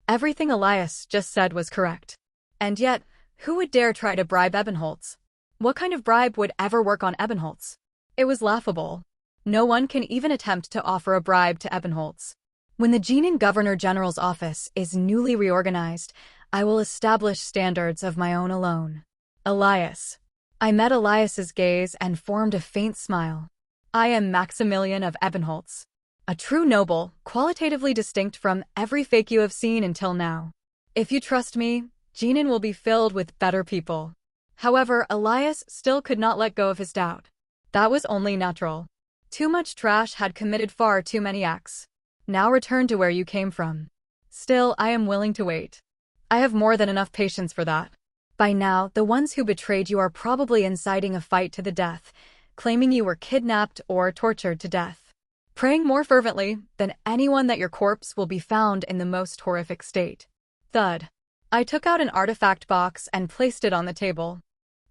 Everything Elias just said was correct. And yet, who would dare try to bribe Ebenholz? What kind of bribe would ever work on Ebenholz? It was laughable. No one can even attempt to offer a bribe to Ebenholz. When the Jinan Governor General's office is newly reorganized, I will establish standards of my own alone. Elias. I met Elias's gaze and formed a faint smile. I am Maximilian of Ebenholz. A true noble, qualitatively distinct from every fake you have seen until now. If you trust me, Jinan will be filled with better people. However, Elias still could not let go of his doubt. That was only natural. Too much trash had committed far too many acts. Now return to where you came from. Still, I am willing to wait. I have more than enough patience for that. By now, the ones who betrayed you are probably inciting a fight to the death, claiming you were kidnapped or tortured to death. Praying more fervently than anyone that your corpse will be found in the most horrific state. Thud. I took out an artifact box and placed it on the table.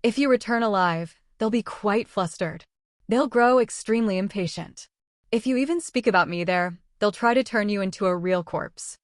If you return alive, they'll be quite flustered. They'll grow extremely impatient. If you even speak about me there, they'll try to turn you into a real corpse.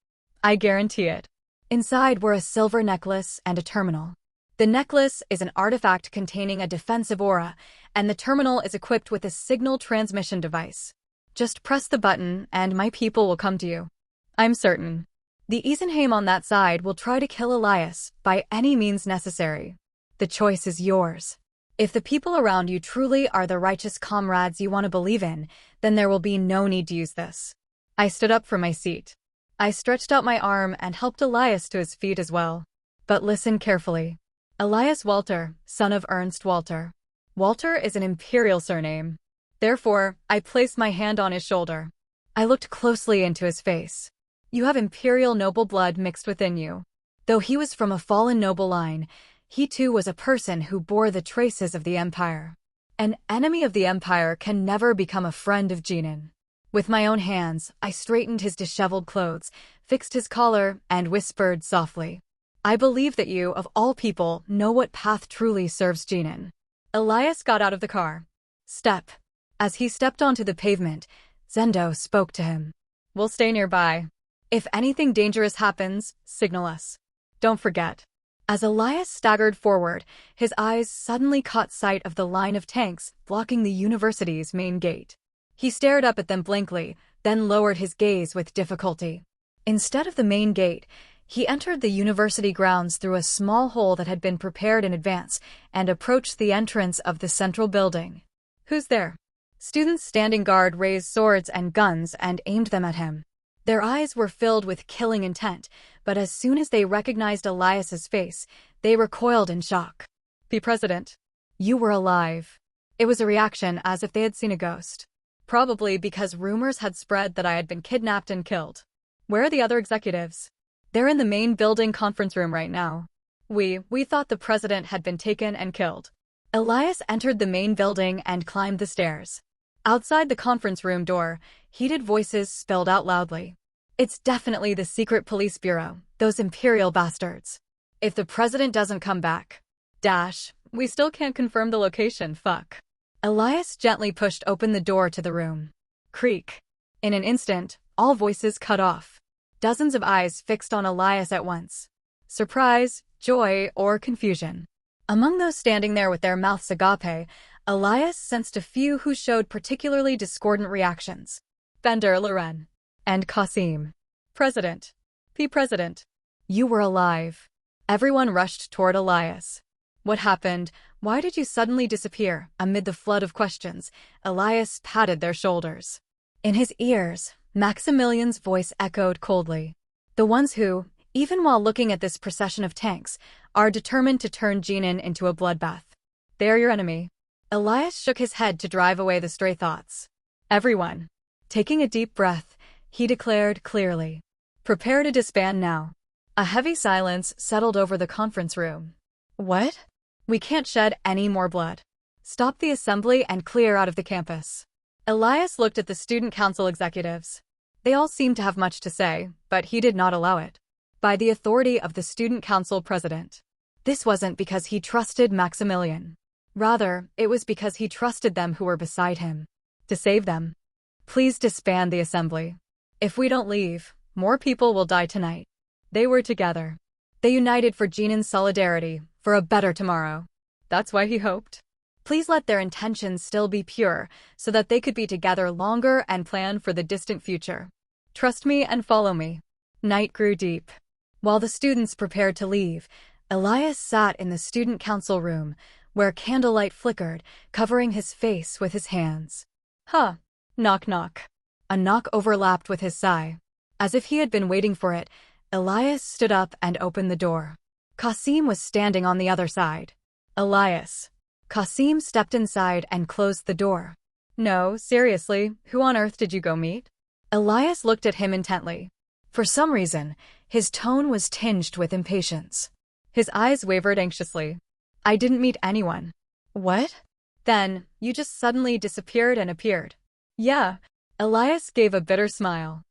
I guarantee it. Inside were a silver necklace and a terminal. The necklace is an artifact containing a defensive aura, and the terminal is equipped with a signal transmission device. Just press the button and my people will come to you. I'm certain. The Isenheim on that side will try to kill Elias by any means necessary. The choice is yours. If the people around you truly are the righteous comrades you want to believe in, then there will be no need to use this. I stood up from my seat. I stretched out my arm and helped Elias to his feet as well. But listen carefully. Elias Walter, son of Ernst Walter. Walter is an imperial surname. Therefore, I placed my hand on his shoulder. I looked closely into his face. You have imperial noble blood mixed within you. Though he was from a fallen noble line, he too was a person who bore the traces of the empire. An enemy of the empire can never become a friend of Jinan. With my own hands, I straightened his disheveled clothes, fixed his collar, and whispered softly. I believe that you, of all people, know what path truly serves Jinan. Elias got out of the car. Step. As he stepped onto the pavement, Zendo spoke to him. We'll stay nearby. If anything dangerous happens, signal us. Don't forget. As Elias staggered forward, his eyes suddenly caught sight of the line of tanks blocking the university's main gate. He stared up at them blankly, then lowered his gaze with difficulty. Instead of the main gate, he entered the university grounds through a small hole that had been prepared in advance and approached the entrance of the central building. Who's there? Students standing guard raised swords and guns and aimed them at him. Their eyes were filled with killing intent, but as soon as they recognized Elias's face, they recoiled in shock. The president. You were alive. It was a reaction as if they had seen a ghost. Probably because rumors had spread that I had been kidnapped and killed. Where are the other executives? They're in the main building conference room right now. We thought the president had been taken and killed. Elias entered the main building and climbed the stairs. Outside the conference room door, heated voices spelled out loudly. It's definitely the secret police bureau, those imperial bastards. If the president doesn't come back. We still can't confirm the location, fuck. Elias gently pushed open the door to the room. Creak. In an instant, all voices cut off. Dozens of eyes fixed on Elias at once. Surprise, joy, or confusion. Among those standing there with their mouths agape, Elias sensed a few who showed particularly discordant reactions. Bender Loren. And Qasim. President. The president. You were alive. Everyone rushed toward Elias. What happened? Why did you suddenly disappear? Amid the flood of questions, Elias patted their shoulders. In his ears, Maximilian's voice echoed coldly. The ones who, even while looking at this procession of tanks, are determined to turn Jinan into a bloodbath. They are your enemy. Elias shook his head to drive away the stray thoughts. Everyone. Taking a deep breath, he declared clearly. Prepare to disband now. A heavy silence settled over the conference room. What? We can't shed any more blood. Stop the assembly and clear out of the campus. Elias looked at the student council executives. They all seemed to have much to say, but he did not allow it. By the authority of the student council president. This wasn't because he trusted Maximilian. Rather, it was because he trusted them who were beside him. To save them. Please disband the assembly. If we don't leave, more people will die tonight. They were together. They united for Jinan's solidarity, for a better tomorrow. That's why he hoped. Please let their intentions still be pure, so that they could be together longer and plan for the distant future. Trust me and follow me. Night grew deep. While the students prepared to leave, Elias sat in the student council room, where candlelight flickered, covering his face with his hands. Huh. Knock knock. A knock overlapped with his sigh. As if he had been waiting for it, Elias stood up and opened the door. Qasim was standing on the other side. Elias. Qasim stepped inside and closed the door. No, seriously, who on earth did you go meet? Elias looked at him intently. For some reason, his tone was tinged with impatience. His eyes wavered anxiously. I didn't meet anyone. What? Then, you just suddenly disappeared and appeared. Yeah. Elias gave a bitter smile.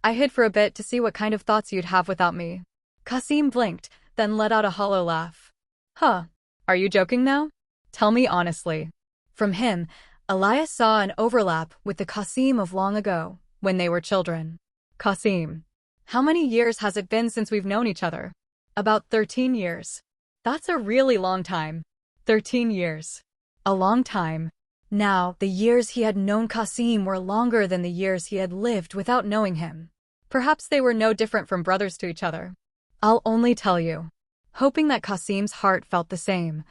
I hid for a bit to see what kind of thoughts you'd have without me. Qasim blinked, then let out a hollow laugh. Huh. Are you joking now? Tell me honestly. From him, Elias saw an overlap with the Qasim of long ago, when they were children. Qasim. How many years has it been since we've known each other? About 13 years. That's a really long time. 13 years. A long time. Now, the years he had known Qasim were longer than the years he had lived without knowing him. Perhaps they were no different from brothers to each other. I'll only tell you. Hoping that Qasim's heart felt the same.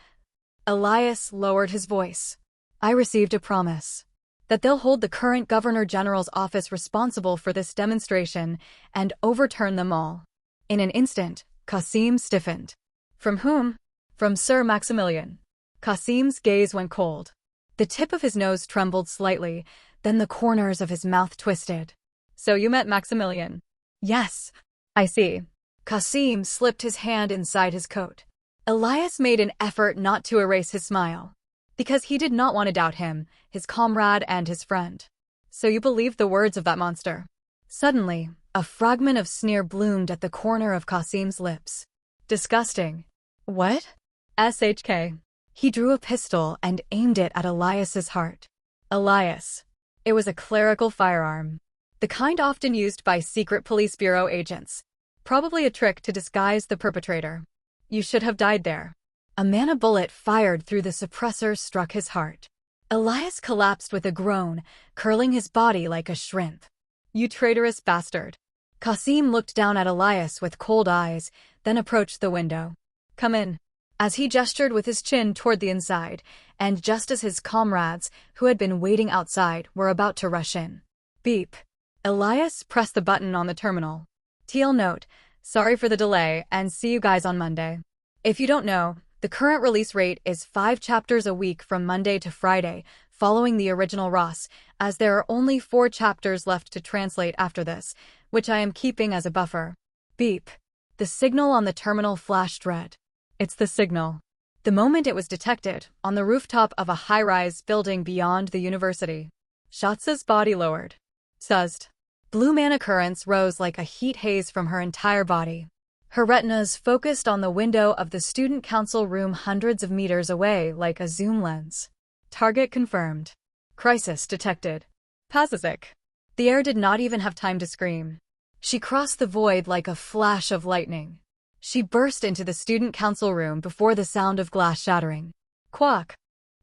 Elias lowered his voice. I received a promise. That they'll hold the current Governor General's office responsible for this demonstration and overturn them all. In an instant, Qasim stiffened. From whom? From Sir Maximilian. Qasim's gaze went cold. The tip of his nose trembled slightly, then the corners of his mouth twisted. So you met Maximilian? Yes. I see. Qasim slipped his hand inside his coat. Elias made an effort not to erase his smile. Because he did not want to doubt him, his comrade and his friend. So you believed the words of that monster? Suddenly, a fragment of sneer bloomed at the corner of Qasim's lips. Disgusting. What? SHK. He drew a pistol and aimed it at Elias's heart. Elias. It was a clerical firearm. The kind often used by secret police bureau agents. Probably a trick to disguise the perpetrator. You should have died there. A mana bullet fired through the suppressor struck his heart. Elias collapsed with a groan, curling his body like a shrimp. You traitorous bastard. Qasim looked down at Elias with cold eyes, then approached the window. Come in. As he gestured with his chin toward the inside, and just as his comrades, who had been waiting outside, were about to rush in. Beep. Elias pressed the button on the terminal. TL note, sorry for the delay, and see you guys on Monday. If you don't know, the current release rate is 5 chapters a week from Monday to Friday, following the original Ross, as there are only 4 chapters left to translate after this, which I am keeping as a buffer. Beep. The signal on the terminal flashed red. It's the signal. The moment it was detected, on the rooftop of a high-rise building beyond the university. Shatsa's body lowered. Suzzed. Blue mana currents rose like a heat haze from her entire body. Her retinas focused on the window of the student council room hundreds of meters away like a zoom lens. Target confirmed. Crisis detected. Pazazik. The air did not even have time to scream. She crossed the void like a flash of lightning. She burst into the student council room before the sound of glass shattering. Quack.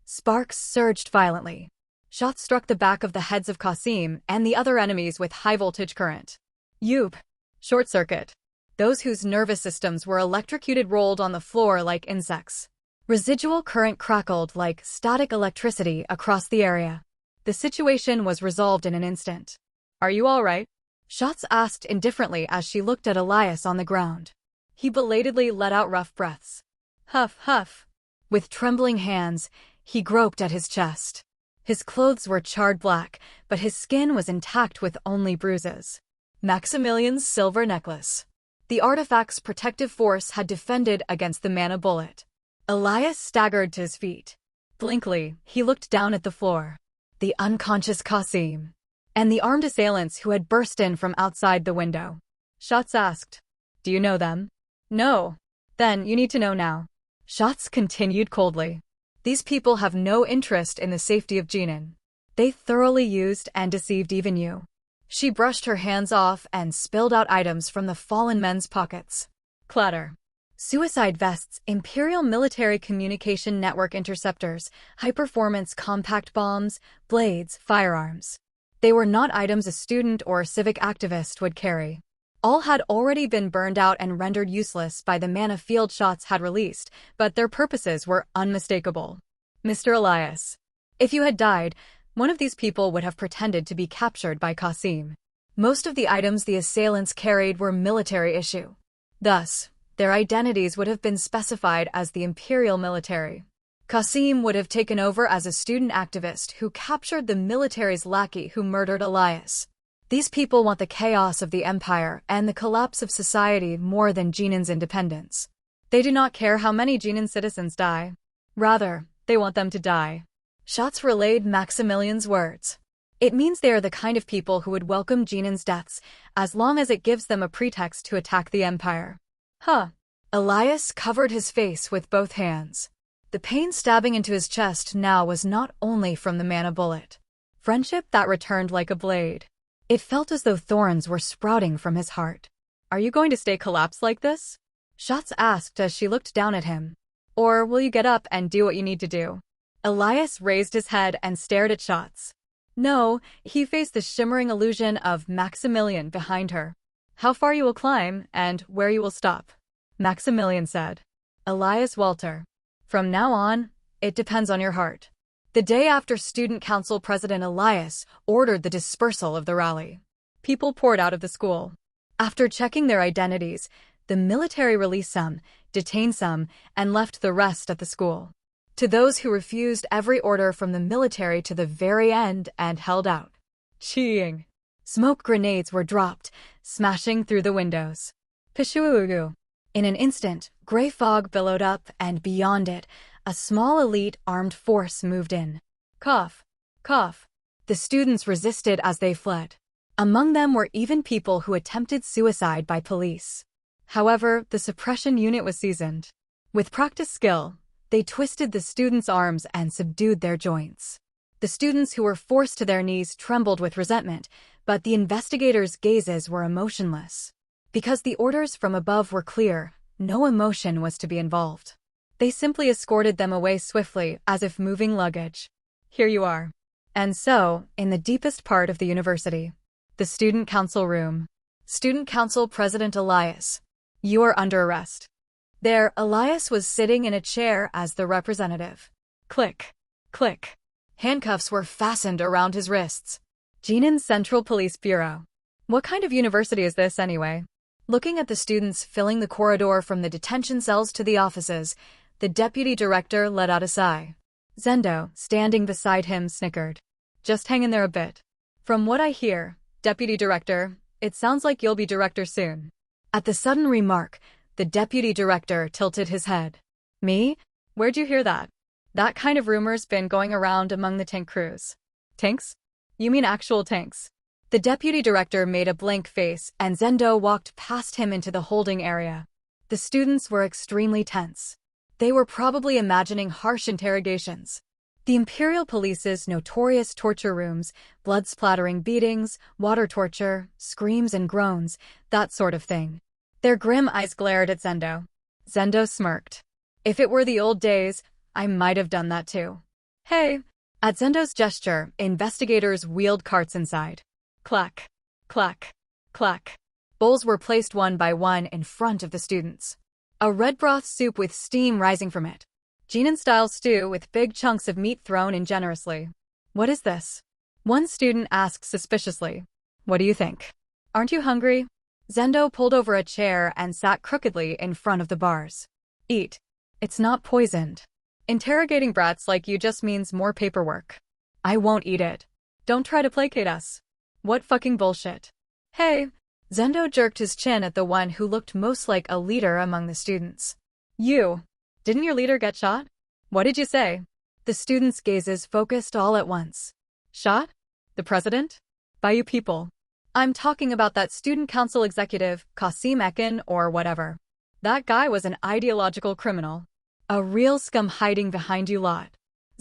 Sparks surged violently. Shots struck the back of the heads of Qasim and the other enemies with high-voltage current. Yoop. Short circuit. Those whose nervous systems were electrocuted rolled on the floor like insects. Residual current crackled like static electricity across the area. The situation was resolved in an instant. Are you all right? Shots asked indifferently as she looked at Elias on the ground. He belatedly let out rough breaths. Huff, huff. With trembling hands, he groped at his chest. His clothes were charred black, but his skin was intact with only bruises. Maximilian's silver necklace. The artifact's protective force had defended against the mana bullet. Elias staggered to his feet. Blankly, he looked down at the floor. The unconscious Qasim. And the armed assailants who had burst in from outside the window. Shots asked. Do you know them? No. Then you need to know now. Shots continued coldly. These people have no interest in the safety of Jinan. They thoroughly used and deceived even you. She brushed her hands off and spilled out items from the fallen men's pockets. Clatter. Suicide vests, Imperial Military Communication Network interceptors, high-performance compact bombs, blades, firearms. They were not items a student or civic activist would carry. All had already been burned out and rendered useless by the mana field shots had released, but their purposes were unmistakable. Mr. Elias. If you had died, one of these people would have pretended to be captured by Qasim. Most of the items the assailants carried were military issue. Thus, their identities would have been specified as the Imperial Military. Qasim would have taken over as a student activist who captured the military's lackey who murdered Elias. These people want the chaos of the Empire and the collapse of society more than Jinan's independence. They do not care how many Jinan citizens die. Rather, they want them to die. Shots relayed Maximilian's words. It means they are the kind of people who would welcome Jinan's deaths, as long as it gives them a pretext to attack the Empire. Huh. Elias covered his face with both hands. The pain stabbing into his chest now was not only from the mana bullet. Friendship that returned like a blade. It felt as though thorns were sprouting from his heart. Are you going to stay collapsed like this? Schatz asked as she looked down at him. Or will you get up and do what you need to do? Elias raised his head and stared at Schatz. No, he faced the shimmering illusion of Maximilian behind her. How far you will climb and where you will stop, Maximilian said. Elias Walter. From now on, it depends on your heart. The day after Student Council President Elias ordered the dispersal of the rally, people poured out of the school. After checking their identities, the military released some, detained some, and left the rest at the school. To those who refused every order from the military to the very end and held out. Cheeing. Smoke grenades were dropped, smashing through the windows. Pishuugu. In an instant, gray fog billowed up, and beyond it, a small elite armed force moved in. Cough. Cough. The students resisted as they fled. Among them were even people who attempted suicide by police. However, the suppression unit was seasoned. With practiced skill, they twisted the students' arms and subdued their joints. The students who were forced to their knees trembled with resentment, but the investigators' gazes were emotionless. Because the orders from above were clear, no emotion was to be involved. They simply escorted them away swiftly, as if moving luggage. Here you are. And so, in the deepest part of the university, the Student Council room. Student Council President Elias. You are under arrest. There, Elias was sitting in a chair as the representative. Click. Click. Handcuffs were fastened around his wrists. Jinan's Central Police Bureau. What kind of university is this, anyway? Looking at the students filling the corridor from the detention cells to the offices, the deputy director let out a sigh. Zendo, standing beside him, snickered. Just hang in there a bit. From what I hear, deputy director, it sounds like you'll be director soon. At the sudden remark, the deputy director tilted his head. Me? Where'd you hear that? That kind of rumor's been going around among the tank crews. Tanks? You mean actual tanks? The deputy director made a blank face, and Zendo walked past him into the holding area. The students were extremely tense. They were probably imagining harsh interrogations. The Imperial Police's notorious torture rooms, blood-splattering beatings, water torture, screams and groans, that sort of thing. Their grim eyes glared at Zendo. Zendo smirked. If it were the old days, I might have done that too. Hey! At Zendo's gesture, investigators wheeled carts inside. Clack. Clack. Clack. Bowls were placed one by one in front of the students. A red broth soup with steam rising from it. Jinan-style stew with big chunks of meat thrown in generously. What is this? One student asked suspiciously. What do you think? Aren't you hungry? Zendo pulled over a chair and sat crookedly in front of the bars. Eat. It's not poisoned. Interrogating brats like you just means more paperwork. I won't eat it. Don't try to placate us. What fucking bullshit. Hey! Zendo jerked his chin at the one who looked most like a leader among the students. You! Didn't your leader get shot? What did you say? The students' gazes focused all at once. Shot? The president? By you people. I'm talking about that student council executive, Qasim Ekin or whatever. That guy was an ideological criminal. A real scum hiding behind you lot.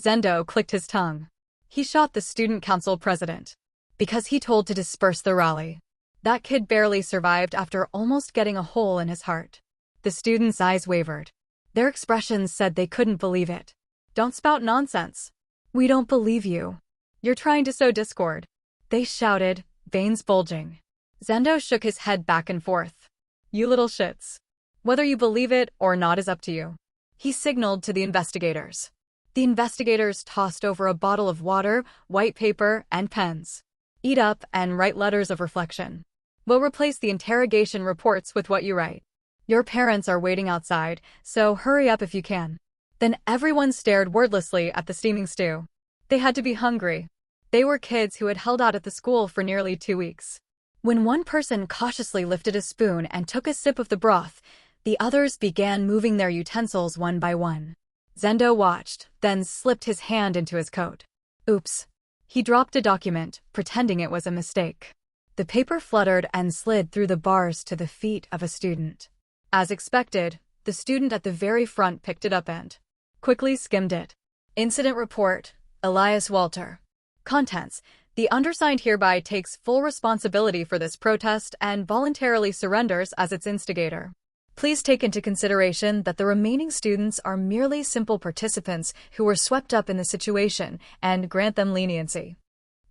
Zendo clicked his tongue. He shot the student council president because he told to disperse the rally. That kid barely survived after almost getting a hole in his heart. The students' eyes wavered. Their expressions said they couldn't believe it. Don't spout nonsense. We don't believe you. You're trying to sow discord. They shouted, veins bulging. Zendo shook his head back and forth. You little shits. Whether you believe it or not is up to you. He signaled to the investigators. The investigators tossed over a bottle of water, white paper, and pens. Eat up and write letters of reflection. We'll replace the interrogation reports with what you write. Your parents are waiting outside, so hurry up if you can. Then everyone stared wordlessly at the steaming stew. They had to be hungry. They were kids who had held out at the school for nearly 2 weeks. When one person cautiously lifted a spoon and took a sip of the broth, the others began moving their utensils one by one. Zendo watched, then slipped his hand into his coat. Oops. He dropped a document, pretending it was a mistake. The paper fluttered and slid through the bars to the feet of a student. As expected, the student at the very front picked it up and quickly skimmed it. Incident report, Elias Walter. Contents. The undersigned hereby takes full responsibility for this protest and voluntarily surrenders as its instigator. Please take into consideration that the remaining students are merely simple participants who were swept up in the situation and grant them leniency.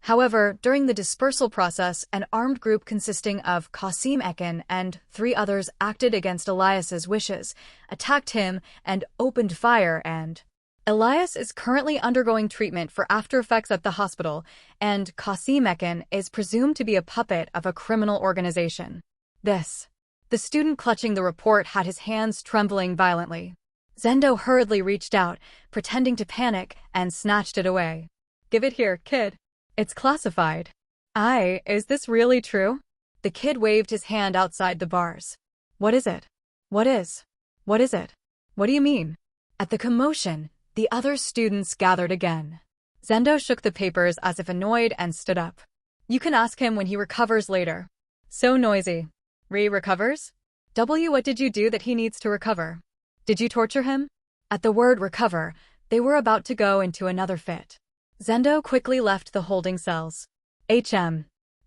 However, during the dispersal process, an armed group consisting of Qasim Ekin and 3 others acted against Elias's wishes, attacked him, and opened fire and Elias is currently undergoing treatment for after effects at the hospital, and Qasim Ekin is presumed to be a puppet of a criminal organization. The student clutching the report had his hands trembling violently. Zendo hurriedly reached out, pretending to panic, and snatched it away. Give it here, kid. It's classified. Is this really true? The kid waved his hand outside the bars. What is it? What is it? What do you mean? At the commotion, the other students gathered again. Zendo shook the papers as if annoyed and stood up. You can ask him when he recovers later. So noisy. Recovers? What did you do that he needs to recover? Did you torture him? At the word recover, they were about to go into another fit. Zendo quickly left the holding cells.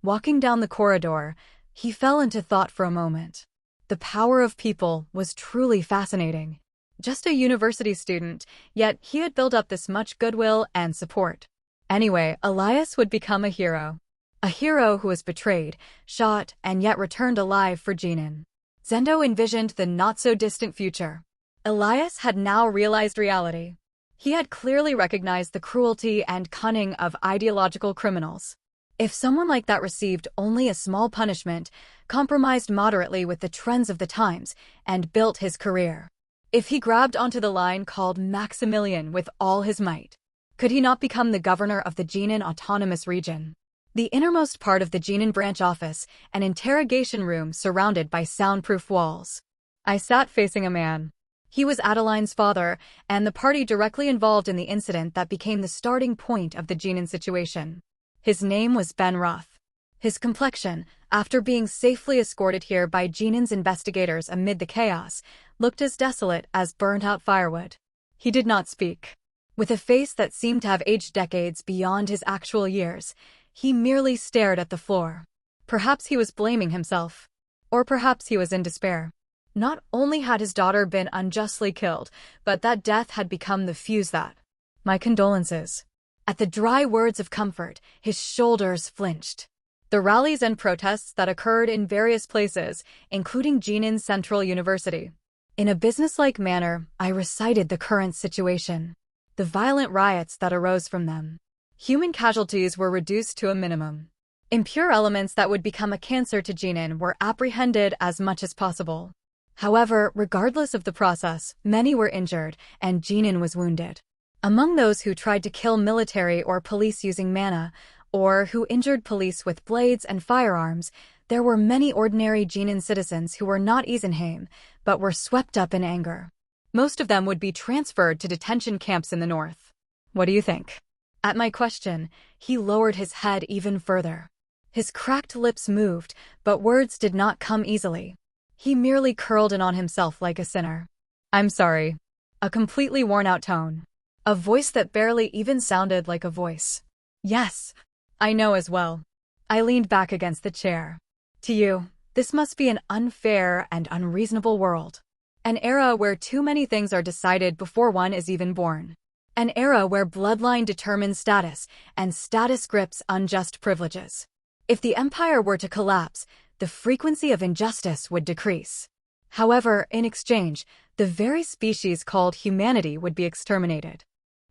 Walking down the corridor, he fell into thought for a moment. The power of people was truly fascinating. Just a university student, yet he had built up this much goodwill and support. Anyway, Elias would become a hero. A hero who was betrayed, shot, and yet returned alive for Jinan. Zendo envisioned the not-so-distant future. Elias had now realized reality. He had clearly recognized the cruelty and cunning of ideological criminals. If someone like that received only a small punishment, compromised moderately with the trends of the times, and built his career. If he grabbed onto the line called Maximilian with all his might, could he not become the governor of the Jinan Autonomous Region? The innermost part of the Jinan branch office, an interrogation room surrounded by soundproof walls. I sat facing a man. He was Adeline's father, and the party directly involved in the incident that became the starting point of the Jinan situation. His name was Ben Roth. His complexion, after being safely escorted here by Jinan's investigators amid the chaos, looked as desolate as burnt-out firewood. He did not speak. With a face that seemed to have aged decades beyond his actual years, he merely stared at the floor. Perhaps he was blaming himself. Or perhaps he was in despair. Not only had his daughter been unjustly killed, but that death had become the fuse that. My condolences. At the dry words of comfort, his shoulders flinched. The rallies and protests that occurred in various places, including Jinan Central University. In a businesslike manner, I recited the current situation. The violent riots that arose from them. Human casualties were reduced to a minimum. Impure elements that would become a cancer to Jinan were apprehended as much as possible. However, regardless of the process, many were injured, and Jinan was wounded. Among those who tried to kill military or police using mana, or who injured police with blades and firearms, there were many ordinary Jinan citizens who were not Isenheim, but were swept up in anger. Most of them would be transferred to detention camps in the north. What do you think? At my question, he lowered his head even further. His cracked lips moved, but words did not come easily. He merely curled in on himself like a sinner. I'm sorry. A completely worn-out tone. A voice that barely even sounded like a voice. Yes, I know as well. I leaned back against the chair. To you, this must be an unfair and unreasonable world. An era where too many things are decided before one is even born. An era where bloodline determines status, and status grips unjust privileges. If the empire were to collapse, the frequency of injustice would decrease. However, in exchange, the very species called humanity would be exterminated.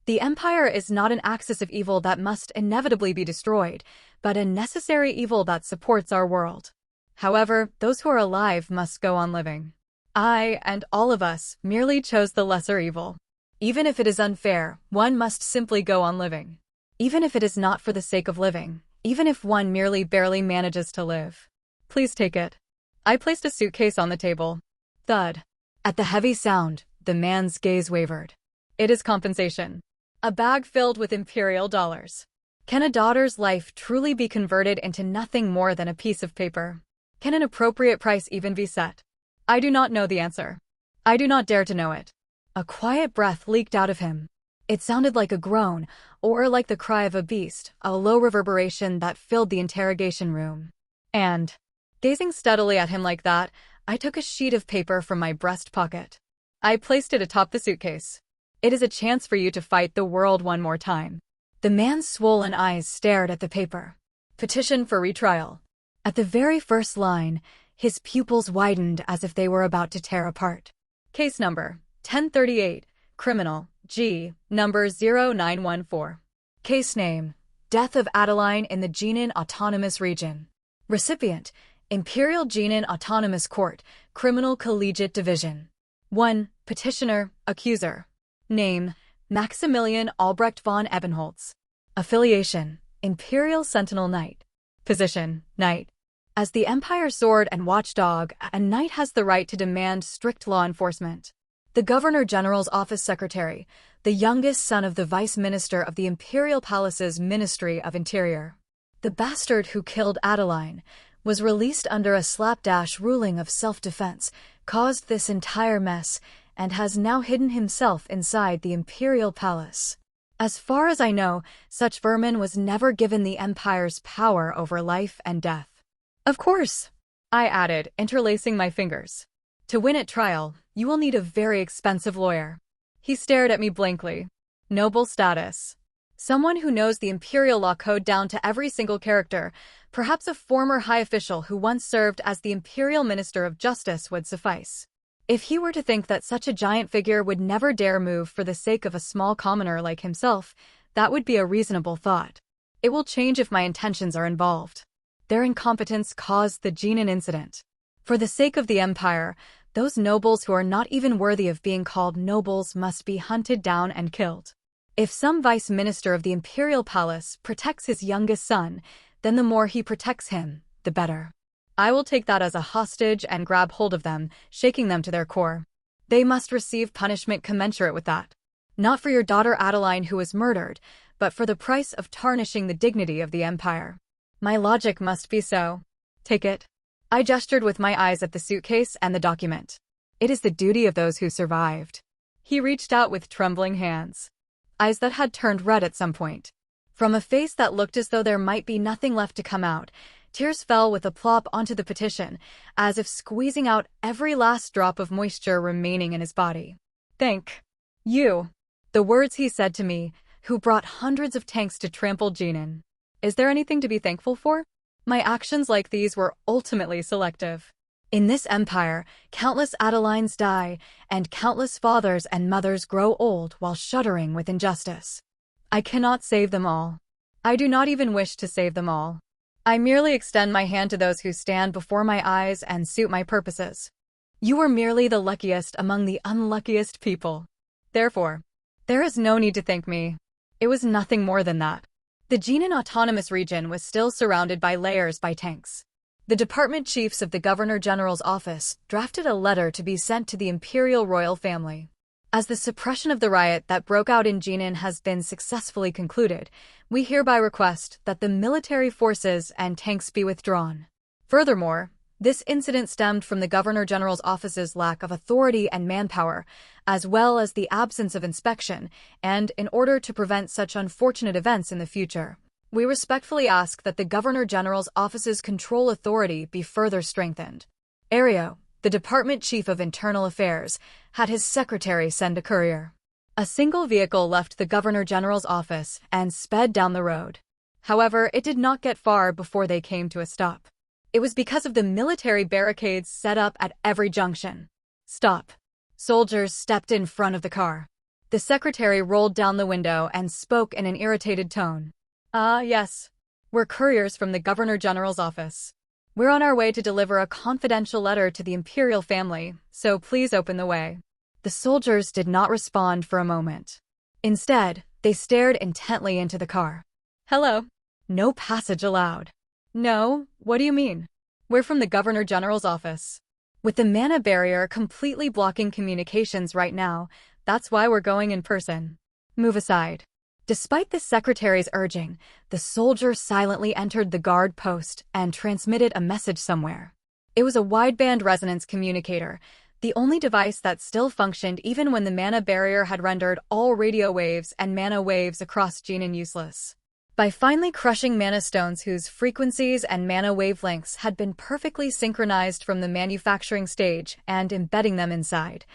The empire is not an axis of evil that must inevitably be destroyed, but a necessary evil that supports our world. However, those who are alive must go on living. I, and all of us, merely chose the lesser evil. Even if it is unfair, one must simply go on living. Even if it is not for the sake of living, even if one merely barely manages to live. Please take it. I placed a suitcase on the table. Thud. At the heavy sound, the man's gaze wavered. It is compensation. A bag filled with imperial dollars. Can a daughter's life truly be converted into nothing more than a piece of paper? Can an appropriate price even be set? I do not know the answer. I do not dare to know it. A quiet breath leaked out of him. It sounded like a groan, or like the cry of a beast, a low reverberation that filled the interrogation room. And, gazing steadily at him like that, I took a sheet of paper from my breast pocket. I placed it atop the suitcase. It is a chance for you to fight the world one more time. The man's swollen eyes stared at the paper. Petition for retrial. At the very first line, his pupils widened as if they were about to tear apart. Case number 1038, criminal, G, number 0914. Case name, Death of Adeline in the Jinan Autonomous Region. Recipient, Imperial Jinan Autonomous Court, Criminal Collegiate Division. 1. Petitioner, accuser. Name, Maximilian Albrecht von Ebenholz. Affiliation, Imperial Sentinel Knight. Position, Knight. As the Empire's sword and watchdog, a knight has the right to demand strict law enforcement. The Governor-General's Office Secretary, the youngest son of the Vice Minister of the Imperial Palace's Ministry of Interior. The bastard who killed Adeline was released under a slapdash ruling of self-defense, caused this entire mess, and has now hidden himself inside the Imperial Palace. As far as I know, such vermin was never given the Empire's power over life and death. Of course, I added, interlacing my fingers. To win at trial, you will need a very expensive lawyer. He stared at me blankly. Noble status. Someone who knows the Imperial Law Code down to every single character, perhaps a former high official who once served as the Imperial Minister of Justice would suffice. If he were to think that such a giant figure would never dare move for the sake of a small commoner like himself, that would be a reasonable thought. It will change if my intentions are involved. Their incompetence caused the Jinan incident. For the sake of the Empire, those nobles who are not even worthy of being called nobles must be hunted down and killed. If some vice minister of the Imperial Palace protects his youngest son, then the more he protects him, the better. I will take that as a hostage and grab hold of them, shaking them to their core. They must receive punishment commensurate with that. Not for your daughter Adeline who was murdered, but for the price of tarnishing the dignity of the Empire. My logic must be so. Take it. I gestured with my eyes at the suitcase and the document. It is the duty of those who survived. He reached out with trembling hands. Eyes that had turned red at some point. From a face that looked as though there might be nothing left to come out, tears fell with a plop onto the petition, as if squeezing out every last drop of moisture remaining in his body. Thank you. The words he said to me, who brought hundreds of tanks to trample Jinan. Is there anything to be thankful for? My actions like these were ultimately selective. In this empire, countless Adelines die, and countless fathers and mothers grow old while shuddering with injustice. I cannot save them all. I do not even wish to save them all. I merely extend my hand to those who stand before my eyes and suit my purposes. You are merely the luckiest among the unluckiest people. Therefore, there is no need to thank me. It was nothing more than that. The Jinan Autonomous Region was still surrounded by layers by tanks. The department chiefs of the Governor-General's office drafted a letter to be sent to the Imperial Royal Family. As the suppression of the riot that broke out in Jinan has been successfully concluded, we hereby request that the military forces and tanks be withdrawn. Furthermore, This incident stemmed from the Governor General's office's lack of authority and manpower, as well as the absence of inspection, and in order to prevent such unfortunate events in the future, we respectfully ask that the Governor General's office's control authority be further strengthened. Ario, the Department Chief of Internal Affairs, had his secretary send a courier. A single vehicle left the Governor General's office and sped down the road. However, it did not get far before they came to a stop. It was because of the military barricades set up at every junction. Stop. Soldiers stepped in front of the car. The secretary rolled down the window and spoke in an irritated tone. Yes. We're couriers from the Governor General's office. We're on our way to deliver a confidential letter to the imperial family, so please open the way. The soldiers did not respond for a moment. Instead, they stared intently into the car. Hello. No passage allowed. No, what do you mean? We're from the Governor General's office. With the mana barrier completely blocking communications right now, that's why we're going in person. Move aside. Despite the secretary's urging, the soldier silently entered the guard post and transmitted a message somewhere. It was a wideband resonance communicator, the only device that still functioned even when the mana barrier had rendered all radio waves and mana waves across Genin useless. By finally crushing mana stones whose frequencies and mana wavelengths had been perfectly synchronized from the manufacturing stage and embedding them inside,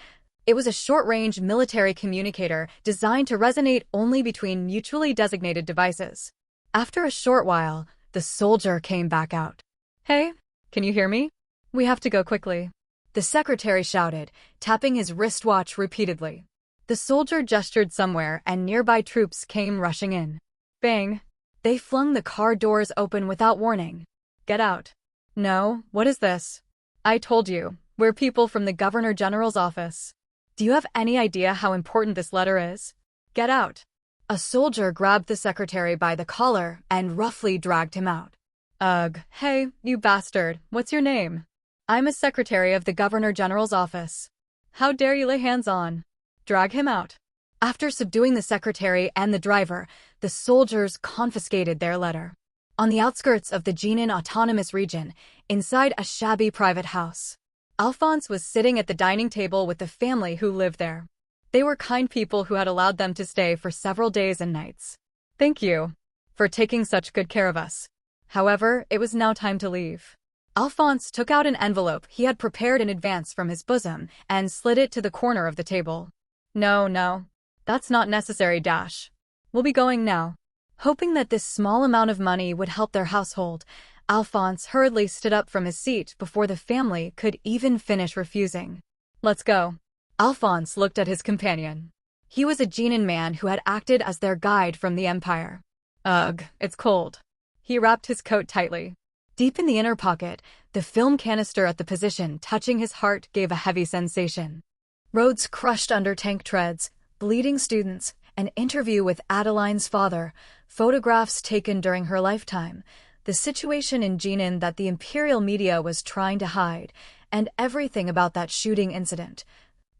it was a short-range military communicator designed to resonate only between mutually designated devices. After a short while, the soldier came back out. Hey, can you hear me? We have to go quickly. The secretary shouted, tapping his wristwatch repeatedly. The soldier gestured somewhere and nearby troops came rushing in. Bang! They flung the car doors open without warning. Get out. No, what is this? I told you, we're people from the Governor General's office. Do you have any idea how important this letter is? Get out. A soldier grabbed the secretary by the collar and roughly dragged him out. Ugh, hey, you bastard, what's your name? I'm a secretary of the Governor General's office. How dare you lay hands on? Drag him out. After subduing the secretary and the driver, the soldiers confiscated their letter. On the outskirts of the Genin Autonomous Region, inside a shabby private house, Alphonse was sitting at the dining table with the family who lived there. They were kind people who had allowed them to stay for several days and nights. Thank you for taking such good care of us. However, it was now time to leave. Alphonse took out an envelope he had prepared in advance from his bosom and slid it to the corner of the table. No. That's not necessary, Dash. We'll be going now. Hoping that this small amount of money would help their household, Alphonse hurriedly stood up from his seat before the family could even finish refusing. Let's go. Alphonse looked at his companion. He was a Genin man who had acted as their guide from the Empire. Ugh, it's cold. He wrapped his coat tightly. Deep in the inner pocket, the film canister at the position touching his heart gave a heavy sensation. Roads crushed under tank treads, bleeding students, an interview with Adeline's father, photographs taken during her lifetime, the situation in Genin that the imperial media was trying to hide, and everything about that shooting incident.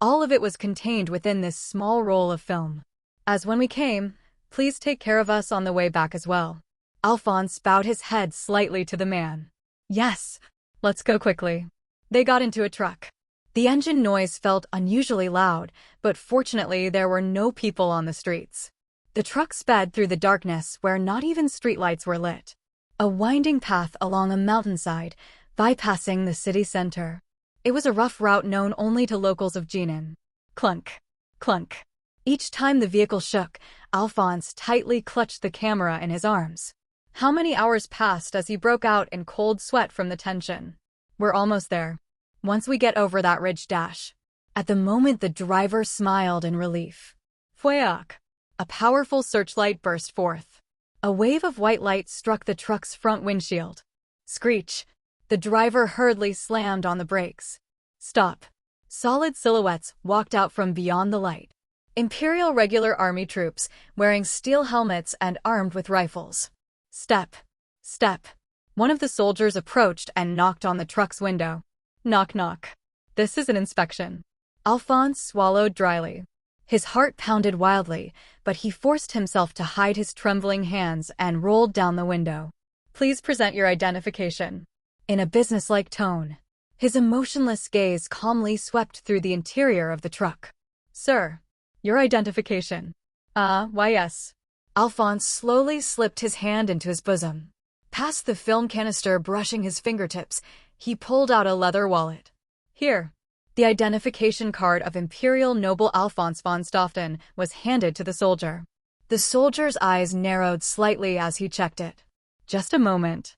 All of it was contained within this small roll of film. As when we came, please take care of us on the way back as well. Alphonse bowed his head slightly to the man. Yes, let's go quickly. They got into a truck. The engine noise felt unusually loud, but fortunately there were no people on the streets. The truck sped through the darkness where not even streetlights were lit. A winding path along a mountainside, bypassing the city center. It was a rough route known only to locals of Genin. Clunk, clunk. Each time the vehicle shook, Alphonse tightly clutched the camera in his arms. How many hours passed as he broke out in cold sweat from the tension? We're almost there. Once we get over that ridge, Dash. At the moment the driver smiled in relief. Fwayok. A powerful searchlight burst forth. A wave of white light struck the truck's front windshield. Screech. The driver hurriedly slammed on the brakes. Stop. Solid silhouettes walked out from beyond the light. Imperial Regular Army troops, wearing steel helmets and armed with rifles. Step. Step. One of the soldiers approached and knocked on the truck's window. Knock knock. This is an inspection. Alphonse swallowed dryly. His heart pounded wildly, but he forced himself to hide his trembling hands and rolled down the window. Please present your identification. in a businesslike tone. His emotionless gaze calmly swept through the interior of the truck. Sir, your identification. Why yes. Alphonse slowly slipped his hand into his bosom. Past the film canister brushing his fingertips, he pulled out a leather wallet. Here. The identification card of Imperial Noble Alphonse von Stoften was handed to the soldier. The soldier's eyes narrowed slightly as he checked it. Just a moment.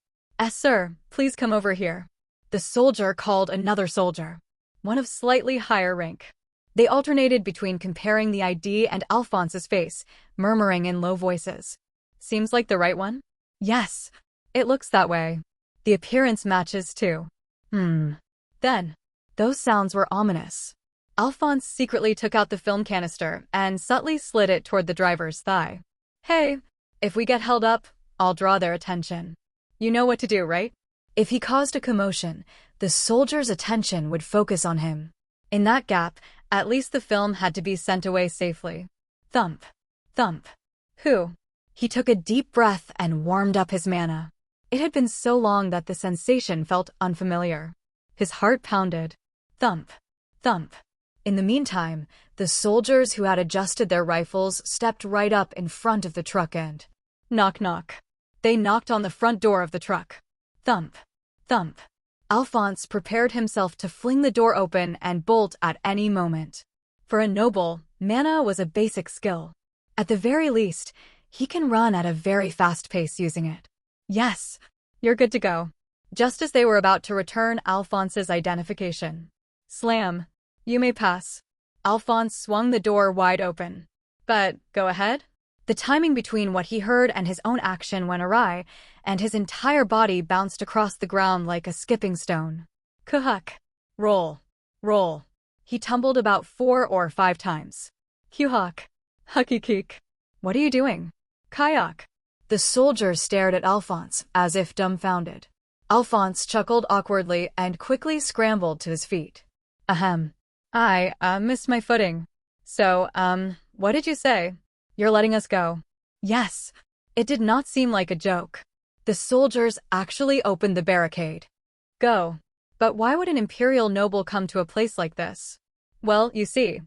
Sir, please come over here. The soldier called another soldier, one of slightly higher rank. They alternated between comparing the ID and Alphonse's face, murmuring in low voices. Seems like the right one? Yes, it looks that way. The appearance matches too. Then, those sounds were ominous. Alphonse secretly took out the film canister and subtly slid it toward the driver's thigh. Hey, if we get held up, I'll draw their attention. You know what to do, right? If he caused a commotion, the soldier's attention would focus on him. In that gap, at least the film had to be sent away safely. Thump. Thump. Whew. He took a deep breath and warmed up his mana. It had been so long that the sensation felt unfamiliar. His heart pounded. Thump. Thump. In the meantime, the soldiers who had adjusted their rifles stepped right up in front of the truck and knock knock. They knocked on the front door of the truck. Thump. Thump. Alphonse prepared himself to fling the door open and bolt at any moment. For a noble, mana was a basic skill. At the very least, he can run at a very fast pace using it. Yes, you're good to go. Just as they were about to return Alphonse's identification. Slam. You may pass. Alphonse swung the door wide open. But, go ahead? The timing between what he heard and his own action went awry, and his entire body bounced across the ground like a skipping stone. Kuhuk. Roll. Roll. He tumbled about 4 or 5 times. Kuhuk. Huckykik. What are you doing? Kayak. The soldier stared at Alphonse, as if dumbfounded. Alphonse chuckled awkwardly and quickly scrambled to his feet. Ahem. I missed my footing. So, what did you say? You're letting us go? Yes. It did not seem like a joke. The soldiers actually opened the barricade. Go. But why would an imperial noble come to a place like this? Well, you see,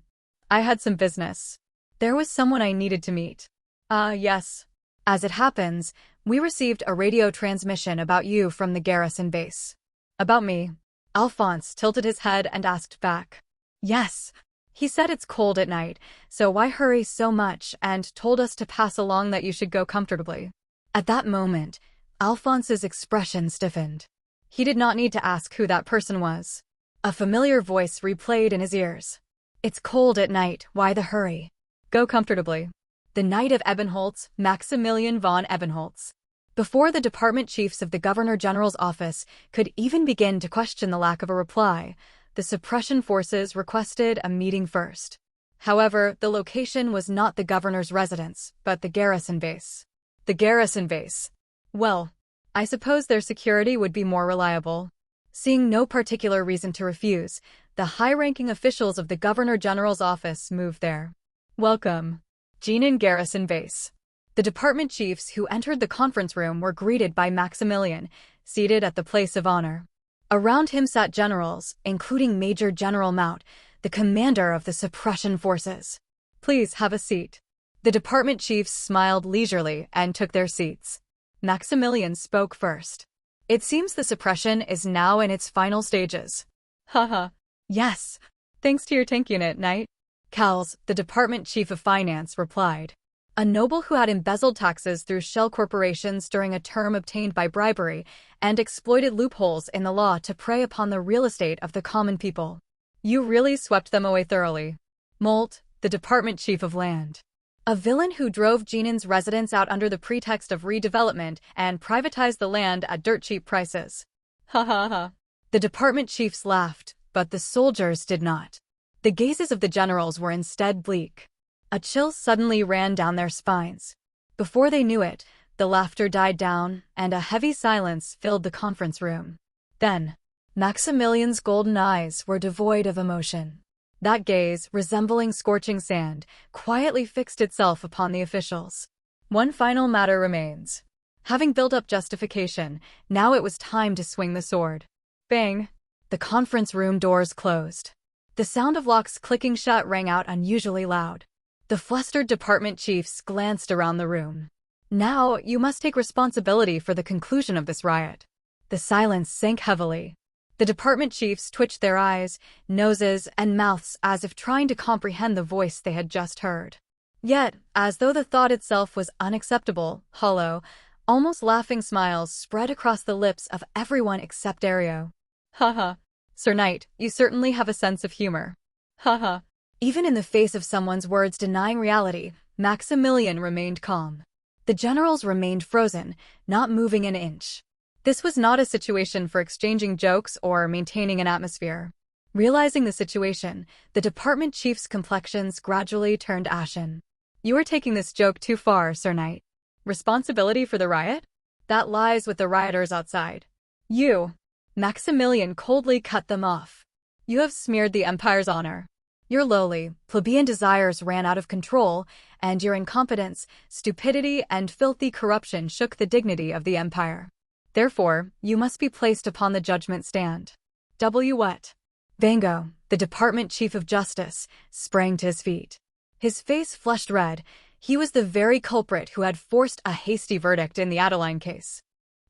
I had some business. There was someone I needed to meet. Yes. As it happens, we received a radio transmission about you from the garrison base. About me? Alphonse tilted his head and asked back. Yes. He said it's cold at night, so why hurry so much, and told us to pass along that you should go comfortably. At that moment, Alphonse's expression stiffened. He did not need to ask who that person was. A familiar voice replayed in his ears. It's cold at night, why the hurry? Go comfortably. The Knight of Ebenholz, Maximilian von Ebenholz. Before the department chiefs of the Governor-General's office could even begin to question the lack of a reply, the suppression forces requested a meeting first. However, the location was not the governor's residence, but the garrison base. The garrison base. Well, I suppose their security would be more reliable. Seeing no particular reason to refuse, the high-ranking officials of the Governor-General's office moved there. Welcome. Jinan Garrison Base. The department chiefs who entered the conference room were greeted by Maximilian, seated at the place of honor. Around him sat generals, including Major General Maut, the commander of the suppression forces. Please have a seat. The department chiefs smiled leisurely and took their seats. Maximilian spoke first. It seems the suppression is now in its final stages. Haha. Yes. Thanks to your tank unit, Knight. Cowles, the department chief of finance, replied. A noble who had embezzled taxes through shell corporations during a term obtained by bribery and exploited loopholes in the law to prey upon the real estate of the common people. You really swept them away thoroughly. Molt, the department chief of land. A villain who drove Jinan's residents out under the pretext of redevelopment and privatized the land at dirt-cheap prices. Ha ha ha. The department chiefs laughed, but the soldiers did not. The gazes of the generals were instead bleak. A chill suddenly ran down their spines. Before they knew it, the laughter died down, and a heavy silence filled the conference room. Then, Maximilian's golden eyes were devoid of emotion. That gaze, resembling scorching sand, quietly fixed itself upon the officials. One final matter remains. Having built up justification, now it was time to swing the sword. Bang! The conference room doors closed. The sound of locks clicking shut rang out unusually loud. The flustered department chiefs glanced around the room. Now, you must take responsibility for the conclusion of this riot. The silence sank heavily. The department chiefs twitched their eyes, noses, and mouths as if trying to comprehend the voice they had just heard. Yet, as though the thought itself was unacceptable, hollow, almost laughing smiles spread across the lips of everyone except Ario. Haha. Sir Knight, you certainly have a sense of humor. Haha. Even in the face of someone's words denying reality, Maximilian remained calm. The generals remained frozen, not moving an inch. This was not a situation for exchanging jokes or maintaining an atmosphere. Realizing the situation, the department chief's complexions gradually turned ashen. You are taking this joke too far, Sir Knight. Responsibility for the riot? That lies with the rioters outside. You. Maximilian coldly cut them off. You have smeared the Empire's honor. Your lowly, plebeian desires ran out of control, and your incompetence, stupidity, and filthy corruption shook the dignity of the Empire. Therefore, you must be placed upon the judgment stand. What? Vango, the department chief of justice, sprang to his feet. His face flushed red. He was the very culprit who had forced a hasty verdict in the Adeline case.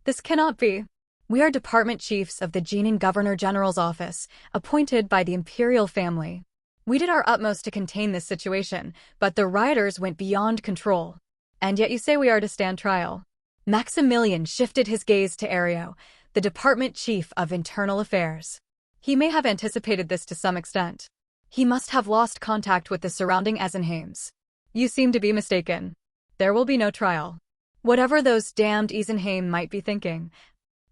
This cannot be. We are department chiefs of the Genin Governor-General's office, appointed by the imperial family. We did our utmost to contain this situation, but the rioters went beyond control. And yet you say we are to stand trial. Maximilian shifted his gaze to Ario, the department chief of internal affairs. He may have anticipated this to some extent. He must have lost contact with the surrounding Eisenheims. You seem to be mistaken. There will be no trial. Whatever those damned Eisenheim might be thinking,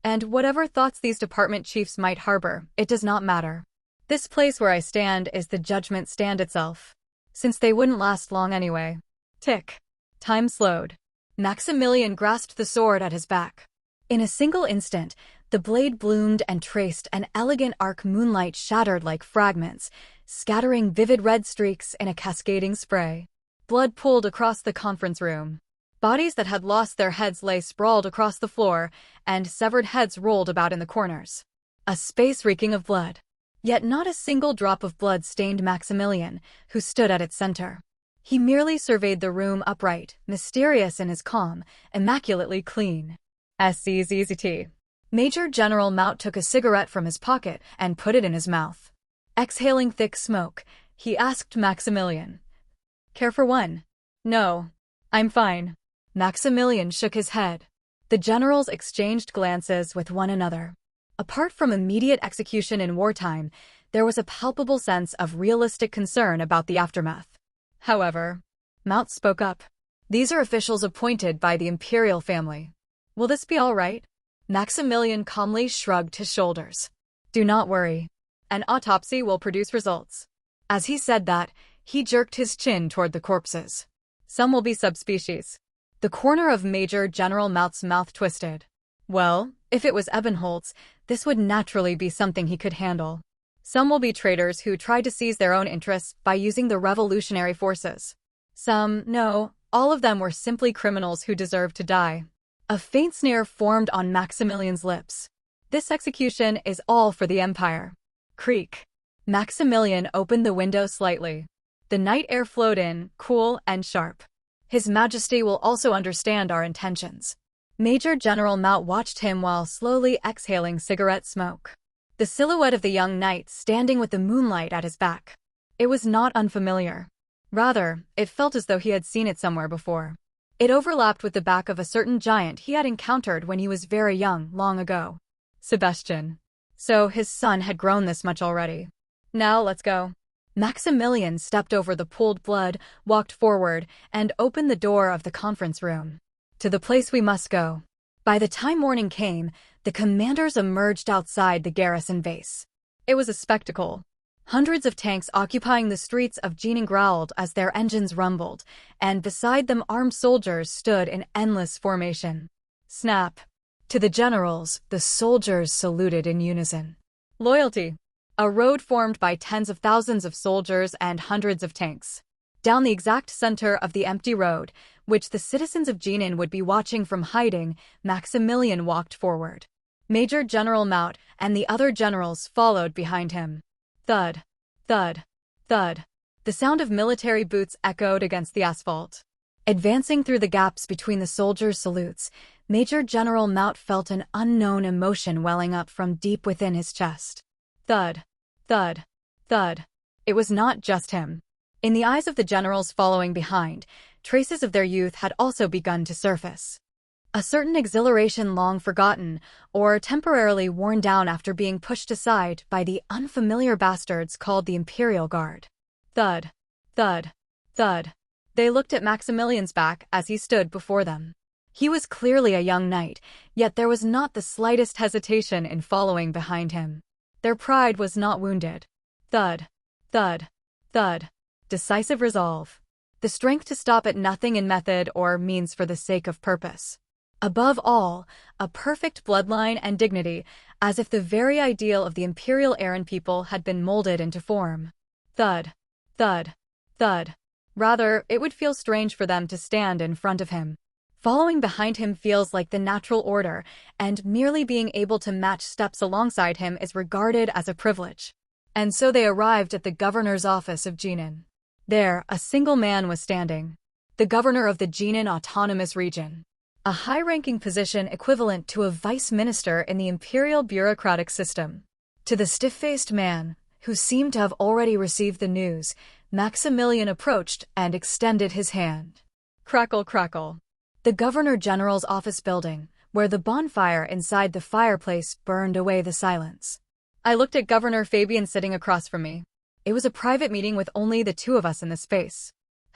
and whatever thoughts these department chiefs might harbor, it does not matter. This place where I stand is the judgment stand itself. Since they wouldn't last long anyway. Tick. Time slowed. Maximilian grasped the sword at his back. In a single instant, the blade bloomed and traced an elegant arc. Moonlight shattered like fragments, scattering vivid red streaks in a cascading spray. Blood pooled across the conference room. Bodies that had lost their heads lay sprawled across the floor, and severed heads rolled about in the corners. A space reeking of blood. Yet not a single drop of blood stained Maximilian, who stood at its center. He merely surveyed the room upright, mysterious in his calm, immaculately clean. SCZZT. Major General Mout took a cigarette from his pocket and put it in his mouth. Exhaling thick smoke, he asked Maximilian, "Care for one?" "No. I'm fine." Maximilian shook his head. The generals exchanged glances with one another. Apart from immediate execution in wartime, there was a palpable sense of realistic concern about the aftermath. However, Mout spoke up. "These are officials appointed by the imperial family. Will this be all right?" Maximilian calmly shrugged his shoulders. "Do not worry. An autopsy will produce results." As he said that, he jerked his chin toward the corpses. "Some will be subspecies." The corner of Major General Mout's mouth twisted. Well, if it was Ebenholtz, this would naturally be something he could handle. Some will be traitors who tried to seize their own interests by using the revolutionary forces. No, all of them were simply criminals who deserved to die. A faint sneer formed on Maximilian's lips. This execution is all for the Empire. Creak. Maximilian opened the window slightly. The night air flowed in, cool and sharp. His Majesty will also understand our intentions. Major General Mout watched him while slowly exhaling cigarette smoke. The silhouette of the young knight standing with the moonlight at his back. It was not unfamiliar. Rather, it felt as though he had seen it somewhere before. It overlapped with the back of a certain giant he had encountered when he was very young, long ago. Sebastian. So his son had grown this much already. Now let's go. Maximilian stepped over the pooled blood, walked forward, and opened the door of the conference room. To the place we must go. By the time morning came, the commanders emerged outside the garrison base. It was a spectacle. Hundreds of tanks occupying the streets of Genin growled as their engines rumbled, and beside them armed soldiers stood in endless formation. Snap. To the generals, the soldiers saluted in unison. Loyalty. A road formed by tens of thousands of soldiers and hundreds of tanks. down the exact center of the empty road, which the citizens of Jinan would be watching from hiding. Maximilian walked forward. Major General Maut and the other generals followed behind him. Thud, thud, thud. The sound of military boots echoed against the asphalt. Advancing through the gaps between the soldiers' salutes, Major General Maut felt an unknown emotion welling up from deep within his chest. Thud, thud, thud. It was not just him. In the eyes of the generals following behind, traces of their youth had also begun to surface. A certain exhilaration long forgotten, or temporarily worn down after being pushed aside by the unfamiliar bastards called the Imperial Guard. Thud, thud, thud. They looked at Maximilian's back as he stood before them. He was clearly a young knight, yet there was not the slightest hesitation in following behind him. Their pride was not wounded. Thud, thud, thud. Decisive resolve. The strength to stop at nothing in method or means for the sake of purpose. Above all, a perfect bloodline and dignity, as if the very ideal of the imperial Aran people had been molded into form. Thud, thud, thud. Rather, it would feel strange for them to stand in front of him. Following behind him feels like the natural order, and merely being able to match steps alongside him is regarded as a privilege. And so they arrived at the governor's office of Jinan. There, a single man was standing. The governor of the Jinan Autonomous Region. A high-ranking position equivalent to a vice minister in the imperial bureaucratic system. To the stiff-faced man, who seemed to have already received the news, Maximilian approached and extended his hand. Crackle, crackle. The Governor-General's office building, where the bonfire inside the fireplace burned away the silence. I looked at Governor Fabian sitting across from me. It was a private meeting with only the two of us in the space.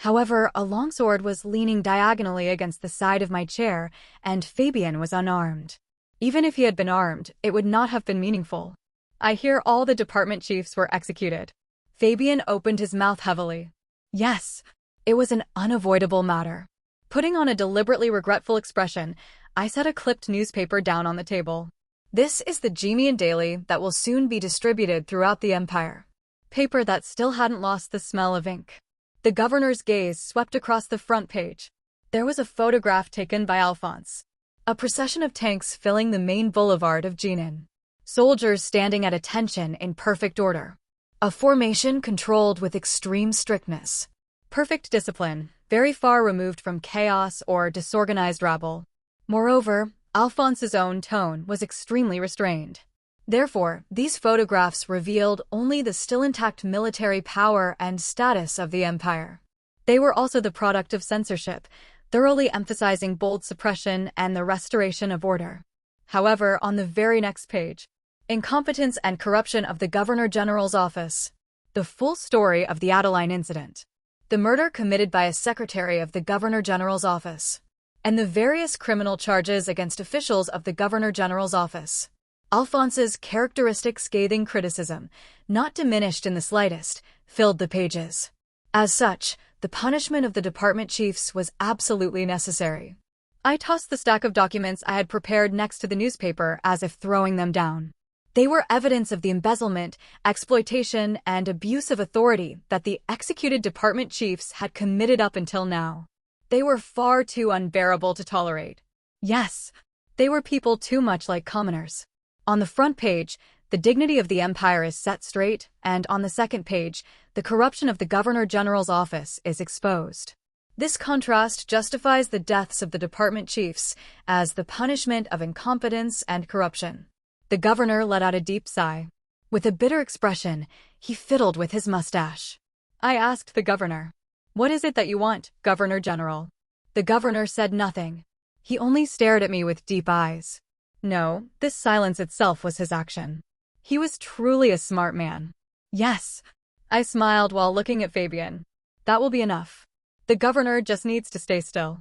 However, a longsword was leaning diagonally against the side of my chair, and Fabian was unarmed. Even if he had been armed, it would not have been meaningful. I hear all the department chiefs were executed. Fabian opened his mouth heavily. Yes, it was an unavoidable matter. Putting on a deliberately regretful expression, I set a clipped newspaper down on the table. This is the Jimian Daily that will soon be distributed throughout the empire. Paper that still hadn't lost the smell of ink. The governor's gaze swept across the front page. There was a photograph taken by Alphonse. A procession of tanks filling the main boulevard of Jinan. Soldiers standing at attention in perfect order. A formation controlled with extreme strictness. Perfect discipline, very far removed from chaos or disorganized rabble. Moreover, Alphonse's own tone was extremely restrained. Therefore, these photographs revealed only the still intact military power and status of the empire. They were also the product of censorship, thoroughly emphasizing bold suppression and the restoration of order. However, on the very next page, incompetence and corruption of the Governor-General's office. The full story of the Adeline incident. The murder committed by a secretary of the Governor-General's office. And the various criminal charges against officials of the Governor-General's office. Alphonse's characteristic scathing criticism, not diminished in the slightest, filled the pages. As such, the punishment of the department chiefs was absolutely necessary. I tossed the stack of documents I had prepared next to the newspaper as if throwing them down. They were evidence of the embezzlement, exploitation, and abuse of authority that the executed department chiefs had committed up until now. They were far too unbearable to tolerate. Yes, they were people too much like commoners. On the front page, the dignity of the empire is set straight, and on the second page, the corruption of the Governor-General's office is exposed. This contrast justifies the deaths of the department chiefs as the punishment of incompetence and corruption. The governor let out a deep sigh. With a bitter expression, he fiddled with his mustache. I asked the governor, "What is it that you want, Governor-General?" The governor said nothing. He only stared at me with deep eyes. No, this silence itself was his action. He was truly a smart man. Yes. I smiled while looking at Fabian. That will be enough. The governor just needs to stay still.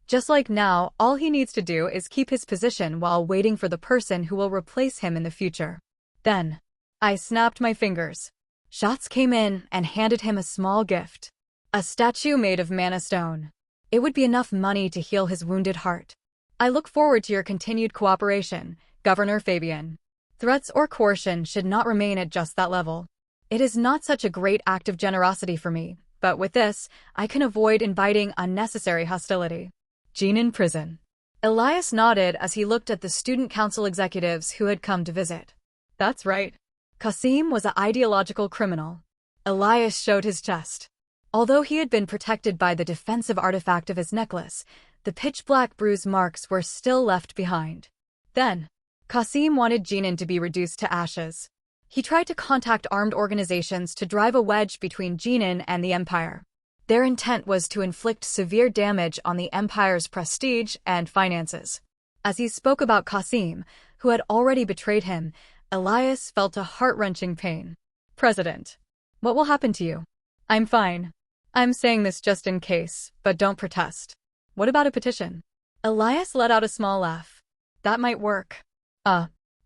Just like now, all he needs to do is keep his position while waiting for the person who will replace him in the future. Then, I snapped my fingers. Schatz came in and handed him a small gift. A statue made of mana stone. It would be enough money to heal his wounded heart. I look forward to your continued cooperation, Governor Fabian. Threats or coercion should not remain at just that level. It is not such a great act of generosity for me, but with this, I can avoid inviting unnecessary hostility. Jean in prison. Elias nodded as he looked at the student council executives who had come to visit. That's right. Qasim was an ideological criminal. Elias showed his chest. Although he had been protected by the defensive artifact of his necklace, the pitch-black bruise marks were still left behind. Then, Qasim wanted Jinan to be reduced to ashes. He tried to contact armed organizations to drive a wedge between Jinan and the Empire. Their intent was to inflict severe damage on the Empire's prestige and finances. As he spoke about Qasim, who had already betrayed him, Elias felt a heart-wrenching pain. President, what will happen to you? I'm fine. I'm saying this just in case, but don't protest. What about a petition? Elias let out a small laugh. That might work.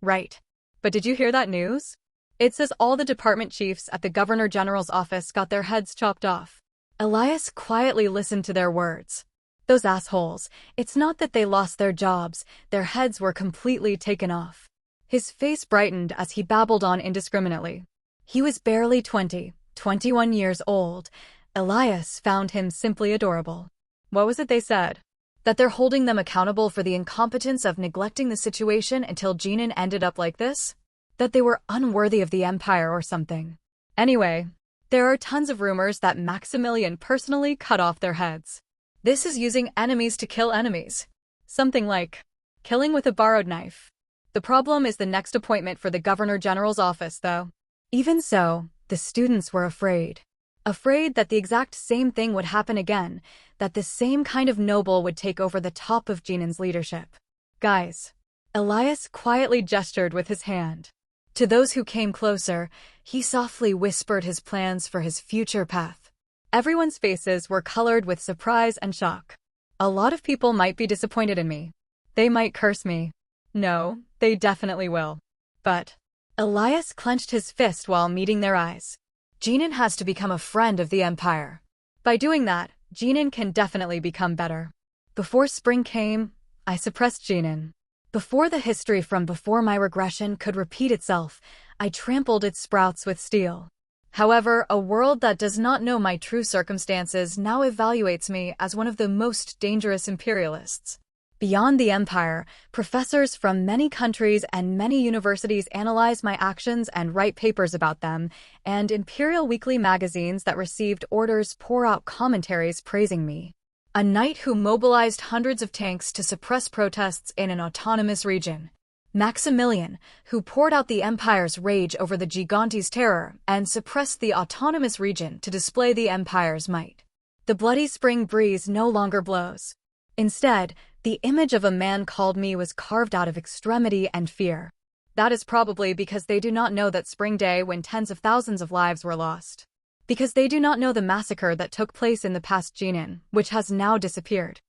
Right. But did you hear that news? It says all the department chiefs at the Governor General's office got their heads chopped off. Elias quietly listened to their words. Those assholes, it's not that they lost their jobs, their heads were completely taken off. His face brightened as he babbled on indiscriminately. He was barely 21 years old. Elias found him simply adorable. What was it they said? That they're holding them accountable for the incompetence of neglecting the situation until Jinan ended up like this? That they were unworthy of the Empire or something. Anyway, there are tons of rumors that Maximilian personally cut off their heads. This is using enemies to kill enemies. Something like killing with a borrowed knife. The problem is the next appointment for the Governor General's office, though. Even so, the students were afraid. Afraid that the exact same thing would happen again, that the same kind of noble would take over the top of Jinan's leadership. Guys. Elias quietly gestured with his hand. To those who came closer, he softly whispered his plans for his future path. Everyone's faces were colored with surprise and shock. A lot of people might be disappointed in me. They might curse me. No, they definitely will. But Elias clenched his fist while meeting their eyes. Jinan has to become a friend of the Empire. By doing that, Jinan can definitely become better. Before spring came, I suppressed Jinan. Before the history from before my regression could repeat itself, I trampled its sprouts with steel. However, a world that does not know my true circumstances now evaluates me as one of the most dangerous imperialists. Beyond the Empire, professors from many countries and many universities analyze my actions and write papers about them, and Imperial weekly magazines that received orders pour out commentaries praising me. A knight who mobilized hundreds of tanks to suppress protests in an autonomous region. Maximilian, who poured out the Empire's rage over the Gigantes' terror and suppressed the autonomous region to display the Empire's might. The bloody spring breeze no longer blows. Instead, the image of a man called me was carved out of extremity and fear. That is probably because they do not know that spring day when tens of thousands of lives were lost. Because they do not know the massacre that took place in the past Jinan, which has now disappeared.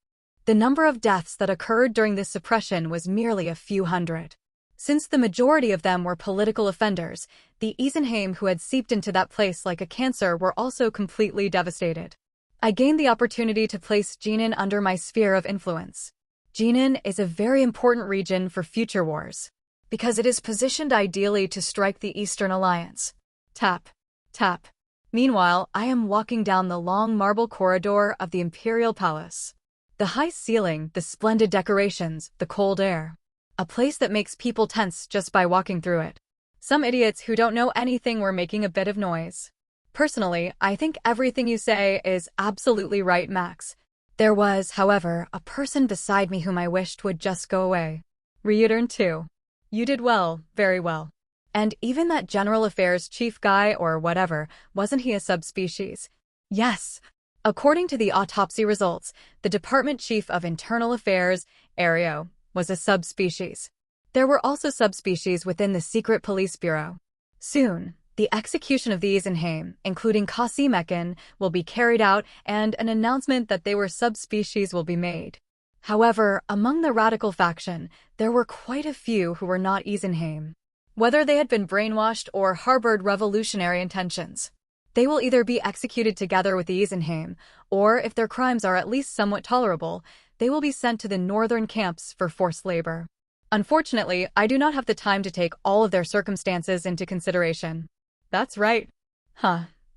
The number of deaths that occurred during this suppression was merely a few hundred. Since the majority of them were political offenders, the Isenheim who had seeped into that place like a cancer were also completely devastated. I gained the opportunity to place Jinan under my sphere of influence. Jinan is a very important region for future wars, because it is positioned ideally to strike the Eastern Alliance. Tap, tap. Meanwhile, I am walking down the long marble corridor of the Imperial Palace. The high ceiling, the splendid decorations, the cold air. A place that makes people tense just by walking through it. Some idiots who don't know anything were making a bit of noise. Personally, I think everything you say is absolutely right, Max. There was, however, a person beside me whom I wished would just go away. Return too. You did well, very well. And even that General Affairs chief guy or whatever, wasn't he a subspecies? Yes. According to the autopsy results, the Department Chief of Internal Affairs, Ario, was a subspecies. There were also subspecies within the Secret Police Bureau. Soon, the execution of the Isenheim, including Qasim Ekin, will be carried out and an announcement that they were subspecies will be made. However, among the radical faction, there were quite a few who were not Isenheim. Whether they had been brainwashed or harbored revolutionary intentions. They will either be executed together with the Isenheim, or if their crimes are at least somewhat tolerable, they will be sent to the northern camps for forced labor. Unfortunately, I do not have the time to take all of their circumstances into consideration. That's right.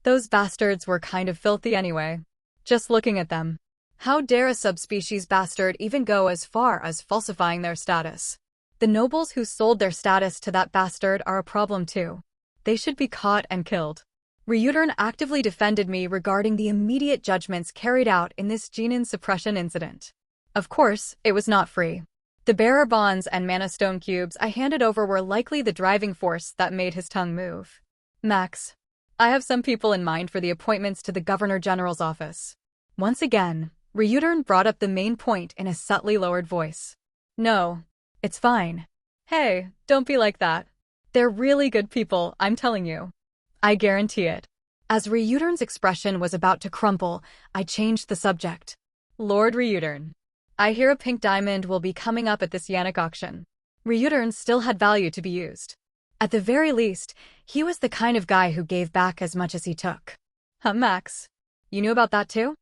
Those bastards were kind of filthy anyway. Just looking at them. How dare a subspecies bastard even go as far as falsifying their status? The nobles who sold their status to that bastard are a problem too. They should be caught and killed. Ryudern actively defended me regarding the immediate judgments carried out in this genin suppression incident. Of course, it was not free. The bearer bonds and mana stone cubes I handed over were likely the driving force that made his tongue move. Max, I have some people in mind for the appointments to the Governor General's office. Once again, Ryudern brought up the main point in a subtly lowered voice. No, it's fine. Hey, don't be like that. They're really good people, I'm telling you. I guarantee it. As Ryudern's expression was about to crumple, I changed the subject. Lord Ryudern, I hear a pink diamond will be coming up at this Yannick auction. Ryudern still had value to be used. At the very least, he was the kind of guy who gave back as much as he took. Max, you knew about that too?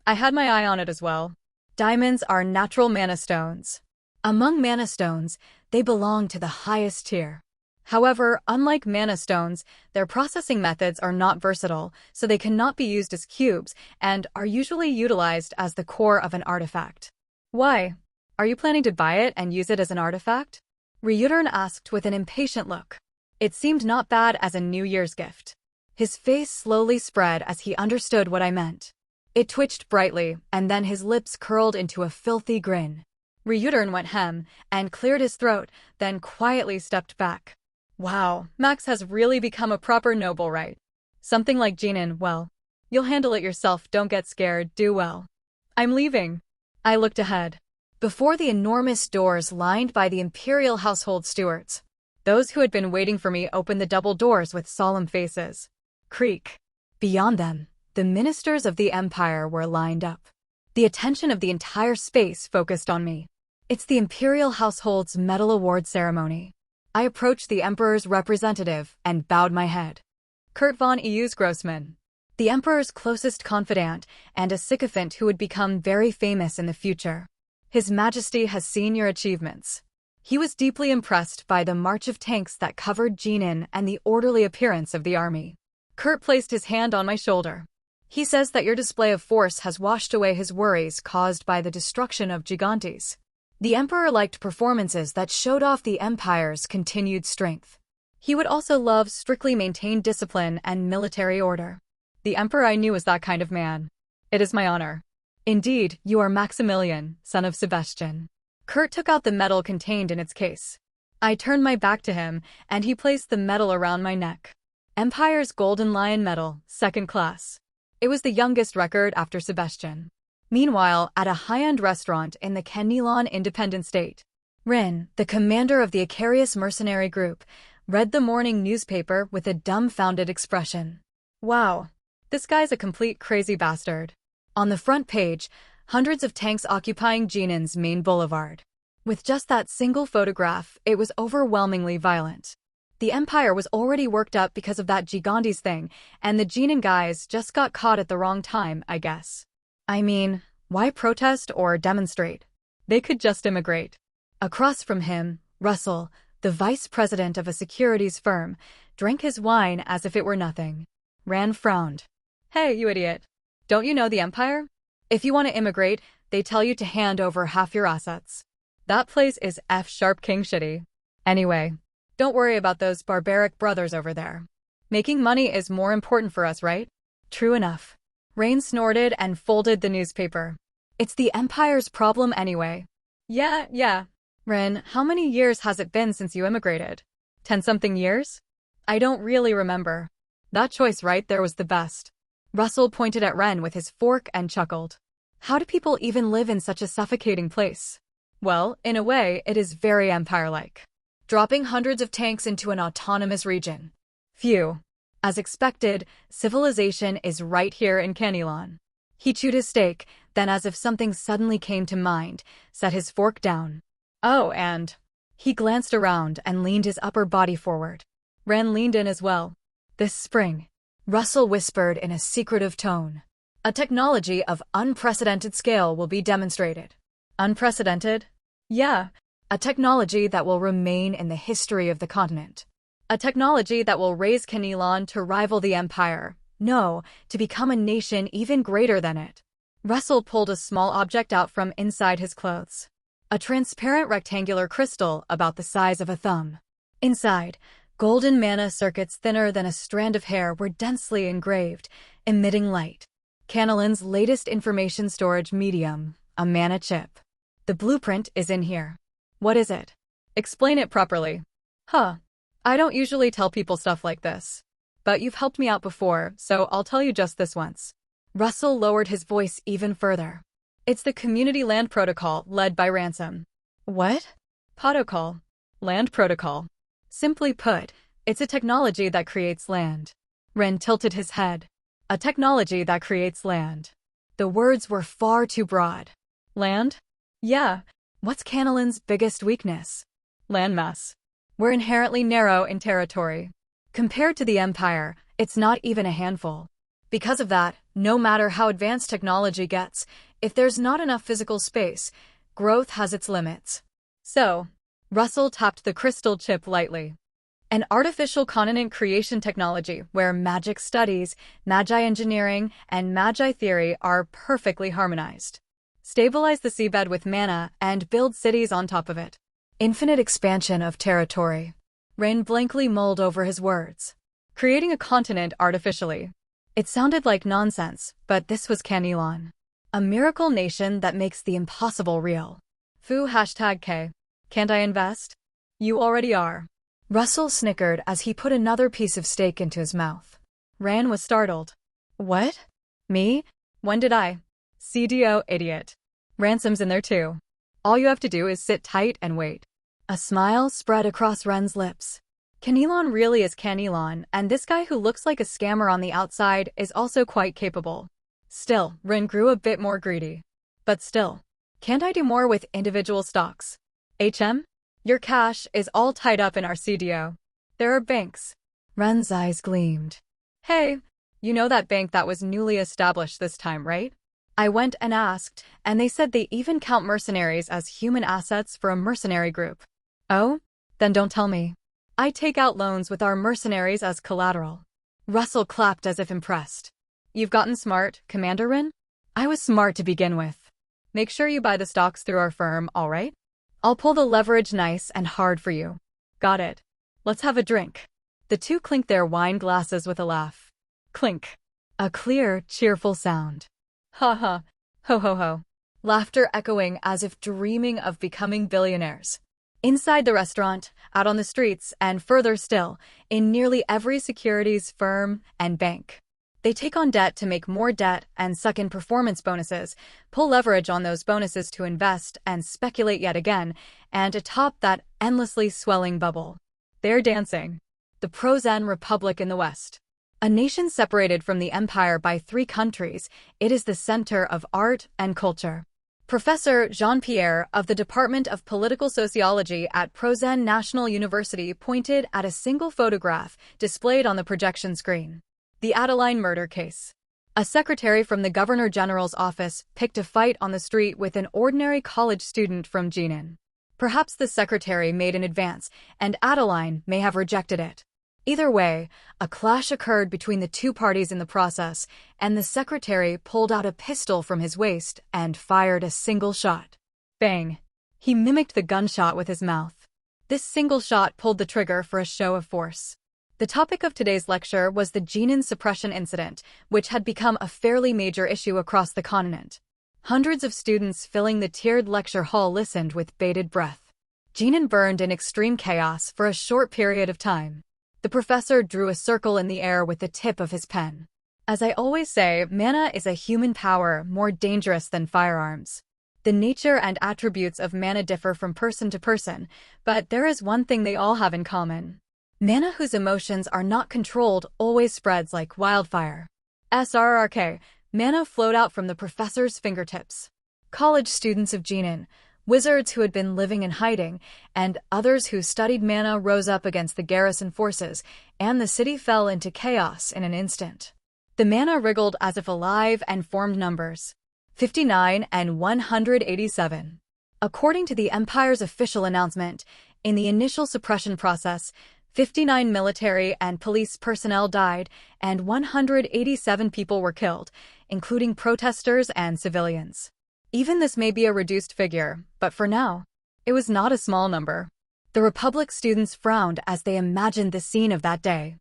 I had my eye on it as well. Diamonds are natural mana stones. Among mana stones, they belong to the highest tier. However, unlike mana stones, their processing methods are not versatile, so they cannot be used as cubes and are usually utilized as the core of an artifact. Why? Are you planning to buy it and use it as an artifact? Ryudern asked with an impatient look. It seemed not bad as a New Year's gift. His face slowly spread as he understood what I meant. It twitched brightly, and then his lips curled into a filthy grin. Ryudern went hem and cleared his throat, then quietly stepped back. Wow, Max has really become a proper noble, right? Something like genin, well, you'll handle it yourself, don't get scared, do well. I'm leaving. I looked ahead. Before the enormous doors lined by the imperial household stewards, those who had been waiting for me opened the double doors with solemn faces. Creak. Beyond them, the ministers of the empire were lined up. The attention of the entire space focused on me. It's the imperial household's medal award ceremony. I approached the emperor's representative and bowed my head. Kurt von Eus Grossman, the emperor's closest confidant and a sycophant who would become very famous in the future. His Majesty has seen your achievements. He was deeply impressed by the march of tanks that covered Genin and the orderly appearance of the army. Kurt placed his hand on my shoulder. He says that your display of force has washed away his worries caused by the destruction of Gigantes. The Emperor liked performances that showed off the Empire's continued strength. He would also love strictly maintained discipline and military order. The Emperor I knew was that kind of man. It is my honor. Indeed, you are Maximilian, son of Sebastian. Kurt took out the medal contained in its case. I turned my back to him, and he placed the medal around my neck. Empire's Golden Lion Medal, 2nd class. It was the youngest record after Sebastian. Meanwhile, at a high-end restaurant in the Kenilon Independent State, Rin, the commander of the Icarius mercenary group, read the morning newspaper with a dumbfounded expression. Wow, this guy's a complete crazy bastard. On the front page, hundreds of tanks occupying Genin's main boulevard. With just that single photograph, it was overwhelmingly violent. The Empire was already worked up because of that Gigantes thing, and the Genin guys just got caught at the wrong time, I guess. I mean, why protest or demonstrate? They could just immigrate. Across from him, Russell, the vice president of a securities firm, drank his wine as if it were nothing. Rand frowned. Hey, you idiot. Don't you know the Empire? If you want to immigrate, they tell you to hand over half your assets. That place is F-sharp king shitty. Anyway, don't worry about those barbaric brothers over there. Making money is more important for us, right? True enough. Rain snorted and folded the newspaper. It's the Empire's problem anyway. Yeah. Rin, how many years has it been since you immigrated? 10-something years? I don't really remember. That choice right there was the best. Russell pointed at Ren with his fork and chuckled. How do people even live in such a suffocating place? Well, in a way, it is very Empire-like. Dropping hundreds of tanks into an autonomous region. Phew. As expected, civilization is right here in Kenilon. He chewed his steak, then as if something suddenly came to mind, set his fork down. Oh, and... He glanced around and leaned his upper body forward. Ren leaned in as well. This spring, Russell whispered in a secretive tone, a technology of unprecedented scale will be demonstrated. Unprecedented? Yeah, a technology that will remain in the history of the continent. A technology that will raise Kenilon to rival the Empire, No, to become a nation even greater than it. Russell pulled a small object out from inside his clothes. A transparent rectangular crystal about the size of a thumb. Inside, golden mana circuits thinner than a strand of hair were densely engraved, emitting light. Canilin's latest information storage medium, a mana chip. The blueprint is in here. What is it? Explain it properly. Huh. I don't usually tell people stuff like this. But you've helped me out before, so I'll tell you just this once. Russell lowered his voice even further. It's the Community Land Protocol led by Ransom. What? Protocol. Land Protocol. Simply put, it's a technology that creates land. Ren tilted his head. A technology that creates land. The words were far too broad. Land? Yeah. What's Canilin's biggest weakness? Landmass. We're inherently narrow in territory. Compared to the Empire, it's not even a handful. Because of that, no matter how advanced technology gets, if there's not enough physical space, growth has its limits. So, Russell tapped the crystal chip lightly. An artificial continent creation technology where magic studies, magi engineering, and magi theory are perfectly harmonized. Stabilize the seabed with mana and build cities on top of it. Infinite expansion of territory. Rain blankly mulled over his words. Creating a continent artificially. It sounded like nonsense, but this was Canilon. A miracle nation that makes the impossible real. Foo #K. Can't I invest? You already are. Russell snickered as he put another piece of steak into his mouth. Ran was startled. What? Me? When did I? CDO idiot. Ransom's in there too. All you have to do is sit tight and wait. A smile spread across Ren's lips. Canilon really is Canilon, and this guy who looks like a scammer on the outside is also quite capable. Still, Ren grew a bit more greedy. But still, can't I do more with individual stocks? HM? Your cash is all tied up in our CDO. There are banks. Ren's eyes gleamed. Hey, you know that bank that was newly established this time, right? I went and asked, and they said they even count mercenaries as human assets for a mercenary group. Oh? Then don't tell me. I take out loans with our mercenaries as collateral. Russell clapped as if impressed. You've gotten smart, Commander Rin? I was smart to begin with. Make sure you buy the stocks through our firm, all right? I'll pull the leverage nice and hard for you. Got it. Let's have a drink. The two clinked their wine glasses with a laugh. Clink. A clear, cheerful sound. Ha ha. Ho ho ho. Laughter echoing as if dreaming of becoming billionaires. Inside the restaurant, out on the streets, and further still, in nearly every securities firm and bank. They take on debt to make more debt and suck in performance bonuses, pull leverage on those bonuses to invest and speculate yet again, and atop that endlessly swelling bubble. They're dancing. The Pro-Zen Republic in the West. A nation separated from the empire by 3 countries, it is the center of art and culture. Professor Jean-Pierre of the Department of Political Sociology at Pro-Zen National University pointed at a single photograph displayed on the projection screen. The Adeline murder case. A secretary from the Governor General's office picked a fight on the street with an ordinary college student from Jinan. Perhaps the secretary made an advance, and Adeline may have rejected it. Either way, a clash occurred between the two parties in the process, and the secretary pulled out a pistol from his waist and fired a single shot. Bang! He mimicked the gunshot with his mouth. This single shot pulled the trigger for a show of force. The topic of today's lecture was the Jinan suppression incident, which had become a fairly major issue across the continent. Hundreds of students filling the tiered lecture hall listened with bated breath. Jinan burned in extreme chaos for a short period of time. The professor drew a circle in the air with the tip of his pen. As I always say, mana is a human power more dangerous than firearms. The nature and attributes of mana differ from person to person, but there is one thing they all have in common. Mana whose emotions are not controlled always spreads like wildfire. SRRK, mana flowed out from the professor's fingertips. College students of Jinan, wizards who had been living in hiding, and others who studied mana rose up against the garrison forces, and the city fell into chaos in an instant. The mana wriggled as if alive and formed numbers. 59 and 187. According to the Empire's official announcement, in the initial suppression process, 59 military and police personnel died, and 187 people were killed, including protesters and civilians. Even this may be a reduced figure, but for now, it was not a small number. The Republic students frowned as they imagined the scene of that day.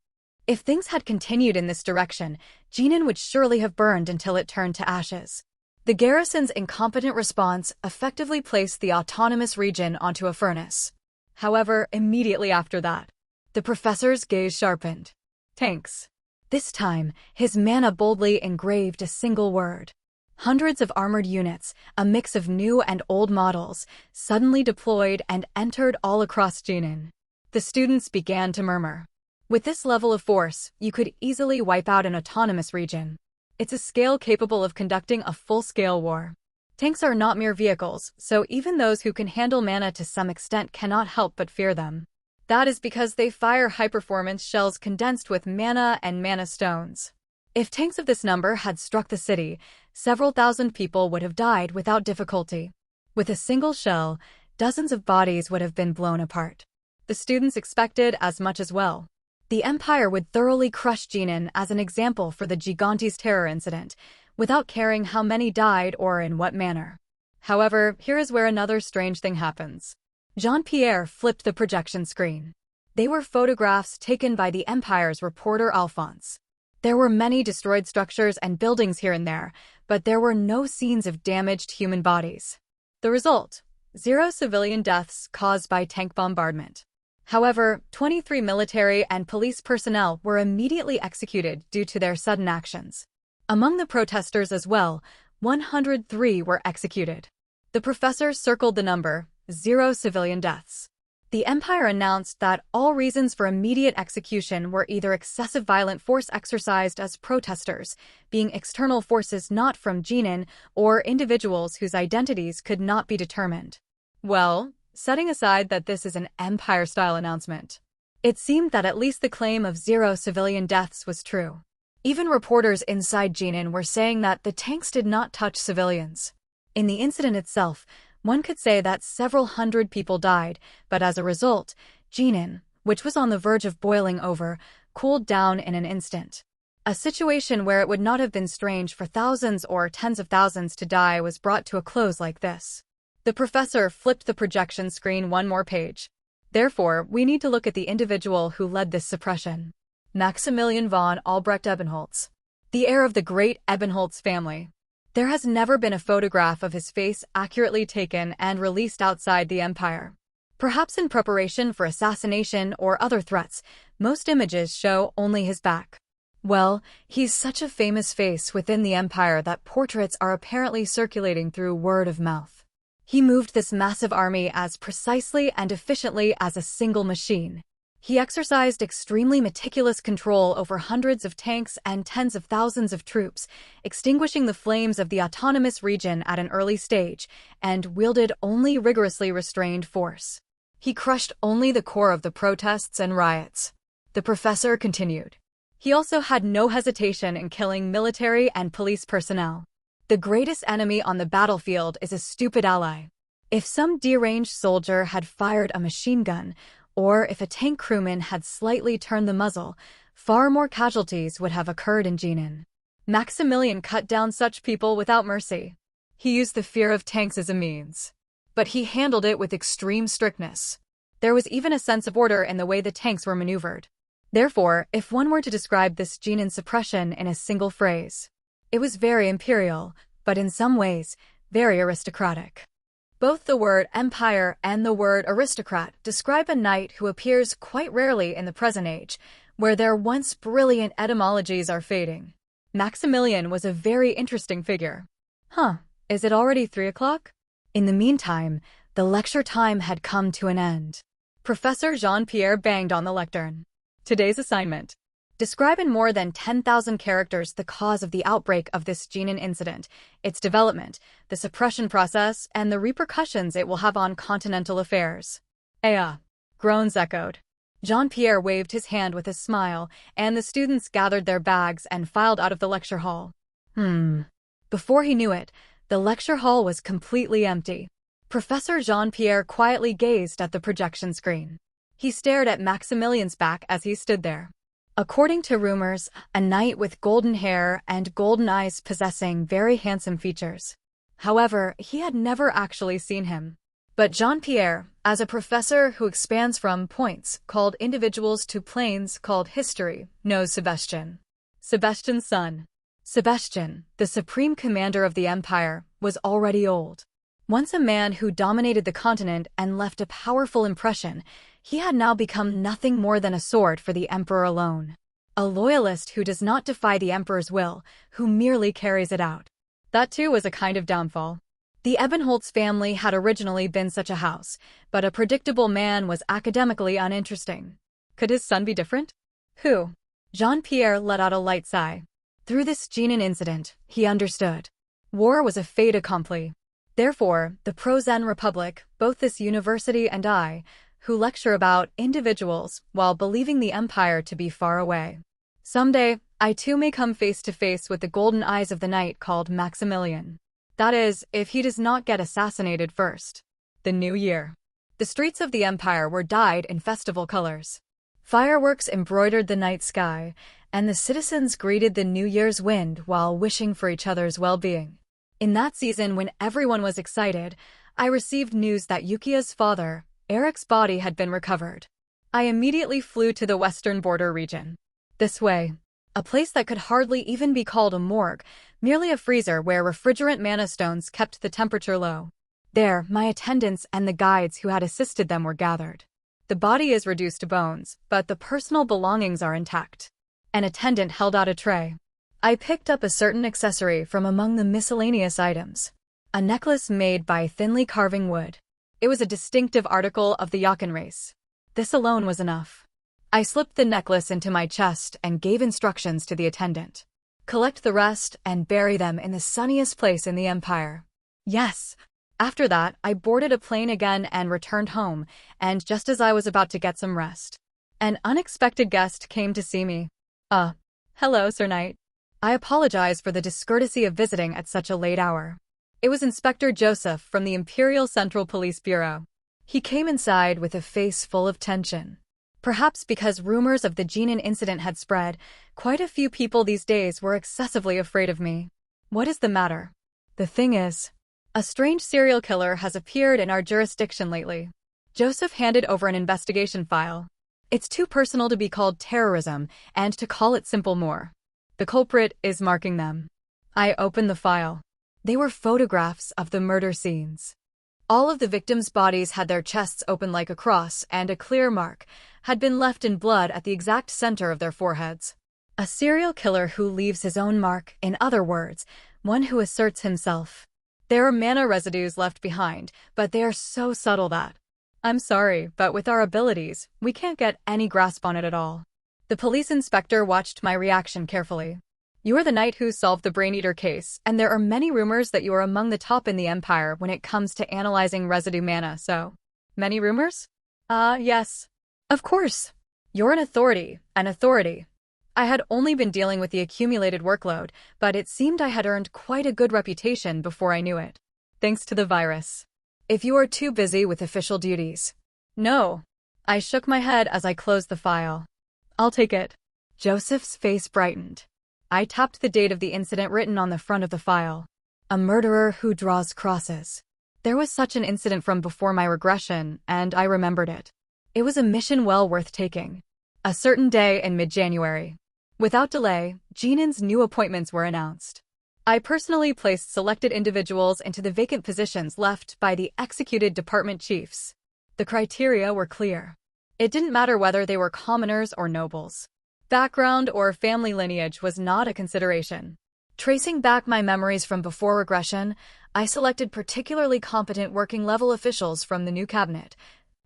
If things had continued in this direction, Jinan would surely have burned until it turned to ashes. The garrison's incompetent response effectively placed the autonomous region onto a furnace. However, immediately after that, the professor's gaze sharpened. Tanks. This time, his mana boldly engraved a single word. Hundreds of armored units, a mix of new and old models, suddenly deployed and entered all across Jinan. The students began to murmur. With this level of force, you could easily wipe out an autonomous region. It's a scale capable of conducting a full-scale war. Tanks are not mere vehicles, so even those who can handle mana to some extent cannot help but fear them. That is because they fire high-performance shells condensed with mana and mana stones. If tanks of this number had struck the city, several thousand people would have died without difficulty. With a single shell, dozens of bodies would have been blown apart. The students expected as much as well. The Empire would thoroughly crush Jinan as an example for the Gigantes terror incident, without caring how many died or in what manner. However, here is where another strange thing happens. Jean-Pierre flipped the projection screen. They were photographs taken by the Empire's reporter Alphonse. There were many destroyed structures and buildings here and there, but there were no scenes of damaged human bodies. The result: 0 civilian deaths caused by tank bombardment. However, 23 military and police personnel were immediately executed due to their sudden actions. Among the protesters as well, 103 were executed. The professor circled the number, 0 civilian deaths. The Empire announced that all reasons for immediate execution were either excessive violent force exercised as protesters, being external forces not from Jinan, or individuals whose identities could not be determined. Well, setting aside that this is an Empire-style announcement, it seemed that at least the claim of 0 civilian deaths was true. Even reporters inside Jinan were saying that the tanks did not touch civilians. In the incident itself, one could say that several hundred people died, but as a result, Jinan, which was on the verge of boiling over, cooled down in an instant. A situation where it would not have been strange for thousands or tens of thousands to die was brought to a close like this. The professor flipped the projection screen one more page. Therefore, we need to look at the individual who led this suppression. Maximilian von Albrecht-Ebenholz. The heir of the great Ebenholz family. There has never been a photograph of his face accurately taken and released outside the Empire. Perhaps in preparation for assassination or other threats, most images show only his back. Well, he's such a famous face within the Empire that portraits are apparently circulating through word of mouth. He moved this massive army as precisely and efficiently as a single machine. He exercised extremely meticulous control over hundreds of tanks and tens of thousands of troops, extinguishing the flames of the autonomous region at an early stage, and wielded only rigorously restrained force. He crushed only the core of the protests and riots. The professor continued. He also had no hesitation in killing military and police personnel. The greatest enemy on the battlefield is a stupid ally. If some deranged soldier had fired a machine gun, or if a tank crewman had slightly turned the muzzle, far more casualties would have occurred in Jinan. Maximilian cut down such people without mercy. He used the fear of tanks as a means. But he handled it with extreme strictness. There was even a sense of order in the way the tanks were maneuvered. Therefore, if one were to describe this Jinan suppression in a single phrase, it was very imperial, but in some ways, very aristocratic. Both the word empire and the word aristocrat describe a knight who appears quite rarely in the present age, where their once brilliant etymologies are fading. Maximilian was a very interesting figure. Is it already 3 o'clock? In the meantime, the lecture time had come to an end. Professor Jean-Pierre banged on the lectern. Today's assignment. Describe in more than 10,000 characters the cause of the outbreak of this Jinan incident, its development, the suppression process, and the repercussions it will have on continental affairs. Groans echoed. Jean-Pierre waved his hand with a smile, and the students gathered their bags and filed out of the lecture hall. Before he knew it, the lecture hall was completely empty. Professor Jean-Pierre quietly gazed at the projection screen. He stared at Maximilian's back as he stood there. According to rumors, a knight with golden hair and golden eyes possessing very handsome features. However, he had never actually seen him. But Jean-Pierre, as a professor who expands from points called individuals to planes called history, knows Sebastian. Sebastian's son. Sebastian, the supreme commander of the empire, was already old. Once a man who dominated the continent and left a powerful impression, he had now become nothing more than a sword for the emperor alone. A loyalist who does not defy the emperor's will, who merely carries it out. That too was a kind of downfall. The Ebenholz family had originally been such a house, but a predictable man was academically uninteresting. Could his son be different? Who? Jean-Pierre let out a light sigh. Through this Genin incident, he understood. War was a fait accompli. Therefore, the pro-Zen Republic, both this university and I, who lecture about individuals while believing the empire to be far away. Someday, I too may come face to face with the golden eyes of the knight called Maximilian. That is, if he does not get assassinated first. The New Year. The streets of the empire were dyed in festival colors. Fireworks embroidered the night sky, and the citizens greeted the New Year's wind while wishing for each other's well-being. In that season when everyone was excited, I received news that Yukia's father, Eric's body had been recovered. I immediately flew to the western border region. This way. A place that could hardly even be called a morgue, merely a freezer where refrigerant mana stones kept the temperature low. There, my attendants and the guides who had assisted them were gathered. The body is reduced to bones, but the personal belongings are intact. An attendant held out a tray. I picked up a certain accessory from among the miscellaneous items. A necklace made by thinly carving wood. It was a distinctive article of the Yakan race. This alone was enough. I slipped the necklace into my chest and gave instructions to the attendant. Collect the rest and bury them in the sunniest place in the empire. Yes. After that, I boarded a plane again and returned home, and just as I was about to get some rest, an unexpected guest came to see me. Hello, Sir Knight. I apologize for the discourtesy of visiting at such a late hour. It was Inspector Joseph from the Imperial Central Police Bureau. He came inside with a face full of tension. Perhaps because rumors of the Genin incident had spread, quite a few people these days were excessively afraid of me. What is the matter? The thing is, a strange serial killer has appeared in our jurisdiction lately. Joseph handed over an investigation file. It's too personal to be called terrorism, and to call it simple more. The culprit is marking them. I opened the file. They were photographs of the murder scenes. All of the victims' bodies had their chests open like a cross, and a clear mark had been left in blood at the exact center of their foreheads. A serial killer who leaves his own mark, in other words, one who asserts himself. There are mana residues left behind, but they are so subtle that, I'm sorry, but with our abilities, we can't get any grasp on it at all. The police inspector watched my reaction carefully. You are the knight who solved the Brain Eater case, and there are many rumors that you are among the top in the Empire when it comes to analyzing residue mana, so... Many rumors? Yes. Of course. You're an authority, an authority. I had only been dealing with the accumulated workload, but it seemed I had earned quite a good reputation before I knew it. Thanks to the virus. If you are too busy with official duties. No. I shook my head as I closed the file. I'll take it. Joseph's face brightened. I tapped the date of the incident written on the front of the file. A murderer who draws crosses. There was such an incident from before my regression, and I remembered it. It was a mission well worth taking. A certain day in mid-January. Without delay, Genin's new appointments were announced. I personally placed selected individuals into the vacant positions left by the executed department chiefs. The criteria were clear. It didn't matter whether they were commoners or nobles. Background or family lineage was not a consideration. Tracing back my memories from before regression, I selected particularly competent working-level officials from the new cabinet,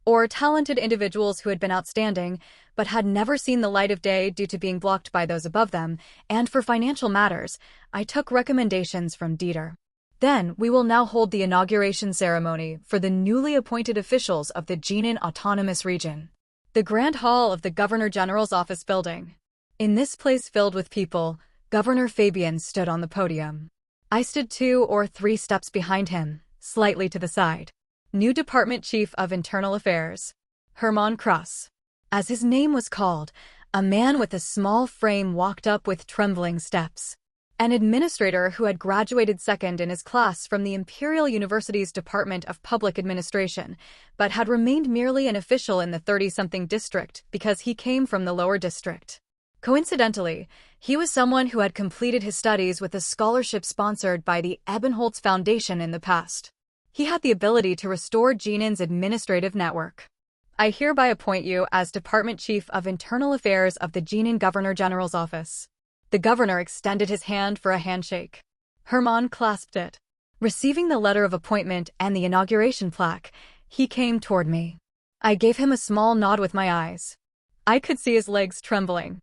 or talented individuals who had been outstanding, but had never seen the light of day due to being blocked by those above them, and for financial matters, I took recommendations from Dieter. Then, we will now hold the inauguration ceremony for the newly appointed officials of the Genin Autonomous Region. The Grand Hall of the Governor-General's office building. In this place filled with people, Governor Fabian stood on the podium. I stood 2 or 3 steps behind him, slightly to the side. New Department Chief of Internal Affairs. Hermann Kraus. As his name was called, a man with a small frame walked up with trembling steps. An administrator who had graduated second in his class from the Imperial University's Department of Public Administration, but had remained merely an official in the 30-something district because he came from the lower district. Coincidentally, he was someone who had completed his studies with a scholarship sponsored by the Ebenholz Foundation in the past. He had the ability to restore Jinin's administrative network. I hereby appoint you as Department Chief of Internal Affairs of the Jinin Governor General's Office. The governor extended his hand for a handshake. Hermann clasped it. Receiving the letter of appointment and the inauguration plaque, he came toward me. I gave him a small nod with my eyes. I could see his legs trembling.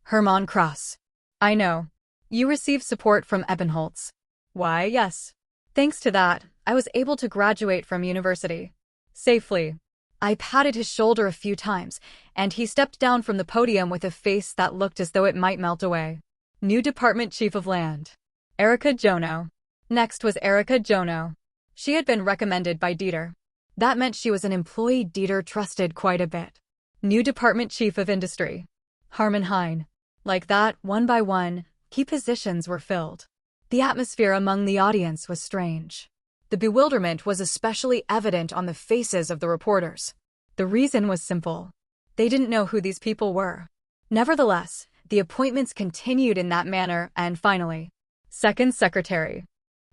Hermann Kraus. I know. You received support from Ebenholz. Why, yes. Thanks to that, I was able to graduate from university. Safely. I patted his shoulder a few times, and he stepped down from the podium with a face that looked as though it might melt away. New Department Chief of Land. Erika Jono. Next was Erika Jono. She had been recommended by Dieter. That meant she was an employee Dieter trusted quite a bit. New Department Chief of Industry. Harman Hein. Like that, one by one, key positions were filled. The atmosphere among the audience was strange. The bewilderment was especially evident on the faces of the reporters. The reason was simple. They didn't know who these people were. Nevertheless, the appointments continued in that manner, and finally, Second Secretary.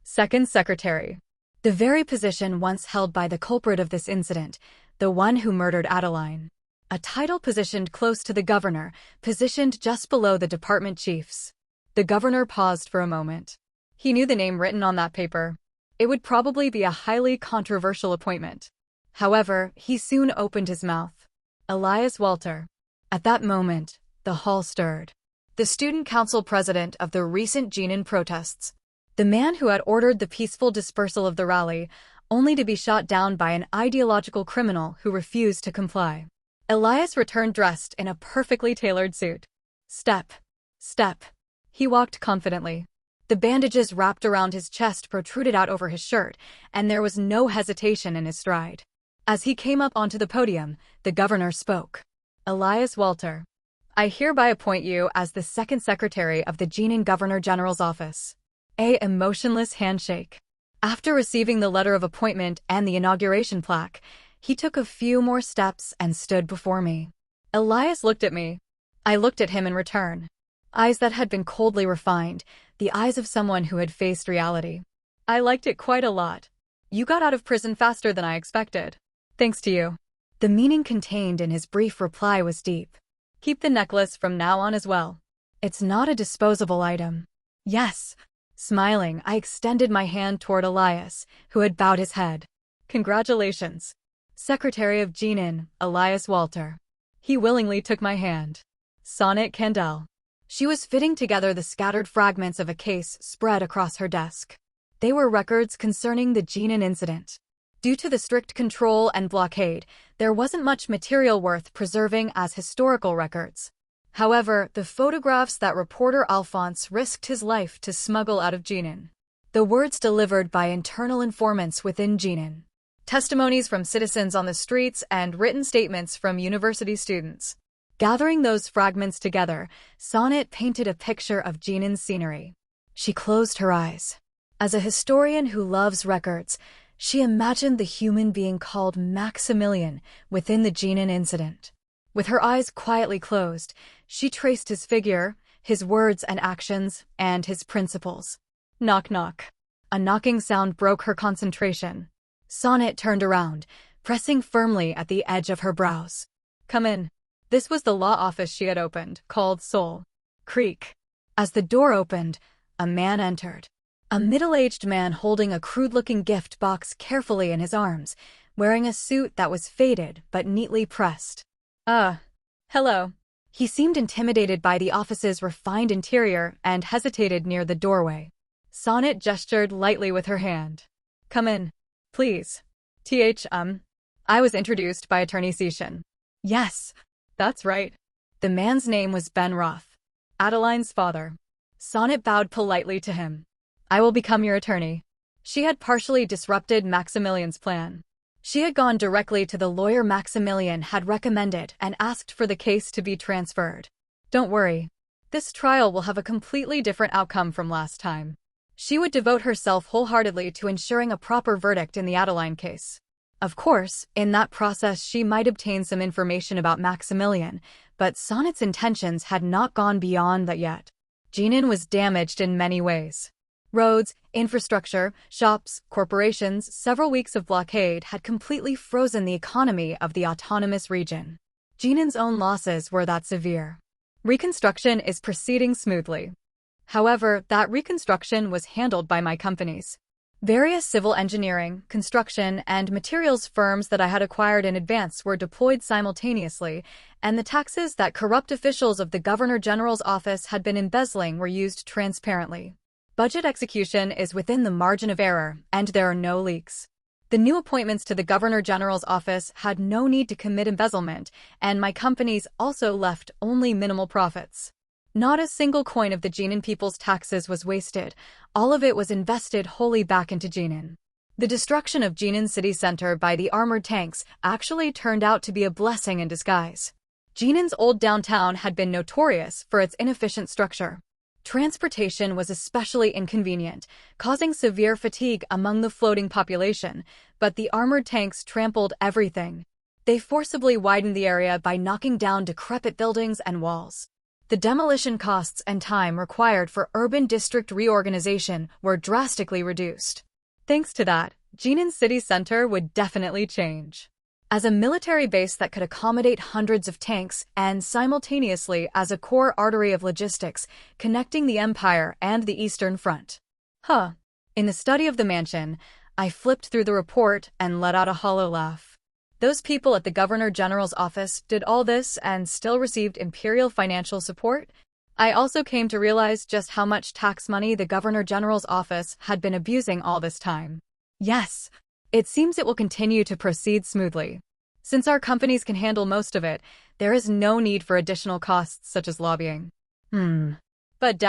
Second Secretary. The very position once held by the culprit of this incident, the one who murdered Adeline. A title positioned close to the governor, positioned just below the department chiefs. The governor paused for a moment. He knew the name written on that paper. It would probably be a highly controversial appointment. However, he soon opened his mouth. Elias Walter. At that moment, the hall stirred. The student council president of the recent Jinin protests. The man who had ordered the peaceful dispersal of the rally, only to be shot down by an ideological criminal who refused to comply. Elias returned dressed in a perfectly tailored suit. Step. Step. He walked confidently. The bandages wrapped around his chest protruded out over his shirt, and there was no hesitation in his stride. As he came up onto the podium, the governor spoke. Elias Walter. I hereby appoint you as the second secretary of the Jinin Governor General's Office. A emotionless handshake. After receiving the letter of appointment and the inauguration plaque, he took a few more steps and stood before me. Elias looked at me. I looked at him in return. Eyes that had been coldly refined, the eyes of someone who had faced reality. I liked it quite a lot. You got out of prison faster than I expected. Thanks to you. The meaning contained in his brief reply was deep. Keep the necklace from now on as well. It's not a disposable item. Yes. Smiling, I extended my hand toward Elias, who had bowed his head. Congratulations. Secretary of Jinin, Elias Walter. He willingly took my hand. Sonnet Candel. She was fitting together the scattered fragments of a case spread across her desk. They were records concerning the Jinin incident. Due to the strict control and blockade, there wasn't much material worth preserving as historical records. However, the photographs that reporter Alphonse risked his life to smuggle out of Jinin. The words delivered by internal informants within Jinin. Testimonies from citizens on the streets and written statements from university students. Gathering those fragments together, Sonnet painted a picture of Jinin's scenery. She closed her eyes. As a historian who loves records, she imagined the human being called Maximilian within the Jinin incident. With her eyes quietly closed, she traced his figure, his words and actions, and his principles. Knock knock. A knocking sound broke her concentration. Sonnet turned around, pressing firmly at the edge of her brows. Come in. This was the law office she had opened, called Soul Creek. As the door opened, a man entered. A middle-aged man holding a crude-looking gift box carefully in his arms, wearing a suit that was faded but neatly pressed. Hello. He seemed intimidated by the office's refined interior and hesitated near the doorway. Sonnet gestured lightly with her hand. Come in, please. I was introduced by Attorney Sishin. Yes. That's right. The man's name was Ben Roth, Adeline's father. Sonnet bowed politely to him. I will become your attorney. She had partially disrupted Maximilian's plan. She had gone directly to the lawyer Maximilian had recommended and asked for the case to be transferred. Don't worry. This trial will have a completely different outcome from last time. She would devote herself wholeheartedly to ensuring a proper verdict in the Adeline case. Of course, in that process she might obtain some information about Maximilian, but Sonnet's intentions had not gone beyond that yet. Jinan was damaged in many ways. Roads, infrastructure, shops, corporations, several weeks of blockade had completely frozen the economy of the autonomous region. Jinan's own losses were that severe. Reconstruction is proceeding smoothly. However, that reconstruction was handled by my companies. Various civil engineering, construction, and materials firms that I had acquired in advance were deployed simultaneously, and the taxes that corrupt officials of the Governor General's office had been embezzling were used transparently. Budget execution is within the margin of error, and there are no leaks. The new appointments to the Governor General's office had no need to commit embezzlement, and my companies also left only minimal profits. Not a single coin of the Jinan people's taxes was wasted. All of it was invested wholly back into Jinan. The destruction of Jinan city center by the armored tanks actually turned out to be a blessing in disguise. Jinan's old downtown had been notorious for its inefficient structure. Transportation was especially inconvenient, causing severe fatigue among the floating population, but the armored tanks trampled everything. They forcibly widened the area by knocking down decrepit buildings and walls. The demolition costs and time required for urban district reorganization were drastically reduced. Thanks to that, Jinan city center would definitely change. As a military base that could accommodate hundreds of tanks and simultaneously as a core artery of logistics connecting the Empire and the Eastern Front. In the study of the mansion, I flipped through the report and let out a hollow laugh. Those people at the Governor General's office did all this and still received imperial financial support? I also came to realize just how much tax money the Governor General's office had been abusing all this time. Yes, it seems it will continue to proceed smoothly. Since our companies can handle most of it, there is no need for additional costs such as lobbying. But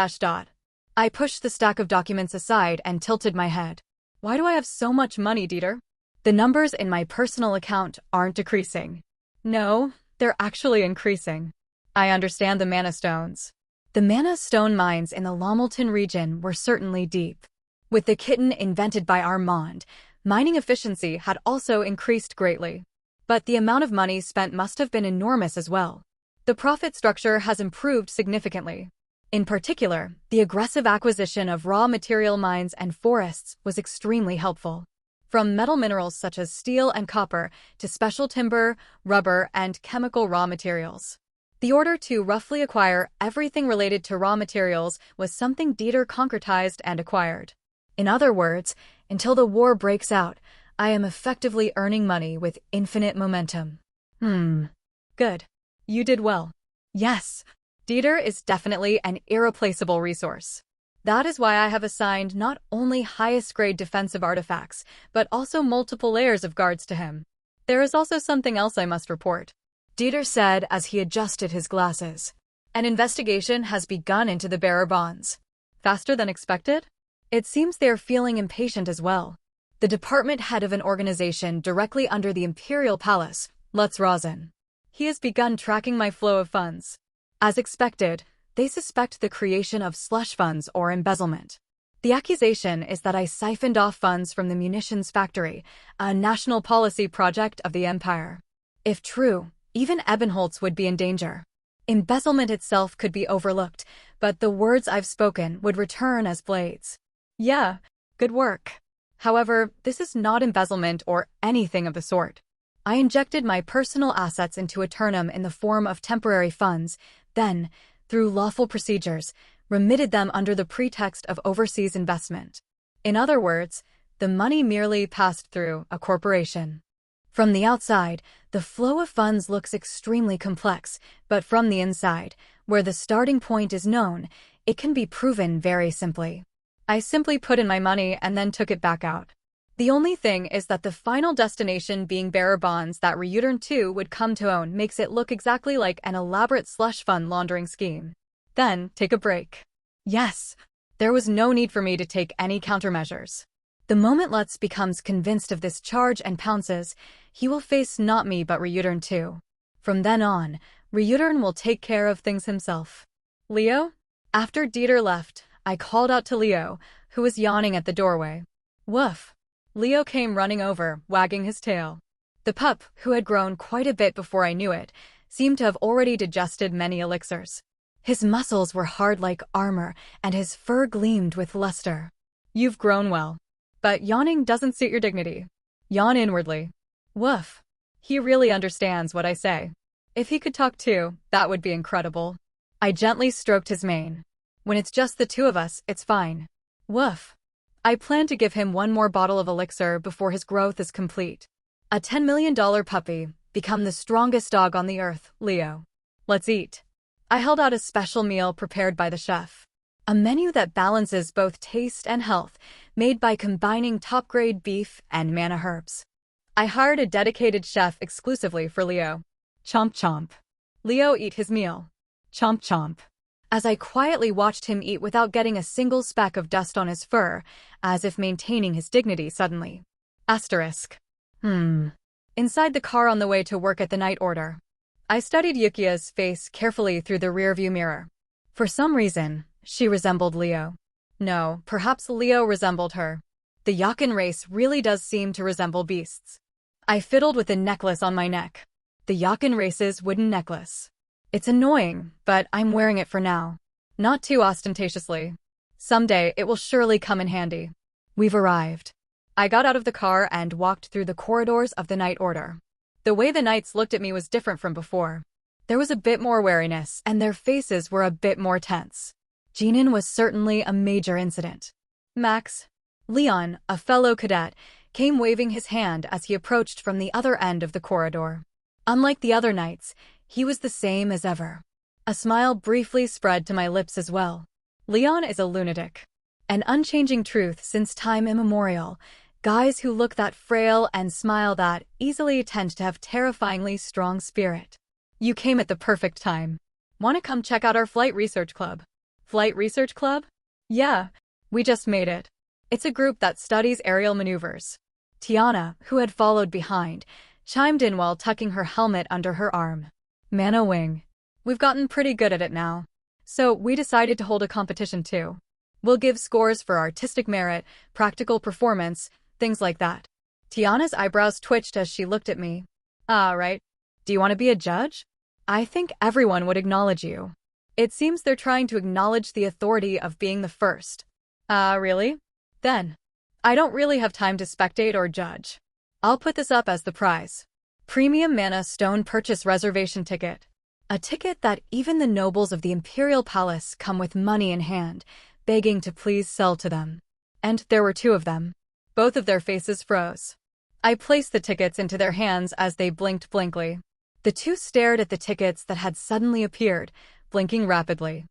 I pushed the stack of documents aside and tilted my head. Why do I have so much money, Dieter? The numbers in my personal account aren't decreasing. No, they're actually increasing. I understand the mana stones. The mana stone mines in the Lomelton region were certainly deep. With the kitten invented by Armand, mining efficiency had also increased greatly. But the amount of money spent must have been enormous as well. The profit structure has improved significantly. In particular, the aggressive acquisition of raw material mines and forests was extremely helpful. From metal minerals such as steel and copper to special timber, rubber, and chemical raw materials. The order to roughly acquire everything related to raw materials was something Dieter concretized and acquired. In other words, until the war breaks out, I am effectively earning money with infinite momentum. Good. You did well. Yes, Dieter is definitely an irreplaceable resource. That is why I have assigned not only highest-grade defensive artifacts, but also multiple layers of guards to him. There is also something else I must report. Dieter said as he adjusted his glasses. An investigation has begun into the bearer bonds. Faster than expected? It seems they are feeling impatient as well. The department head of an organization directly under the Imperial Palace, Lutz Rosen. He has begun tracking my flow of funds. As expected, they suspect the creation of slush funds or embezzlement. The accusation is that I siphoned off funds from the munitions factory, a national policy project of the Empire. If true, even Ebenholz would be in danger. Embezzlement itself could be overlooked, but the words I've spoken would return as blades. Yeah, good work. However, this is not embezzlement or anything of the sort. I injected my personal assets into Eternum in the form of temporary funds, then, through lawful procedures, remitted them under the pretext of overseas investment. In other words, the money merely passed through a corporation. From the outside, the flow of funds looks extremely complex, but from the inside, where the starting point is known, it can be proven very simply. I simply put in my money and then took it back out. The only thing is that the final destination being bearer bonds that Reutern 2 would come to own makes it look exactly like an elaborate slush fund laundering scheme. Then, take a break. Yes, there was no need for me to take any countermeasures. The moment Lutz becomes convinced of this charge and pounces, he will face not me but Ryudern too. From then on, Ryudern will take care of things himself. Leo? After Dieter left, I called out to Leo, who was yawning at the doorway. Woof! Leo came running over, wagging his tail. The pup, who had grown quite a bit before I knew it, seemed to have already digested many elixirs. His muscles were hard like armor, and his fur gleamed with luster. You've grown well. But yawning doesn't suit your dignity. Yawn inwardly. Woof. He really understands what I say. If he could talk too, that would be incredible. I gently stroked his mane. When it's just the two of us, it's fine. Woof. I plan to give him one more bottle of elixir before his growth is complete. A $10 million puppy, become the strongest dog on the earth, Leo. Let's eat. I held out a special meal prepared by the chef. A menu that balances both taste and health, made by combining top-grade beef and mana herbs. I hired a dedicated chef exclusively for Leo. Chomp chomp. Leo eat his meal. Chomp chomp. As I quietly watched him eat without getting a single speck of dust on his fur, as if maintaining his dignity suddenly. Asterisk. Inside the car on the way to work at the night order, I studied Yukia's face carefully through the rearview mirror. For some reason, she resembled Leo. No, perhaps Leo resembled her. The Yakin race really does seem to resemble beasts. I fiddled with the necklace on my neck. The Yakin race's wooden necklace. It's annoying, but I'm wearing it for now. Not too ostentatiously. Someday it will surely come in handy. We've arrived. I got out of the car and walked through the corridors of the night order. The way the knights looked at me was different from before. There was a bit more wariness, and their faces were a bit more tense. Jinan was certainly a major incident. Max. Leon, a fellow cadet, came waving his hand as he approached from the other end of the corridor. Unlike the other knights, he was the same as ever. A smile briefly spread to my lips as well. Leon is a lunatic. An unchanging truth since time immemorial. Guys who look that frail and smile that easily tend to have terrifyingly strong spirit. You came at the perfect time. Want to come check out our flight research club? Flight Research Club? Yeah, we just made it. It's a group that studies aerial maneuvers. Tiana, who had followed behind, chimed in while tucking her helmet under her arm. Mana Wing. We've gotten pretty good at it now. So we decided to hold a competition too. We'll give scores for artistic merit, practical performance, things like that. Tiana's eyebrows twitched as she looked at me. Ah, right. Do you want to be a judge? I think everyone would acknowledge you. It seems they're trying to acknowledge the authority of being the first. Really? Then, I don't really have time to spectate or judge. I'll put this up as the prize. Premium Mana Stone Purchase Reservation Ticket. A ticket that even the nobles of the Imperial Palace come with money in hand, begging to please sell to them. And there were two of them. Both of their faces froze. I placed the tickets into their hands as they blinked blankly. The two stared at the tickets that had suddenly appeared, blinking rapidly.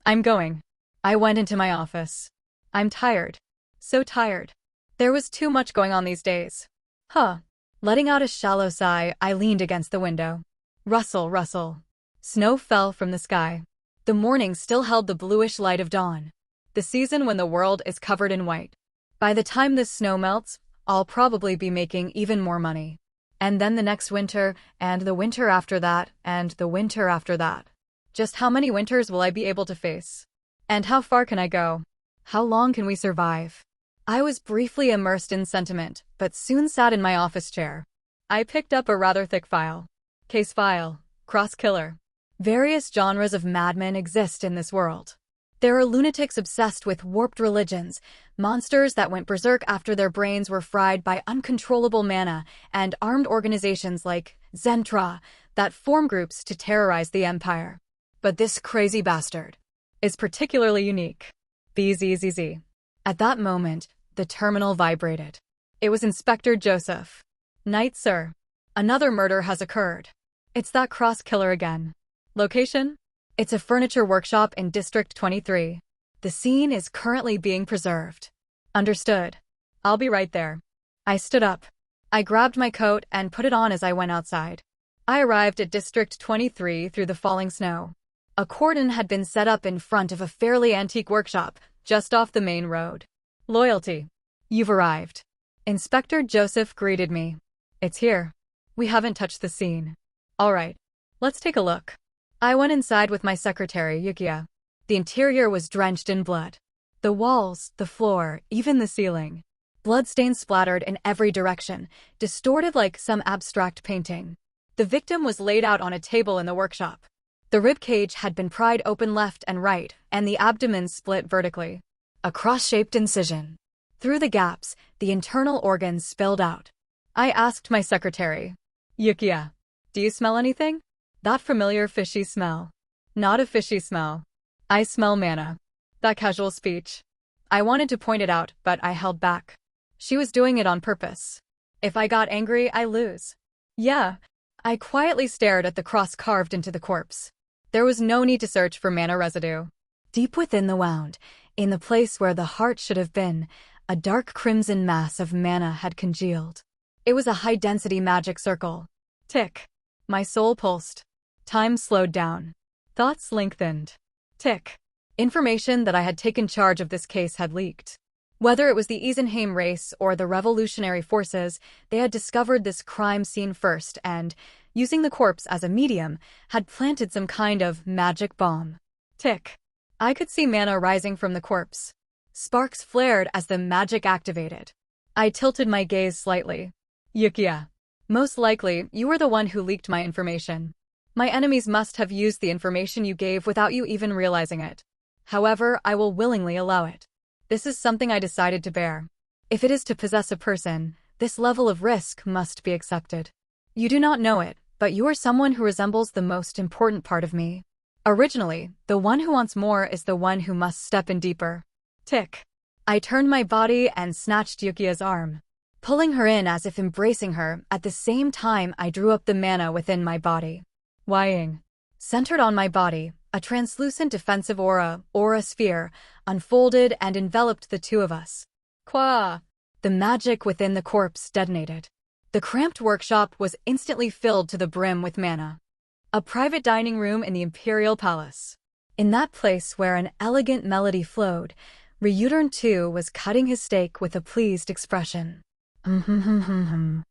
I'm going. I went into my office. I'm tired. So tired. There was too much going on these days. Letting out a shallow sigh, I leaned against the window. Rustle, rustle. Snow fell from the sky. The morning still held the bluish light of dawn. The season when the world is covered in white. By the time this snow melts, I'll probably be making even more money. And then the next winter, and the winter after that, and the winter after that. Just how many winters will I be able to face? And how far can I go? How long can we survive? I was briefly immersed in sentiment, but soon sat in my office chair. I picked up a rather thick file. Case file. Cross killer. Various genres of madmen exist in this world. There are lunatics obsessed with warped religions, monsters that went berserk after their brains were fried by uncontrollable mana, and armed organizations like Zentra that form groups to terrorize the Empire. But this crazy bastard is particularly unique. BZZZ. At that moment, the terminal vibrated. It was Inspector Joseph. Knight, sir. Another murder has occurred. It's that cross killer again. Location? It's a furniture workshop in District 23. The scene is currently being preserved. Understood. I'll be right there. I stood up. I grabbed my coat and put it on as I went outside. I arrived at District 23 through the falling snow. A cordon had been set up in front of a fairly antique workshop, just off the main road. Loyalty. You've arrived. Inspector Joseph greeted me. It's here. We haven't touched the scene. All right, let's take a look. I went inside with my secretary, Yukiya. The interior was drenched in blood. The walls, the floor, even the ceiling. Bloodstains splattered in every direction, distorted like some abstract painting. The victim was laid out on a table in the workshop. The rib cage had been pried open left and right, and the abdomen split vertically. A cross-shaped incision. Through the gaps, the internal organs spilled out. I asked my secretary, Yukiya, do you smell anything? That familiar fishy smell. Not a fishy smell. I smell mana. That casual speech. I wanted to point it out, but I held back. She was doing it on purpose. If I got angry, I lose. Yeah. I quietly stared at the cross carved into the corpse. There was no need to search for mana residue. Deep within the wound, in the place where the heart should have been, a dark crimson mass of mana had congealed. It was a high-density magic circle. Tick. My soul pulsed. Time slowed down. Thoughts lengthened. Tick. Information that I had taken charge of this case had leaked. Whether it was the Eisenheim race or the revolutionary forces, they had discovered this crime scene first and, using the corpse as a medium, had planted some kind of magic bomb. Tick. I could see mana rising from the corpse. Sparks flared as the magic activated. I tilted my gaze slightly. Yukiya. Most likely, you were the one who leaked my information. My enemies must have used the information you gave without you even realizing it. However, I will willingly allow it. This is something I decided to bear. If it is to possess a person, this level of risk must be accepted. You do not know it, but you are someone who resembles the most important part of me. Originally, the one who wants more is the one who must step in deeper. Tick. I turned my body and snatched Yukiya's arm. Pulling her in as if embracing her, at the same time I drew up the mana within my body. Wying. Centered on my body, a translucent defensive aura sphere, unfolded and enveloped the two of us. Qua! The magic within the corpse detonated. The cramped workshop was instantly filled to the brim with mana. A private dining room in the Imperial Palace. In that place where an elegant melody flowed, Ryudern too was cutting his steak with a pleased expression. Hooring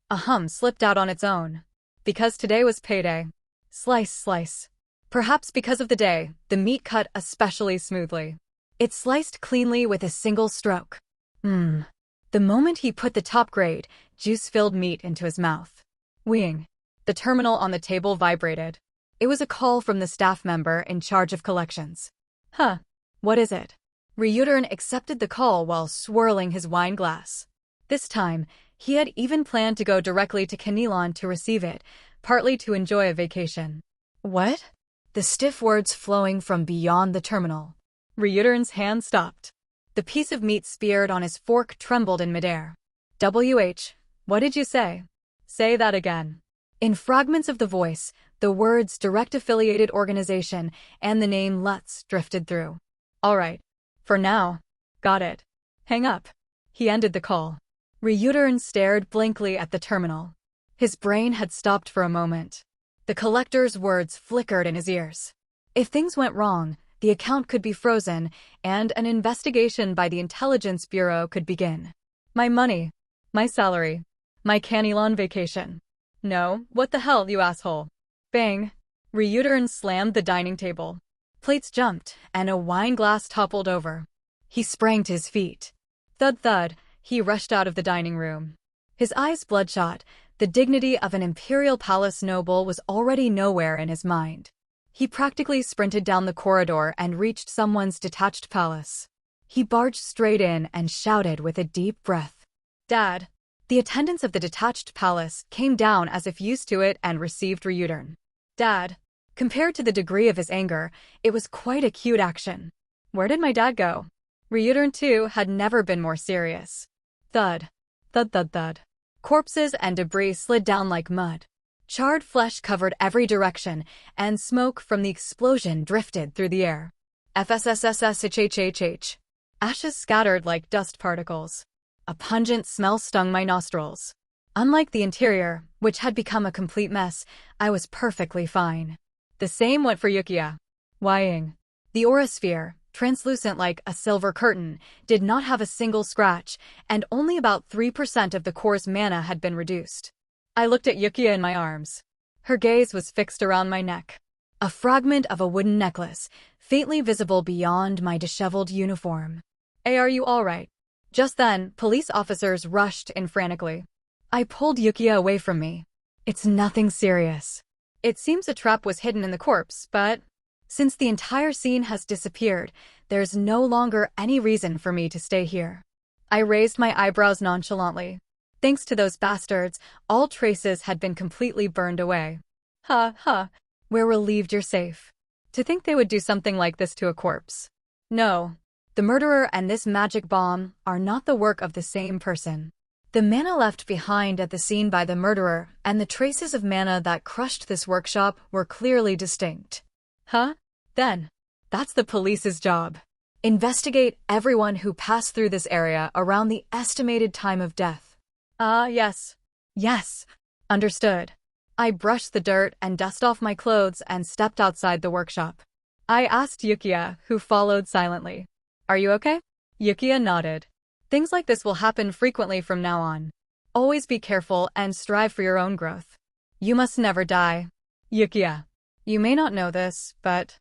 A hum slipped out on its own. Because today was payday. Slice, slice. Perhaps because of the day, the meat cut especially smoothly. It sliced cleanly with a single stroke. The moment he put the top-grade, juice-filled meat into his mouth. Wing. The terminal on the table vibrated. It was a call from the staff member in charge of collections. Huh. What is it? Ryudern accepted the call while swirling his wine glass. This time, he had even planned to go directly to Kanilon to receive it, partly to enjoy a vacation. What? The stiff words flowing from beyond the terminal. Ryudern's hand stopped. The piece of meat speared on his fork trembled in midair. What did you say? Say that again. In fragments of the voice, the words direct affiliated organization and the name Lutz drifted through. All right. For now. Got it. Hang up. He ended the call. Ryudern stared blankly at the terminal. His brain had stopped for a moment. The collector's words flickered in his ears. If things went wrong, the account could be frozen, and an investigation by the Intelligence Bureau could begin. My money. My salary. My Kanilon vacation. No, what the hell, you asshole. Bang. Ryudern slammed the dining table. Plates jumped, and a wine glass toppled over. He sprang to his feet. Thud thud, he rushed out of the dining room. His eyes bloodshot, the dignity of an imperial palace noble was already nowhere in his mind. He practically sprinted down the corridor and reached someone's detached palace. He barged straight in and shouted with a deep breath. Dad. The attendants of the detached palace came down as if used to it and received Ryudern. Dad. Compared to the degree of his anger, it was quite a cute action. Where did my dad go? Ryudern too had never been more serious. Thud. Thud thud thud. Corpses and debris slid down like mud. Charred flesh covered every direction, and smoke from the explosion drifted through the air. FSSSSHHHH. Ashes scattered like dust particles. A pungent smell stung my nostrils. Unlike the interior, which had become a complete mess, I was perfectly fine. The same went for Yukiya. Wying. The aura sphere, translucent like a silver curtain, did not have a single scratch, and only about 3% of the core's mana had been reduced. I looked at Yukia in my arms. Her gaze was fixed around my neck. A fragment of a wooden necklace, faintly visible beyond my disheveled uniform. Hey, are you all right? Just then, police officers rushed in frantically. I pulled Yukia away from me. It's nothing serious. It seems a trap was hidden in the corpse, but since the entire scene has disappeared, there's no longer any reason for me to stay here. I raised my eyebrows nonchalantly. Thanks to those bastards, all traces had been completely burned away. Ha ha, we're relieved you're safe. To think they would do something like this to a corpse. No, the murderer and this magic bomb are not the work of the same person. The mana left behind at the scene by the murderer and the traces of mana that crushed this workshop were clearly distinct. Huh? Then, that's the police's job. Investigate everyone who passed through this area around the estimated time of death. Yes. Yes. Understood. I brushed the dirt and dust off my clothes and stepped outside the workshop. I asked Yukia, who followed silently. Are you okay? Yukia nodded. Things like this will happen frequently from now on. Always be careful and strive for your own growth. You must never die. Yukia. You may not know this, but...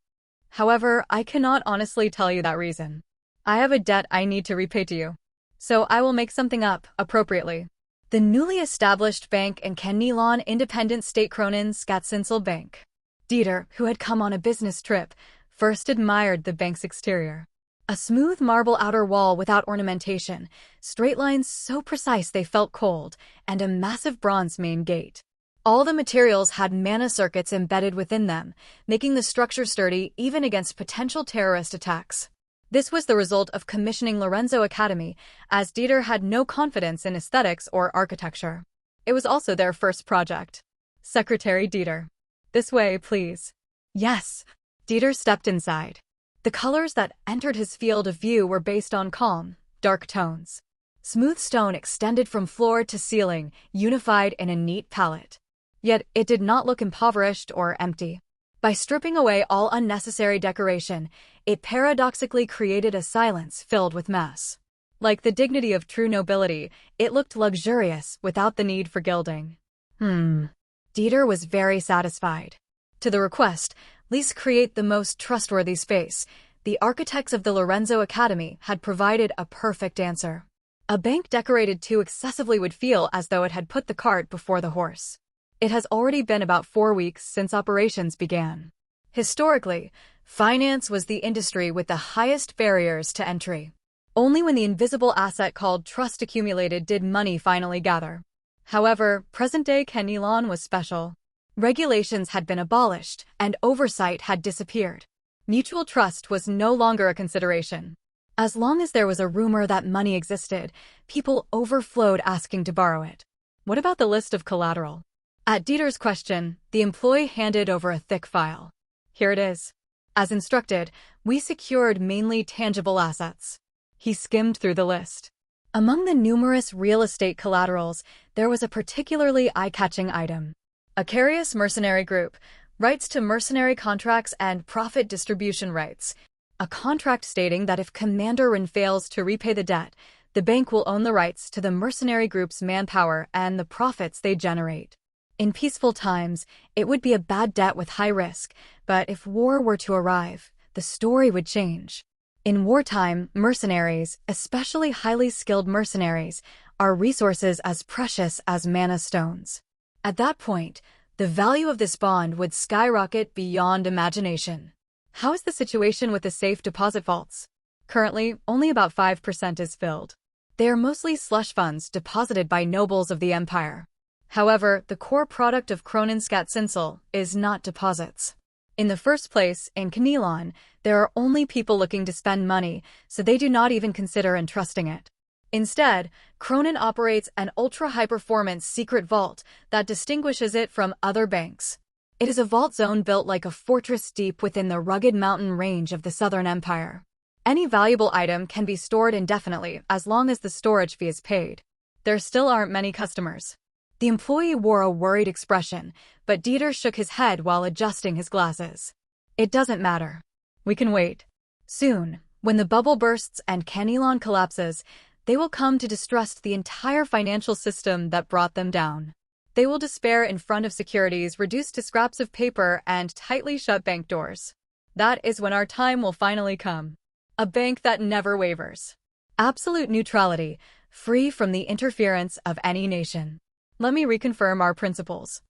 However, I cannot honestly tell you that reason. I have a debt I need to repay to you. So I will make something up, appropriately. The newly established bank in Kenilon Independent State Kronen Skatsinsel Bank. Dieter, who had come on a business trip, first admired the bank's exterior. A smooth marble outer wall without ornamentation, straight lines so precise they felt cold, and a massive bronze main gate. All the materials had mana circuits embedded within them, making the structure sturdy even against potential terrorist attacks. This was the result of commissioning Lorenzo Academy, as Dieter had no confidence in aesthetics or architecture. It was also their first project. Secretary Dieter. This way, please. Yes. Dieter stepped inside. The colors that entered his field of view were based on calm, dark tones. Smooth stone extended from floor to ceiling, unified in a neat palette. Yet it did not look impoverished or empty. By stripping away all unnecessary decoration, it paradoxically created a silence filled with mass. Like the dignity of true nobility, it looked luxurious without the need for gilding. Dieter was very satisfied. To the request, "Please create the most trustworthy space," the architects of the Lorenzo Academy had provided a perfect answer. A bank decorated too excessively would feel as though it had put the cart before the horse. It has already been about 4 weeks since operations began. Historically, finance was the industry with the highest barriers to entry. Only when the invisible asset called trust accumulated did money finally gather. However, present-day Kenilon was special. Regulations had been abolished, and oversight had disappeared. Mutual trust was no longer a consideration. As long as there was a rumor that money existed, people overflowed asking to borrow it. What about the list of collateral? At Dieter's question, the employee handed over a thick file. Here it is. As instructed, we secured mainly tangible assets. He skimmed through the list. Among the numerous real estate collaterals, there was a particularly eye-catching item. Acarius Mercenary Group, rights to mercenary contracts and profit distribution rights. A contract stating that if Commander Rin fails to repay the debt, the bank will own the rights to the mercenary group's manpower and the profits they generate. In peaceful times, it would be a bad debt with high risk, but if war were to arrive, the story would change. In wartime, mercenaries, especially highly skilled mercenaries, are resources as precious as mana stones. At that point, the value of this bond would skyrocket beyond imagination. How is the situation with the safe deposit vaults? Currently, only about 5% is filled. They are mostly slush funds deposited by nobles of the empire. However, the core product of Kronen Skatsinsel is not deposits. In the first place, in Kenilon, there are only people looking to spend money, so they do not even consider entrusting it. Instead, Kronen operates an ultra-high-performance secret vault that distinguishes it from other banks. It is a vault zone built like a fortress deep within the rugged mountain range of the Southern Empire. Any valuable item can be stored indefinitely as long as the storage fee is paid. There still aren't many customers. The employee wore a worried expression, but Dieter shook his head while adjusting his glasses. It doesn't matter. We can wait. Soon, When the bubble bursts and Canelon collapses, they will come to distrust the entire financial system that brought them down. They will despair in front of securities reduced to scraps of paper and tightly shut bank doors. That is when our time will finally come. A bank that never wavers. Absolute neutrality, free from the interference of any nation. Let me reconfirm our principles.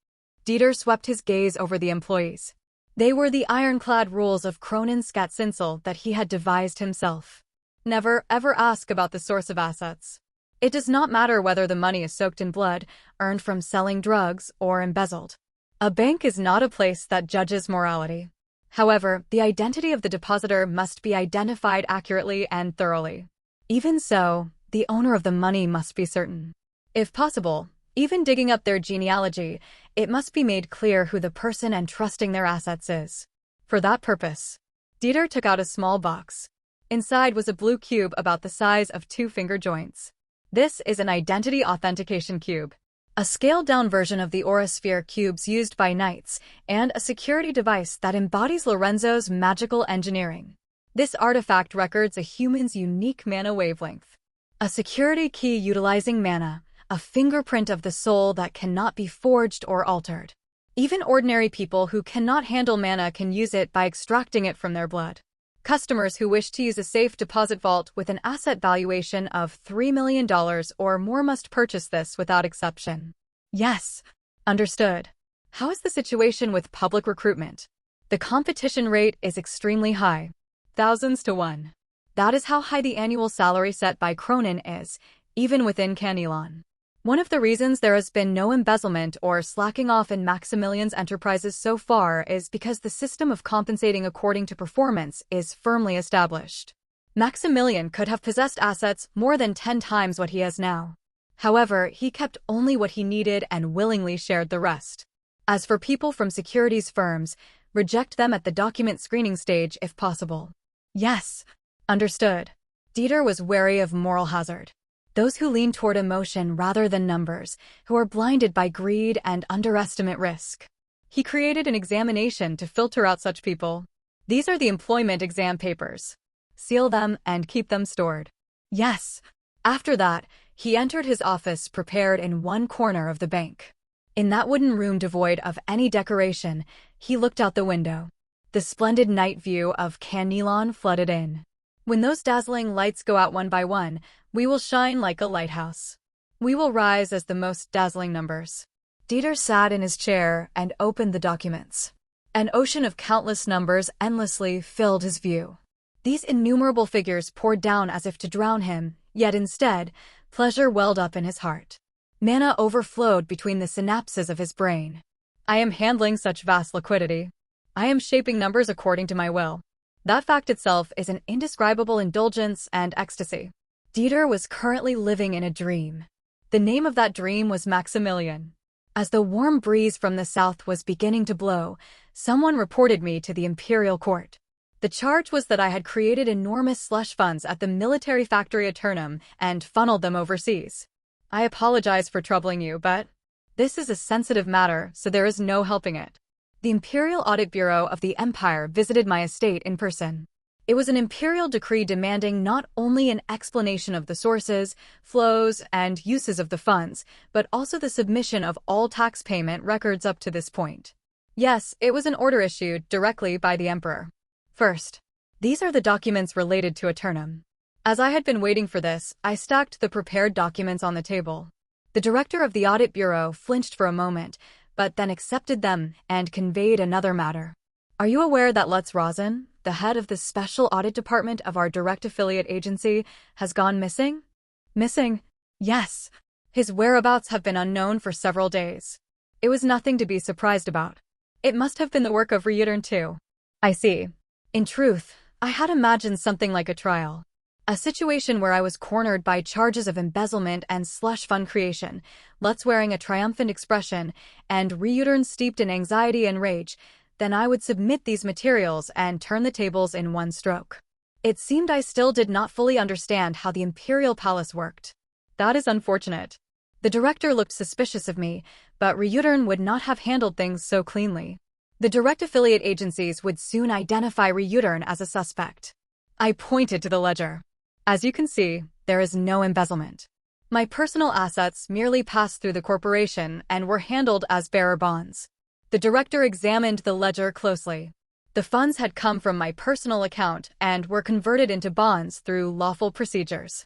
Dieter swept his gaze over the employees. They were the ironclad rules of Kronen Skattzinsel that he had devised himself. Never, ever ask about the source of assets. It does not matter whether the money is soaked in blood, earned from selling drugs, or embezzled. A bank is not a place that judges morality. However, the identity of the depositor must be identified accurately and thoroughly. Even so, the owner of the money must be certain. If possible, even digging up their genealogy, it must be made clear who the person entrusting their assets is. For that purpose, Dieter took out a small box. Inside was a blue cube about the size of 2 finger joints. This is an identity authentication cube, a scaled-down version of the Aurasphere cubes used by knights, and a security device that embodies Lorenzo's magical engineering. This artifact records a human's unique mana wavelength. A security key utilizing mana, a fingerprint of the soul that cannot be forged or altered. Even ordinary people who cannot handle mana can use it by extracting it from their blood. Customers who wish to use a safe deposit vault with an asset valuation of $3 million or more must purchase this without exception. Yes. Understood. How is the situation with public recruitment? The competition rate is extremely high. Thousands to 1. That is how high the annual salary set by Kronen is, even within Canelon. One of the reasons there has been no embezzlement or slacking off in Maximilian's enterprises so far is because the system of compensating according to performance is firmly established. Maximilian could have possessed assets more than 10 times what he has now. However, he kept only what he needed and willingly shared the rest. As for people from securities firms, reject them at the document screening stage if possible. Yes. Understood. Dieter was wary of moral hazard. Those who lean toward emotion rather than numbers, who are blinded by greed and underestimate risk. He created an examination to filter out such people. These are the employment exam papers. Seal them and keep them stored. Yes. After that, he entered his office prepared in one corner of the bank. In that wooden room devoid of any decoration, he looked out the window. The splendid night view of Canelon flooded in. When those dazzling lights go out one by one, we will shine like a lighthouse. We will rise as the most dazzling numbers. Dieter sat in his chair and opened the documents. An ocean of countless numbers endlessly filled his view. These innumerable figures poured down as if to drown him, yet instead, pleasure welled up in his heart. Mana overflowed between the synapses of his brain. I am handling such vast liquidity. I am shaping numbers according to my will. That fact itself is an indescribable indulgence and ecstasy. Dieter was currently living in a dream. The name of that dream was Maximilian. As the warm breeze from the south was beginning to blow, someone reported me to the imperial court. The charge was that I had created enormous slush funds at the military factory at Turnham and funneled them overseas. I apologize for troubling you, but this is a sensitive matter, so there is no helping it. The Imperial Audit Bureau of the Empire visited my estate in person. It was an imperial decree demanding not only an explanation of the sources, flows, and uses of the funds, but also the submission of all tax payment records up to this point. Yes, it was an order issued directly by the Emperor. First, these are the documents related to Eternum. As I had been waiting for this, I stacked the prepared documents on the table. The director of the Audit Bureau flinched for a moment, but then accepted them and conveyed another matter. Are you aware that Lutz Rosen, the head of the Special Audit Department of our direct affiliate agency, has gone missing? Missing? Yes. His whereabouts have been unknown for several days. It was nothing to be surprised about. It must have been the work of Reutern too. I see. In truth, I had imagined something like a trial. A situation where I was cornered by charges of embezzlement and slush fund creation, Lutz wearing a triumphant expression, and Reutern steeped in anxiety and rage. Then I would submit these materials and turn the tables in one stroke. It seemed I still did not fully understand how the Imperial Palace worked. That is unfortunate. The director looked suspicious of me, but Reutern would not have handled things so cleanly. The direct affiliate agencies would soon identify Reutern as a suspect. I pointed to the ledger. As you can see, there is no embezzlement. My personal assets merely passed through the corporation and were handled as bearer bonds. The director examined the ledger closely. The funds had come from my personal account and were converted into bonds through lawful procedures.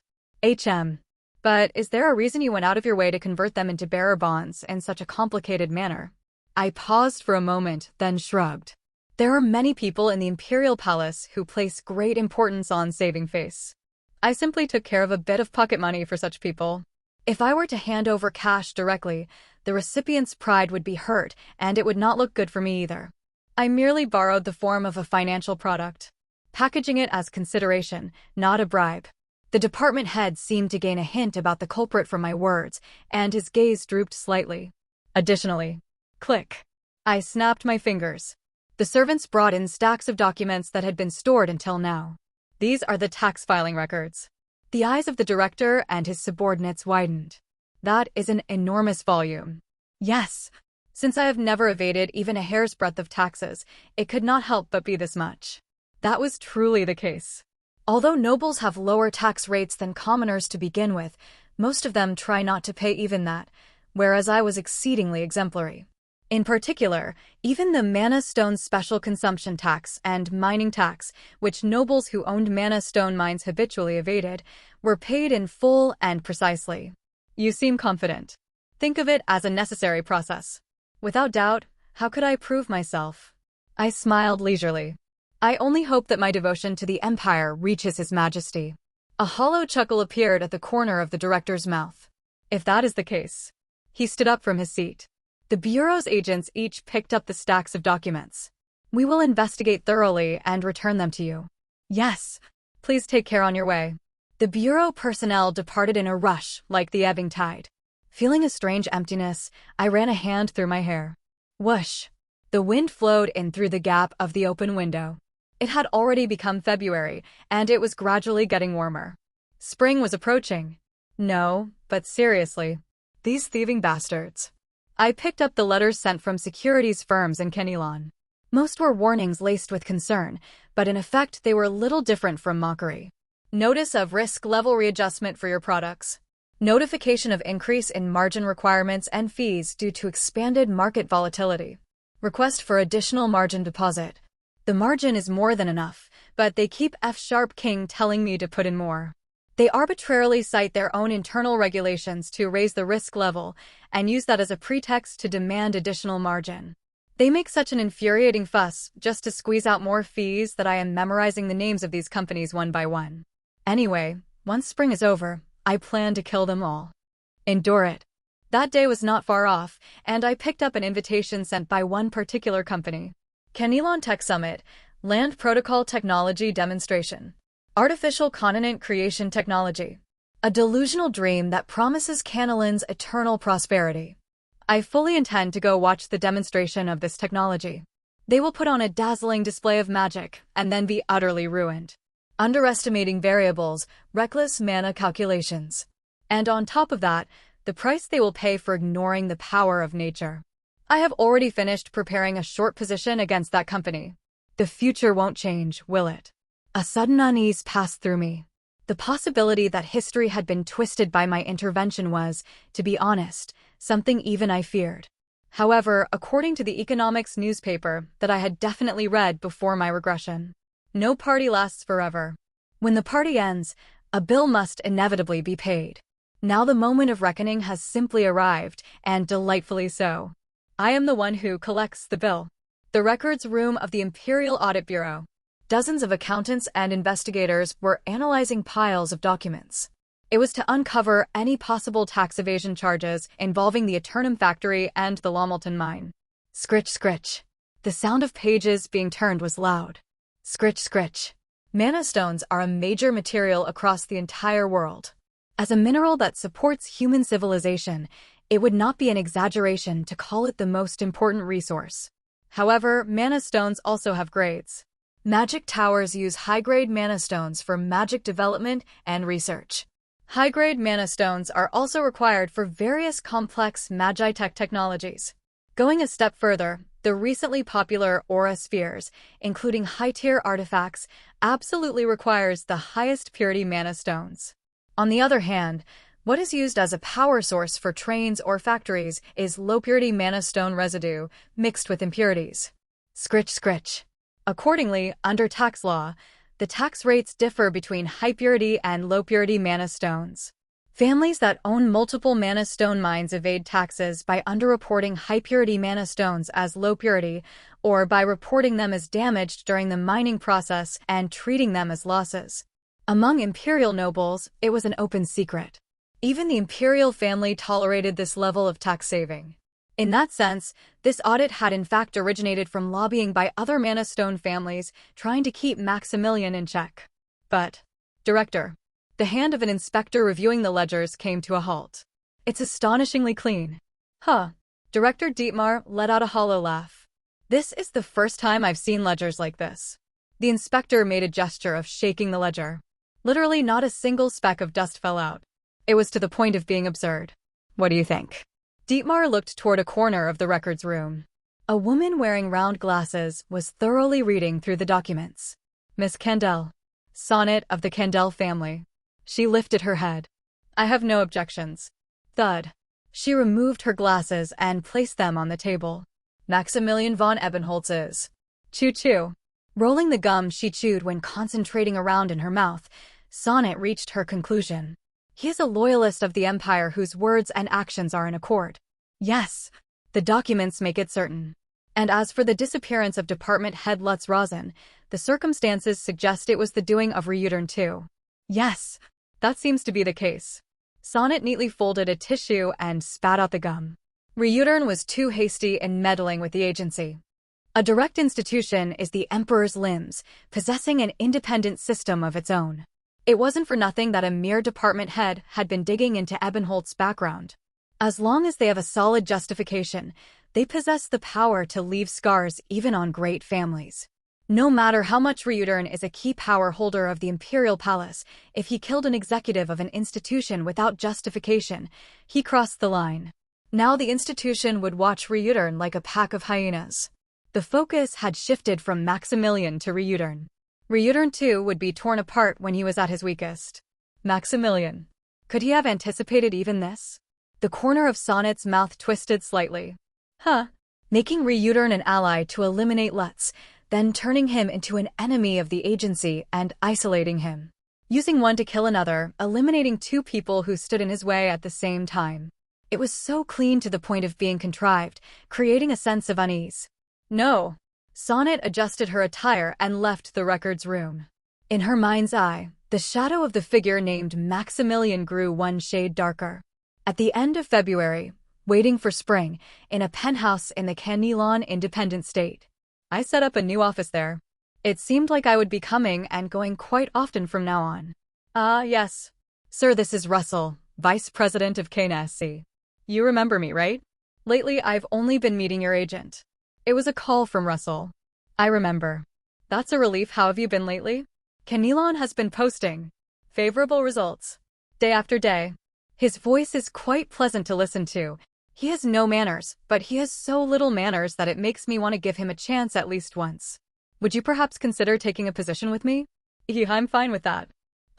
But is there a reason you went out of your way to convert them into bearer bonds in such a complicated manner? I paused for a moment, then shrugged. There are many people in the Imperial Palace who place great importance on saving face. I simply took care of a bit of pocket money for such people. If I were to hand over cash directly, the recipient's pride would be hurt, and it would not look good for me either. I merely borrowed the form of a financial product, packaging it as consideration, not a bribe. The department head seemed to gain a hint about the culprit from my words, and his gaze drooped slightly. Additionally, click. I snapped my fingers. The servants brought in stacks of documents that had been stored until now. These are the tax filing records. The eyes of the director and his subordinates widened. That is an enormous volume. Yes. Since I have never evaded even a hair's breadth of taxes, it could not help but be this much. That was truly the case. Although nobles have lower tax rates than commoners to begin with, most of them try not to pay even that, whereas I was exceedingly exemplary. In particular, even the mana stone special consumption tax and mining tax, which nobles who owned mana stone mines habitually evaded, were paid in full and precisely. You seem confident. Think of it as a necessary process. Without doubt, how could I prove myself? I smiled leisurely. I only hope that my devotion to the Empire reaches His Majesty. A hollow chuckle appeared at the corner of the director's mouth. If that is the case. He stood up from his seat. The Bureau's agents each picked up the stacks of documents. We will investigate thoroughly and return them to you. Yes. Please take care on your way. The Bureau personnel departed in a rush, like the ebbing tide. Feeling a strange emptiness, I ran a hand through my hair. Whoosh! The wind flowed in through the gap of the open window. It had already become February, and it was gradually getting warmer. Spring was approaching. No, but seriously. These thieving bastards. I picked up the letters sent from securities firms in Kenilon. Most were warnings laced with concern, but in effect they were little different from mockery. Notice of risk level readjustment for your products. Notification of increase in margin requirements and fees due to expanded market volatility. Request for additional margin deposit. The margin is more than enough, but they keep F# King telling me to put in more. They arbitrarily cite their own internal regulations to raise the risk level and use that as a pretext to demand additional margin. They make such an infuriating fuss just to squeeze out more fees that I am memorizing the names of these companies one by one. Anyway, once spring is over, I plan to kill them all. Endure it. That day was not far off, and I picked up an invitation sent by one particular company. Kenilon Tech Summit, Land Protocol Technology Demonstration. Artificial Continent Creation Technology. A delusional dream that promises Kenilon's eternal prosperity. I fully intend to go watch the demonstration of this technology. They will put on a dazzling display of magic and then be utterly ruined. Underestimating variables, reckless mana calculations. And on top of that, the price they will pay for ignoring the power of nature. I have already finished preparing a short position against that company. The future won't change, will it? A sudden unease passed through me. The possibility that history had been twisted by my intervention was, to be honest, something even I feared. However, according to the economics newspaper that I had definitely read before my regression, no party lasts forever. When the party ends, a bill must inevitably be paid. Now the moment of reckoning has simply arrived, and delightfully so. I am the one who collects the bill. The records room of the Imperial Audit Bureau. Dozens of accountants and investigators were analyzing piles of documents. It was to uncover any possible tax evasion charges involving the Eternum factory and the Lomelton mine. Scritch, scritch. The sound of pages being turned was loud. Scritch, scritch. Mana stones are a major material across the entire world. As a mineral that supports human civilization, it would not be an exaggeration to call it the most important resource. However, mana stones also have grades. Magic towers use high-grade mana stones for magic development and research. High-grade mana stones are also required for various complex magitech technologies. Going a step further, The recently popular aura spheres, including high-tier artifacts, absolutely requires the highest purity mana stones. On the other hand, what is used as a power source for trains or factories is low-purity mana stone residue mixed with impurities. Scritch scritch. Accordingly, under tax law, the tax rates differ between high-purity and low-purity mana stones. Families that own multiple mana stone mines evade taxes by underreporting high-purity mana stones as low-purity or by reporting them as damaged during the mining process and treating them as losses. Among imperial nobles, it was an open secret. Even the imperial family tolerated this level of tax saving. In that sense, this audit had in fact originated from lobbying by other mana stone families trying to keep Maximilian in check. But, Director, the hand of an inspector reviewing the ledgers came to a halt. It's astonishingly clean. Huh. Director Dietmar let out a hollow laugh. This is the first time I've seen ledgers like this. The inspector made a gesture of shaking the ledger. Literally not a single speck of dust fell out. It was to the point of being absurd. What do you think? Dietmar looked toward a corner of the records room. A woman wearing round glasses was thoroughly reading through the documents. Miss Candel. Sonnet of the Candel family. She lifted her head. I have no objections. Thud. She removed her glasses and placed them on the table. Maximilian von Ebenholz is. Chew-chew. Rolling the gum she chewed when concentrating around in her mouth, Sonnet reached her conclusion. He is a loyalist of the Empire whose words and actions are in accord. Yes, the documents make it certain. And as for the disappearance of Department Head Lutz Rosen, the circumstances suggest it was the doing of Reutern too. Yes, that seems to be the case. Sonnet neatly folded a tissue and spat out the gum. Reutern was too hasty in meddling with the agency. A direct institution is the Emperor's limbs, possessing an independent system of its own. It wasn't for nothing that a mere department head had been digging into Ebenholz's background. As long as they have a solid justification, they possess the power to leave scars even on great families. No matter how much Reutern is a key power holder of the Imperial Palace, if he killed an executive of an institution without justification, he crossed the line. Now the institution would watch Reutern like a pack of hyenas. The focus had shifted from Maximilian to Reutern. Reutern too would be torn apart when he was at his weakest. Maximilian. Could he have anticipated even this? The corner of Sonnet's mouth twisted slightly. Making Reutern an ally to eliminate Lutz, then turning him into an enemy of the agency and isolating him. Using one to kill another, eliminating two people who stood in his way at the same time. It was so clean to the point of being contrived, creating a sense of unease. No. Sonnet adjusted her attire and left the records room. In her mind's eye, the shadow of the figure named Maximilian grew one shade darker. At the end of February, waiting for spring, in a penthouse in the Canelon Independent State, I set up a new office there. It seemed like I would be coming and going quite often from now on. Yes. Sir, this is Russell, Vice President of KNSC. You remember me, right? Lately, I've only been meeting your agent. It was a call from Russell. I remember. That's a relief. How have you been lately? Canelon has been posting favorable results, day after day. His voice is quite pleasant to listen to. He has no manners, but he has so little manners that it makes me want to give him a chance at least once. Would you perhaps consider taking a position with me? I'm fine with that.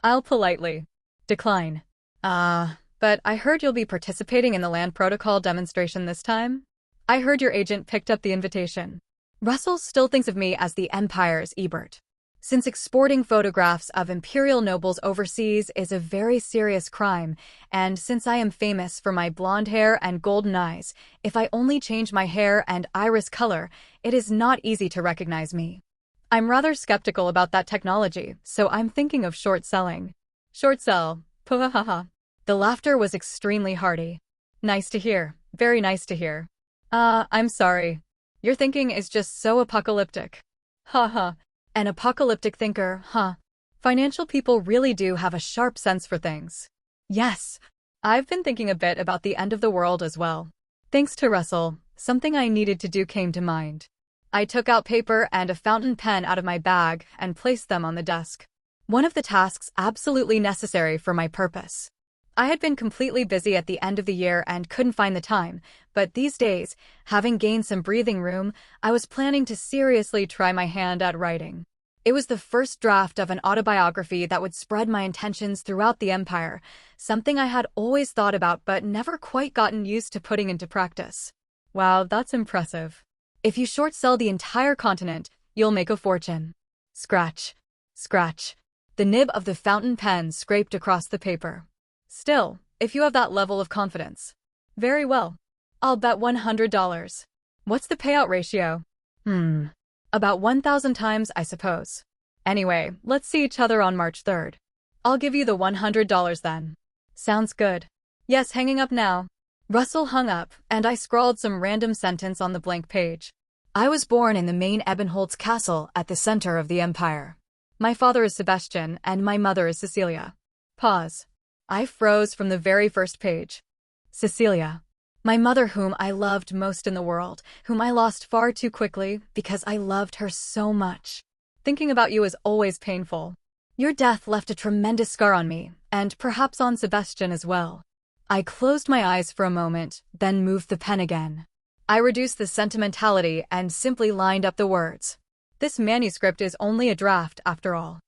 I'll politely decline. But I heard you'll be participating in the land protocol demonstration this time? I heard your agent picked up the invitation. Russell still thinks of me as the Empire's Ebert. Since exporting photographs of imperial nobles overseas is a very serious crime, and since I am famous for my blonde hair and golden eyes, if I only change my hair and iris color, it is not easy to recognize me. I'm rather skeptical about that technology, so I'm thinking of short selling. Short sell. Puhahaha. The laughter was extremely hearty. Nice to hear. Very nice to hear. I'm sorry. Your thinking is just so apocalyptic. Haha. An apocalyptic thinker, huh? Financial people really do have a sharp sense for things. Yes. I've been thinking a bit about the end of the world as well. Thanks to Russell, something I needed to do came to mind. I took out paper and a fountain pen out of my bag and placed them on the desk. One of the tasks absolutely necessary for my purpose. I had been completely busy at the end of the year and couldn't find the time, but these days, having gained some breathing room, I was planning to seriously try my hand at writing. It was the first draft of an autobiography that would spread my intentions throughout the empire, something I had always thought about but never quite gotten used to putting into practice. Wow, that's impressive. If you short sell the entire continent, you'll make a fortune. Scratch. Scratch. The nib of the fountain pen scraped across the paper. Still, if you have that level of confidence. Very well. I'll bet $100. What's the payout ratio? About 1,000 times, I suppose. Anyway, let's see each other on March 3rd. I'll give you the $100 then. Sounds good. Yes, hanging up now. Russell hung up, and I scrawled some random sentence on the blank page. I was born in the main Ebenholz castle at the center of the empire. My father is Sebastian, and my mother is Cecilia. Pause. I froze from the very first page. Cecilia. My mother, whom I loved most in the world, whom I lost far too quickly because I loved her so much. Thinking about you is always painful. Your death left a tremendous scar on me, and perhaps on Sebastian as well. I closed my eyes for a moment, then moved the pen again. I reduced the sentimentality and simply lined up the words. This manuscript is only a draft, after all.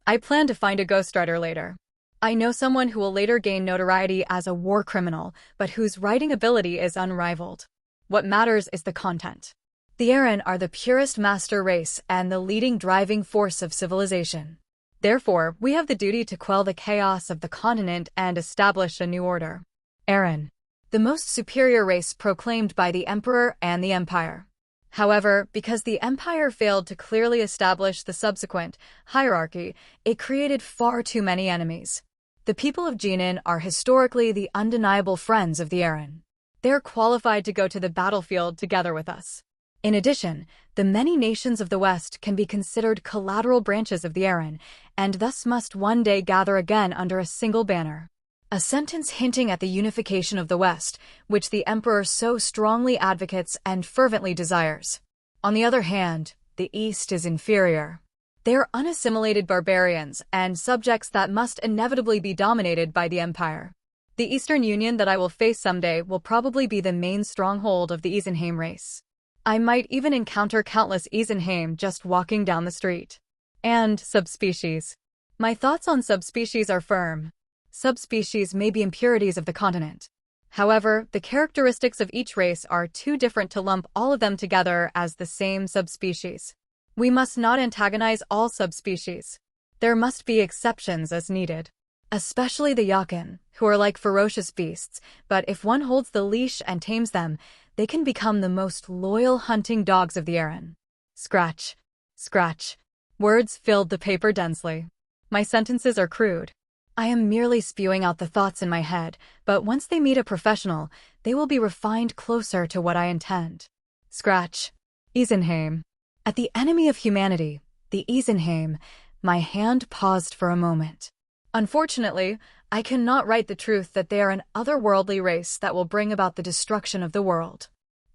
I plan to find a ghostwriter later. I know someone who will later gain notoriety as a war criminal, but whose writing ability is unrivaled. What matters is the content. The Eren are the purest master race and the leading driving force of civilization. Therefore, we have the duty to quell the chaos of the continent and establish a new order. Eren. The most superior race proclaimed by the Emperor and the Empire. However, because the Empire failed to clearly establish the subsequent hierarchy, it created far too many enemies. The people of Jinan are historically the undeniable friends of the Eren. They're qualified to go to the battlefield together with us. In addition, the many nations of the West can be considered collateral branches of the Eren, and thus must one day gather again under a single banner. A sentence hinting at the unification of the West, which the Emperor so strongly advocates and fervently desires. On the other hand, the East is inferior. They are unassimilated barbarians and subjects that must inevitably be dominated by the Empire. The Eastern Union that I will face someday will probably be the main stronghold of the Isenheim race. I might even encounter countless Isenheim just walking down the street. And subspecies. My thoughts on subspecies are firm. Subspecies may be impurities of the continent. However, the characteristics of each race are too different to lump all of them together as the same subspecies. We must not antagonize all subspecies. There must be exceptions as needed. Especially the Yakin, who are like ferocious beasts, but if one holds the leash and tames them, they can become the most loyal hunting dogs of the Eren. Scratch. Scratch. Words filled the paper densely. My sentences are crude. I am merely spewing out the thoughts in my head, but once they meet a professional, they will be refined closer to what I intend. Scratch. Isenheim. At the enemy of humanity, the Isenheim, my hand paused for a moment. Unfortunately, I cannot write the truth that they are an otherworldly race that will bring about the destruction of the world.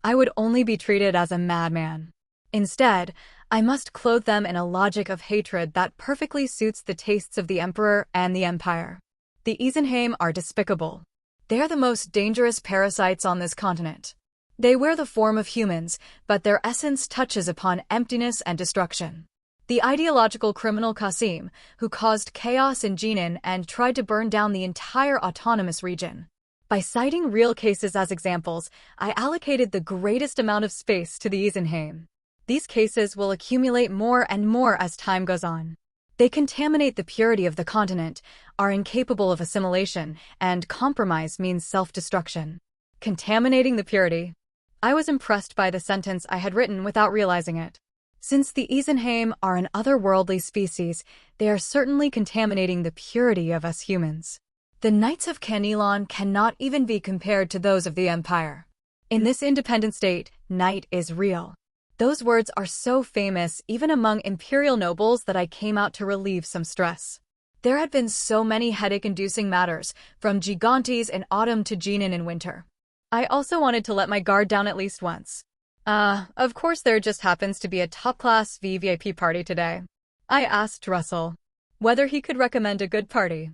I would only be treated as a madman. Instead, I must clothe them in a logic of hatred that perfectly suits the tastes of the Emperor and the Empire. The Isenheim are despicable. They are the most dangerous parasites on this continent. They wear the form of humans, but their essence touches upon emptiness and destruction. The ideological criminal Qasim, who caused chaos in Jinan and tried to burn down the entire autonomous region. By citing real cases as examples, I allocated the greatest amount of space to the Isenheim. These cases will accumulate more and more as time goes on. They contaminate the purity of the continent, are incapable of assimilation, and compromise means self-destruction. Contaminating the purity. I was impressed by the sentence I had written without realizing it. Since the Isenheim are an otherworldly species, they are certainly contaminating the purity of us humans. The Knights of Canelon cannot even be compared to those of the Empire. In this independent state, Knight is real. Those words are so famous even among imperial nobles that I came out to relieve some stress. There had been so many headache-inducing matters, from Gigantes in autumn to Jinan in winter. I also wanted to let my guard down at least once. Of course there just happens to be a top-class VVIP party today. I asked Russell whether he could recommend a good party.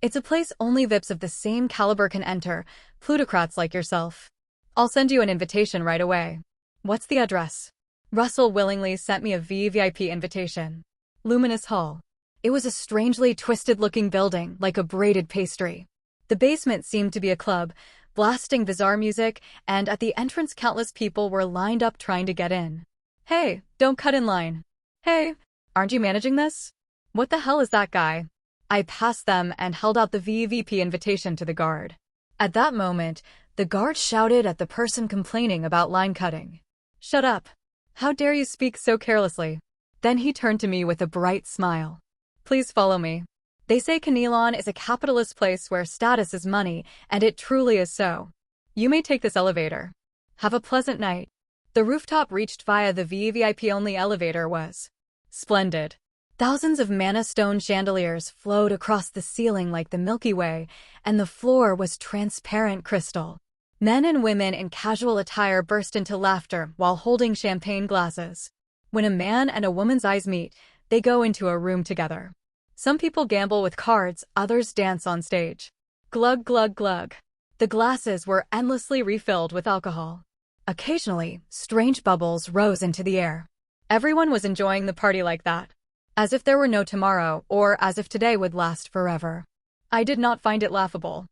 It's a place only VIPs of the same caliber can enter, plutocrats like yourself. I'll send you an invitation right away. What's the address? Russell willingly sent me a VVIP invitation. Luminous Hall. It was a strangely twisted-looking building, like a braided pastry. The basement seemed to be a club, blasting bizarre music, and at the entrance countless people were lined up trying to get in. Hey, don't cut in line. Hey, aren't you managing this? What the hell is that guy? I passed them and held out the VVP invitation to the guard. At that moment, the guard shouted at the person complaining about line cutting. Shut up. How dare you speak so carelessly? Then he turned to me with a bright smile. Please follow me. They say Canelon is a capitalist place where status is money, and it truly is so. You may take this elevator. Have a pleasant night. The rooftop reached via the VVIP-only elevator was splendid. Thousands of mana stone chandeliers flowed across the ceiling like the Milky Way, and the floor was transparent crystal. Men and women in casual attire burst into laughter while holding champagne glasses. When a man and a woman's eyes meet, they go into a room together. Some people gamble with cards, others dance on stage. Glug glug glug. The glasses were endlessly refilled with alcohol. Occasionally, strange bubbles rose into the air. Everyone was enjoying the party like that, as if there were no tomorrow, or as if today would last forever. I did not find it laughable.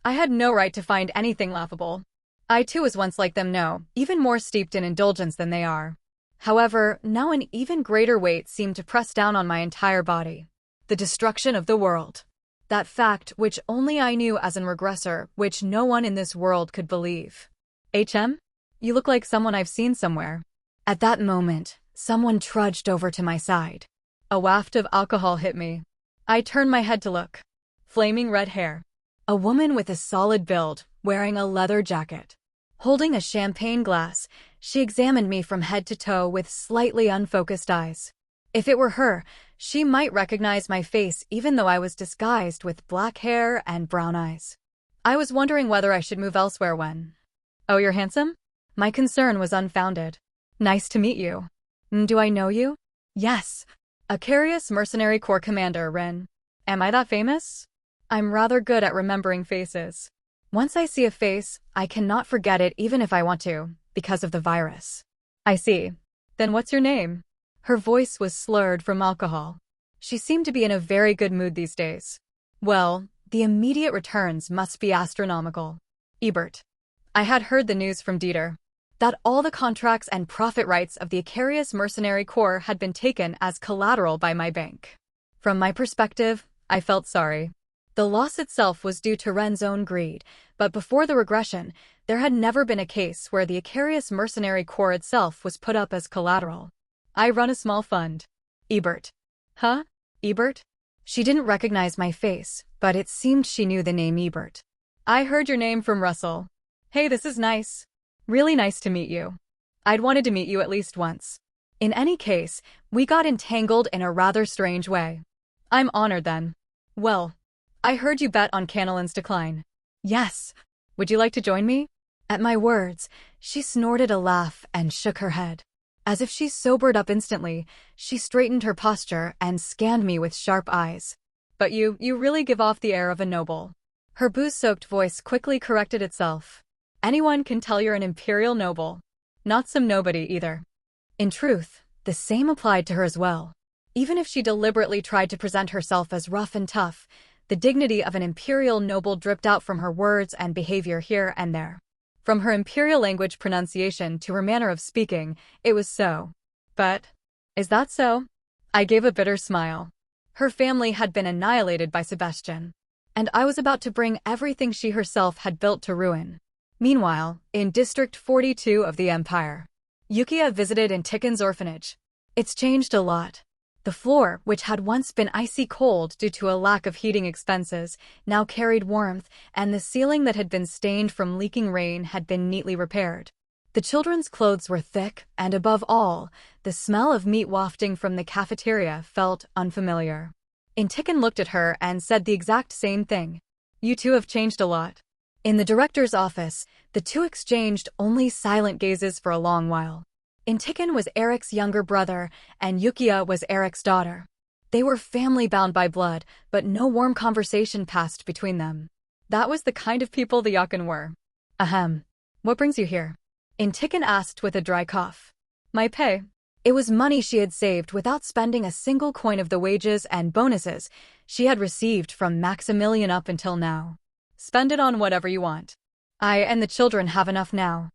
I had no right to find anything laughable. I too was once like them, no, even more steeped in indulgence than they are. However, now an even greater weight seemed to press down on my entire body. The destruction of the world. That fact which only I knew as an regressor, which no one in this world could believe. HM? You look like someone I've seen somewhere. At that moment, someone trudged over to my side. A waft of alcohol hit me. I turned my head to look. Flaming red hair. A woman with a solid build, wearing a leather jacket. Holding a champagne glass, she examined me from head to toe with slightly unfocused eyes. If it were her, she might recognize my face even though I was disguised with black hair and brown eyes. I was wondering whether I should move elsewhere when... Oh, you're handsome? My concern was unfounded. Nice to meet you. Do I know you? Yes. Imperialist Mercenary Corps Commander, Ren. Am I that famous? I'm rather good at remembering faces. Once I see a face, I cannot forget it even if I want to, because of the virus. I see. Then what's your name? Her voice was slurred from alcohol. She seemed to be in a very good mood these days. Well, the immediate returns must be astronomical. Ebert. I had heard the news from Dieter that all the contracts and profit rights of the Imperialist Mercenary Corps had been taken as collateral by my bank. From my perspective, I felt sorry. The loss itself was due to Ren's own greed, but before the regression, there had never been a case where the Imperialist Mercenary Corps itself was put up as collateral. I run a small fund. Ebert. Huh? Ebert? She didn't recognize my face, but it seemed she knew the name Ebert. I heard your name from Russell. Hey, this is nice. Really nice to meet you. I'd wanted to meet you at least once. In any case, we got entangled in a rather strange way. I'm honored then. Well, I heard you bet on Canelon's decline. Yes. Would you like to join me? At my words, she snorted a laugh and shook her head. As if she sobered up instantly, she straightened her posture and scanned me with sharp eyes. But you really give off the air of a noble. Her booze-soaked voice quickly corrected itself. Anyone can tell you're an imperial noble. Not some nobody either. In truth, the same applied to her as well. Even if she deliberately tried to present herself as rough and tough, the dignity of an imperial noble dripped out from her words and behavior here and there. From her imperial language pronunciation to her manner of speaking, it was so. But, is that so? I gave a bitter smile. Her family had been annihilated by Sebastian, and I was about to bring everything she herself had built to ruin. Meanwhile, in District 42 of the Empire, Yukiya visited Intikin's orphanage. It's changed a lot. The floor, which had once been icy cold due to a lack of heating expenses, now carried warmth, and the ceiling that had been stained from leaking rain had been neatly repaired. The children's clothes were thick, and above all, the smell of meat wafting from the cafeteria felt unfamiliar. Intikin looked at her and said the exact same thing. You two have changed a lot. In the director's office, the two exchanged only silent gazes for a long while. Intikin was Eric's younger brother, and Yukiya was Eric's daughter. They were family bound by blood, but no warm conversation passed between them. That was the kind of people the Yakin were. Ahem. What brings you here? Intikin asked with a dry cough. My pay. It was money she had saved without spending a single coin of the wages and bonuses she had received from Maximilian up until now. Spend it on whatever you want. I and the children have enough now.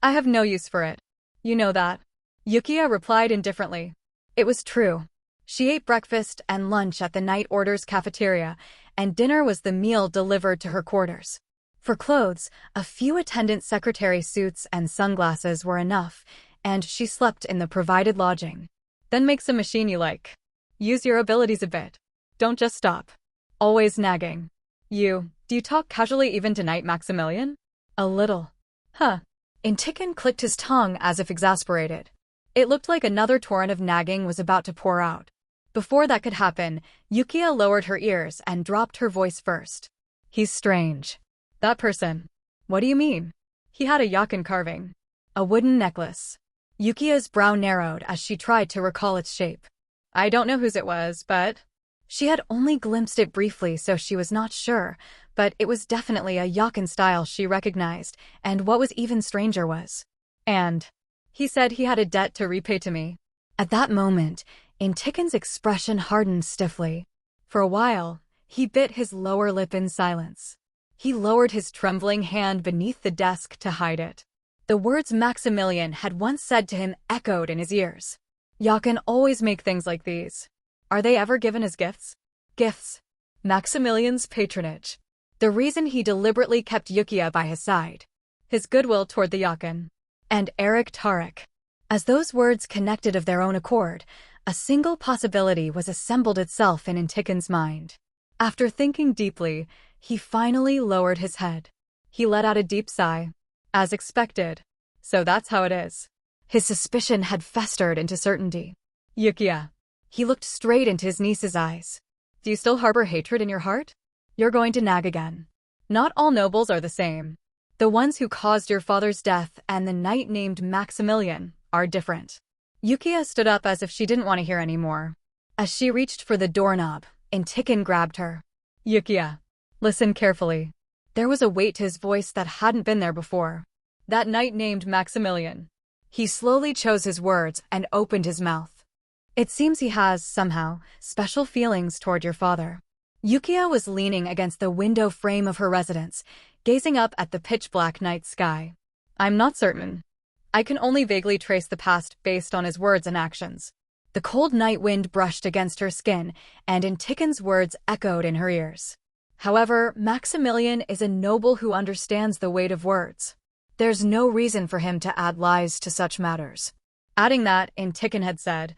I have no use for it. You know that. Yukiya replied indifferently. It was true. She ate breakfast and lunch at the night orders cafeteria, and dinner was the meal delivered to her quarters. For clothes, a few attendant secretary suits and sunglasses were enough, and she slept in the provided lodging. Then make some machine you like. Use your abilities a bit. Don't just stop. Always nagging. Do you talk casually even tonight, Maximilian? A little. Huh. Intikin clicked his tongue as if exasperated. It looked like another torrent of nagging was about to pour out. Before that could happen, Yukiya lowered her ears and dropped her voice first. He's strange. That person. What do you mean? He had a yakin carving. A wooden necklace. Yukiya's brow narrowed as she tried to recall its shape. I don't know whose it was, but... She had only glimpsed it briefly, so she was not sure, but it was definitely a yakin style she recognized, and what was even stranger was... And... He said he had a debt to repay to me. At that moment, Intikin's expression hardened stiffly. For a while, he bit his lower lip in silence. He lowered his trembling hand beneath the desk to hide it. The words Maximilian had once said to him echoed in his ears. Yakin always make things like these. Are they ever given as gifts? Gifts. Maximilian's patronage. The reason he deliberately kept Yukiya by his side. His goodwill toward the Yakin. And Eric Tarek. As those words connected of their own accord, a single possibility was assembled itself in Intikin's mind. After thinking deeply, he finally lowered his head. He let out a deep sigh. As expected. So that's how it is. His suspicion had festered into certainty. Yukiya. He looked straight into his niece's eyes. Do you still harbor hatred in your heart? You're going to nag again. Not all nobles are the same. The ones who caused your father's death and the knight named Maximilian are different. Yukiya stood up as if she didn't want to hear any more. As she reached for the doorknob, Intikin grabbed her. Yukiya. Listen carefully. There was a weight to his voice that hadn't been there before. That knight named Maximilian. He slowly chose his words and opened his mouth. It seems he has, somehow, special feelings toward your father. Yukiya was leaning against the window frame of her residence, gazing up at the pitch-black night sky. I'm not certain. I can only vaguely trace the past based on his words and actions. The cold night wind brushed against her skin, and Intikin's words echoed in her ears. However, Maximilian is a noble who understands the weight of words. There's no reason for him to add lies to such matters. Adding that, Intikin had said,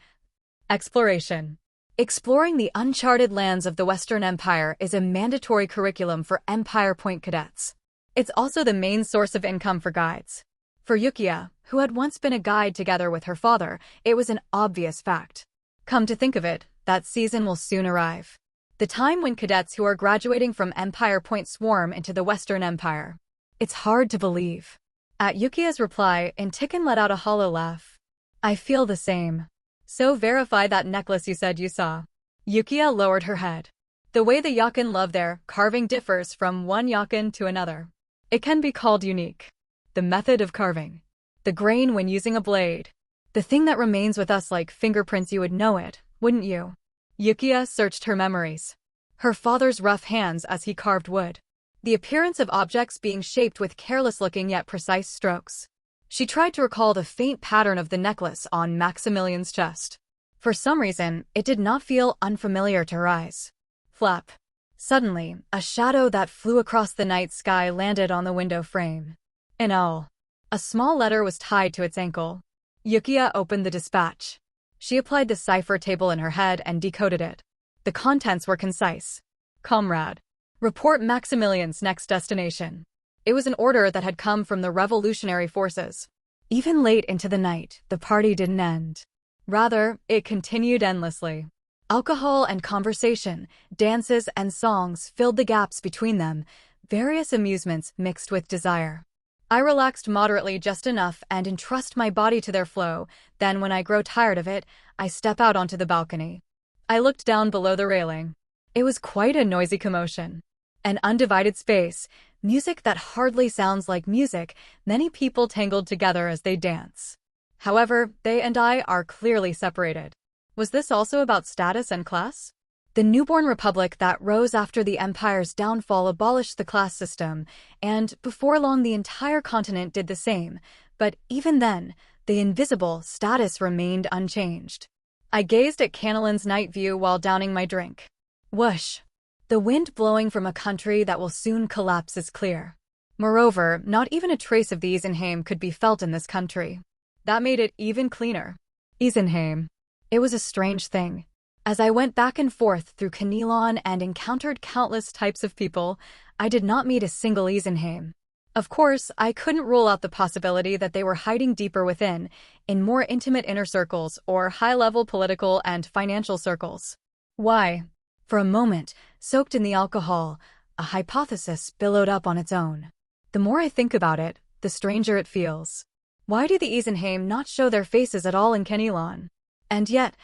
exploration. Exploring the uncharted lands of the Western Empire is a mandatory curriculum for Empire Point cadets. It's also the main source of income for guides. For Yukiya, who had once been a guide together with her father, it was an obvious fact. Come to think of it, that season will soon arrive. The time when cadets who are graduating from Empire Point swarm into the Western Empire. It's hard to believe. At Yukiya's reply, Intikin let out a hollow laugh. I feel the same. So verify that necklace you said you saw. Yukiya lowered her head. The way the Yakin love their carving differs from one Yakin to another. It can be called unique. The method of carving. The grain when using a blade. The thing that remains with us like fingerprints, you would know it, wouldn't you? Yukiya searched her memories. Her father's rough hands as he carved wood. The appearance of objects being shaped with careless-looking yet precise strokes. She tried to recall the faint pattern of the necklace on Maximilian's chest. For some reason, it did not feel unfamiliar to her eyes. Flap. Suddenly, a shadow that flew across the night sky landed on the window frame. In all, a small letter was tied to its ankle. Yukiya opened the dispatch. She applied the cipher table in her head and decoded it. The contents were concise. Comrade. Report Maximilian's next destination. It was an order that had come from the revolutionary forces. Even late into the night, the party didn't end. Rather, it continued endlessly. Alcohol and conversation, dances and songs filled the gaps between them, various amusements mixed with desire. I relaxed moderately just enough and entrust my body to their flow, then when I grow tired of it, I step out onto the balcony. I looked down below the railing. It was quite a noisy commotion. An undivided space, music that hardly sounds like music, many people tangled together as they dance. However, they and I are clearly separated. Was this also about status and class? The newborn republic that rose after the empire's downfall abolished the class system, and before long the entire continent did the same, but even then, the invisible status remained unchanged. I gazed at Canilin's night view while downing my drink. Whoosh! The wind blowing from a country that will soon collapse is clear. Moreover, not even a trace of the Isenheim could be felt in this country. That made it even cleaner. Isenheim. It was a strange thing. As I went back and forth through Canelon and encountered countless types of people, I did not meet a single Isenheim. Of course, I couldn't rule out the possibility that they were hiding deeper within, in more intimate inner circles or high-level political and financial circles. Why? For a moment, soaked in the alcohol, a hypothesis billowed up on its own. The more I think about it, the stranger it feels. Why do the Isenheim not show their faces at all in Canelon? And yet,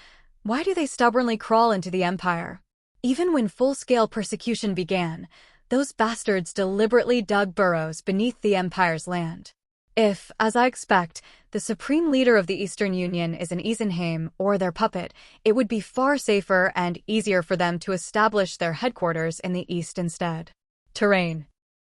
why do they stubbornly crawl into the Empire? Even when full-scale persecution began, those bastards deliberately dug burrows beneath the Empire's land. If, as I expect, the supreme leader of the Eastern Union is an Isenheim or their puppet, it would be far safer and easier for them to establish their headquarters in the East instead. Terrain.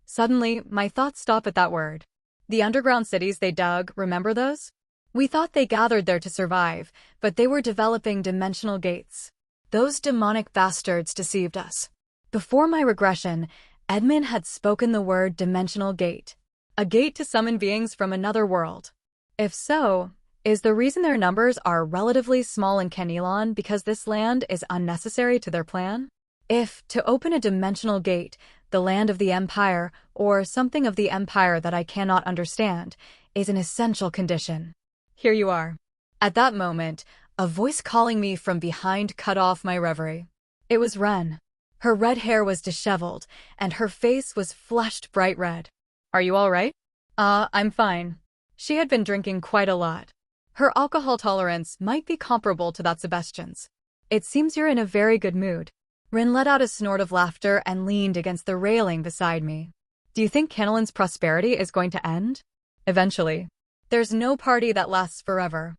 Suddenly, my thoughts stop at that word. The underground cities they dug, remember those? We thought they gathered there to survive, but they were developing dimensional gates. Those demonic bastards deceived us. Before my regression, Edmund had spoken the word dimensional gate. A gate to summon beings from another world. If so, is the reason their numbers are relatively small in Canelon because this land is unnecessary to their plan? If, to open a dimensional gate, the land of the Empire, or something of the Empire that I cannot understand, is an essential condition. Here you are. At that moment, a voice calling me from behind cut off my reverie. It was Ren. Her red hair was disheveled, and her face was flushed bright red. Are you all right? I'm fine. She had been drinking quite a lot. Her alcohol tolerance might be comparable to that Sebastian's. It seems you're in a very good mood. Rin let out a snort of laughter and leaned against the railing beside me. Do you think Canilin's prosperity is going to end? Eventually. There's no party that lasts forever.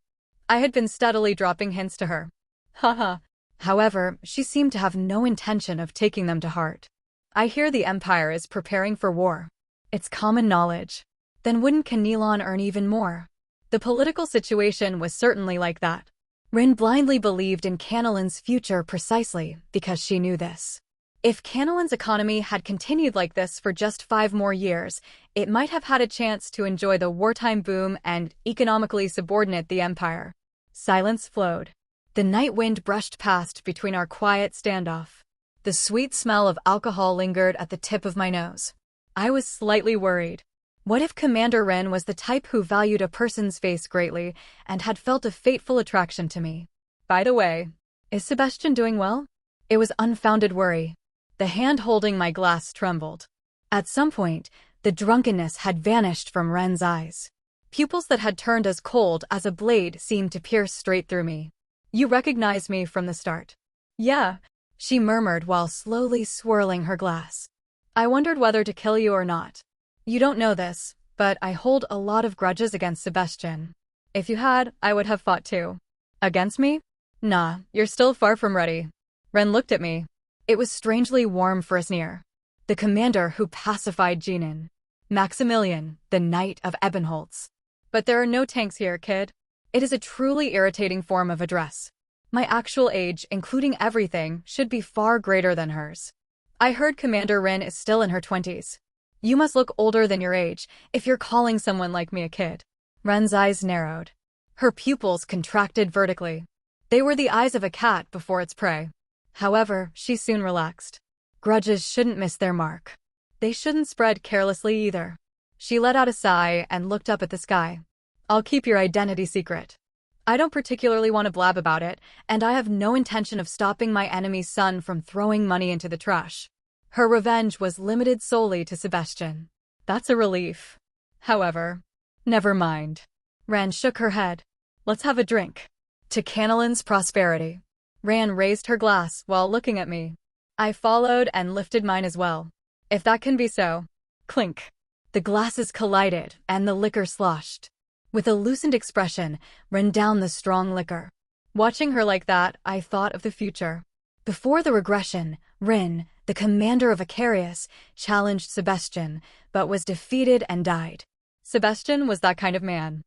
I had been steadily dropping hints to her. Haha. However, she seemed to have no intention of taking them to heart. I hear the Empire is preparing for war. It's common knowledge. Then wouldn't Canelon earn even more? The political situation was certainly like that. Rin blindly believed in Canilin's future precisely because she knew this. If Canelon's economy had continued like this for just 5 more years, it might have had a chance to enjoy the wartime boom and economically subordinate the Empire. Silence flowed. The night wind brushed past between our quiet standoff. The sweet smell of alcohol lingered at the tip of my nose. I was slightly worried. What if Commander Ren was the type who valued a person's face greatly and had felt a fateful attraction to me? By the way, is Sebastian doing well? It was unfounded worry. The hand holding my glass trembled. At some point, the drunkenness had vanished from Ren's eyes. Pupils that had turned as cold as a blade seemed to pierce straight through me. You recognized me from the start. Yeah, she murmured while slowly swirling her glass. I wondered whether to kill you or not. You don't know this, but I hold a lot of grudges against Sebastian. If you had, I would have fought too. Against me? Nah, you're still far from ready. Ren looked at me. It was strangely warm for a sneer. The commander who pacified Jinan. Maximilian, the Knight of Ebenholz. But there are no tanks here, kid. It is a truly irritating form of address. My actual age, including everything, should be far greater than hers. I heard Commander Rin is still in her 20s. You must look older than your age if you're calling someone like me a kid. Ren's eyes narrowed. Her pupils contracted vertically. They were the eyes of a cat before its prey. However, she soon relaxed. Grudges shouldn't miss their mark. They shouldn't spread carelessly either. She let out a sigh and looked up at the sky. I'll keep your identity secret. I don't particularly want to blab about it, and I have no intention of stopping my enemy's son from throwing money into the trash. Her revenge was limited solely to Sebastian. That's a relief. However, never mind. Ran shook her head. Let's have a drink. To Canilin's prosperity. Ran raised her glass while looking at me. I followed and lifted mine as well. If that can be so. Clink. The glasses collided and the liquor sloshed. With a loosened expression, ran down the strong liquor. Watching her like that, I thought of the future. Before the regression, Rin, the commander of Icarius, challenged Sebastian, but was defeated and died. Sebastian was that kind of man.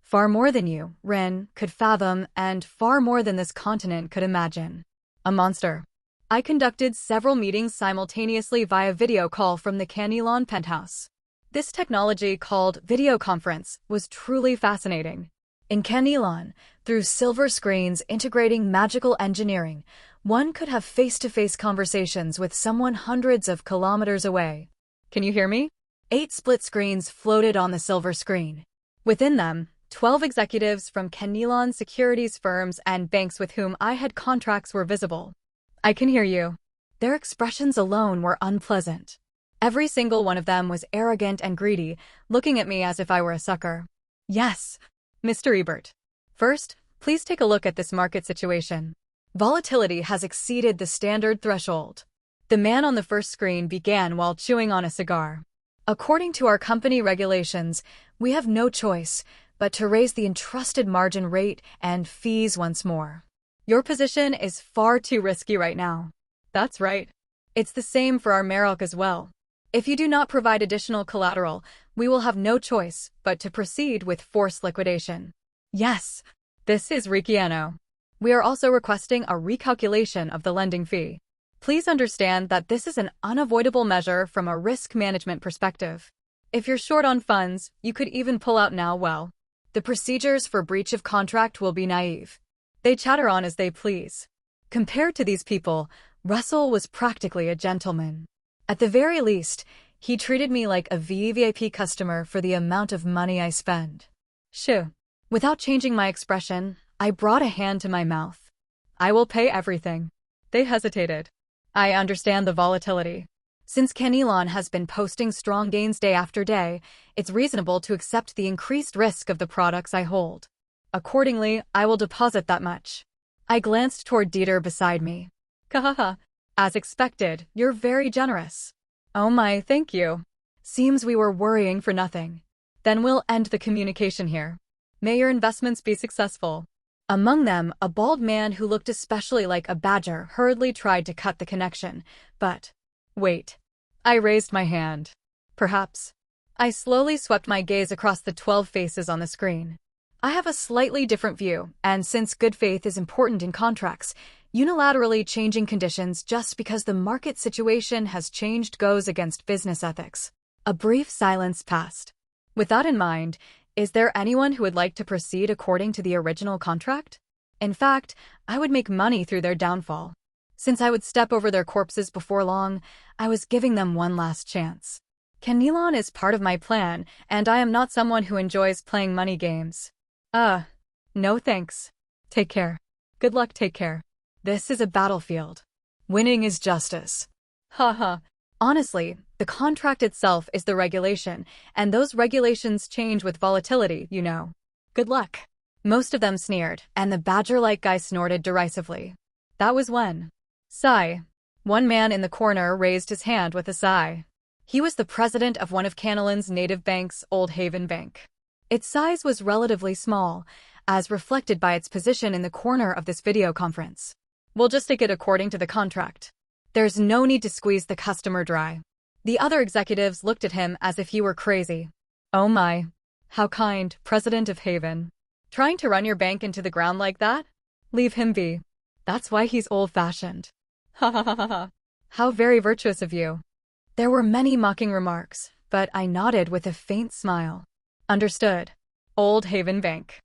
Far more than you, Rin, could fathom, and far more than this continent could imagine. A monster. I conducted several meetings simultaneously via video call from the Canelon penthouse. This technology, called video conference, was truly fascinating. In Canelon, through silver screens integrating magical engineering, one could have face-to-face conversations with someone hundreds of kilometers away. Can you hear me? 8 split screens floated on the silver screen. Within them, 12 executives from Canelon securities firms and banks with whom I had contracts were visible. I can hear you. Their expressions alone were unpleasant. Every single one of them was arrogant and greedy, looking at me as if I were a sucker. Yes, Mr. Ebert. First, please take a look at this market situation. Volatility has exceeded the standard threshold. The man on the first screen began while chewing on a cigar. According to our company regulations, we have no choice but to raise the entrusted margin rate and fees once more. Your position is far too risky right now. That's right. It's the same for our Merrick as well. If you do not provide additional collateral, we will have no choice but to proceed with forced liquidation. Yes, this is Ricciano. We are also requesting a recalculation of the lending fee. Please understand that this is an unavoidable measure from a risk management perspective. If you're short on funds, you could even pull out now. Well, the procedures for breach of contract will be naive. They chatter on as they please. Compared to these people, Russell was practically a gentleman. At the very least, he treated me like a VIP customer for the amount of money I spend. Shoo. Without changing my expression, I brought a hand to my mouth. I will pay everything. They hesitated. I understand the volatility. Since Canelon has been posting strong gains day after day, it's reasonable to accept the increased risk of the products I hold. Accordingly, I will deposit that much. I glanced toward Dieter beside me. Kahaha. As expected, you're very generous. Oh my, thank you. Seems we were worrying for nothing. Then we'll end the communication here. May your investments be successful. Among them, a bald man who looked especially like a badger hurriedly tried to cut the connection, but... Wait. I raised my hand. Perhaps. I slowly swept my gaze across the 12 faces on the screen. I have a slightly different view, and since good faith is important in contracts, unilaterally changing conditions just because the market situation has changed goes against business ethics. A brief silence passed. With that in mind, is there anyone who would like to proceed according to the original contract? In fact, I would make money through their downfall. Since I would step over their corpses before long, I was giving them one last chance. Canelon is part of my plan, and I am not someone who enjoys playing money games. No thanks. Take care. Good luck, take care. This is a battlefield. Winning is justice. Haha. Honestly, the contract itself is the regulation, and those regulations change with volatility, you know. Good luck. Most of them sneered, and the badger-like guy snorted derisively. That was when. Sigh. One man in the corner raised his hand with a sigh. He was the president of one of Canelon's native banks, Old Haven Bank. Its size was relatively small, as reflected by its position in the corner of this video conference. We'll just take it according to the contract. There's no need to squeeze the customer dry. The other executives looked at him as if he were crazy. Oh my. How kind, President of Haven. Trying to run your bank into the ground like that? Leave him be. That's why he's old-fashioned. Ha ha ha ha ha. How very virtuous of you. There were many mocking remarks, but I nodded with a faint smile. Understood. Old Haven Bank.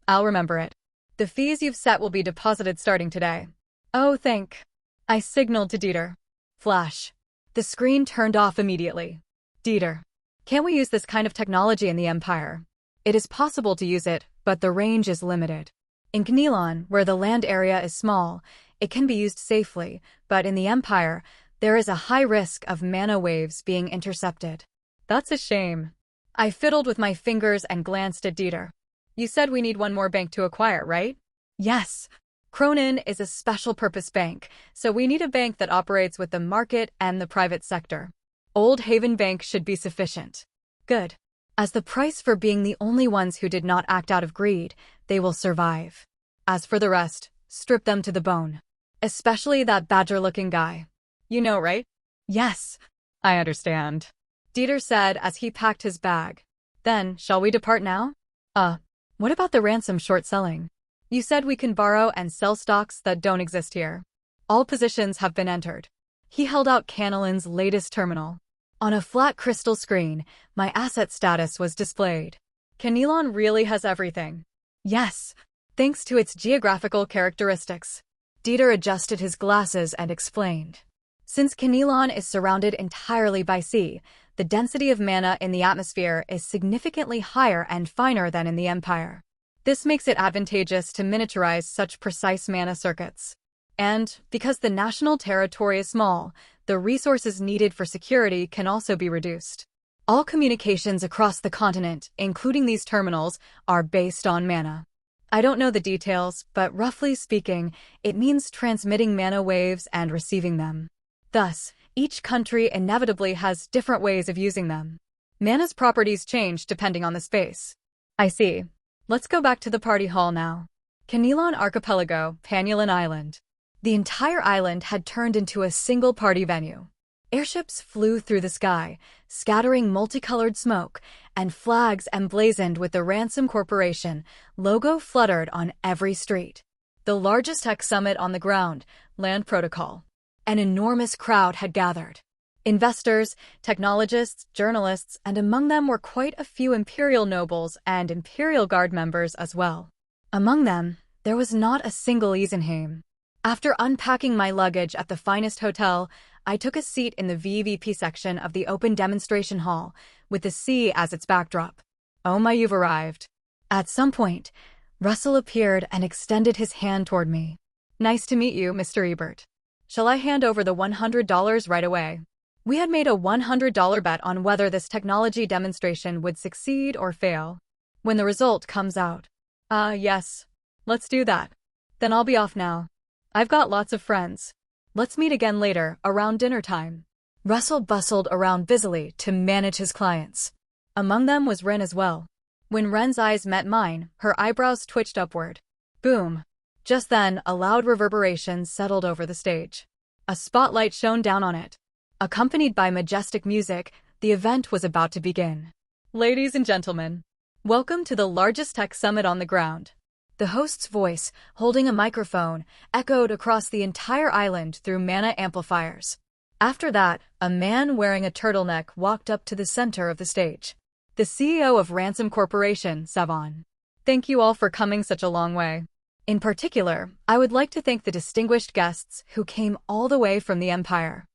I'll remember it. The fees you've set will be deposited starting today. Oh, thank. I signaled to Dieter. Flash. The screen turned off immediately. Dieter. Can't we use this kind of technology in the Empire? It is possible to use it, but the range is limited. In Canelon, where the land area is small, it can be used safely, but in the Empire, there is a high risk of mana waves being intercepted. That's a shame. I fiddled with my fingers and glanced at Dieter. You said we need one more bank to acquire, right? Yes. Cronin is a special-purpose bank, so we need a bank that operates with the market and the private sector. Old Haven Bank should be sufficient. Good. As the price for being the only ones who did not act out of greed, they will survive. As for the rest, strip them to the bone. Especially that badger-looking guy. You know, right? Yes, I understand, Dieter said as he packed his bag. Then, shall we depart now? What about the ransom short selling? You said we can borrow and sell stocks that don't exist here. All positions have been entered. He held out Canilin's latest terminal. On a flat crystal screen, my asset status was displayed. Canilon really has everything. Yes, thanks to its geographical characteristics. Dieter adjusted his glasses and explained. Since Canilon is surrounded entirely by sea, the density of mana in the atmosphere is significantly higher and finer than in the Empire. This makes it advantageous to miniaturize such precise mana circuits. And, because the national territory is small, the resources needed for security can also be reduced. All communications across the continent, including these terminals, are based on mana. I don't know the details, but roughly speaking, it means transmitting mana waves and receiving them. Thus, each country inevitably has different ways of using them. Mana's properties change depending on the space. I see. Let's go back to the party hall now. Canilon Archipelago, Panulin Island. The entire island had turned into a single party venue. Airships flew through the sky, scattering multicolored smoke, and flags emblazoned with the Ransom Corporation logo fluttered on every street. The largest tech summit on the ground, Land Protocol. An enormous crowd had gathered. Investors, technologists, journalists, and among them were quite a few Imperial nobles and Imperial Guard members as well. Among them, there was not a single Isenheim. After unpacking my luggage at the finest hotel, I took a seat in the VVP section of the open demonstration hall, with the sea as its backdrop. Oh my, you've arrived. At some point, Russell appeared and extended his hand toward me. Nice to meet you, Mr. Ebert. Shall I hand over the $100 right away? We had made a $100 bet on whether this technology demonstration would succeed or fail. When the result comes out. Yes. Let's do that. Then I'll be off now. I've got lots of friends. Let's meet again later, around dinner time. Russell bustled around busily to manage his clients. Among them was Ren as well. When Ren's eyes met mine, her eyebrows twitched upward. Boom. Just then, a loud reverberation settled over the stage. A spotlight shone down on it. Accompanied by majestic music, the event was about to begin. Ladies and gentlemen, welcome to the largest tech summit on the ground. The host's voice, holding a microphone, echoed across the entire island through mana amplifiers. After that, a man wearing a turtleneck walked up to the center of the stage. The CEO of Ransom Corporation, Savon. Thank you all for coming such a long way. In particular, I would like to thank the distinguished guests who came all the way from the Empire.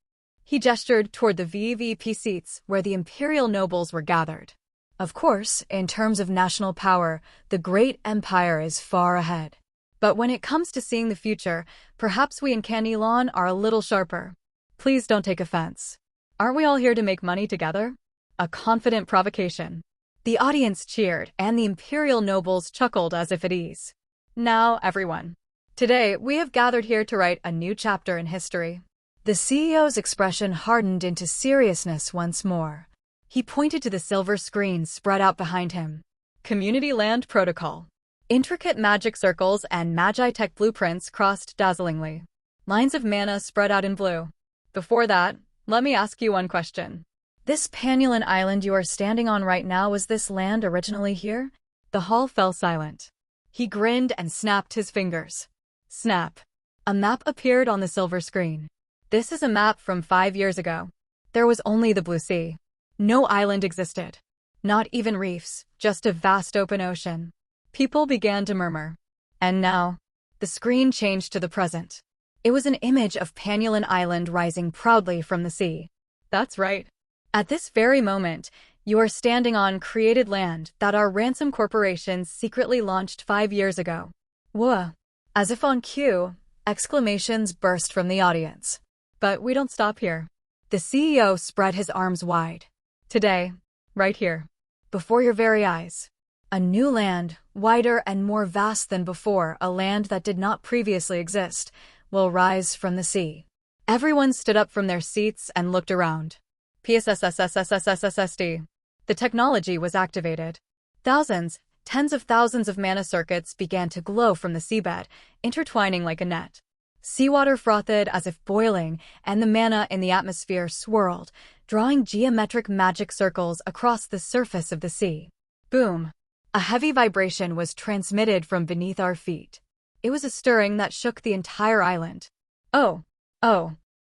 He gestured toward the VVP seats where the Imperial nobles were gathered. Of course, in terms of national power, the great Empire is far ahead. But when it comes to seeing the future, perhaps we in Canilon are a little sharper. Please don't take offense. Aren't we all here to make money together? A confident provocation. The audience cheered, and the Imperial nobles chuckled as if at ease. Now, everyone. Today, we have gathered here to write a new chapter in history. The CEO's expression hardened into seriousness once more. He pointed to the silver screen spread out behind him. Community Land Protocol. Intricate magic circles and magi-tech blueprints crossed dazzlingly. Lines of mana spread out in blue. Before that, let me ask you one question. This Panulin Island you are standing on right now, was this land originally here? The hall fell silent. He grinned and snapped his fingers. Snap. A map appeared on the silver screen. This is a map from 5 years ago. There was only the blue sea. No island existed. Not even reefs, just a vast open ocean. People began to murmur. And now, the screen changed to the present. It was an image of Panulin Island rising proudly from the sea. That's right. At this very moment, you are standing on created land that our Ransom Corporation secretly launched 5 years ago. Whoa. As if on cue, exclamations burst from the audience. But we don't stop here. The CEO spread his arms wide. Today, right here, before your very eyes, A new land, wider and more vast than before, a land that did not previously exist, will rise from the sea. Everyone stood up from their seats and looked around. PSSSSSSSSSD. The technology was activated. Thousands, tens of thousands of mana circuits began to glow from the seabed, intertwining like a net. Seawater frothed as if boiling, and the mana in the atmosphere swirled, drawing geometric magic circles across the surface of the sea. Boom! A heavy vibration was transmitted from beneath our feet. It was a stirring that shook the entire island. Oh,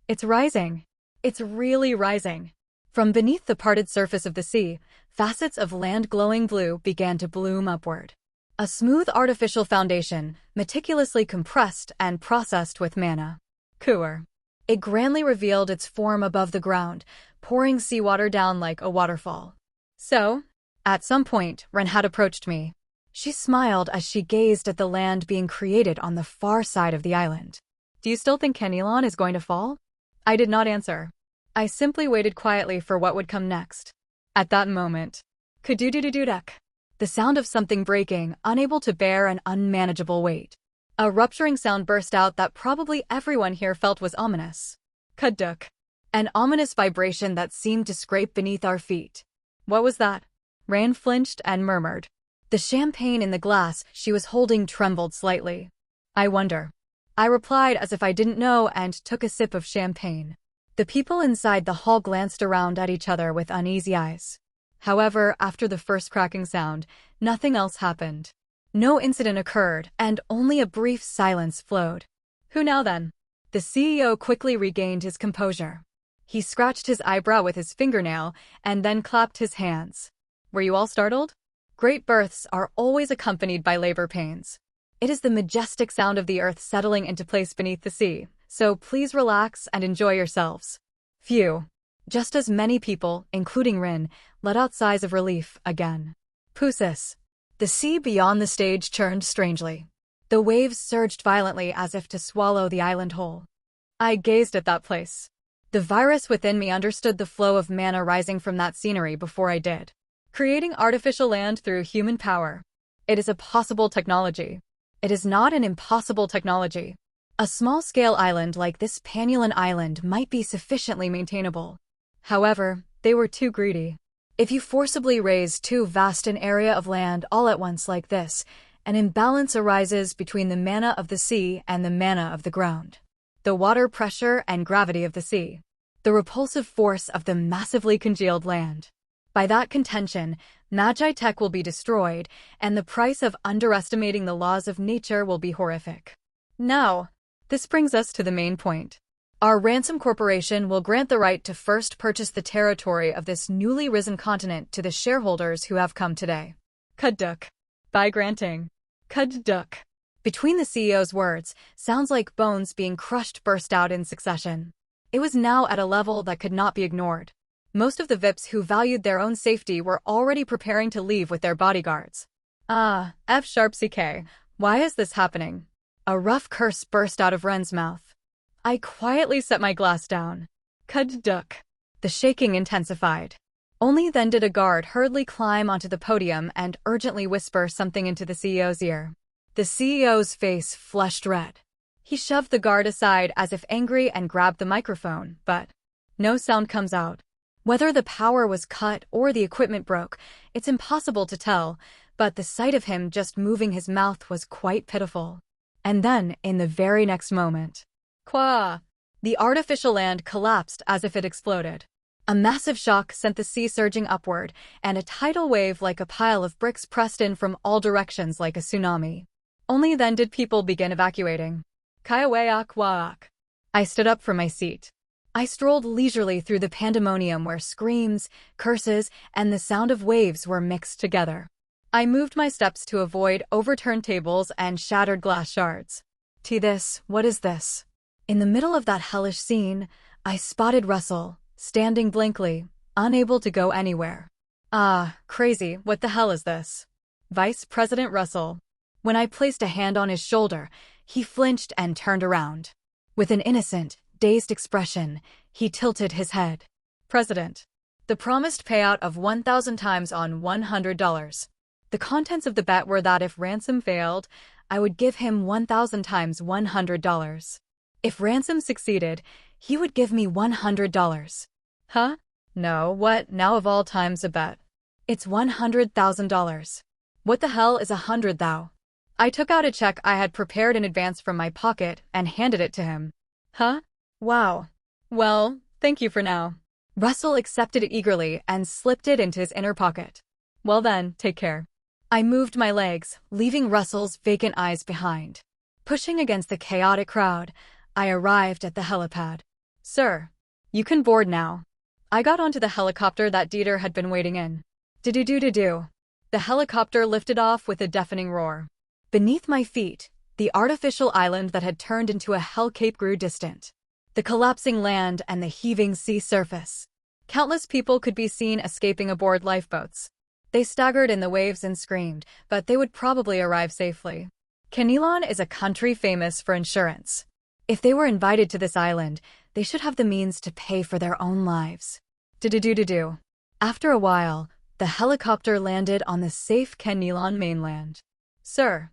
it's rising. It's really rising. From beneath the parted surface of the sea, facets of land glowing blue began to bloom upward. A smooth artificial foundation, meticulously compressed and processed with mana. Cooler. It grandly revealed its form above the ground, pouring seawater down like a waterfall. So, at some point, Ren had approached me. She smiled as she gazed at the land being created on the far side of the island. Do you still think Kenilon is going to fall? I did not answer. I simply waited quietly for what would come next. At that moment, kadoo-doo-doo-doo-duck. The sound of something breaking, unable to bear an unmanageable weight. A rupturing sound burst out that probably everyone here felt was ominous. Kaduk. An ominous vibration that seemed to scrape beneath our feet. What was that? Ran flinched and murmured. The champagne in the glass she was holding trembled slightly. I wonder. I replied as if I didn't know and took a sip of champagne. The people inside the hall glanced around at each other with uneasy eyes. However, after the first cracking sound, nothing else happened. No incident occurred, and only a brief silence flowed. Who now then? The CEO quickly regained his composure. He scratched his eyebrow with his fingernail and then clapped his hands. Were you all startled? Great births are always accompanied by labor pains. It is the majestic sound of the earth settling into place beneath the sea, so please relax and enjoy yourselves. Phew. Just as many people, including Rin, let out sighs of relief again. Pusis. The sea beyond the stage churned strangely. The waves surged violently as if to swallow the island whole. I gazed at that place. The virus within me understood the flow of mana rising from that scenery before I did. Creating artificial land through human power. It is a possible technology. It is not an impossible technology. A small-scale island like this Panulan island might be sufficiently maintainable. However, they were too greedy. If you forcibly raise too vast an area of land all at once like this, an imbalance arises between the mana of the sea and the mana of the ground. The water pressure and gravity of the sea. The repulsive force of the massively congealed land. By that contention, Magi Tech will be destroyed, and the price of underestimating the laws of nature will be horrific. Now, this brings us to the main point. Our ransom corporation will grant the right to first purchase the territory of this newly risen continent to the shareholders who have come today. Kuduk. By granting. Kuduk. Between the CEO's words, sounds like bones being crushed burst out in succession. It was now at a level that could not be ignored. Most of the VIPs who valued their own safety were already preparing to leave with their bodyguards. F#CK, why is this happening? A rough curse burst out of Ren's mouth. I quietly set my glass down. Kuduk. The shaking intensified. Only then did a guard hurriedly climb onto the podium and urgently whisper something into the CEO's ear. The CEO's face flushed red. He shoved the guard aside as if angry and grabbed the microphone, but no sound comes out. Whether the power was cut or the equipment broke, it's impossible to tell, but the sight of him just moving his mouth was quite pitiful. And then, in the very next moment, Qua! The artificial land collapsed as if it exploded. A massive shock sent the sea surging upward, and a tidal wave like a pile of bricks pressed in from all directions like a tsunami. Only then did people begin evacuating. Kaiaweak waak. I stood up from my seat. I strolled leisurely through the pandemonium where screams, curses, and the sound of waves were mixed together. I moved my steps to avoid overturned tables and shattered glass shards. What is this? In the middle of that hellish scene, I spotted Russell, standing blankly, unable to go anywhere. Crazy, what the hell is this? Vice President Russell. When I placed a hand on his shoulder, he flinched and turned around. With an innocent, dazed expression, he tilted his head. President. The promised payout of 1,000 times on $100. The contents of the bet were that if Ransom failed, I would give him 1,000 times $100. If Ransom succeeded, he would give me $100. Huh? No, what now of all times a bet? It's $100,000. What the hell is 100 thou? I took out a check I had prepared in advance from my pocket and handed it to him. Huh? Wow. Well, thank you for now. Russell accepted it eagerly and slipped it into his inner pocket. Well then, take care. I moved my legs, leaving Russell's vacant eyes behind. Pushing against the chaotic crowd, I arrived at the helipad. Sir, you can board now. I got onto the helicopter that Dieter had been waiting in. Do-do-do-do-do. The helicopter lifted off with a deafening roar. Beneath my feet, the artificial island that had turned into a hellcape grew distant. The collapsing land and the heaving sea surface. Countless people could be seen escaping aboard lifeboats. They staggered in the waves and screamed, but they would probably arrive safely. Kenilon is a country famous for insurance. If they were invited to this island, they should have the means to pay for their own lives. Do-do-do-do-do. After a while, the helicopter landed on the safe Kenilon mainland. Sir.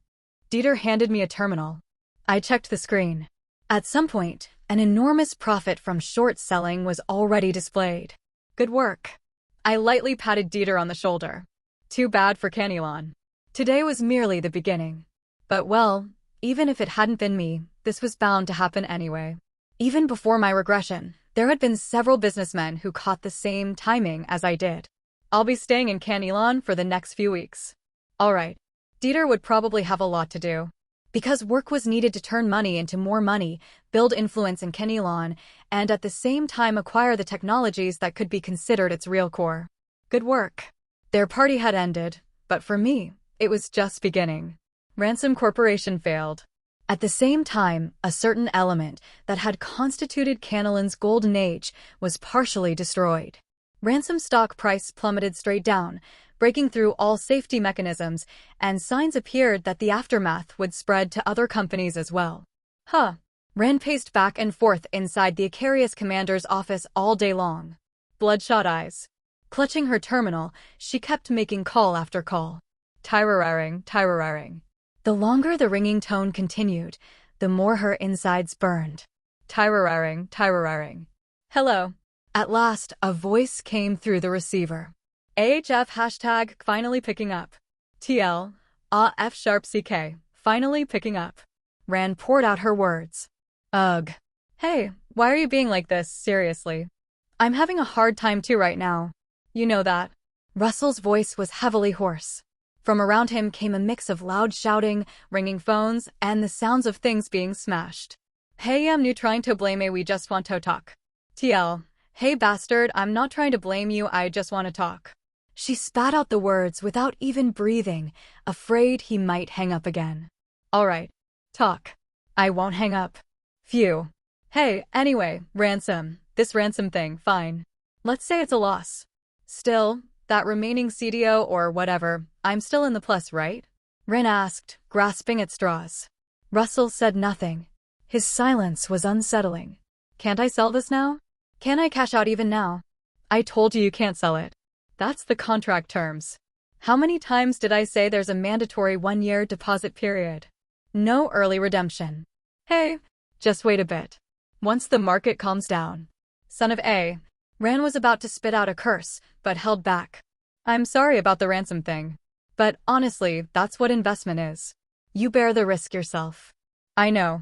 Dieter handed me a terminal. I checked the screen. At some point, an enormous profit from short selling was already displayed. Good work. I lightly patted Dieter on the shoulder. Too bad for Kenilon. Today was merely the beginning. But well, even if it hadn't been me, this was bound to happen anyway. Even before my regression, there had been several businessmen who caught the same timing as I did. I'll be staying in Kenilon for the next few weeks. All right. Dieter would probably have a lot to do. Because work was needed to turn money into more money, build influence in Kenilon, and at the same time acquire the technologies that could be considered its real core. Good work. Their party had ended, but for me, it was just beginning. Ransom Corporation failed. At the same time, a certain element that had constituted Kenilon's golden age was partially destroyed. Ransom stock price plummeted straight down, breaking through all safety mechanisms, and signs appeared that the aftermath would spread to other companies as well. Huh. Ran paced back and forth inside the Icarius commander's office all day long. Bloodshot eyes. Clutching her terminal, she kept making call after call. Tyraring, tyraring. The longer the ringing tone continued, the more her insides burned. Tyraring, tyraring. Hello. At last, a voice came through the receiver. AHF hashtag finally picking up. TL, F sharp CK, finally picking up. Ran poured out her words. Ugh. Hey, why are you being like this, seriously? I'm having a hard time too right now. You know that. Russell's voice was heavily hoarse. From around him came a mix of loud shouting, ringing phones, and the sounds of things being smashed. Hey, I'm new trying to blame me, we just want to talk. TL, hey bastard, I'm not trying to blame you, I just want to talk. She spat out the words without even breathing, afraid he might hang up again. All right. Talk. I won't hang up. Phew. Hey, anyway, ransom. This ransom thing, fine. Let's say it's a loss. Still, that remaining CDO or whatever, I'm still in the plus, right? Ren asked, grasping at straws. Russell said nothing. His silence was unsettling. Can't I sell this now? Can I cash out even now? I told you can't sell it. That's the contract terms. How many times did I say there's a mandatory 1-year deposit period? No early redemption. Hey, just wait a bit. Once the market calms down. Son of A. Ran was about to spit out a curse, but held back. I'm sorry about the ransom thing. But honestly, that's what investment is. You bear the risk yourself. I know,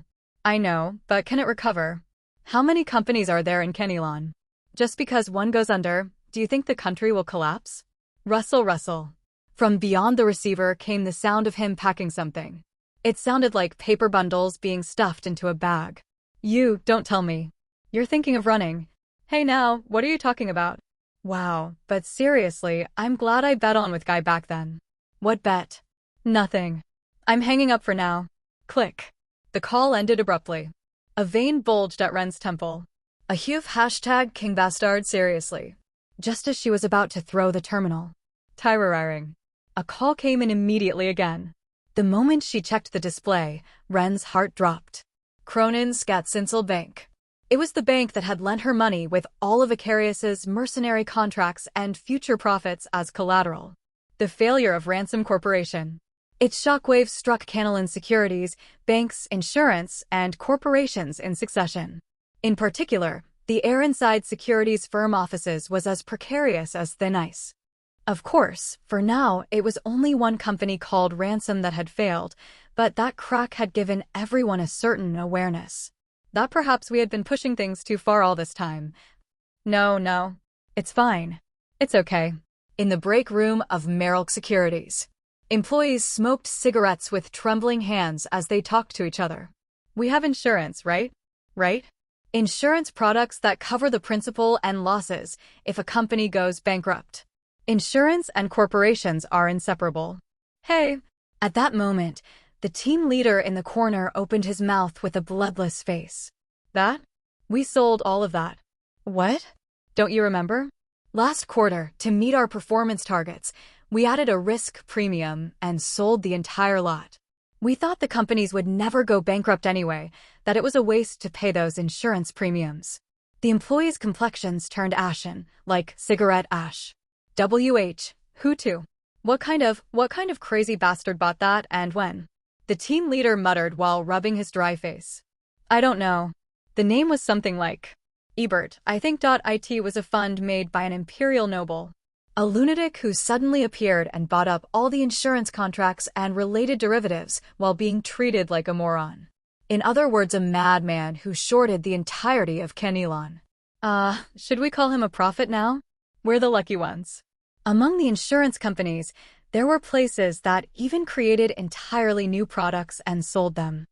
but can it recover? How many companies are there in Kenilon? Just because one goes under, do you think the country will collapse? Russell. From beyond the receiver came the sound of him packing something. It sounded like paper bundles being stuffed into a bag. You, don't tell me. You're thinking of running. Hey now, what are you talking about? Wow, but seriously, I'm glad I bet on with Guy back then. What bet? Nothing. I'm hanging up for now. Click. The call ended abruptly. A vein bulged at Ren's temple. A hue of hashtag King Bastard seriously. Just as she was about to throw the terminal. Tyraring. A call came in immediately again. The moment she checked the display, Ren's heart dropped. Cronin Skatsinsel Bank. It was the bank that had lent her money with all of Icarius's mercenary contracts and future profits as collateral. The failure of Ransom Corporation. Its shockwaves struck Canalin Securities, banks, insurance, and corporations in succession. In particular, the air inside securities firm offices was as precarious as thin ice. Of course, for now, it was only one company called Ransom that had failed, but that crack had given everyone a certain awareness that perhaps we had been pushing things too far all this time. No, it's fine. It's okay. In the break room of Merrill Securities, employees smoked cigarettes with trembling hands as they talked to each other. We have insurance, right? Right? Insurance products that cover the principal and losses if a company goes bankrupt. Insurance and corporations are inseparable. Hey! At that moment, the team leader in the corner opened his mouth with a bloodless face. That? We sold all of that. What? Don't you remember? Last quarter, to meet our performance targets, we added a risk premium and sold the entire lot. We thought the companies would never go bankrupt anyway, that it was a waste to pay those insurance premiums. The employees' complexions turned ashen, like cigarette ash. Who to? What kind of crazy bastard bought that and when? The team leader muttered while rubbing his dry face. I don't know. The name was something like Ebert, I think. It was a fund made by an imperial noble. A lunatic who suddenly appeared and bought up all the insurance contracts and related derivatives while being treated like a moron. In other words, a madman who shorted the entirety of Canalin. Should we call him a prophet now? We're the lucky ones. Among the insurance companies, there were places that even created entirely new products and sold them.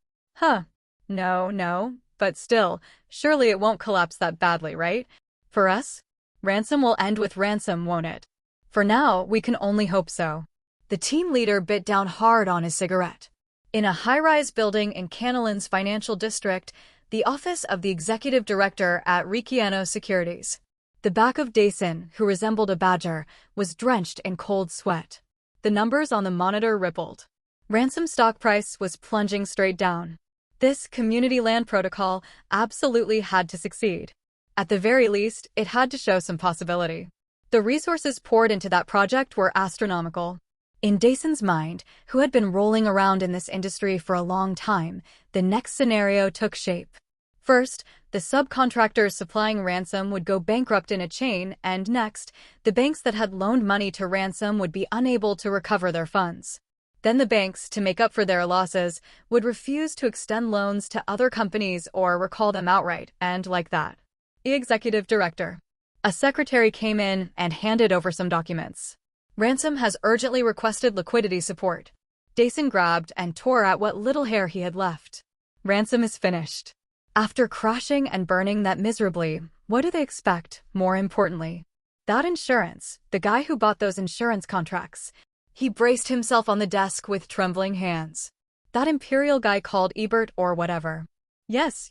No, but still, surely it won't collapse that badly, right? For us? Ransom will end with ransom, won't it? For now, we can only hope so. The team leader bit down hard on his cigarette. In a high-rise building in Canalin's financial district, the office of the executive director at Regressed Securities. The back of Dason, who resembled a badger, was drenched in cold sweat. The numbers on the monitor rippled. Ransom's stock price was plunging straight down. This community land protocol absolutely had to succeed. At the very least, it had to show some possibility. The resources poured into that project were astronomical. In Dason's mind, who had been rolling around in this industry for a long time, the next scenario took shape. First, the subcontractors supplying Ransom would go bankrupt in a chain, and next, the banks that had loaned money to Ransom would be unable to recover their funds. Then the banks, to make up for their losses, would refuse to extend loans to other companies or recall them outright, and like that. The executive director. A secretary came in and handed over some documents. Ransom has urgently requested liquidity support. Dason grabbed and tore at what little hair he had left. Ransom is finished. After crashing and burning that miserably, what do they expect, more importantly? That insurance, the guy who bought those insurance contracts. He braced himself on the desk with trembling hands. That imperial guy called Ebert or whatever. Yes.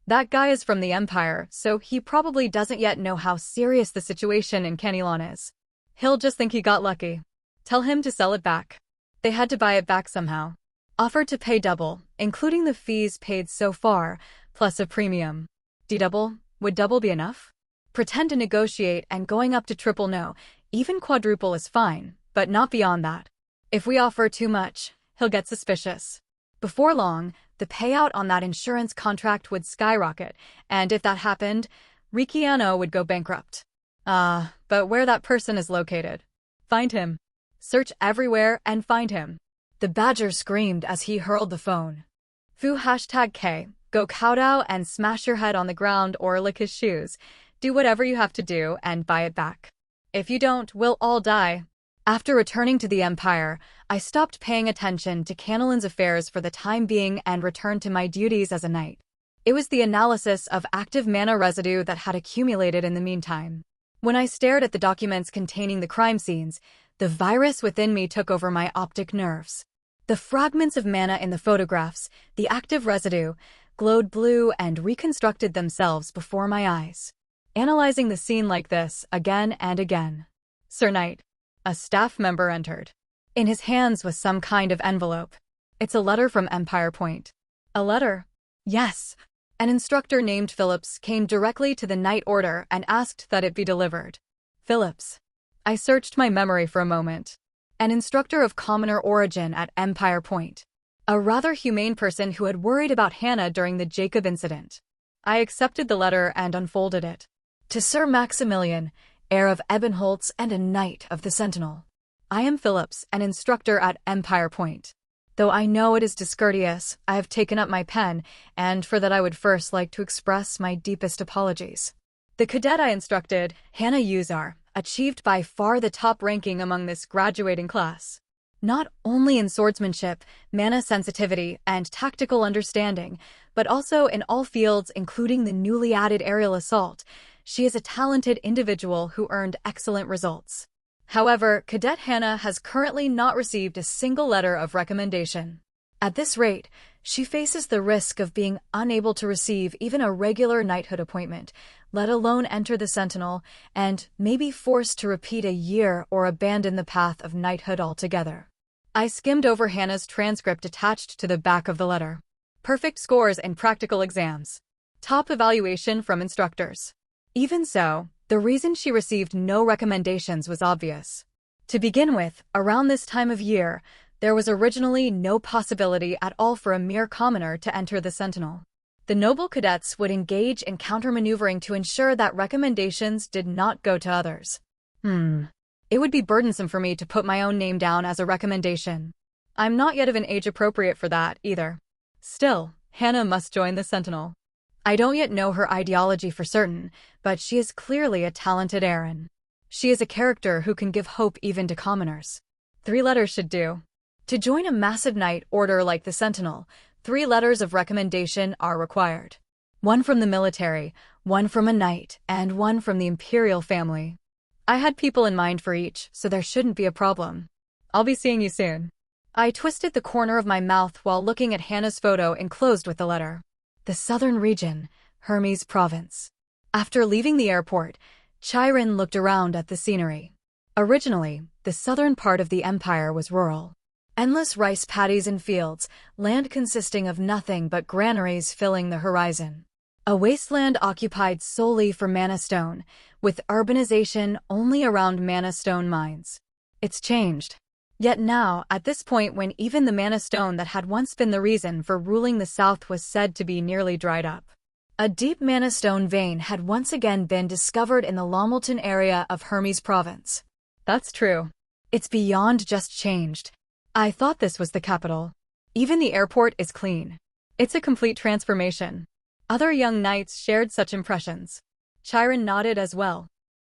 That guy is from the Empire, so he probably doesn't yet know how serious the situation in Canalin is. He'll just think he got lucky. Tell him to sell it back. They had to buy it back somehow. Offered to pay double, including the fees paid so far, plus a premium. Would double be enough? Pretend to negotiate and going up to triple no, even quadruple is fine, but not beyond that. If we offer too much, he'll get suspicious. Before long, the payout on that insurance contract would skyrocket, and if that happened, Regressed would go bankrupt. But where that person is located. Find him. Search everywhere and find him. The badger screamed as he hurled the phone. Foo #K, go kowtow and smash your head on the ground or lick his shoes. Do whatever you have to do and buy it back. If you don't, we'll all die. After returning to the Empire, I stopped paying attention to Canalin's affairs for the time being and returned to my duties as a knight. It was the analysis of active mana residue that had accumulated in the meantime. When I stared at the documents containing the crime scenes, the virus within me took over my optic nerves. The fragments of mana in the photographs, the active residue, glowed blue and reconstructed themselves before my eyes. Analyzing the scene like this again and again. Sir Knight. A staff member entered. In his hands was some kind of envelope. It's a letter from Empire Point. A letter? Yes. An instructor named Phillips came directly to the night order and asked that it be delivered. Phillips. I searched my memory for a moment. an instructor of commoner origin at Empire Point. A rather humane person who had worried about Hannah during the Jacob incident. I accepted the letter and unfolded it. To Sir Maximilian, heir of Ebenholtz and a knight of the Sentinel. I am Phillips, an instructor at Empire Point. Though I know it is discourteous, I have taken up my pen, and for that I would first like to express my deepest apologies. The cadet I instructed, Hannah Uzar, achieved by far the top ranking among this graduating class. Not only in swordsmanship, mana sensitivity, and tactical understanding, but also in all fields including the newly added aerial assault, she is a talented individual who earned excellent results. However, Cadet Hannah has currently not received a single letter of recommendation. At this rate, she faces the risk of being unable to receive even a regular knighthood appointment, let alone enter the Sentinel, and may be forced to repeat a year or abandon the path of knighthood altogether. I skimmed over Hannah's transcript attached to the back of the letter. Perfect scores in practical exams. Top evaluation from instructors. Even so, the reason she received no recommendations was obvious. To begin with, around this time of year, there was originally no possibility at all for a mere commoner to enter the Sentinel. The noble cadets would engage in counter-maneuvering to ensure that recommendations did not go to others. It would be burdensome for me to put my own name down as a recommendation. I'm not yet of an age appropriate for that, either. Still, Hannah must join the Sentinel. I don't yet know her ideology for certain, but she is clearly a talented Erin. She is a character who can give hope even to commoners. 3 letters should do. To join a massive knight order like the Sentinel, 3 letters of recommendation are required. 1 from the military, 1 from a knight, and 1 from the imperial family. I had people in mind for each, so there shouldn't be a problem. I'll be seeing you soon. I twisted the corner of my mouth while looking at Hannah's photo enclosed with the letter. The southern region, Hermes Province. After leaving the airport, Chiron looked around at the scenery. Originally, the southern part of the empire was rural. Endless rice paddies and fields, land consisting of nothing but granaries filling the horizon. A wasteland occupied solely for mana stone, with urbanization only around mana stone mines. It's changed. Yet now, at this point when even the mana stone that had once been the reason for ruling the south was said to be nearly dried up. A deep mana stone vein had once again been discovered in the Lomelton area of Hermes Province. That's true. It's beyond just changed. I thought this was the capital. Even the airport is clean. It's a complete transformation. Other young knights shared such impressions. Chiron nodded as well.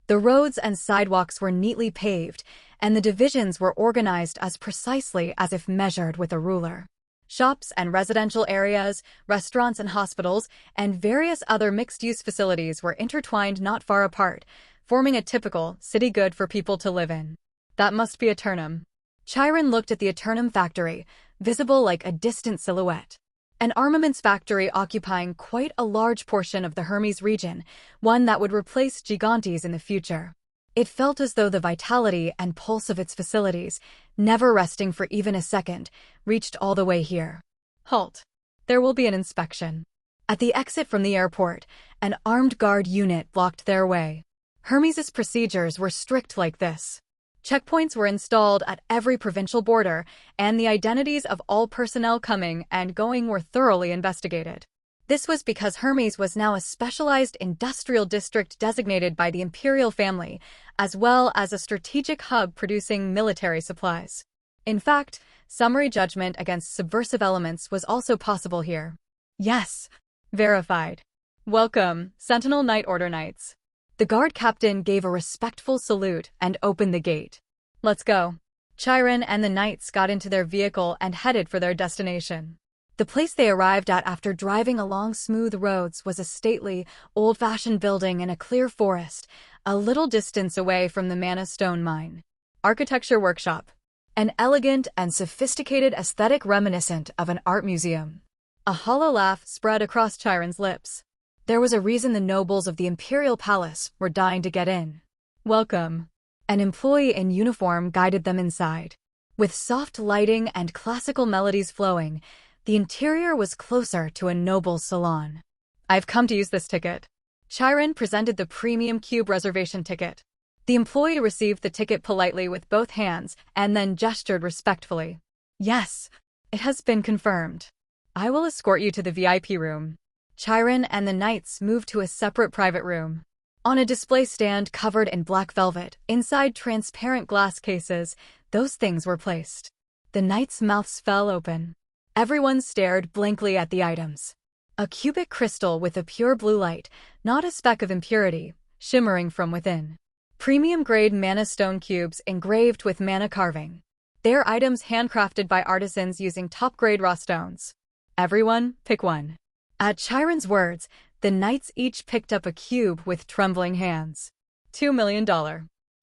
The roads and sidewalks were neatly paved, and the divisions were organized as precisely as if measured with a ruler. Shops and residential areas, restaurants and hospitals, and various other mixed-use facilities were intertwined not far apart, forming a typical city good for people to live in. That must be Eternum. Chiron looked at the Eternum factory, visible like a distant silhouette. An armaments factory occupying quite a large portion of the Hermes region, one that would replace Gigantes in the future. It felt as though the vitality and pulse of its facilities, never resting for even a second, reached all the way here. Halt. There will be an inspection. At the exit from the airport, an armed guard unit blocked their way. Hermes's procedures were strict like this. Checkpoints were installed at every provincial border, and the identities of all personnel coming and going were thoroughly investigated. This was because Hermes was now a specialized industrial district designated by the imperial family, as well as a strategic hub producing military supplies. In fact, summary judgment against subversive elements was also possible here. Yes. Verified. Welcome, Sentinel Night Order Knights. The guard captain gave a respectful salute and opened the gate. Let's go. Chiron and the knights got into their vehicle and headed for their destination. The place they arrived at after driving along smooth roads was a stately, old-fashioned building in a clear forest, a little distance away from the Mana Stone mine. Architecture workshop. An elegant and sophisticated aesthetic reminiscent of an art museum. A hollow laugh spread across Chiron's lips. There was a reason the nobles of the imperial palace were dying to get in. Welcome. An employee in uniform guided them inside. With soft lighting and classical melodies flowing, the interior was closer to a noble's salon. I've come to use this ticket. Chiron presented the premium cube reservation ticket. The employee received the ticket politely with both hands and then gestured respectfully. Yes, it has been confirmed. I will escort you to the VIP room. Chiron and the knights moved to a separate private room. On a display stand covered in black velvet, inside transparent glass cases, those things were placed. The knights' mouths fell open. Everyone stared blankly at the items. A cubic crystal with a pure blue light, not a speck of impurity, shimmering from within. Premium-grade mana stone cubes engraved with mana carving. They are items handcrafted by artisans using top-grade raw stones. Everyone, pick one. At Chiron's words, the knights each picked up a cube with trembling hands. $2 million.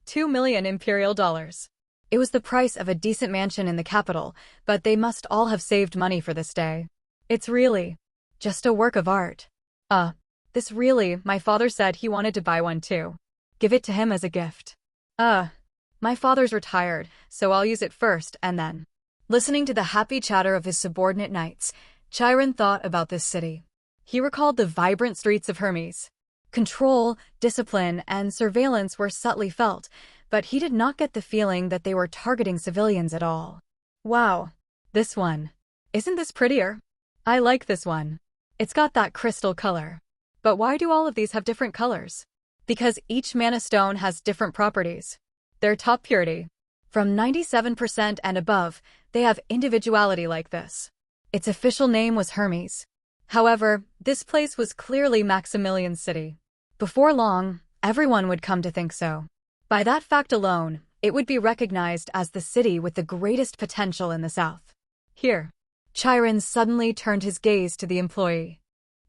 2 million imperial dollars. It was the price of a decent mansion in the capital, but they must all have saved money for this day. It's really just a work of art. My father said he wanted to buy one too. Give it to him as a gift. My father's retired, so I'll use it first and then. Listening to the happy chatter of his subordinate knights, Chiron thought about this city. He recalled the vibrant streets of Hermes. Control, discipline, and surveillance were subtly felt, but he did not get the feeling that they were targeting civilians at all. Wow. This one. Isn't this prettier? I like this one. It's got that crystal color. But why do all of these have different colors? Because each mana stone has different properties. Their top purity. From 97% and above, they have individuality like this. Its official name was Hermes. However, this place was clearly Maximilian's city. Before long, everyone would come to think so. By that fact alone, it would be recognized as the city with the greatest potential in the south. Here. Chiron suddenly turned his gaze to the employee.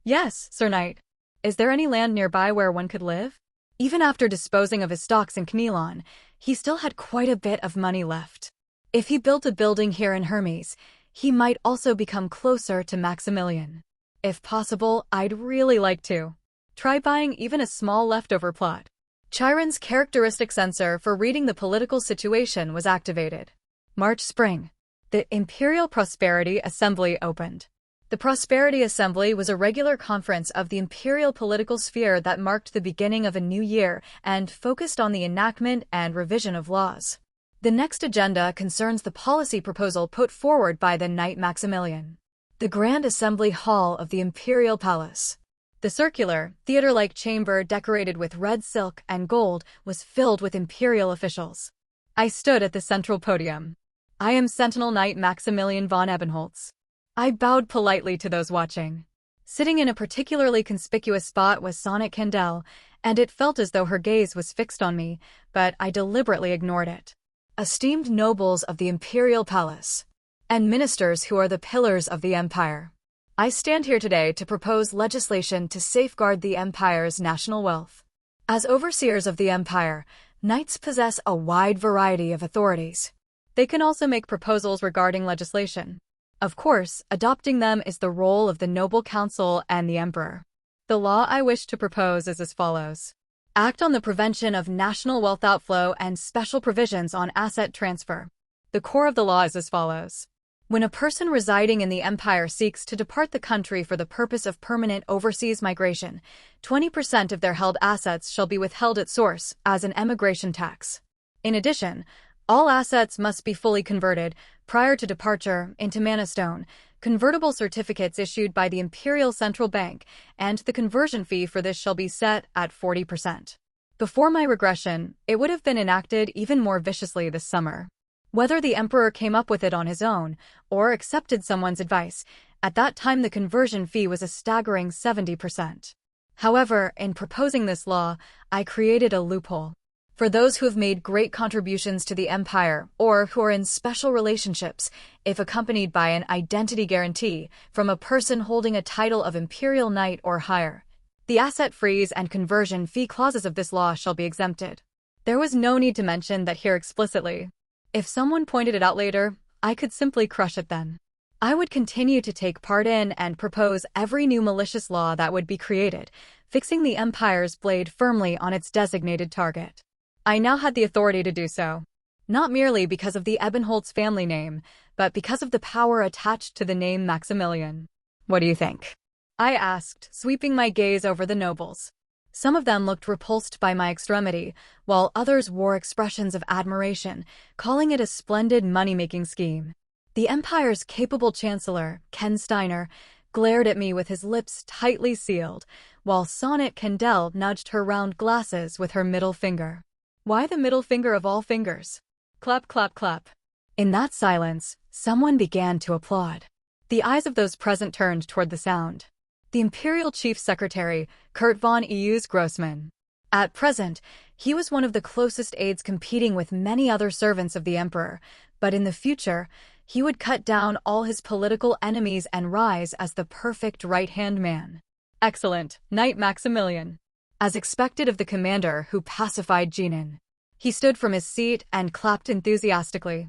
Yes, Sir Knight. Is there any land nearby where one could live? Even after disposing of his stocks in Knelon, he still had quite a bit of money left. If he built a building here in Hermes, he might also become closer to Maximilian. If possible, I'd really like to. Try buying even a small leftover plot. Chiron's characteristic sensor for reading the political situation was activated. March-spring. The Imperial Prosperity Assembly opened. The Prosperity Assembly was a regular conference of the imperial political sphere that marked the beginning of a new year and focused on the enactment and revision of laws. The next agenda concerns the policy proposal put forward by the Knight Maximilian. The Grand Assembly Hall of the Imperial Palace. The circular, theater-like chamber decorated with red silk and gold was filled with imperial officials. I stood at the central podium. I am Sentinel Knight Maximilian von Ebenholz. I bowed politely to those watching. Sitting in a particularly conspicuous spot was Sonic Candel, and it felt as though her gaze was fixed on me, but I deliberately ignored it. Esteemed nobles of the Imperial Palace, and ministers who are the pillars of the Empire. I stand here today to propose legislation to safeguard the Empire's national wealth. As overseers of the Empire, knights possess a wide variety of authorities. They can also make proposals regarding legislation. Of course, adopting them is the role of the Noble Council and the Emperor. The law I wish to propose is as follows. Act on the prevention of national wealth outflow and special provisions on asset transfer. The core of the law is as follows. When a person residing in the Empire seeks to depart the country for the purpose of permanent overseas migration, 20% of their held assets shall be withheld at source as an emigration tax. In addition, all assets must be fully converted, prior to departure, into mana stone, convertible certificates issued by the Imperial Central Bank, and the conversion fee for this shall be set at 40%. Before my regression, it would have been enacted even more viciously this summer. Whether the Emperor came up with it on his own, or accepted someone's advice, at that time the conversion fee was a staggering 70%. However, in proposing this law, I created a loophole. For those who have made great contributions to the Empire or who are in special relationships, if accompanied by an identity guarantee from a person holding a title of Imperial Knight or higher, the asset freeze and conversion fee clauses of this law shall be exempted. There was no need to mention that here explicitly. If someone pointed it out later, I could simply crush it then. I would continue to take part in and propose every new malicious law that would be created, fixing the Empire's blade firmly on its designated target. I now had the authority to do so, not merely because of the Ebenholz family name, but because of the power attached to the name Maximilian. What do you think? I asked, sweeping my gaze over the nobles. Some of them looked repulsed by my extremity, while others wore expressions of admiration, calling it a splendid money-making scheme. The Empire's capable chancellor, Ken Steiner, glared at me with his lips tightly sealed, while Sonnet Kendall nudged her round glasses with her middle finger. Why the middle finger of all fingers? Clap, clap, clap. In that silence, someone began to applaud. The eyes of those present turned toward the sound. The Imperial Chief Secretary, Kurt von Eus Grossman. At present, he was one of the closest aides competing with many other servants of the Emperor, but in the future, he would cut down all his political enemies and rise as the perfect right-hand man. Excellent, Knight Maximilian. As expected of the commander who pacified Jinan. He stood from his seat and clapped enthusiastically.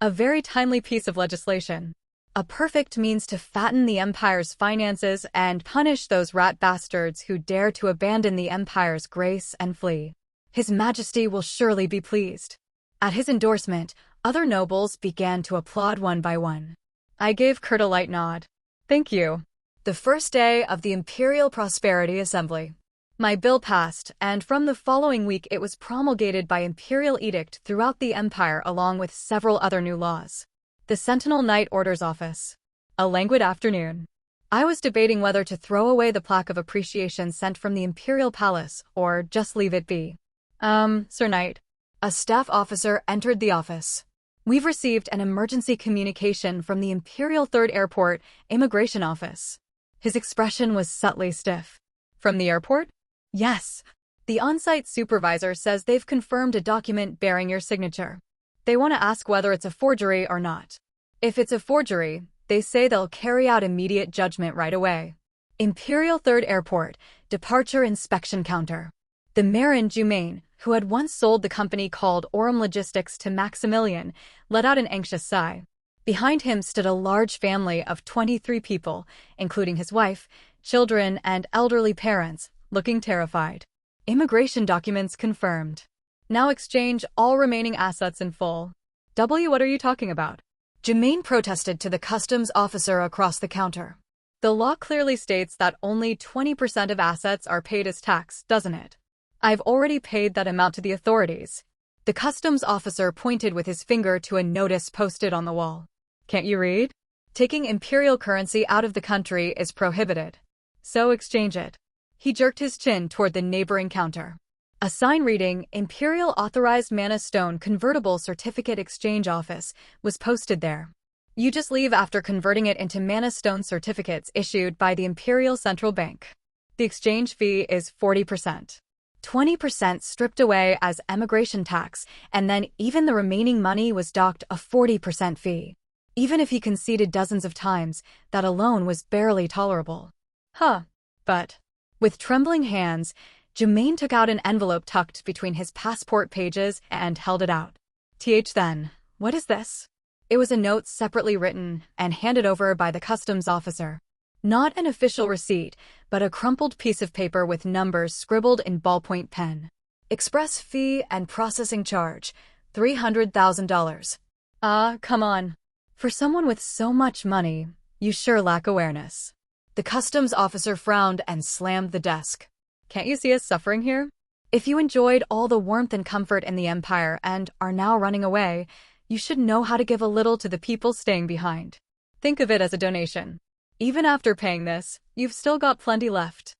A very timely piece of legislation. A perfect means to fatten the Empire's finances and punish those rat bastards who dare to abandon the Empire's grace and flee. His Majesty will surely be pleased. At his endorsement, other nobles began to applaud one by one. I gave Kurt a light nod. Thank you. The first day of the Imperial Prosperity Assembly. My bill passed, and from the following week it was promulgated by imperial edict throughout the Empire along with several other new laws. The Sentinel Knight Orders Office. A languid afternoon. I was debating whether to throw away the plaque of appreciation sent from the Imperial Palace, or just leave it be. Sir Knight. A staff officer entered the office. We've received an emergency communication from the Imperial Third Airport Immigration Office. His expression was subtly stiff. From the airport? Yes. The on-site supervisor says they've confirmed a document bearing your signature. They want to ask whether it's a forgery or not. If it's a forgery, they say they'll carry out immediate judgment right away. Imperial Third Airport, Departure Inspection Counter. The Marin Jumain, who had once sold the company called Aurum Logistics to Maximilian, let out an anxious sigh. Behind him stood a large family of 23 people, including his wife, children, and elderly parents, looking terrified. Immigration documents confirmed. Now exchange all remaining assets in full. What are you talking about? Jermaine protested to the customs officer across the counter. The law clearly states that only 20% of assets are paid as tax, doesn't it? I've already paid that amount to the authorities. The customs officer pointed with his finger to a notice posted on the wall. Can't you read? Taking imperial currency out of the country is prohibited. So exchange it. He jerked his chin toward the neighboring counter. A sign reading, Imperial Authorized Mana Stone Convertible Certificate Exchange Office, was posted there. You just leave after converting it into Mana Stone certificates issued by the Imperial Central Bank. The exchange fee is 40%. 20% stripped away as emigration tax, and then even the remaining money was docked a 40% fee. Even if he conceded dozens of times, that alone was barely tolerable. But, with trembling hands, Jermaine took out an envelope tucked between his passport pages and held it out. Then, what is this? It was a note separately written and handed over by the customs officer. Not an official receipt, but a crumpled piece of paper with numbers scribbled in ballpoint pen. Express fee and processing charge, $300,000. Come on. For someone with so much money, you sure lack awareness. The customs officer frowned and slammed the desk. Can't you see us suffering here? If you enjoyed all the warmth and comfort in the Empire and are now running away, you should know how to give a little to the people staying behind. Think of it as a donation. Even after paying this, you've still got plenty left.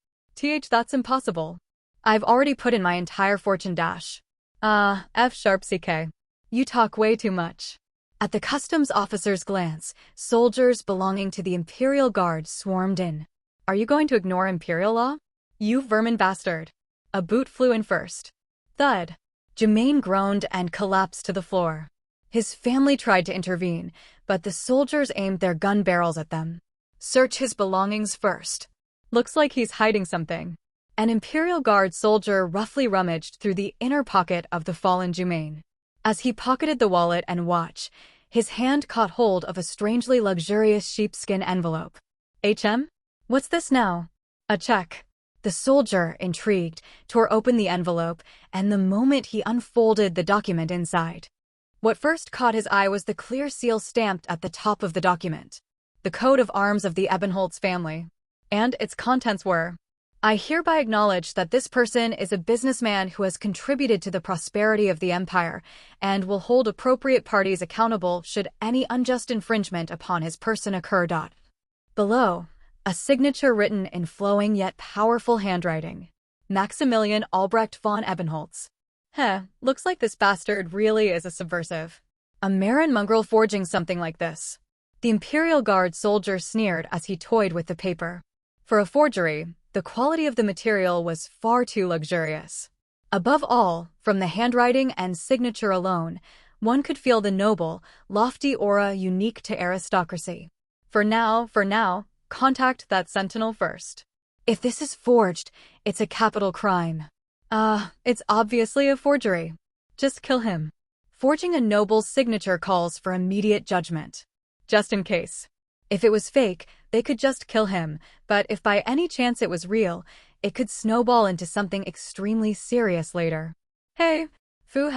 That's impossible. I've already put in my entire fortune dash. F#CK. You talk way too much. At the customs officer's glance, soldiers belonging to the Imperial Guard swarmed in. Are you going to ignore Imperial law? You vermin bastard. A boot flew in first. Thud. Jermaine groaned and collapsed to the floor. His family tried to intervene, but the soldiers aimed their gun barrels at them. Search his belongings first. Looks like he's hiding something. An Imperial Guard soldier roughly rummaged through the inner pocket of the fallen Jermaine. As he pocketed the wallet and watch, his hand caught hold of a strangely luxurious sheepskin envelope. What's this now? A check. The soldier, intrigued, tore open the envelope, and the moment he unfolded the document inside. What first caught his eye was the clear seal stamped at the top of the document. The coat of arms of the Ebenholz family. And its contents were I hereby acknowledge that this person is a businessman who has contributed to the prosperity of the empire and will hold appropriate parties accountable should any unjust infringement upon his person occur. Below, a signature written in flowing yet powerful handwriting. Maximilian Albrecht von Ebenholz. Looks like this bastard really is a subversive. A Marin mongrel forging something like this. The Imperial Guard soldier sneered as he toyed with the paper. For a forgery, the quality of the material was far too luxurious. Above all, from the handwriting and signature alone, one could feel the noble, lofty aura unique to aristocracy. For now, contact that sentinel first. If this is forged, it's a capital crime. It's obviously a forgery. Just kill him. Forging a noble's signature calls for immediate judgment. Just in case. If it was fake, they could just kill him, but if by any chance it was real, it could snowball into something extremely serious later. Hey, foo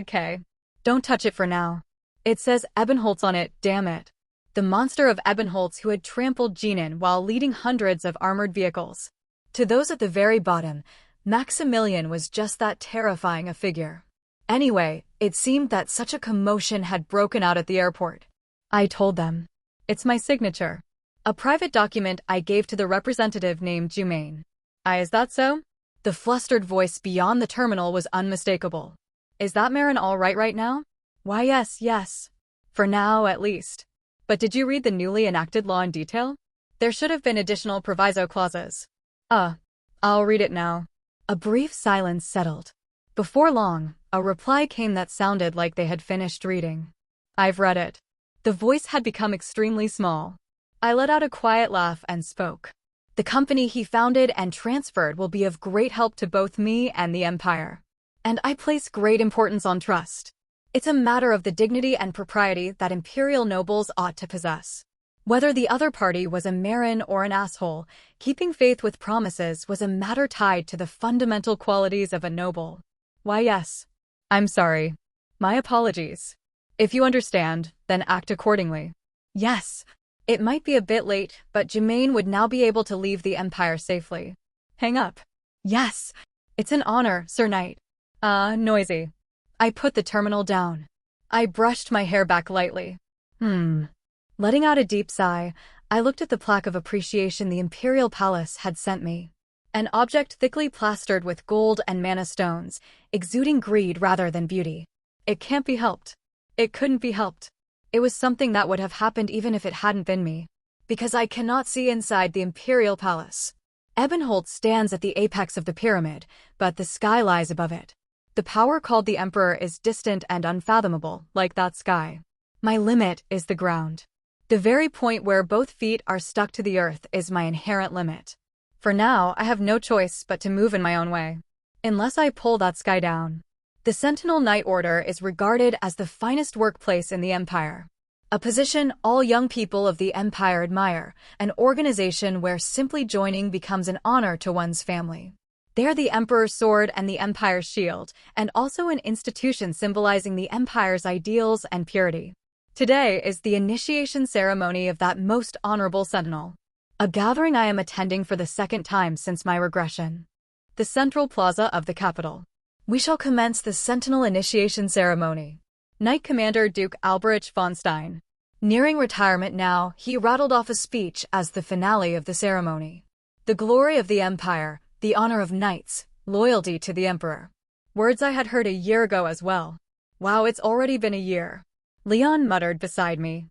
#K. Don't touch it for now. It says Ebenholz on it, damn it. The monster of Ebenholz who had trampled Jeannin while leading hundreds of armored vehicles. To those at the very bottom, Maximilian was just that terrifying a figure. Anyway, it seemed that such a commotion had broken out at the airport. I told them. It's my signature. A private document I gave to the representative named Jumaine. Is that so? The flustered voice beyond the terminal was unmistakable. Is that Marin all right now? Why yes. For now, at least. But did you read the newly enacted law in detail? There should have been additional proviso clauses. I'll read it now. A brief silence settled. Before long, a reply came that sounded like they had finished reading. I've read it. The voice had become extremely small. I let out a quiet laugh and spoke. The company he founded and transferred will be of great help to both me and the Empire. And I place great importance on trust. It's a matter of the dignity and propriety that imperial nobles ought to possess. Whether the other party was a Marin or an asshole, keeping faith with promises was a matter tied to the fundamental qualities of a noble. Why yes. I'm sorry. My apologies. If you understand, then act accordingly. Yes. It might be a bit late, but Jumaine would now be able to leave the Empire safely. Hang up. Yes. It's an honor, Sir Knight. Noisy. I put the terminal down. I brushed my hair back lightly. Letting out a deep sigh, I looked at the plaque of appreciation the Imperial Palace had sent me. An object thickly plastered with gold and mana stones, exuding greed rather than beauty. It can't be helped. It couldn't be helped. It was something that would have happened even if it hadn't been me. Because I cannot see inside the Imperial Palace. Ebenholz stands at the apex of the pyramid, but the sky lies above it. The power called the Emperor is distant and unfathomable, like that sky. My limit is the ground. The very point where both feet are stuck to the earth is my inherent limit. For now, I have no choice but to move in my own way. Unless I pull that sky down. The Sentinel Knight Order is regarded as the finest workplace in the Empire. A position all young people of the Empire admire, an organization where simply joining becomes an honor to one's family. They are the Emperor's sword and the Empire's shield, and also an institution symbolizing the Empire's ideals and purity. Today is the initiation ceremony of that most honorable sentinel. A gathering I am attending for the second time since my regression. The central plaza of the capital. We shall commence the Sentinel initiation ceremony. Knight Commander Duke Albrecht von Stein. Nearing retirement now, he rattled off a speech as the finale of the ceremony. The glory of the Empire, the honor of knights, loyalty to the Emperor. Words I had heard a year ago as well. Wow, it's already been a year. Leon muttered beside me.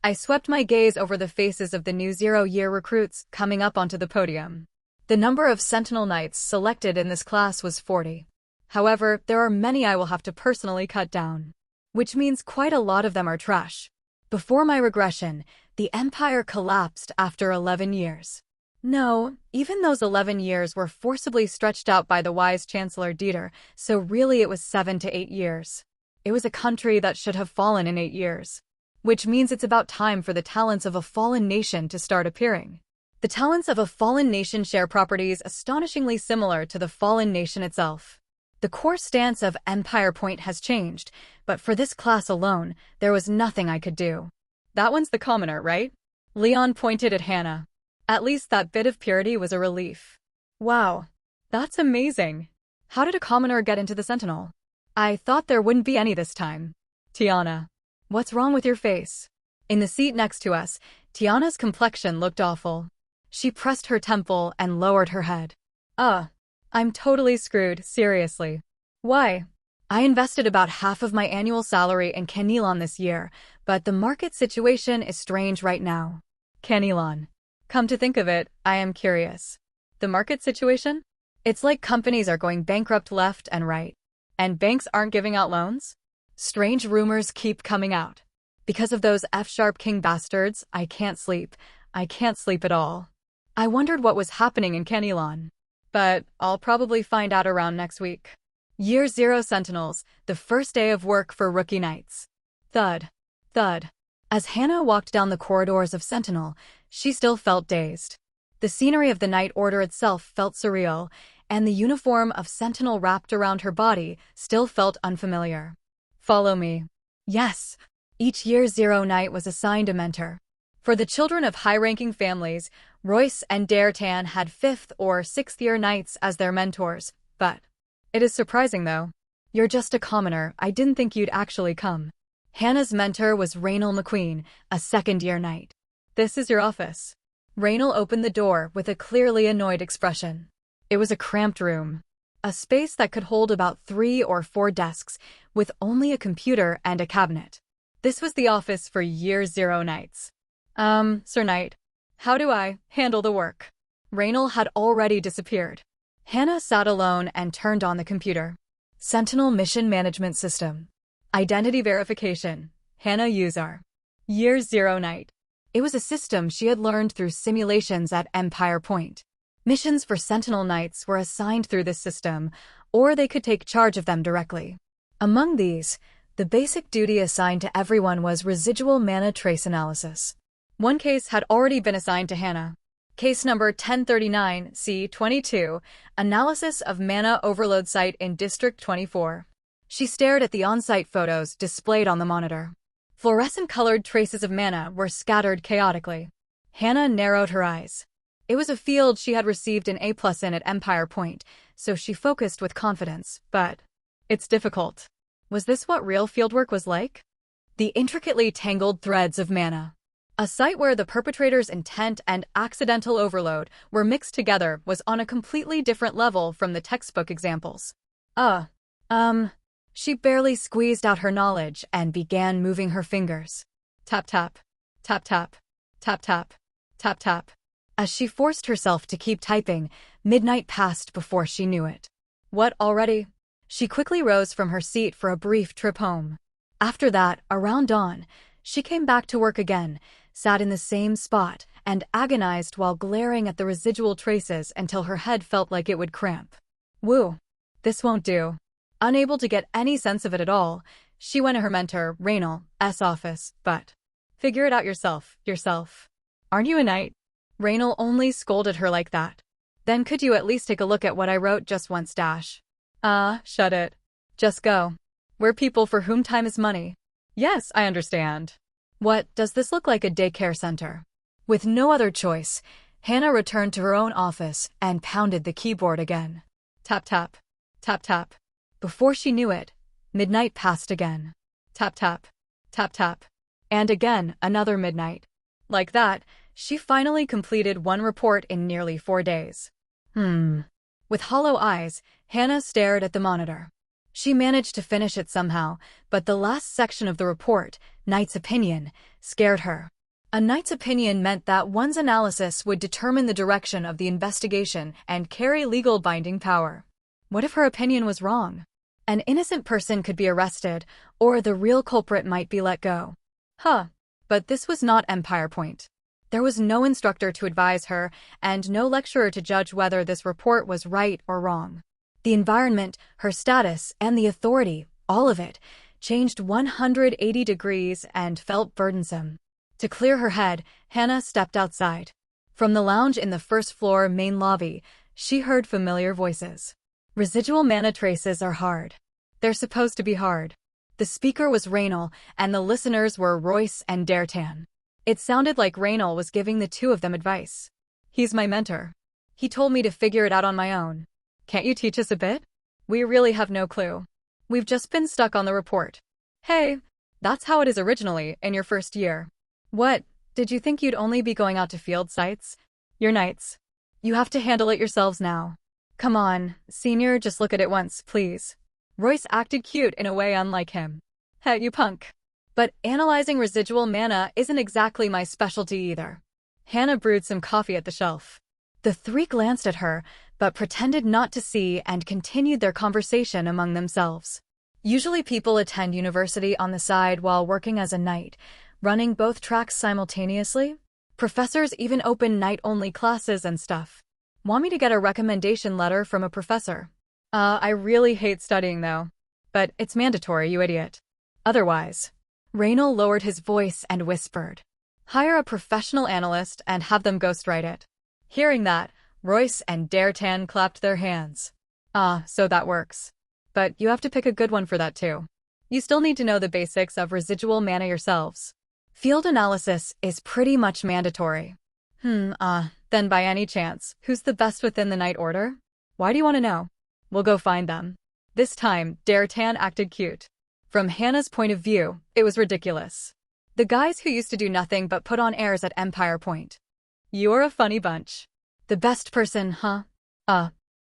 I swept my gaze over the faces of the new 0-year recruits coming up onto the podium. The number of Sentinel Knights selected in this class was 40. However, there are many I will have to personally cut down. Which means quite a lot of them are trash. Before my regression, the Empire collapsed after 11 years. No, even those 11 years were forcibly stretched out by the wise Chancellor Dieter, so really it was 7 to 8 years. It was a country that should have fallen in 8 years. Which means it's about time for the talents of a fallen nation to start appearing. The talents of a fallen nation share properties astonishingly similar to the fallen nation itself. The core stance of Empire Point has changed, but for this class alone, there was nothing I could do. That one's the commoner, right? Leon pointed at Hannah. At least that bit of purity was a relief. Wow, that's amazing. How did a commoner get into the Sentinel? I thought there wouldn't be any this time. Tiana, what's wrong with your face? In the seat next to us, Tiana's complexion looked awful. She pressed her temple and lowered her head. I'm totally screwed, seriously. Why? I invested about half of my annual salary in Canelon this year, but the market situation is strange right now. Canelon. Come to think of it, I am curious. The market situation? It's like companies are going bankrupt left and right. And banks aren't giving out loans? Strange rumors keep coming out. Because of those F-sharp king bastards, I can't sleep. I can't sleep at all. I wondered what was happening in Canelon. But I'll probably find out around next week. Year Zero Sentinels, the first day of work for rookie knights. Thud. Thud. As Hannah walked down the corridors of Sentinel, she still felt dazed. The scenery of the Night Order itself felt surreal, and the uniform of Sentinel wrapped around her body still felt unfamiliar. Follow me. Yes. Each Year Zero Knight was assigned a mentor. For the children of high-ranking families, Royce and Daretan had 5th or 6th year knights as their mentors, but it is surprising though. You're just a commoner, I didn't think you'd actually come. Hannah's mentor was Raynal McQueen, a 2nd year knight. This is your office. Raynal opened the door with a clearly annoyed expression. It was a cramped room. A space that could hold about 3 or 4 desks, with only a computer and a cabinet. This was the office for Year Zero Knights. Sir Knight, how do I handle the work? Raynal had already disappeared. Hannah sat alone and turned on the computer. Sentinel Mission Management System. Identity Verification. Hannah Usar. Year Zero Knight. It was a system she had learned through simulations at Empire Point. Missions for Sentinel Knights were assigned through this system, or they could take charge of them directly. Among these, the basic duty assigned to everyone was residual mana trace analysis. One case had already been assigned to Hannah. Case number 1039, C22, Analysis of Mana Overload Site in District 24. She stared at the on-site photos displayed on the monitor. Fluorescent-colored traces of mana were scattered chaotically. Hannah narrowed her eyes. It was a field she had received an A+ in at Empire Point, so she focused with confidence, but it's difficult. Was this what real fieldwork was like? The intricately tangled threads of mana. A site where the perpetrator's intent and accidental overload were mixed together was on a completely different level from the textbook examples. She barely squeezed out her knowledge and began moving her fingers. Tap tap, tap tap, tap tap, tap tap. As she forced herself to keep typing, midnight passed before she knew it. What already? She quickly rose from her seat for a brief trip home. After that, around dawn, she came back to work again, sat in the same spot, and agonized while glaring at the residual traces until her head felt like it would cramp. Woo. This won't do. Unable to get any sense of it at all, she went to her mentor, Raynal's office, but figure it out yourself. Aren't you a knight? Raynal only scolded her like that. Then could you at least take a look at what I wrote just once dash? Shut it. Just go. We're people for whom time is money. Yes, I understand. What, does this look like a daycare center? With no other choice, Hannah returned to her own office and pounded the keyboard again. Tap tap, tap tap. Before she knew it, midnight passed again. Tap tap, tap tap. And again, another midnight. Like that, she finally completed one report in nearly 4 days. With hollow eyes, Hannah stared at the monitor. She managed to finish it somehow, but the last section of the report, Knight's Opinion, scared her. A Knight's Opinion meant that one's analysis would determine the direction of the investigation and carry legal binding power. What if her opinion was wrong? An innocent person could be arrested, or the real culprit might be let go. But this was not Empire Point. There was no instructor to advise her, and no lecturer to judge whether this report was right or wrong. The environment, her status, and the authority, all of it, changed 180 degrees and felt burdensome. To clear her head, Hannah stepped outside. From the lounge in the first-floor main lobby, she heard familiar voices. Residual mana traces are hard. They're supposed to be hard. The speaker was Raynal, and the listeners were Royce and Daretan. It sounded like Raynal was giving the two of them advice. He's my mentor. He told me to figure it out on my own. Can't you teach us a bit? We really have no clue. We've just been stuck on the report. Hey, that's how it is originally in your first year. What, did you think you'd only be going out to field sites? Your knights. You have to handle it yourselves now. Come on, senior, just look at it once, please. Royce acted cute in a way unlike him. Hey, you punk. But analyzing residual mana isn't exactly my specialty either. Hannah brewed some coffee at the shelf. The three glanced at her, but pretended not to see and continued their conversation among themselves. Usually people attend university on the side while working as a knight, running both tracks simultaneously. Professors even open night-only classes and stuff. Want me to get a recommendation letter from a professor? I really hate studying though. But it's mandatory, you idiot. Otherwise. Raynal lowered his voice and whispered. Hire a professional analyst and have them ghostwrite it. Hearing that, Royce and D'Artan clapped their hands. So that works. But you have to pick a good one for that too. You still need to know the basics of residual mana yourselves. Field analysis is pretty much mandatory. Then by any chance, who's the best within the Knight Order? Why do you want to know? We'll go find them. This time, D'Artan acted cute. From Hannah's point of view, it was ridiculous. The guys who used to do nothing but put on airs at Empire Point. You're a funny bunch. The best person, huh?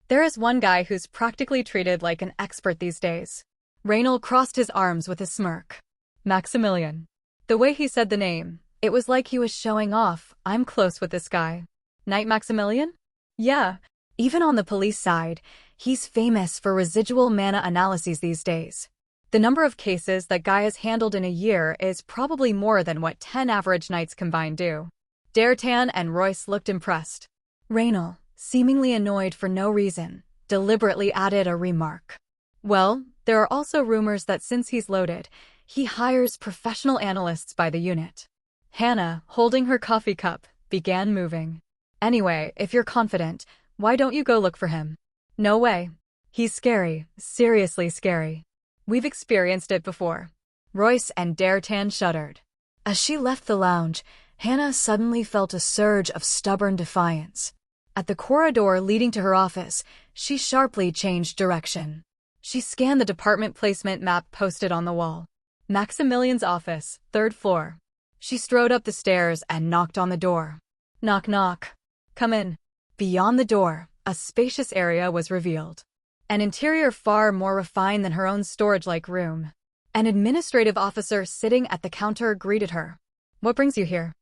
There is one guy who's practically treated like an expert these days. Raynal crossed his arms with a smirk. Maximilian. The way he said the name, it was like he was showing off. I'm close with this guy. Knight Maximilian? Yeah. Even on the police side, he's famous for residual mana analyses these days. The number of cases that guy has handled in a year is probably more than what 10 average knights combined do. D'Artan and Royce looked impressed. Raynal, seemingly annoyed for no reason, deliberately added a remark. Well, there are also rumors that since he's loaded, he hires professional analysts by the unit. Hannah, holding her coffee cup, began moving. Anyway, if you're confident, why don't you go look for him? No way. He's scary, seriously scary. We've experienced it before. Royce and D'Artan shuddered. As she left the lounge, Hannah suddenly felt a surge of stubborn defiance. At the corridor leading to her office, she sharply changed direction. She scanned the department placement map posted on the wall. Maximilian's office, 3rd floor. She strode up the stairs and knocked on the door. Knock, knock. Come in. Beyond the door, a spacious area was revealed. An interior far more refined than her own storage-like room. An administrative officer sitting at the counter greeted her. What brings you here?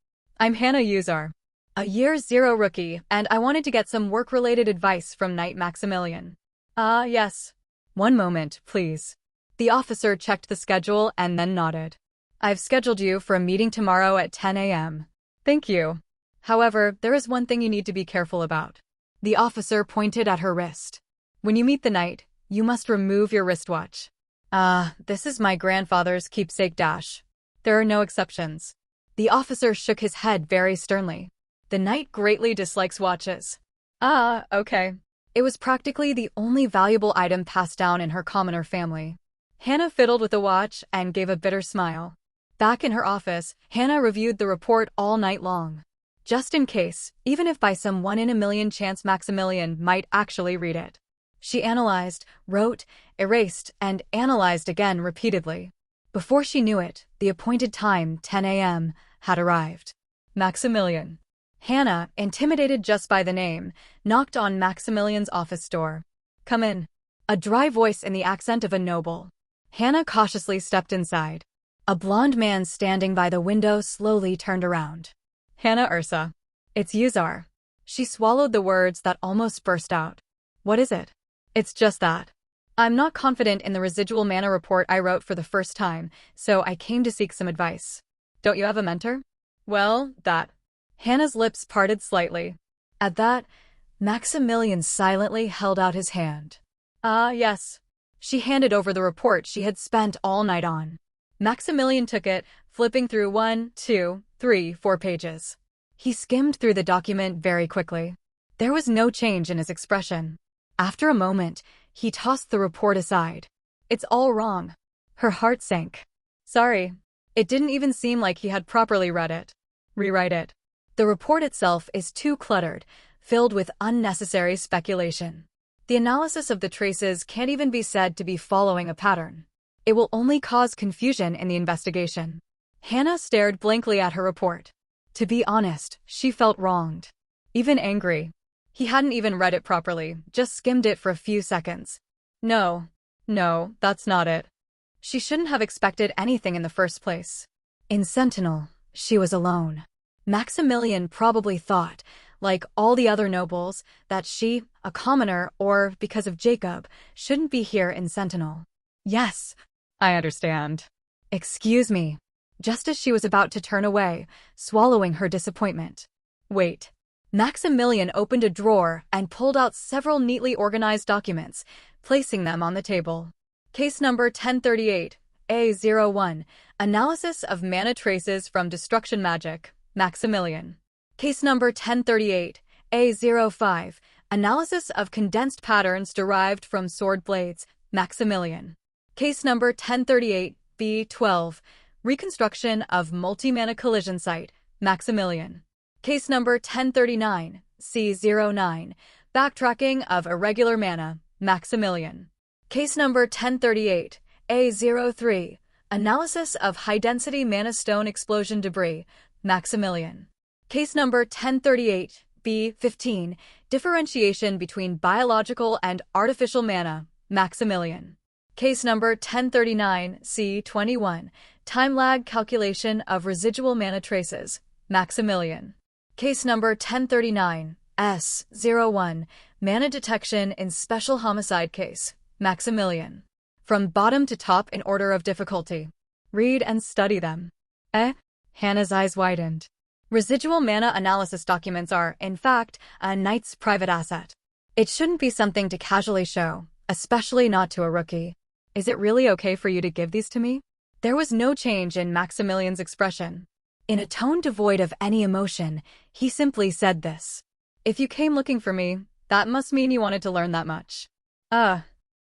I'm Hannah Uzar, a year 0 rookie, and I wanted to get some work-related advice from Knight Maximilian. Yes. One moment, please. The officer checked the schedule and then nodded. I've scheduled you for a meeting tomorrow at 10 a.m. Thank you. However, there is one thing you need to be careful about. The officer pointed at her wrist. When you meet the knight, you must remove your wristwatch. This is my grandfather's keepsake dash. There are no exceptions. The officer shook his head very sternly. The knight greatly dislikes watches. Okay. It was practically the only valuable item passed down in her commoner family. Hannah fiddled with the watch and gave a bitter smile. Back in her office, Hannah reviewed the report all night long. Just in case, even if by some 1 in a million chance Maximilian might actually read it. She analyzed, wrote, erased, and analyzed again repeatedly. Before she knew it, the appointed time, 10 a.m., had arrived. Maximilian. Hannah, intimidated just by the name, knocked on Maximilian's office door. Come in. A dry voice in the accent of a noble. Hannah cautiously stepped inside. A blond man standing by the window slowly turned around. Hannah Ursa. It's Uzar. She swallowed the words that almost burst out. What is it? It's just that. I'm not confident in the residual mana report I wrote for the first time, so I came to seek some advice. Don't you have a mentor? Well, that. Hannah's lips parted slightly. At that, Maximilian silently held out his hand. Yes. She handed over the report she had spent all night on. Maximilian took it, flipping through 1, 2, 3, 4 pages. He skimmed through the document very quickly. There was no change in his expression. After a moment, he tossed the report aside. It's all wrong. Her heart sank. Sorry. It didn't even seem like he had properly read it. Rewrite it. The report itself is too cluttered, filled with unnecessary speculation. The analysis of the traces can't even be said to be following a pattern. It will only cause confusion in the investigation. Hannah stared blankly at her report. To be honest, she felt wronged. Even angry. He hadn't even read it properly, just skimmed it for a few seconds. No, that's not it. She shouldn't have expected anything in the first place. In Sentinel, she was alone. Maximilian probably thought, like all the other nobles, that she, a commoner, or because of Jacob, shouldn't be here in Sentinel. Yes, I understand. Excuse me. Just as she was about to turn away, swallowing her disappointment. Wait. Maximilian opened a drawer and pulled out several neatly organized documents, placing them on the table. Case number 1038, A01, Analysis of Mana Traces from Destruction Magic, Maximilian. Case number 1038, A05, Analysis of Condensed Patterns Derived from Sword Blades, Maximilian. Case number 1038, B12, Reconstruction of Multi-Mana Collision Site, Maximilian. Case number 1039, C09, Backtracking of Irregular Mana, Maximilian. Case number 1038, A03, Analysis of High-Density Mana Stone Explosion Debris, Maximilian. Case number 1038, B15, Differentiation between Biological and Artificial Mana, Maximilian. Case number 1039, C21, Time Lag Calculation of Residual Mana Traces, Maximilian. Case number 1039, S01, Mana Detection in Special Homicide Case, Maximilian. From bottom to top in order of difficulty. Read and study them. Hannah's eyes widened. Residual mana analysis documents are, in fact, a knight's private asset. It shouldn't be something to casually show, especially not to a rookie. Is it really okay for you to give these to me? There was no change in Maximilian's expression. In a tone devoid of any emotion, he simply said this. If you came looking for me, that must mean you wanted to learn that much.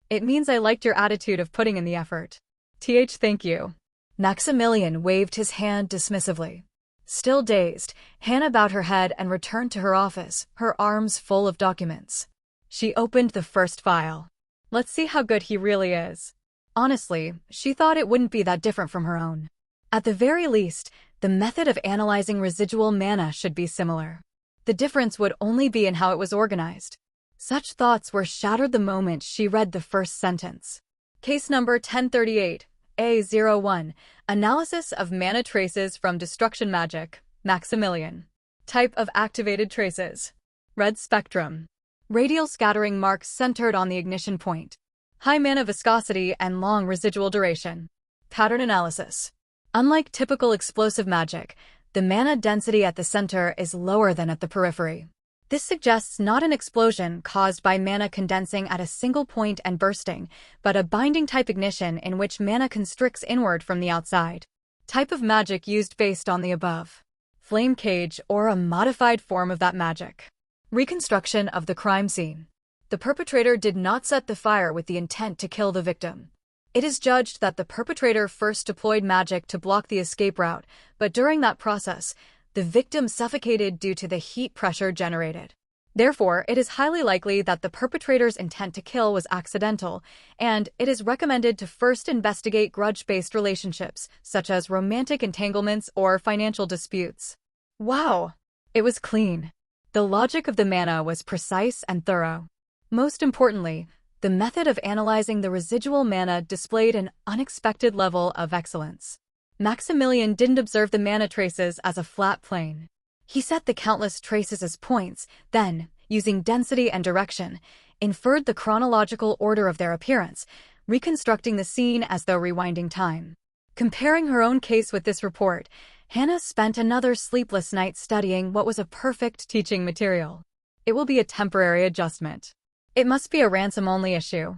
It means I liked your attitude of putting in the effort. Thank you. Maximilian waved his hand dismissively. Still dazed, Hannah bowed her head and returned to her office, her arms full of documents. She opened the first file. Let's see how good he really is. Honestly, she thought it wouldn't be that different from her own. At the very least, the method of analyzing residual mana should be similar. The difference would only be in how it was organized. Such thoughts were shattered the moment she read the first sentence. Case number 1038, A01, Analysis of Mana Traces from Destruction Magic, Maximilian. Type of Activated Traces. Red Spectrum. Radial scattering marks centered on the ignition point. High mana viscosity and long residual duration. Pattern analysis. Unlike typical explosive magic, the mana density at the center is lower than at the periphery. This suggests not an explosion caused by mana condensing at a single point and bursting, but a binding-type ignition in which mana constricts inward from the outside. Type of magic used based on the above. Flame cage or a modified form of that magic. Reconstruction of the crime scene. The perpetrator did not set the fire with the intent to kill the victim. It is judged that the perpetrator first deployed magic to block the escape route, but during that process, the victim suffocated due to the heat pressure generated. Therefore, it is highly likely that the perpetrator's intent to kill was accidental, and it is recommended to first investigate grudge-based relationships, such as romantic entanglements or financial disputes. Wow! It was clean. The logic of the mana was precise and thorough. Most importantly, the method of analyzing the residual mana displayed an unexpected level of excellence. Maximilian didn't observe the mana traces as a flat plane. He set the countless traces as points, then, using density and direction, inferred the chronological order of their appearance, reconstructing the scene as though rewinding time. Comparing her own case with this report, Hannah spent another sleepless night studying what was a perfect teaching material. It will be a temporary adjustment. It must be a ransom-only issue.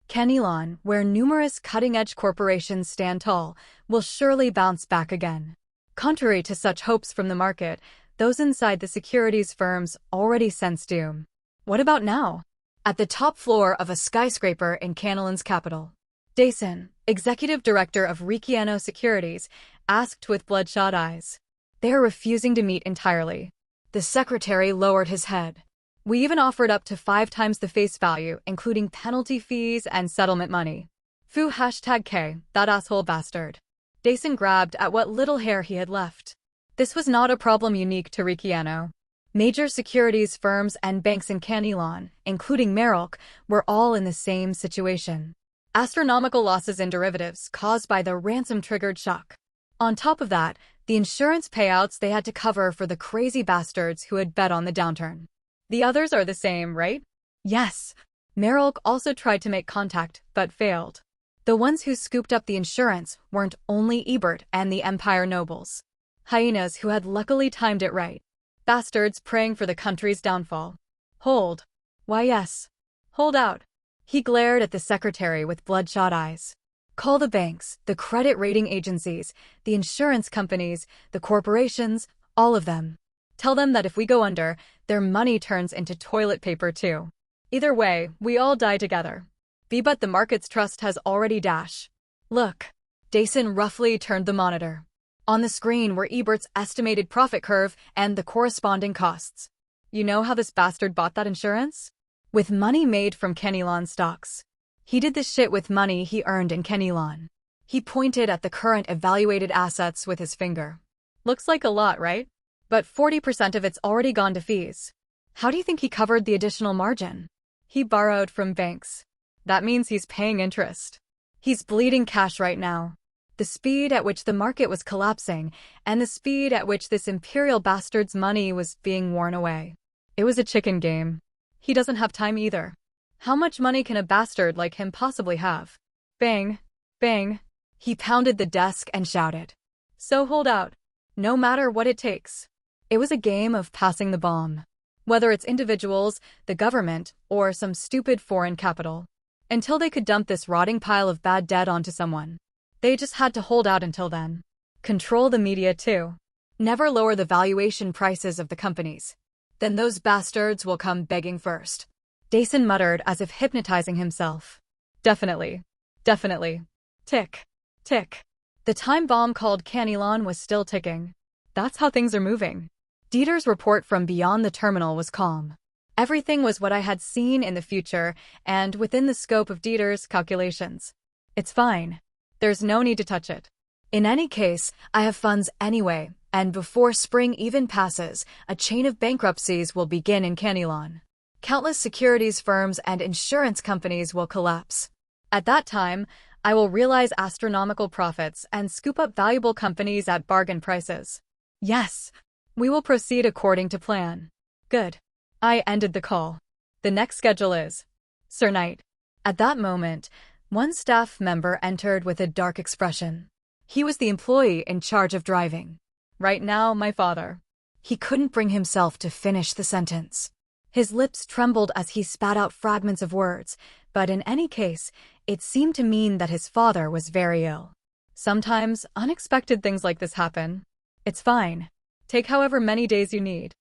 Kenilon, where numerous cutting-edge corporations stand tall, will surely bounce back again. Contrary to such hopes from the market, those inside the securities firms already sense doom. What about now? At the top floor of a skyscraper in Canilon's capital, Dason, executive director of Rikiano Securities, asked with bloodshot eyes. They are refusing to meet entirely. The secretary lowered his head. We even offered up to 5 times the face value, including penalty fees and settlement money. Fu #K, that asshole bastard. Dason grabbed at what little hair he had left. This was not a problem unique to Rikiano. Major securities firms and banks in Canilon, including Merrill, were all in the same situation. Astronomical losses in derivatives caused by the ransom-triggered shock. On top of that, the insurance payouts they had to cover for the crazy bastards who had bet on the downturn. The others are the same, right? Yes. Merrill also tried to make contact, but failed. The ones who scooped up the insurance weren't only Ebert and the Empire nobles. Hyenas who had luckily timed it right. Bastards praying for the country's downfall. Hold. Why yes. Hold out. He glared at the secretary with bloodshot eyes. Call the banks, the credit rating agencies, the insurance companies, the corporations, all of them. Tell them that if we go under, their money turns into toilet paper too. Either way, we all die together. But the market's trust has already dashed. Look. Dason roughly turned the monitor. On the screen were Ebert's estimated profit curve and the corresponding costs. You know how this bastard bought that insurance? With money made from Canilon stocks. He did this shit with money he earned in Canilon. He pointed at the current evaluated assets with his finger. Looks like a lot, right? But 40% of it's already gone to fees. How do you think he covered the additional margin? He borrowed from banks. That means he's paying interest. He's bleeding cash right now. The speed at which the market was collapsing, and the speed at which this imperial bastard's money was being worn away. It was a chicken game. He doesn't have time either. How much money can a bastard like him possibly have? Bang, bang. He pounded the desk and shouted. So hold out. No matter what it takes. It was a game of passing the bomb. Whether it's individuals, the government, or some stupid foreign capital. Until they could dump this rotting pile of bad debt onto someone. They just had to hold out until then. Control the media too. Never lower the valuation prices of the companies. Then those bastards will come begging first. Dason muttered as if hypnotizing himself. Definitely. Definitely. Tick. Tick. The time bomb called Canilon was still ticking. That's how things are moving. Dieter's report from beyond the terminal was calm. Everything was what I had seen in the future and within the scope of Dieter's calculations. It's fine. There's no need to touch it. In any case, I have funds anyway, and before spring even passes, a chain of bankruptcies will begin in Canilon. Countless securities firms and insurance companies will collapse. At that time, I will realize astronomical profits and scoop up valuable companies at bargain prices. Yes, we will proceed according to plan. Good. I ended the call. The next schedule is Sir Knight. At that moment, one staff member entered with a dark expression. He was the employee in charge of driving. Right now, my father. He couldn't bring himself to finish the sentence. His lips trembled as he spat out fragments of words, but in any case, it seemed to mean that his father was very ill. Sometimes, unexpected things like this happen. It's fine. Take however many days you need.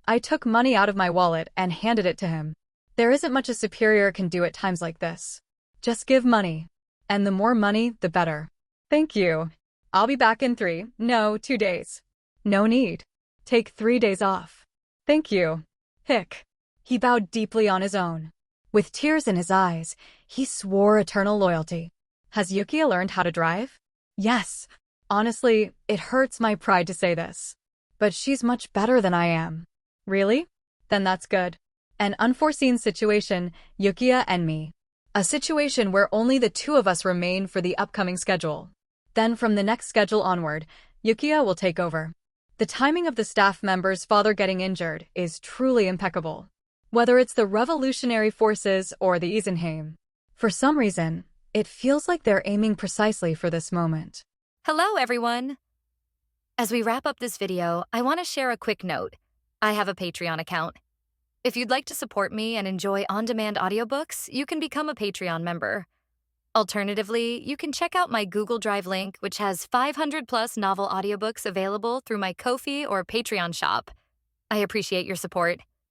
I took money out of my wallet and handed it to him. There isn't much a superior can do at times like this. Just give money. And the more money, the better. Thank you. I'll be back in 2 days. No need. Take 3 days off. Thank you. Hick. He bowed deeply on his own. With tears in his eyes, he swore eternal loyalty. Has Yukia learned how to drive? Yes. Honestly, it hurts my pride to say this. But she's much better than I am. Really? Then that's good. An unforeseen situation, Yukia and me. A situation where only the two of us remain for the upcoming schedule. Then from the next schedule onward, Yukia will take over. The timing of the staff member's father getting injured is truly impeccable. Whether it's the revolutionary forces or the Isenheim. For some reason, it feels like they're aiming precisely for this moment. Hello, everyone. As we wrap up this video, I want to share a quick note. I have a Patreon account. If you'd like to support me and enjoy on-demand audiobooks, you can become a Patreon member. Alternatively, you can check out my Google Drive link, which has 500+ novel audiobooks available through my Ko-fi or Patreon shop. I appreciate your support.